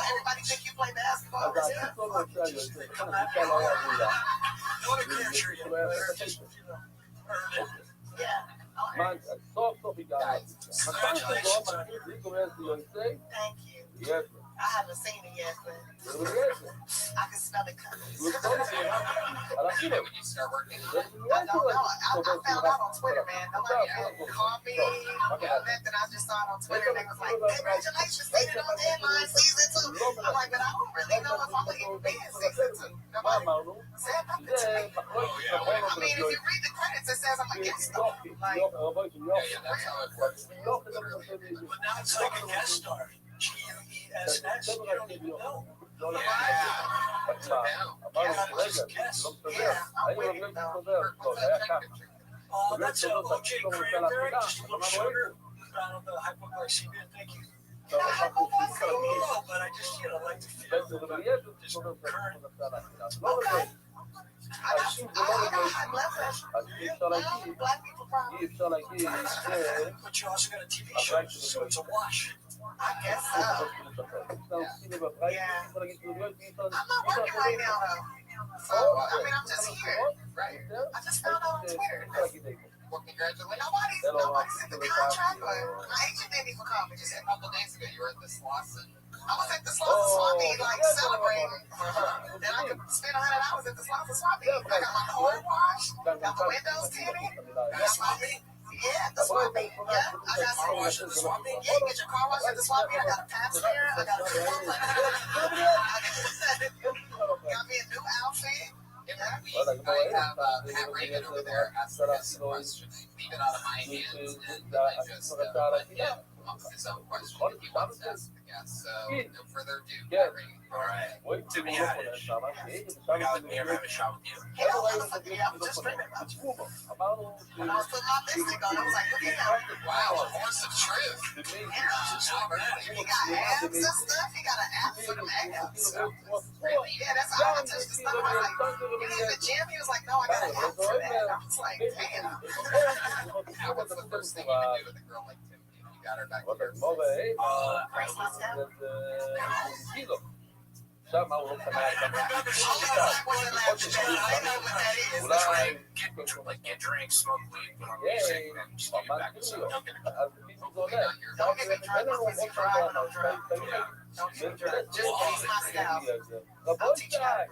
Everybody think you play basketball? What a character you play. Yeah. סוף סוף הגענו. מתי שבוע מתחיל להיכנס ליונסי? Thank you. יש. I haven't seen it yet, but יש. I can smell it coming. You know when you start working. I don't know. I found out on Twitter, man. Nobody called me. Nothing. I just saw it on Twitter, and they was like, "Congratulations, season on Deadline season 2." I'm like, but I don't really know if I'm gonna even be in season 2. Nobody said nothing to me. I mean, if you read the credits, it says I'm a guest star. Like, Yeah, that's how it works. But now it's like a guest star. GUESS. You don't even know. Oh, that's OJ Cranberry, just a little sugar. I don't know, hypoglycemia, thank you. Yeah, hypoglycemia, but I just, like to feel this current. okay. I got high blood pressure. Black people probably. But you also got a TV show, so it's a wash. I guess so. Yeah. I'm not working right now, though. So, I mean, I'm just here. Right. I just found out on Twitter. Well, congratulations. Nobody sent the contract, but my agent didn't even call me. Just a couple days ago, you were at the Slauson. I was at the Slauson Swap Meet, celebrating. Then I could spend $100 at the Slauson Swap Meet. I got my car washed, got the windows tinted, got my the Swap Meet. Yeah, I got car wash at the Swap Meet. Yeah, get your car washed at the Swap Meet. I got a pap smear. I got a got me a new outfit. We might have Pat Reagan over there asking us some questions. Leave it out of my hands, and I just let him his own question if he wants to ask the guest. So, no further ado, Pat Reagan. All right. Timmy Haddish. I got here have a shot with you. Hell, I was just dreaming about you. When I was putting my lipstick on, I was like, look at him. Wow, a horse of truth. He got abs and stuff. He got an app for them abs. Yeah, that's how I touched the stuff. I was like, you need the gym? He was like, no, I got an app for that. I was like, damn. Now, what's the first thing you can do with a girl like Timmy? You got her back here. Raise myself. שם הוא לא קנה את Get drinks, smoke weed, put on music, and just get back to some. Don't get me drunk. My pussy fried when I'm drunk. Don't get me drunk. Just ease my scalp. I'll teach you how.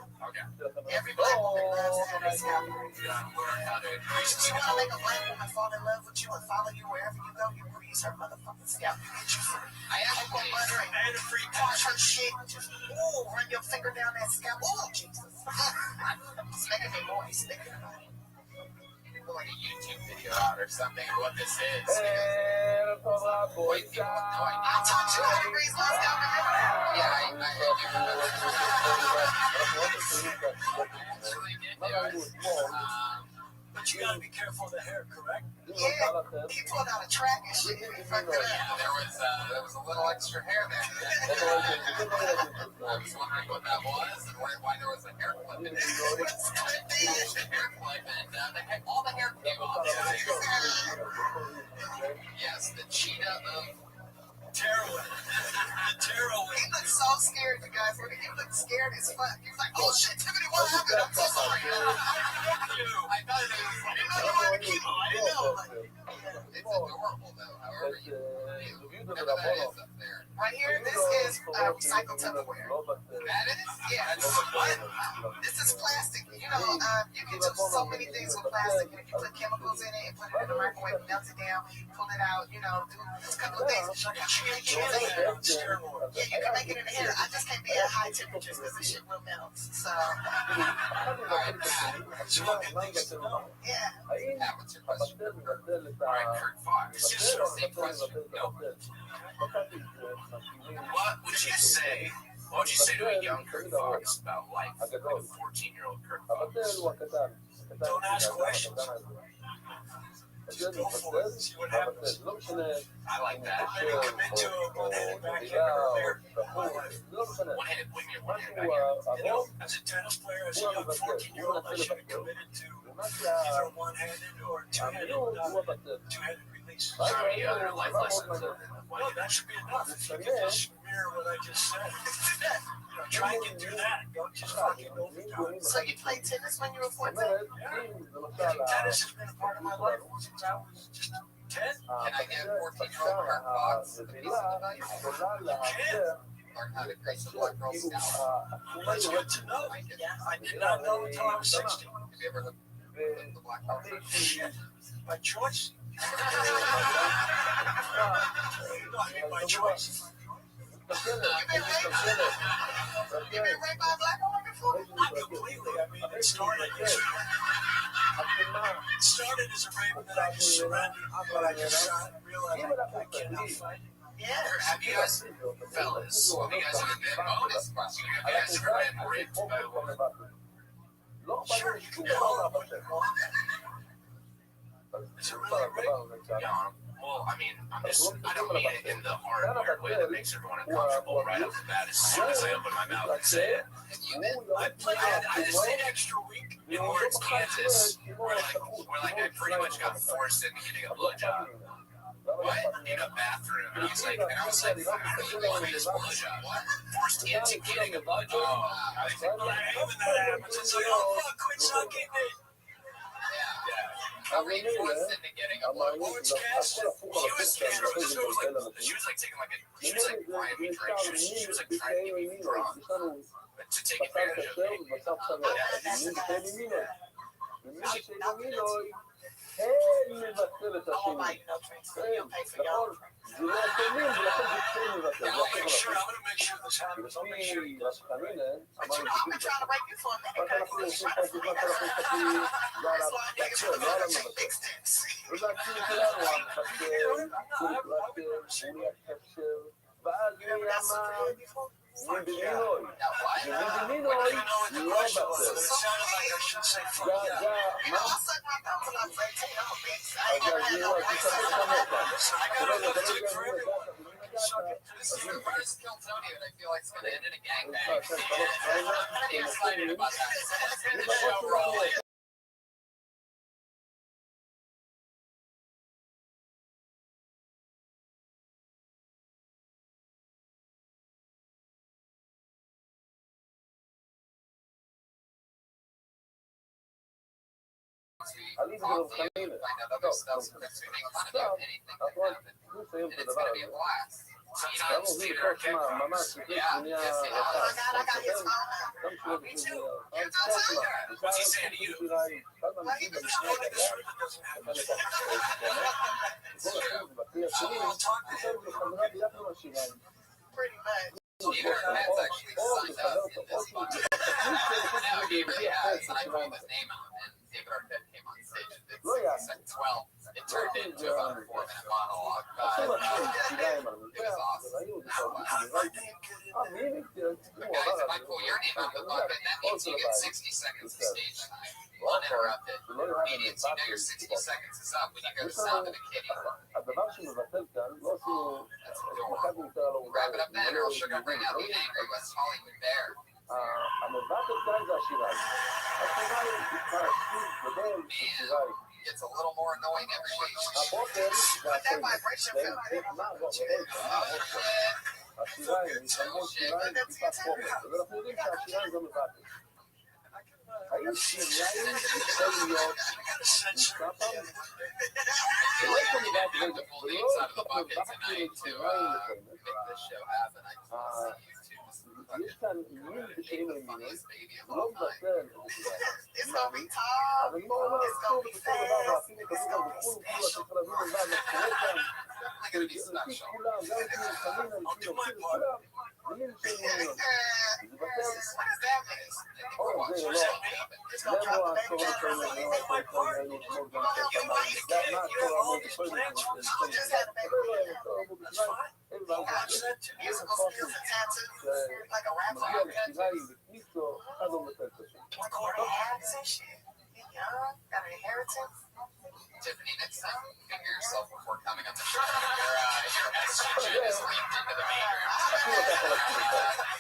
Every black woman loves to have their scalp. You want to make a black woman fall in love with you and follow you wherever you go, you grease her motherfucking scalp. You get you some cocoa butter and wash her shit. Just, run your finger down that scalp. Oh, Jesus. It's making me moist. Like a YouTube video out or something, what this is. I taught you how to grease my scalp. Yeah, I do. But you gotta be careful of the hair, correct? Yeah, he pulled out a track and shit. Yeah, there was a little extra hair there. I was wondering what that was and why there was a hair clip in it. Hair clip and all the hair came off. Yes, the cheetah of Heroin. Heroin. He looked so scared, you guys. He looked scared as fuck. He was like, oh shit, Tiffany, what happened? I'm so sorry. I thought it was. I didn't know you wanted to keep him. I didn't know. It's adorable, though. However, whatever that is up there. Right here, this is recycled Tupperware. That is? Yeah. This is plastic. You know, you can do so many things with plastic. If you put chemicals in it and put it in the microwave, melt it down, pull it out, do a couple of things. Yeah, you can make it in the hair. I just can't be at high temperatures because the shit will melt. So, yeah. What's your question? All right, Kurt Fox. Just the same question. No. What would you say? What would you say to a young Kurt Fox about life? Like a 14-year-old Kurt Fox. Don't ask questions. Just go for it. See what happens. I like that. I didn't commit to a one-handed backhand earlier. One-handed winger, one-handed backhand. As a tennis player, as a young 14-year-old, I should have committed to either one-handed or two-handed release. How many other life lessons? Well, that should be enough. If you can just mirror what I just said. Try and get through that. Don't just fucking overdo it. So you played tennis when you were 14? Yeah. Tennis has been a part of my life since I was just Can I get 14-year-old Kirk Fox a piece of advice? Learn how to create the Black Girl Scout. That's good to know. I did not know until I was 60. Have you ever hooked the Black Girl? By choice? No, I mean by choice. You been raped by a black woman before? Not completely. I mean, it started as a rape, and then I just surrendered. But I just realized I cannot fight. Yeah. Have you guys, fellas, have you guys ever been bonus question? Have you guys ever been raped by a woman? Sure, you can go. Is it really rape? Yeah. Well, I mean, I don't mean it in the hard way that makes everyone uncomfortable right off the bat as soon as I open my mouth and say it. I just stayed extra week in Lawrence, Kansas, where I pretty much got forced into getting a blowjob. What? In a bathroom. And I was like, how do you go in this blowjob? What? Forced into getting a blowjob. Oh, I was like, when that happens, it's like, oh, fuck, quit sucking it. yeah. How were you forced into getting a blowjob? Lawrence, Kansas. She was like taking like she was like buying me drinks. She was like trying to get me drunk to take advantage of me. Oh my, no drinks for you, pay for y'all. Sure, I'm gonna make sure this happens. I'll make sure he does. But you know, I've been trying to rape you for a minute, girl. You was trying to fool me. That's why niggas really gotta take big steps. You ever got super head before? Fuck yeah. I don't even know what the question was. It sounded like I should say fuck yeah. You know, I suck my thumb when I'm 13. I'm a bitch. I ain't never had no race. I got enough dick for everyone. Suck it. This is your first kill Tony, and I feel like it's gonna end in a gangbang. I'm pretty excited about that. Let's end the show rolling. Find out other stuff so that we make fun of you. Anything can happen. And it's gonna be a blast. So, you know, it's theater kick rocks. Yeah. Oh my God, I got his phone. Me too. What's he saying to you? Well, he just told me this really doesn't happen. Pretty much. Peter has actually signed up in this podcast. Now he really has, and I called his name out, and David Arquette came on stage and did 6 seconds. Well, it turned into about a 4-minute monologue, but it was awesome. Guys, if I pull your name out of the bucket, that means you get 60 seconds of stage time. Uninterrupted. Comedians, you know your 60 seconds is up when you hear the sound of a kitty. That's the door. Wrap it up then, or else you're going to bring out the angry West Hollywood bear. Man, it's a little more annoying every week. But that vibration feel like Welcome back to the full names out of the bucket tonight to make this show happen. I just want to see you two just fucking make the funniest baby of all time. it's gonna be tall, it's gonna be fast, it's gonna be special. It's gonna be special. I'll do my part. What does that mean? We're watching it happen. It's gonna drop the baby down for me. You did my part. You have all these plans for this. I just had a baby. That's fine. I'll watch that too. Musical skills and tattoos, like a rapper. Recording hats and shit. You young, got an inheritance. Tiffany, next time figure yourself before coming on the show. Your estrogen is leaked into the meter.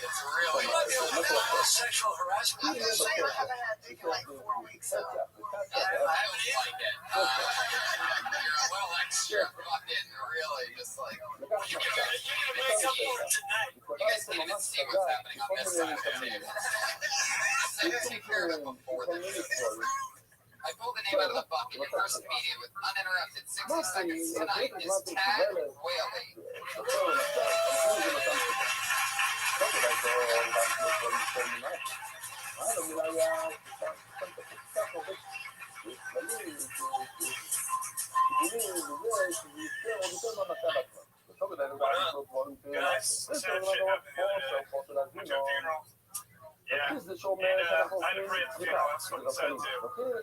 It's really We might be able to do a little sexual harassment. I'm just saying, I haven't had dick in like 4 weeks. So. I would like it. You're a little extra fucking really just like You're gonna make up for it tonight. you guys can't even see what's happening on this side of the table. I take care of it before the show. I pulled the name came out of the bucket. Your first media with uninterrupted 60 seconds tonight is Tad Whaley. Guys, sad shit happened the other day. Went to a funeral. Yeah. And I had to pray at the funeral. That's what it said too. The lady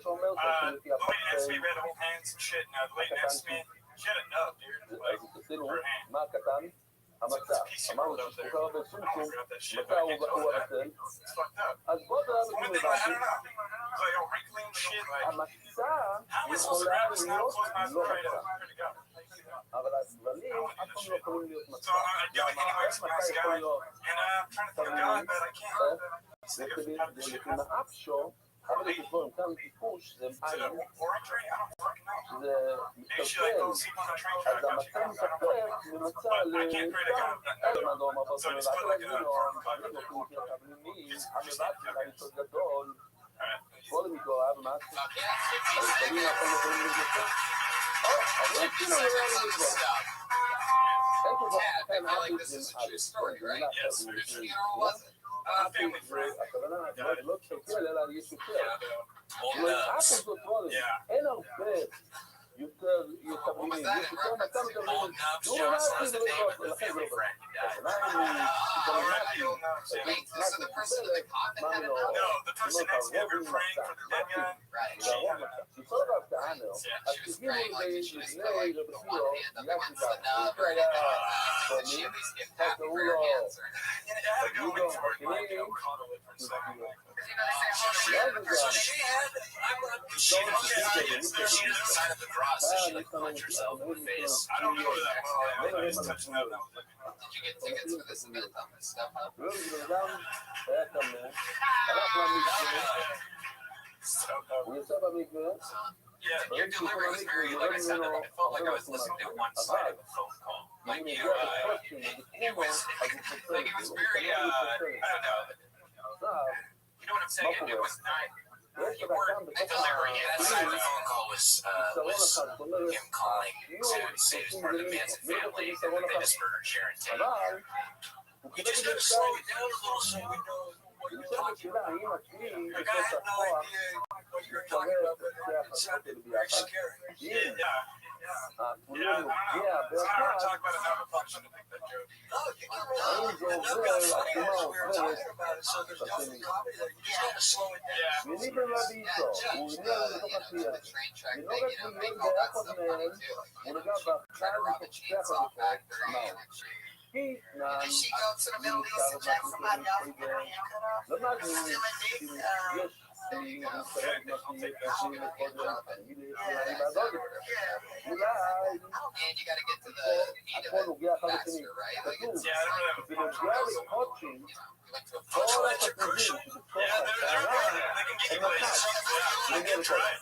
next to me, we had to hold hands and shit. And the lady next to me, she had a nub, dude. Like, her hand. It's like this piece of road up there. I don't forgot that shit, but I can't tell that. It's fucked up. Only thing, I don't know. It's like all wrinkly and shit. Like, how am I supposed to grab this now? Close my eyes and pray to God. So I don't want to do that shit. So I feel like anybody's a nice guy. And I'm trying to think of God, but I can't. Think of how this shit happened. אבל יש דברים כאן טיפוש, זה מים, זה מתקפל, אז המצב מתקפל ממצא לסתם, מה דור מרפות מבט להגינו, אני נותנים כי הקבלינים, המבט שלהם יותר גדול, כל מגורב, מה זה? אז תמיד אנחנו יכולים להתגפל? אבל יש כאילו לא להתגפל. אין כזאת, כן, אבי זה family friend. לא תשקל אלא יש יותר. אף כזאת דברים, אין הרבה יותר תבלינים, יש יותר מצב תבלינים. לא נעשי זה לא טוב, לכן זה לא טוב. Did you get tickets for this event on this stuff? Yeah, your delivery was very, like I said, it felt like I was listening to one side of a phone call. Like you, it was very, I don't know. You know what I'm saying? It was not. You weren't delivering it. That side of the phone call was him calling to say it was part of the Manson family and that they just murdered Sharon Tate. You just gotta slow it down a little so we know what you're talking about. Like I had no idea what you were talking about, but it sounded very scary. Yeah. I don't know. It's hard to talk about another function to make that joke. No, you can really that's funny as we were talking about it, so there's nothing comedy there. You just gotta slow it down. She goes to the Middle East and check somebody else and get her hand cut off. Still in dates. And you got to get to the meat of it faster, right? Like it's, I don't really have a function. You went to a function. That's your cushion. Yeah, they're good. They can get you places. Yeah, I can try it.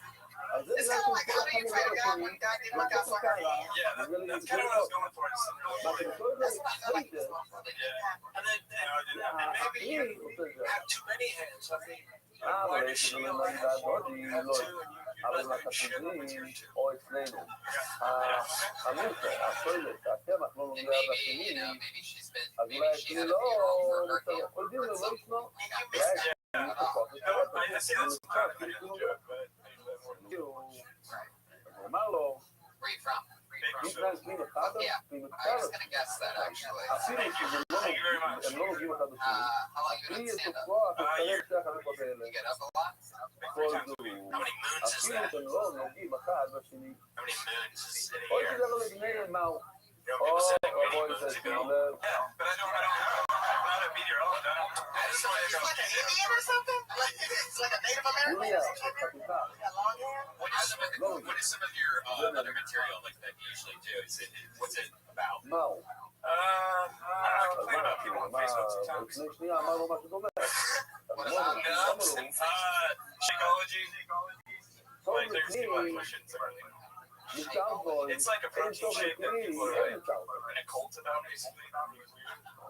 It's kind of like how do you pray to God when God didn't look out for her hand? Yeah, that's kind of what I was going for. That's what I feel like this one. Yeah. And then, and maybe you have too many hands. I mean, why does she only have one? You have two, and you're not doing shit with your two. או אצלנו. המוסר, הפועלת, הטבח לא נוגע בשני, אז אולי אפילו לא, כל דין לא ישנו. I see that's part of the joke, but אמר לו, Where you from? נכנס פנים אחד, פנים I was אחד, going to guess that actually. אפילו שהם לא נוגעים אחד בשני, How long you been לי יש stand up? כוח לצלם שתי החלקות האלה, You get up a lot? כל זו, how many moons is אפילו that? שהם לא נוגעים אחד בשני, How many moons is it או here? שזה לא נגמר מהו, You know, או people say like many בואי moons תשים ago. לב, Yeah, but I don't know. I'm not a meteorologist. I just know It's like an Indian or something? Like it's like a Native American יוליה, or something? חתיכה, Got long hair? What is some of your other material like that you usually do? What's it about? מהו, I complain about people on Facebook sometimes. לפני שנייה אמרנו משהו דומה, אז Psychology. טוב Like there's people I לכלי, questions early. נשאר בו, It's like a אין protein טוב shake that לכלי, people אין are נשאר בו. in a cult about basically.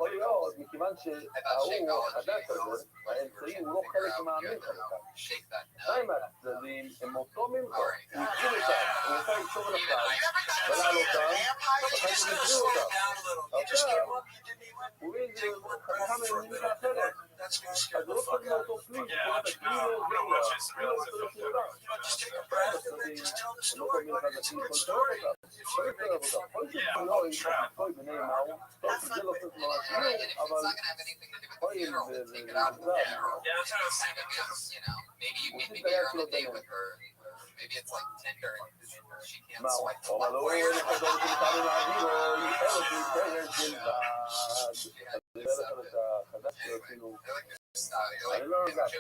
יכול להיות, מכיוון שההוא החדש הזה, האמצעי הוא לא חלק מהמין חלקה. שניים מהצדדים הם אותו מין חלק, הוא התחיל אותם, הוא רוצה ליצור על הצד, ולעלותם, ואחרי שמזריעו אותם. עכשיו, הוא מבין, זה חלקה ממין אחרת. אז הוא לא צריך להיות אותו פליט, זאת הכלי לא עובד לה, הכלי לא עושה לשאלה. בצדדים, הם לא קוראים חדשים, כל שעות אותם. כל יותר עבודה. כל שפלוי, כל בני מהו, טוב, זה לא צריך ממש כלום, אבל פועל ונעזב. הוא עושה את היד שלו ביניהם. מה, הוא אמר לו, הוא אין לך דור שלך למעביר, או יחל אותי פרק של אז זה לך את החדש שעשינו. אני לא הרגשתי.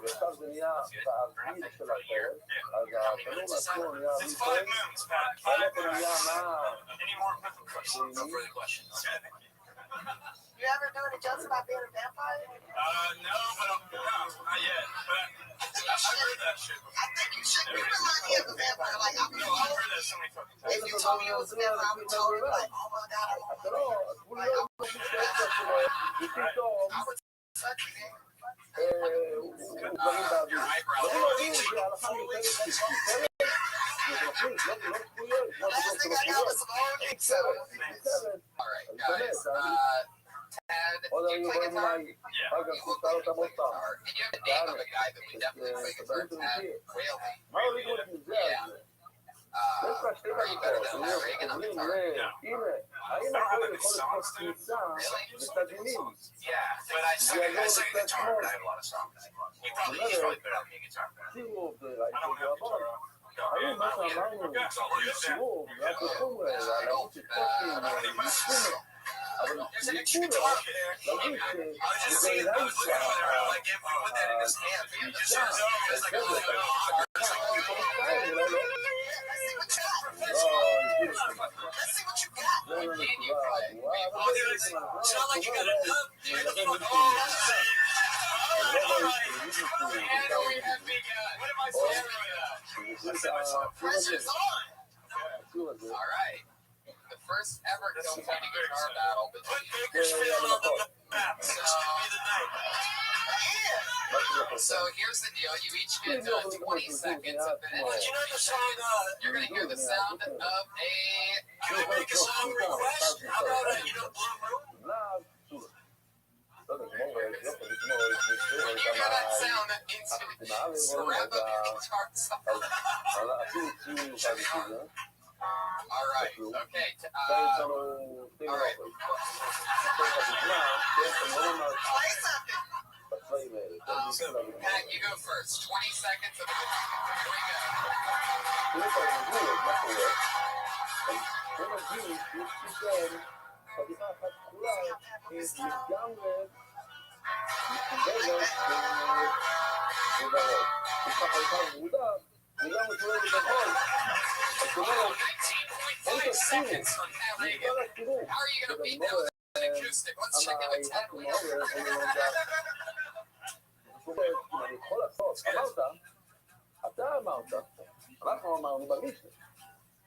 ועכשיו זה נהיה באוויר של החרב, אז התנור עצמו נהיה ריפן, והלפן נהיה מה? You ever doing a joke about being a vampire? No, but not yet. But I've heard that shit before. I think you should. You remind me of a vampire. Like, I've heard that so many fucking times. if you told me you was a vampire, I would tell you, like, oh my god, I אתה לא, הוא לא מוסיף את שלו, ופתאום would suck you. הוא דברים באוויר. דברים באוויר זה הלכה מיוחדת סרט, זה מחליט, לא צפויות, לא צפויות, סרט. עוד היו באים אליי, אחר כך תוצא אותם עוד פעם. מה הולידו את זה הזה? יש לה שתי חלוקות, אומרים הנה, האם הכל יכול לתפוס כניסה ותדינים? זה יעבור לצד שמאל. סיבוב, ראיתי בעבר. האם מה שאמרנו, סיבוב, רק לחומרה, להראות שתפוסים, מסכומת. אבל לכולו, להגיד שזה אליי אישה, The first ever Kilkenny guitar battle between So here's the deal, you each get 20 seconds to finish. You're going to hear the sound of a... Can I make a song request? How about a, Blue Moon? When you hear that sound, that means to wrap up your guitar solo. All right, okay. All right. Pat, you go first. 20 seconds of seconds on how are you going to beat that with an acoustic? Let's check in with Ted Wheel. אני יכול לעשות, אתה אמרת, אנחנו אמרנו במישהו,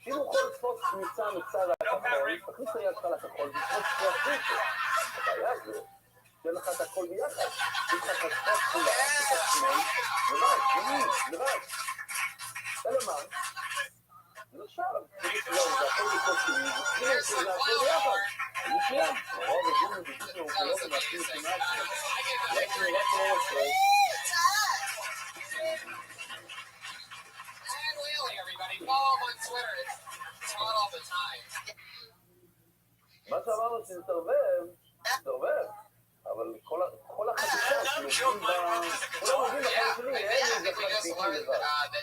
אם הוא יכול לתפוס כניסה מצד הכחול, תכניס את הידך לכחול, תתפוס כבר כניסה. הבעיה זה, תן לך את הכל ביחד, תן לך את התפוס כולה, תתפוס שמאל, לבד. אלא מה? עכשיו, זה הכל לתפוס שלי, זה הכל ביחד. אני שנייה, רוב הגורים וגיסו, הוא לא מנסים כמעט, רק לא מה שאמרנו שנסתרבב, אבל כל החדשה שנוגעים כולם מגיעים לחיים שלי, אין איזה חדשים לבד.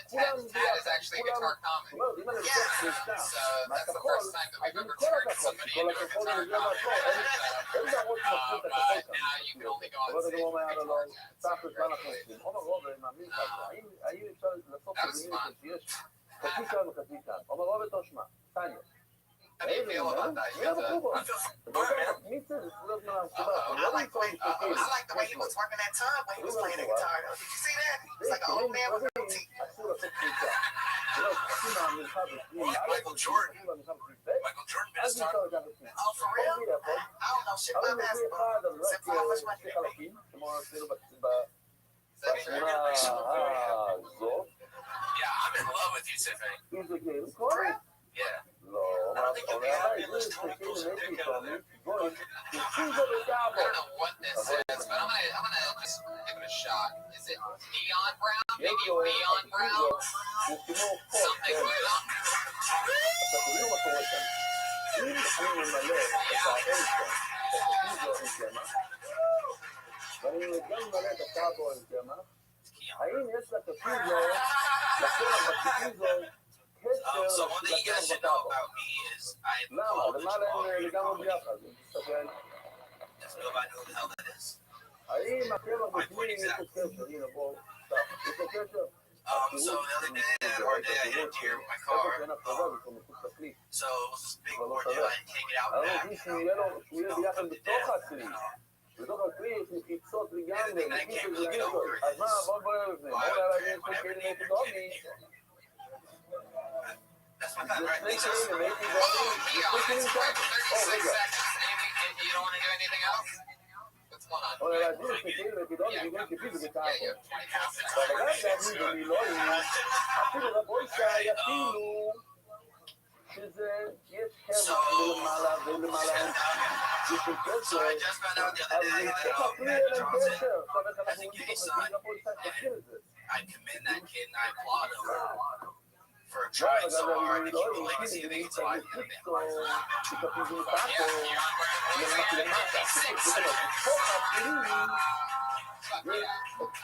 כולם זאת אומרת, אם אני לוקח כניסה מהכחול, אז עם כל הכחול, כל הכחול הוא מגיע מהכחול, אין דרות שמחזיר את הכחול כאן. אבל זה כמו מהר לא, תחת מה אנחנו עושים. עומר רובה מאמין כזה, האם אפשר לעשות כזה מיני שיש חצי כאן וחצי כאן. עומר רובה תושמע, טניה. How do you feel about that? You got the, I like the way he was working that tub when he was playing the guitar. Though. Did you see that? It's like an old man with no teeth. Michael Jordan. Michael Jordan been a star. Oh, for real? I don't know shit about basketball. Except for how much money they make. Yeah, I'm in love with you, Tiffany. Yeah. I don't think you'll be happy unless Tony pulls a dick out of there. I don't know what this is, but I'm gonna just give it a shot. Is it neon brown? Maybe neon brown? Something brown. So one thing you guys should know about me is I am called the Jamal Murray comedy. Does nobody know who the hell that is? My point exactly. So the other day, I had a hard day. I hit a deer with my car. So it was this big ordeal. I had to take it out back. From the death. And the thing that I can't really get over is why whenever they name their kid a deer. That's my thought, right? They just, Neon. It's for 36 seconds. And you don't want to do anything else? What's going on? Yeah, you have 20 So I just found out the other day that Matt Johnson, I think you son, I commend that kid and I applaud him for trying so hard to keep the legacy of the Eagles alive. Yeah,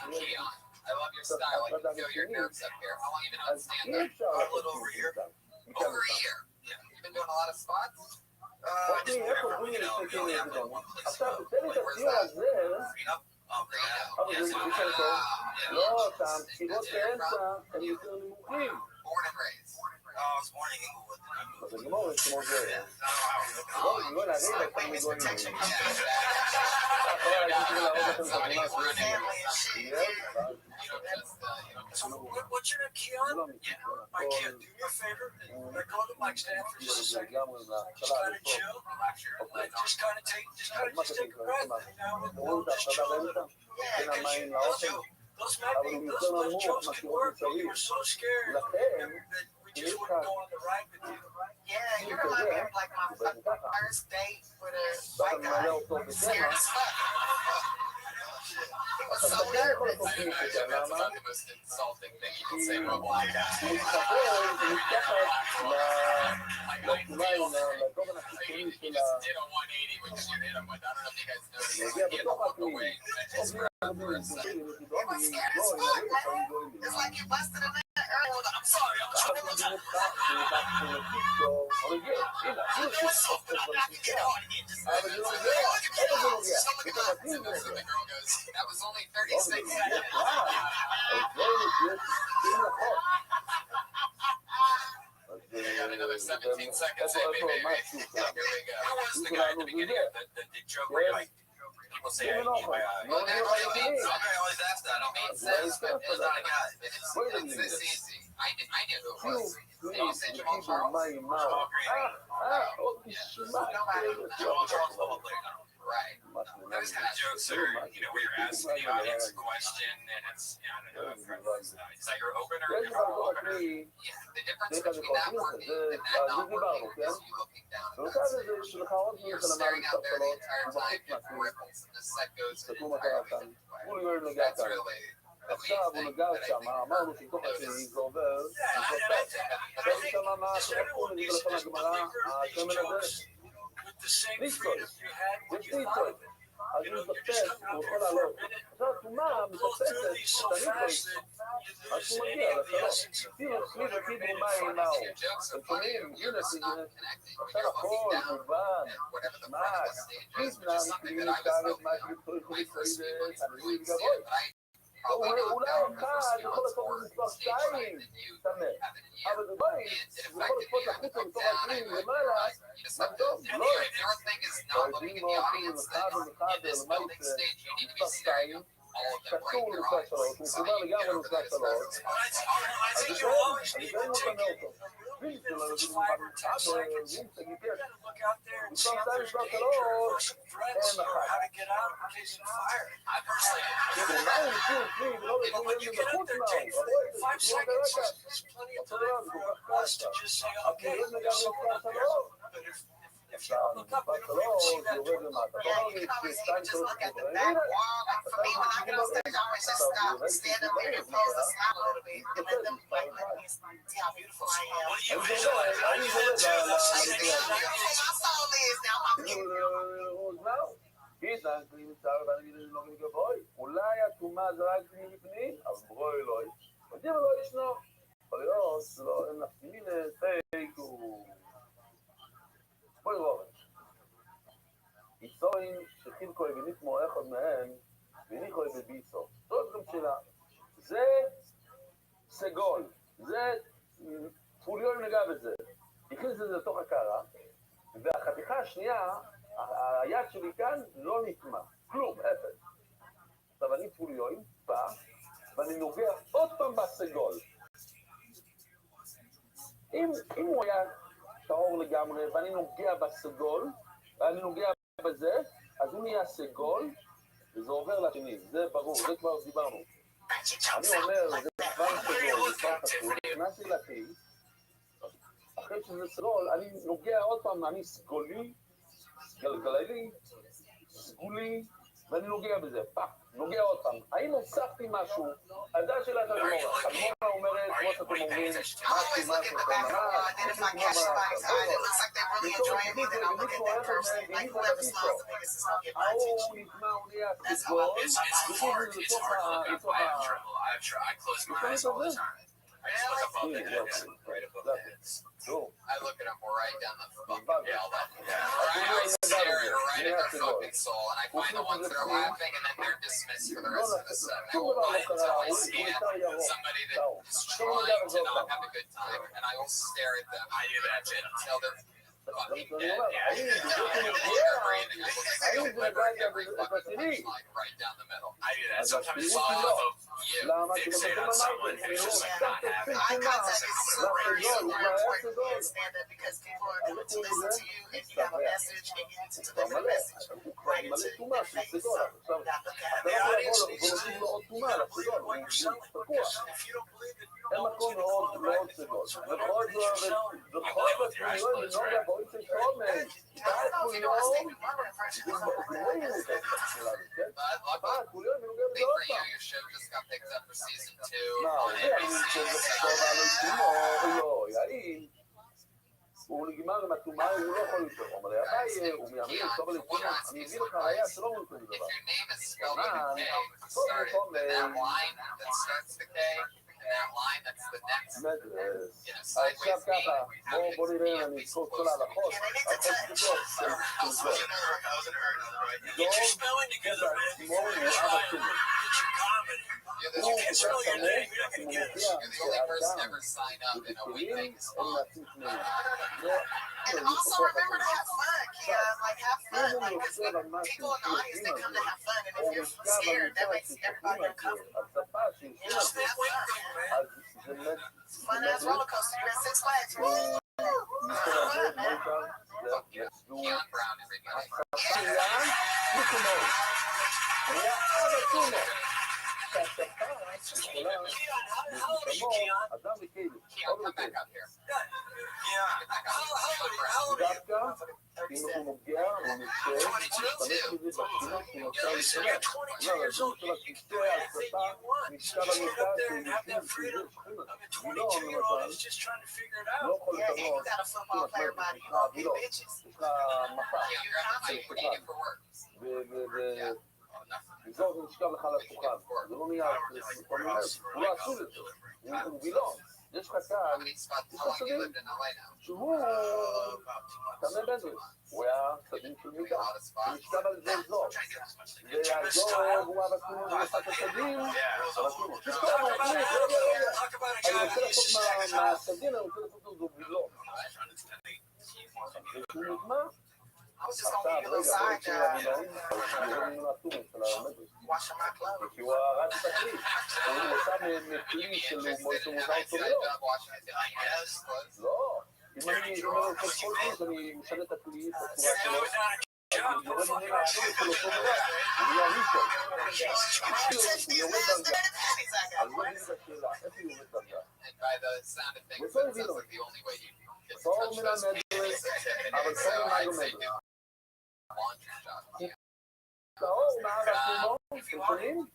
Keon, I love your style. I can feel your nerves up here. How long have you been on stand up? A little over here. Over a year. Yeah. You've been doing a lot of spots? Just wherever, we only have like one place. Where's that? Green up? Oh, Green up. Yes, born and raised. I was born in Inglewood. Witness protection comes So what's your name, Keon? Yeah. My kid, do me a favor. Let go of the mic stand for just a second. Just kind of chill. Just kind of take a breath. Now we'll just chill. Those jokes can work, but you were so scared that we just wouldn't go on the ride with you. Yeah, you remind me of like my first date with a white guy. Scared as fuck. What's so weird? I imagine that's about the most insulting thing you can say to a black guy. Like 19, he just did a 180 when you hit him with. I don't know if you guys noticed. He had to walk away. His breath for a second. It was scared as fuck, man. It's like you busted a nut earlier. I'm sorry, I'm trying to listen. It was so good. I'm not gonna get on again. Just look at the girl goes, that was only 36 seconds. I got another 17 seconds. Hey, baby. Here we go. Who was the guy at the beginning of the joke where you're like, people say, I always ask that. I don't mean sense, but it's not a guy. It's this easy. I knew who it was. You said Jamal Charles? Jamal Green. Jamal Charles football player. Right. Those kind of jokes are, where you're asking the audience a question and it's, I don't know, is that your opener or your opener? Yeah, the difference between that working and that not working is you looking down at that stage. You're staring out there the entire time, your ripples, and the set goes an entirely different way. That's really the main thing that I think notice. Everyone needs to just deliver these jokes with the same freedom you had when you thought of it. You just come up here for a minute, go through these so fast that you lose any of the essence of whatever made it funny. Your jokes are funny, you're just not connecting. When you're looking down at whatever the front of the stage is, which is something that I was hoping on my first day to really see it. But probably knocked אולי out the אחד first few יכול months לעשות more מספר stage 2, fright than you תמה. have in a year. אבל בבית, And it זה יכול affected לקפוץ me. I החוצה looked מתוך down, I הפנים realized למעלה, you just מה have to, טוב, if לא. your thing is not looking at the audience, then in this building stage, you need to be staring at all of them right קשור in your לנוסחה eyes. 3, הוא So מחובר that you get לגמרי over that לנוסחה as 3, fast as possible. אז אני שואל מפנה אותו. ואם שלא יודעים מה מתחבר, ואם תגיד יש. מספר 2, מספר 3, אין אחת. כאילו, מה הוא עושים פנים, לא לפעמים מבחוץ מה הוא, אבל רואה את זה, תשמעו את הרקע. אותו דבר, זה כל כך קשה. אבל לא נגע במספר 3. מספר 3, זה יורד למטה. Yeah, you can always even just look at the back wall. Like for me, when I get on stage, I always just stop, stand up there and pose and smile a little bit, and let them like let me see how beautiful I am. אני זורק, אני זורק My soul is now my people. קיסן, כלי מצטער ואני לא מגבוי. אולי התאומה זה רק מבפנים, אבל ברוי אלוהי. יודעים אלוהי ישנו. יכול להיות, לא, אין נפסימין, פייק הוא... בואי רואה. איסורים שחילקו ונתמו אחד מהם, וניחו בביסו. זאת גם שאלה. זה סגול. זה פוליון נגע בזה. הכניס את זה לתוך הקערה, והחתיכה השנייה, היד שלי כאן לא נטמע. כלום, אפס. עכשיו אני פוליון, בא, ואני נוגע עוד פעם בסגול. אם הוא היה טהור לגמרי, ואני נוגע בסגול, ואני נוגע בזה, אז הוא נהיה סגול, וזה עובר לשני, זה ברור, זה כבר דיברנו. אני אומר, זה כבר סגול, זה כבר חשוב, נכנסתי לכי, אחרי שזה סגול, אני נוגע עוד פעם, אני סגולי, גלגלי, סגולי, ואני נוגע בזה, פאק, נוגע עוד פעם. האם הוספתי משהו? אז זה השאלה של חלמורה. חלמורה אומרת, כמו שאתם אומרים, משהו, ההוא נטמע, הוא נהיה סגול, וכאילו לתוך I look at them right down the fucking tail. I stare right at their fucking soul, and I find the ones that are laughing, and then they're dismissed for the rest of the set. I will run until I scan somebody that is trying to not have a good time, and I will stare at them. I do that shit until they're fucking dead. They're breathing. I will just deliver every fucking punchline right down the middle. I do that. Sometimes it's off of you. Fixate on someone who's just not having Eye contact is super, super important in stand-up because people are going to listen to you if you have a message and you need to deliver the message right into their face. So you got to look at אתה לא יכול ונותנים לו עוד תאומה לסגול, הוא תקוע. אין מקום לעוד סגול. בכל זאת פוליון לנוגע באופן תומד, די פוליון, זה לא יהיה את השאלה, כן? פוליון ונוגע בזה עוד פעם. Your show just got picked up for season 2 מה, on זה אני NBC. טוב על איתו, לא, יאיר. הוא נגמר עם התאומה, הוא לא יכול יותר. הוא אומר, אביי, הוא מימין, טוב על איתו. אני אביא לך ראיה שלא אומרים כזה דבר. If your name is spelled with a K, started in that line that starts the K, and that line that's the next. עכשיו ככה, בוא נראה, אני אזכור כל ההלכות. ההלכות פשוטות של זאת. דור, הוא אבא שלי. You're the only person ever signed up in a week Vegas spot. And also remember to have fun, Keon. Like, have fun. Like, because people in the audience, they come to have fun. And if you're scared, that makes everybody uncomfortable. You know, have fun. Fun-ass roller coaster. You're at Six Flags. Woo! Fun, man. Keon Brown, everybody. אדם וכאילו, Keon, come back up here. דווקא אם הוא נוגע, הוא נשאר, משתמש בזה בשינות שהוא נוצר להשתמש. לא, אבל זה נוצר להשתמש, ההצלחה, נשכב על מיטה שהוא יוצאים סיזור שכינות. וילון, למשל, לא יכול Yeah, and you לקנות, got a football player body. You all big bitches. יש לך מפה, What do you need for work? וזהו, זה נשכב לך על השולחן. זה לא נהיה, הוא לא עשו לזה, הוא וילון. יש לך How כאן, many spots? How long you lived in LA now? שהוא תמי בדואי, הוא היה צדיק של מיטה, ונשכב על זה זו. ויעזור הוא הבתים ועשת הסדין, הבתים. פתאום, אני רוצה לעשות מהסדין, אני רוצה לעשות אותו וילון. וכשהוא נגמר, עכשיו, רגע, בואי נקריא לווילון, יורד ממנו הטורים של המדרש. כי הוא הרץ את הכלי. הוא עושה מכלי של מויסו מוזר צוליות. לא. אם אני אומר כל חודש, אני משנה את הכלי, את הצורה שלו, אז יורד ממנו הטורים של אותו דבר. הוא נהיה ראשון. הוא יורד דרגה. אז לא בדיוק השאלה, איפה הוא יורד דרגה? וזו הבינו. פור מן המדרס, אבל פור מן המדרס. טהור מאהב התומו, אתם שומעים?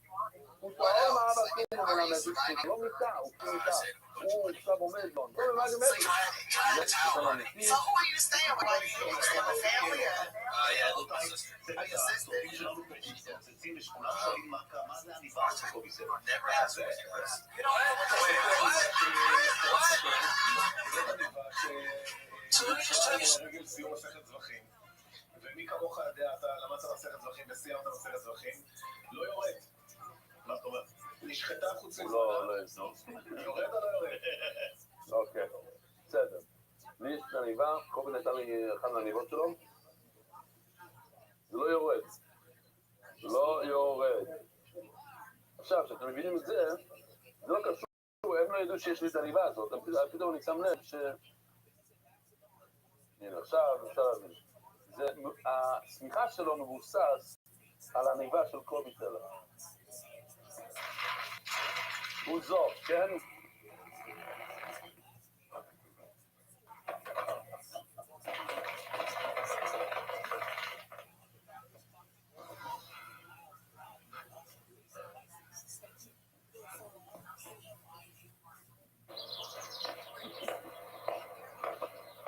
הוא טהור מאהב התומו מן המדרס, הוא לא מיטה, הוא מיטה. הוא עכשיו עומד לו. טוב, מה זה מדרס? ומי כמוך יודע, אתה למדת מסכת זבחים וסיימת מסכת זבחים, לא יורד. מה זאת אומרת? נשחטה חוץ לצפונה? יורד או לא יורד? אוקיי, בסדר. לי יש את הניבה, קובי נתן לי אחד מהניבות שלו. זה לא יורד. לא יורד. עכשיו, כשאתם מבינים את זה, זה לא קשור, הם לא ידעו שיש לי את הניבה הזאת. פתאום אני שם לב ש... הנה, עכשיו אפשר להבין. הסמיכה שלו מבוסס על הניבה של קובי תלה. הוא זאת, כן?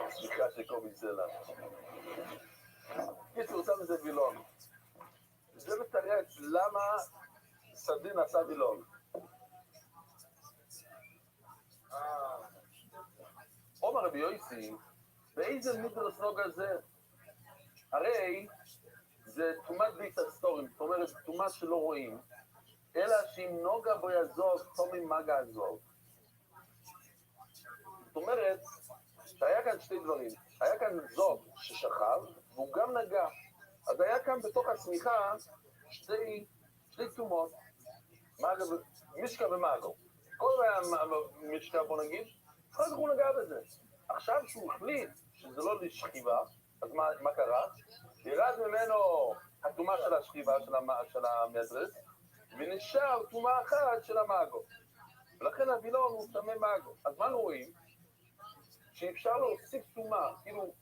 סליחה שקובי סלע. קיצור, שם איזה וילון. זה מתרץ למה סדין עשה וילון. אומר רבי יוסי, באיזה מדרס נוגע זה? הרי זה תומת בית הסתורים, זאת אומרת, תומת שלא רואים, אלא שאם נוגע בו יעזוב, תומים מגע עזוב. זאת אומרת, שהיה כאן שתי דברים, היה כאן זוב ששכב, והוא גם נגע. אז היה כאן בתוך הסמיכה שתי תומות, משקע ומאגו. כל היה משקע, בוא נגיד, אחר כך הוא נגע בזה. עכשיו שהוא החליט שזה לא לשכיבה, אז מה קרה? ירד ממנו התומה של השכיבה, של המדרס, ונשאר תומה אחת של המאגו. ולכן הווילון הוא טמא מאגו. אז מה אנחנו רואים? שאפשר להוסיף תומה, כאילו...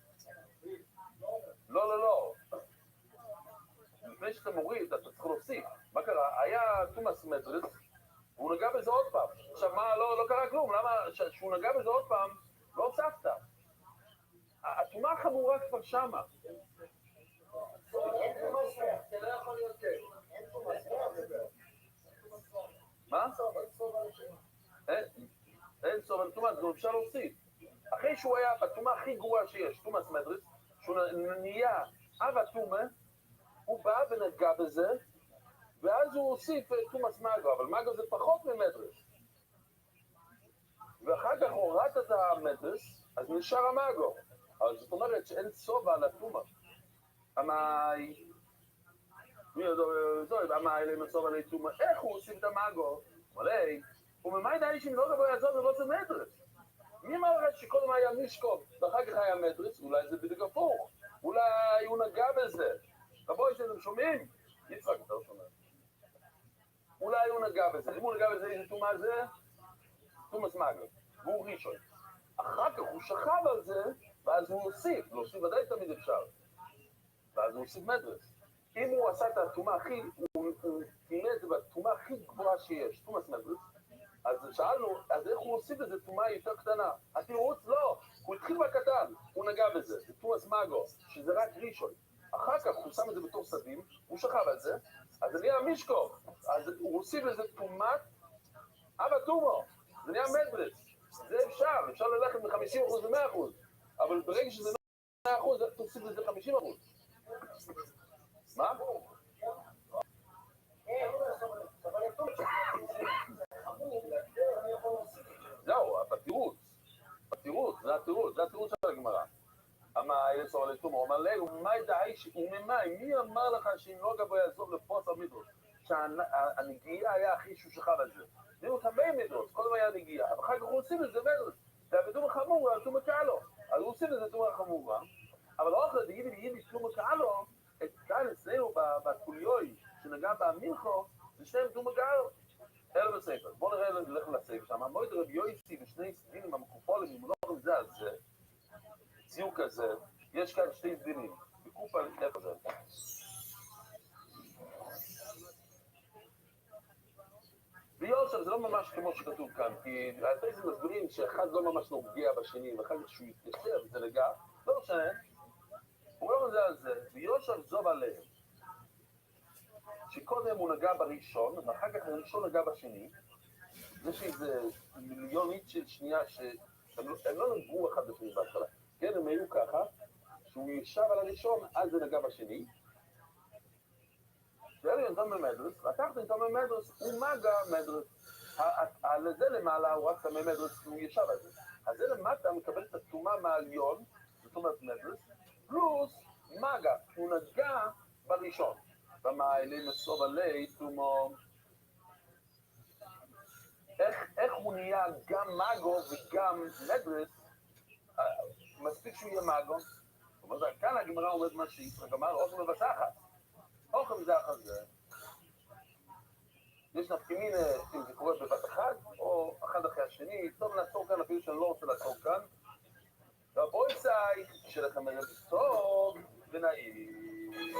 לא. לפני שאתה מוריד, אתה צריך להוסיף. מה קרה? היה תומאס מדרס, והוא נגע בזה עוד פעם. עכשיו מה, לא קרה כלום, למה שהוא נגע בזה עוד פעם, לא הוספת. התומה החמורה כבר שמה. מה? אין סוף על תומה, זה אפשר להוסיף. אחרי שהוא היה בתומה הכי גרועה שיש, תומאס מדרס, שהוא נהיה אב התומה, הוא בא ונגע בזה, ואז הוא הוסיף תומאס מאגו, אבל מאגו זה פחות ממדרס. ואחר כך הורדת את המדרס, אז נשאר המאגו. אבל זאת אומרת שאין סובה על התומה. המאי, המאי למסובה לתומה, איך הוא הוסיף את המאגו? מולי, וממאי דאי שאם לא גבו יעזוב ולא זה מדרס. מי אמר לך שקודם היה מישקוב, ואחר כך היה מדרס? אולי זה בדיוק הפוך. אולי הוא נגע בזה. רבוי שאתם שומעים? יצחק, אתה לא שומע. אולי הוא נגע בזה. אם הוא נגע בזה, איזה תומה זה? תומאס מאגו. והוא ראשון. אחר כך הוא שכב על זה, ואז הוא הוסיף. להוסיף ודאי תמיד אפשר. ואז הוא הוסיף מדרס. אם הוא עשה את התומה הכי, הוא תימד את זה בתומה הכי גבוהה שיש, תומאס מדרס, אז שאלנו, אז איך הוא הוסיף את זה תומה יותר קטנה? התירוץ לא, הוא התחיל בקטן, הוא נגע בזה, זה תומאס מאגו, שזה רק ראשון. אחר כך הוא שם את זה בתור סדים, הוא שכב על זה, אז זה נהיה מישקו, אז הוא הוסיף לזה תומת אבא תומו, זה נהיה מדרס, זה אפשר ללכת מ-50% ל-100%, אבל ברגע שזה 100%, איך תוסיף לזה 50%? מה? זהו, זה התירוץ של הגמרא. אמר אלה סובר לתום, הוא אמר לי, ומאי דאי וממאי, מי אמר לך שאם לא גבו יעזוב לפרוץ המדרוש? שהנגיעה היה הכי שהוא שכב על זה. זה הוא טמא מדרוש, כל דבר היה נגיעה. אבל אחר כך הוא עושים את זה מדרוש. ועבדו בחמור, על תום הקהלו. אז הוא עושים את זה תום החמור. אבל לא אחלה, תגידי לי, יידיש תום הקהלו, את כאן אצלנו בתקוליוי, שנגע באמינכו, זה שניהם תום הקהלו. אלו בספר. בואו נראה, נלך לספר שם. המועד רבי יויסי ושני סדינים המקופולים, אם הוא לא חושב זה, אז ציור כזה, יש כאן שתי סדינים. בקופה, איפה זה? ביושר זה לא ממש כמו שכתוב כאן, כי האתאיסטים מסבירים שאחד לא ממש נוגע בשני, ואחד שהוא יתיישב וזה נגע, לא משנה. הוא לא מזה על זה, ביושר זוב עליהם. שקודם הוא נגע בראשון, ואחר כך הראשון נגע בשני. יש איזה מיליונית של שנייה שהם לא נגעו אחד בשני בהתחלה. כן, הם היו ככה, שהוא ישב על הראשון, אז זה נגע בשני. שאלי נתון במדרס, והתחת נתון במדרס, הוא מגע מדרס. לזה למעלה הוא רק תמי מדרס, הוא ישב על זה. אז זה למטה מקבל את התומה מהעליון, זאת אומרת מדרס, פלוס מגע, הוא נגע בראשון. במעלה מסוב עלי, תומו. איך הוא נהיה גם מגו וגם מדרס, מספיק שהוא יהיה מגו. זאת אומרת, כאן הגמרא עומד מה שיצחק אמר, אוכל מבטחת. אוכל מבטחת זה. יש נפקימין אם זה קורה בבת אחד, או אחד אחרי השני. טוב, נעצור כאן, אפילו שאני לא רוצה לעצור כאן. והבואי סי, שלכם ערב טוב ונעים.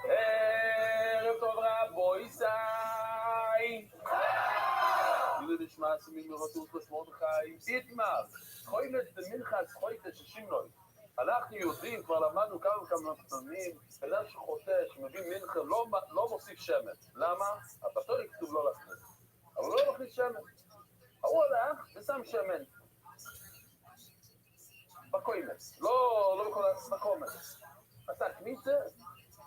ערב טוב רבוי סי יולי נשמע סמים מרתות לשמות חיים איתמר חוילת במנחס חוילת ששימנוי אנחנו יודעים, כבר למדנו כמה פעמים אדם שחוטא, שמביא מנחה לא מוסיף שמן למה? הפתורי כתוב לא להכניס אבל הוא לא מכניס שמן הוא הולך ושם שמן בקוימץ לא בכל הקומץ עשה כניסה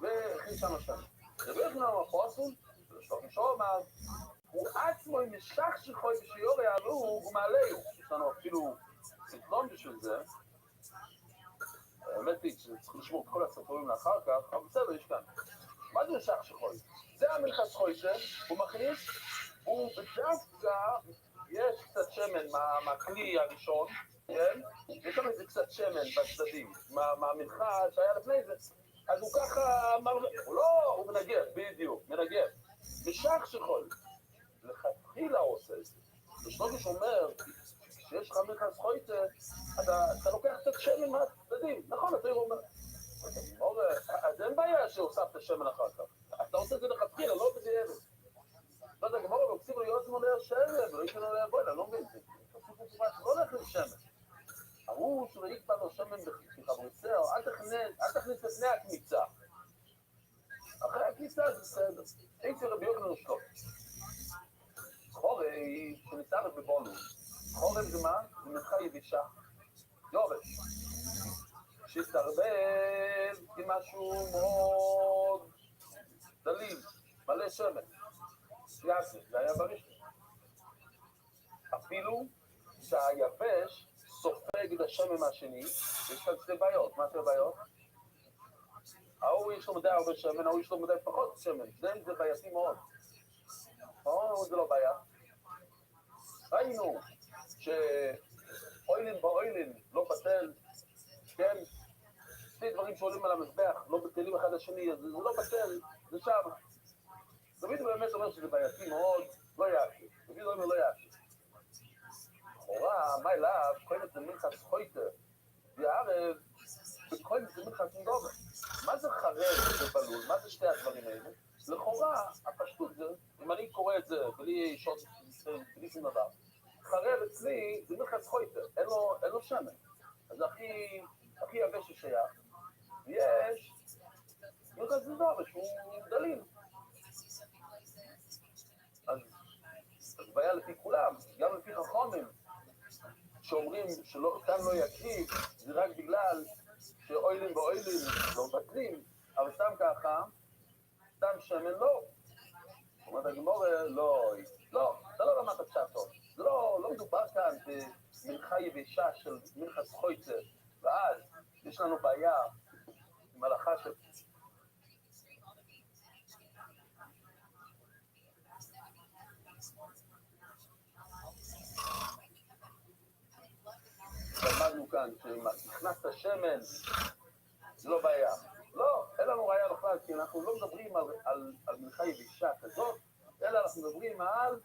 והכניס שם השם. רבי יוחנן הפוסל, שלושה אמר, הוא עצמו עם משך שחוי ושיורי עלו, הוא מעליהו. יש לנו אפילו סרטון בשביל זה. האמת היא שצריך לשמור את כל הסרטונים לאחר כך, אבל בסדר, יש כאן. מה זה משך שחוי? זה המלחס חוי שהוא מכניס, הוא בדווקא, יש קצת שמן מהכלי הראשון, כן? יש שם איזה קצת שמן בצדדים, מהמלחה שהיה לפני זה. אז הוא ככה אמר, הוא מנגב, בדיוק, מנגב. משך שחול, לכתחילה הוא עושה את זה. ושנוגש אומר, כשיש לך מלחס חויטה, אתה לוקח קצת שמן מהצדדים. נכון, אתה אומר, אז אין בעיה שהוספת שמן אחר כך. אתה עושה את זה לכתחילה, לא בדיעבד. לא יודע, גמור, אבל קציבו להיות מולר שמן, ולא יקנו להבוא, אני לא מבין. תוסיפו תשובה שלא להכניס שמן. ההוא שלא יקבע לו שמן בחבריסאו, אל תכניס לפני הכניסה. אחרי הכניסה זה בסדר. אין רבי יוחנן שלו. חורי, שניסה בבולו. חורי זה מה? זה מלחה יבישה. יובש. שהתערבב עם משהו מאוד דליל, מלא שמן. יעשה, זה היה בראשון. אפילו שהיבש סופג את השמן מהשני, יש כאן שתי בעיות. מה שתי בעיות? ההוא יש לו מדי הרבה שמן, ההוא יש לו מדי פחות שמן. שניהם זה בעייתי מאוד. זה לא בעיה. ראינו שאוילין באוילין לא בטל, כן? שני דברים שעולים על המזבח, לא בטלים אחד לשני, זה לא בטל, זה שם. דוד באמת אומר שזה בעייתי מאוד, לא יעשי. דוד אומר לא יעשי. לכאורה, מה אליו, כהנת זה מלחס חויטה, והערב, וכהנת זה מלחס נדומה. מה זה חרב ובלול? מה זה שתי הדברים האלה? לכאורה, הפשטות זה, אם אני קורא את זה בלי שוט, בלי שום דבר, חרב אצלי זה מלחץ חויטר, אין לו שמן. אז זה הכי יבש ששייך. ויש מלחץ זדור, שהוא דליל. אז בעיה לפי כולם, גם לפי חכמים, שאומרים שכאן לא יקריב, זה רק בגלל שאוילים ואוילים לא מבטלים, אבל סתם ככה, סתם שמן לא. זאת אומרת, הגמורה לא, זה לא רמת הפשט טוב. זה לא מדובר כאן במלכה יבשה של מלחץ חויצר, ואז יש לנו בעיה עם הלכה של... למדנו כאן שנכנסת שמן, זה לא בעיה. לא, אין לנו ראיה בכלל, כי אנחנו לא מדברים על מלכה יבשה כזאת, אלא אנחנו מדברים על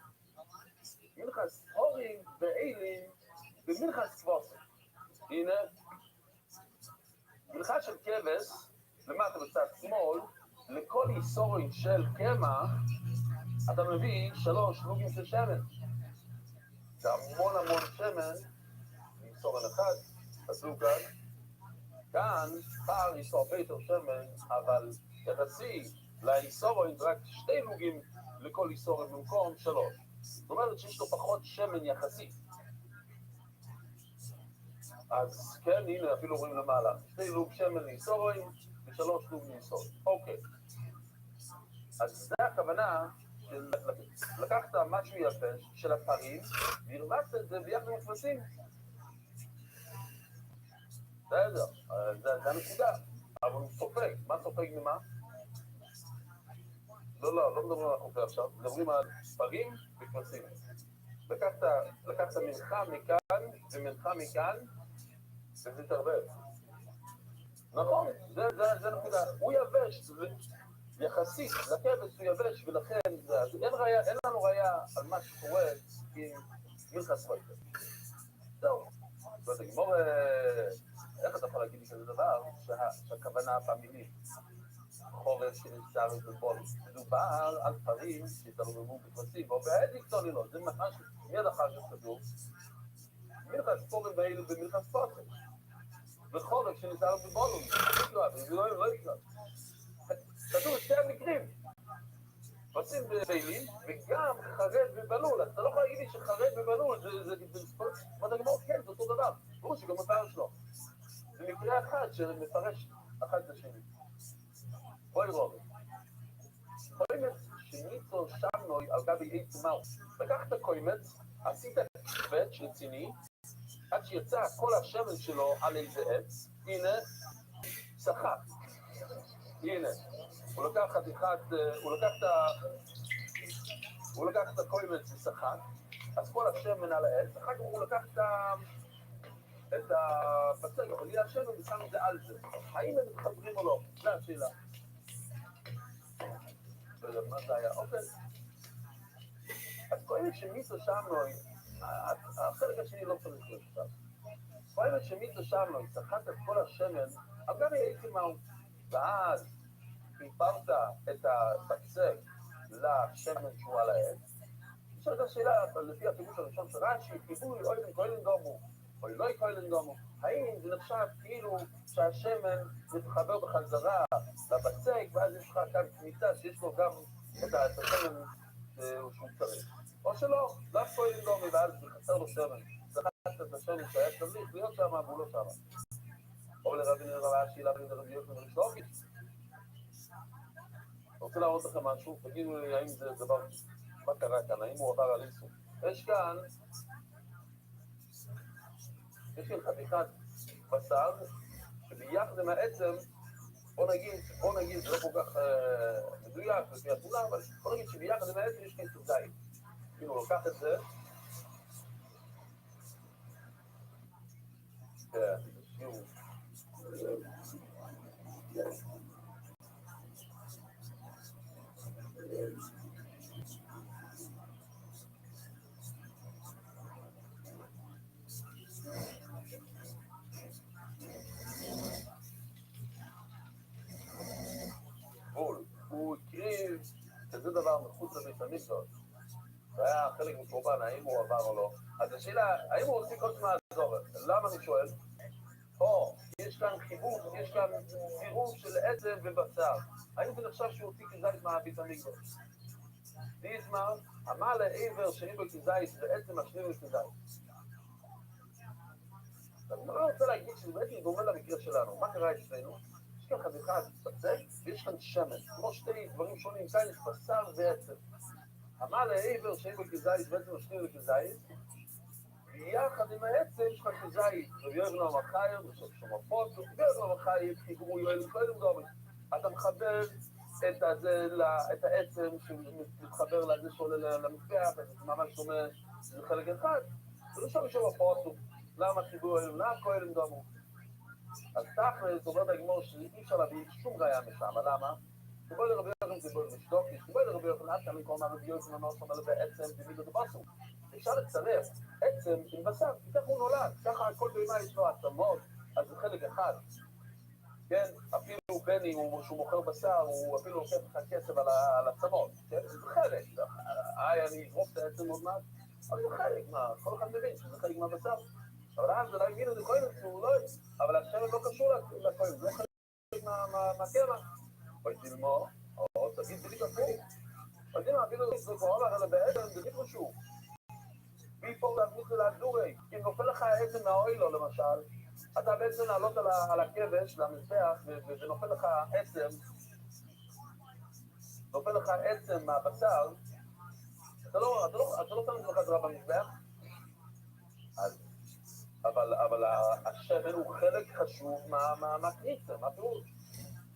מלחץ הורים ואילים במלחץ כבוסם. הנה, מלחה של כבש, למטה בצד שמאל, לכל איסורים של קמח, אתה מביא 3 לוגים של שמן. זה המון שמן, איסורן אחד, עשו כאן פער איסור הרבה יותר שמן, אבל יחסי לאיסורן רק 2 לוגים לכל איסורן במקום 3. זאת אומרת שיש לו פחות שמן יחסי. אז כן, הנה אפילו רואים למעלה, 2 לוג שמן לאיסורן ו3 לוג לאיסורן. אוקיי. אז זה הכוונה שלקחת משהו יפה של הפרים והרבצת את זה ביחד עם מפלסים. בסדר, זה הנקודה. אבל הוא סופג. מה סופג ממה? לא מדברים על החופי עכשיו, מדברים על פרים וכבשים. לקחת מנחה מכאן ומנחה מכאן וזה תרבב. נכון, זה נקודה. הוא יבש, יחסית לכבש הוא יבש, ולכן אין לנו ראיה על מה שקורה עם מלחץ חויטר. זהו. זאת הגמור, איך אתה יכול להגיד לי כזה דבר שהכוונה במילים חורף שנמצא בבול, מדובר על פרים שהתרוממו בכבשים, או בהדיקטוני לא, זה ממש מיד אחר כך כתוב, מלחץ פורים באילו במלחץ פוסם, וחורף שנמצא בבולום, לא יקרה. כתוב שתי המקרים, עושים בביילים, וגם חרד ובלול, אז אתה לא יכול להגיד לי שחרד ובלול, זה מה הגמור, כן, זה אותו דבר, ברור שגם מפרש שלו. זה מקרה אחד שמפרש אחד את השני. בואי רובי. קוימץ שניצו שמנוי על גבי עץ מהו. לקחת קוימץ, עשית קווץ' רציני, עד שיצא כל השמן שלו על איזה עץ, הנה, שחק. הנה, הוא לקח את הקוימץ ושחק, אז כל השמן על העץ, אחר כך הוא לקח את הפצל, בלי השמן ושם את זה על זה. האם הם מתחברים או לא? זו השאלה. מה זה היה? אוקיי. אז קוימץ שמיצו שמנוי, החלק השני לא צריך לשם. קוימץ שמיצו שמנוי, שחק את כל השמן, אבל גם הייתי מהו. ואז חיפרת את הבצק לשמן שהוא על העץ. יש את השאלה, לפי הפירוש הראשון של רש"י, חיבוי אוילן קוילן דומו, או לא קוילן דומו. האם זה נחשב כאילו שהשמן מתחבר בחזרה לבצק, ואז יש לך כאן כניסה שיש לו גם את השמן שהוא צריך. או שלא, לא קוילן דומו, ואז חסר לו שמן. זכרת את השמן שהיה צריך להיות שם, והוא לא שם. או לרבי נר רש"י, לרבי יוחנן ריש לקיש. אני רוצה להראות לכם משהו, תגידו לי האם זה דבר, מה קרה כאן, האם הוא עבר על איסור. יש כאן חתיכת בשר, שביחד עם העצם, בוא נגיד, זה לא כל כך מדויק, לפי התמונה, אבל בוא נגיד שביחד עם העצם יש כאן סוגדיים. כאילו, לוקח את זה, הוא הקריב דבר מחוץ לבית המקדוש. זה היה חלק מקורבן, האם הוא עבר או לא. אז השאלה, האם הוא הוציא קודש מהאזור? למה אני שואל? או, יש כאן חיבור, יש כאן צירוף של עצם ובשר. האם זה נחשב שהוא הוציא כזית מהבית המקדוש? דיזמר, אמר לעבר שאין בו כזית ועצם השני בכזית. אני לא רוצה להגיד שזה בעצם דומה למקרה שלנו. מה קרה אצלנו? יש כאן חתיכה בצק ויש כאן שמן. כמו שתי דברים שונים, כאן יש בשר ועצם. אמר לעבר שאין בו כזית ועצם השני בכזית, ויחד עם העצם יש לך כזית. ויובנו המחיר, ושמפות, ויובנו המחיר, חיגרו יואלים, כאלה מדומים. אתה מחבר את העצם שמתחבר לזה שעולה למפתח, זה ממש דומה, זה חלק אחד. זה שם שמפות. למה חיבור אליהם? למה כהלים דומו? אז תכל'ס, אומרת הגמור שאי אפשר להביא שום ראיה משם, למה? חיבור לרבי יוחנן זה חיבור לשתוק, חיבור לרבי יוחנן עד כאן מקום הרבי יוחנן אמר שאומר בעצם במידות הבשור. אפשר לצרף עצם עם בשר, כי ככה הוא נולד, ככה כל בימה יש לו עצמות, אז זה חלק אחד. כן, אפילו בני, שהוא מוכר בשר, הוא אפילו לוקח לך כסף על עצמות, כן? זה חלק. אני אזרוק את העצם עוד מעט, אבל זה חלק מה, כל אחד מבין שזה חלק מהבשר. אבל אז זה לא הבין את זה כהן, הוא לא... אבל השמן לא קשור לכהן, זה לא חלק מהקרח. או תלמו, או תגיד בדיוק הפוך. יודעים מה, אפילו זה קורא לך, אלא בעצם זה בדיוק משהו. ביפור להכניס להדורי, אם נופל לך העצם מהאוילו למשל, אתה בעצם לעלות על הכבש, למזבח, ונופל לך עצם, נופל לך עצם מהבשר, אתה לא שם לך חזרה במזבח, אבל השמן הוא חלק חשוב מהקריצה, מהפירוש.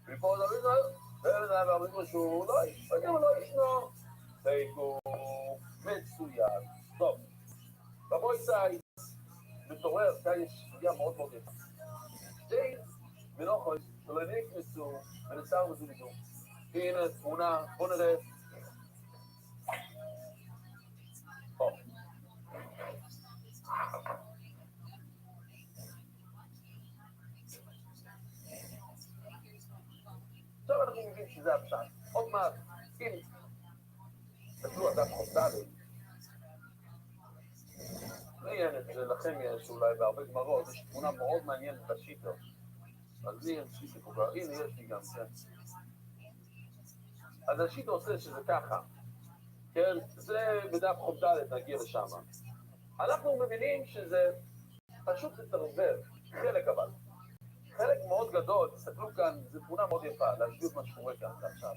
ופה זה אומרים משהו, לא ישנו, תיקו מצוין. טוב, בבוי צי, מתעורר, כאן יש סוגיה מאוד מאוד יפה. שתי מנוחות שלא נכנסו ונצאו וזולידו. הנה תמונה, בוא נראה. טוב. עכשיו אנחנו מבינים שזה הפשט. עוד מעט, אם תקלו אדם חוסדלי, מעניין את זה, לכם יש אולי בהרבה גמרות, יש תמונה מאוד מעניינת בשיטו. אז לי אין שיטו כל כך, הנה יש לי גם, כן. אז השיטו עושה שזה ככה, כן? זה בדף חובדלת, נגיע לשם. אנחנו מבינים שזה פשוט לתרבר, חלק אבל. חלק מאוד גדול, תסתכלו כאן, זו תמונה מאוד יפה, להסביר מה שקורה כאן עכשיו.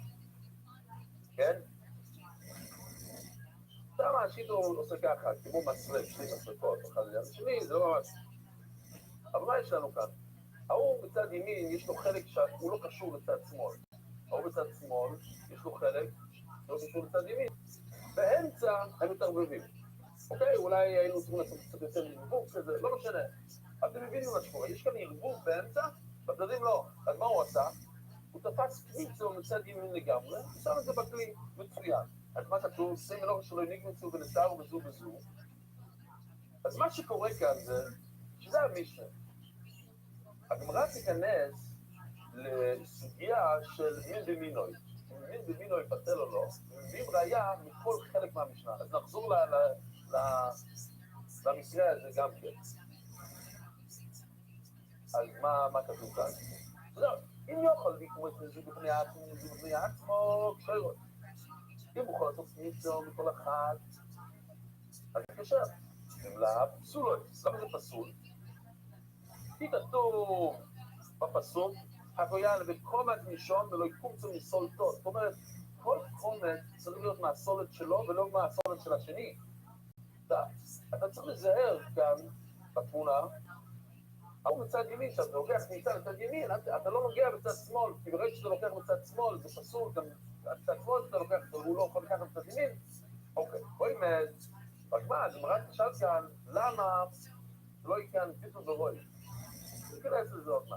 כן? שם השיטו עושה ככה, כמו מסרק, שני מסרקות, אחד ליד השני, זה לא ממש. אבל מה יש לנו כאן? ההוא בצד ימין, יש לו חלק שהוא לא קשור לצד שמאל. ההוא בצד שמאל, יש לו חלק שלא קשור לצד ימין. באמצע הם מתערבבים. אוקיי, אולי היינו צריכים לעשות קצת יותר ערבוב כזה, לא משנה. אתם מבינים מה שקורה, יש כאן ערבוב באמצע, בצדדים לא. אז מה הוא עשה? הוא תפס קניצו מצד ימין לגמרי, ושם את זה בכלי, מצוין. אז מה כתוב? שימי לא שלא נגמצו ונשארו בזו בזו. אז מה שקורה כאן זה, שזה המשנה. הגמרא תיכנס לסוגיה של מין במינוי. מין במינוי בטל או לא, ומביאים ראיה מכל חלק מהמשנה. אז נחזור למקרה הזה גם כן. אז מה כתוב כאן? אם יוכל לקרוא את זה בפני עצמו, כשרות. אם הוא יכול לעשות ניצו מכל אחד, אז זה קשר. אם לא, פסולוי. למה זה פסול? כי כתוב בפסוק, הגויין וקומץ משון ולא יקומצו מסולתות. זאת אומרת, כל קומץ צריך להיות מהסולת שלו ולא מהסולת של השני. אתה צריך לזהר כאן בתמונה, הוא מצד ימין, שאתה לוקח ניצה לצד ימין, אתה לא נוגע בצד שמאל, כי ברגע שאתה לוקח בצד שמאל, זה פסול, גם בצד שמאל שאתה לוקח, הוא לא יכול לקחת בצד ימין. אוקיי, בואי מת, רק מה, אז מראה תשאל כאן, למה לא יקן פיתו ורוי? ניכנס לזה עוד מה.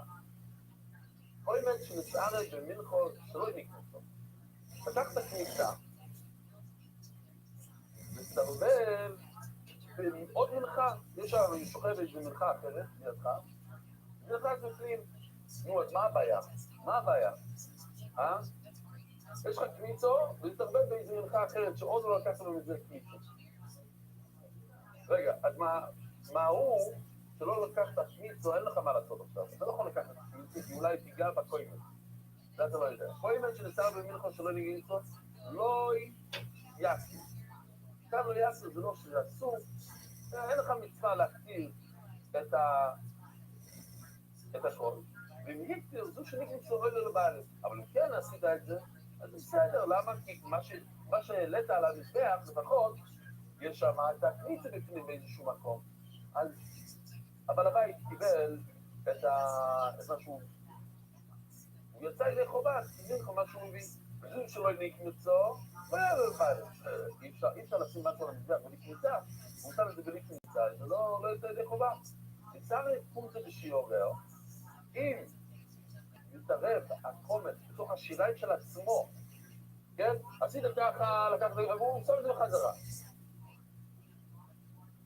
בואי מת שנצערת במנחו שלא ינקנו אותו. פתח את הכניסה, וסתרבל עוד מנחה, יש הרי שוכב איזו מנחה אחרת, לידך, מנחה בפנים. נו, אז מה הבעיה? מה הבעיה? יש לך קמיצו, ולהתערבב באיזו מלכה אחרת שעוד לא לקחת לו מזה קמיצו. רגע, אז מה הוא שלא לקח את הקמיצו, אין לך מה לעשות עכשיו. אתה לא יכול לקחת את הקמיצו, כי אולי תיגע בקוימן. זה אתה לא יודע. קוימן שנשאר במלכה שלא נגיעו, לא יעשו. כאן לא יעשו, זה לא שיעשו. אין לך מצווה להכתיר את הכל. ואם יקטיר, זו שנקרא סובל לבעלת. אבל אם כן עשית את זה, אז בסדר. למה? כי מה שהעלית על המזבח, לפחות, יש שם את הקניצה בפנים באיזשהו מקום. אז הבעל הבית קיבל את מה שהוא... הוא יצא ידי חובה, תגיד לך מה שהוא מביא. וזו שלא נקמצו, אי אפשר לשים משהו על המזבח בלי כניסה. הוא שם את זה בלי כניסה, זה לא יצא ידי חובה. ניסה לפום זה בשיעורר, אם יתערב החומץ בתוך השיריים של עצמו, כן? עשית ככה, לקחת והוא שם את זה בחזרה.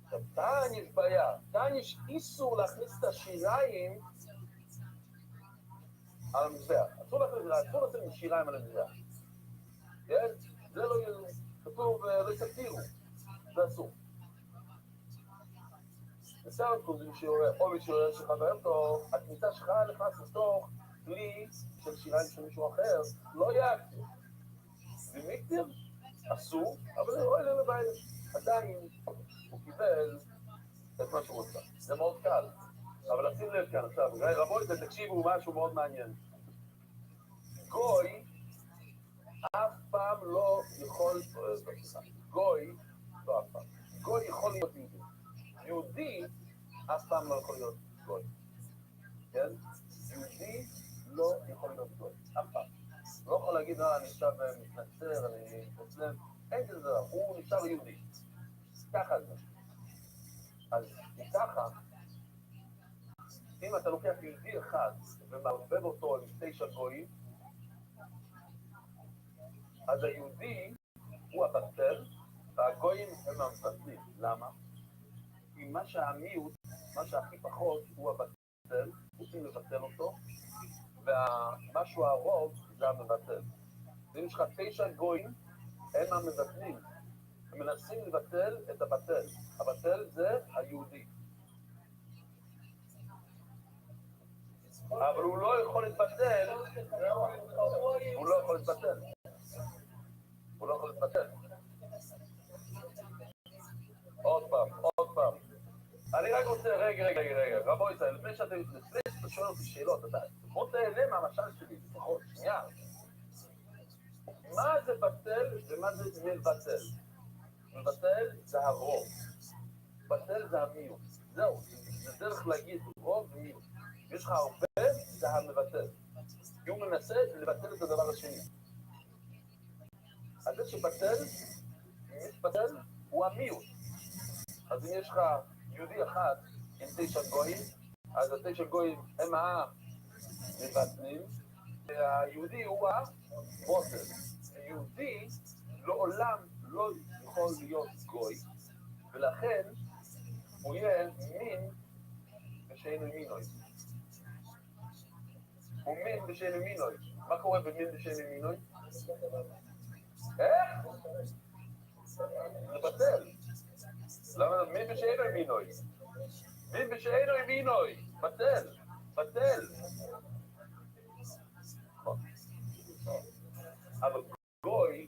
עכשיו, כאן יש בעיה, כאן יש איסור להכניס את השיריים על המזבח. אסור לשים שיריים על המזבח. כן? זה לא יהיה, כתוב, לא תקטירו, זה אסור. בסדר, כותבים שיעורר, או בשיעורר שחבר אותו, הכניסה שלך נכנס לתוך כלי של שיריים של מישהו אחר, לא יעקב. ומקטיר, אסור, אבל זה רואה לנו בעיה. עדיין הוא קיבל את מה שהוא רוצה. זה מאוד קל. אבל נשים לב כאן עכשיו, רבוי, תקשיבו משהו מאוד מעניין. גוי אף פעם לא יכול, גוי, לא אף פעם, גוי יכול להיות יהודי. יהודי אף פעם לא יכול להיות גוי. כן? יהודי לא יכול להיות גוי. אף פעם. לא יכול להגיד, אני עכשיו מתנצר, אני פוצלם. אין כזה דבר. הוא נשאר יהודי. ככה זה. אז ככה, אם אתה לוקח יהודי אחד ומערבב אותו עם 9 גויים, אז היהודי הוא הבטל, והגויים הם המבטלים. למה? כי מה שהמיעוט, מה שהכי פחות הוא הבטל, רוצים לבטל אותו, ומשהו הרוב זה המבטל. אם יש לך 9 גויים, הם המבטלים. הם מנסים לבטל את הבטל. הבטל זה היהודי. אבל הוא לא יכול להתבטל. הוא לא יכול להתבטל. הוא לא יכול להתבטל. עוד פעם. אני רק רוצה, רגע. רבו ישראל, לפני שאתה שואל אותי שאלות, בוא תהנה מהמשל שלי, לפחות, שנייה. מה זה בטל ומה זה מבטל? מבטל זה הרוב. בטל זה המיעוט. זהו, זה דרך להגיד רוב ומיעוט. יש לך הרבה, זה המבטל. כי הוא מנסה לבטל את הדבר השני. אז זה שבטל, מתבטל, הוא המיעוט. אז אם יש לך יהודי אחד עם 9 גויים, אז 9 גויים הם המבטלים, והיהודי הוא הבוטל. היהודי לעולם לא יכול להיות גוי, ולכן הוא יהיה מין בשאינו מינוי. הוא מין בשאינו מינוי. מה קורה במין בשאינו מינוי? איך? זה בטל. למה? מין בשאינו מינוי. מין בשאינו מינוי. בטל. אבל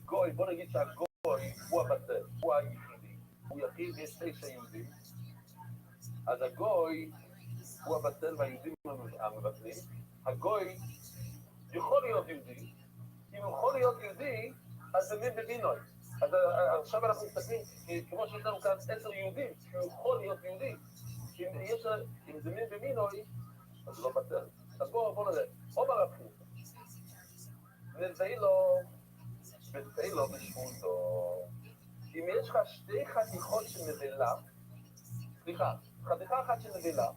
גוי, בוא נגיד שהגוי הוא הבטל, הוא היחידי. הוא יחיד, יש 9 יהודים. אז הגוי הוא הבטל והיהודים המבטלים. הגוי יכול להיות יהודי. אם הוא יכול להיות יהודי, אז זה מין במינוי. אז עכשיו אנחנו מסתכלים, כמו שיש לנו כאן 10 יהודים, הוא יכול להיות יהודי. אם זה מין במינוי, אז זה לא בטל. אז בואו נראה. עומר רב חיסדא. ותהילו בשמותו. אם יש לך 2 חתיכות של נבלה, חתיכה אחת של נבלה,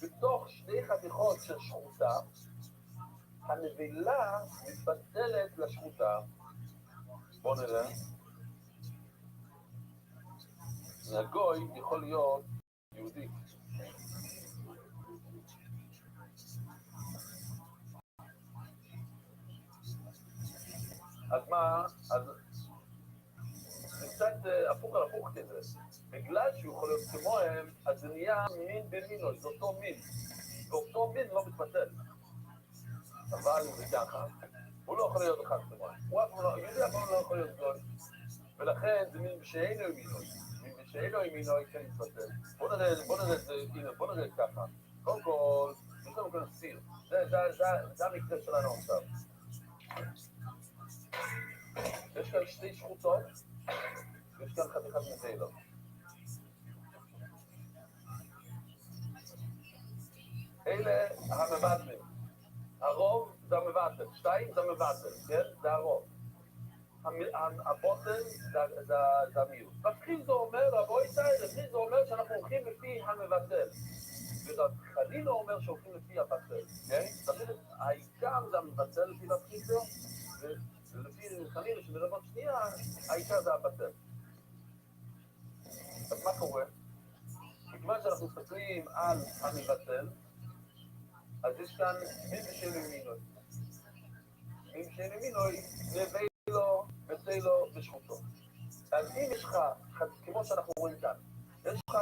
בתוך 2 חתיכות של שחוטה, הנבלה מתבטלת לשחוטה. בואו נראה. הגוי יכול להיות יהודי. אז מה? אז זה קצת הפוך על הפוך כזה. בגלל שהוא יכול להיות כמוהם, אז זה נהיה מין במינו, זה אותו מין. ואותו מין לא מתבטל. אבל זה ככה, הוא לא יכול להיות אחד כמוהם. הוא אף פעם לא, יהודי אף פעם לא יכול להיות גוי. ולכן זה מין שאינו ימינו. מין שאינו ימינו כן מתבטל. בוא נראה ככה. קודם כל, יש לנו כאן סיר. זה המקרה שלנו עכשיו. יש כאן שתי שחוטות, ויש כאן חתיכת נבלות. אלה המבטלים. הרוב זה המבטל. 2 זה המבטל, כן? זה הרוב. הבוטן זה המיעוט. מתחיל זה אומר, רבוי צייד, מתחיל זה אומר שאנחנו הולכים לפי המבטל. וחלילה אומר שהולכים לפי הבטל, כן? העיקר זה המבטל לפי מתחיל זה, ולפי חלילה שמרבות שנייה, העיקר זה הבטל. אז מה קורה? מכיוון שאנחנו מסתכלים על המבטל, אז יש כאן מין בשל ימינוי. מין בשל ימינוי, נביא לו, בתי לו ושחוטו. אז אם יש לך, כמו שאנחנו רואים כאן, יש לך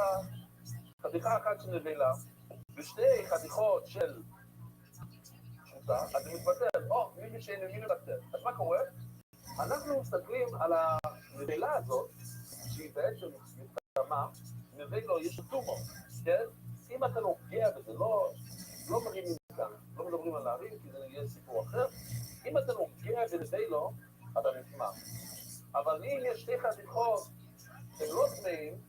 חתיכה אחת של נבלה, ושתי חתיכות של שחוטה, אז זה מתבטל. מין בשל ימינוי מתבטל. אז מה קורה? אנחנו מסתכלים על הנבלה הזאת, שהיא בעצם מתקמה, נביא לו, יש תומו, כן? אם אתה נוגע בזה, לא מרימים כאן, לא מדברים על להרים, כי זה יהיה סיפור אחר. אם אתה נוגע בנביא לו, אתה נטמע. אבל אם יש שתי חתיכות שהם לא טמאים,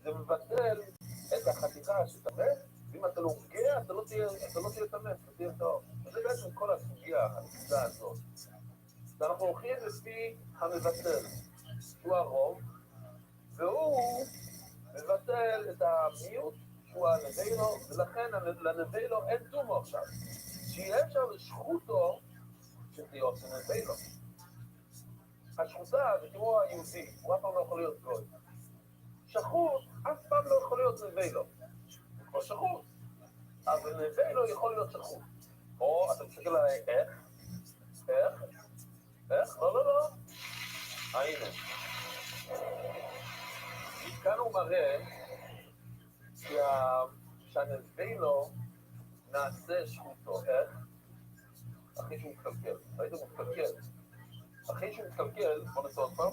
זה מבטל את החתיכה שטמא, ואם אתה נוגע, אתה לא תהיה טמא, אתה תהיה טוב. וזה בעצם כל הסוגיה, הנקודה הזאת. ואנחנו הולכים לפי המבטל, שהוא הרוב, והוא מבטל את המיעוט, שהוא הנביא לו, ולכן לנביא לו אין תומו עכשיו. שיהיה אפשר לשחוטו, שתהיה נביא לו. השחוטה זה כמו היהודי, הוא אף פעם לא יכול להיות גוי. שחוט אף פעם לא יכול להיות נביא לו. כמו שחוט. אבל נביא לו יכול להיות שחוט. או אתה מסתכל על איך? לא. הנה. כאן הוא מראה שהנביא לו נעשה שחוטו. איך? אחרי שהוא מתקלקל. ראיתם הוא מתקלקל. אחרי שהוא מתקלקל, בוא נעשה עוד פעם,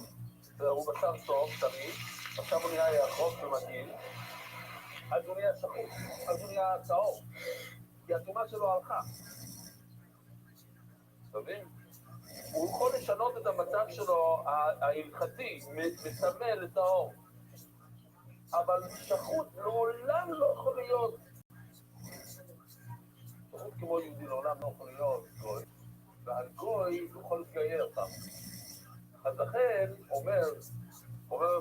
והוא בשר טוב, תמיד, עכשיו הוא נהיה ירוק ומגעיל, אז הוא נהיה שחוט, אז הוא נהיה צהוב, כי התאומה שלו הלכה. אתה מבין? הוא יכול לשנות את המצב שלו ההלכתי, מצמא לטהור. אבל שחוט לעולם לא יכול להיות. שחוט כמו יהודי לעולם לא יכול להיות גוי, ועל גוי הוא יכול להתגייר פעם. אז לכן אומר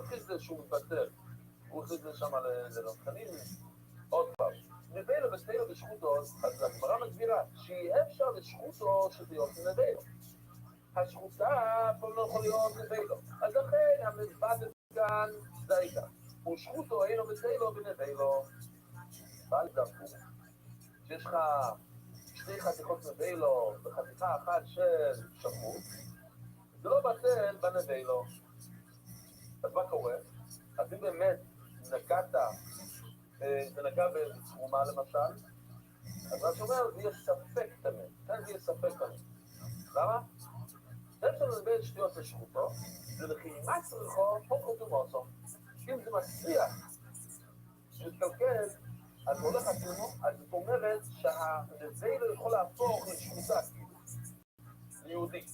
חיסדה שהוא מתבטל. הוא חיסדה שם לרחנים. עוד פעם. נביא לו ושתי לו בשחוטו, אז הגמרא מסבירה שיהיה אפשר לשחוטו שזה להיות נביא לו. השחוטה פה לא יכול להיות נביא לו. אז לכן המתבטל כאן זה העיקר. ושחוטו אין לו ושתי לו ונביא לו. בעל דרכו. שיש לך שתי חתיכות נביא לו וחתיכה אחת של שחוט, זה לא בטל בנביא לו. אז מה קורה? אז אם באמת נגעת, זה נגע בתרומה למשל, אז מה שאומר, זה יהיה ספק תמיד. כאן זה יהיה ספק תמיד. למה? זה שלנו בין שטויות לשחוטו, זה לחימה צריכו, פוקו תומוסו. אם זה מצליח, שמתקלקל, אז הולך התאומו, אז זאת אומרת שהנביא לא יכול להפוך לשחוטה, ליהודי.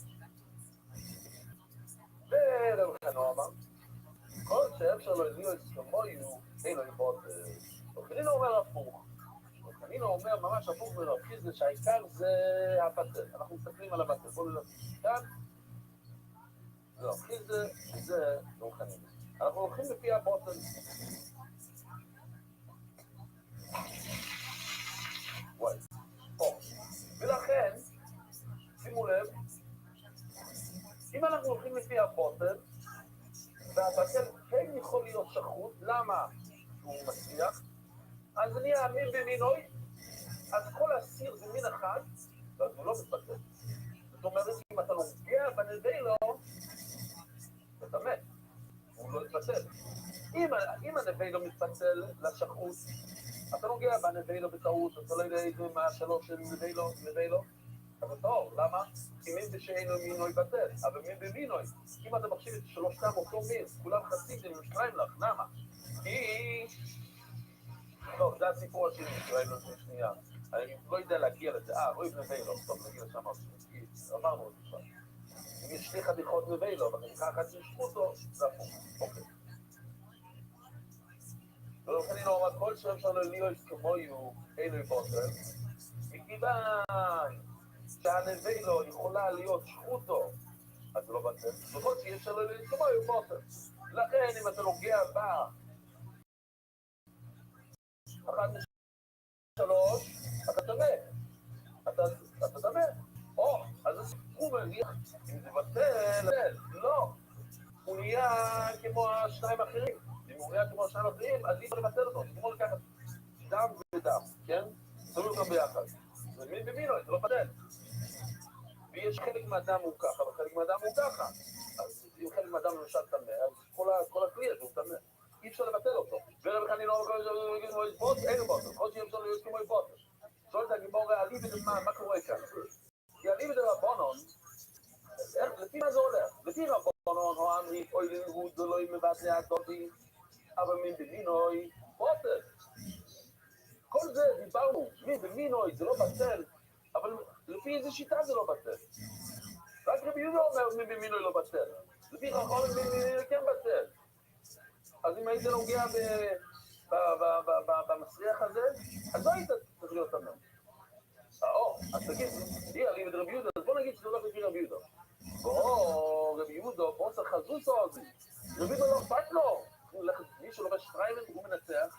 ורב חנו אמר, כל שאפשר לא הביאו את כמוהו, אין לו לבעוד. וחנינו אומר הפוך. וחנינו אומר ממש הפוך מרב חיסדה, שהעיקר זה הבטל. אנחנו מסתכלים על הבטל. בואו נלך כאן. לא, חיסדה זה לא חנינו. אנחנו הולכים לפי הבוטל. וואי. ולכן, שימו לב, אם אנחנו הולכים לפי הבוטל, והבטל כן יכול להיות שחוט, למה הוא מצליח? אז נהיה מין במינוי, אז כל הסיר זה מין אחד, ואז הוא לא מתבטל. זאת אומרת, אם אתה נוגע בנבילו, אתה מת, הוא לא יתפצל. אם הנבילו מתפצל לשחוט, אתה נוגע בנבילו בטעות, אתה לא יודע איזה מה השלוש של נבילו, אבל טוב, למה? כי מין בשאינו מינו יבטל, אבל מין במינוי, אם אתה מחשיב את שלושתם אותו מין, כולם חסידים ומשתריים לך, למה? כי... טוב, זה הסיפור השני, שראינו את זה שנייה. אני לא יודע להגיע לזה, רואים נבילו, טוב, נגיע לשם, אמרנו את זה כבר. אם יש שתי חתיכות נבילו, אבל נקרא אחת שישפו אותו, זה הפוך, אוקיי. ולכן אני אומר, כל שם שלו להיות כמוהו, אינו בוטר, מכיוון שהנבילו יכולה להיות שחוטו, אז זה לא בטל. בכל שיש שלו להיות כמוהו בוטר. לכן אם אתה נוגע בה, אחת משלוש, אתה תמה. אתה תמה. אז הוא מניח, אם זה בטל, לא. הוא נהיה כמו השניים האחרים. אם הוא נהיה כמו השניים האחרים, אז אי אפשר לבטל אותו. זה כמו לקחת דם ודם, כן? שמים אותם ביחד. זה מין במינו, זה לא בטל. ויש חלק מהדם הוא ככה, וחלק מהדם הוא ככה. אז אם חלק מהדם למשל תמה, אז כל הכלי הזה הוא תמה. אי אפשר לבטל אותו. ורב אני לא אגיד כמו איזבוט, אין לו בוטר. כל שאי אפשר להיות כמו איזבוט. שואלת הגיבור, אליבא דמה, מה קורה כאן? כי אליבא דרבנון, לפי מה זה הולך? לפי רבנון, או אמרי, אוי לנהוד, לא מבטלי הדודי, אבל מין במינוי, בוטר. כל זה דיברנו, מין במינוי, זה לא בטל, אבל לפי איזה שיטה זה לא בטל. רק רבי יהודה אומר, מין במינוי לא בטל. לפי רבנון, מין במינוי כן בטל. אז אם היית נוגע במסריח הזה, אז לא היית צריך להיות תמם. אז תגיד, לי ודרבי יהודה, אז בוא נגיד שזה הולך לפי רבי יהודה. רבי יהודה, בוא צריך חזוסו על זה. רבי יהודה לא אכפת לו. מי שלובש שטריימן, הוא מנצח.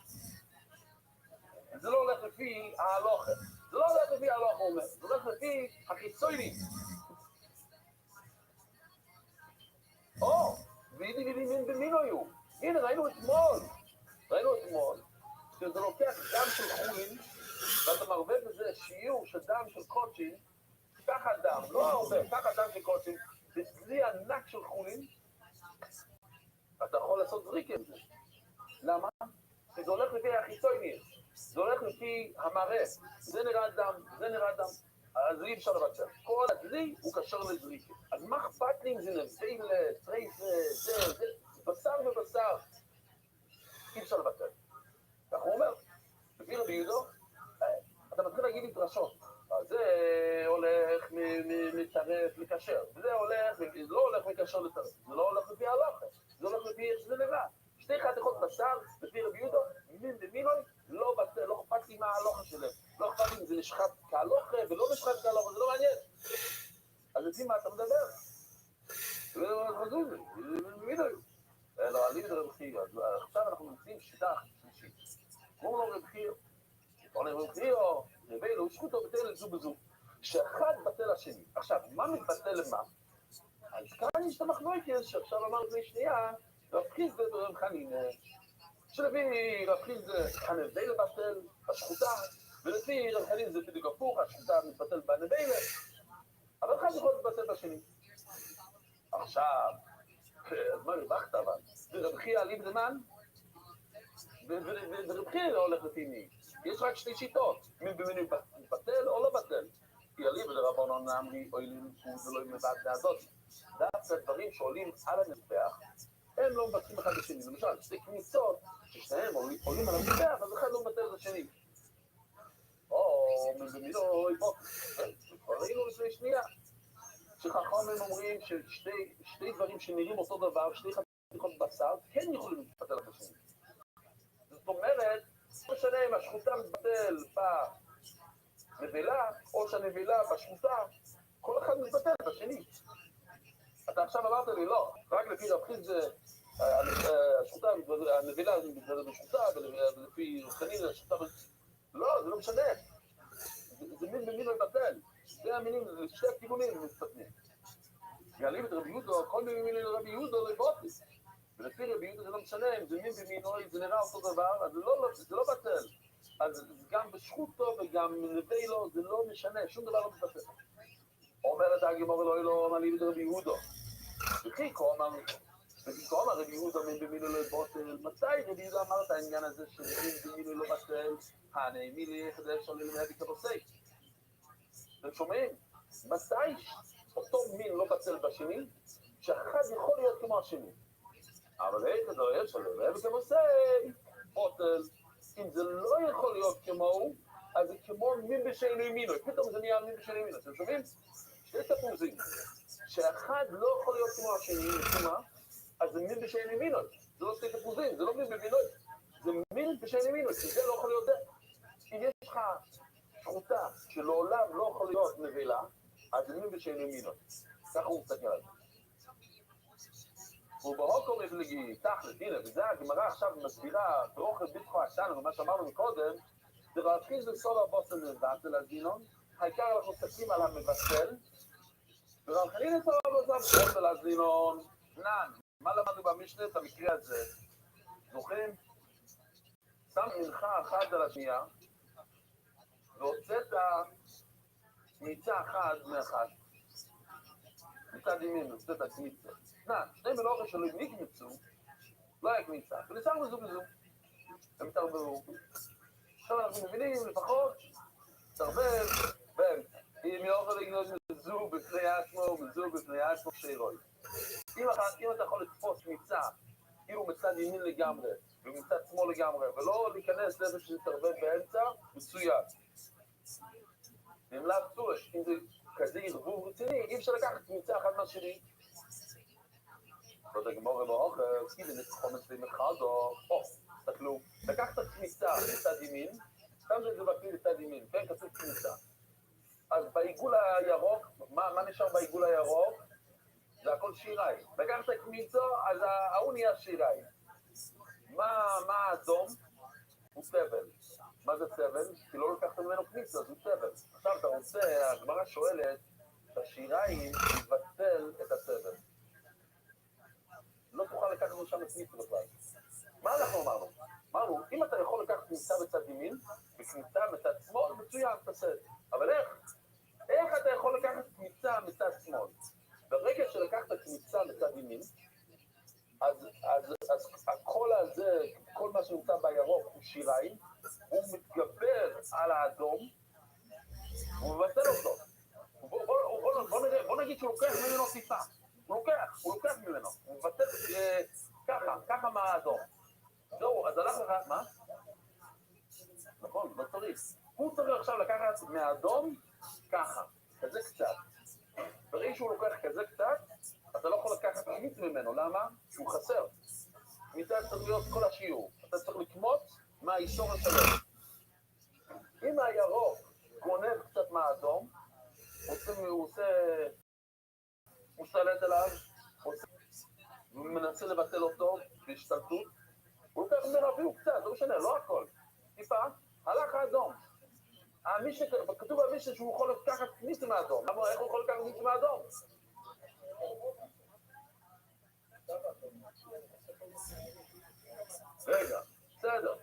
זה לא הולך לפי ההלוכה. זה לא הולך לפי ההלוכה, הוא אומר. זה הולך לפי החיצוני. וידי מין במינו היו. הנה, ראינו אתמול, שזה לוקח דם של חולין, ואתה מרווה בזה שיעור של דם של קוצ'ין, ככה דם, לא הרבה, ככה דם של קוצ'ין, בצלי ענק של חולין, אתה יכול לעשות זריק עם זה. למה? כי זה הולך לפי החיצוני, זה הולך לפי המראה, זה נראה דם, אז אי אפשר לבצע. כל הזלי הוא קשר לזריק. אז מה אכפת לי אם זה נביל, טרייף, זה, בשר ובשר, אי אפשר לבצע. כך הוא אומר, לפי רבי יהודה, אתה מתחיל להגיד לי דרשות. זה הולך מטרף לקשר, זה לא הולך מקשר לטרף, זה לא הולך לפי ההלוכה, זה הולך לפי איך שזה נראה. שתי חתיכות בשר, לפי רבי יהודה, מין במינוי, לא אכפת לי מה ההלוכה שלהם. לא אכפת לי אם זה נשחט כהלוכה ולא נשחט כהלוכה, זה לא מעניין. אז לפי מה אתה מדבר? זה חזוז, זה במינוי. לא, עלים את רב חייא, עכשיו אנחנו נמצאים שיטה שלישית. כמו לא רב חייא, או לרב חייא, נבילו, שחוטו בטל זו בזו. שאחד בטל השני. עכשיו, מה מתבטל למה? אז כאן יש את המחלוקת שעכשיו אמר לפני שנייה, רב חייא זה רב חנין. שלפי רב חייא זה הנבילו בטל, השחוטה, ולפי רב חנין זה בדיוק הפוך, השחוטה מתבטל בנבילו. אבל אחד יכול להתבטל בשני. עכשיו, אז מה הרווחת אבל? ורב חייא עליב דמן? ורב חייא לא הולך לפי מי? יש רק שתי שיטות, מי במינוי בטל או לא בטל. כי עליב לרבנון אמרי, אוילים ולא מבט לעדות. דווקא דברים שעולים על המזבח, הם לא מבטלים אחד לשני. למשל, שתי כניסות, ששניהם עולים על המזבח, אז אחד לא מבטל את השני. או במינוי בוקר. כבר ראינו לפני שנייה. שחכמים אומרים ששתי דברים שנראים אותו דבר, שתי חתיכות בשר, כן יכולים להתבטל את השני. זאת אומרת, לא משנה אם השחוטה מתבטל בנבלה, או שהנבלה בשחוטה, כל אחד מתבטל את השני. אתה עכשיו אמרת לי, לא, רק לפי רב חייא זה, השחוטה, הנבלה מתבטלת בשחוטה, ולפי חנין השחוטה, לא, זה לא משנה. זה מין במין לא יבטל. זה המינים, זה שתי הכיוונים מתפתנים. יעלים את רבי יהודה, כל מיני לרבי יהודה לא יבוטל. ולפי רבי יהודה זה לא משנה, אם זה מין במינוי, זה נראה אותו דבר, אז זה לא בטל. אז גם בשחוטו וגם נבילו, זה לא משנה, שום דבר לא מתבטל. אומר אומרת הגמור אלוהי לא מעלים את רבי יהודו. וכי כה אמר רבי יהודו במינו לא בוטל, מתי רבי יהודו אמר את העניין הזה שמין במינו לא בטל, הנעמי לי יחדש עולה למהבי כבוסי. אתם שומעים? מתי אותו מין לא בטל בשני, שאחד יכול להיות כמו השני. אבל איך זה לא יש עולה למהבי כבוסי, בוטל. אם זה לא יכול להיות כמוהו, אז זה כמו מין בשני מינו. פתאום זה נהיה מין בשני מינו. אתם שומעים? שתי תפוזים. שאחד לא יכול להיות כמו השני, משום מה, אז זה מין בשני מינו. זה לא שתי תפוזים, זה לא מין במינוי. זה מין בשני מינו, כי זה לא יכול להיות זה. אם יש לך שחוטה שלעולם לא יכול להיות נבלה, אז זה מין בשני מינו. ככה הוא מסתכל על זה. ובהוקו מפלגי, תכל'ס, הנה, וזה הגמרא עכשיו מסבירה באוכל ביטחו עשנו, ומה שאמרנו מקודם, זה להתחיל בסוד הבוסן מבטל הזינון, העיקר אנחנו מסתכלים על המבטל, ורחלים את הבוסן הזינון, נען, מה למדנו במשנה את המקרה הזה? זוכרים? שם מנחה אחת על השנייה, והוצאת מיצה אחת מאחד. מצד ימין, הוצאת מיצה. נען, שני מלוכה שלו נקמצו, לא היה קמיצה, ולשאר בזו בזו. הם התערבבו. עכשיו אנחנו מבינים לפחות, תערבב, אם יוכל לגנות מזו בפני עצמו, מזו בפני עצמו שירוי. אם אתה יכול לתפוס מיצה, כאילו מצד ימין לגמרי, ומצד שמאל לגמרי, ולא להיכנס לאיזה שתערבב באמצע, מצוין. נמלא צורש, אם זה כזה ערבוב רציני, אי אפשר לקחת מיצה אחת מהשני. לא תגמור באוכל, כאילו נתחום אצלי מחדו, תסתכלו, לקחת כניסה לצד ימין, שם זה בכלי לצד ימין, כן, כתוב כניסה. אז בעיגול הירוק, מה נשאר בעיגול הירוק? זה הכל שיריים. לקחת כניסה, אז ההוא נהיה שיריים. מה האדום? הוא סבל. מה זה סבל? כי לא לקחת ממנו כניסה, זה סבל. עכשיו אתה רוצה, הגמרא שואלת, השיריים יבטל את הסבל. לא תוכל לקחת משם את כניסה בכלל. מה אנחנו אמרנו? אמרנו, אם אתה יכול לקחת כניסה בצד ימין, וכניסה בצד שמאל, מצוין, תעשה. אבל איך אתה יכול לקחת כניסה מצד שמאל? ברגע שלקחת כניסה בצד ימין, אז הקול הזה, כל מה שנמצא בירוק הוא שיריים, הוא מתגבר על האדום, הוא מבטל אותו. בוא נגיד שהוא לוקח ממנו טיפה. הוא לוקח ממנו, הוא מבטל ככה מהאדום. זהו, אז הלך לך, מה? נכון, לא צריך. הוא צריך עכשיו לקחת מהאדום ככה, כזה קצת. ברגע שהוא לוקח כזה קצת, אתה לא יכול לקחת מיץ ממנו, למה? שהוא חסר. מיצה צריך להיות כל השיעור. אתה צריך לקמות מהאיסור השלום. אם הירוק גונב קצת מהאדום, הוא שולט עליו, הוא מנסה לבטל אותו בהשתלטות, הוא לוקח ממנו אפילו קצת, לא משנה, לא הכל. טיפה, הלך האדום. כתוב במשנה שהוא יכול לקחת כניסה מהאדום. למה, איך הוא יכול לקחת כניסה מהאדום? רגע, בסדר,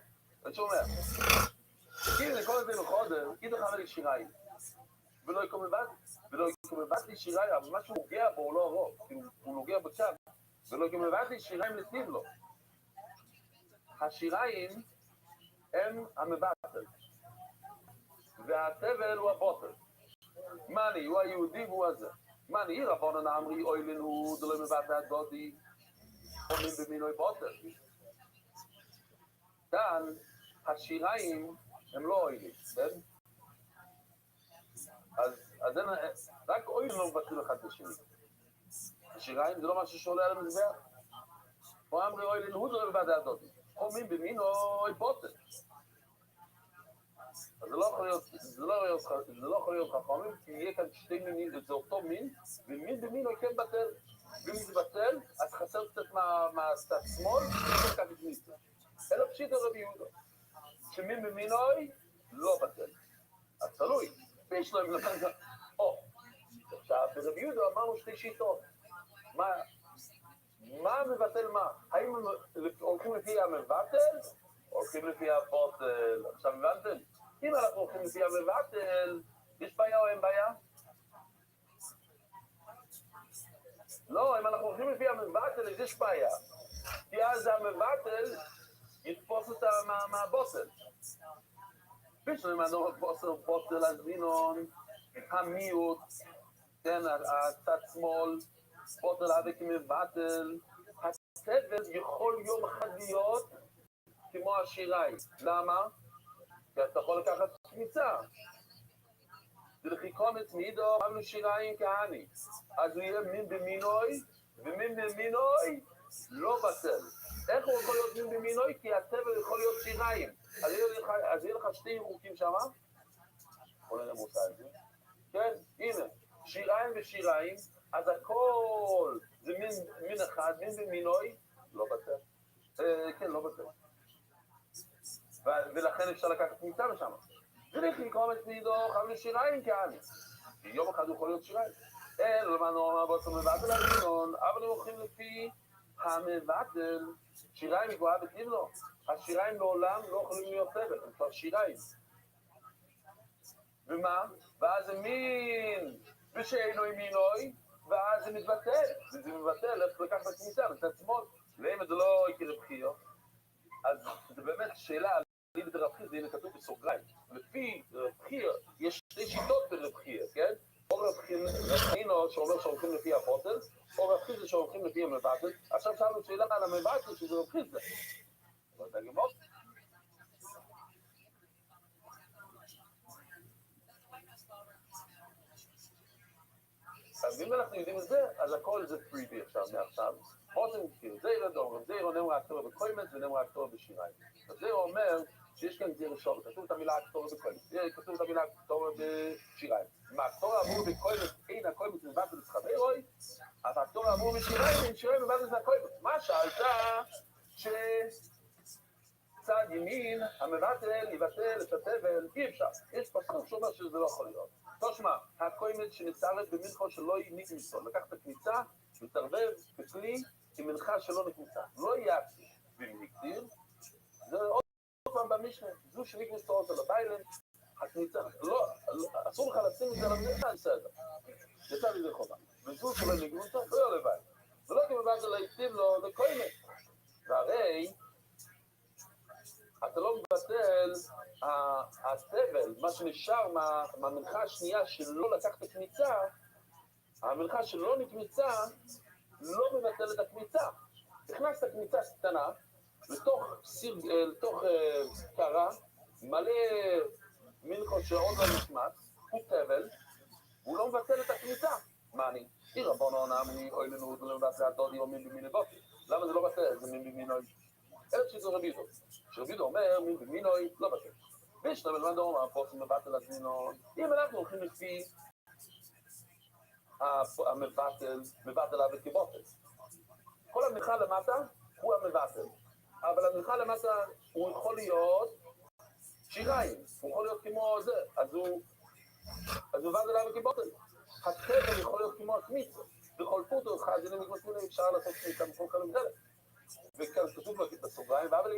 אני שומע. כאילו נקרא לזה מחודר, אידך עמד שיריים. ולא יקומבת לי שיריים, אבל מה שהוא נוגע בו הוא לא רוב, הוא נוגע בצד. ולא יקומבת לי שיריים נתנים לו. השיריים הם המבטל, והטבל הוא הבוטל. מני, הוא היהודי והוא הזה. מני, רבונן אמרי, אוי לנו, דלוי מבטל דודי, אומרים במינוי בוטל. כאן, השיריים הם לא אוילים, כן? אז אין, רק אויל לא מבטל אחד בשני. השיריים זה לא משהו שעולה על המזבח. הוא אמרי, אוי לנו, דלוי מבטל דודי. אומרים במינוי בוטל. אז זה לא יכול להיות חכמים, כי יהיה כאן שתי מינים, זה אותו מין, ומין במינוי כן בטל. ואם זה בטל, אז חסר קצת מהצד שמאל, וחסר כך כניסה. אלא פשיט רבי יהודה, שמין במינוי לא בטל. אז תלוי, ויש להם נתן כאן, עכשיו, ברבי יהודה אמרנו שתי שיטות. מה מבטל מה? האם הולכים לפי המבטל, או הולכים לפי הבוטל? עכשיו הבנתם? אם אנחנו הולכים לפי המבטל, יש בעיה או אין בעיה? לא, אם אנחנו הולכים לפי המבטל, אז יש בעיה. כי אז המבטל יתפוס אותה מהבוסל. בשביל למענו בוסל הזינון, המיעוט, כן, הצד שמאל, בוסל אבק מבטל. הסבל יכול יום אחד להיות כמו השיריים. למה? כי אתה יכול לקחת קמיצה. ולחיקומץ מידו, אמנו שיריים כהני. אז הוא יהיה מין במינוי, ומין במינוי לא בטל. איך הוא יכול להיות מין במינוי? כי הטבל יכול להיות שיריים. אז יהיה לך שתי חוקים שם. בוא נראה מוצא את זה. כן, הנה, שיריים ושיריים, אז הכל זה מין אחד, מין במינוי, לא בטל. כן, לא בטל. ולכן אפשר לקחת קמיצה משם. ולחיקומץ מידו, אמנו שיריים כהני. יום אחד הוא יכול להיות שיריים. אין, למענו בעצם מבטל הזינון, אבל הם הולכים לפי המבטל, שיריים גבוהה בטבלו. השיריים לעולם לא יכולים להיות סבל, הם כבר שיריים. ומה? ואז זה מין ושאינו מינוי, ואז זה מתבטל. וזה מתבטל, איך לקחת בקמיצה, בצד שמאל. ואם זה לא יקרה בחיו, אז זה באמת שאלה, אם זה רבחיר, זה יהיה כתוב בסוגריים. לפי רבחיר, יש שתי שיטות ברבחיר, כן? או רבחינו שאומר שהולכים לפי הפוטל, או רבחיר זה שהולכים לפי המבטל. עכשיו שאלנו שאלה על המבטל שזה רבחיר זה. לא יודע גמור. אז אם אנחנו יודעים את זה, אז הכל זה פריבי עכשיו, מעכשיו. פוטל מכיר, זה ילדום, זה ירונם ראקטור בקוימץ ונם ראקטור בשיריים. אז זה אומר שיש כאן דיר שוב, כתוב את המילה אקטור בקוימץ, כתוב את המילה אקטור בשיריים. אם האקטור האמור בקוימץ אין הקוימץ לבטל לסחבי רוי, אז האקטור האמור בשיריים אין שיריים לבטל לסחקוימץ. מה שאלת? שצד ימין, המבטל יבטל את הטבל, אי אפשר. יש פסוק שאומר שזה לא יכול להיות. תושמע, הקוימץ שנצטרף במנחו שלא נקמיצו, לקח את הקמיצה, מתערבב ככלי עם מנחה שלא נקמיצה. לא יעצי, ואם נקטיר, זה עוד פעם במשנה, זו שנקמיצו אותו לביילן, הקמיצה, לא, אסור לך לשים את זה למדינה, בסדר. יצא לי זה חובה. וזו שלא נקמיצו, לא יהיה לביילן. זה לא כמובן זה להקטיב לו לקוימץ. והרי, אתה לא מבטל, הסבל, מה שנשאר מהמנחה השנייה שלא לקח את הקמיצה, המנחה שלא נקמיצה, לא מבטל את הקמיצה. הכנסת קמיצה קטנה, לתוך קרה, מלא מנחות שעוד לא נקמץ, הוא טבל, הוא לא מבטל את הקמיצה. מה אני? עיר רבונו נאמני, אוי לנו, ולבטל הדודי, או מין במיני בוקי. למה זה לא בטל? זה מין במינוי. אלף שזה רבידו. שרבידו אומר, מין במינוי, לא בטל. וישנה מלמד אומר, הפוסק מבטל הזינון. אם אנחנו הולכים לפי המבטל אבק כבוטל. כל המנחה למטה הוא המבטל. אבל המנחה למטה הוא יכול להיות שיריים. הוא יכול להיות כמו זה. אז הוא מבטל אבק כבוטל. הטבל יכול להיות כמו הקמיצה. בכל פוטו אחד, זה למקמסים אפשר לעשות קמיצה בכל כלום דלת. וכאן כתוב בסוגריים, אבל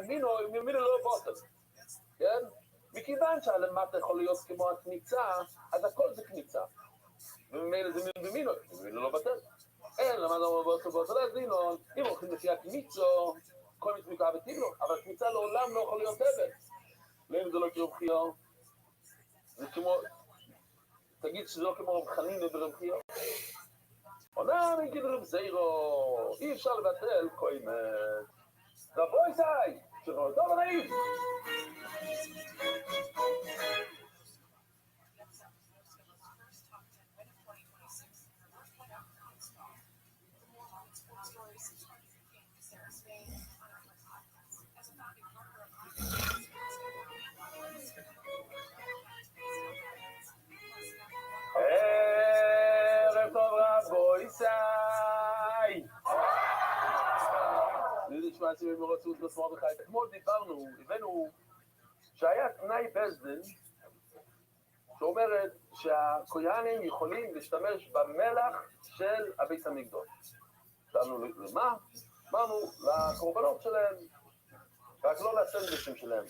מינו לא בוטל. כן? מכיוון שהלמטה יכול להיות כמו הקמיצה, אז הכל זה קמיצה. וממילא זה מינו לא בטל. אין, למה לא אומר בוטל הזינון, אם הולכים לפי הקמיצו, כל מצמיקה בטיבלו, אבל הקמיצה לעולם לא יכול להיות טבל. לאם זה לא קרוב חיו, זה כמו, תגיד שזה לא כמו רב חנין ברב חיו. עונה נגיד רב זיירו, אי אפשר לבטל קוימץ. רבוי זי, שרוב טוב רעים. ערב טוב רבוי זי. נשמע סיבים מרצות בסמור בחי. אתמול דיברנו, הבאנו שהיה תנאי בסדן שאומרת שהקויאנים יכולים להשתמש במלח של הבית המקדוש. שאלנו למה? אמרנו לקורבנות שלהם, רק לא לסנדוויצ'ים שלהם.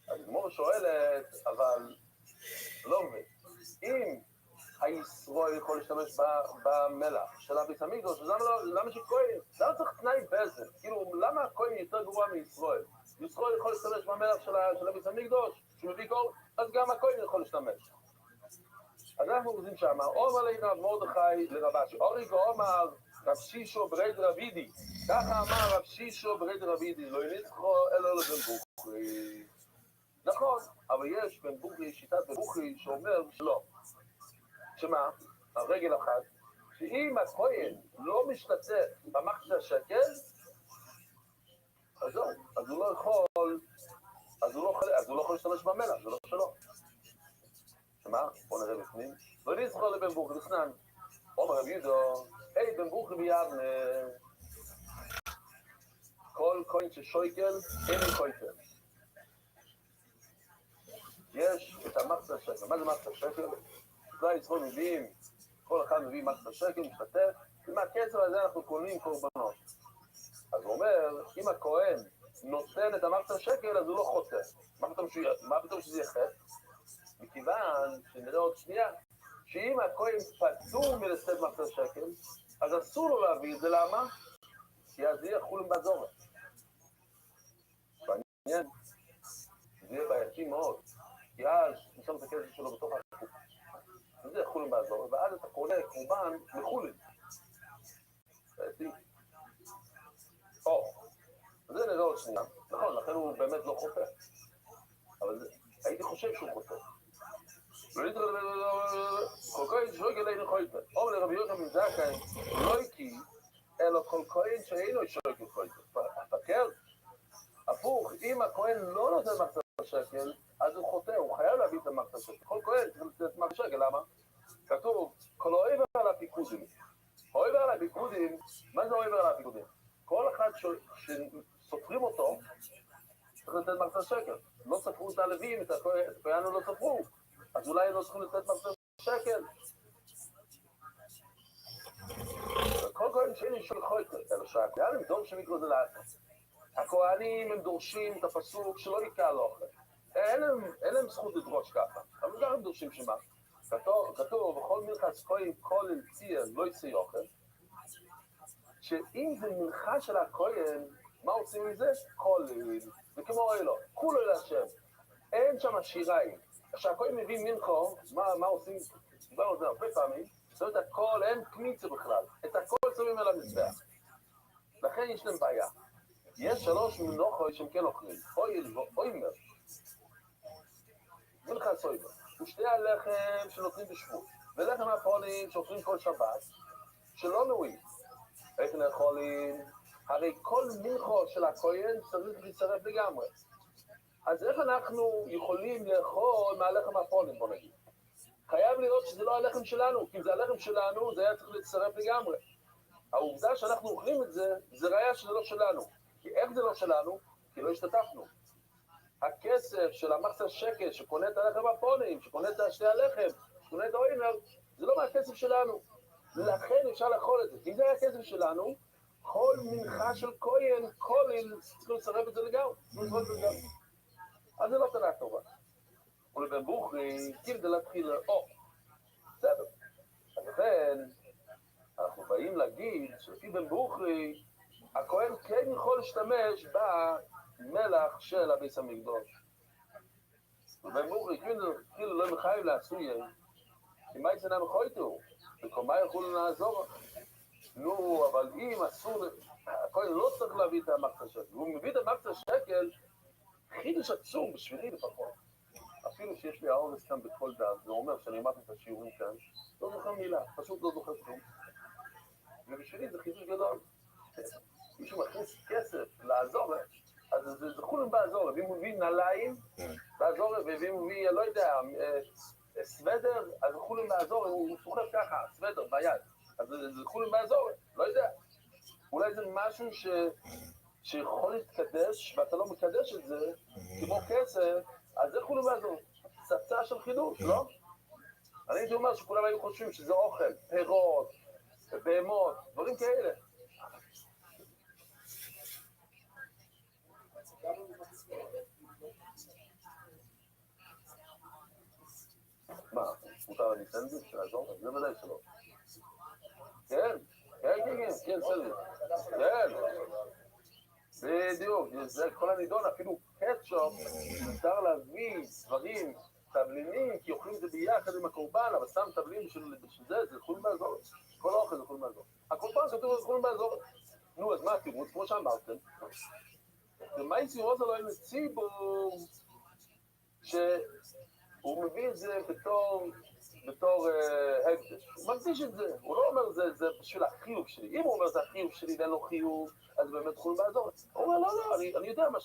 אז גמור שואלת, אבל לא מבין, אם הישראל יכול להשתמש במלח של הביס המקדוש, למה שכהן? למה צריך תנאי בזה? כאילו, למה הכהן יותר גרוע מישראל? ישראל יכול להשתמש במלח של הביס המקדוש, שהוא מביא קור, אז גם הכהן יכול להשתמש. אז אנחנו עושים שמה, אומר לרב מרדכי לרבשי, אוריגו אומר רב שישו ברד רבידי, ככה אמר רב שישו ברד רבידי, לא יניצחו אלא לבן בוכרי. נכון, אבל יש בן בוכרי, שיטת בן בוכרי, שאומר שלא. שמה? הרגל אחת, שאם הכהן לא משתתף במחצה השקל, אז זהו, אז הוא לא יכול להשתמש במלח, זה לא שלו. שמה? בוא נראה בפנים. לא נזכור לבן בוכרי, לסנן. אומר רב יהודו, היי בן בוכרי ביבנה, כל כהן ששויקל, אין כהן. יש את המחצה השקל. מה זה מחצה השקל? כלל ישראל מביאים, כל אחד מביא מחצה השקל, משתתף, ומהכסף הזה אנחנו קונים קורבנות. אז הוא אומר, אם הכהן נותן את המחצה השקל, אז הוא לא חוטא. מה פתאום שזה יהיה חטא? מכיוון שנראה עוד שנייה, שאם הכהן פטור מלשאת מחצה השקל, אז אסור לו להביא את זה, למה? כי אז יהיה חולין באזורת. מעניין, זה יהיה בעייתי מאוד, כי אז נשאר את הכסף שלו בתוך החוק. זה חולין באזורת, ואז אתה קונה קורבן לחולין. בעייתי. זה נראה עוד שנייה, נכון, לכן הוא באמת לא חוטא. אבל הייתי חושב שהוא חוטא. כל כהן שויקל אינו חוטא. אומר לרבי יוחנן בן זכאי, לא יקי, אלא כל כהן שאינו שויקל חוטא. הפקר, הפוך, אם הכהן לא נותן מחצה השקל, אז הוא חוטא, הוא חייב להביא את המחצה השקל. כל כהן צריך לתת מחצה השקל, למה? כתוב, כל אוהב על הפיקודים. אוהב על הפיקודים, מה זה אוהב על הפיקודים? כל אחד שסופרים אותו, צריך לתת מחצה השקל. לא ספרו את הלווים, את הכהן לא ספרו. אז אולי הם לא צריכים לתת מחצה השקל. כל כהן שאין שום חוטא, אלא שהכהנים דורשים לקרוא זה לאט. הכהנים הם דורשים את הפסוק שלא יקע לאוכל. אין להם זכות לדרוש ככה. אבל גם הם דורשים שמה. כתוב, בכל מלחץ כהן כל אלציה לא יצא אוכל. שאם זה מלחה של הכהן, מה עושים מזה? כל אליל. זה כמו אלו, כולו אל השם. אין שם שיריים. כשהכהן מביא מלחו, מה עושים? דיברנו על זה הרבה פעמים. זאת אומרת, הכל, אין קמיצה בכלל. את הכל שמים על המזבח. לכן יש להם בעיה. יש 3 מנוחות שהם כן אוכלים. אוימר. מלכה סויבר. ושתי הלחם שנותנים בשבות. ולחם הפונים שאוכלים כל שבת, שלא נועים. איך לאכולים? הרי כל מלכו של הכהן צריך להצטרף לגמרי. אז איך אנחנו יכולים לאכול מהלחם הפונים, בוא נגיד? חייב לראות שזה לא הלחם שלנו, כי אם זה הלחם שלנו, זה היה צריך להצטרף לגמרי. העובדה שאנחנו אוכלים את זה, זה ראיה שזה לא שלנו. כי איך זה לא שלנו? כי לא השתתפנו. הכסף של המחצה השקל שקונה את הלחם הפונים, שקונה את שתי הלחם, שקונה את האוימר, זה לא מהכסף שלנו. לכן אפשר לאכול את זה. אם זה היה הכסף שלנו, כל מנחה של כהן, כולל, צריכים לצרף את זה לגמרי. אז זה לא תנא טובה. ולבן בוכרי, כדי להתחיל, בסדר. אז לכן, אנחנו באים להגיד שלפי בן בוכרי, הכהן כן יכול להשתמש במלח של הביס המקדוש. ובן בוכרי, כאילו לא מחייב לעשויה, כי מה יצא מחויתו? ומה יכולו לעזור? נו, אבל אם אסור, הכהן לא צריך להביא את המחצה השקל. הוא מביא את המחצה השקל, חידוש עצום בשבילי לפחות. אפילו שיש לי האורס כאן בכל דעת, זה אומר שאני אמרתי את השיעורים כאן, לא זוכר מילה, פשוט לא זוכר כלום. ובשבילי זה חידוש גדול. מישהו מכניס כסף לעזור, אז זה חולם בעזור, ואם הוא מביא נעליים בעזור, ואם הוא מביא, לא יודע, סוודר, אז זה חולם בעזור, הוא סוחב ככה, סוודר ביד, אז זה חולם בעזור, לא יודע. אולי זה משהו שיכול להתקדש, ואתה לא מקדש את זה, כמו כסף, אז זה חולם בעזור. פצצה של חידוש, לא? אני הייתי אומר שכולם היו חושבים שזה אוכל, פירות, בהמות, דברים כאלה. מה, מותר לי סנדוויץ' לעזור? זה ודאי שלא. כן, כן, כן, כן, כן, סנדוויץ'. כן, בדיוק, זה כל הנידון, אפילו קטשופ, מותר להביא דברים, תבלינים, כי אוכלים את זה ביחד עם הקורבן, אבל סתם תבלינים בשביל זה יכולים לעזור. כל האוכל זה יכולים לעזור. הקורבן כתוב יכולים לעזור. נו, אז מה התירוץ? כמו שאמרתם, ומייסי רוזה לא אין ציבור שהוא מביא את זה בתור הקדש. הוא מקדיש את זה, הוא לא אומר זה בשביל החיוב שלי. אם הוא אומר זה החיוב שלי ואין לו חיוב, אז באמת יכולים לעזור. הוא אומר לא, אני יודע מה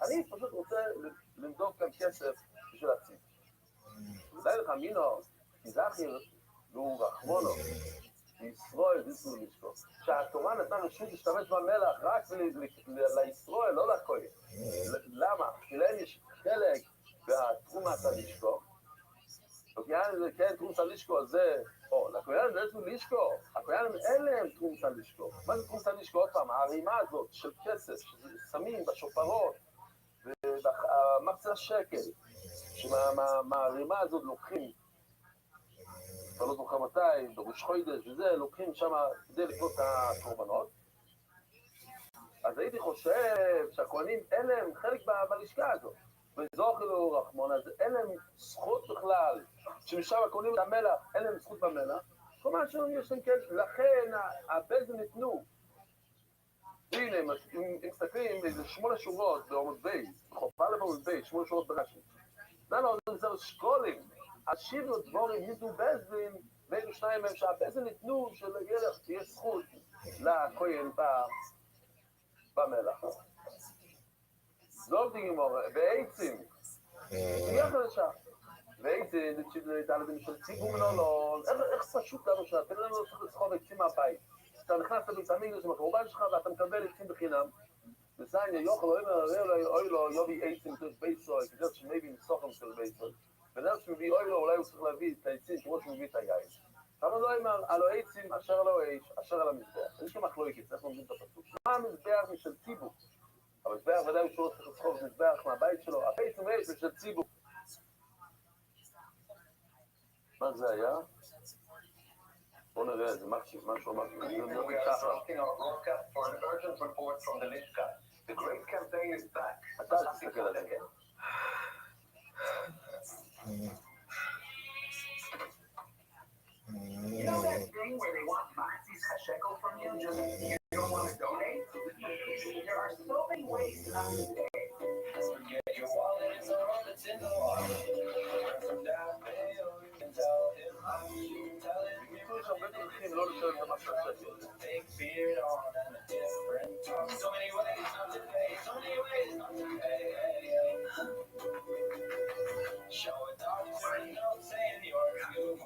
אני פשוט רוצה למדוק כאן כסף בשביל הציבור. ודאי לך מינו, כי זכיר, והוא רחמונו, לישראל, דיסנו לשקוף. שהתורה נתנה רשות להשתמש במלח רק לישראל, לא לכהן. למה? כי להם יש חלק בתרומת הלשקוף. הכהנים זה כן תרומת הלשקוף, זה... לכהנים זה איזשהו לשקוף. הכהנים אין להם תרומת הלשקוף. מה זה תרומת הלשקוף? עוד פעם, הערימה הזאת של כסף, ששמים בשופרות, ובמחצה שקל, שמהערימה הזאת לוקחים, אתה לא זוכר מתי, בראש חודש וזה, לוקחים שם כדי לקנות את הקורבנות. אז הייתי חושב שהכהנים אין להם חלק בלשכה הזאת. וזו חילו רחמון, אז אין להם זכות בכלל, שמשם הכהנים את המלח, אין להם זכות במלח. כל מה שיש להם כסף, לכן הבזן ניתנו. הנה, אם מסתכלים איזה 8 שורות בעומד בייס, בחופה לעומד בייס, 8 שורות ברש"י. לא, זה שקולים. השיבו דבורים ניתנו בזן, ואלו שניים מהם שהבזן ניתנו שלילך תהיה זכות לכהן במלח. זאת גימור, בעצים, תהיה חדשה. בעצים, נתן לזה משל ציבור מנולון, איך פשוט לנו שאתה לא צריך לסחוב עצים מהבית. אתה נכנס לבית המקדש עם הקורבן שלך ואתה מקבל עצים בחינם. וסיין יוכל אוי לו יובי עצים תוך בייסוי, כדי שמביא מסוכם של בייסוי. ונראה שמביא אוי לו, אולי הוא צריך להביא את העצים כמו שמביא את היין. כמה לא אמר, הלו עצים אשר לא אש, אשר על המזבח. אין שם מחלוקת, איך לומדים את הפסוק. מה המזבח משל ציבור? המזבח ודאי שהוא צריך לסחוב מזבח מהבית שלו, הפעצים אש משל ציבור. מה זה היה? בוא נראה, זה משהו אמרתי. אתה תסתכל על זה. You know that thing where they want Maxi's shekel from you, just you don't want to donate? There are so many ways to not to pay. Forget your wallet, it's all that's in the water. From down there, you can tell him, you can tell him. Big beard on and a different tongue. So many ways not to pay, so many ways not to pay. Show a doctor a note saying you're due.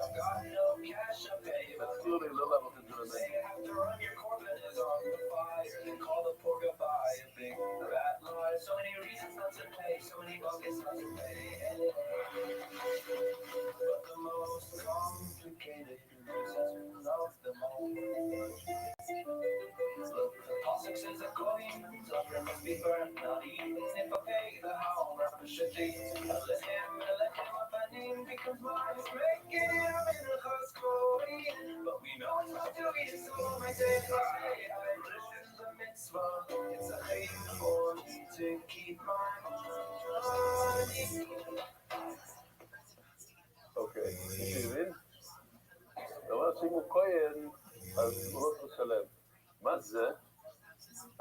I've got no cash, I'll pay you. Say you have to run, your Corvette is on the fire. Then call the poor goodbye, a big rat lie. So many reasons not to pay, so many buckets not to pay. But the most complicated reason of them all. Look, the Cossack says a coin, suffering must be burned, not even if I pay the hound I should be. I let him up a name because mine is making him in the coin. But we know it's not to be, so I say I listen the mitzvah. It's a hate for me to keep my money. אוקיי, מי מבין? דבר שאם הוא כהן, אז הוא לא צריך לשלם. מה זה?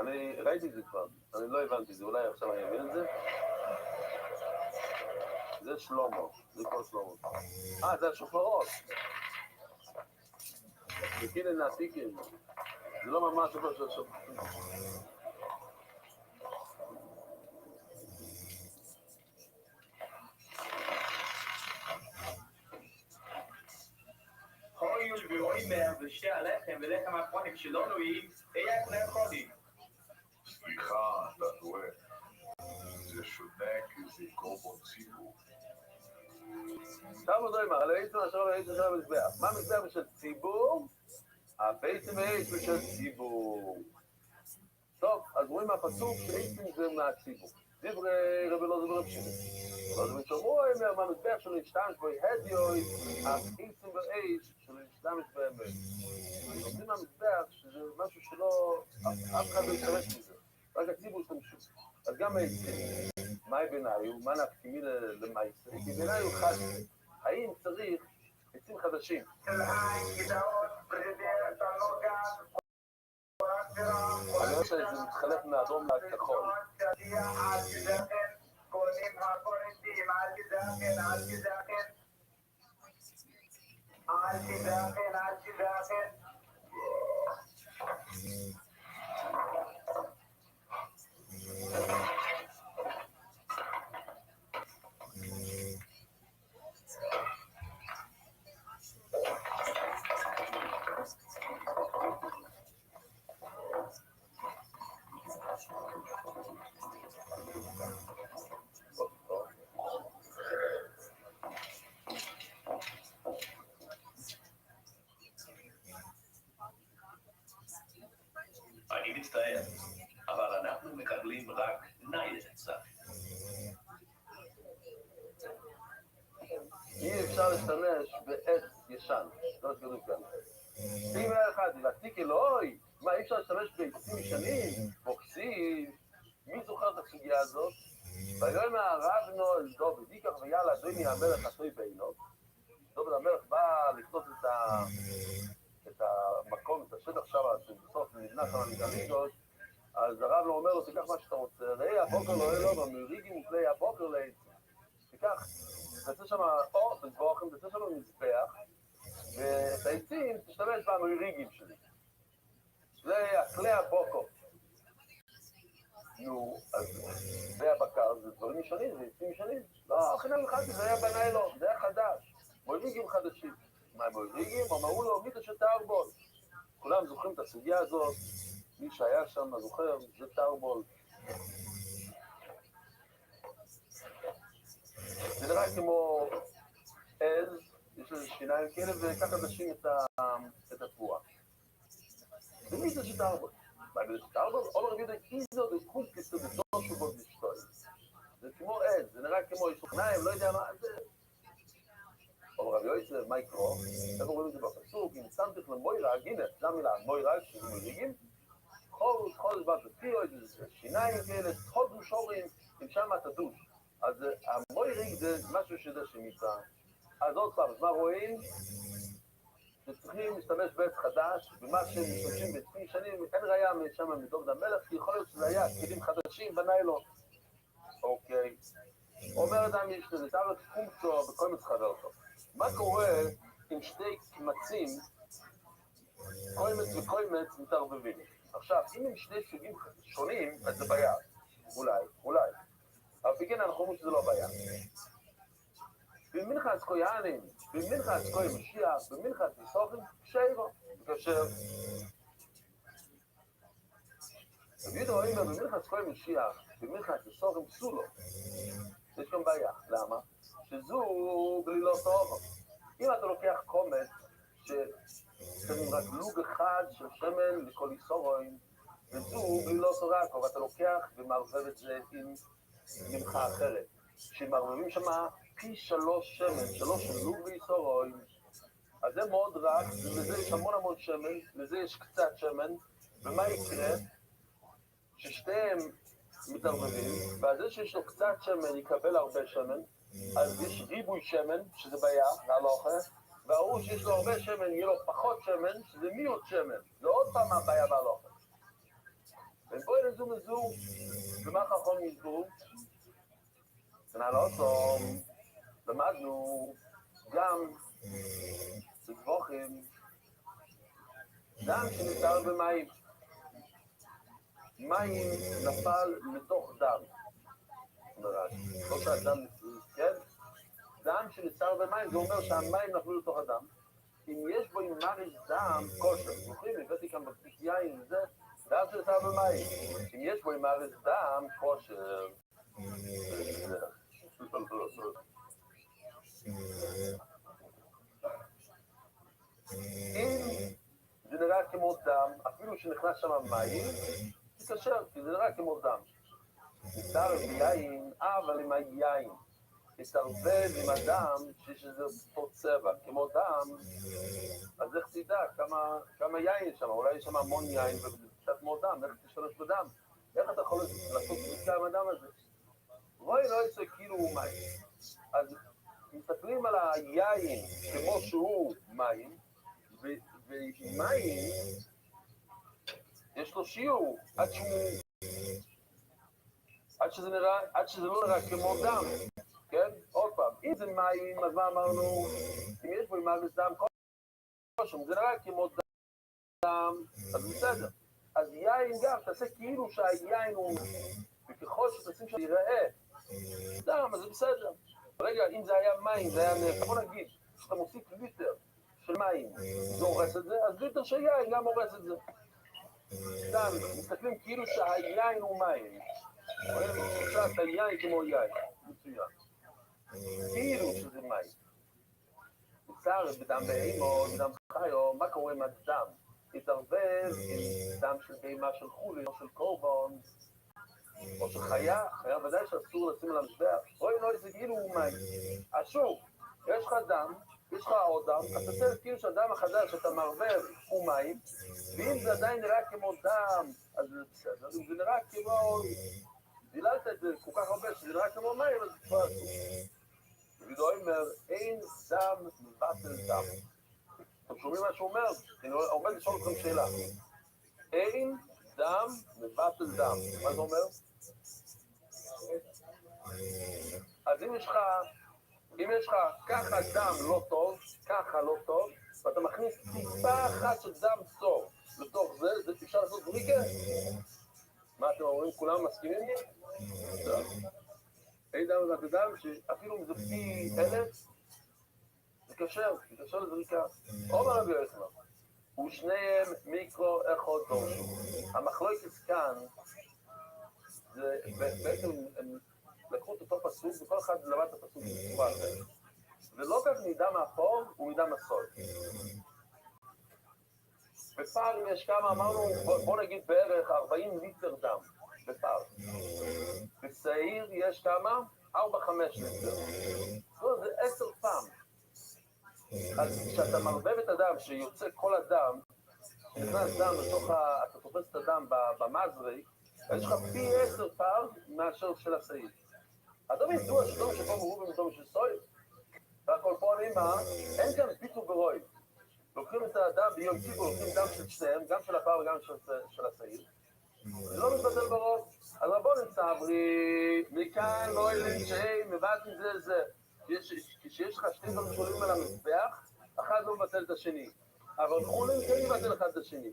אני ראיתי את זה כבר, אני לא הבנתי את זה, אולי עכשיו אני אבין את זה? זה שלמה, זה כל שלמה. זה השופרות. זה כאילו נעתיקים. זה לא ממש שופר של שופרות. הואיל ואומר ושתי הלחם ולחם הכהנים שלא נועים, היה קונה חודי. סליחה, אתה טועה. זה שונה כי זה קורבן ציבור. עכשיו עוד לא אמר, על העצם אשר על העצם של המזבח. מה המזבח בשל ציבור? בעצם העץ בשל ציבור. טוב, אז רואים מהפסוק שעצם זה מהציבור. דברי רבי לא דבר פשוט. אז הם שאומרו, מהמזבח שלו השתמש בו, הדיו, העצים באש שלו השתמש באמת. לומדים מהמזבח שזה משהו שלא, אף אחד לא ישתמש בזה. רק הציבור ישתמשו. אז גם העצים, מהי ביניו, מה נפקימי למעשה? כי ביניו חד, האם צריך עצים חדשים? אני רואה שזה מתחלף מאדום לכחול. אני מצטער, אבל אנחנו מקבלים רק ניידת צף. אי אפשר להשתמש בעץ ישן, לא תגדו כאן. אם היה אחד, ועתיק אלוהי, מה, אי אפשר להשתמש בעצים ישנים? בוקסים? מי זוכר את הסוגיה הזאת? ויאמר הרב נועל דוד, ייקח ויעל אדוני המלך עשוי בעינו. דוד המלך בא לקנות את המקום, את השטח שם, שבסוף נבנה שם המגדל, אז הרב לא אומר לו, תיקח מה שאתה רוצה, ראי הבוקר לא אלו, במריגים וכלי הבוקר לעצים. תיקח, תעשה שם אור, תזבוכם, תעשה שם מזבח, ואת העצים תשתמש במריגים שלי. זה הכלי הבוקר. נו, אז זה הבקר, זה דברים ישנים, זה עצים ישנים. לא, חינם אחד, זה היה בניילון, זה היה חדש. מריגים חדשים. מה הם מריגים? אמרו לו, מי תשת תרבול? כולם זוכרים את הסוגיה הזאת. מי שהיה שם זוכר, זה תרבול. זה נראה כמו עז, יש לזה שיניים כאלה, וככה נשים את התבואה. ומי זה שתרבול? מה זה שתרבול? אומר רבי יהודה, איזו דקות כסדתו שבו בשתוי. זה כמו עז, זה נראה כמו ישוכניים, לא יודע מה זה. אומר רבי יהודה, מה יקרו? איך אומרים את זה בפסוק? אם שמתך למוירג, הנה, זה המילה, מוירג, שזה מריגים, חודש בפתיו, שיניים כאלה, חודש שורים, עם שם אתה דוש. אז המוירג זה משהו שזה שמיצה. אז עוד פעם, מה רואים? שצריכים להשתמש בעץ חדש, ומה שהם משתמשים בעצים שנים, אין ראיה משם מדוד המלך, כי יכול להיות שזה היה כלים חדשים בניילון. אוקיי. אומרת המשנה, זה תארת פונקציה בכל מצחבר אותו. מה קורה עם שתי קמצים, קוימץ וקוימץ מתערבבים? עכשיו, אם הם שני סוגים שונים, אז זה בעיה. אולי. אבל בכן אנחנו אומרים שזה לא בעיה. במנחת קויאנים, במנחת קוי משיח, במנחת יסוכים, שיירו, כאשר תגידו, האם במנחת קוי משיח, במנחת יסוכים פסולו, יש גם בעיה. למה? שזו בלי לא טוב. אם אתה לוקח קומץ ששמים רק לוג אחד של שמן לכל יסורים, וזו בלי לא סורק, אבל אתה לוקח ומערבב את זה עם מנחה אחרת. שמערבבים שמה פי 3 שמן, 3 של לוג ויסורים, אז זה מאוד רק, לזה יש המון שמן, לזה יש קצת שמן, ומה יקרה? ששתיהם מתערבבים, ועל זה שיש לו קצת שמן יקבל הרבה שמן, אז יש ריבוי שמן, שזה בעיה, להלוכה, והוא שיש לו הרבה שמן, יהיה לו פחות שמן, שזה מיעוט שמן. זה עוד פעם הבעיה בהלוכה. ובואי נזו מזו, ומה חכום יזו? ונעלותו, למדנו גם בזבוכים, דם שנפטר במים. מים נפל לתוך דם. לא שהדם, כן? דם שנפטר במים, זה אומר שהמים נפלו לתוך הדם. אם יש בו עם מריס דם, כושר, זוכרים, הבאתי כאן בפתיק יין וזה, דם שנפטר במים. אם יש בו עם מריס דם, כושר. אם זה נראה כמו דם, אפילו שנכנס שם מים, תקשר, כי זה נראה כמו דם. נתערב ביין, אבל עם היין. התערבב עם הדם שיש איזה אותו צבע, כמו דם, אז איך תדע כמה יין יש שם? אולי יש שם המון יין וקצת כמו דם, איך תשתמש בדם? איך אתה יכול לעשות בדיקה עם הדם הזה? רואי לא יצא כאילו הוא מים. אז מסתכלים על היין כמו שהוא מים, ומים יש לו שיעור עד שזה לא נראה כמו דם, כן? עוד פעם, אם זה מים, אז מה אמרנו? אם יש בו עם דם, זה נראה כמו דם, אז בסדר. אז יין גם, תעשה כאילו שהיין הוא, וככל שתשים שם ייראה דם, אז זה בסדר. רגע, אם זה היה מים, זה היה נפט, בוא נגיד, שאתה מוסיף ליטר של מים, זה הורס את זה, אז ליטר של יין גם הורס את זה. סתם, מסתכלים כאילו שהיין הוא מים. עכשיו, את היין כמו יין, מצוין. כאילו שזה מים. בצער, בדם בהימו, בדם חיו, מה קורה עם הדם? התערבב עם דם של בהימה של חולין, או של קורבן, או של חיה, חיה ודאי שאסור לשים על המזבח. אוי, לא, זה כאילו הוא מים. אז שוב, יש לך דם, יש לך עוד דם, אתה תצא כאילו שהדם החדש שאתה מערבב הוא מים, ואם זה עדיין נראה כמו דם, אז זה בסדר. אם זה נראה כמו, דיללת את זה כל כך הרבה, שזה נראה כמו מים, אז זה כבר אסור. ודאי אומר, אין דם מבטל דם. אתם שומעים מה שהוא אומר? אני עומד לשאול אתכם שאלה. אין דם מבטל דם. מה זה אומר? אז אם יש לך ככה דם לא טוב, ככה לא טוב, ואתה מכניס טיפה אחת של דם טוב לתוך זה אפשר לעשות בריקה? מה אתם אומרים? כולם מסכימים? אין דם מבטל דם, שאפילו אם זה פי 1000, זה קשר לזריקה. אומר רבי יוחנן, ושניהם מיקרו אחד דורשו. המחלוקת כאן, זה בעצם הם לקחו את אותו פסוק, וכל אחד למד את הפסוק בצורה אחרת. ולא כך מידה מהפור ומידה מהסוד. בפער יש כמה, אמרנו, בוא נגיד בערך 40 ליטר דם, בפער. בשעיר יש כמה? 4-5 ליטר. זה 10 פעם. אז כשאתה מרבב את הדם, שיוצא כל הדם, שנכנס דם לתוך אתה תופס את הדם במזרי, אז יש לך פי 10 פעם מאשר של השעיר. אדם ידוע שדום שפה מרובים ודום של סוי, והכל פה נאמר, אין כאן פיתו ברוי. לוקחים את האדם ביום כיפור, לוקחים דם של שניהם, גם של הפער וגם של השעיר. זה לא מתבטל ברוב. אז רבון צברי, מכאן לא אלה שהם, מבטאים זה. כשיש לך שני דברים שעולים על המזבח, אחד לא מבטל את השני. אבל חולים כן יבטל אחד את השני.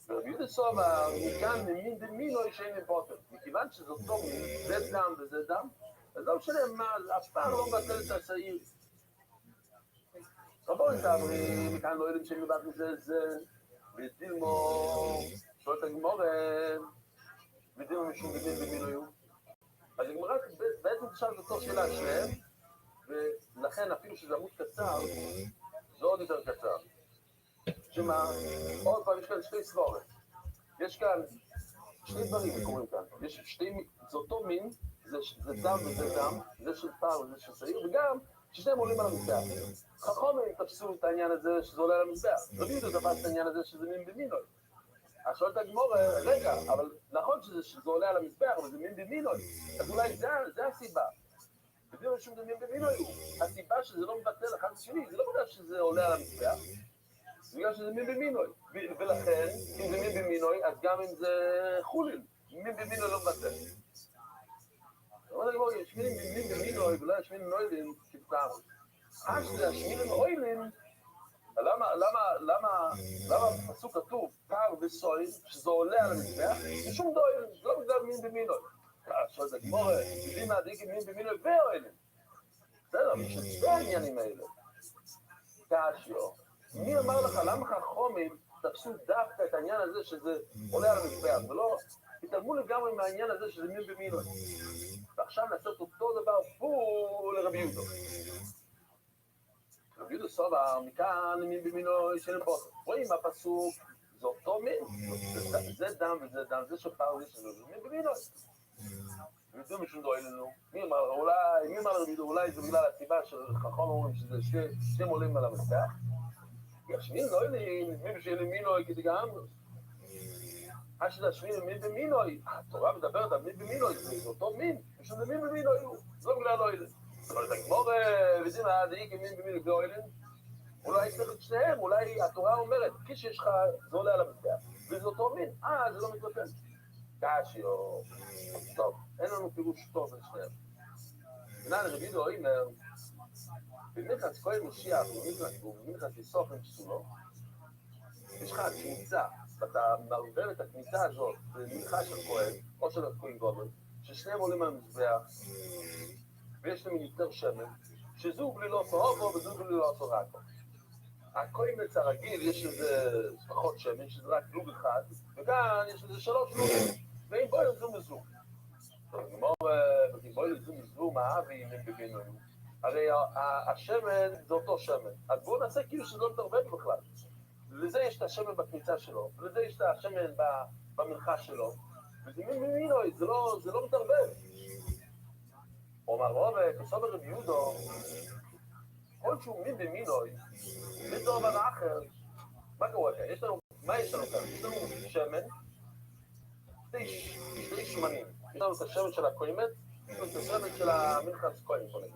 ורבי יהודה סובר, מכאן ממין דמינו שאין מבוטל. מכיוון שזה טוב, זה דם וזה דם, אז לא משנה מה, אף פעם לא מבטל את השעיר. רבון צברי, מכאן לא יודעים שהם מבטל זה, ודילמו, שואלת הגמורה, ודילמו משום דמין במילויו. אז הגמורה בעצם תשאל את אותו שאלה שניהם, ולכן אפילו שזה עמוד קצר, זה עוד יותר קצר. שמה, עוד פעם יש כאן שתי סבורת. יש כאן שני דברים שקורים כאן. יש שתי, זה אותו מין, זה דם וזה דם, זה של פער וזה של שעיר, וגם ששניהם עולים על המזבח. חכמים תפסו את העניין הזה שזה עולה על המזבח. רבי יהודה תפס את העניין הזה שזה מין במינוי. אז שואלת הגמורה, רגע, אבל נכון שזה עולה על המזבח, אבל זה מין במינוי. אז אולי זה הסיבה. בדיוק שום דמין במינוי. הסיבה שזה לא מבטל אחד לשני, זה לא בגלל שזה עולה על המזבח, זה בגלל שזה מין במינוי. ולכן, אם זה מין במינוי, אז גם אם זה חולין, מין במינוי לא מבטל. יש מין במינוי, ולא יש מין נוילין כפתר. שזה השמינים אוילין, למה בפסוק כתוב פר וסוי, שזה עולה על המזבח, משום דוילין, זה לא בגלל מין במינוי. שואלת הגמורה, יודעים להדליק עם מין במינוי ואוילין. בסדר, ששתי העניינים האלה. קשיו, מי אמר לך, למה חכמים תפסו דווקא את העניין הזה שזה עולה על המזבח, ולא התעלמו לגמרי מהעניין הזה שזה מין במינוי. ועכשיו נעשה את אותו דבר בול לרבי יהודה. רבי יהודה סובר, מכאן מין במינוי של בוטר. רואים הפסוק, זה אותו מין, זה דם וזה דם, זה שפר וזה שזה מין במינוי. וזה משום דו אלינו. מי אמר רבי דו, אולי זה בגלל הסיבה של חכם אומרים שזה שתי מולים על המזבח. ישמין דו אלינו, מי בשביל מינוי כדגמרי. שזה השמין מין במינוי. התורה מדברת על מין במינוי, זה אותו מין. משום זה מין במינוי הוא. זה לא בגלל לא אלינו. אבל את הגמור ודין העדאי כמין במינוי דו אלינו. אולי צריך את שניהם, אולי התורה אומרת, כשיש לך, זה עולה על המזבח. וזה אותו מין. זה לא מתבטל. קשי או... טוב, אין לנו פירוש טוב בין שניהם. ונען רבי דו אומר, במנחס כהן משיח, במנחס יסוף עם פסולו, יש לך כניסה, ואתה מערבל את הכניסה הזאת במנחה של כהן, או של הכהן גודל, ששניהם עולים על המזבח, ויש להם יותר שמן, שזוג בלי לא עשו הובו וזוג בלי לא עשו רקו. הכהן מצע רגיל, יש לזה פחות שמן, שזה רק לוג אחד, וכאן יש לזה 3 לוגים, ואם בואי לזו מזו. בואי לזו מזו, מה אבי בבינו? הרי השמן זה אותו שמן, אז בואו נעשה כאילו שזה לא מתערבב בכלל. לזה יש את השמן בכניסה שלו, ולזה יש את השמן במנחה שלו, וזה מינוי, זה לא מתערבב. אומר רובה, כסובר רבי יהודו, כל שהוא מין במינוי, וטוב על האחר, מה קורה כאן? מה יש לנו כאן? יש לנו שמן, שתי שמנים. יש לנו את השמן של הקוימת, יש לנו את השמן של המנחס קוים, בוא נגיד.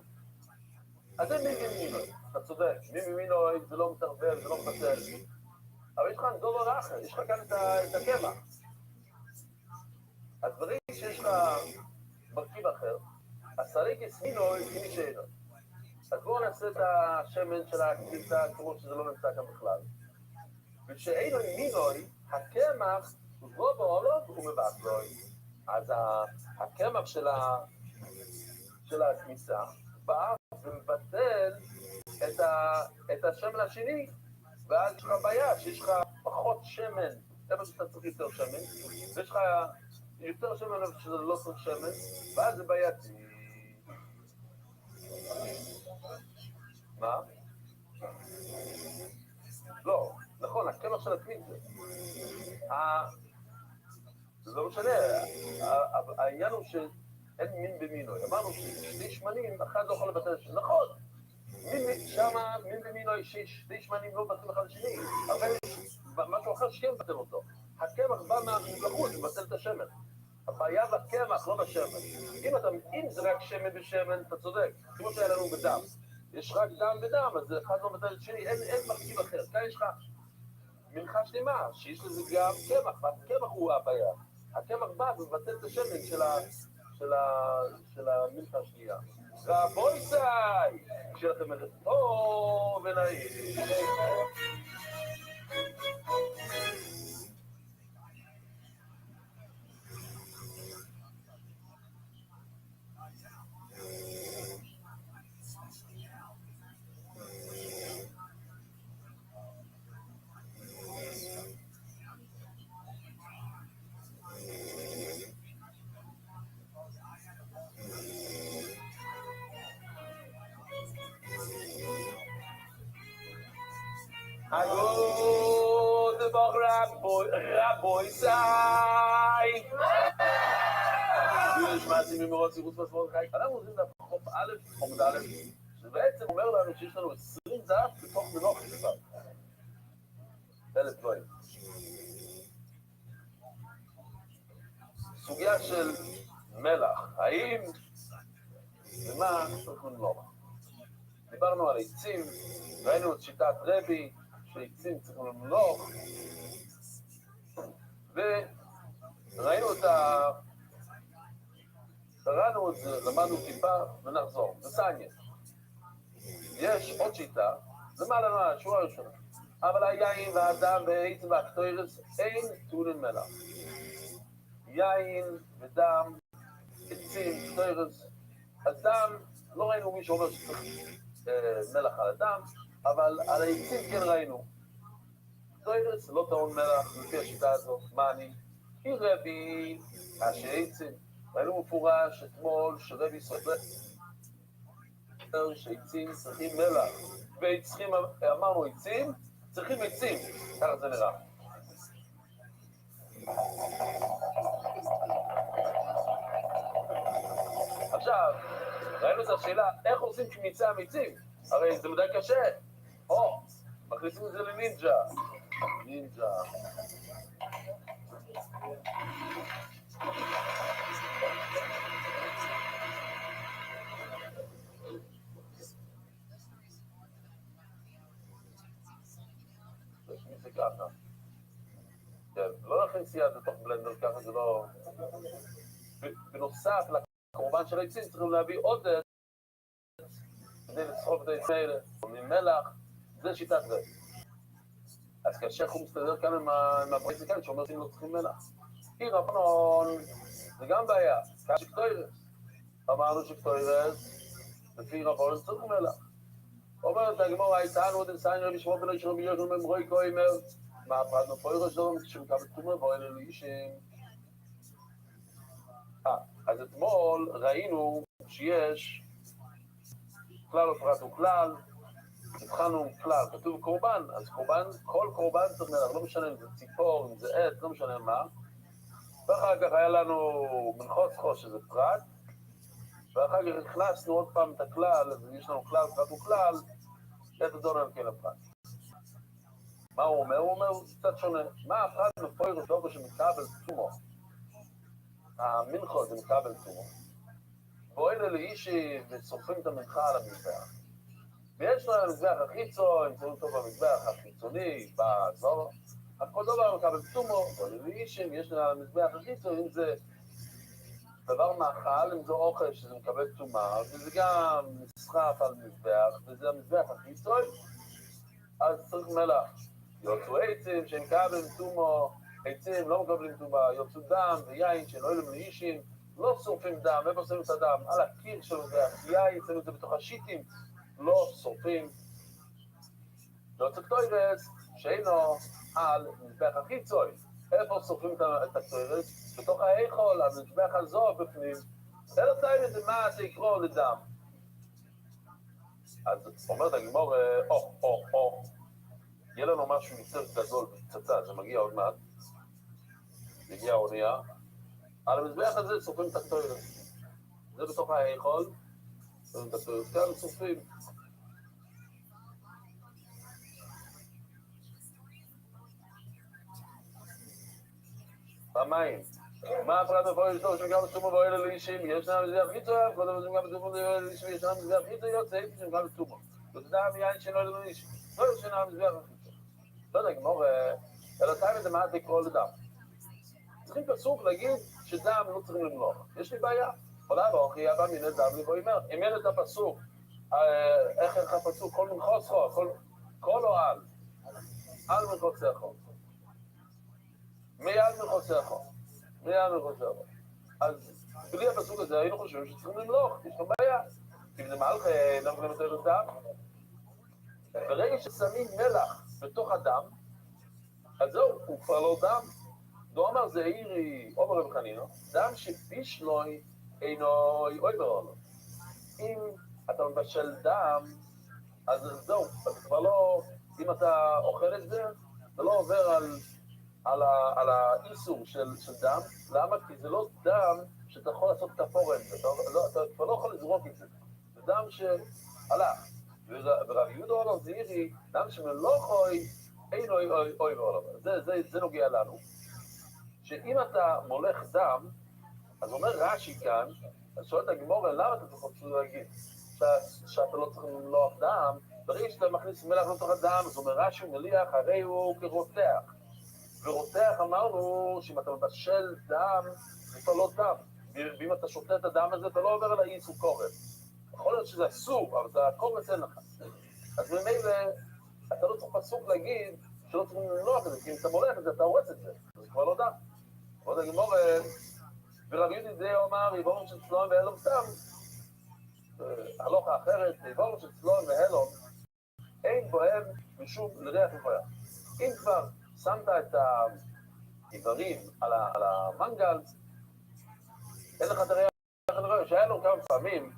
אז זה מין במינוי, אתה צודק, מין במינוי זה לא מתערבב, זה לא מבטל. אבל יש לך דובר האחר, יש לך כאן את הקמח. אז ברגע שיש לך מרכיב אחר, אז צריך מינוי כמי שאינו. אז בואו נעשה את השמן של הקליטה, כמו שזה לא נמצא כאן בכלל. ושאינו מינוי, הקמח, רוב העולם הוא מבטלוי. אז הקמח של הכניסה בא ומבטל את השמן השני, ואז יש לך בעיה שיש לך פחות שמן, איפה שאתה צריך יותר שמן, ויש לך יותר שמן איפה שזה לא צריך שמן, ואז זה בעייתי. מה? לא, נכון, הקמח של התמיד זה לא משנה, העניין הוא שאין מין במינוי, אמרנו ששתי שמנים, אחד לא יכול לבטל שני, נכון, שמה מין במינוי שתי שמנים לא מבטלים אחד לשני, אבל משהו אחר שכן מבטל אותו, הקמח בא מהמולכות, מבטל את השמן, הבעיה בקמח, לא בשמן, אם זה רק שמן בשמן, אתה צודק, כמו שהיה לנו בדם, יש רק דם ודם, אז אחד לא מבטל את שני, אין מרכיב אחר, כאן יש לך מנחה שלמה, שיש לזה גם קמח, והקמח הוא הבעיה. הקמח בא ומבטל את השמן של המנחה השנייה. רבוי סי, כשאתם מראה טוב ונעים. Agod bog raboy sai. יש מעשים ממורות סירוס בספורט חי. אנחנו עושים דף חוף א', חומד א', שבעצם אומר לנו שיש לנו 20 דף בתוך מנוח כבר. 1,000 דברים. סוגיה של מלח, האם ומה צריך למלוח? דיברנו על עצים, ראינו את שיטת רבי, שעצים צריכים למלוך, וראינו קראנו את זה, למדנו טיפה ונחזור, בסניה. יש עוד שיטה, למעלה מה, שורה ראשונה, אבל היין והדם והעץ והקטוירס אין טעונים מלח. יין ודם, עצים, קטוירס, הדם, לא ראינו מי שאומר שצריך מלח על הדם, אבל על העצים כן ראינו. קטוירס לא טעון מלח לפי השיטה הזאת, מה אני? כי רבי, השעצים, ראינו מפורש אתמול שרבי סופר שעצים צריכים מלח, ועצים, אמרנו עצים, צריכים עצים, ככה זה נראה. עכשיו, ראינו את השאלה, איך עושים קמיצה אמיצים? הרי זה מדי קשה. או, מכניסים את זה לנינג'ה. נינג'ה. זה ככה. כן, לא להכניס יד לתוך בלנדר ככה, זה לא... בנוסף לקורבן של העצים צריכים להביא עוד עץ כדי לצחוק את העצים האלה, ממלח, זה שיטת זה. אז כאשר הוא מסתדר כאן עם הברייסיקן שאומר שאם לא צריכים מלח. כי רבנון, זה גם בעיה, כאן שקטוירס. אמרנו שקטוירס, לפי רבנון צריך מלח. אומרת הגמור, הייתנו דנסיין רבי שמואל בן ישרו מיליון וממרוי קוימר, מה פרדנו פוירס שלום, כשמקבל תומר ואוהל אלישים. אז אתמול ראינו שיש כלל ופרט וכלל, הבחנו כלל, כתוב קורבן, אז קורבן, כל קורבן צריך מלח, לא משנה אם זה ציפור, אם זה עץ, לא משנה מה. ואחר כך היה לנו מנחוץ חוש, שזה פרט, ואחר כך הכנסנו עוד פעם את הכלל, אז יש לנו כלל, פרט וכלל, את הדון על כן הפרט. מה הוא אומר? הוא אומר קצת שונה. מה הפרט מפויר דובו שמקבל תומו? המנחו זה מקבל תומו. ואוהל לאישי ושורפים את המנחה על המזבח. ויש לו המזבח החיצו, אם תראו טוב במזבח החיצוני, באזור, אז כל דבר מקבל תומו, ואוהל לאישי, יש לו המזבח החיצו, אם זה דבר מאכל, אם זה אוכל שזה מקבל תומה, וזה גם נסחף על מזבח, וזה המזבח החיצו, אז צריך מלח. יוצאו עצים שמקבלים תומו, עצים לא מקבלים תומה, יוצאו דם ויין שלא ילם לאישים, לא שורפים דם, איפה שמים את הדם? על הקיר של מזבח, יין, שמים את זה בתוך השיטים, לא שורפים. יוצא קטוירס, שאינו על מזבח החיצוי, איפה שורפים את הקטוירס? בתוך האיכול, המזבח הזו בפנים, אלא תאיר את זה מה זה יקרוא לדם. אז אומרת הגמור, יהיה לנו משהו יותר גדול בפצצה, זה מגיע עוד מעט, מגיע האונייה, על המזבח הזה שורפים את הקטוירס. זה בתוך האיכול, שורפים את הקטוירס, כאן שורפים. פעמיים. מה הפרט מפורש שלו שמקבל תומו ואוהל לאישים? יש להם מזבח חיצו, קודם שמקבל תומו ואוהל לאישים, יש להם מזבח חיצו, יוצא עצים שמקבל תומו. וזה דם יין שאינו ילם לאישים. לא יש להם מזבח החיצו. לא יודע, גמור, אלא תאם את זה מעט לקרוא לדם. צריכים פסוק להגיד שדם לא צריכים למלוך. יש לי בעיה. עולה ואוכי, אבא מיני דם לי, והוא אומר, אם אין את הפסוק, איך הפסוק, כל מנחוץ חו, כל או על מנחוצי חו. מיד מנחוצי חו. מיד מנחוצי חו. אז בלי הפסוק הזה היינו חושבים שצריכים למלוך, יש לך בעיה. אם זה מעל דם גם יותר דם, ברגע ששמים מלח בתוך הדם, אז זהו, הוא כבר לא דם. דו אמר זה עירי, עומר רב חנינו, דם שבישלוי אינו אוי ברולו. אם אתה מבשל דם, אז זהו, אתה כבר לא, אם אתה אוכל את זה, אתה לא עובר על האיסור של דם. למה? כי זה לא דם שאתה יכול לעשות את הפורם, אתה כבר לא יכול לזרוק את זה. זה דם שהלך. ורב יהודה אומר זה עירי, דם שמלוכוי אינו אוי ברולו. זה נוגע לנו. שאם אתה מולך דם, אז אומר רש"י כאן, אז שואלת הגמורה, למה אתה צריך להגיד שאתה לא צריך למלוח דם? ברגע שאתה מכניס מלח לתוך הדם, אז אומר רש"י מליח, הרי הוא כרותח. ורותח אמרנו שאם אתה מבשל דם, זה כבר לא דם. ואם אתה שותה את הדם הזה, אתה לא עובר על האיס וקורב. יכול להיות שזה אסור, אבל זה הקורב אין לך. אז ממילא, אתה לא צריך פסוק להגיד שלא צריך למלוח את זה, כי אם אתה מולך את זה, אתה הורס את זה. זה כבר לא דם. עוד הגמור, ורב יהודה זה אומר, ריבונו של צלון והלום סתם, הלוכה אחרת, ריבונו של צלון והלום, אין בוהם משום לריח מפויה. אם כבר שמת את העיברים על המנגל, אין לך את הריח מפויה, שהיה לו כמה פעמים,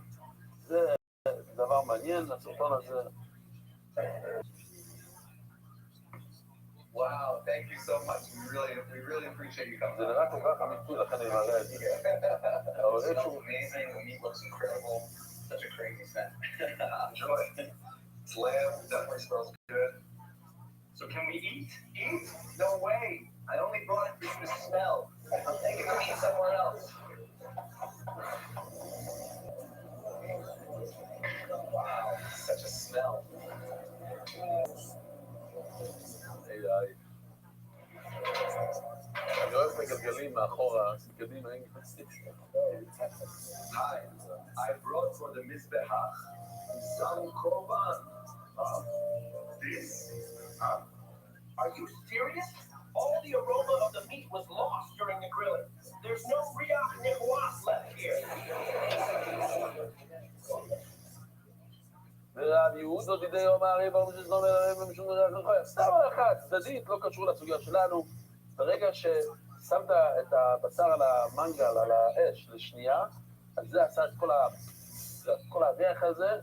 זה דבר מעניין, הסרטון הזה. Wow, thank you so much. We really appreciate you coming. זה נראה כל כך אמיתי, לכן אני מראה את זה. Oh, it smells amazing. The meat looks incredible. Such a crazy scent. Enjoy. This lamb definitely smells good. So can we eat? Eat? No way. I only brought it for you to smell. I'm taking the meat somewhere else. Wow, such a smell. אני אוהב את הגלגלים מאחורה, קדימה, אין כפסית. Hi, I brought for the Mizbehach some korban. This? Are you serious? All the aroma of the meat was lost during the grilling. There's no riach nichoas left here. ורב יהודו דידי אומר, ברור שזה אומר, משום דבר, סתם הלכה צדדית, לא קשור לסוגיה שלנו. ברגע ששמת את הבשר על המנגל, על האש, לשנייה, אז זה עשה את כל הריח הזה,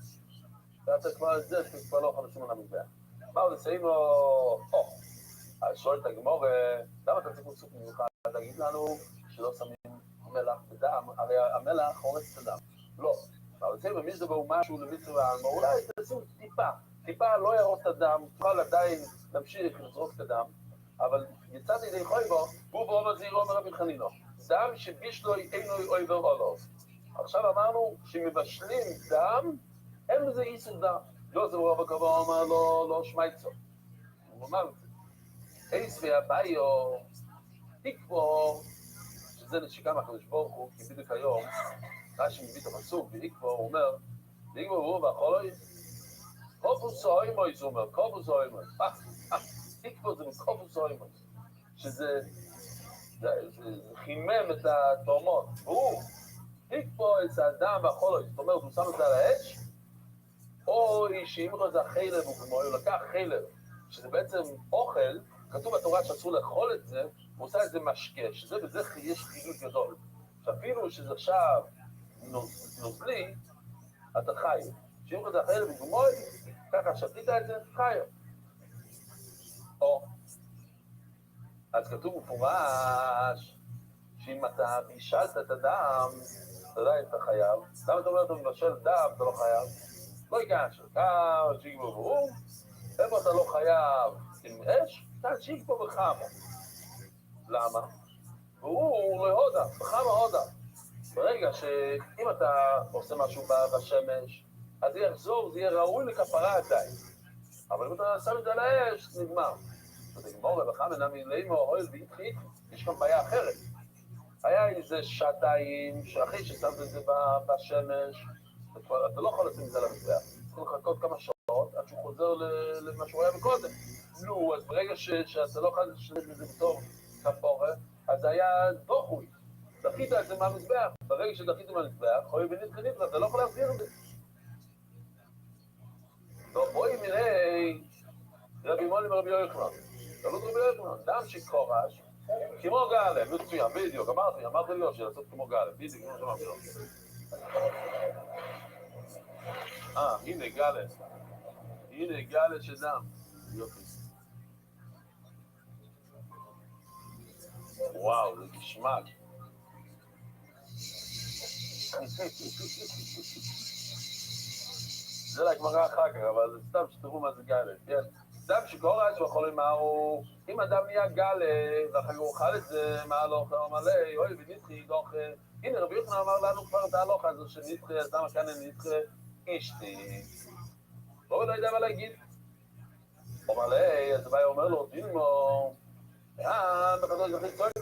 ואתה כבר את זה, שכבר לא יכול לשים על המזבח. מה עוד לסיים לו, אז שואל את הגמור, למה אתה צריך סוג מיוחד? תגיד לנו שלא שמים מלח בדם, הרי המלח הורס את הדם. לא. אבל לסיים במזדבר משהו למצווה, אולי תשים טיפה לא ירוס את הדם, תוכל עדיין להמשיך לזרוק את הדם, אבל יצאתי ידי חוי בו, הוא בעומר זהירו אומר רבי חנינו, דם שבישלוי אינו אויבר עולו. עכשיו אמרנו שמבשלים דם, אין בזה איסור דם. לא, זה רוב הקבוע אומר לו, לא שמייצו. הוא אומר את זה. איס והביו, תקבור, שזה נשיקה מהקדוש ברוך הוא, כי בדיוק היום, רש"י מביא את הפסוק, ויקבור, הוא אומר, ויקבור הוא ואחרוי, קופוס אוימויס, הוא אומר, קופוס אוימויס. תקבור זה מקופוס אוימויס, שזה חימם את התאומות, והוא תקבור את האדם ואחרוי, זאת אומרת, הוא שם את זה על האש, או שאם הוא זה החלב, הוא לקח חלב, שזה בעצם אוכל, כתוב בתורה שאסור לאכול את זה, הוא עושה את זה משקה, שזה בזה יש חילוק גדול. שאפילו שזה עכשיו נוזלי, אתה חי. שאם הוא זה החלב וגמוי, ככה שתית את זה, חי. או, אז כתוב מפורש, שאם אתה בישלת את הדם, אתה יודע אם אתה חייב. למה אתה אומר אתה מבשל דם, אתה לא חייב? לא ייגע שלך, שיגבו ברור. איפה אתה לא חייב עם אש? תשיג פה בחמה. למה? והוא להודה, בחמה הודה. ברגע שאם אתה עושה משהו בשמש, אז זה יחזור, זה יהיה ראוי לכפרה עדיין. אבל אם אתה שם את זה על האש, נגמר. אתה תגמור לבחמה, נמי לימו, אוהל והתחיל, יש גם בעיה אחרת. היה איזה שעתיים, שאחרי ששמת את זה בשמש, אתה לא יכול לשים את זה על המזבח. צריך לחכות כמה שעות עד שהוא חוזר למה שהוא היה מקודם. נו, אז ברגע שאתה לא יכול לשלט את זה בתור כפורה, אז היה דוחוי. דחית את זה מהמזבח. ברגע שדחית מהמזבח, חוי ונתחנית, אתה לא יכול להחזיר את זה. טוב, בואי נראה רבי מולי ורבי יוחנן. תלות רבי יוחנן, דם שקורש, כמו גלם, מצוין, בדיוק, אמרתי לו שלעשות כמו גלם, בדיוק, כמו שאמרתי לו. הנה גלם. הנה גלם של דם. יופי. וואו, זה גשמק. זה לגמרא אחר כך, אבל זה סתם שתראו מה זה גלם, כן? דם שקורש ויכולים מהו, אם אדם נהיה גלם, ואחר כך הוא אוכל את זה, מה הלוך, הוא אמר לי, אוי, ונתחי, דוח, הנה רבי יוחנן אמר לנו כבר את ההלוך הזו, שנתחי, אז למה כאן נתחי, אשתי. לא יודע מה להגיד. הוא אמר לי, אז הבא אומר לו, דילמו, בחתוי זה חיצוני,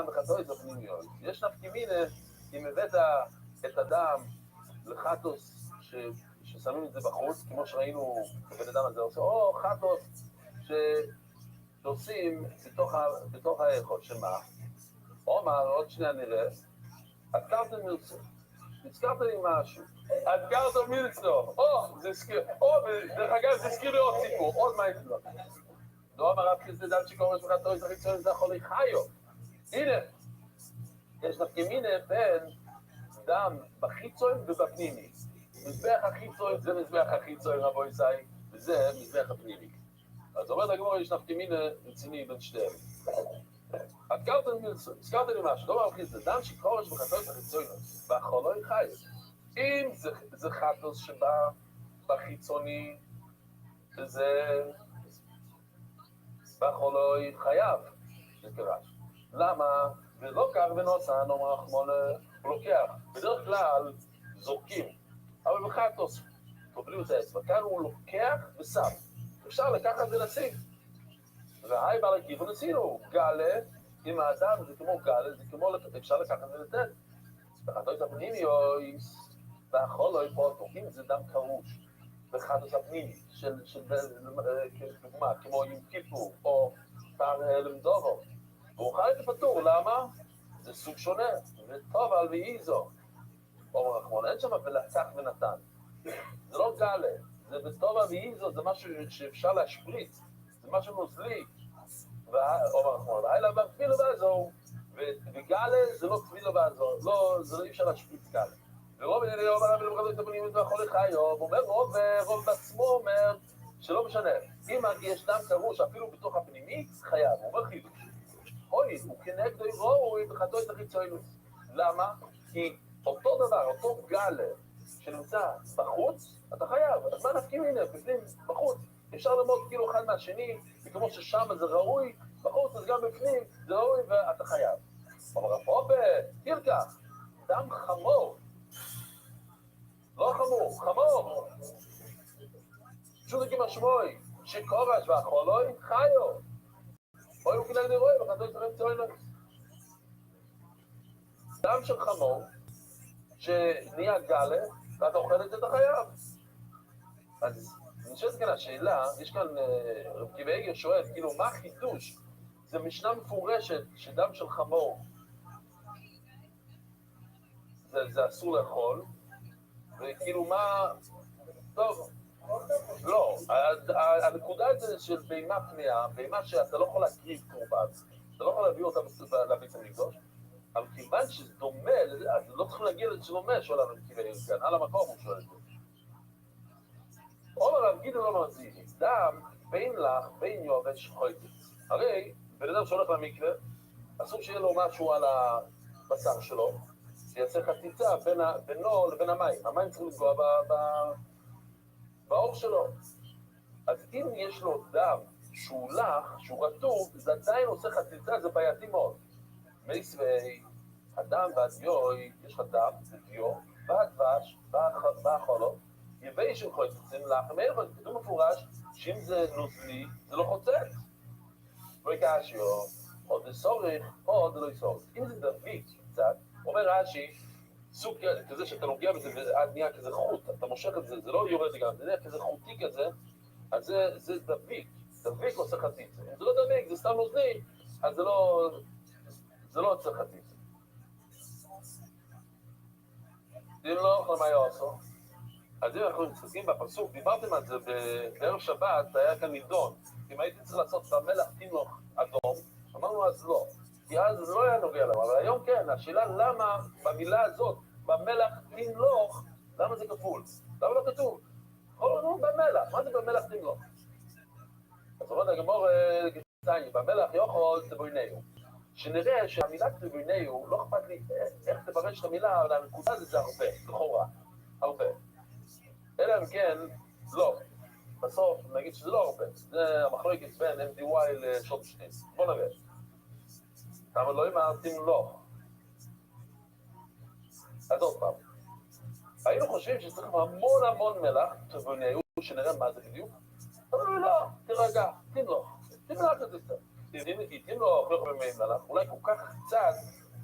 בחתוי זה פנימיות. יש נפקי מינה, אם הבאת את הדם לחטוס, ששמים את זה בחוץ, כמו שראינו בבן אדם הזה עושה, או חטוס שעושים בתוך האיכות, שמה? אומר, עוד שנייה נראה, עדכרתם מרצו, נזכרת לי משהו, עדכרת מרצו, זה הזכיר, דרך אגב זה הזכיר לי עוד סיפור, עוד מה יתלו. לא אמר רב כזה דם שקורש בחטוי זה חיצוני, זה יכול להיחיו. הנה, יש נפקמינה בין דם בחיצון ובפנימי. מזבח החיצון זה מזבח החיצון רבו ישי, וזה מזבח הפנימי. אז אומרת הגמרא, יש נפקא מינה רציני בין שתיהם. הזכרת לי משהו, לא מרחיב, זה דם שקורש בחטאות החיצוני, והחולוי חי. אם זה חטוס שבא בחיצוני, והחולוי חייב, זה קרש. למה? ולא כך ונוסן, אומר רחמונה, הוא לוקח. בדרך כלל זורקים, אבל בחטוס, קובלים את האצבע. כאן הוא לוקח ושם. אפשר לקחת ולשים. והי בעל הכיוון עשינו, גלה, אם האדם זה כמו גלה, זה כמו, אפשר לקחת ולתת. בחטות הפנימיות, והחולוי פה, אם זה דם קרוש, בחטות הפנימי, כדוגמה, כמו עם כיפור, או למדובו, והוא חי לפטור, למה? זה סוג שונה, וטוב על ואיזו. אומר רחמון, אין שם ולקח ונתן. זה לא גלה, זה בטוב על ואיזו, זה משהו שאפשר להשפריץ, זה משהו נוזלי. אומר רחמון, והילה ואפילו באזור, וגלה זה לא תפילה באזור, לא, זה לא אי אפשר להשפריץ גלה. ורוב אלה אומר, אבל הוא את הפנימיות והחולי חיוב, הוא אומר, רוב בעצמו אומר, שלא משנה, אם יש דם קרוש אפילו בתוך הפנימי, חייב, הוא אומר חידוש. אוי, הוא כנגדו ראוי בחטאות החיצוניות. למה? כי אותו דבר, אותו גלה שנמצא בחוץ, אתה חייב. אז מה נפקים הנה, בפנים, בחוץ? אפשר ללמוד כאילו אחד מהשני, וכמו ששם זה ראוי, בחוץ אז גם בפנים זה ראוי ואתה חייב. אבל רפופה, תלקח, דם חמור. לא חמור, חמור. פשוט כמשמעוי, שקורש והחולוי חיו. אוי הוא כנגד רואי בחטאות החיצוניות. דם של חמור, שנהיה גלה, ואתה אוכל את זה, אתה חייב. אז נשאלת כאן השאלה, יש כאן רב קיבייגר שואל, כאילו מה החידוש? זה משנה מפורשת שדם של חמור זה אסור לאכול, וכאילו מה... טוב, לא, הנקודה זה של בהמה פניה, בהמה שאתה לא יכול להקריב קורבן, אתה לא יכול להביא אותה לבית המקדוש, אבל כיוון שזה דומה, אז לא צריכים להגיע לזה שדומה, שואל הרב קיבייגר כאן, על המקום הוא שואל את זה. אומר רב גידול לא מרזיק, דם בין לך, בין יובש חויטס. הרי בן אדם שהולך למקווה, אסור שיהיה לו משהו על הבשר שלו, שיעשה חציצה בינו לבין המים. המים צריכים לפגוע באור שלו. אז אם יש לו דם שהוא לח, שהוא רטוב, זה עדיין עושה חציצה, זה בעייתי מאוד. מייסווי, הדם והדיוי, יש לך דם, ודיו, והדבש, והחולות, יבי של חוצצים לך, מאיפה, כתוב מפורש, שאם זה נוזלי, זה לא חוצץ. וקשיו, עוד זה סורך, עוד לא יסורך. אם זה דביק קצת, אומר רש"י, סוג כזה שאתה נוגע בזה, ועד נהיה כזה חוט, אתה מושך את זה, זה לא יורד לגמרי, זה נהיה כזה חוטי כזה, אז זה דביק, דביק עושה חציצה. אם זה לא דביק, זה סתם נוזלי, אז זה לא עושה חציצה. אם לא אוכל מה יעשו, אז אם אנחנו מסתכלים בפסוק, דיברתם על זה בערב שבת, היה כאן נידון. אם הייתי צריך לעשות במלח תינוך אדום, אמרנו אז לא. כי אז זה לא היה נוגע למה, אבל היום כן, השאלה למה במילה הזאת, במלח תינוך, למה זה כפול? למה לא כתוב? אמרנו במלח, מה זה במלח תינוך? אז אומרת הגמור, במלח יאכל תבוינהו. שנראה שהמילה תבוינהו, לא אכפת לי איך תברש את המילה, אבל הנקודה זה הרבה, לכאורה, הרבה. אלא אם כן, לא. בסוף נגיד שזה לא הרבה. זה המחלוקת בין MDY לשוטשטיין. בוא נראה. כמה לא אמרתם לא. אז עוד פעם. היינו חושבים שצריך המון מלח, תבונאו, שנראה מה זה בדיוק. אבל לא, תרגע, תמלוך. תמלח את זה קצת. תמלוך, לא יכולים מלח, אולי כל כך קצת,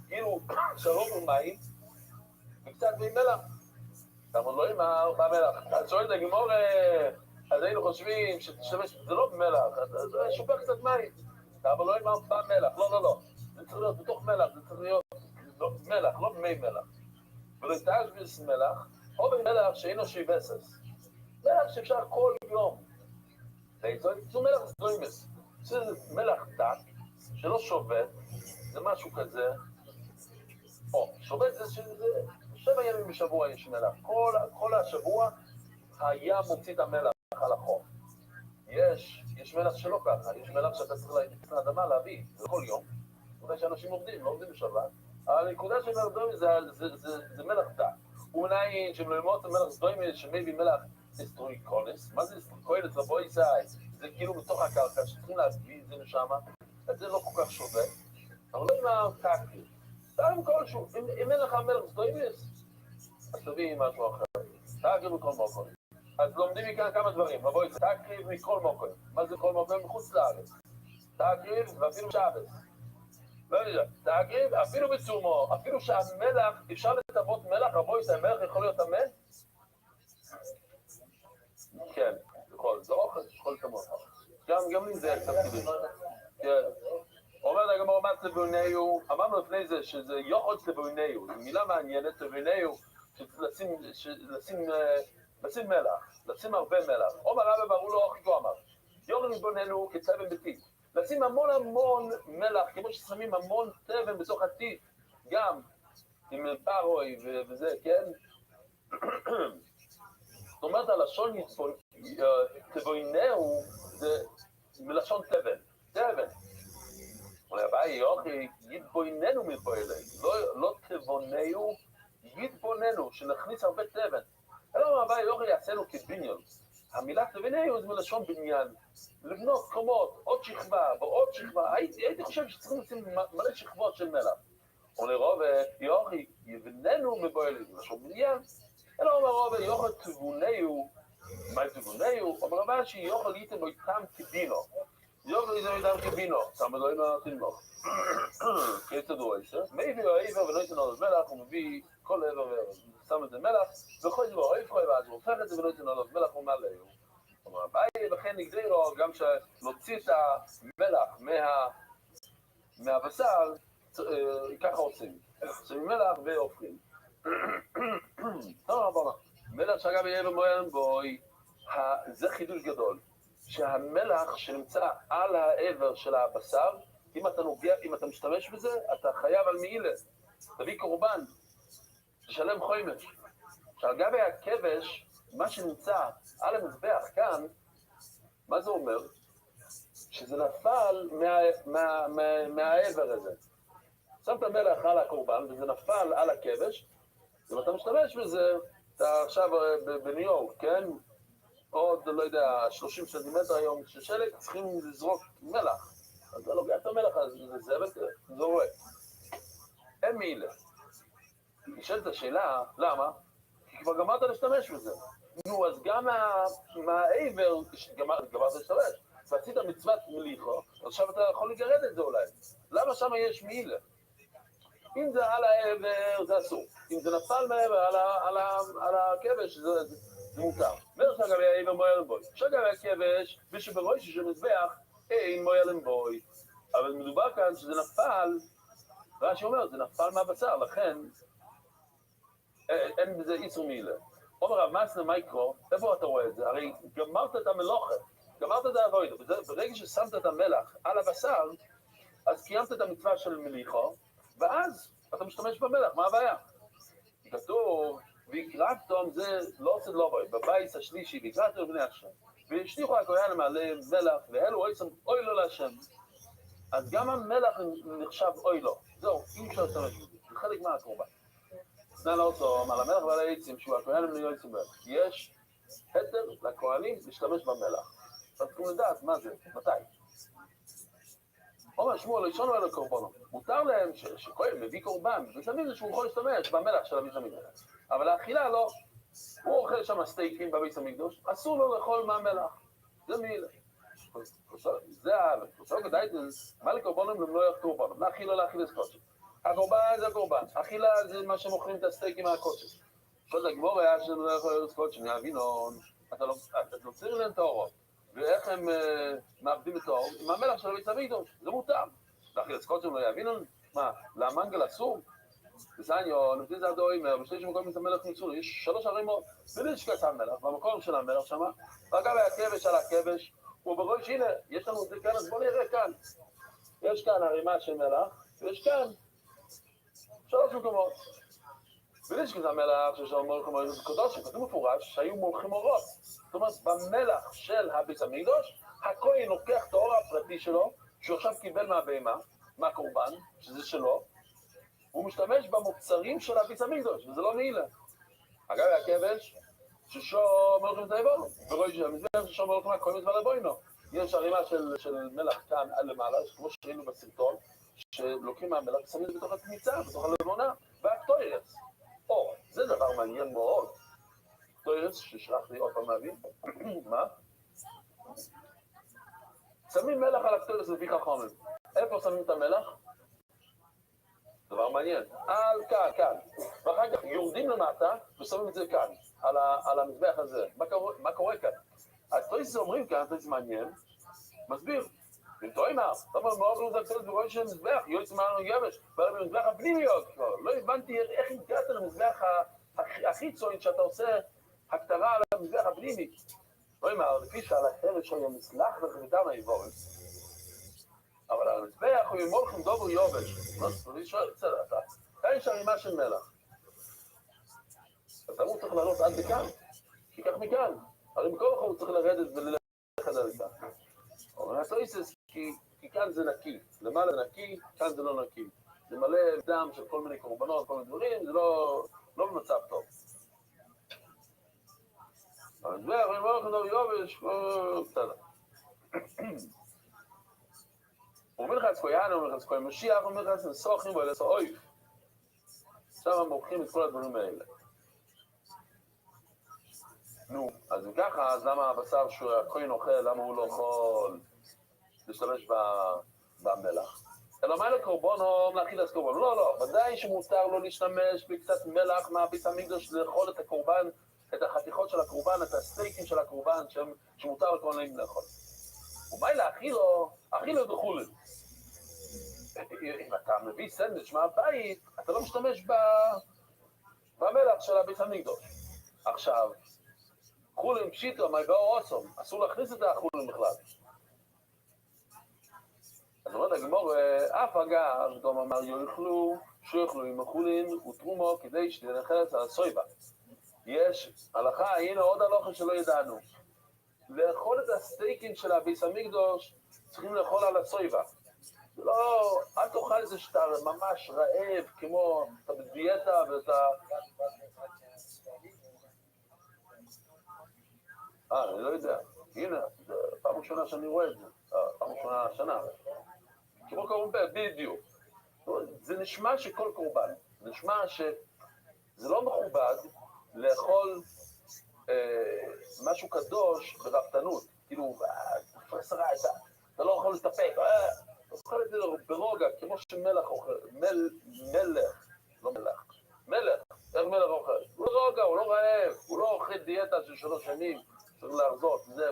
כאילו שלום ומים, וקצת מלח. אבל לא אמר במלח. אז שואלת הגמור, אז היינו חושבים שתשתמש, זה לא במלח, זה שופך קצת מים. אבל לא אמר במלח, לא. זה צריך להיות בתוך מלח, זה צריך להיות מלח, לא במי מלח. ולתשביס מלח, או במלח שאינו שיבסס. מלח שאפשר כל יום. זו מלח סטרימס. זה מלח דק, שלא שובת, זה משהו כזה. או, שובת זה שזה... 7 ימים בשבוע יש מלח. כל השבוע הים מוציא את המלח על החוף. יש יש מלח שלא ככה, יש מלח שאתה צריך להכניס לאדמה להביא, זה כל יום. אולי שאנשים עובדים, לא עובדים בשבת. אבל הנקודה של מלח דוימי זה מלח דק. אולי שמלמות מלח דוימי שמביא מלח אסטרואיקונס, מה זה אסטרואיקונס? רבו ישראל, זה כאילו בתוך הקרקע, שצריכים להביא את זה משם, את זה לא כל כך שווה. אבל לא עם הטקטי. טעם כלשהו, אם אין לך מלח דוימיס, אז תביא משהו אחר. תקריב מכל מוקר. אז לומדים מכאן כמה דברים. רבו ישראל, תקריב מכל מוקר. מה זה כל מוקר? מחוץ לארץ. תקריב ואפילו שבס. לא יודע, תקריב אפילו בצומו, אפילו שהמלח, אפשר לטבות מלח, רבו ישראל, מלח יכול להיות טמא? כן, יכול, זה אוכל, יכול לטמות. גם אם זה קצת קידוש. כן. אומר הגמרא, מה תבונהו? אמרנו לפני זה שזה יוחד תבונהו, זו מילה מעניינת, תבונהו, לשים מלח, לשים הרבה מלח. אומר רבי ברו לו אוכי כה אמר, יוחד תבוננו כתבן בטיט. לשים המון המון מלח, כמו ששמים המון תבן בתוך הטיט, גם עם פרוי וזה, כן? זאת אומרת, הלשון תבונהו זה מלשון תבן, תבן. אבל הבעיה יוכי, יתבוננו מפועלי, לא תבוננו, יתבוננו, שנכניס הרבה תבן. אלא הבעיה יוכי יעשינו כבניון. המילה תבוננו זה מלשון בניין, לבנות קומות, עוד שכבה ועוד שכבה. הייתי חושב שצריכים לשים מלא שכבות של מלח. אומר רוב, יוכי, יבננו מפועלי, מלשון בניין. אלא אומר רוב, יוכי תבוננו, מה תבוננו? אומר הבעיה שיוכי ליתם בו איתם כדינו. יוכל איתם איתם כבינו, תמה לא אינו תלמוך. כיצדו עשר, מביא לו העבר ולא ייתן עליו מלח, הוא מביא כל עבר ועבר, שם את זה מלח, וכל דבר העבר ואז הוא הופך את זה ולא ייתן עליו מלח ומלא. כלומר, הבעיה לכן נגדי לו גם שנוציא את המלח מהבשר, ככה עושים. עושים מלח והופכים. מלח שאגב יהיה במוין בוי, זה חידוש גדול. שהמלח שנמצא על העבר של הבשר, אם אתה משתמש בזה, אתה חייב על מעילה, תביא קורבן, תשלם חומש. שעל גבי הכבש, מה שנמצא על המזבח כאן, מה זה אומר? שזה נפל מהעבר הזה. שמת מלח על הקורבן, וזה נפל על הכבש, אם אתה משתמש בזה, אתה עכשיו בניו יורק, כן? עוד, לא יודע, 30 סנטימטר היום של שלג, צריכים לזרוק מלח. אז אתה לוקח את המלח הזה, זה זורק. אין מעילה. נשאלת השאלה, למה? כי כבר גמרת להשתמש בזה. נו, אז גם מהעבר, גמרת להשתמש. ועשית מצוות מליחו, עכשיו אתה יכול לגרד את זה אולי. למה שם יש מעילה? אם זה על העבר, זה אסור. אם זה נפל מעבר על הכבש, זה מותר. מרש אגב העבר מוילן בוי. שאגב הכבש, ושבראש של מזבח, אין מוילן בוי. אבל מדובר כאן שזה נפל, רש"י אומר, זה נפל מהבשר, לכן אין בזה איסור מעילה. אומר רב מסנה מייקרו, איפה אתה רואה את זה? הרי גמרת את המלוכה, גמרת את העבודה. ברגע ששמת את המלח על הבשר, אז קיימת את המצווה של מליחו, ואז אתה משתמש במלח, מה הבעיה? כתוב, ויקרבתום זה לא עושה לא בוי, בבייס השלישי, ויקרבתום בני השם, והשליחו הכהן מעלה מלח, ואלו אוי לו להשם. אז גם המלח נחשב אוי לו, זהו, אי אפשר להשתמש בזה, זה חלק מהקורבן. נא לעצום על המלח ועל העצים, שהוא הכהן מנהיגו עצים בהם. יש היתר לכהנים להשתמש במלח. אז צריכים לדעת מה זה, מתי. אומר שמואל, ראשון ואלה קורבנו. מותר להם שכהן מביא קורבן, ותמיד זה שהוא יכול להשתמש במלח של הביס המקדוש. אבל האכילה לא. הוא אוכל שם סטייקים בביס המקדוש, אסור לו לאכול מהמלח. זה מילה. זה כוסוק הדייטן, מה לקורבנם למלוא קורבנו? להאכיל או להאכיל את קודשי. הקורבן זה הקורבן, אכילה זה מה שמוכרים את הסטייקים מהקודשי. כל הגמור היה שזה לא יכול להיות קודשי, מהבינון, אתה לא צריך להם תאורות. ואיך הם מאבדים את האור? עם המלח של הביס המקדוש, זה מותר. להאכיל את קודשי לא יבינון? מה, למנגל אסור? בסניו, נפתיז עדו אימר, בשתי שמקום את המלח ניצול, יש 3 ערימות, ולשקט המלח, במקום של המלח שמה, ואגב הכבש על הכבש, ובראש, הנה, יש לנו את זה כאן, אז בוא נראה כאן. יש כאן ערימה של מלח, ויש כאן 3 מקומות. ולשקט המלח, שיש לנו קודשים, כתוב מפורש, שהיו מולכים אורות. זאת אומרת, במלח של הביס המקדוש, הכהן לוקח את האור הפרטי שלו, שהוא עכשיו קיבל מהבהמה, מהקורבן, שזה שלו, הוא משתמש במוצרים של הביס המקדוש, וזה לא מעילה. אגב, הכבש, ששום מלכים את האיבונו, ורואי שהמזבח ששום מלכים הכהן את ולבוינו. יש ערימה של מלח כאן על למעלה, כמו שראינו בסרטון, שלוקחים מהמלח ושמים את זה בתוך התמיצה, בתוך הלבונה, והקטוירס. או, זה דבר מעניין מאוד. קטוירס, ששלחתי עוד פעם להבין, מה? שמים מלח על הקטוירס לפי חכמים. איפה שמים את המלח? דבר מעניין. כאן. ואחר כך יורדים למטה ושמים את זה כאן, על המזבח הזה. מה קורה כאן? הטויס אומרים כאן, זה מעניין, מסביר. אם טועים מה? אבל מאוד לא זכת בגלל של מזבח, יועץ מערנו יבש, ועל המזבח הפנימיות כבר. לא הבנתי איך הגעת למזבח החיצוני שאתה עושה הקטרה על המזבח הפנימי. לא אמר, לפי שעל החרש שהוא מסלח וחמיתם האיבורים. אבל המזבח הוא ימול לכם דובר יובש. אני שואל, בסדר, כאן יש הרימה של מלח. אתה צריך לעלות עד לכאן, כי כך מכאן. הרי מכל אחד הוא צריך לרדת וללכת עד לכאן. אבל הטויסס, כי כאן זה נקי. למעלה זה נקי, כאן זה לא נקי. זה מלא דם של כל מיני קורבנות, כל מיני דברים, זה לא במצב טוב. המזבח הוא ימול לכם דובר יובש, בסדר. הוא אומר לך את כהן, הוא אומר לך את כהן משיח, הוא אומר לך את נסוחים ואלה סעויף. עכשיו הם מוכחים את כל הדברים האלה. נו, אז אם ככה, אז למה הבשר שהכהן אוכל, למה הוא לא יכול להשתמש במלח? אלא מה לקורבנו להכיל את קורבן? לא, ודאי שמותר לו להשתמש בקצת מלח מהביס המקדוש לאכול את הקורבן, את החתיכות של הקורבן, את הסטייקים של הקורבן, שמותר לכהנים לאכול. ומה להכילו דחולי. אם אתה מביא סנדוויץ' מהבית, אתה לא משתמש במלח של הביס המקדוש. עכשיו, חולים פשיטו, מי באו אוסום, אסור להכניס את החולים בכלל. אז אומרת הגמור, אף אגב, גם אמר שיאכלו עם החולים ותרומו כדי שתנחס על הסויבה. יש הלכה, הנה עוד הלכה שלא ידענו. לאכול את הסטייקים של הביס המקדוש, צריכים לאכול על הסויבה. לא, אל תאכל את זה שאתה ממש רעב, כמו אתה בדיאטה ואתה... אני לא יודע. הנה, פעם ראשונה שאני רואה את זה. פעם ראשונה השנה. כמו קורבן, בדיוק. זה נשמע שכל קורבן. נשמע שזה לא מכובד לאכול משהו קדוש ברפתנות. כאילו, פרסרה הייתה. אתה לא יכול לטפק. אתה אוכל את זה ברוגע, כמו שמלך אוכל. מלך. לא מלך. מלך. איך מלך אוכל? הוא ברוגע, הוא לא רעב. הוא לא אוכל דיאטה של 3 שנים. צריך להרזות, זה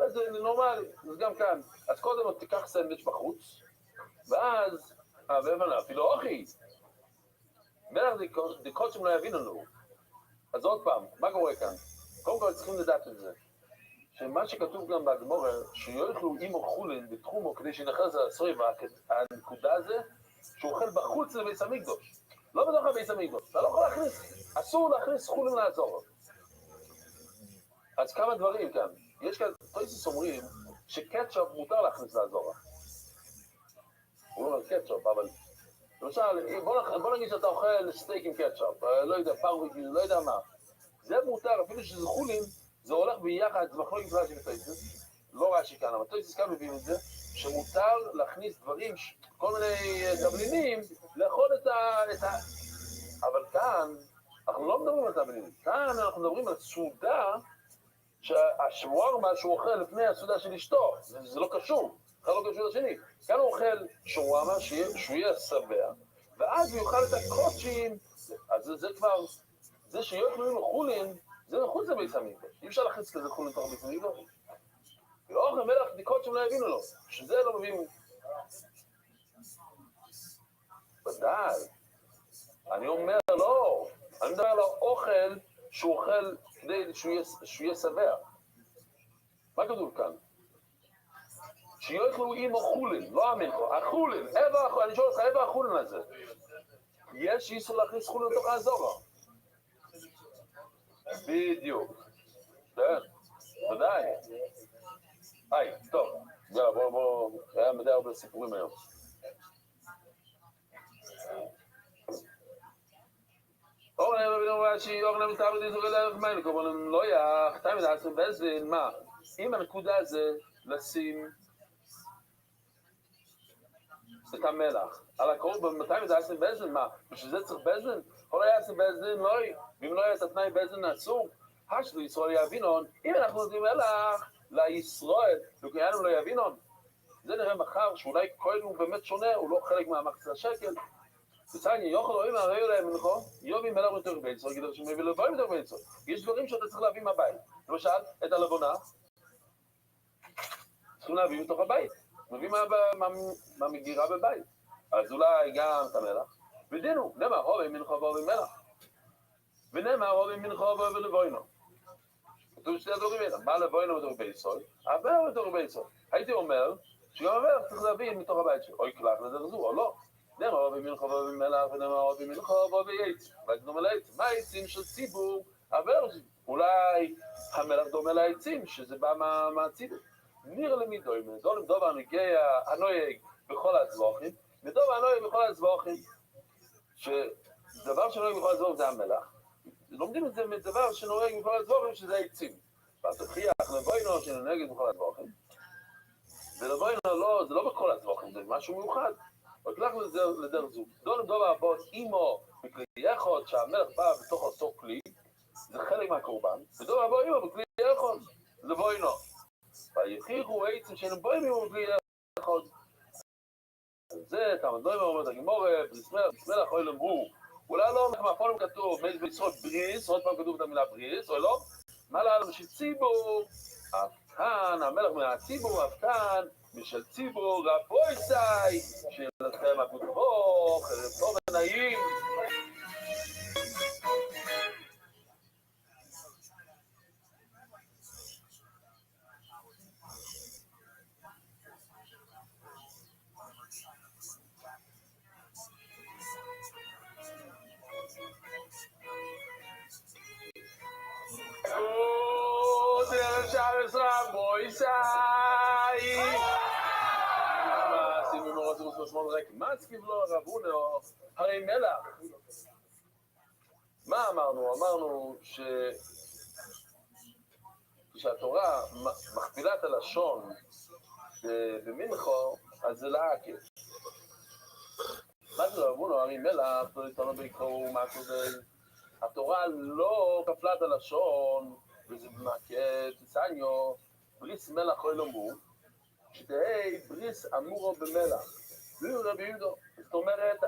זה נורמלי, זה גם כאן. אז קודם תיקח סנדוויץ' בחוץ, ואז, אפילו אוכי, מלך דיקות שהם לא יבינו לנו. אז עוד פעם, מה קורה כאן? קודם כל צריכים לדעת את זה, שמה שכתוב גם בגמורר, שיאכלו אימו חולין בתחומו כדי שינחס על הסויבה, הנקודה הזה, שהוא אוכל בחוץ לביס המקדוש. לא בתוך הביס המקדוש, אתה לא יכול להכניס, אסור להכניס חולין לעזור. אז כמה דברים כאן. יש כאן, טויסיס אומרים שקטשופ מותר להכניס לעזור. הוא לא אומר קטשופ, אבל... למשל, בוא נגיד שאתה אוכל סטייק עם קטשופ, לא יודע, פרוויקיו, לא יודע מה. זה מותר, אפילו שזה חולין, זה הולך ביחד, זה מחלוקת רש"י וטויסיס. לא רש"י כאן, אבל טויסיס כאן מבין את זה, שמותר להכניס דברים, כל מיני תבלינים, לאכול את ה... אבל כאן, אנחנו לא מדברים על תבלינים. כאן אנחנו מדברים על סעודה, שהשווארמה שהוא אוכל לפני הסעודה של אשתו, זה לא קשור, בכלל לא קשור לשני. כאן הוא אוכל שווארמה שהוא יהיה שבע, ואז הוא יאכל את הקוצ'ים, אז זה כבר, זה שיאכלו עם חולין, זה מחוץ לביס המקדוש. אי אפשר להכניס כזה חולין תוך ביס המקדוש. לא אוכל מלח בדיקות שהם לא יבינו לו, שזה לא מביאים. ודאי. אני אומר לא, אני מדבר על האוכל שהוא אוכל כדי שהוא יהיה שבע. מה כתוב כאן? שיאכלו עם החולין, לא המלכו, החולין, אני שואל אותך, איפה החולין הזה? יש איסור להכניס חולין לתוך האזור. בדיוק. כן. ודאי. היי, טוב. יאללה, בוא. היה מדי הרבה סיפורים היום. אורנה, אורנה מסתבר דיסו לדרך מייל, כמובן לא יח, תמיד עשו בזין, מה? אם הנקודה זה לשים את המלח על הקרוב, תמיד עשו בזין, מה? בשביל זה צריך בזין? כל היה עשו בזין, לא, ואם לא היה את התנאי בזין אסור, השלו ישראל יבינון, אם אנחנו נותנים מלח לישראל, וכיינו לא יבינון, זה נראה מחר שאולי כהן הוא באמת שונה, הוא לא חלק מהמחצה שקל, וצייני, יוכל רואים הרי להם מנחו, יובי מלח מתוך ביצו, גידר שמביא לבוא מתוך ביצו. יש דברים שאתה צריך להביא מהבית. למשל, את הלבונה, צריכים להביא מתוך הבית. מביא מהמגירה בבית. אז אולי גם את המלח. ודינו, נאמר, רובי מנחו ואובי מלח. ונאמר, רובי מנחו ואובי לבוינו. כתוב שתי הדברים האלה, מה לבוינו מתוך ביצו? המלח מתוך ביצו. הייתי אומר, שגם המלח צריך להביא מתוך הבית שלו. אוי כלך לדרזו, או לא. נאמר רבי מלחו ורבי מלח ונאמר רבי מלחו ורבי עץ. אולי זה דומה לעץ. מה העצים של ציבור? אבל אולי המלח דומה לעצים, שזה בא מהציבור. נראה למידו, אם נדול עם דוב הנויג בכל הצבוכים, ודוב הנויג בכל הצבוכים, שדבר שנויג בכל הצבוכים זה המלח. לומדים את זה מדבר שנויג בכל הצבוכים, שזה העצים. והתוכיח לבוינו שנויג בכל הצבוכים. ולבוינו לא, זה לא בכל הצבוכים, זה משהו מיוחד. וכלך לדרזו, דון דוב אבות אימו בכלי יחוד שהמלך בא בתוך אותו כלי, זה חלק מהקורבן, ודוב אבו אימו בכלי יחוד, לבוינו. ויחיחו עצים שאינם בוים אימו בכלי יחוד. זה כמה דברים אומרת הגמור, בריסמלח אוי למרו, אולי לא מהפונים כתוב, מייס בישראל בריס, עוד פעם כתוב את המילה בריס, או לא? מה לעלם בשביל ציבור, כאן, המלך מהציבור, כאן, משל ציבור, רבויסאי, שלכם הגודבוך, ערב טוב ונעים. רבויסאי. מה צקיב לו רבונו? הרי מלח. מה אמרנו? אמרנו כשהתורה מכפילה את הלשון במנחו, אז זה לעקב. מה זה רבונו? הרי מלח, לא יתנו בעיקרו, מה כזה? התורה לא כפלה את הלשון, וזה תצניו, בריס מלח אוי למו, שתהי בריס אמורו במלח. זה רבי יהודו. זאת אומרת,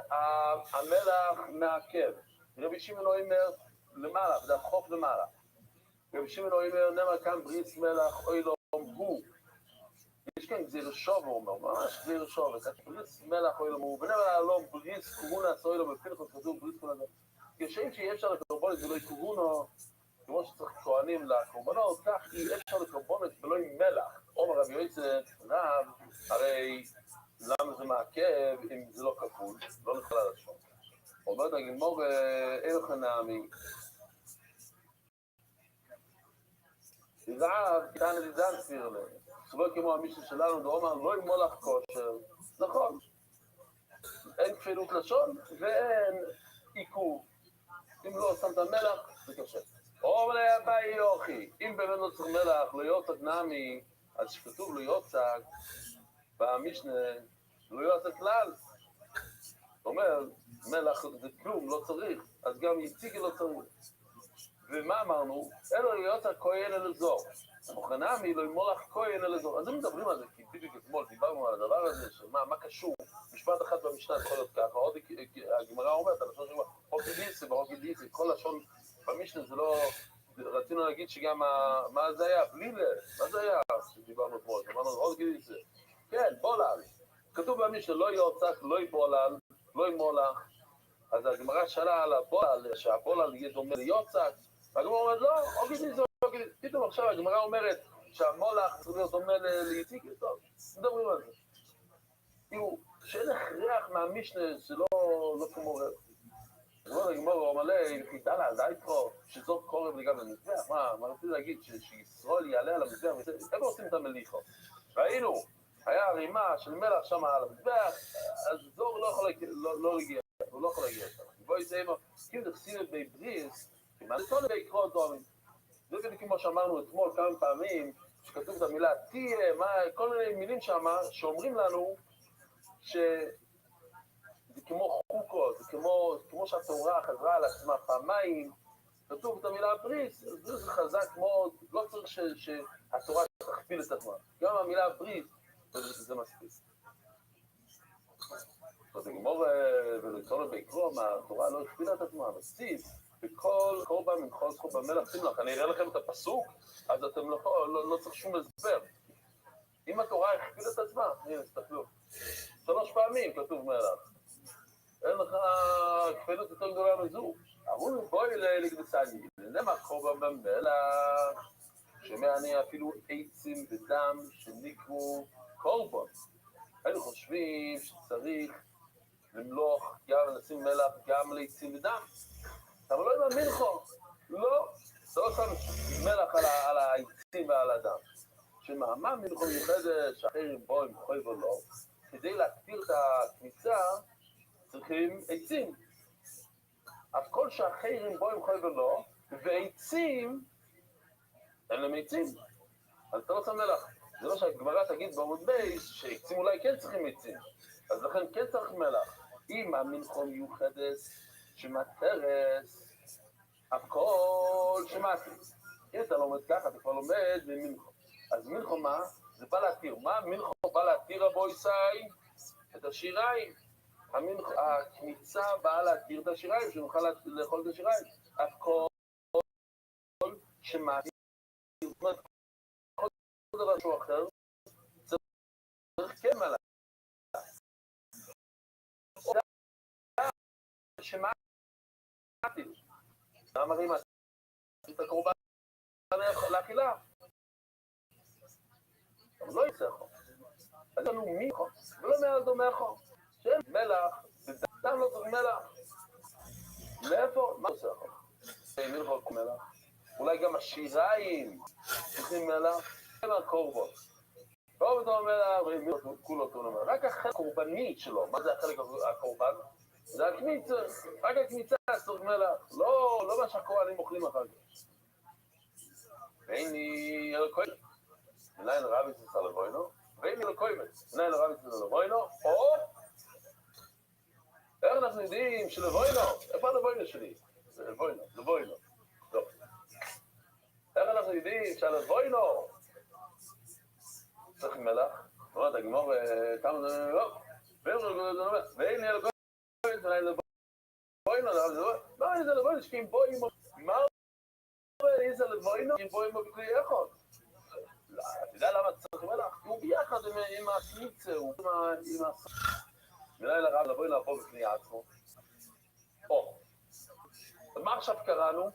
המלח מעכב. רבי שמעון אומר למעלה, זה החוף למעלה. רבי שמעון אומר, נאמר כאן בריס מלח אוי למו. יש כאן גזיר שוב, הוא אומר, ממש גזיר שוב, בריס מלח אוי למו, ונאמר לא בריס קורונס אוי למו, בפילחוס כתוב בריס קורונס. כשם שאי אפשר לקורבנות ולא קורונו, כמו שצריך כהנים לקורבנות, כך אי אפשר לקורבנות ולא עם מלח. אומר רבי יוצא, רב, הרי למה זה מעכב אם זה לא כפול, לא נכלל לשון. אומרת הגמור, אין לך נעמי. רב, כאן לידן סביר להם. סבור כמו המשנה שלנו, ואומר, לא עם מולך כושר. נכון. אין כפילות לשון ואין עיכוב. אם לא שמת מלח, זה קשה. אומר להבאי יוכי, אם באמת לא צריך מלח, לא יוצג נעמי, אז שכתוב לא יוצג, במשנה, לא יוצג כלל. זאת אומרת, מלח זה כלום, לא צריך, אז גם יציגי לא צריך. ומה אמרנו? אלו יוצג כהן אל אזור. מוכנמי לא ימולח כהן אל אזור. אז הם מדברים על זה, כי בדיוק אתמול דיברנו על הדבר הזה, מה קשור? משפט אחד במשנה יכול להיות ככה, עוד הגמרא אומרת, הלשון שאומר, הוקי דיסי, כל לשון במשנה זה לא, רצינו להגיד שגם, מה זה היה? בלילה, מה זה היה? שדיברנו אתמול, אמרנו, הוקי דיסי, כן, בולל, כתוב במשנה, לא יוצק, לא יבולל, לא ימולח, אז הגמרא שאלה על הבולל, שהבולל יהיה דומה ליוצק, והגמרא אומרת, לא, הוקי דיסי, פתאום עכשיו הגמרא אומרת שהמולח צריך להיות דומה ליציק, טוב, מדברים על זה. תראו, שאין הכרח מהמשנה, זה לא כמו רב. לא נגמור מלא, חידה לה, די פה, שזאת קורב לגב למזבח, מה רציתי להגיד, שישראל יעלה על המזבח, איפה עושים את המליחו? ראינו, היה ערימה של מלח שם על המזבח, אז זור לא יכול להגיע, הוא לא יכול להגיע שם. בואי יצאימו, כאילו תחסיד בבריס, מה זה כל בעקרות דומים? זה בדיוק כמו שאמרנו אתמול כמה פעמים, שכתוב את המילה תהיה, כל מיני מילים שם, שאומרים לנו זה כמו חוקו, זה כמו שהתורה חזרה על עצמה פעמיים, כתוב את המילה בריס, זה חזק מאוד, לא צריך שהתורה תכפיל את עצמה. גם המילה בריס, זה מספיק. אז נגמור ולצורך בעקרום, התורה לא הכפילה את עצמה, אבל סיף, בכל קורבן ממחול קורבן מלח תמלח. אני אראה לכם את הפסוק, אז אתם לא צריך שום הסבר. אם התורה הכפילה את עצמה, הנה, תסתכלו. 3 פעמים כתוב מלח. אין לך כפילות יותר גדולה מזו. אמרו בואי לקדסני, למה קורבן במלח, שמעני אפילו עצים ודם שנקרו קורבן. היינו חושבים שצריך למלוך, גם לשים מלח, גם לעצים ודם. אבל לא עם המלחו. לא. זה לא שם מלח על העצים ועל הדם. שמאמה מלחו מיוחדת שאחרים בו עם חוי ולא, כדי להקטיר את הכניסה, צריכים עצים. אז כל שאחרים בו עם חוי ולא, ועצים, אין להם עצים. אז אתה לא שם מלח. זה לא שהגמרא תגיד בעמוד בייס, שעצים אולי כן צריכים עצים. אז לכן כן צריך מלח. אם המלחו מיוחדת שמטרס, הכל שמעתי. אם אתה לומד ככה, אתה כבר לומד ממלחו. אז מלחו מה? זה בא להתיר. מה מלחו בא להתיר רבו ישי? את השיריים. הכניסה באה להתיר את השיריים, שנוכל לאכול את השיריים. הכל שמעתי. זאת אומרת, כל דבר שהוא אחר, צריך כן מלח. שמעתי. למה רימה? את הקורבן לאכילה. אבל לא יצחו. אז לנו מיחו, ולא מעל דומחו. שאין מלח, ודם לא צריך מלח. מאיפה? מה יצחו? מלחו מלח. אולי גם השיריים צריכים מלח. אין הקורבן. טוב אתה אומר, מלחו כולו טוב למלח. רק החלק הקורבנית שלו. מה זה החלק הקורבן? זה הקניצה. רק הקניצה צריך מלח. לא מה שהכהנים אוכלים אחר כך. ואיני אלוקוי. מניין רבי ססה לבוינו, ואיני אלוקוי. מניין רבי ססה לבוינו, או איך אנחנו יודעים שלבוינו, איפה הלבוינו שלי? זה לבוינו. לא. איך אנחנו יודעים שהלבוינו צריך מלח? זאת אומרת, הגמור כמה זה לא. ואיני אלוקוי, מניין לבוינו, לא, איזה לבוינו, שכים בו אימו. מה איזה לבוינו? אם בו אימו בכלי אחד. אתה יודע למה צריך מלח? הוא ביחד עם הקניצה, הוא עם מלילה רב לבואי לבוא בפני עצמו. מה עכשיו קראנו?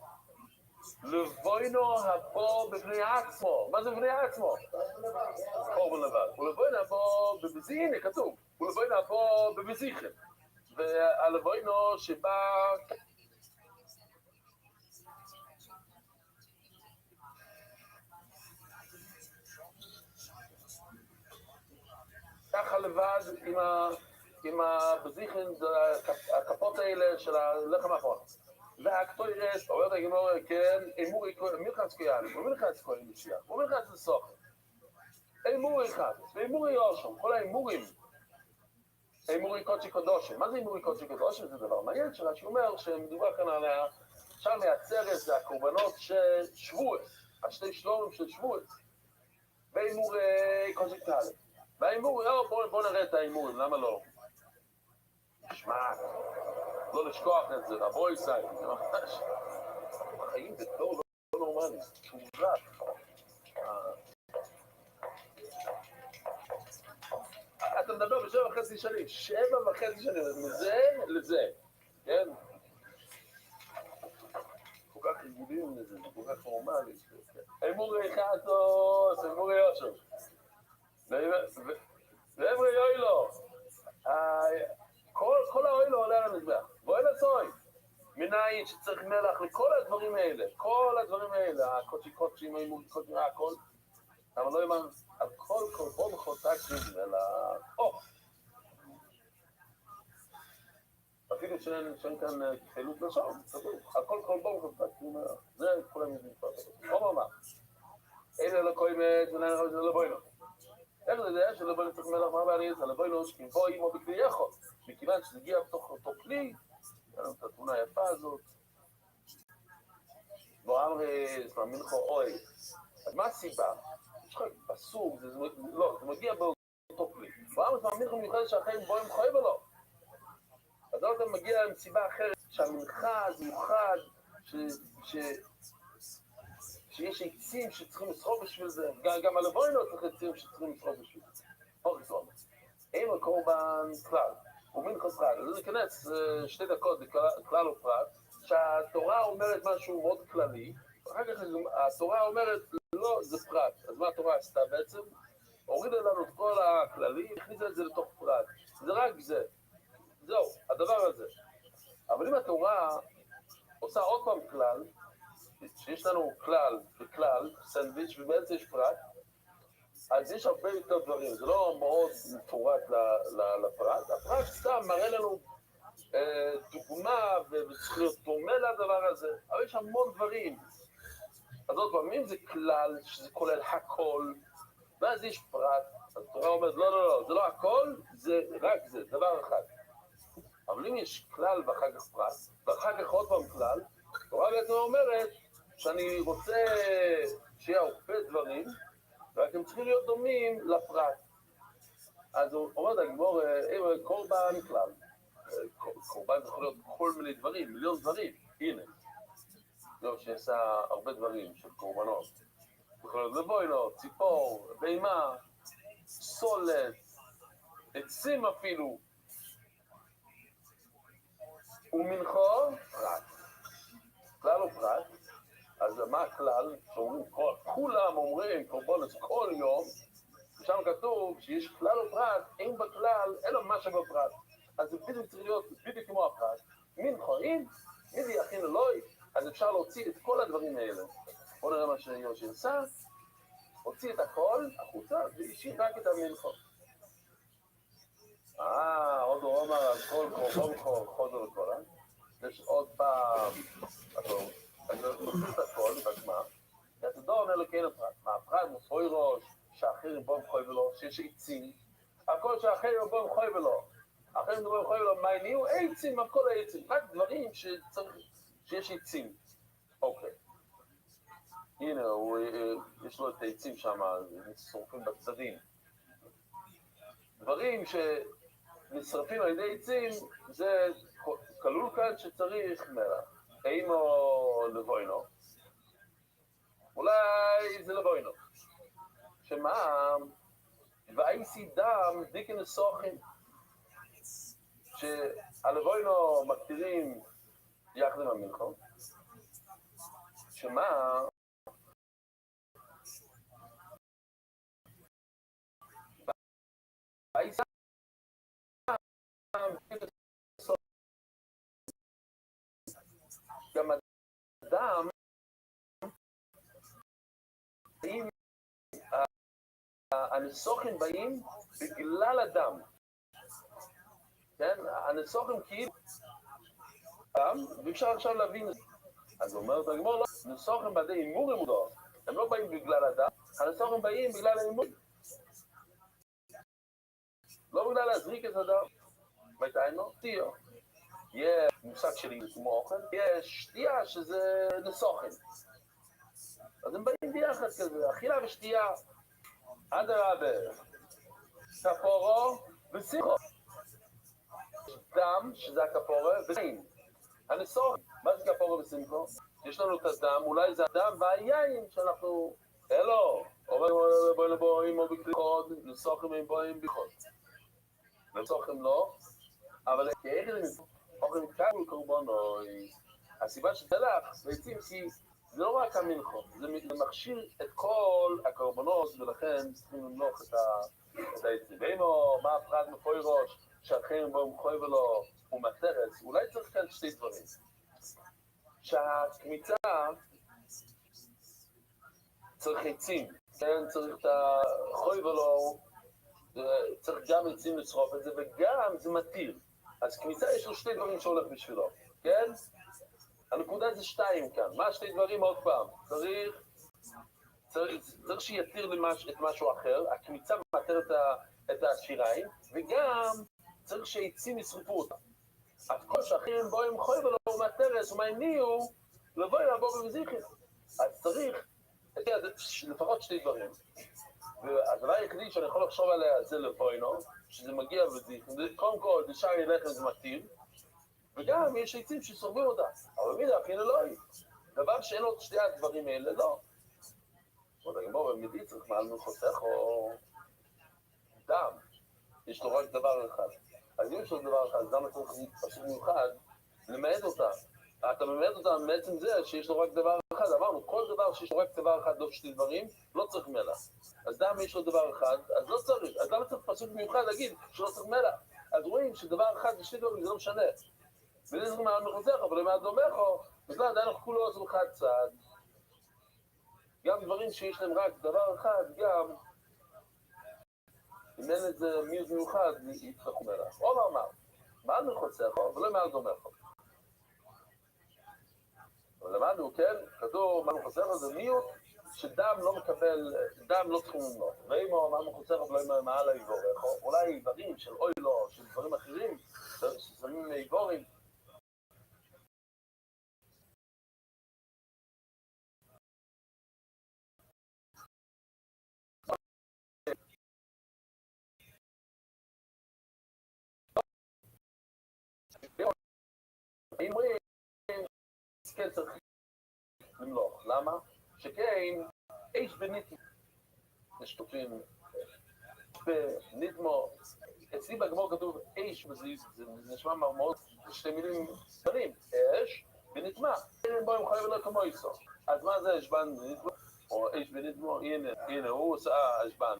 לבואינו הבוא בפני עצמו. מה זה בפני עצמו? קורבן לבד. ולבואינו הבוא בבזינה, כתוב. ולבואינו הבוא בבזיכם. והלבואינו שבא... ככה לבד עם הבזיכן, הכפות האלה של הלחם האחרון. והקטוירס, אומרת הגמור, כן, אמורי, מלחץ קויאלי, ומלחץ קויאלי משיח, ומלחץ לסוכן. אמורי אחד, ואמורי יושם, כל האמורים. אמורי קודשי קודושם. מה זה אמורי קודשי קודושם? זה דבר מעניין שרש"י אומר שמדובר כאן על שם מהצרס, זה הקורבנות של שבועות, השתי שלומים של שבועות. ואמורי קודשי קודושם. והאימורים, בואו נראה את האימורים, למה לא? שמע, לא לשכוח את זה, רבוי סי, זה ממש... החיים בתור לא נורמלי, תורף. אתה מדבר ב7.5 שנים, 7.5 שנים, מזה לזה, כן? כל כך ריגודים לזה, זה כל כך נורמלי. אימורי חטוס, אימורי יושב. ואמרי יוילו, כל האוילו עולה על המזבח, בואי לצוי, יין שצריך מלח לכל הדברים האלה, כל הדברים האלה, הקוצ'ים, האימון, הכל. אבל לא יאמר, על כל קורבן חוטק מלח. אפילו שאין כאן כפילות לשון, על כל קורבן חוטק מלח. זה כולם יודעים כבר. מה? אלה לא קוימת, זה לא בוינו. איך זה יודע שלא בוינו צריך מלח מה בעלי זה? לבוינו שכים בו אימו בכלי יכול. מכיוון שזה הגיע בתוך אותו כלי, היה לנו את התמונה היפה הזאת. בוא אמרי, זה מלכו אוי. אז מה הסיבה? יש לך פסוק, זה מגיע באותו כלי. בוא אמרי, זה מלכו מיוחד שהחיים בו הם חוי ולא. אז לא אתה מגיע עם סיבה אחרת, שהמלכה זה מיוחד, שיש עצים שצריכים לשרוף בשביל זה, גם על הבוינו צריך עצים שצריכים לשרוף בשביל זה. אין לקורבן כלל, הוא מלכות פרט. אז ניכנס 2 דקות בכלל ופרט, שהתורה אומרת משהו מאוד כללי, ואחר כך התורה אומרת, לא, זה פרט. אז מה התורה עשתה בעצם? הורידה לנו את כל הכללי, הכניסה את זה לתוך פרט. זה רק זה. זהו, הדבר הזה. אבל אם התורה עושה עוד פעם כלל, שיש לנו כלל וכלל, סנדוויץ' ובאמצע יש פרט, אז יש הרבה יותר דברים, זה לא מאוד מפורט לפרט. הפרט סתם מראה לנו דוגמה וצריך להיות דומה לדבר הזה, אבל יש המון דברים. אז עוד פעם, אם זה כלל, שזה כולל הכל, ואז יש פרט, אז התורה אומרת, לא, זה לא הכל, זה רק זה, דבר אחד. אבל אם יש כלל ואחר כך פרט, ואחר כך עוד פעם כלל, התורה בעצם אומרת שאני רוצה שיהיה הרבה דברים, רק הם צריכים להיות דומים לפרט. אז הוא אומר, הגמור, קורבן כלל. קורבן יכול להיות כל מיני דברים, מיליון דברים. הנה. לא, שעשה הרבה דברים של קורבנות. יכול להיות לבוינו, ציפור, בימה, סולת, עצים אפילו. ומנחו, פרט. כלל הוא פרט. אז מה הכלל? שאומרים, כולם אומרים קורבנות כל יום, ושם כתוב שיש כלל או פרט, אין בכלל, אין לו משהו בפרט. אז זה בדיוק צריך להיות בדיוק כמו הפרט. מין חיים, מי זה יכין אלוהי, אז אפשר להוציא את כל הדברים האלה. בואו נראה מה שיושי עשה, הוציא את הכל החוצה, והשאיר רק את המנחו. עוד הוא אומר על כל קורבן חוזר לכל, יש עוד פעם, אז תוציא את הכל, בגמר, ואתה דור אומר לו כן הפרט. מה הפרט מוסוי ראש, שאחרים בו מחוי ולא, שיש עצים, הכל שאחרים בו מחוי ולא. אחרים בו מחוי ולא, מה נהיו? עצים, הכל העצים, רק דברים שצריך, שיש עצים. אוקיי. הנה, יש לו את העצים שם, שורפים בצדדים. דברים שנשרפים על ידי עצים, זה כלול כאן שצריך מלח. אימו לבוינו. אולי זה לבוינו. שמה? ואייסי דם דיקן סוכן. שהלבוינו מקטירים יחד עם המלחום. שמה? ואייסי דם דיקן סוכן. גם הדם אם הנסוכים באים בגלל הדם. כן? הנסוכים כאילו דם, ואפשר עכשיו להבין את זה. אז הוא אומר, תגמור לא, נסוכים בעדי אימורים לא, הם לא באים בגלל הדם, הנסוכים באים בגלל האימורים. לא בגלל להזריק את הדם. מתיינו? תיאו. יש מושג שלי כמו אוכל, יש שתייה שזה נסוכים. אז הם באים ביחד כזה, אכילה ושתייה. עד הרבה, כפורו ושיחו. דם, שזה הכפורו, ושיחו. הנסוכים, מה זה כפורו ושיחו? יש לנו את הדם, אולי זה הדם והיין שאנחנו... אלו, בואי לבואים או בקליחות, נסוכים הם בואים בקליחות. נסוכים לא, אבל כאיך זה אוכל כבול קורבנוי. הסיבה שזה לך, בעצם כי זה לא רק המלחו, זה מכשיר את כל הקורבנות, ולכן צריכים למלוך את העצים. ואימו, מה הפרט מפוי ראש, שאחרים בו מחוי ולא, הוא מתרץ, אולי צריך כאן 2 דברים. שהקמיצה צריך עצים, כן? צריך את החוי ולא, צריך גם עצים לצרוף את זה, וגם זה מתיר. אז קמיצה יש לו שתי דברים שהולך בשבילו, כן? הנקודה זה 2 כאן. מה שתי דברים עוד פעם? צריך שיתיר את משהו אחר, הקמיצה מתיר את השיריים, וגם צריך שעצים ישרפו אותה. אז כל שאחרים בו הם חוי ולא מהטרס ומהניעו, לבוא לעבור במזיחים. אז צריך לפחות שתי דברים. והדבר היחידי שאני יכול לחשוב עליה זה לבוינו, שזה מגיע בזיחים. קודם כל, דשארי לחם זה מתיר, וגם יש עצים ששורבים אותה. אבל מידה, אפילו לא היא. דבר שאין לו שתי הדברים האלה, לא. עוד הגמור במידי צריך מעל חוסך או דם. יש לו רק דבר אחד. אז אם יש לו דבר אחד, למה צריך פשוט מיוחד למעט אותה? אתה ממעט אותה מעצם זה שיש לו רק דבר אחד. אמרנו, כל דבר שיש לו רק דבר אחד, לא שתי דברים, לא צריך מלח. אז דם יש לו דבר אחד, אז לא צריך. אז למה צריך פשוט מיוחד להגיד שלא צריך מלח? אז רואים שדבר אחד ושתי דברים זה לא משנה. וזה זה מעל מחוזך, אבל למעט דומךו, בכלל עדיין אנחנו כולו עושים אחד צעד. גם דברים שיש להם רק דבר אחד, גם אם אין איזה מיעוט מיוחד, יצטרכו מלח. או מה אמר, מעל מחוזך, ולא מעל דומךו. אבל למדנו, כן, כתוב מעל מחוזך זה מיעוט שדם לא מקבל, דם לא צריכים למנות. ואם הוא מעל מחוזך, ולא מעל האיבורך, אולי איברים של אוילו, של דברים אחרים, ששמים איבורים, אם רואים, כן צריך למלוך. למה? שכן, איש בניתמו, יש כותבים, בניתמו, אצלי בגמור כתוב איש, זה נשמע מאוד, זה שתי מילים קטנים, אש בניתמה, אין בו הם חייב לא כמו איסו. אז מה זה אשבן בניתמו? או איש בניתמו, הנה, הוא עושה אשבן.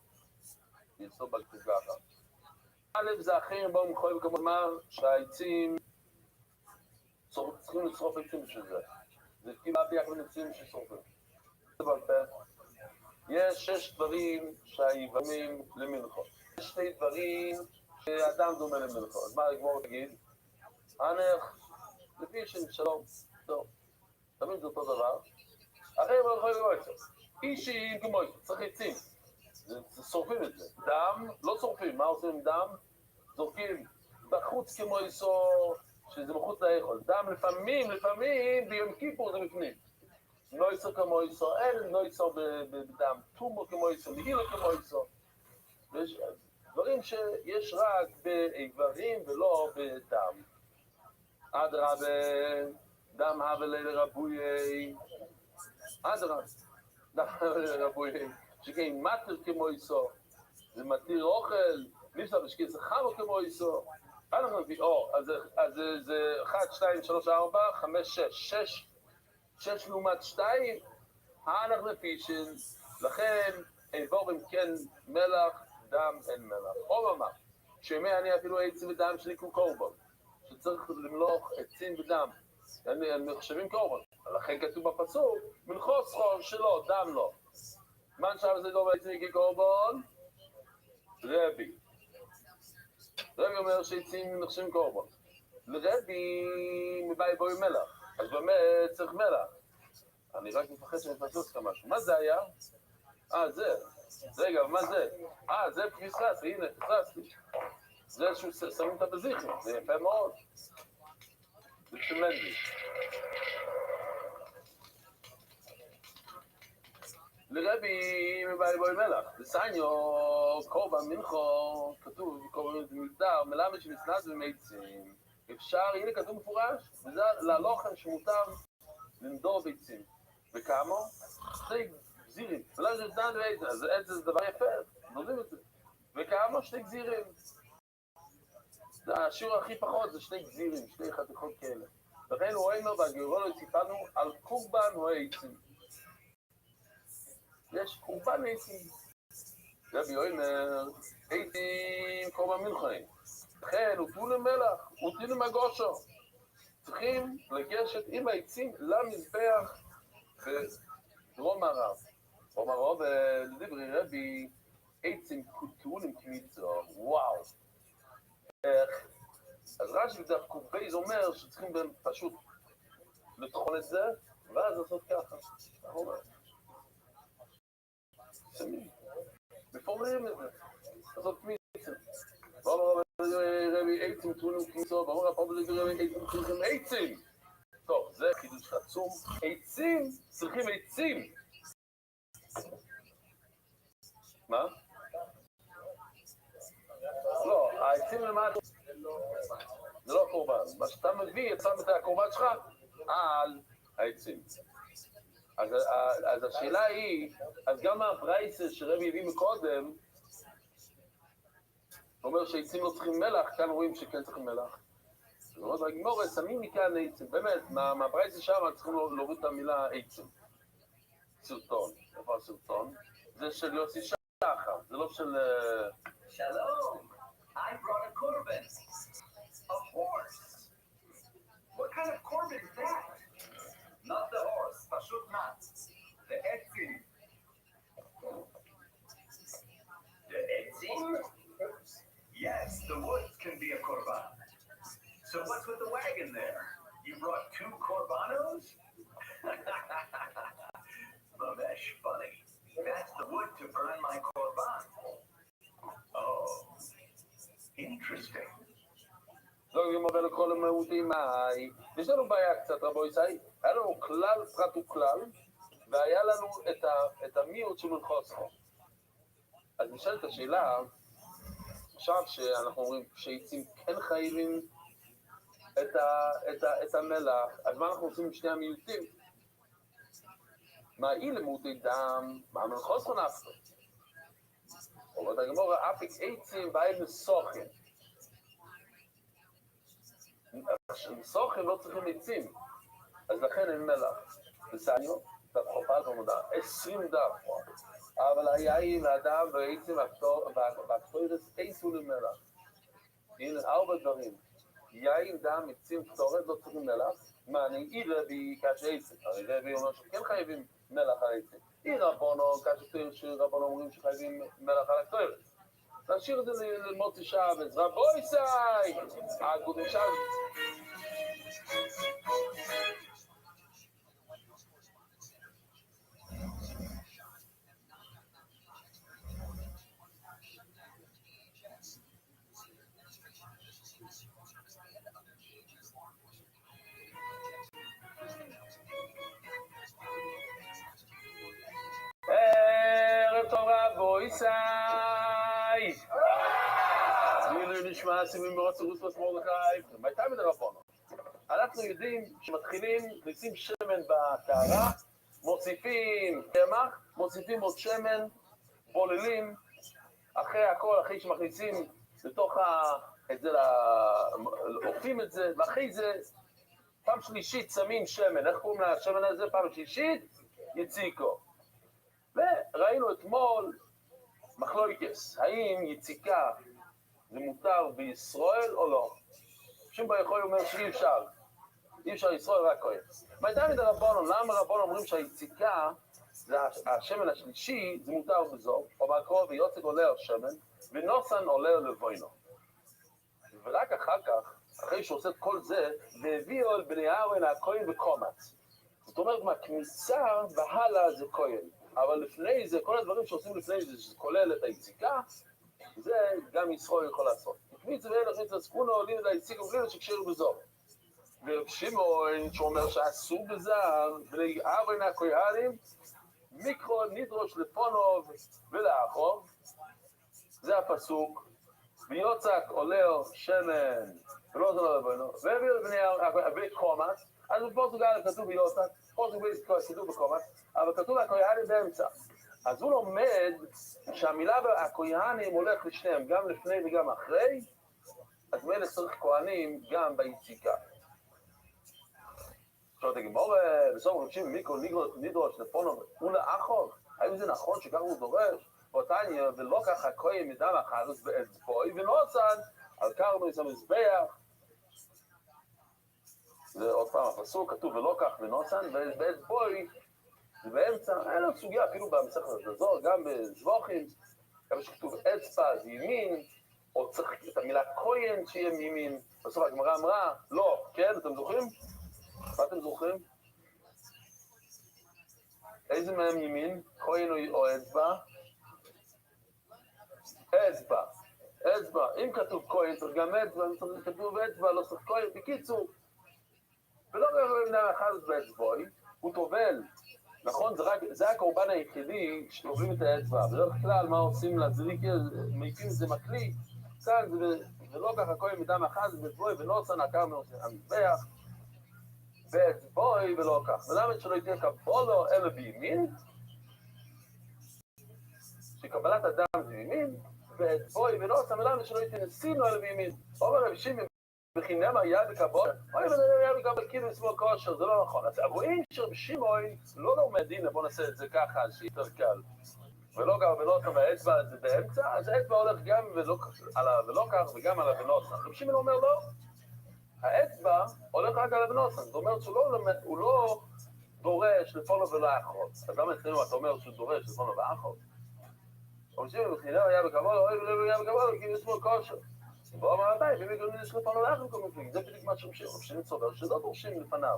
יצאו בגתוב ככה. א' זה אחרים בו הם חייב כמו מה שהעצים צריכים לצרוף עצים בשביל זה. זה כאילו ביחד עצים ששורפים. יש 6 דברים שהיוונים למלכות. יש 2 דברים שאדם דומה למלכות. אז מה הגמור תגיד? אנך, לפי שלום, טוב. תמיד זה אותו דבר. הרי הוא יכול לגמור את זה. אישי כמו את זה, צריך עצים. שורפים את זה. דם, לא שורפים. מה עושים עם דם? זורקים בחוץ כמו איסור, שזה בחוץ לאכול. דם לפעמים, ביום כיפור זה בפנים. לא ייצור כמו איסור, אין לא ייצור בדם. טומו כמו איסור, נהילו כמו איסור. יש דברים שיש רק באיברים ולא בדם. אדרבה, דם הבלי לרבויי. אדרבה, דם הבלי לרבויי. שכן מטר כמו איסור. זה מתיר אוכל, ניסה בשקיע זה חמו כמו איסור. אנחנו נביא, אז זה 1, 2, 3, 4, 5, 6. 6 לעומת 2, אנחנו נפישן, לכן איבורים כן מלח, דם אין מלח. או מה? שימי אני אפילו עצים ודם שנקרו קורבן, שצריך למלוך עצים ודם, הם נחשבים קורבן. לכן כתוב בפסוק, מלכו סחור שלו, דם לא. מה נשאר זה לא בעצים כקורבן? רבי. רבי אומר שעצים נחשבים קורבן. לרבי מבאי בוי מלח. אז באמת צריך מלח. אני רק מפחד שנפסוס כאן משהו. מה זה היה? זה. רגע, מה זה? זה פספסתי, הנה, פספסתי. זה ששמים את הבזיכים, זה יפה מאוד. זה טרמנדי. לרבי מבאי בוי מלח. לסניו, קורבן מנחו, כתוב, קורבן מגדר, מלמד שמצנז ומיצים. אפשר, הנה כתוב מפורש, וזה להלוכן שמותר לנדור ביצים. וכמה? 2 גזירים. ולא זה זמן ואיזה, אז זה דבר יפה, נורדים את זה. וכמה? 2 גזירים. השיעור הכי פחות זה 2 גזירים, 2 חתיכות כאלה. לכן הוא אומר בגאורולו ציפנו על קורבן או עצים. יש קורבן עצים. רבי אומר, עצים קורבן מלחיים. לכן, הוא תנו למלח, הוא תנו למגושו. צריכים לגשת עם העצים למזבח בדרום מערב. אומרו ולדברי רבי עצים טעונים כמיצו. וואו. איך? אז רש"י בדף ק"ב אומר שצריכים פשוט לטחון את זה, ואז לעשות ככה. מפוררים את זה. לעשות כמיצו. ואומר רבי עצים טעונים כמיצו, ואומר הפעם רבי עצים צריכים עצים. טוב, זה חידוש עצום. עצים צריכים עצים. מה? לא, העצים למטה זה לא קורבן. מה שאתה מביא, שם את הקורבן שלך על העצים. אז השאלה היא, אז גם הברייסה שרבי הביא מקודם, אומר שעצים לא צריכים מלח, כאן רואים שכן צריכים מלח. זאת אומרת, הגמרא שמים מכאן עצים. באמת, מהברייסה שם צריכים להוריד את המילה עצים. סרטון. איפה הסרטון? זה של יוסי שחר, זה לא של... Shalom. I brought a korban. A horse. What kind of korban is that? Not the horse, pashut not. The etzim. The etzim? Yes, the woods can be a korban. So what's with the wagon there? You brought 2 korbanos? Mamesh funny. That's the wood to burn my korban. Oh, interesting. לא גמור לכל המהותי מאי. יש לנו בעיה קצת, רבו ישראל. היה לנו כלל, פרט וכלל, והיה לנו את המיעוט של מנחוסו. אז נשאלת השאלה, עכשיו שאנחנו אומרים שעצים כן חייבים את המלח, אז מה אנחנו עושים עם שני המיעוטים? מה אי למותי דם, מה מנחוסו נפתו? אומרת הגמור, אפיק עצים בעל מסוכן. מסוכן לא צריכים עצים, אז לכן אין מלח. בסניו, דף חופת ומודע, 20 דף. אבל היין, האדם והעצים והקטוירס עצו למלח. הנה 4 דברים. יין, דם, עצים, קטורת, לא צריכים מלח. מה, אני אי רבי כאשר עצים. הרי רבי אומר שכן חייבים מלח על עצים. אי רבונו, כאשר שרבונו אומרים שחייבים מלח על הקטוירס. נשאיר את זה למוצי שבס. רבוי סי! הקודשה... ערב טוב רבוי סי! נשמע סיבים מרוץ רוס מרדכי, מתי מדרבנו? אנחנו יודעים שמתחילים לשים שמן בטהרה, מוסיפים קמח, מוסיפים עוד שמן, בוללים, אחרי הכל, אחרי שמכניסים לתוך את זה, עופים את זה, ואחרי זה פעם שלישית שמים שמן, איך קוראים לשמן הזה? פעם שלישית, יציקו. וראינו אתמול מחלוקס, האם יציקה זה מותר בישראל או לא? שום ביכול אומר שאי אפשר. אי אפשר ישראל רק כהן. מתי מדרבנו, למה רבנו אומרים שהיציקה זה השמן השלישי, זה מותר בזו, או מהקרוב ויוצג עולה על שמן, ונוסן עולה על לבוינו. ורק אחר כך, אחרי שעושה את כל זה, והביאו אל בני אהרון הכהן וקומץ. זאת אומרת, מהכניסה והלאה זה כהן. אבל לפני זה, כל הדברים שעושים לפני זה, שזה כולל את היציקה, זה גם ישראל יכול לעשות. לפני זה ואין לכם תזכונו עולים את היציקה ובלי שקשרו בזו. ושמעון שאומר שאסור בזר, בני אהרון הכהנים, מיקרו נדרוש לפונוב ולאחוב, זה הפסוק, ויוצק עולר שמן, ולא זה לא לבנו, והביאו לבני הבית קומץ, אז בפורטוגל כתוב ויוצק, פורטוגל כתוב בקומץ, אבל כתוב הכהנים באמצע. אז הוא לומד שהמילה הכהנים הולך לשניהם, גם לפני וגם אחרי, אז מילא צריך כהנים גם ביציקה. עכשיו תגמור, בסוף רבשים מיקרו נדרוש לפונוב ולאחוב, האם זה נכון שכך הוא דורש? אותניה ולא ככה כהן מדם החרס באצבוי ונוסן על קרבוס המזבח זה עוד פעם הפסוק, כתוב ולא כך ונוסן, ובעת בוי, זה באמצע, אין לו סוגיה, אפילו במסכת הזוהר, גם בזבוכים, גם שכתוב אצבע, זה ימין, או צריך את המילה כהן שיהיה מימין, בסוף הגמרא אמרה, לא, כן, אתם זוכרים? מה אתם זוכרים? איזה מהם ימין? כהן או אצבע? אצבע. אצבע. אם כתוב כהן, צריך גם אצבע, אם כתוב אצבע, לא צריך כהן. בקיצור, ולא במדינה אחת באצבעי, הוא טובל. נכון? זה הקורבן היחידי שטובלים את האצבע. בדרך כלל, מה עושים לזריק? מעיפים את זה מקלי. כאן זה ולא ככה כהן מדם אחת, זה באצבעי ונוסן, עקר המזבח. באצבעי ולא כך. ולמה שלא יתהיה קבולו אלא בימין? שקבלת אדם זה בימין, ואצבעי ונוסן, ולמה שלא יתהיה נסינו אלא בימין? אומר רבי שמעון בחינם היה בקבול, היה בקבול כאילו לשמאל כושר, זה לא נכון. אז רואים שרבי שמעון לא לומד דין, בוא נעשה את זה ככה, שיותר קל. ולא כך ונוסן והאצבע זה באמצע, אז האצבע הולך גם ולא כך וגם על הוונוסן. רבי שמעון אומר לא, האצבע הולך רק על הוונוסן, זאת אומרת שהוא לא דורש לפונו ולא אחות. אז למה אצלנו אתה אומר שהוא דורש לפונו ואחות? רבי שמעון בחינם היה בקבול, היה בקבול כאילו לשמאל כושר. בוא אמר עדיין, במגרונים יש לפניו לאחר כל מפליג, זה בדיוק מה שמשנים סובר, שלא דורשים לפניו.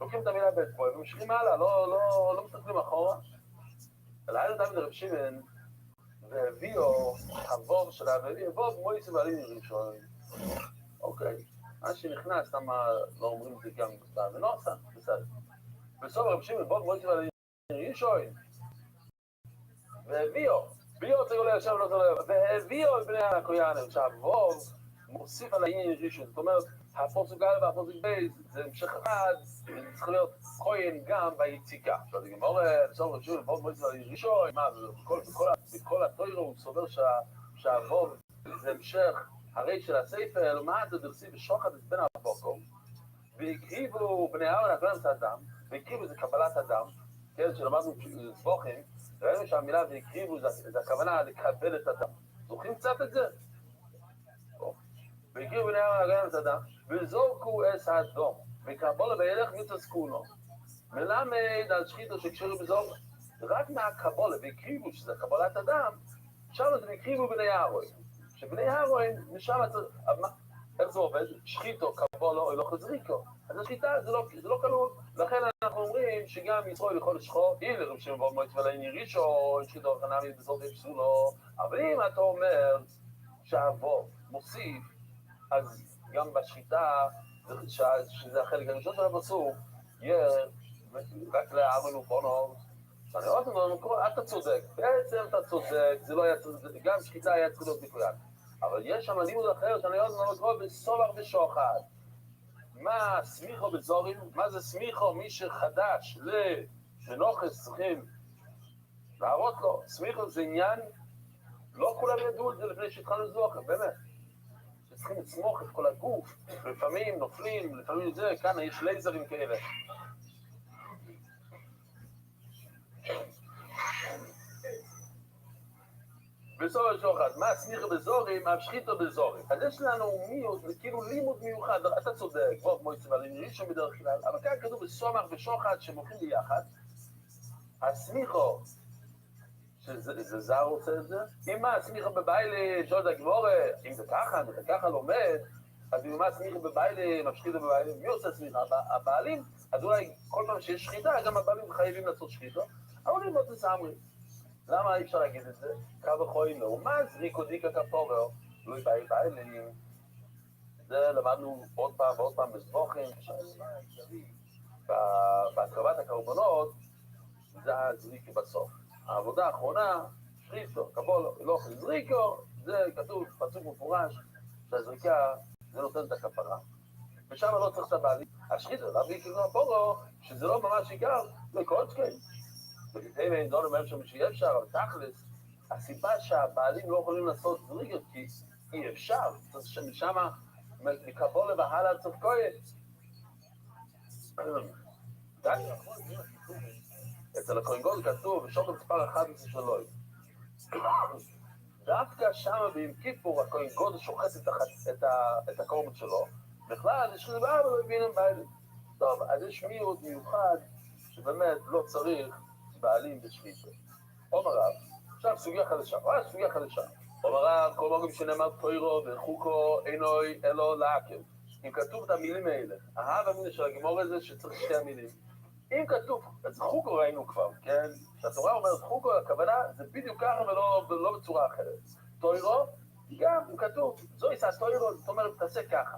לוקחים את המילה באצבעי ומשכים הלאה, לא מסתכלים אחורה. אלא היה לדעת לרב שמעון, והביאו הווב שלה, והביאו ווב מויסי ועלים ראשון. אוקיי, אז שנכנס, למה לא אומרים את זה גם בנוסה, בסדר. בסוף רב שמעון, ווב מויסי ועלים ראשון. והביאו. ביו צריך אולי עכשיו לא צריך והביאו את בני הכהנים, שהווב מוסיף על העניין ראשון, זאת אומרת, הפוסק א' והפוסק ב' זה המשך אחד, זה צריך להיות כהן גם ביציקה. עכשיו זה גמור, בסוף ראשון, ווב מויסי ועלים ראשון, מה, בכל התוירו הוא סובר שהווב זה המשך הרי של הספר, לעומת זה דרסי בשוחד את בן הבוקו, והקריבו בני אהרון הכהן אדם, והקריבו זה קבלת אדם, כן, שלמדנו זבוכים, ראינו שהמילה והקריבו זה הכוונה לקבל את אדם. זוכרים קצת את זה? והקריבו בני אהרון הכהן אדם, וזורקו אס האדום, וקבולה וילך מתעסקו לו. מלמד על שחיתו שקשרו בזור, רק מהקבולה והקריבו שזה קבלת אדם, שם זה והקריבו בני אהרון. שבני אהרון, משם איך זה עובד? שחיתו, קבולה, או לא חזריקו. אז השחיטה זה לא כלול. לכן אנחנו אומרים שגם ישראל יכול לשחוט, הנה רב שמעון ווב מויסי ועלים ראשון, שחיתו וחנמי בזאת יפסו לו. אבל אם אתה אומר שהווב מוסיף, אז גם בשחיטה, שזה החלק הראשון של הפסוק, יהיה רק לאהרון ובונו. אני עוד אומר, אתה צודק, בעצם אתה צודק, זה לא היה צודק, גם שחיטה היה צודק בכלל. אבל יש שם לימוד אחר שאני עוד אומר בסובר ושוחד. מה סמיכו בזורים? מה זה סמיכו? מי שחדש למנוחס צריכים להראות לו. סמיכו זה עניין, לא כולם ידעו את זה לפני שהתחלנו לזוכר, באמת. שצריכים לסמוך את כל הגוף, לפעמים נופלים, לפעמים זה, כאן יש לייזרים כאלה. בסוף השוחד, מה סמיכו בזורים? מה שחיתו בזורים. אז יש לנו כאילו לימוד מיוחד, אתה צודק, ווב מויסי ועלים ראשון בדרך כלל, אבל כאן כתוב בסומך ושוחד שהם הולכים ביחד. הסמיכו, שזה זר רוצה את זה, אם מה הסמיכו בביילה, שואלת הגמורה, אם זה ככה לומד, אז אם מה הסמיכו בביילה, משחיתו בביילה, מי עושה סמיכה? הבעלים, אז אולי כל פעם שיש שחיתה, גם הבעלים חייבים לעשות שחיתו, אבל אם לא תסמרי. למה אי אפשר להגיד את זה? קו וחויים לעומת זריקו דיקה כפורר, לא יבאי בעלים. זה למדנו עוד פעם ועוד פעם בזבוכים, בהקרבת הקורבנות, זה הזריקו בסוף. העבודה האחרונה, שחיתו, קבולו, לא זריקו, זה כתוב, פסוק מפורש, שהזריקה זה נותן את הכפרה. ושם לא צריך את הבעלים. השחיתו, להביא כאילו הפורו, שזה לא ממש עיקר, זה קודשקי. וכדי ואין דונו מהם שם שיהיה אפשר, אבל תכלס, הסיבה שהבעלים לא יכולים לעשות זריקות, כי אי אפשר, שמשם מקבולה והלאה צריך כהן. אצל הכהן גודל כתוב, בשוק מספר 11 שלו. דווקא שם ביום כיפור הכהן גודל שוחט את הקורבן שלו, בכלל, יש לזה בעיה ולא הבינים בעיה. טוב, אז יש מיעוט מיוחד שבאמת לא צריך בעלים בשביתו. אומר רב, עכשיו סוגיה חדשה, סוגיה חדשה. אומר רב, כל מוגם שנאמר תוירו וחוקו אינוי אלו לעקב. אם כתוב את המילים האלה, אהב המילה של הגמור הזה שצריך שתי המילים. אם כתוב, אז חוקו ראינו כבר, כן? כשהתורה אומרת חוקו, הכוונה זה בדיוק ככה ולא בצורה אחרת. תוירו, גם אם כתוב, זו יישא תוירו, זאת אומרת, תעשה ככה.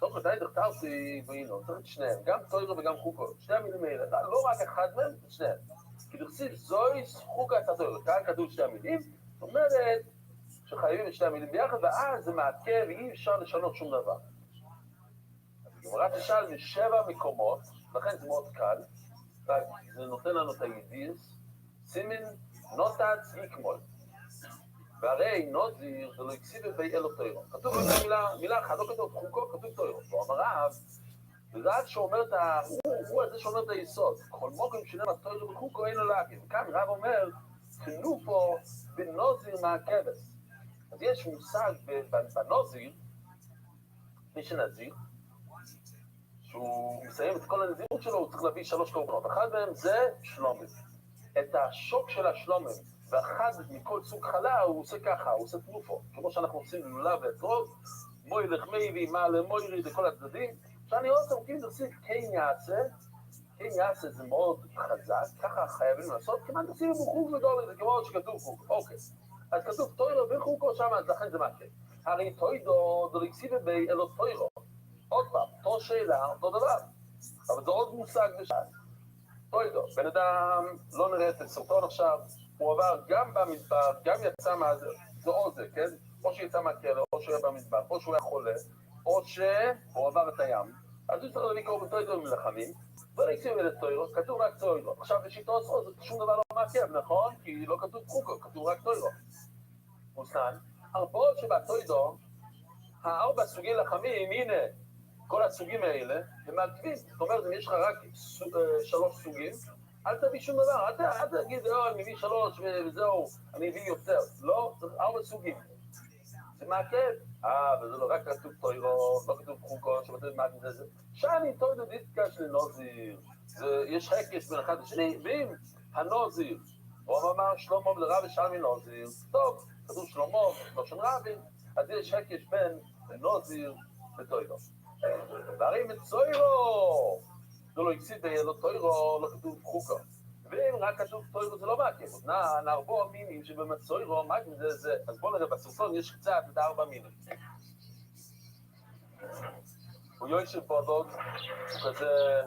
טוב, מתי דרתרתי ואינו, צריך את שניהם, גם תוירו וגם חוקו, שני המילים האלה, לא רק אחד מהם, את שניהם. כי דרסיב זוי חוקה את התוירו, כאן כתוב שתי המילים, זאת אומרת שחייבים את שתי המילים ביחד, ואז זה מעכב, אי אפשר לשנות שום דבר. גמרא תשאל משבע מקומות, לכן זה מאוד קל, זה נותן לנו את הידיס, סימן נוטץ איקמול. והרי נוזיר זה לא הקסיב בי אלו תוירו. כתוב מילה אחת, לא כתוב חוקו, כתוב תוירו. ואומר רב, וזה שאומר הוא הזה שאומר את היסוד. כל מוקים שנאמר תוירו וחוקו אין לו להגיד. וכאן רב אומר, תנו פה בנוזיר מהכבש. אז יש מושג בנוזיר, מי שנזיר, שהוא מסיים את כל הנזירות שלו, הוא צריך להביא 3 קורבנות. אחד מהם זה שלומים. את השוק של השלומים, ואחד מכל סוג חלה הוא עושה ככה, הוא עושה תנופו. כמו שאנחנו עושים לולב ואתרוג, מוי לחמי ואימה למוירי לכל הצדדים. שאני עוד תמקים דרסיק, כן יעשה זה מאוד חזק, ככה חייבים לעשות, כמעט דרסיק בחוק וגדול, זה כמו שכתוב חוק. אוקיי. אז כתוב תוירו וחוקו שם, אז לכן זה מעקב. הרי תוידו דריקסיבי בי אלו תוירו. עוד פעם, אותו שאלה, אותו דבר. אבל זה עוד מושג בשעת. תוידו, בן אדם, לא נראה את הסרטון עכשיו, הוא עבר גם במדבר, גם יצא מהזה, זה או זה, כן? או שיצא מהכלא, או שהוא היה במדבר, או שהוא היה חולה, או שהוא עבר את הים. אז הוא צריך להביא קורבן תוידו מלחמים, ולהקציב את תוירו, כתוב רק תוירו. עכשיו בשיטו עשרות, שום דבר לא מעכב, נכון? כי לא כתוב חוקו, כתוב רק תוירו. מוסן, הרבות שבתוידו, 4 סוגי לחמים, הנה, כל הסוגים האלה, הם מעכבים. זאת אומרת, אם יש לך רק 3 סוגים, אל תביא שום דבר, אל תגיד, אני מביא 3 וזהו, אני מביא יותר. לא, צריך 4 סוגים. זה מעכב. וזה לא רק כתוב תוירו, לא כתוב חוקו, שבתוידו מעכב זה. שאני תוידו דיסקש לנוזיר. יש חקש בין אחד לשני, ואם הנוזיר, הוא אמר שלמה לרבי שלמי נוזיר, טוב, כתוב שלמה, לא שם רבי, אז יש חקש בין נוזיר ותוידו. והרי מצוירו, זה לא הקסיד לא תוירו, לא כתוב חוקו. ואם רק כתוב תוירו זה לא מעכב, נערבו המינים שבמצוירו, מה זה, אז בואו נראה, בסרטון יש קצת את 4 מינים. הוא יושב פודות, הוא כזה...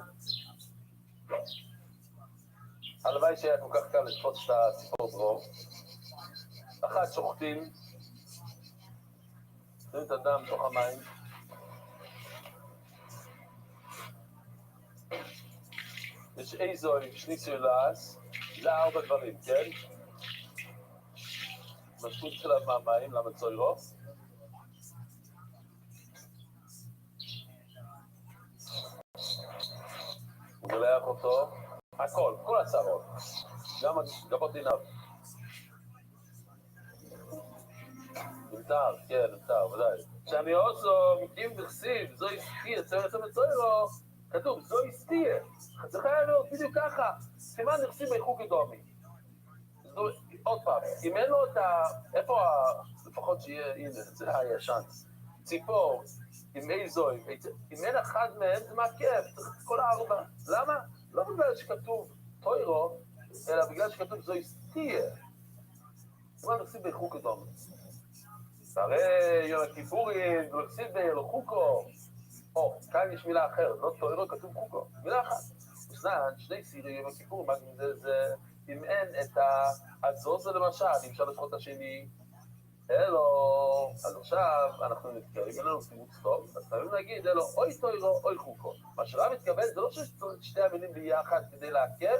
הלוואי שהיה כל כך קל לתפוץ את הציפור דרום. אחת שוחטים, שמים את הדם בתוך המים, יש איזוי, שניצוי לעס, זה 4 דברים, כן? משפוט שלב מהמים, למה צוירו? הוא גולח אותו, הכל, כל הצרות, גם גבות עיניו. נמתר, כן, נמתר, ודאי. שאני עושו, מקים דכסיב, זו הסתיר, צמא מצוירו, כתוב, זו הסתיר. זה חייב להיות בדיוק ככה. סימן נכסים ביחוק ידומי. עוד פעם, אם אין לו את איפה לפחות שיהיה, הנה, זה הישן. ציפור, עם איזוי, אם אין אחד מהם, זה מעכב, צריך את כל 4. למה? לא בגלל שכתוב תוירו, אלא בגלל שכתוב זו הסתיר. סימן נכסים ביחוק ידומי. הרי יום הכיפורים, נכסים ביחוקו. כאן יש מילה אחרת, לא תוירו, כתוב חוקו. מילה אחת. וסנן, 2 סירי יום הכיפור, מה זה, אם אין את הזוזה למשל, אם אפשר לשחוט את השני, אלו, אז עכשיו אנחנו נתקראים, אין לנו סימוץ טוב, אז חייבים להגיד, אלו, אוי תוירו, אוי חוקו. מה שרב מתכוון, זה לא שצריך 2 המילים ביחד כדי לעכב,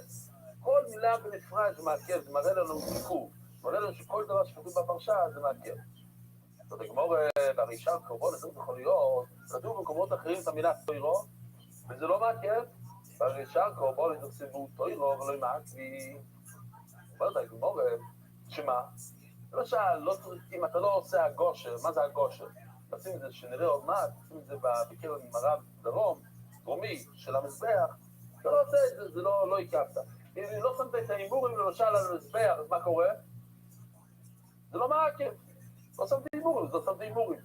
כל מילה בנפרד זה מעכב, זה מראה לנו סיפור, מראה לנו שכל דבר שכתוב בפרשה זה מעכב. זאת הגמור בראשון קרובו, לזה יכול להיות, כתוב במקומות אחרים את המילה תוירו, וזה לא מעכב, בראשון קרובו לתרסיבו תוירו ולא מעכבי. אומרת הגמור, שמה? למשל, אם אתה לא עושה הגושר, מה זה הגושר? נשים את זה, שנראה עוד מעט, נשים את זה בקרן מערב דרומי של המזבח, אתה לא עושה את זה, זה לא הקמת. אם לא שמת את ההימורים למשל על המזבח, אז מה קורה? זה לא מעכב. לא שמת הימורים, זה לא שמת הימורים.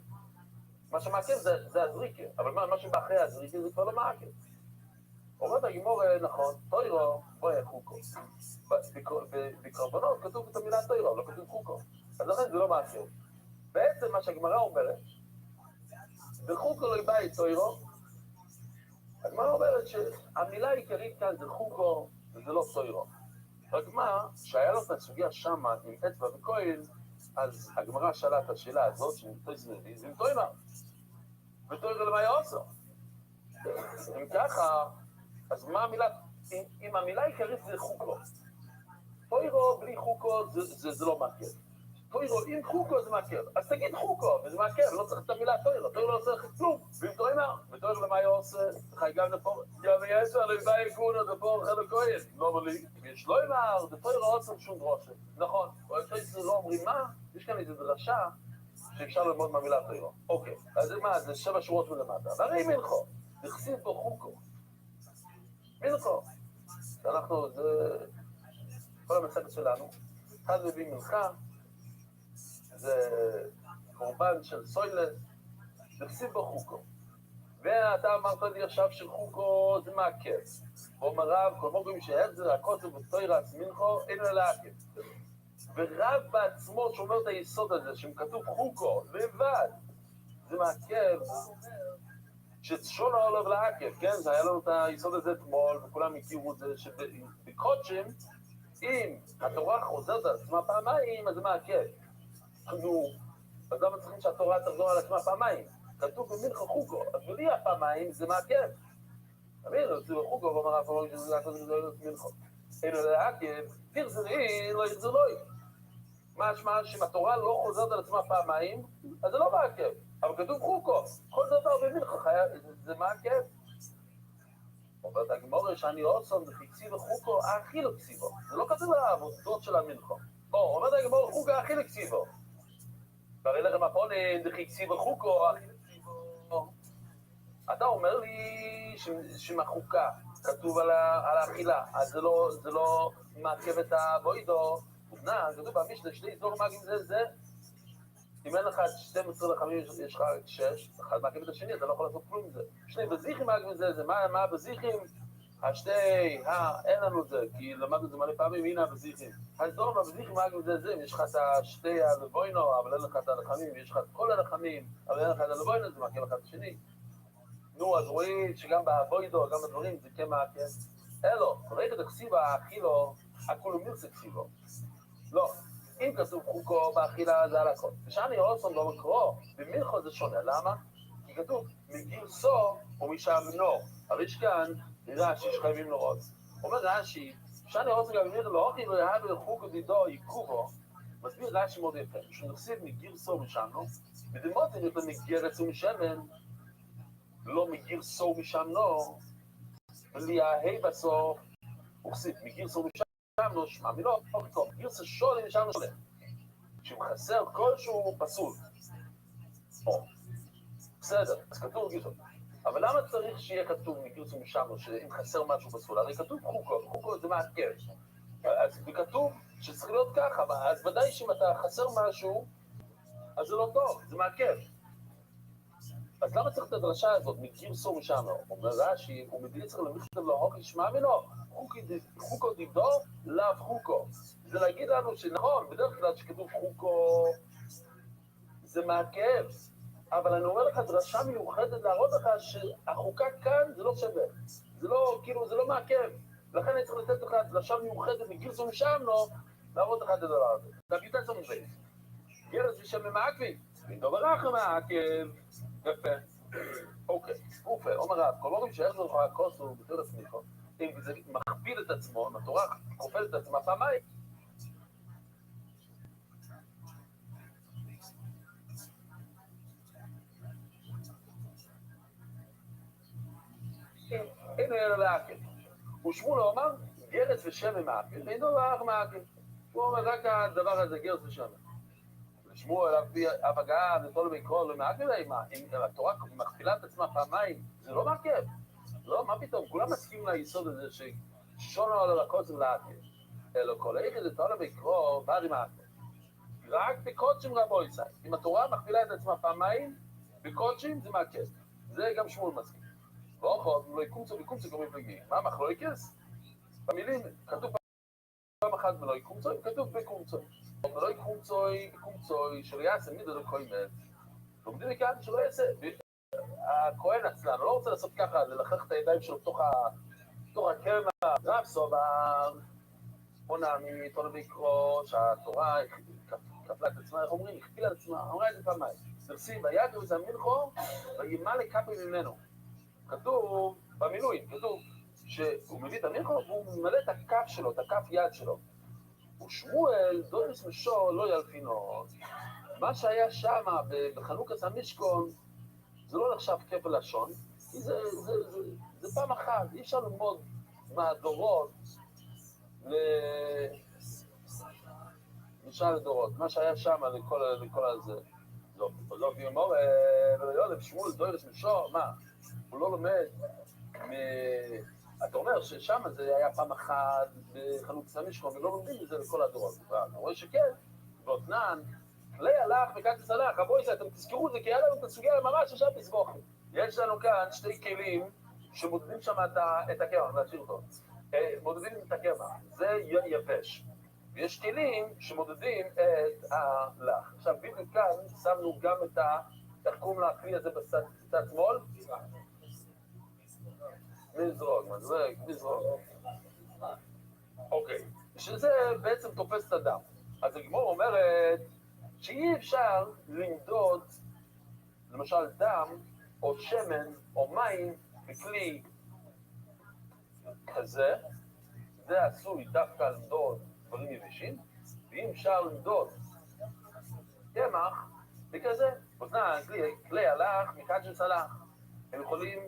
מה שמעכב זה הזריקה, אבל מה שבאחרי הזריקה זה כבר לא מעכב. אומרת הגימור, נכון, תוירו, בואי חוקו. בקרבנות כתוב את המילה תוירו, לא כתוב חוקו. אז לכן זה לא מעכב. בעצם מה שהגמרא אומרת, בחוקו לא יבאי תוירו, הגמרא אומרת שהמילה העיקרית כאן זה חוקו וזה לא תוירו. רק מה, שהיה לו את הסוגיה שמה עם אצבע וכהן, אז הגמרא שאלה את השאלה הזאת, שנמצא זנבי, זה עם תוימה. ותוירו למה יעשו? אם ככה, אז מה המילה, אם המילה העיקרית זה חוקו, תוירו בלי חוקו זה לא מעכב. תוירו עם חוקו זה מעכב. אז תגיד חוקו, וזה מעכב, לא צריך את המילה תוירו, תוירו לא צריך כלום. ואם תוימה, ותוירו למה יעושה, חייגם לפור, גם יעשר לבאי גונו דפור חלק כהן. לא אומר לי, יש לא אמר, תוירו עושה שום דרושה. נכון, אבל לא אומרים מה, יש כאן איזו דרשה שאפשר ללמוד מהמילה תוירו. אוקיי, אז מה, זה 7 שורות מלמטה. והרי מלכו, נכסיב בו חוקו. מלכו. אנחנו, זה כל המסכת שלנו, אחד מביא מלכה, זה קורבן של סוילס, נכסיב בו חוקו. ואתה אמרת לי עכשיו שחוקו זה מעכב. ואומר רב, כל מוגרים שהחזר הקוצר ותוירס מלכו, אינו אלא עקב. ורב בעצמו שאומר את היסוד הזה, שכתוב חוקו, לבד, זה מעכב, ששון העולב לעקב, כן? זה היה לנו את היסוד הזה אתמול, וכולם הכירו את זה, שבקודשים, אם התורה חוזרת על עצמה פעמיים, אז זה מעכב. נו, אז למה צריכים שהתורה תחזור על עצמה פעמיים? כתוב במלכה חוקו, אז בלי הפעמיים זה מעכב. תמיד, זה חוקו, ואומר הפעמיים שזה מלכה. אינו לעקב, תחזרי, לא יחזרוי. משמע שאם התורה לא חוזרת על עצמה פעמיים, אז זה לא מעכב. אבל כתוב חוקו, כל דבר במלכה, זה מעכב. אומרת הגמורה שאני עושם וחיקסיב וחוקו, הכי לא קסיבו. זה לא כתוב על העבודות של המלכה. אומרת הגמורה חוקו הכי לא קסיבו. והרי לכם הפונן דחיקסיב וחוקו, הכי לא קסיבו. אתה אומר לי שמחוקה כתוב על האכילה, אז זה לא מעכב את הבוידו. כתוב במשנה, שני זור מגים זה. אם אין לך 12 לחמים, יש לך 6, אחד מעכב את השני, אתה לא יכול לעשות כלום עם זה. שני בזיכים מעכבים זה, מה בזיכים? אין לנו זה, כי למדנו את זה מלא פעמים, הנה הבזיכים. הזור בזיכים מעכבים זה, יש לך את השתי הלבוינו, אבל אין לך את הלחמים, יש לך את כל הלחמים, אבל אין לך את הלבוינו, זה מעכב אחד את השני. נו, אז רואים שגם בבוידו, גם בדברים, זה כן מעכב. אלו, ראית את הכסיבה, האכילו, הכולו מילסה כסיבו. לא. אם כתוב חוקו באכילה זה על הכל. ושאני עושים במקרו, במלכו זה שונה. למה? כי כתוב, מגרסו ומשאמנו. הרי יש כאן, רש"י שחייבים לראות. אומר רש"י, שאני עושים גם במלכו, לא אוכי ויהב לחוקו דידו יקובו, מסביר רש"י מאוד יפה. כשנכסיב מגרסו ומשאמנו, בדמות אם אתה מגרס ומשמן, לא מגרסו ומשאמנו, וליהי בסוף, וכסיב מגרסו ומשאמנו, לא שמע, מלא, גרסה שולם משם שולם. שאם חסר כלשהו פסול. בסדר, אז כתוב גרסה. אבל למה צריך שיהיה כתוב מגרסה משם, שאם חסר משהו פסול? הרי כתוב חוקו זה מעכב. אז כתוב שצריך להיות ככה, אז ודאי שאם אתה חסר משהו, אז זה לא טוב, זה מעכב. אז למה צריך את הדרשה הזאת, מגרסו משם? אומר רש"י, הוא מדיע צריך למכתב להוק לשמע ממנו, חוקו דידו, לאו חוקו. זה להגיד לנו שנכון, בדרך כלל שכתוב חוקו, זה מעכב. אבל אני אומר לך, דרשה מיוחדת להראות לך שהחוקה כאן זה לא שווה. זה לא, כאילו, זה לא מעכב. לכן אני צריך לתת לך דרשה מיוחדת מגרסו משם, להראות לך את הדבר הזה. תביא את עצמם בזה. גרס ושם ממעכבי. מדובר אחר מעכב. יפה. אוקיי. אופה, אומר רב, כל מורים שאיך זה לך הכוס הוא בתור עצמכו, אם זה מכפיל את עצמו, אם התורה כופלת את עצמה פעמיים. אינו אלא לעקב. ושמואל אמר, גרס ושמן מעקב, ואינו רח מעקב. הוא אומר רק הדבר הזה, גרס ושמן. שמואל, אב הגן, וכל ויקרא, לא מעכב להם, אם התורה מכפילה את עצמה פעמיים, זה לא מעכב. לא, מה פתאום, כולם מסכימים ליסוד הזה ששונו על הקוצם לעכב. אלא כל איכא דתורה ויקרא, בעד עם העכב. רק בקודשים רבו יצא. אם התורה מכפילה את עצמה פעמיים, בקודשים זה מעכב. זה גם שמואל מסכים. ואוכו, לא יקומצו וקומצו כמו מפלגים. מה מחלוקס? במילים, כתוב פעם אחת ולא יקומצו, כתוב בקומצו. ולא יקומצוי, בקומצוי, שלא יעשה מידו לקוימת. לומדים מכאן שלא יעשה. הכהן עצלן, לא רוצה לעשות ככה, ללחך את הידיים שלו בתוך הקרן הרב סובר. עונה מתורה ויקרא, שהתורה כפלה את עצמה, איך אומרים? הכפילה את עצמה, אמרה את זה פעמיים. תרסים, ויגר וזה מלכו, וימלא כפי ממנו. כתוב במילואים, כתוב שהוא מביא את המלכו והוא ממלא את הכף שלו, את הכף יד שלו. ושמואל, דורס משול, לא ילפינו. מה שהיה שם בחנוכת המשכון, זה לא נחשב כפל לשון, כי זה פעם אחת, אי אפשר ללמוד מהדורות משל לדורות, מה שהיה שם לכל הזה. לא ביומור, ולא שמואל דורס משול, מה? הוא לא לומד אתה אומר ששם זה היה פעם אחת בחנוכת המשכון, ולא לומדים מזה לכל הדורות. אתה רואה שכן, ואותנן, כלי הלך וכתס הלך, הבויסה, אתם תזכרו את זה, כי היה לנו את הסוגיה ממש עכשיו תסבוכם. יש לנו כאן שתי כלים שמודדים שם את הקרח, להשאיר אותו. מודדים את הקרח, זה יבש. ויש כלים שמודדים את הלך. עכשיו, בדיוק כאן שמנו גם את איך קוראים לכלי הזה בצד שמאל? מזרוג. אוקיי, שזה בעצם תופס את הדם. אז הגמור אומרת שאי אפשר למדוד, למשל דם, או שמן, או מים, בכלי כזה, זה עשוי דווקא למדוד דברים יבשים, ואם אפשר למדוד קמח, בכזה, אוזנן, כלי הלך, מקד של צלח. הם יכולים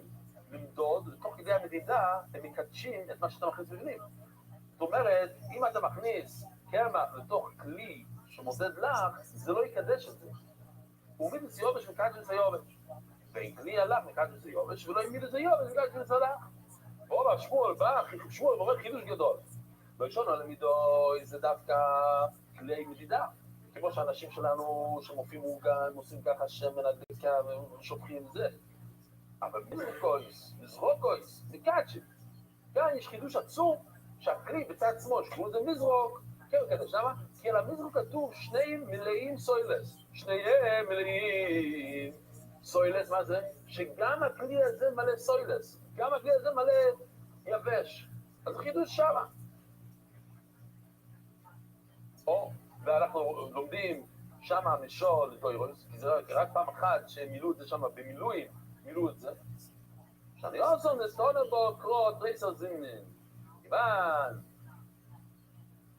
למדוד, ותוך כדי המדידה הם מקדשים את מה שאתה מכניס בפנים. זאת אומרת, אם אתה מכניס קמח לתוך כלי שמודד לך, זה לא יקדש את זה. הוא עמיד לזה יובש מקדש לזה יובש. ואם כלי הלך מקדש לזה יובש, ולא עמיד לזה יובש מקדש לזה לך. ואומר, שמואל בא, שמואל מורה חידוש גדול. בראשון על המידוי זה דווקא כלי מדידה. כמו שאנשים שלנו שמופיעים מורגן, עושים ככה שמן הדקה ושופכים את זה. אבל מזרוקויס, מקדשים. כאן יש חידוש עצום שהכלי בצד שמאל, שקוראים לזה מזרוק, כן, קדש, למה? כי על המזרוק כתוב שני מלאים סוילס. שניהם מלאים סוילס, מה זה? שגם הכלי הזה מלא סוילס, גם הכלי הזה מלא יבש. אז חידוש שמה. ואנחנו לומדים שמה משול לתוירוס, כי זה רק פעם אחת שהם מילאו את זה שמה במילואים, מילאו את זה. שאני עושה נסתונה בו קרות ריסר זימנין. כיוון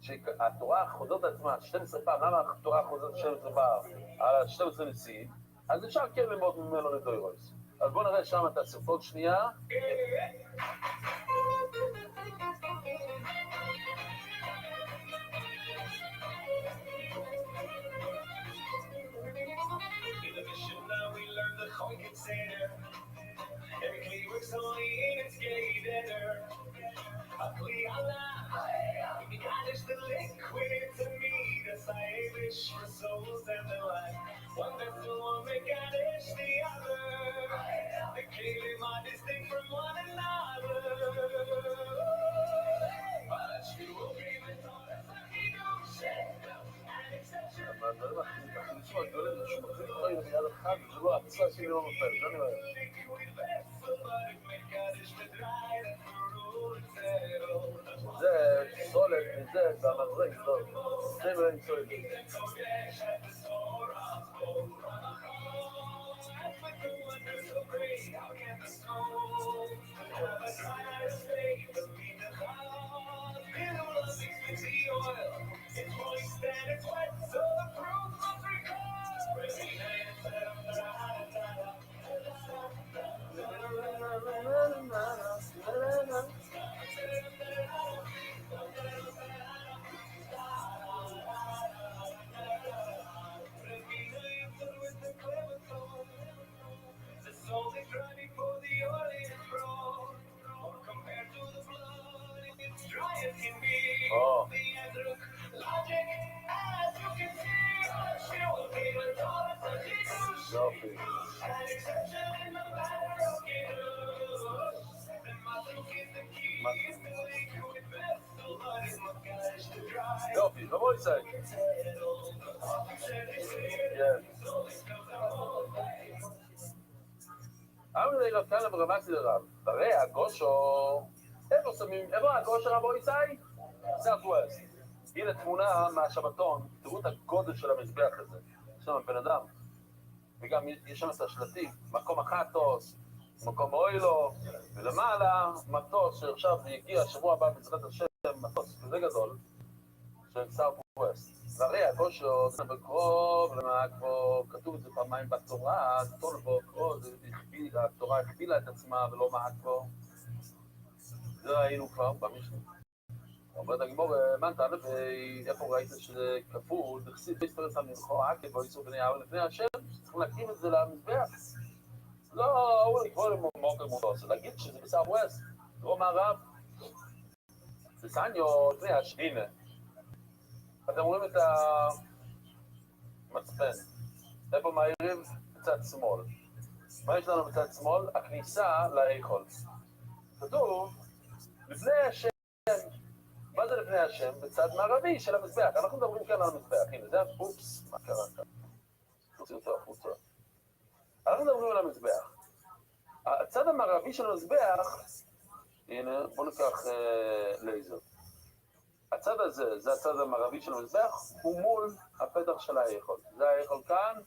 שהתורה חוזרת עצמה 12 פעם, למה התורה חוזרת 12 פעם על 12 נשיאים? אז אפשר כן ללמוד ממנו לתוירוס. אז בואו נראה שם את הסרטון שנייה. Every works only in its gator. A plea Allah, God is the liquid to me. That's I wish for souls and the light. One vessel, one make God is the other. The clearly my distinct from one another. But you will be with all the fucking ocean. And exception. זה סולת מזה, במזרק, זה מלאים סולת. say? Yeah. אמרי לו כאן ברמת לרב, הרי הגושו, איפה הגושו רבו ישי? סארט-ווסט. הנה תמונה מהשבתון, תראו את הגודל של המזבח הזה. יש שם בן אדם, וגם יש שם את השלטים, מקום החטוס, מקום אוילו, ולמעלה מטוס שעכשיו יגיע שבוע הבא בעזרת השם, מטוס כזה גדול, של סארט-ווסט. והרי הגושו, זה בקרוב, למעקבו, כתוב את זה פעמיים בתורה, תולבו, התורה הכפילה את עצמה ולא מעקבו. זה ראינו כבר במשנה. אומרת הגמור, מנתן, ואיפה ראית שזה כפול, דכסיד ביספרס המלכו, עקב או איסור בני העול לפני השם, צריכים להקים את זה למזבח. לא, הוא לקבול למוקר מוטוס, להגיד שזה בסארט-ווסט, דרום מערב. בסניו, לפני השם, הנה. אתם רואים את המצפן. איפה מהירים? בצד שמאל. מה יש לנו בצד שמאל? הכניסה לאיכול. כתוב, לפני השם. מה זה לפני השם? בצד מערבי של המזבח. אנחנו מדברים כאן על המזבח. הנה, זה אופס, מה קרה כאן? תוציא אותו החוצה. אנחנו מדברים על המזבח. הצד המערבי של המזבח, הנה, בואו ניקח לייזר. הצד הזה, זה הצד המערבי של המזבח, הוא מול הפתח של האיכול. זה האיכול כאן,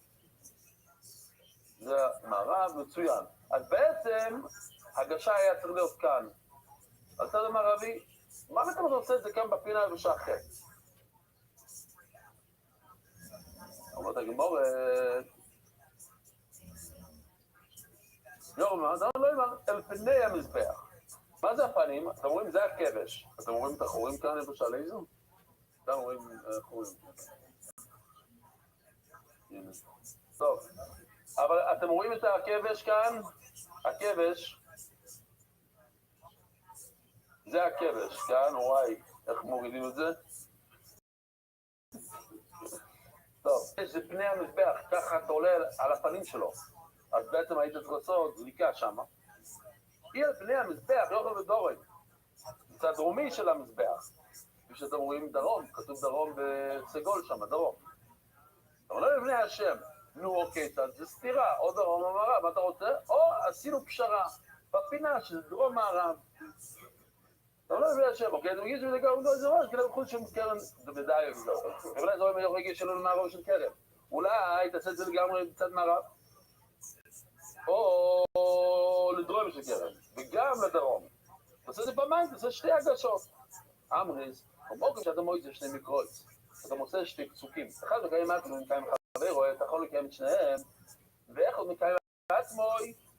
זה מערב, מצוין. אז בעצם, הגשה היה צריך להיות כאן. הצד המערבי, מה אתה עושה את זה כאן בפינה ובשחק? אומרת הגמור, לא אמר, אל פני המזבח. מה זה הפנים? אתם רואים, זה הכבש. אתם רואים את החורים כאן איפה שעל איזו? אתם רואים חורים. טוב, אבל אתם רואים את הכבש כאן? הכבש, זה הכבש כאן, וואי, איך מורידים את זה? טוב, זה פני המזבח, ככה אתה עולה על הפנים שלו. אז בעצם היית צריך לעשות זריקה שמה. היא על פני המזבח, יוכל ודורן. בצד דרומי של המזבח. כפי שאתם רואים דרום, כתוב דרום בסגול שם, דרום. אבל לא לפני השם. נו אוקיי, זה סתירה, או דרום או מערב, מה אתה רוצה? או עשינו פשרה בפינה של דרום מערב. אבל לא לפני השם, אוקיי, אתה מגיש שזה גם לא איזה ראש, כאילו בחוץ של קרן, זה בדאי וזהו. אבל זה אומר, יכול להגיד שלא למערב של קרן. אולי תעשה את זה לגמרי בצד מערב. או לדרום של קרן, וגם לדרום. תעשה את זה פעמיים, תעשה שתי הגשות. אמריס, כמו כשאתה מוצא שני מקרוץ, אתה מוצא שתי פסוקים. אחד מקיים עצמו, מקיים חברו, אתה יכול לקיים את שניהם, ואיך עוד מקיים עצמו,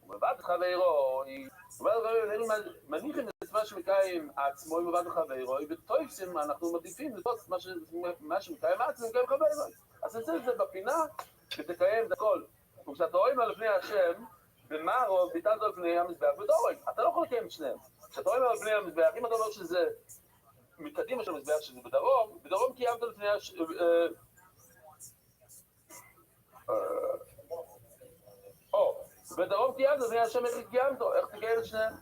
ובבת חברו, מניחים את מה שמקיים עצמו, ובבת חברו, וטויפסים, אנחנו מדיפים לתות מה שמקיים עצמו, מקיים חברו. אז תעשה את זה בפינה, ותקיים את הכל. וכשאתה רואה מה לפני השם, במערב, ביטלת על פני המזבח בדורג. אתה לא יכול לקיים את שניהם. כשאתה רואה על פני המזבח, אם אתה אומר שזה מקדימה של המזבח, שזה בדרום, בדרום קיימת על פני השם... בדרום קיימת על פני השם, איך קיימתו? איך תקיים את שניהם?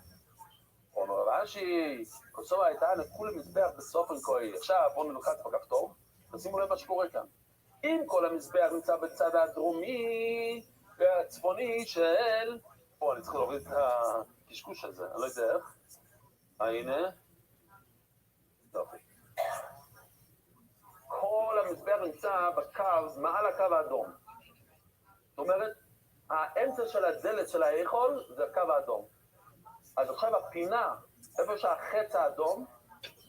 אומר רש"י, כוסו הייתה נקול מזבח בסופן כהי. עכשיו בואו נלחץ בכפתור, תשימו לב מה שקורה כאן. אם כל המזבח נמצא בצד הדרומי והצפוני של... פה אני צריך להוריד את הקשקוש הזה, אני לא יודע איך. הנה. טוב. כל המזבח נמצא בקו, מעל הקו האדום. זאת אומרת, האמצע של הדלת של האיכול זה הקו האדום. אז עכשיו הפינה, איפה שהחץ האדום,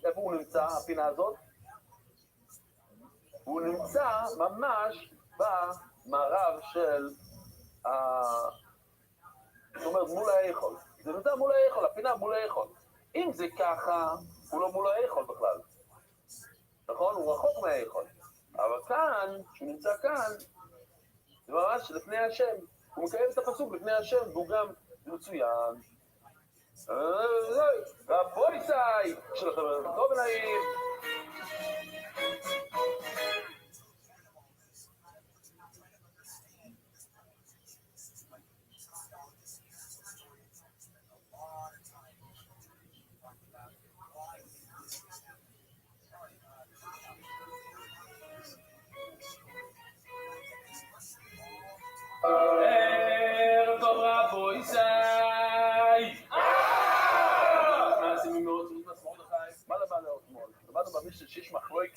איפה הוא נמצא, הפינה הזאת? הוא נמצא ממש במערב של זאת אומרת, מול האיכול. זה נמצא מול האיכול, הפינה מול האיכול. אם זה ככה, הוא לא מול האיכול בכלל. נכון? הוא רחוק מהאיכול. אבל כאן, כשהוא נמצא כאן, זה ממש לפני השם. הוא מקיים את הפסוק לפני השם, והוא גם מצוין. רבוניסאי! שלכם טוב ונעים.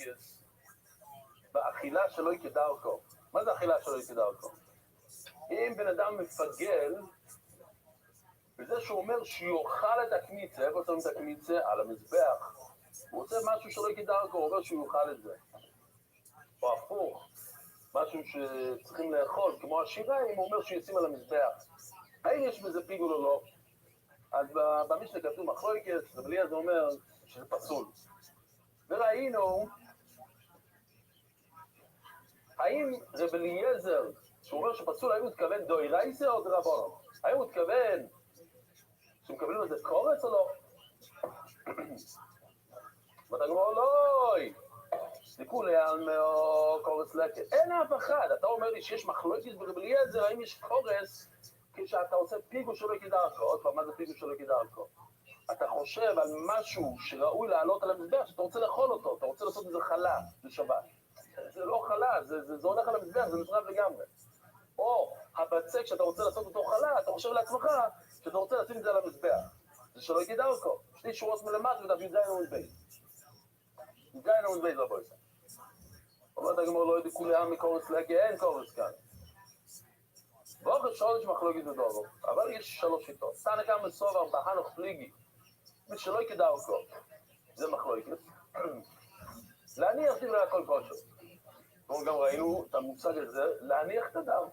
מחלוקס באכילה שלא כדרכו. מה זה אכילה שלא כדרכו? אם בן אדם מפגל בזה שהוא אומר שיאכל את הקמיצה, איפה שמים את הקמיצה? על המזבח. הוא עושה משהו שלא כדרכו, הוא אומר שהוא יאכל את זה. או הפוך, משהו שצריכים לאכול, כמו השיריים, הוא אומר שישים על המזבח. האם יש בזה פיגול או לא? אז במשנה כתוב מחלוקס, ובלי זה אומר שזה פסול. וראינו, האם רב אליעזר, שהוא אומר שפסול, האם הוא מתכוון דאורייתא או דרבנן? האם הוא מתכוון שמקבלים לזה קורס או לא? ואתה אומר, לא, לכולי על קורס לקט. אין אף אחד. אתה אומר לי שיש מחלוקת ברב אליעזר, האם יש קורס כשאתה עושה פיגול שלא כדרכו? עוד פעם, מה זה פיגול שלא כדרכו? אתה חושב על משהו שראוי לעלות על המזבח, שאתה רוצה לאכול אותו, אתה רוצה לעשות איזה חלה לשבת. זה לא חלה, זה הולך על המזבח, זה נשרף לגמרי. או הבצק שאתה רוצה לעשות אותו חלה, אתה חושב לעצמך שאתה רוצה לשים את זה על המזבח. זה שלא כדרכו. שתי שורות מלמטה ודף י"ז עמוד בייס. י"ז עמוד בייס רבו ישראל. אומרת הגמרא לא יודעים כולי עם מקורס לקט, אין קורס כאן. ואחרי שולש מחלוקת בדובו, אבל יש שלוש שיטות. תנא קמא סובר בהנוך פליגי, ושלא כדרכו, זה מחלוקת. להניח דברי הכל כושר. כמו גם ראינו את המושג הזה, להניח את הדם.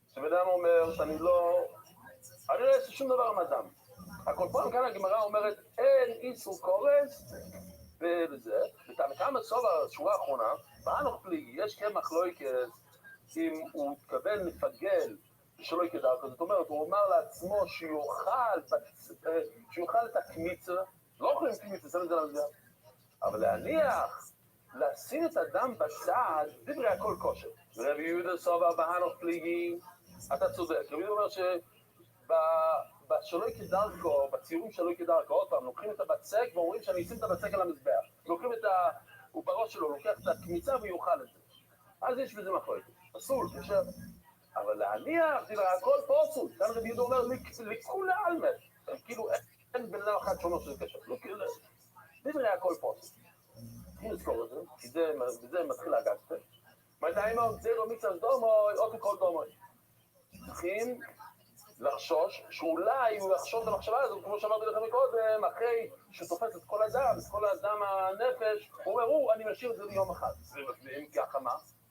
שבן אדם אומר שאני לא אעשה שום דבר עם הדם. הכל פעם כאן הגמרא אומרת, אין איסור קורס, וזה, ותנא קמא סובר, שורה האחרונה, בהנוך פליגי, יש כן מחלוקת, אם הוא מתכוון לפגל שלא כדרכו, זאת אומרת, הוא אומר לעצמו שיאכל את הקמיצה, לא אוכלים קמיצה, שם את זה למזבח, אבל להניח, לשים את הדם בצד, דברי הכל כושר. ורבי יהודה סובר בהנוך פליגי, אתה צודק, רבי יהודה אומר שבשלא כדרכו, בציורים שלא כדרכו, עוד פעם, לוקחים את הבצק ואומרים שאני אשים את הבצק על המזבח, לוקחים את הוא בראש שלו, לוקח את הקמיצה ויאכל את זה. אז יש בזה מחלוקת, פסול, קשר. אבל להניח, דברי הכל פסול. כאן רבי יהודה אומר, לכולי עלמא. כאילו, אין בן אדם אחד שאומר שזה קשר. דברי הכל פסול. צריכים לזכור את זה, כי זה מתחיל להגשת. מתי אמר, זה לא מצווה דומוי, או ככל דומוי. צריכים לחשוש, שאולי הוא יחשוב את המחשבה הזאת, כמו שאמרתי לכם מקודם, אחרי שהוא תופס את כל הדם הנפש, הוא אומר, אני משאיר את זה ליום אחד. ואם ככה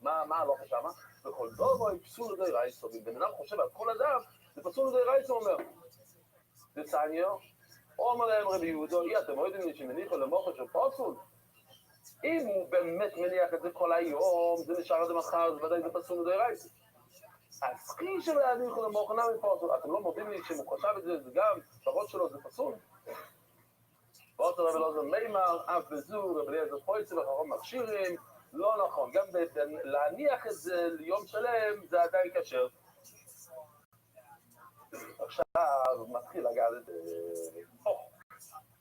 מה הלוך שמה? וכל דומוי פסול דאורייתא, אם בן אדם חושב על כל הדם, זה פסול דאורייתא, הוא אומר. זה צניו, אומר להם רבי יהודה, אתם יודעים לי שמניחו למוחו של פסול? אם הוא באמת מניח את זה כל היום, זה נשאר עד מחר, זה ודאי זה פסול דאורייתא. אז חי שלהניחו למוחו נמי פסול, אתם לא מודים לי שאם הוא חשב את זה, זה גם, בראש שלו זה פסול. ואותו רבי אלעזר מימר, אף בזו, רבי אליעזר פויצה וחכם מכשירים, לא נכון, גם להניח את זה ליום שלם, זה עדיין כשר. עכשיו מתחיל לגעת את זה.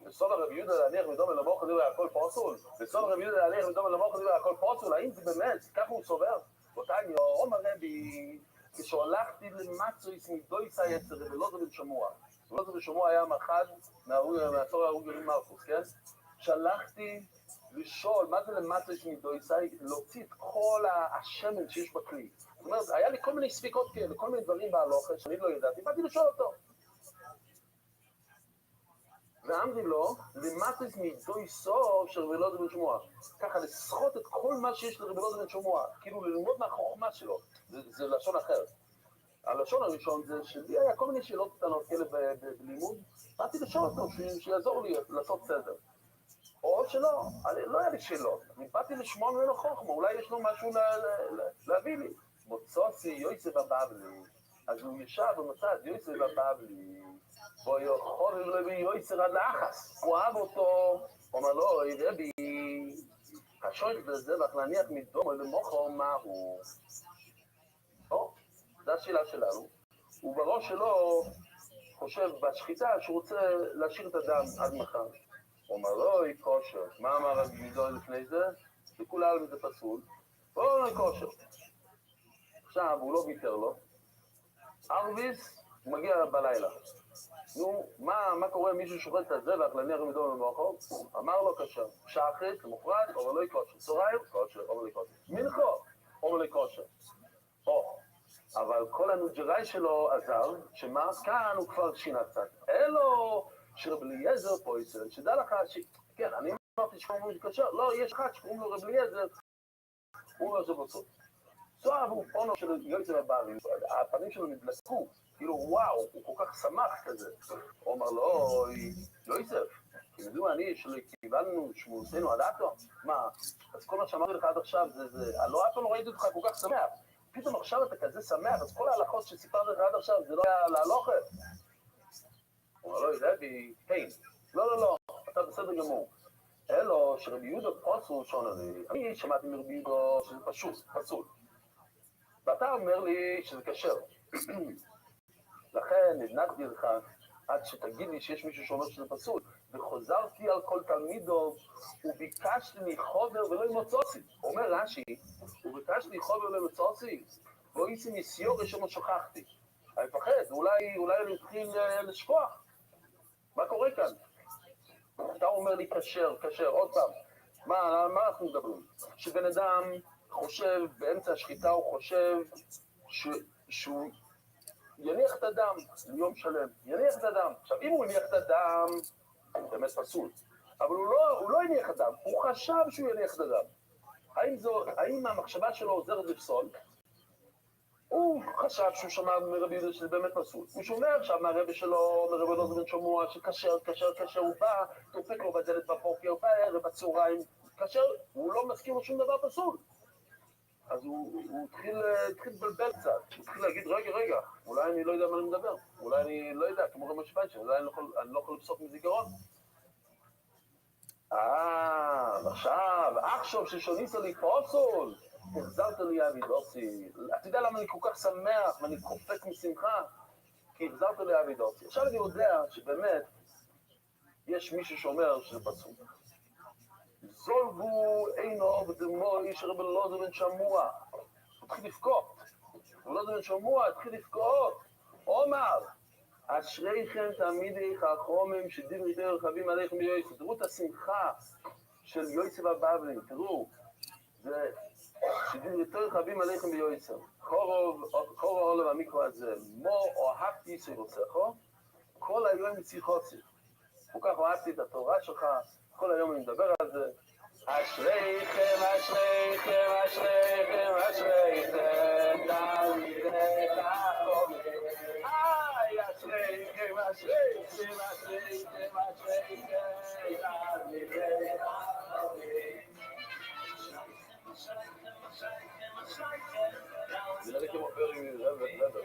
בסוד הרבי יהודה להניח מדומה למוחו דברי הכל פסול, בסוד הרבי יהודה להניח מדומה למוחו דברי הכל פסול, האם זה באמת, ככה הוא סובר? אותן אומר רבי, כשהולכתי למצויס מדויסה יצר ולא זה בן שמוע. ולא זה בן שמוע היה אחד מהצור ההרוגים מרקוס, כן? שלחתי לשאול, מה זה למצויס מדויסה? להוציא את כל השמן שיש בכלי. זאת אומרת, היה לי כל מיני ספיקות כאלה, כל מיני דברים בהלוכה שאני לא ידעתי, באתי לשאול אותו. ואמרי לו, למטס מדוי סוף של רבי אלעזר בן שמוע. ככה, לסחוט את כל מה שיש לרבי אלעזר בן שמוע, כאילו ללמוד מהחוכמה שלו, זה לשון אחרת. הלשון הראשון זה שלי היה כל מיני שאלות קטנות כאלה בלימוד, באתי לשאול אותו, שיעזור לי לעשות סדר. או שלא, לא היה לי שאלות, אני באתי לשמוע ממנו חוכמה, אולי יש לו משהו להביא לי. מוצוסי יויצא בבבלי, אז הוא ישב ומצא את יויצא בבבלי, בו יכול רבי יויצא עד לאחס, הוא אהב אותו, הוא אמר לו, רבי, השוין בזה, ואך להניח מדומו למוחו מהו. זו השאלה שלנו, ובראש שלו חושב בשחיטה שהוא רוצה להשאיר את הדם עד מחר. הוא אמר לו, כושר, מה אמר רבי יהודה לפני זה? וכולה על מזה פסול, כושר. עכשיו הוא לא ויתר לו, ארביס הוא מגיע בלילה. נו, מה קורה אם מישהו שוחט את הזבח להניח מדום במוחו? אמר לו כשר. שחט, למוחרת, אבל לא יקושר. צהריים, כושר, אבל לא יקושר. מנחו, אבל לא יקושר. אבל כל הנוג'ראי שלו עזר, שמה? כאן הוא כבר שינה קצת. אלו שרב אליעזר פה אצלנו, שדע לך כן, אני אמרתי שקוראים לו כשר, לא, יש אחד שקוראים לו רב אליעזר, הוא אומר זה בוצות. סוהב הוא פונו של יועצר הבאבי, הפנים שלו נדלקו, כאילו וואו, הוא כל כך שמח כזה. הוא אמר לו, יועצר, כמדוע אני שקיבלנו שמורתנו עדתו, מה, אז כל מה שאמרתי לך עד עכשיו זה, לא אף פעם לא ראיתי אותך כל כך שמח. פתאום עכשיו אתה כזה שמח, אז כל ההלכות שסיפרתי לך עד עכשיו זה לא היה להלוכת. הוא אומר לו, רבי, היי, לא, אתה בסדר גמור. אלו שרבי יהודה פוסול שונה לי, אני שמעתי מרבי יהודה שזה פסול. ואתה אומר לי שזה כשר. לכן נדנקתי לך עד שתגיד לי שיש מישהו שאומר שזה פסול. וחוזרתי על כל תלמידו, וביקשתי מחובר ולא ימוצוסי. אומר רש"י, וביקשתי מחובר ולא ימוצוסי, לא יצא מסיור שמה שכחתי. אני מפחד, אולי אני מתחיל לשכוח. מה קורה כאן? אתה אומר לי כשר, עוד פעם. מה אנחנו מדברים? שבן אדם חושב, באמצע השחיטה הוא חושב שהוא יניח את הדם ליום שלם. יניח את הדם. עכשיו, אם הוא יניח את הדם, הוא באמת פסול. אבל הוא לא יניח את הדם, הוא חשב שהוא יניח את הדם. האם המחשבה שלו עוזרת לפסול? הוא חשב שהוא שמע מרבי יהודה שזה באמת פסול. הוא שומע עכשיו מהרבי שלו, מרבי אלעזר בן שמוע, שכשר, הוא בא, תופק לו בדלת בבוקר, בערב, בצהריים, כשר, הוא לא מסכים לו שום דבר פסול. אז הוא התחיל לבלבל קצת, הוא התחיל להגיד, רגע, אולי אני לא יודע מה אני מדבר, אולי אני לא יודע, כמו רמי שפייצ'ר, אולי אני לא יכול לפסוק מזיכרון. עכשיו ששוניסה לי פוסול, החזרת לי אבידוסי. אתה יודע למה אני כל כך שמח ואני קופץ משמחה? כי החזרת לי אבידוסי. עכשיו אני יודע שבאמת יש מישהו שאומר שזה פסול. זולגו אינו ודמו איש רב אלעזר בן שמוע. התחיל לבכות. רב אלעזר בן שמוע התחיל לבכות. אומר, אשריכם תלמידי חכמים שדברי דרך רבים עליכם ביועצת. תראו את השמחה של יועצב הבבלי. תראו, זה שדברי דרך רבים עליכם ביועצת. קורא עולם המקרא הזה. מו אוהבתי יסרוצךו, כל היום מציחוצי. כל כך אוהבתי את התורה שלך, כל היום אני מדבר על זה. אשריכם, אשריכם, אשריכם, אשריכם, תלמידי חכמים. אשריכם, אשריכם, אשריכם, אשריכם, תלמידי חכמים. נראה לי כמו פרי רבר.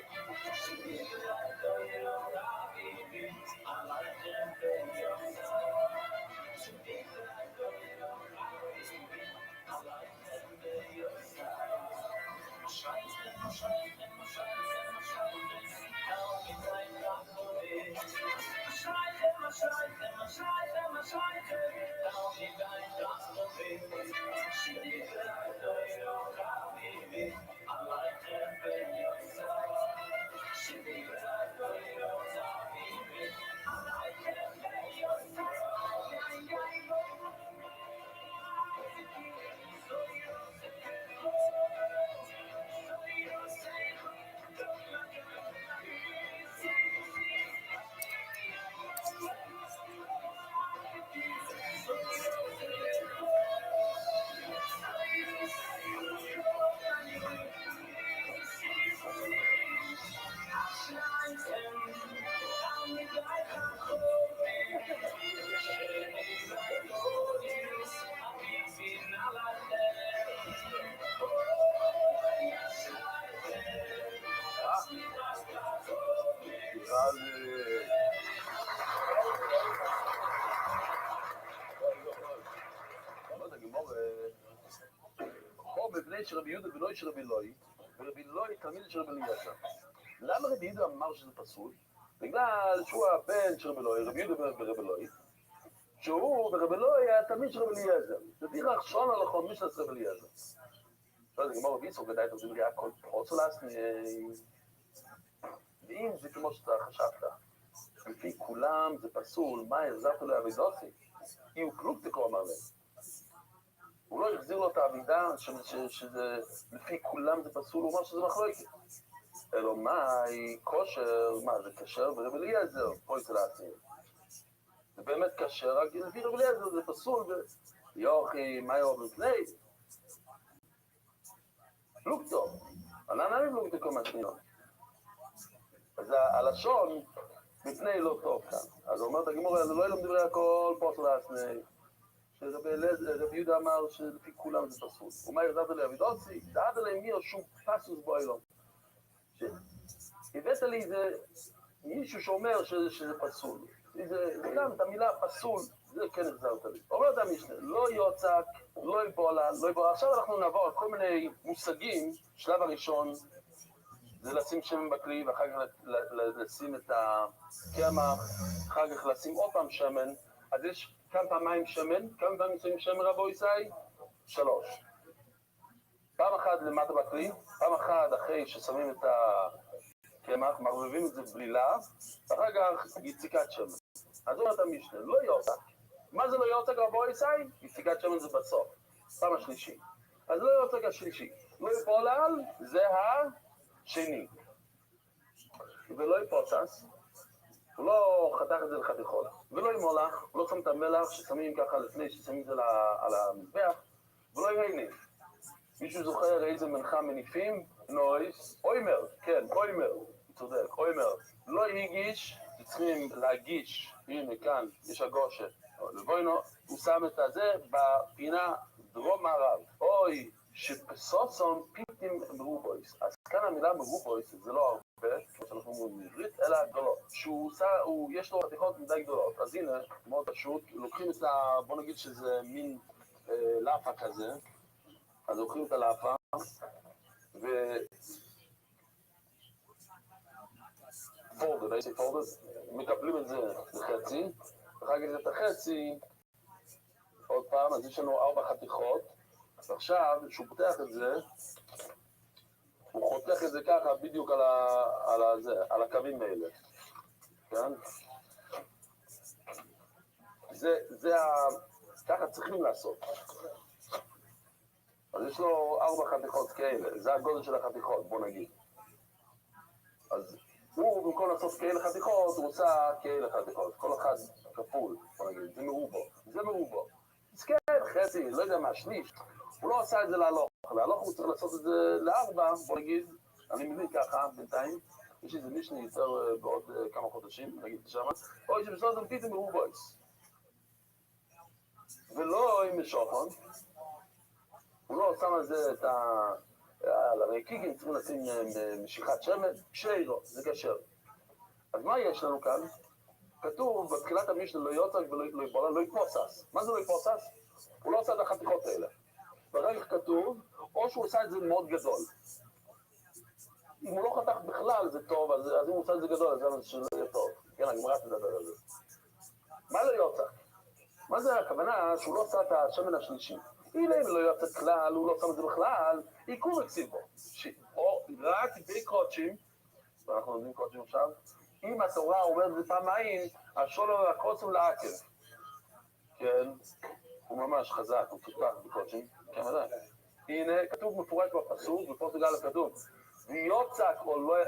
רבי יהודה ולא איש רבי אלוהי, ורבי אלוהי תלמיד של רבי אליעזר. למה רבי יהודה אמר שזה פסול? בגלל שהוא הבן של רבי אלוהי, רבי יהודה ורבי אלוהי, שהוא ורבי אלוהי היה תלמיד של רבי אליעזר. זה דירה שונה לכל מי של רבי אליעזר. זה גמור רבי יצחק, ודאי תרדים לי הכל פרוצולס, ואם אם זה כמו שאתה חשבת, לפי כולם זה פסול, מה החזרת לו אבידוסי? אי הוא פלוגתיקו אמר להם. הוא לא החזיר לו את העבידה שזה לפי כולם זה פסול, הוא אמר שזה מחלוקת. אלא מה, כושר, מה זה כשר? ורב אליעזר, פה אצל העצמי. זה באמת כשר, רק לפי רב אליעזר זה פסול, ויוכי, מה יאהב לפני? פלוגתו, אני פלוגתיקו מהשניות. אז הלשון מפני לא טוב כאן. אז הוא אומר את הגמור, אני לא אלום דברי הכל פוסל העצמי. שרבי יהודה אמר שלפי כולם זה פסול. הוא אומר, ידעת לי אבידוסי, דעת לי מי או שום פסוס בו אילון. הבאת לי איזה מישהו שאומר שזה פסול. גם את המילה פסול, זה כן החזרת לי. אומר את המשנה, לא יוצק, לא יבולה, לא יבולה. עכשיו אנחנו נעבור על כל מיני מושגים. שלב הראשון זה לשים שמן בכלי, ואחר כך לשים את הקמח, אחר כך לשים עוד פעם שמן. אז יש כמה פעמים שמן, כמה פעמים שמים שמן רבו ישי? 3. פעם אחת למטה בכלי, פעם אחת אחרי ששמים את הקמח, מערבבים את זה בלילה, ואחר כך יציקת שמן. אז אומרת המשנה, לא יוצק. מה זה לא יוצק רבו ישי? יציקת שמן זה בסוף, פעם השלישי. אז לא יוצק השלישי. לא יפולל, זה השני. ולא יפוצץ, הוא לא חתך את זה לחתיכות, ולא ימולח, הוא לא שם את המלח ששמים ככה לפני ששמים את זה על המזבח, ולא יהנה. מישהו זוכר איזה מנחה מניפים? נויס, אוימר, כן, אוימר, צודק, אוימר. לא הגיש, צריכים להגיש, הנה כאן, יש הגושת. לבוינו, הוא שם את הזה בפינה דרום מערב. אוי, שפסוסון פיתים מרובויס. אז כאן המילה מרובויס, זה לא הרבה, כמו שאנחנו אומרים בעברית, אלא גדולות. יש לו חתיכות מדי גדולות. אז הנה, מאוד פשוט, לוקחים את בוא נגיד שזה מין לאפה כזה, אז לוקחים את הלאפה, פורדד, מקפלים את זה לחצי, אחר כך את החצי, עוד פעם, אז יש לנו 4 חתיכות, ועכשיו, כשהוא פותח את זה, הוא חותך את זה ככה בדיוק על הקווים האלה, כן? ככה צריכים לעשות. אז יש לו 4 חתיכות כאלה, זה הגודל של החתיכות, בוא נגיד. אז הוא במקום לעשות כאלה חתיכות, הוא עושה כאלה חתיכות, כל אחד כפול, בוא נגיד, זה מרובו. אז כן, חצי, לא יודע מה, שליש. הוא לא עושה את זה להלוך הוא צריך לעשות את זה ל4, בוא נגיד, אני מבין ככה בינתיים, יש איזה מישנה יותר בעוד כמה חודשים, נגיד שמה, או שבסוד זה פיתם מרובויס. ולא עם משוחון, הוא לא שם על זה את הרקיקים, צריכים לשים משיכת שמן, פשיירו, זה קשר. אז מה יש לנו כאן? כתוב בתחילת המשנה לא יוצק ולא יבולה, לא יפוסס. מה זה לא יפוסס? הוא לא עושה את החתיכות האלה. ברגע כתוב, או שהוא עושה את זה מאוד גדול. אם הוא לא חתך בכלל זה טוב, אז אם הוא עושה את זה גדול, אז זה שלא יהיה טוב. כן, הגמרא תדבר על זה. מה לא יוצק? מה זה הכוונה שהוא לא עושה את השמן השלישי? אם לא יוצק כלל, הוא לא שם את זה בכלל, עיקור הקציב בו. או רק בקודשים, ואנחנו לומדים קודשים עכשיו, אם התורה אומרת זה פעמיים, השולו הקוצם לעקב. כן, הוא ממש חזק, הוא תפתח בקודשים, כן, ודאי. הנה, כתוב מפורש בפסוק, בפורטוגל הכתוב, ויוצק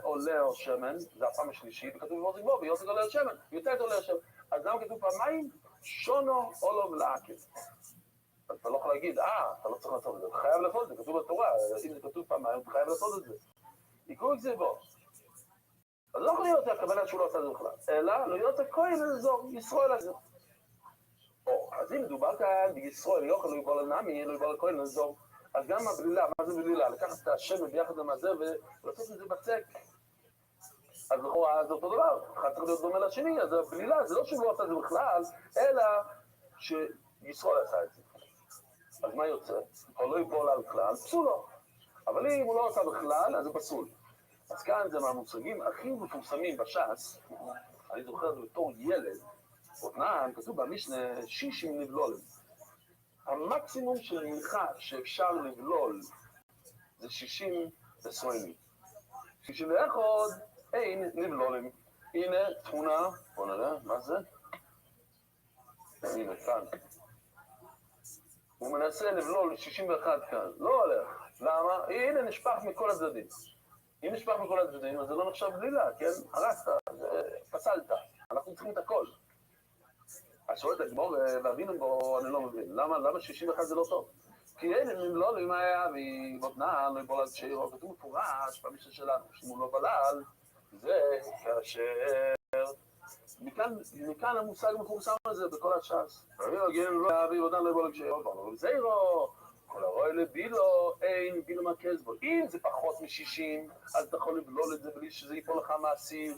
עולה או שמן, זה הפעם השלישית, וכתוב בבוז גבוה, ויוצק עולה או שמן, יוצק עולה או שמן. אז למה כתוב פעמיים? שונו עולו לעקב. אז אתה לא יכול להגיד, אתה לא צריך לעשות את זה, אתה חייב לעשות את זה, כתוב בתורה, אם זה כתוב פעמיים, אתה חייב לעשות את זה. עיקור הקציב בו. אז לא יכול להיות הכוונה שהוא לא עושה את זה בכלל, אלא לא להיות הכהן לזור, ישראל הזה. אז אם מדובר כאן בישראל, יוכל לא יבוא לנמי, לא יבוא לכהן לזור, אז גם הבלילה, מה זה בלילה? לקחת את השמן ביחד עם הזה ולעשות את זה בצק. אז לכאורה זה אותו דבר, אחד צריך להיות דומה לשני, אז הבלילה זה לא שהוא לא עושה את זה בכלל, אלא שישראל עשה את זה. אז מה יוצא? או לא יבוא על כלל, פסולו. אבל אם הוא לא עושה בכלל, אז זה פסול. אז כאן זה מהמושגים הכי מפורסמים בש"ס, אני זוכר את זה בתור ילד, אותנן, כתוב במשנה 60 נבלולים. המקסימום של מנחה שאפשר לבלול זה 60 וסוימים. 61 אין לבלולים. הנה תמונה, בוא נראה, מה זה? הנה, כאן. הוא מנסה לבלול 61 כאן, לא הולך. למה? הנה נשפך מכל הצדדים. אם נשפך מכל הצדדים, אז זה לא נחשב בלילה, כן? הרסת, פסלת. אנחנו צריכים את הכל. אז שואלת הגמור, ואבינו בו, אני לא מבין. למה 61 זה לא טוב? כי אין, לא, אם היה מבוטנן, לא יבול שירו, כתוב מפורש במשנה שלנו, שאם הוא לא בלל, זה כאשר... מכאן המושג מפורסם הזה בכל הש"ס. אבינו הגיענו לא היה מבוטנן, לא יבול שירו, אבל זהירו, כל הרואה לבילו, אין בילו מרכז בו. אם זה פחות מ-60, אז אתה יכול לבלול את זה בלי שזה ייפול לך מהסיר,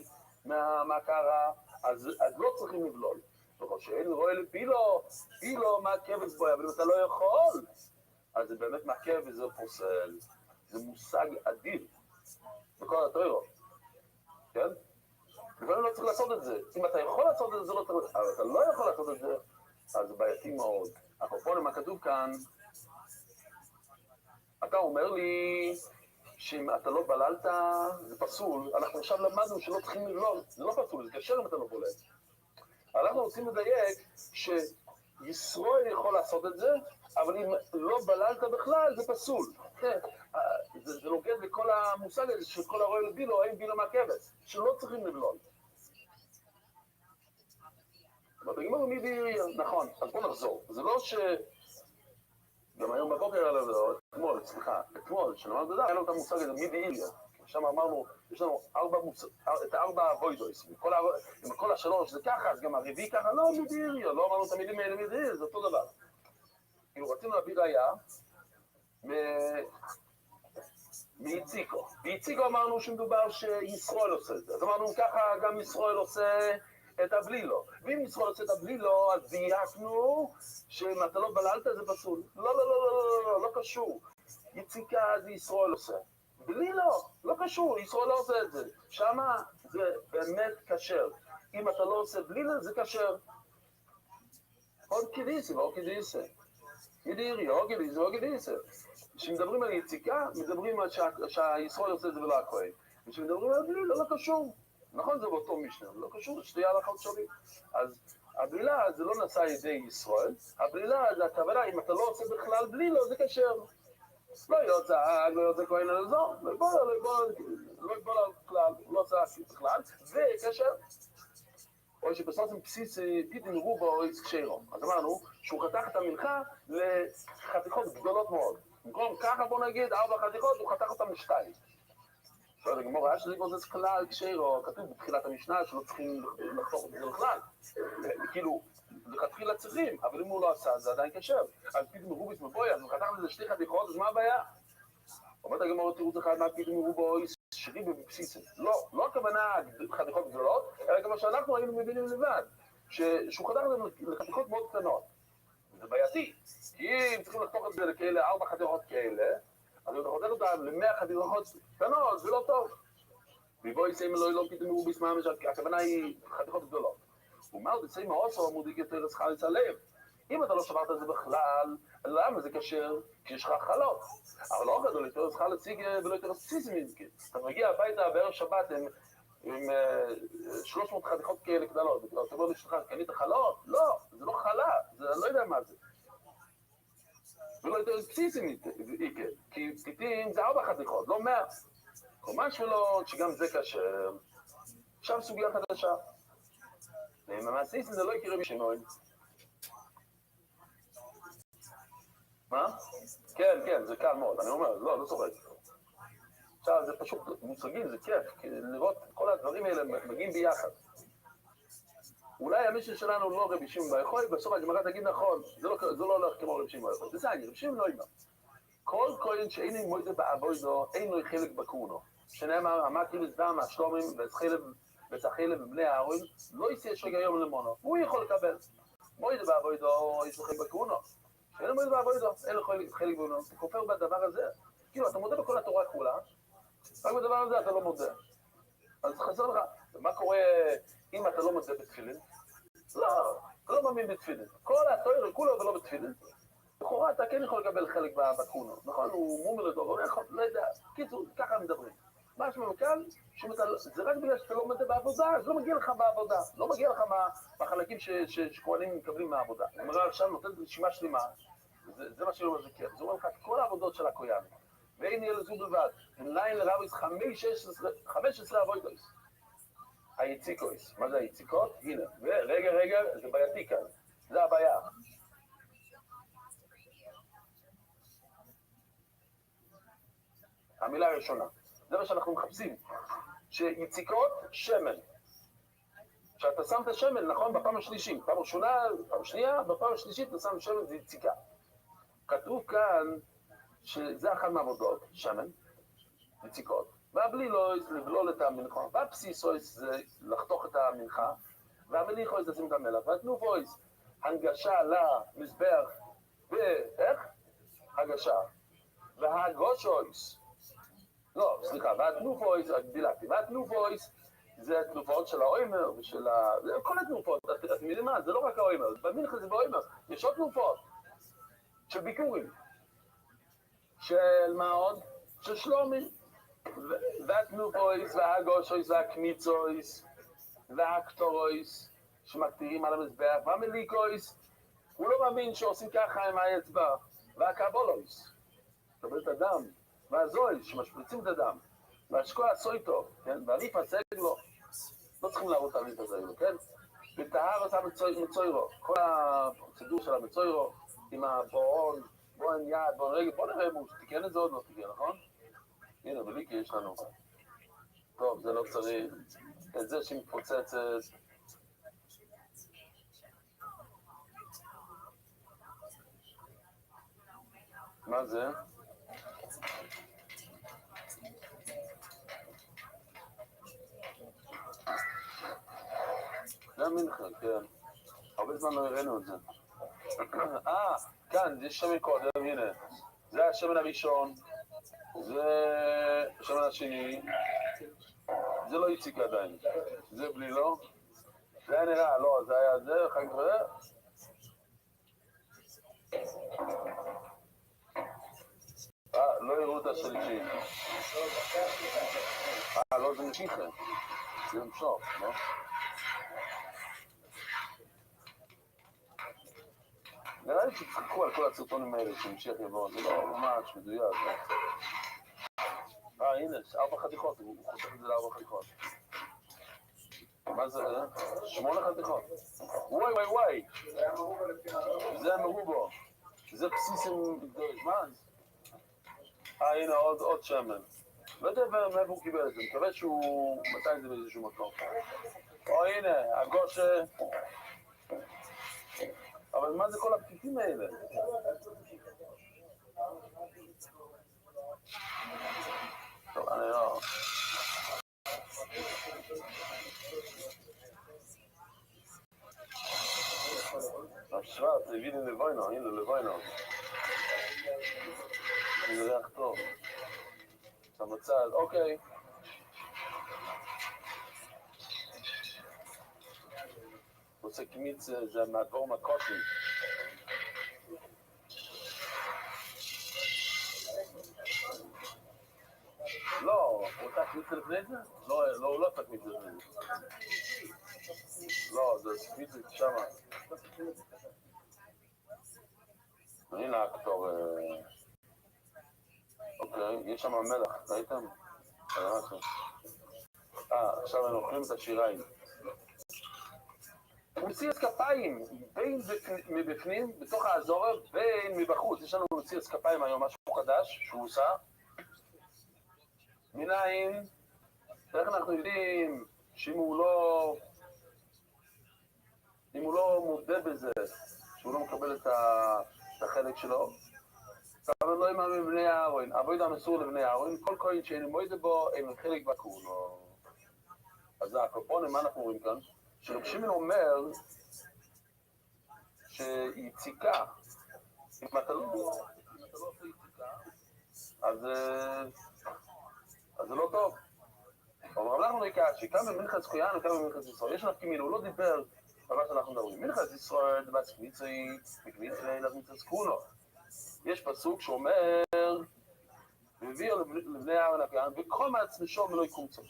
מהקרה, אז לא צריכים לבלול. בכל שאין רואה לבילו, בילו מהכבש בו, אבל אם אתה לא יכול, אז זה באמת מעכב וזה פוסל. זה מושג אדיר בכל התוירו, כן? לפעמים לא צריך לעשות את זה. אם אתה יכול לעשות את זה, זה לא צריך... אבל אתה לא יכול לעשות את זה, אז זה בעייתי מאוד. אפרופו למה כתוב כאן, אתה אומר לי שאם אתה לא בללת, זה פסול. אנחנו עכשיו למדנו שלא צריכים לבלול. זה לא פסול, זה קשר אם אתה לא בולל. אנחנו רוצים לדייק שישראל יכול לעשות את זה, אבל אם לא בללת בכלל, זה פסול. זה נוגד לכל המושג הזה של כל הרואה לבילו, אין בילו מהכבש, שלא צריכים לבלול. בגמור מי בעירייה, נכון, אז בוא נחזור. זה לא ש... גם היום בבוקר אתמול, שנאמר דודה, היה לו את המושג הזה, מי בעירייה. שם אמרנו, יש לנו את הארבע ווידויס, עם כל השלוש זה ככה, אז גם הרביעי ככה, לא, מי בעירייה, לא אמרנו את המילים האלה מי בעירייה, זה אותו דבר. כאילו רצינו להביא ראייה מיציקו. ביציקו אמרנו שמדובר שישראל עושה את זה. אז אמרנו ככה גם ישראל עושה את הבלילו. ואם ישראל עושה את הבלילו, אז דייקנו שאם אתה לא בללת זה פסול. לא קשור. יציקה זה ישראל עושה. בלילו, לא קשור, ישראל לא עושה את זה. שמה זה באמת קשר. אם אתה לא עושה בלילה זה קשר. עוד כדיסה, לא כדיסה. ידירי, או כדיסה, או כדיסה. כשמדברים על יציקה, מדברים על שהישראל עושה את זה ולא הכהן. וכשמדברים על בלילה, לא קשור. נכון, זה באותו משנה, לא קשור, שתי הלכות שווים. אז הבלילה זה לא נעשה על ידי ישראל, הבלילה זה הכוונה, אם אתה לא עושה בכלל בלילה, זה קשר. לא יוצא, לא יוצא כהן על זו, לא יבוא כלל, לא עושה בכלל, וקשר. או שבסוף בסיס פיתים רובו או קשרו. אז אמרנו שהוא חתך את המנחה לחתיכות גדולות מאוד. במקום ככה בוא נגיד 4 חתיכות, הוא חתך אותם ל2. שואל הגמור, היה שזה גוזס כלל קשרו, כתוב בתחילת המשנה שלא צריכים לחתוך את זה בכלל. כאילו, לכתחילה צריכים, אבל אם הוא לא עשה, זה עדיין קשר. אז פיתים רוביס מבוי, אז הוא חתך לזה 2 חתיכות, אז מה הבעיה? אומרת הגמור, תירוץ אחד מה פיתים רובו שרי בבסיסים. לא הכוונה חתיכות גדולות, אלא כמו שאנחנו היינו מבינים לבד, שהוא חתך לחתיכות מאוד קטנות. זה בעייתי, כי אם צריכים לחתוך את זה לכאלה 4 חתיכות כאלה, אז אתה חותך אותם ל100 חתיכות קטנות, זה לא טוב. ובואי סיימה לא פיתים רוביס מה הכוונה היא חתיכות גדולות. הוא אומר, בסיימה אוסו מודיק יותר חליץ הלב. אם אתה לא שברת את זה בכלל, למה זה קשר? כי יש לך חלות. אבל לא גדול, יותר צריכה להציג ולא יותר בסיסים. אתה מגיע הביתה בערב שבת עם 300 חתיכות כאלה קטנות. אתה אומר לשלך, קנית חלות? לא, זה לא חלה, זה לא יודע מה זה. ולא יותר בסיסים, כי פתיתים זה 4 חתיכות, לא 100. ממש ולא, שגם זה קשר. עכשיו סוגיה חדשה. ומהסיסים זה לא יקרה בשינוי. מה? כן, זה קל מאוד, אני אומר, לא צוחק. עכשיו, זה פשוט מושגים, זה כיף, כי לראות כל הדברים האלה מגיעים ביחד. אולי המשנה שלנו לא רבי שמעון בר יוחאי, בסוף הגמרא תגיד נכון, זה לא הולך כמו רבי שמעון בר יוחאי. בסדר, רבי שמעון לא אומר. כל כהן שאין מועדה בעבודו, אין לו חלק בכהונו. שנאמר, המקריב את דם השלומים וצחילם ובני אהרון, לא יעשה שרגע יום למונו, הוא יכול לקבל. מועדה בעבודו, יש לו חלק בכהונו. אין לו מועד בעבודו, אין לו חלק בעבודו, אתה כופר בדבר הזה. כאילו, אתה מודה בכל התורה כולה, רק בדבר הזה אתה לא מודה. אז חסר לך, מה קורה אם אתה לא מודה בתפילין? לא, אתה לא מאמין בתפילין. כל התורה כולה ולא בתפילין. לכאורה אתה כן יכול לקבל חלק בכהונו. נכון, הוא מומר לדור, לא יודע, קיצור, ככה מדברים. משמע מכאן, זה רק בגלל שאתה לא עומד בעבודה, אז לא מגיע לך בעבודה, לא מגיע לך מהחלקים שכהנים מקבלים מהעבודה. הגמרא עכשיו נותנת רשימה שלמה, זה מה שלא מזכיר, זה אומר לך את כל העבודות של הכהן, ואין יהיה לזו בלבד, ליין לרביס 15 אבוידויס, היציקויס, מה זה היציקות? הנה, רגע, זה בעייתי כאן, זה הבעיה. המילה הראשונה, זה מה שאנחנו מחפשים, שיציקות שמן. כשאתה שם את השמן, נכון, בפעם השלישית, פעם ראשונה, פעם שנייה, בפעם השלישית אתה שם שמן, זה יציקה. כתוב כאן שזה אחד מהעבודות, שמן, יציקות, והבלילויס לבלול את המנחה, והבסיסויס זה לחתוך את המנחה, והמליחויס לשים את המלח, והתנובויס, הנגשה למזבח, ואיך? הגשה. והגושויס, לא, סליחה, והתנובויס, דילגתי, והתנובויס זה התנובות של האוימר ושל כל התנובות, אתם יודעים מה? זה לא רק האוימר, במנחה זה באוימר, יש עוד תנובות של ביקורים, של מה עוד? של שלומי, והתנובויס, והגושויס, והקמיצויס, והקטורויס, שמקטירים על המזבח, והמליקויס, הוא לא מאמין שעושים ככה עם האצבע, והקבולויס, קבל את הדם, והזויס, שמשפריצים את הדם, והשקוע הסויטו, כן? והריף הסגלו, לא צריכים להראות את הריף הסגלו, כן? וטהר אותה מצוירו, כל הפרוצדור של המצוירו, עם הבורון, בורן יד, בורן רגל, בוא נראה אם הוא תיקן את זה עוד לא תיקן, נכון? הנה, בליקי יש לנו. טוב, זה לא צריך. את זה שמתפוצצת. מה זה? זה מנחה, כן. הרבה זמן לא הראינו את זה. כאן, יש שמן קודם, הנה. זה השמן הראשון, זה השמן השני, זה לא יציק עדיין. זה בלי לא. זה היה נראה, לא, זה היה זה, אחר כך זה. לא יראו את השלישי. לא, זה משיחה. זה למשוך, לא? נראה לי שצחקו על כל הסרטונים האלה שמשיח יבוא, זה לא ממש מדויק. הנה, 4 חתיכות, הוא חותך את זה ל4 חתיכות. מה זה? 8 חתיכות. וואי. זה המרובו. זה בסיסים גדולים. מה? הנה, עוד שמן. לא יודע מאיפה הוא קיבל את זה, מקווה שהוא מתי את זה באיזשהו מקום. הנה, הגושה. אבל מה זה כל הפתיתים האלה? טוב, אני לא... השרת, הביא לי לווינו, הנה לווינו. זה ריח טוב. שם בצד, אוקיי. עושה קמיץ, זה מהדבור מקוטים. לא, הוא עושה קמיץ לפני זה? לא, הוא לא עושה קמיץ לפני זה. לא, זה קמיץ שמה. הנה הקטור. אוקיי, יש שם מלח, ראיתם? עכשיו הם אוכלים את השיריים. הוא מציאס כפיים, בין מבפנים, בתוך האזור, בין מבחוץ. יש לנו מציאס כפיים היום, משהו חדש שהוא עושה. מנין, איך אנחנו יודעים שאם הוא לא מודה בזה, שהוא לא מקבל את החלק שלו, אבל לא ימאמין בני הארון, אבויד המסור לבני הארון, כל כהן שאין מוידה בו, אין חלק בקורנו. אז הקופונים, מה אנחנו רואים כאן? שרב שמעון אומר שיציקה, אם אתה לא עושה יציקה, אז זה לא טוב. אבל אנחנו נקרא שכמה מנחס כהן וכמה מנחס ישראל, יש לך כמין, הוא לא דיבר על מה שאנחנו מדברים. מנחס ישראל, דבס קמיצוי, מקמיצוי, לך מצטס קונו. יש פסוק שאומר והעביר לבני אהרון הכהן, וכל מעצמשו ולא יקומצו.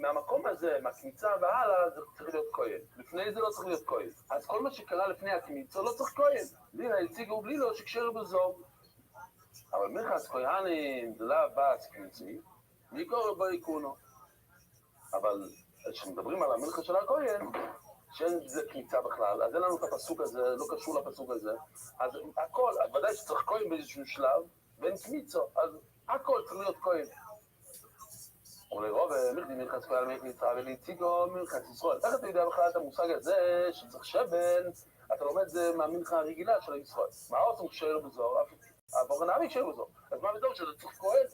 מהמקום הזה, מהקמיצה והלאה, זה צריך להיות כהן. לפני זה לא צריך להיות כהן. אז כל מה שקרה לפני הקמיצה לא צריך כהן. לילה הציגו בלי לו שקשר בזור. אבל מלכס כהנים זה לא בס קמיצי, מיקור בו יקונו. אבל כשמדברים על המלכה של הכהן, שאין זה קמיצה בכלל, אז אין לנו את הפסוק הזה, לא קשור לפסוק הזה. אז הכל, ודאי שצריך כהן באיזשהו שלב, ואין קמיצו, אז הכל צריך להיות כהן. אומר לי, רוב, מלכס כהן מלכס ולהציגו מלכס ישראל. איך אתה יודע בכלל את המושג הזה שצריך שבן, אתה לומד זה מהמלכה הרגילה של ישראל. מה עושים כשאיר בזור? הבורנמי כשאיר בזור. אז מה בדור שזה צריך כהן?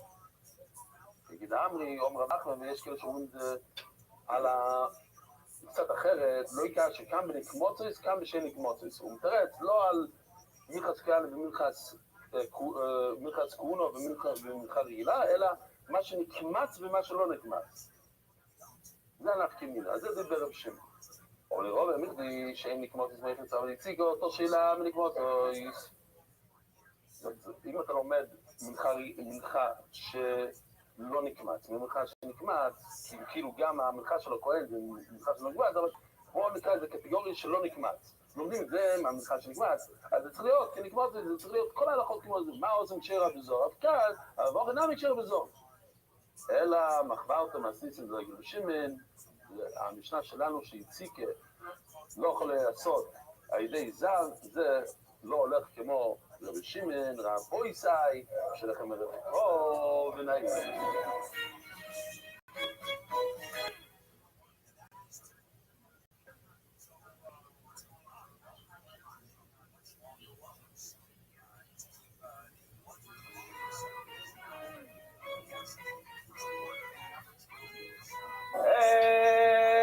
תגיד אמרי, אומר אחמד, ויש כאלה שאומרים את זה על קצת אחרת, לא יקרה שקם בנקמוצוס, קם בשם נקמוצוס. הוא מתרץ לא על מלכס כהן ומלכס כהונו ומלכה רגילה, אלא מה שנקמץ ומה שלא נקמץ. זה הנפקא מינה, אז זה דיבר רב שמעון. או לרוב המקדי שאין נקמוצוס מלכס אבל הציגו אותו שאלה מנקמוצוס. אם אתה לומד מלכה שלא נקמץ, מלכה שנקמץ, כאילו גם המלכה של הכהן זה מלכה שלא נקמץ, אבל בואו נקרא את זה קטגוריה שלא נקמץ. לומדים את זה מהמלכה שנקמץ, אז זה צריך להיות, כי נקמץ זה צריך להיות כל ההלכות כמו זה, מה עושים כשאיר בזור? אבל כאן, אבל אינם כשאיר בזור. אלא מחווה אותו מהסיסים זה רב שמעון, המשנה שלנו שהציקה לא יכול לעשות על ידי זר, זה לא הולך כמו רב שמעון, רב בויסאי, שלכם רב ונעים.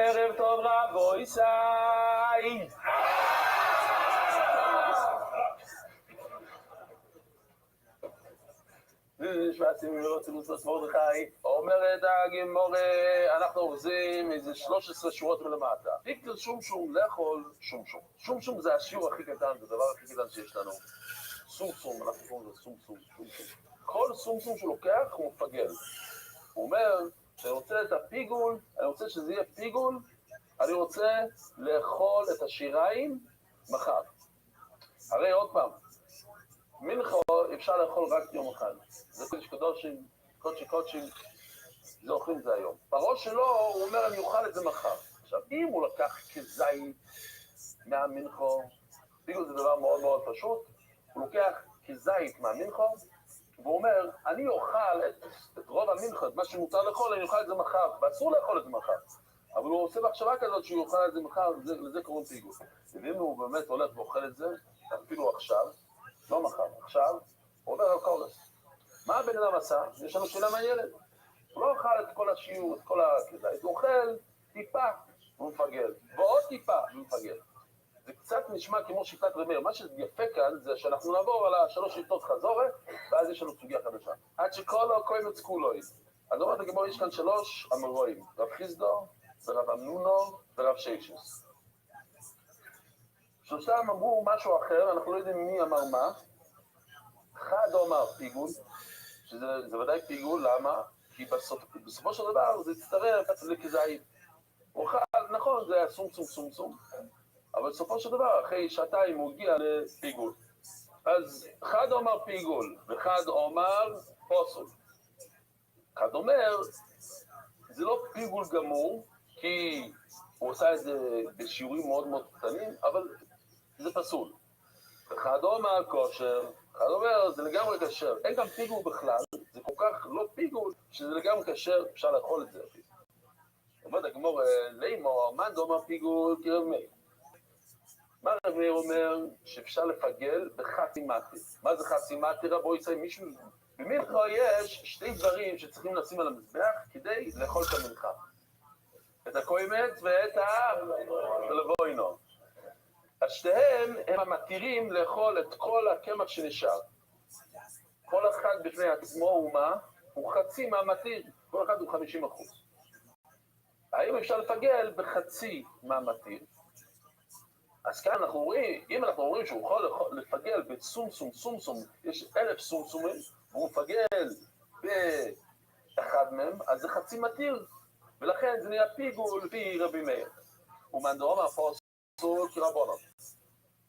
ערב טוב רב בויסאי. שבעצים רוצים לצלוץ מרדכי, אומרת הגמורה, אנחנו אורזים איזה 13 שורות מלמטה. פיקטר שום לאכול שום. שום זה השיעור הכי קטן, זה הדבר הכי קטן שיש לנו. סום, אנחנו קוראים לזה סום. כל סום שהוא לוקח הוא מפגל. הוא אומר, אני רוצה את הפיגול, אני רוצה שזה יהיה פיגול, אני רוצה לאכול את השיריים מחר. הרי עוד פעם, מנחו אפשר לאכול רק יום אחד. זה קודשים, קודשים, זה אוכלים את זה היום. בראש שלו הוא אומר, אני אוכל את זה מחר. עכשיו, אם הוא לקח כזית מהמנחו, פיגול זה דבר מאוד מאוד פשוט, הוא לוקח כזית מהמנחו, והוא אומר, אני אוכל את רוב המנחה, את מה שמותר לאכול, אני אוכל את זה מחר, ואסור לאכול את זה מחר. אבל הוא עושה מחשבה כזאת שהוא יאכל את זה מחר, לזה קוראים פיגול. ואם הוא באמת הולך ואוכל את זה, אפילו עכשיו, לא מחר, עכשיו, הוא עובר על קורס. מה הבן אדם עשה? יש לנו שאלה מעניינת. הוא לא אוכל את כל השיעור, את כל הכזית, הוא אוכל טיפה, הוא מפגל, ועוד טיפה, הוא מפגל. זה קצת נשמע כמו שיטת רמר. מה שיפה כאן זה שאנחנו נעבור על השלוש שיטות חזורה, ואז יש לנו סוגיה חדשה. עד שכל הכהן יצקו לו. אז אומרת הגמרא, יש כאן 3 אמוראים, רב חיסדו, ורב אמנונו, ורב שיישס. שלושתם אמרו משהו אחר, אנחנו לא יודעים מי אמר מה. אחד אמר פיגול, שזה ודאי פיגול, למה? כי בסופו של דבר זה יצטרף לכזית. הוא אכל, נכון, זה היה סום. אבל בסופו של דבר, אחרי שעתיים הוא הגיע לפיגול. אז אחד אומר פיגול, ואחד אומר פוסול. אחד אומר, זה לא פיגול גמור, כי הוא עושה את זה בשיעורים מאוד מאוד קטנים, אבל זה פסול. אחד אומר כושר, אחד אומר, זה לגמרי כשר. אין גם פיגול בכלל, זה כל כך לא פיגול, שזה לגמרי כשר, אפשר לאכול את זה. עובד הגמור, לימו, מנד אומר פיגול, כרב מאיר. מה רב מאיר אומר? שאפשר לפגל בחצי מטי. מה זה חצי מטי? רבו יצא מישהו... במלכה יש 2 דברים שצריכים לשים על המזבח כדי לאכול את המלכה. את הקוימץ ואת הלבוינו. אז שתיהם הם המתירים לאכול את כל הקמח שנשאר. כל אחד בפני עצמו הוא מה? הוא חצי מהמתיר. כל אחד הוא 50%. האם אפשר לפגל בחצי מהמתיר? אז כאן אנחנו רואים, אם אנחנו רואים שהוא יכול לפגל בסום, יש 1000 סומסומים, והוא מפגל באחד מהם, אז זה חצי מתיר, ולכן זה נהיה פיגול לפי רבי מאיר. ומאן דאמר פוסול כרבנן.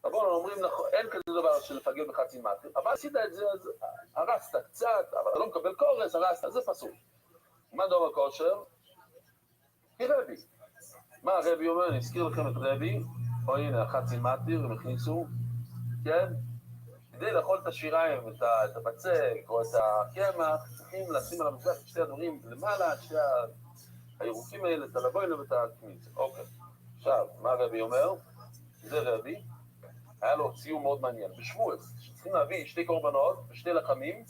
רבנן אומרים, אין כזה דבר של לפגל בחצי מתיר, אבל עשית את זה, אז הרסת קצת, אבל אתה לא מקבל קורס, הרסת, זה פסול. ומאן דאמר כושר, כרבי. מה הרבי אומר? אני אזכיר לכם את רבי, או הנה, החצי מתיר, הם הכניסו, כן? כדי לאכול את השיריים, את הבצק או את הקמח, צריכים לשים על המזבח את שתי הדברים למעלה, שתי הירוקים האלה, את הלבוינו ואת הקמיץ. אוקיי. עכשיו, מה הרבי אומר? זה רבי, היה לו ציור מאוד מעניין. בשבועס, צריכים להביא שתי קורבנות ושתי לחמים,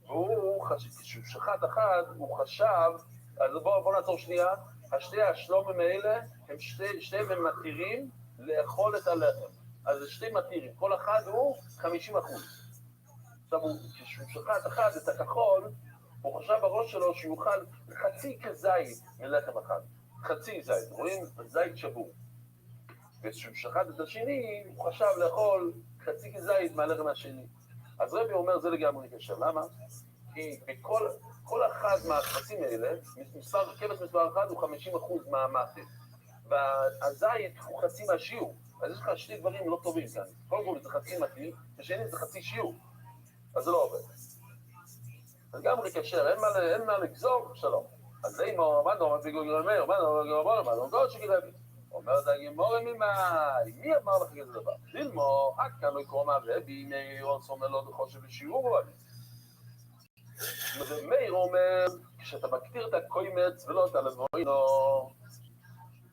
כשהוא שחט אחד, הוא חשב, אז בואו נעצור שנייה, השתי השלומים האלה, הם שתיהם הם מתירים לאכול את הלחם. אז זה שתי מתירים, כל אחד הוא 50%. עכשיו, כשהוא שחט אחד את הכחול, הוא חשב בראש שלו שיוכל חצי כזית מלחם אחד. חצי זית, רואים? זית שבור. וכשהוא שחט את השני, הוא חשב לאכול חצי כזית מהלחם השני. אז רבי אומר, זה לגמרי קשר. למה? כי כל אחד מהחצים האלה, כבש מספר אחד הוא 50% מהמתיר. והזית הוא חצי מהשיעור. אז יש לך שתי דברים לא טובים כאן. קודם כל זה חצי מתיר, ושני זה חצי שיעור. אז זה לא עובד. אז גם ריקשר, אין מה לגזור, שלום. אז זה אימו, מה דומה פיגול גרמי, מה דומה גרמי, מה דומה שגרמי. אומרת הגימור ממאי, מי אמר לך כזה דבר? דילמו, עד כאן לא יקרוא מהרבי, מאיר עושה לו חושב בשיעור. מאיר אומר, כשאתה מקטיר את הקוימץ ולא את הלבוינו,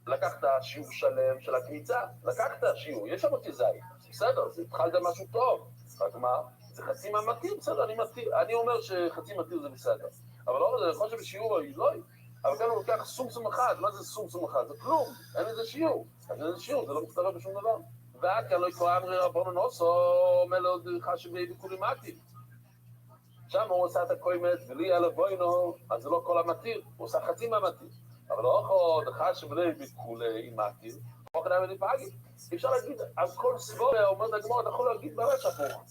לקחת שיעור שלם של הקמיצה, לקחת שיעור, יש שם אותי זית, בסדר, זה התחלת משהו טוב, רק מה? זה חצי מהמתיר, בסדר, אני אומר שחצי מתיר זה בסדר, אבל לא, אני חושב בשיעור או לא, אבל כאן הוא לוקח סומסום אחד, מה זה סומסום אחד? זה כלום, אין איזה שיעור, אז אין איזה שיעור, זה לא מצטרף בשום דבר. ועד כאן לא יקרא אמרי רבנו נוסו, אומר לו חשבי ביקולים מתיר. שם הוא עושה את הקוימץ, ולי על הבוינו, אז זה לא כל המתיר, הוא עושה חצי מהמתיר. אבל לא עוד אחד שבלי ביקולי מתיר, הוא כדאי ולפעגי. אפשר להגיד, על כל סבורה, אומרת הגמור, אתה יכול להגיד ממש הפוך.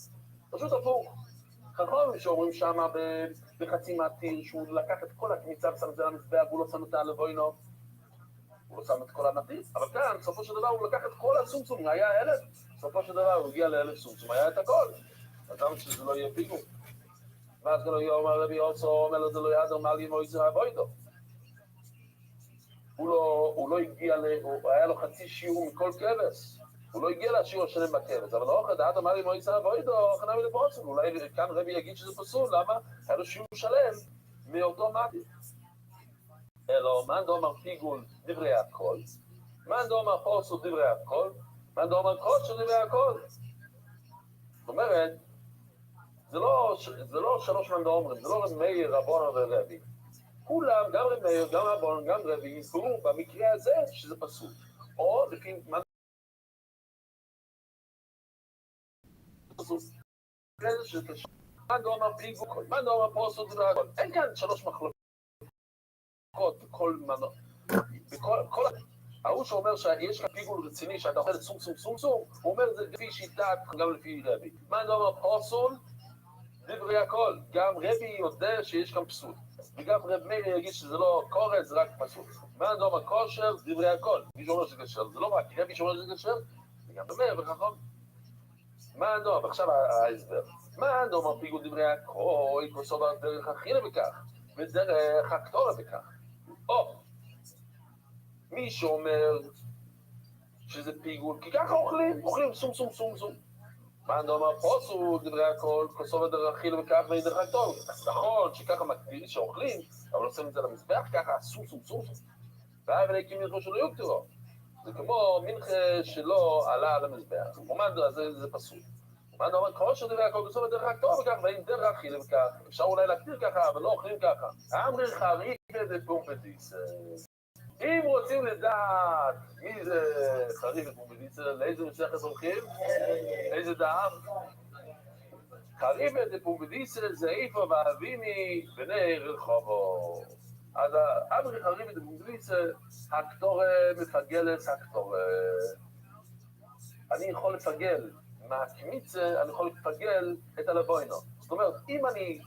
פשוט הפוך. חכמים שאומרים שמה בחצי מתיר, שהוא לקח את כל הקמיצה ושם את זה למזבח, והוא לא שם אותה על הבוינו. הוא לא שם את כל המתיר. אבל כאן, בסופו של דבר, הוא לקח את כל הסומסום, היה 1,000. בסופו של דבר, הוא הגיע ל1,000 סומסום, היה את הכל. אז למה שזה לא יהיה פיגור? ואז לא יהיה אומר רבי אוסו, אומר לו זה לא יעד, אומר לי מויזר הבוידו. הוא לא הגיע, היה לו חצי שיעור מכל כבש. הוא לא הגיע לשיעור השלם בכבש, אבל לא אחד, אמר לי מויזר הבוידו, חנה מלבוסם. אולי כאן רבי יגיד שזה פסול, למה? היה לו שיעור שלם מאותו מתי. אלו, מאן דאמר פיגול דברי הכל, מאן דאמר פוסו דברי הכל, מאן דאמר קודשו דברי הכל. זאת אומרת, זה לא שלוש מאן דאמרים, זה לא מאיר, רבונו ורבי. כולם, גם מאיר, גם רבונו, גם רבי, יסברו במקרה הזה שזה פסול. או לפי מאן פסול. מאן דאמר פיגול, מאן דאמר פוסו דברי הכל. אין כאן שלוש מחלוקות. בכל ההוא שאומר שיש כאן פיגול רציני שאתה אוכל את סום, הוא אומר את זה לפי שיטת, גם לפי רבי. מאן דאמר פסול דברי הכל, גם רבי יודע שיש כאן פסול, וגם רב מאיר יגיד שזה לא קורץ, זה רק פסול. מאן דאמר כושר דברי הכל, מי שאומר שזה כשר, זה לא רק רבי שאומר שזה כשר, זה גם במאיר וחכם. מאן דאמר, ועכשיו ההסבר, מאן דאמר פיגול דברי הכל, כוסו בדרך אכילה בכך, ודרך הקטורה בכך. או, מי שאומר שזה פיגול, כי ככה אוכלים סום. מאן דאמר פוסול דברי הכל, כוסו בדרך אכילה בכך ודרך הקטורה. אז נכון שככה מקביל שאוכלים, אבל עושים את זה למזבח ככה, סום. ואהב אליקים ירחו שלא יוקטרו. זה כמו מנחה שלא עלה על המזבח. ומאן דאמר, זה פסול. מאן דאמר כושר דברי הכל, כוסו בדרך הקטורה בכך ודרך אכילה בכך. אפשר אולי להגדיר ככה, אבל לא אוכלים ככה. אמרי חריפה דפומפדיס. אם רוצים לדעת מי זה חריפה דפומפדיס, לאיזה מסכת הולכים? איזה דעה? חריפה דפומפדיס זה איפה ואביני בני רחובו. אז אמרי חריפה דפומפדיס, הקטורה מפגלת הקטורה. אני יכול לפגל מהקמיצה, אני יכול לפגל את הלבוינו. זאת אומרת, אם אני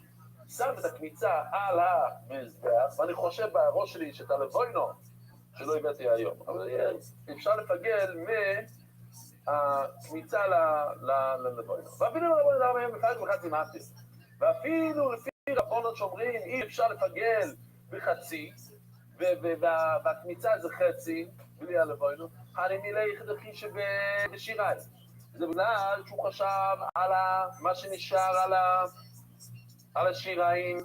שם את הקמיצה על המזבח, ואני חושב בראש שלי שאת הלבוינו, שלא הבאתי היום, אבל אפשר לפגל מהקמיצה ללבוינו. ואפילו ללבוינו למה הם מפגל בחצי מעטיר. ואפילו לפי רבונות שאומרים, אי אפשר לפגל בחצי, והקמיצה זה חצי, בלי הלבוינו, אני מילי חדכי שבשיריים. זה בגלל שהוא חשב על מה שנשאר על השיריים,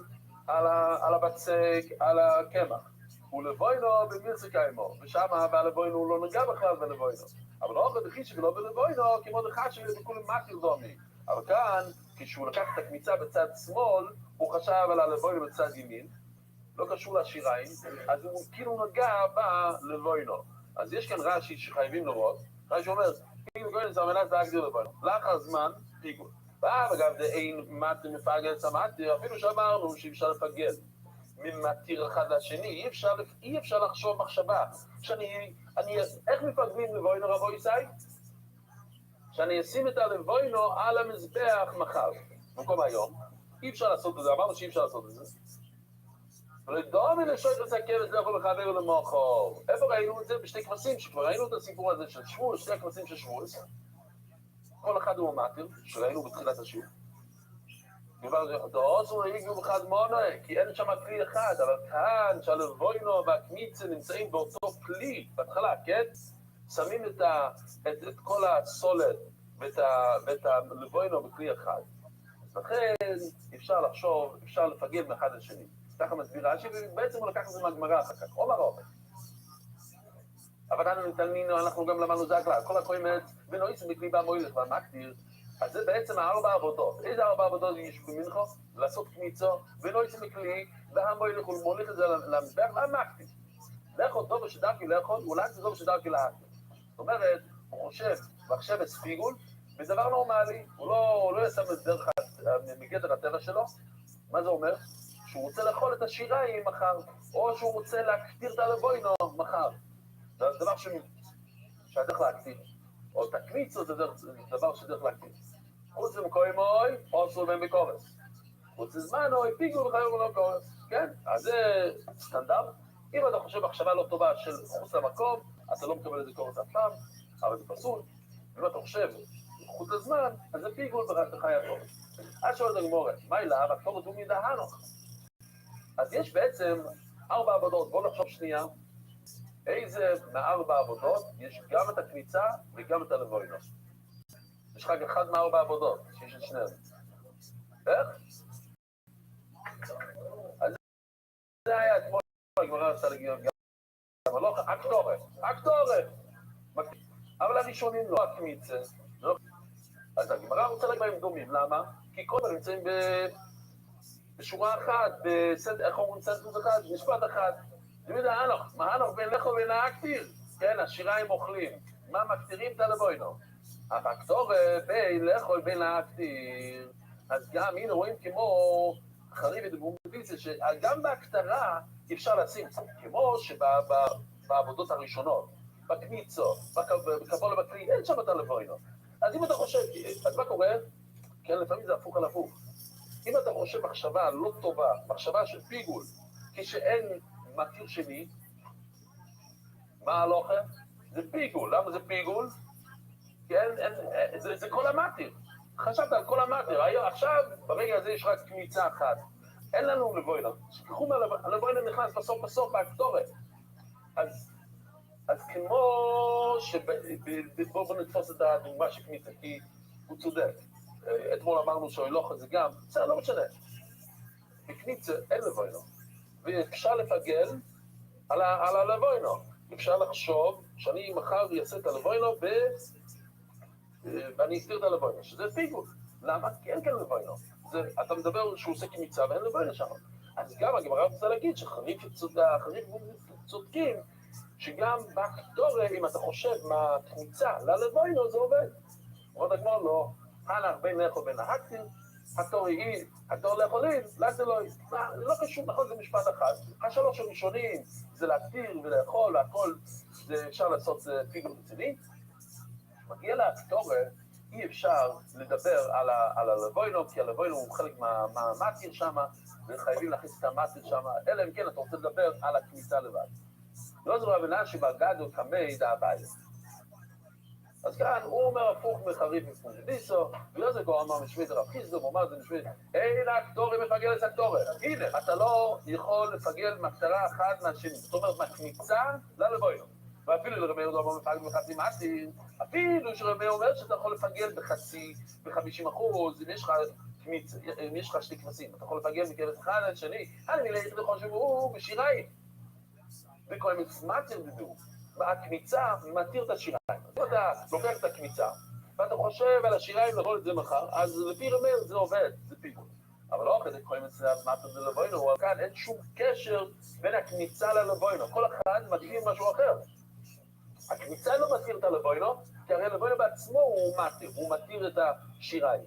על הבצק, על הקמח. ולבוינו במירסיקה עמו, ושמה והלבוינו הוא לא נגע בכלל בלבוינו. אבל לא חדכי שלא בלבוינו, כמו דחת שבכולם מתיר דומי. אבל כאן, כשהוא לקח את הקמיצה בצד שמאל, הוא חשב על הלבוינו בצד ימין, לא קשור לשיריים, אז הוא כאילו נגע בלבוינו. אז יש כאן רש"י שחייבים לראות, רש"י אומר, פיגול גויין זה המנת להגדיר לבוינו. לאחר זמן, פיגול. ואגב, זה אין מתיר מפגל סמטיר, אפילו שאמרנו שאי אפשר לפגל ממתיר אחד לשני, אי אפשר לחשוב מחשבה. איך מפגלים לבוינו רבו ישי? שאני אשים את הלבוינו על המזבח מחר. במקום היום, אי אפשר לעשות את זה, אמרנו שאי אפשר לעשות את זה. ולדומי לשוית לסכם את זה יכול לחבר למוחו. איפה ראינו את זה? בשתי כבשים, שכבר ראינו את הסיפור הזה של שבוע, שתי הכבשים של שבוע. כל אחד הוא מתיר, שראינו בתחילת השיעור. דעוסו הגיעו בחד מונוי, כי אין שם כלי אחד, אבל כאן שהלבוינו והקמיצה נמצאים באותו כלי, בהתחלה, כן? שמים את כל הסולת ואת הלבוינו בכלי אחד. לכן אפשר לחשוב, אפשר לפגל מאחד לשני. ככה מסביר רש"י, ובעצם הוא לקח את זה מהגמרא אחר כך, או מרוב. אבל אנחנו גם למדנו זה הכלל, כל הקוימת, ונועיס מכלי במוילך והמקטיר, אז זה בעצם 4 עבודות. איזה 4 עבודות יש במנחו? לעשות קמיצו, ונועיס מכלי, והמוילך ולמוליך את זה למזבח והמקטיר. לאכול טוב ושדרכי לאכול, אולי זה טוב ושדרכי לאכול. זאת אומרת, הוא חושב, ועכשיו הספיגול, בדבר נורמלי, הוא לא ישם את דרך מגדר הטבע שלו. מה זה אומר? שהוא רוצה לאכול את השיריים מחר, או שהוא רוצה להקטיר את הלבוינו מחר. זה דבר שהדרך להקטיר. או את הקמיצו זה דבר שדרך להקטיר. חוץ למקוימוי, או סולבן בקורס. חוץ לזמנוי, פיגול וחיוב ולא קורס. כן? אז זה סטנדרט. אם אתה חושב מחשבה לא טובה של חוץ למקום, אתה לא מקבל את זה קורס אף פעם, אבל זה פסול. אם אתה חושב חוץ לזמן, אז זה פיגול וחייב קורס. אז שואלת הגמורה, מה אליו? הכתורת הוא מדהנוך. אז יש בעצם 4 עבודות, בואו נחשוב שנייה, איזה מ4 עבודות יש גם את הקמיצה וגם את הלבוינו. יש לך אחד מ4 עבודות, שיש את שניהם. איך? אז זה היה אתמול, הגמרא רצתה להגיד גם, אבל לא, הקטורת. אבל הראשונים לא הקמיצה. אז הגמרא רוצה להגיד בהם דומים, למה? כי כל הם נמצאים בשורה אחת, איך אומרים סנטוס אחד, משפט אחד. זה יודע, מה הנוך בין לכו בין האקטיר? כן, השיריים אוכלים. מה מקטירים את הלבוינו? הפקטור בין לכו בין האקטיר. אז גם, הנה רואים כמו חריב ודגומביציה, שגם בהקטרה אפשר לשים, כמו שבעבודות הראשונות, בקמיצו, בקבול ובכלי, אין שם את הלבוינו. אז אם אתה חושב, אז מה קורה? כן, לפעמים זה הפוך על הפוך. אם אתה חושב מחשבה לא טובה, מחשבה של פיגול, כשאין מתיר שני, מה הלוכה? זה פיגול. למה זה פיגול? כן, זה כל המתיר. חשבת על כל המתיר. עכשיו, ברגע הזה יש רק קמיצה אחת. אין לנו לבוינו. שכחו מהלבוינו נכנס בסוף בהקטורת. אז כמו בואו נתפוס את הדוגמה של קמיצה, כי הוא צודק. אתמול אמרנו שהילוך הזה גם, בסדר, לא משנה. בקמיצה אין לבוינו. ואפשר לפגל על הלבוינו. אפשר לחשוב שאני מחר אעשה את הלבוינו ואני אסתיר את הלבוינו, שזה פיגול. למה? כי אין כאן לבוינו. אתה מדבר שהוא עושה קמיצה ואין לבוינו שם. אז גם הגמרא רוצה להגיד שחריף צודקים, שגם בקטורה, אם אתה חושב מהקמיצה ללבוינו, זה עובד. עוד הגמרא לא. הנח בין לאכול בין ההקטיר, התור לאכולים, לאכול לא קשור, נכון, זה משפט אחד. 3 הראשונים זה להקטיר ולאכול, והכל זה אפשר לעשות פיגול רציני. מגיע להקטורה, אי אפשר לדבר על הלבוינו, כי הלבוינו הוא חלק מהמתיר שם, וחייבים להכניס את המסת שם, אלא אם כן אתה רוצה לדבר על הכניסה לבד. לא זו רבנן שבגדו קמי דא אביי. אז כאן הוא אומר הפוך מחריף מפונדיסו, ולא זה כבר אמר משמיד רב חיסדו, הוא אמר את זה משמיד, אין הקטורי מפגל את הקטורי. הנה, אתה לא יכול לפגל מקטרה אחת מהשני, זאת אומרת, מהקמיצה ללבוינו. ואפילו לרמי יהודה אומר מפגל בחצי מעטים, אפילו שרמי אומר שאתה יכול לפגל בחצי, ב-50%, אם יש לך שתי כבשים, אתה יכול לפגל מכבש אחד על שני, אני מילאית לכל שהוא בשיריים. וכל מצמתר דדו. הקמיצה מתיר את השיריים. אם אתה לוקח את הקמיצה, ואתה חושב על השיריים לבוא את זה מחר, אז לפי רמז זה עובד, זה פיגול. אבל לא כדי כל מצלם מטר זה לבוינו, אבל כאן אין שום קשר בין הקמיצה ללבוינו. כל אחד מתיר משהו אחר. הקמיצה לא מתיר את הלבוינו, כי הרי לבוינו בעצמו הוא מתיר את השיריים.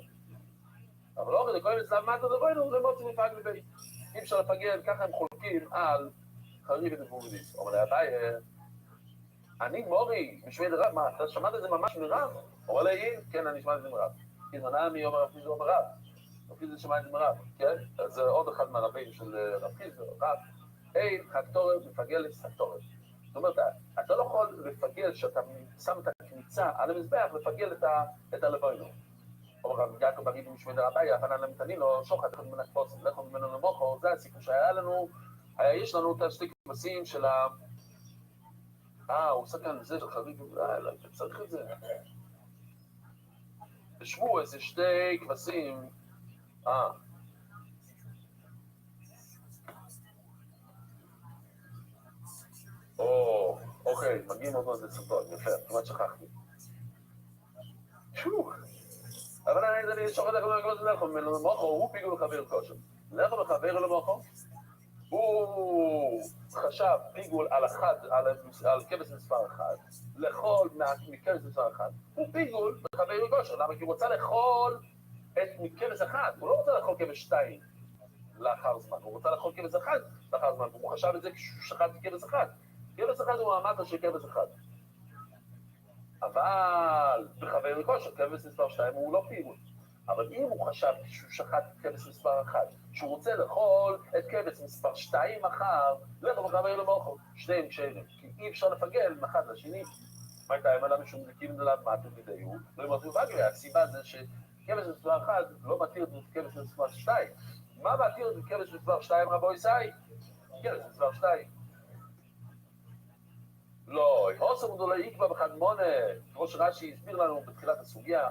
אבל לא כדי כל מצלם מטר לבוינו, זה מוצא מפג לבית. אם אפשר לפגל, ככה הם חולקים על חריף ופונדיס. אבל הבאי, אני מורי, משמיד רב, מה, אתה שמעת את זה ממש מרב? אומר לי, כן, אני שמעת את זה מרב. כי זמנה מי אומר רב חיסדו מרב. רב חיסדו שמע את זה מרב, כן? אז זה עוד אחד מהרבים של רב חיסדו, רב. אין, הקטורת מפגלת הקטורת. זאת אומרת, אתה לא יכול לפגל שאתה שם את הקניצה על המזבח, לפגל את הלבוינו. אומר רב יעקב בריד משמיד רבי, הפנן למתני לו, שוחט אחד מנקפוץ, לכו ממנו למוחו, זה הסיפור שהיה לנו, יש לנו את השתי כבשים של ה... הוא עושה כאן זה של חריף, לא, צריך את זה. תשבו איזה שתי כבשים, אוקיי, מגיעים עוד מעט לסרטון, יפה, כמעט שכחתי. אבל אני שוחט לכו ממנו למוחו, הוא פיגול לחבר כושר. לכו לחבר למוחו, הוא חשב פיגול על כבש מספר אחד, לאכול מכבש מספר אחד, הוא פיגול בחבר כושר. למה? כי הוא רוצה לאכול מכבש אחד, הוא לא רוצה לאכול כבש שתיים לאחר זמן, הוא רוצה לאכול כבש אחד לאחר זמן, הוא חשב את זה כשהוא שחט כבש אחד. כבש אחד הוא המטה של כבש אחד. אבל בחבר כושר, כבש מספר שתיים הוא לא פיגול. אבל אם הוא חשב שהוא שחט כבש מספר 1, שהוא רוצה לאכול את כבש מספר 2 מחר, לכו מחבר למוחו, שניהם כשאלה, כי אי אפשר לפגל מאחד לשני. מה הייתה אם עליו משום דקים דליו מעטו כדיו, לא ימרתו בגבי, הסיבה זה שכבש מספר 1 לא מתיר את כבש מספר 2. מה מתיר את כבש מספר 2 רבו ישי? כבש מספר 2. לא, עושה מודו לא יקבע בחד מונה, כמו שרש"י הסביר לנו בתחילת הסוגיה,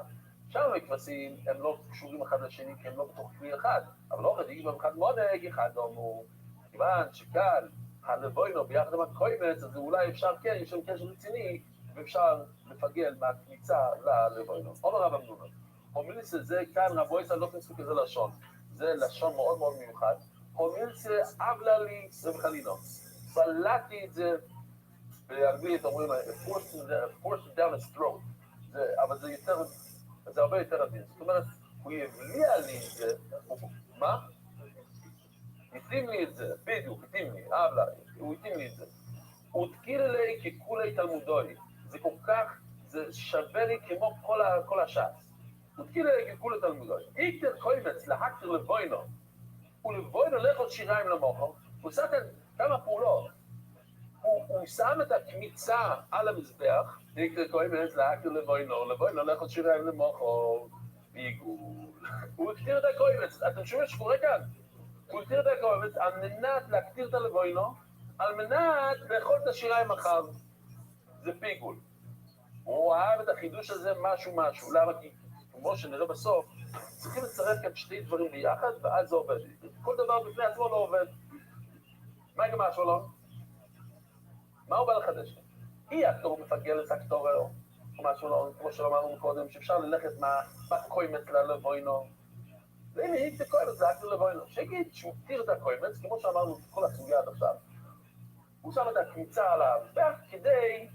שם הכבשים הם לא קשורים אחד לשני כי הם לא בתוך כלי אחד, אבל לא חדיגים במחד מונג, אחד דומו, כיוון שקל הלבוינו ביחד עם הקוימץ, אז אולי אפשר כן, יש שם קשר רציני, ואפשר לפגל מהקניצה ללבוינו. אומר רב אמנונה, הומילסה זה כאן רבויסה לא תנסו כזה לשון, זה לשון מאוד מאוד מיוחד, הומילסה אבלה לי רבחלינו, בלעתי את זה, באנגלית אומרים, forced down his throat, אבל זה יותר... זה הרבה יותר עדין. זאת אומרת, הוא הבליע לי את זה, מה? התאים לי את זה, בדיוק, התאים לי, אבלה, הוא התאים לי את זה. הוא תקיל אלי ככולי תלמודוי, זה כל כך, זה שווה לי כמו כל הש"ס. הוא תקיל אלי ככולי תלמודוי. איתר קוימץ להקטר לבוינו, ולבוינו לכות שיריים למוחו, הוא עושה כאן כמה פעולות. הוא שם את הקמיצה על המזבח, איקטר קוימץ להקטר לבוינו, לבוינו לכות שיריים למוחו, ביגול. הוא הקטיר את הקוימץ, אתם שומעים שקורה כאן? הוא הקטיר את הקוימץ על מנת להקטיר את הלבוינו, על מנת לאכול את השיריים מחר. זה פיגול. הוא אהב את החידוש הזה משהו. למה? כי כמו שנראה בסוף, צריכים לצרף כאן שתי דברים ביחד, ואז זה עובד. כל דבר בפני עצמו לא עובד. מה גם השולון? מה הוא בא לחדש? היא הקטור מפגל את הקטורר, כמו שאמרנו קודם, שאפשר ללכת מהקוימץ ללבוינו. והנה, היא את הקוימץ להקטיר לבוינו. שיגיד שהוא תיר את הקוימץ, כמו שאמרנו כל הסוגיה עד עכשיו, הוא שם את הקמיצה על המזבח כדי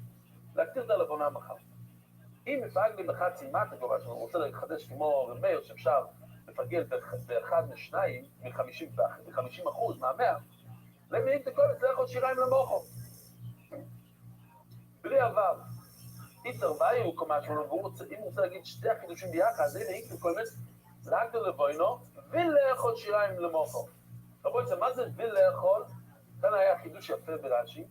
להקטיר את הלבונה מחר. אם מפגל לי בחצי מטה, כלומר, שהוא רוצה לחדש כמו רמר, שאפשר לפגל באחד משניים, מ-50% מה-100, למי את הקוימץ לאכול שיריים למוחו. בלי עבר, איתר באי הוא כמשהו, אם הוא רוצה להגיד שתי החידושים ביחד, אז הנה איקטר קוימץ, להקטיר לבוינו, ולאכול שיריים למוחו. רבו רבו ישראל, מה זה ולאכול? כאן היה חידוש יפה ברש"י.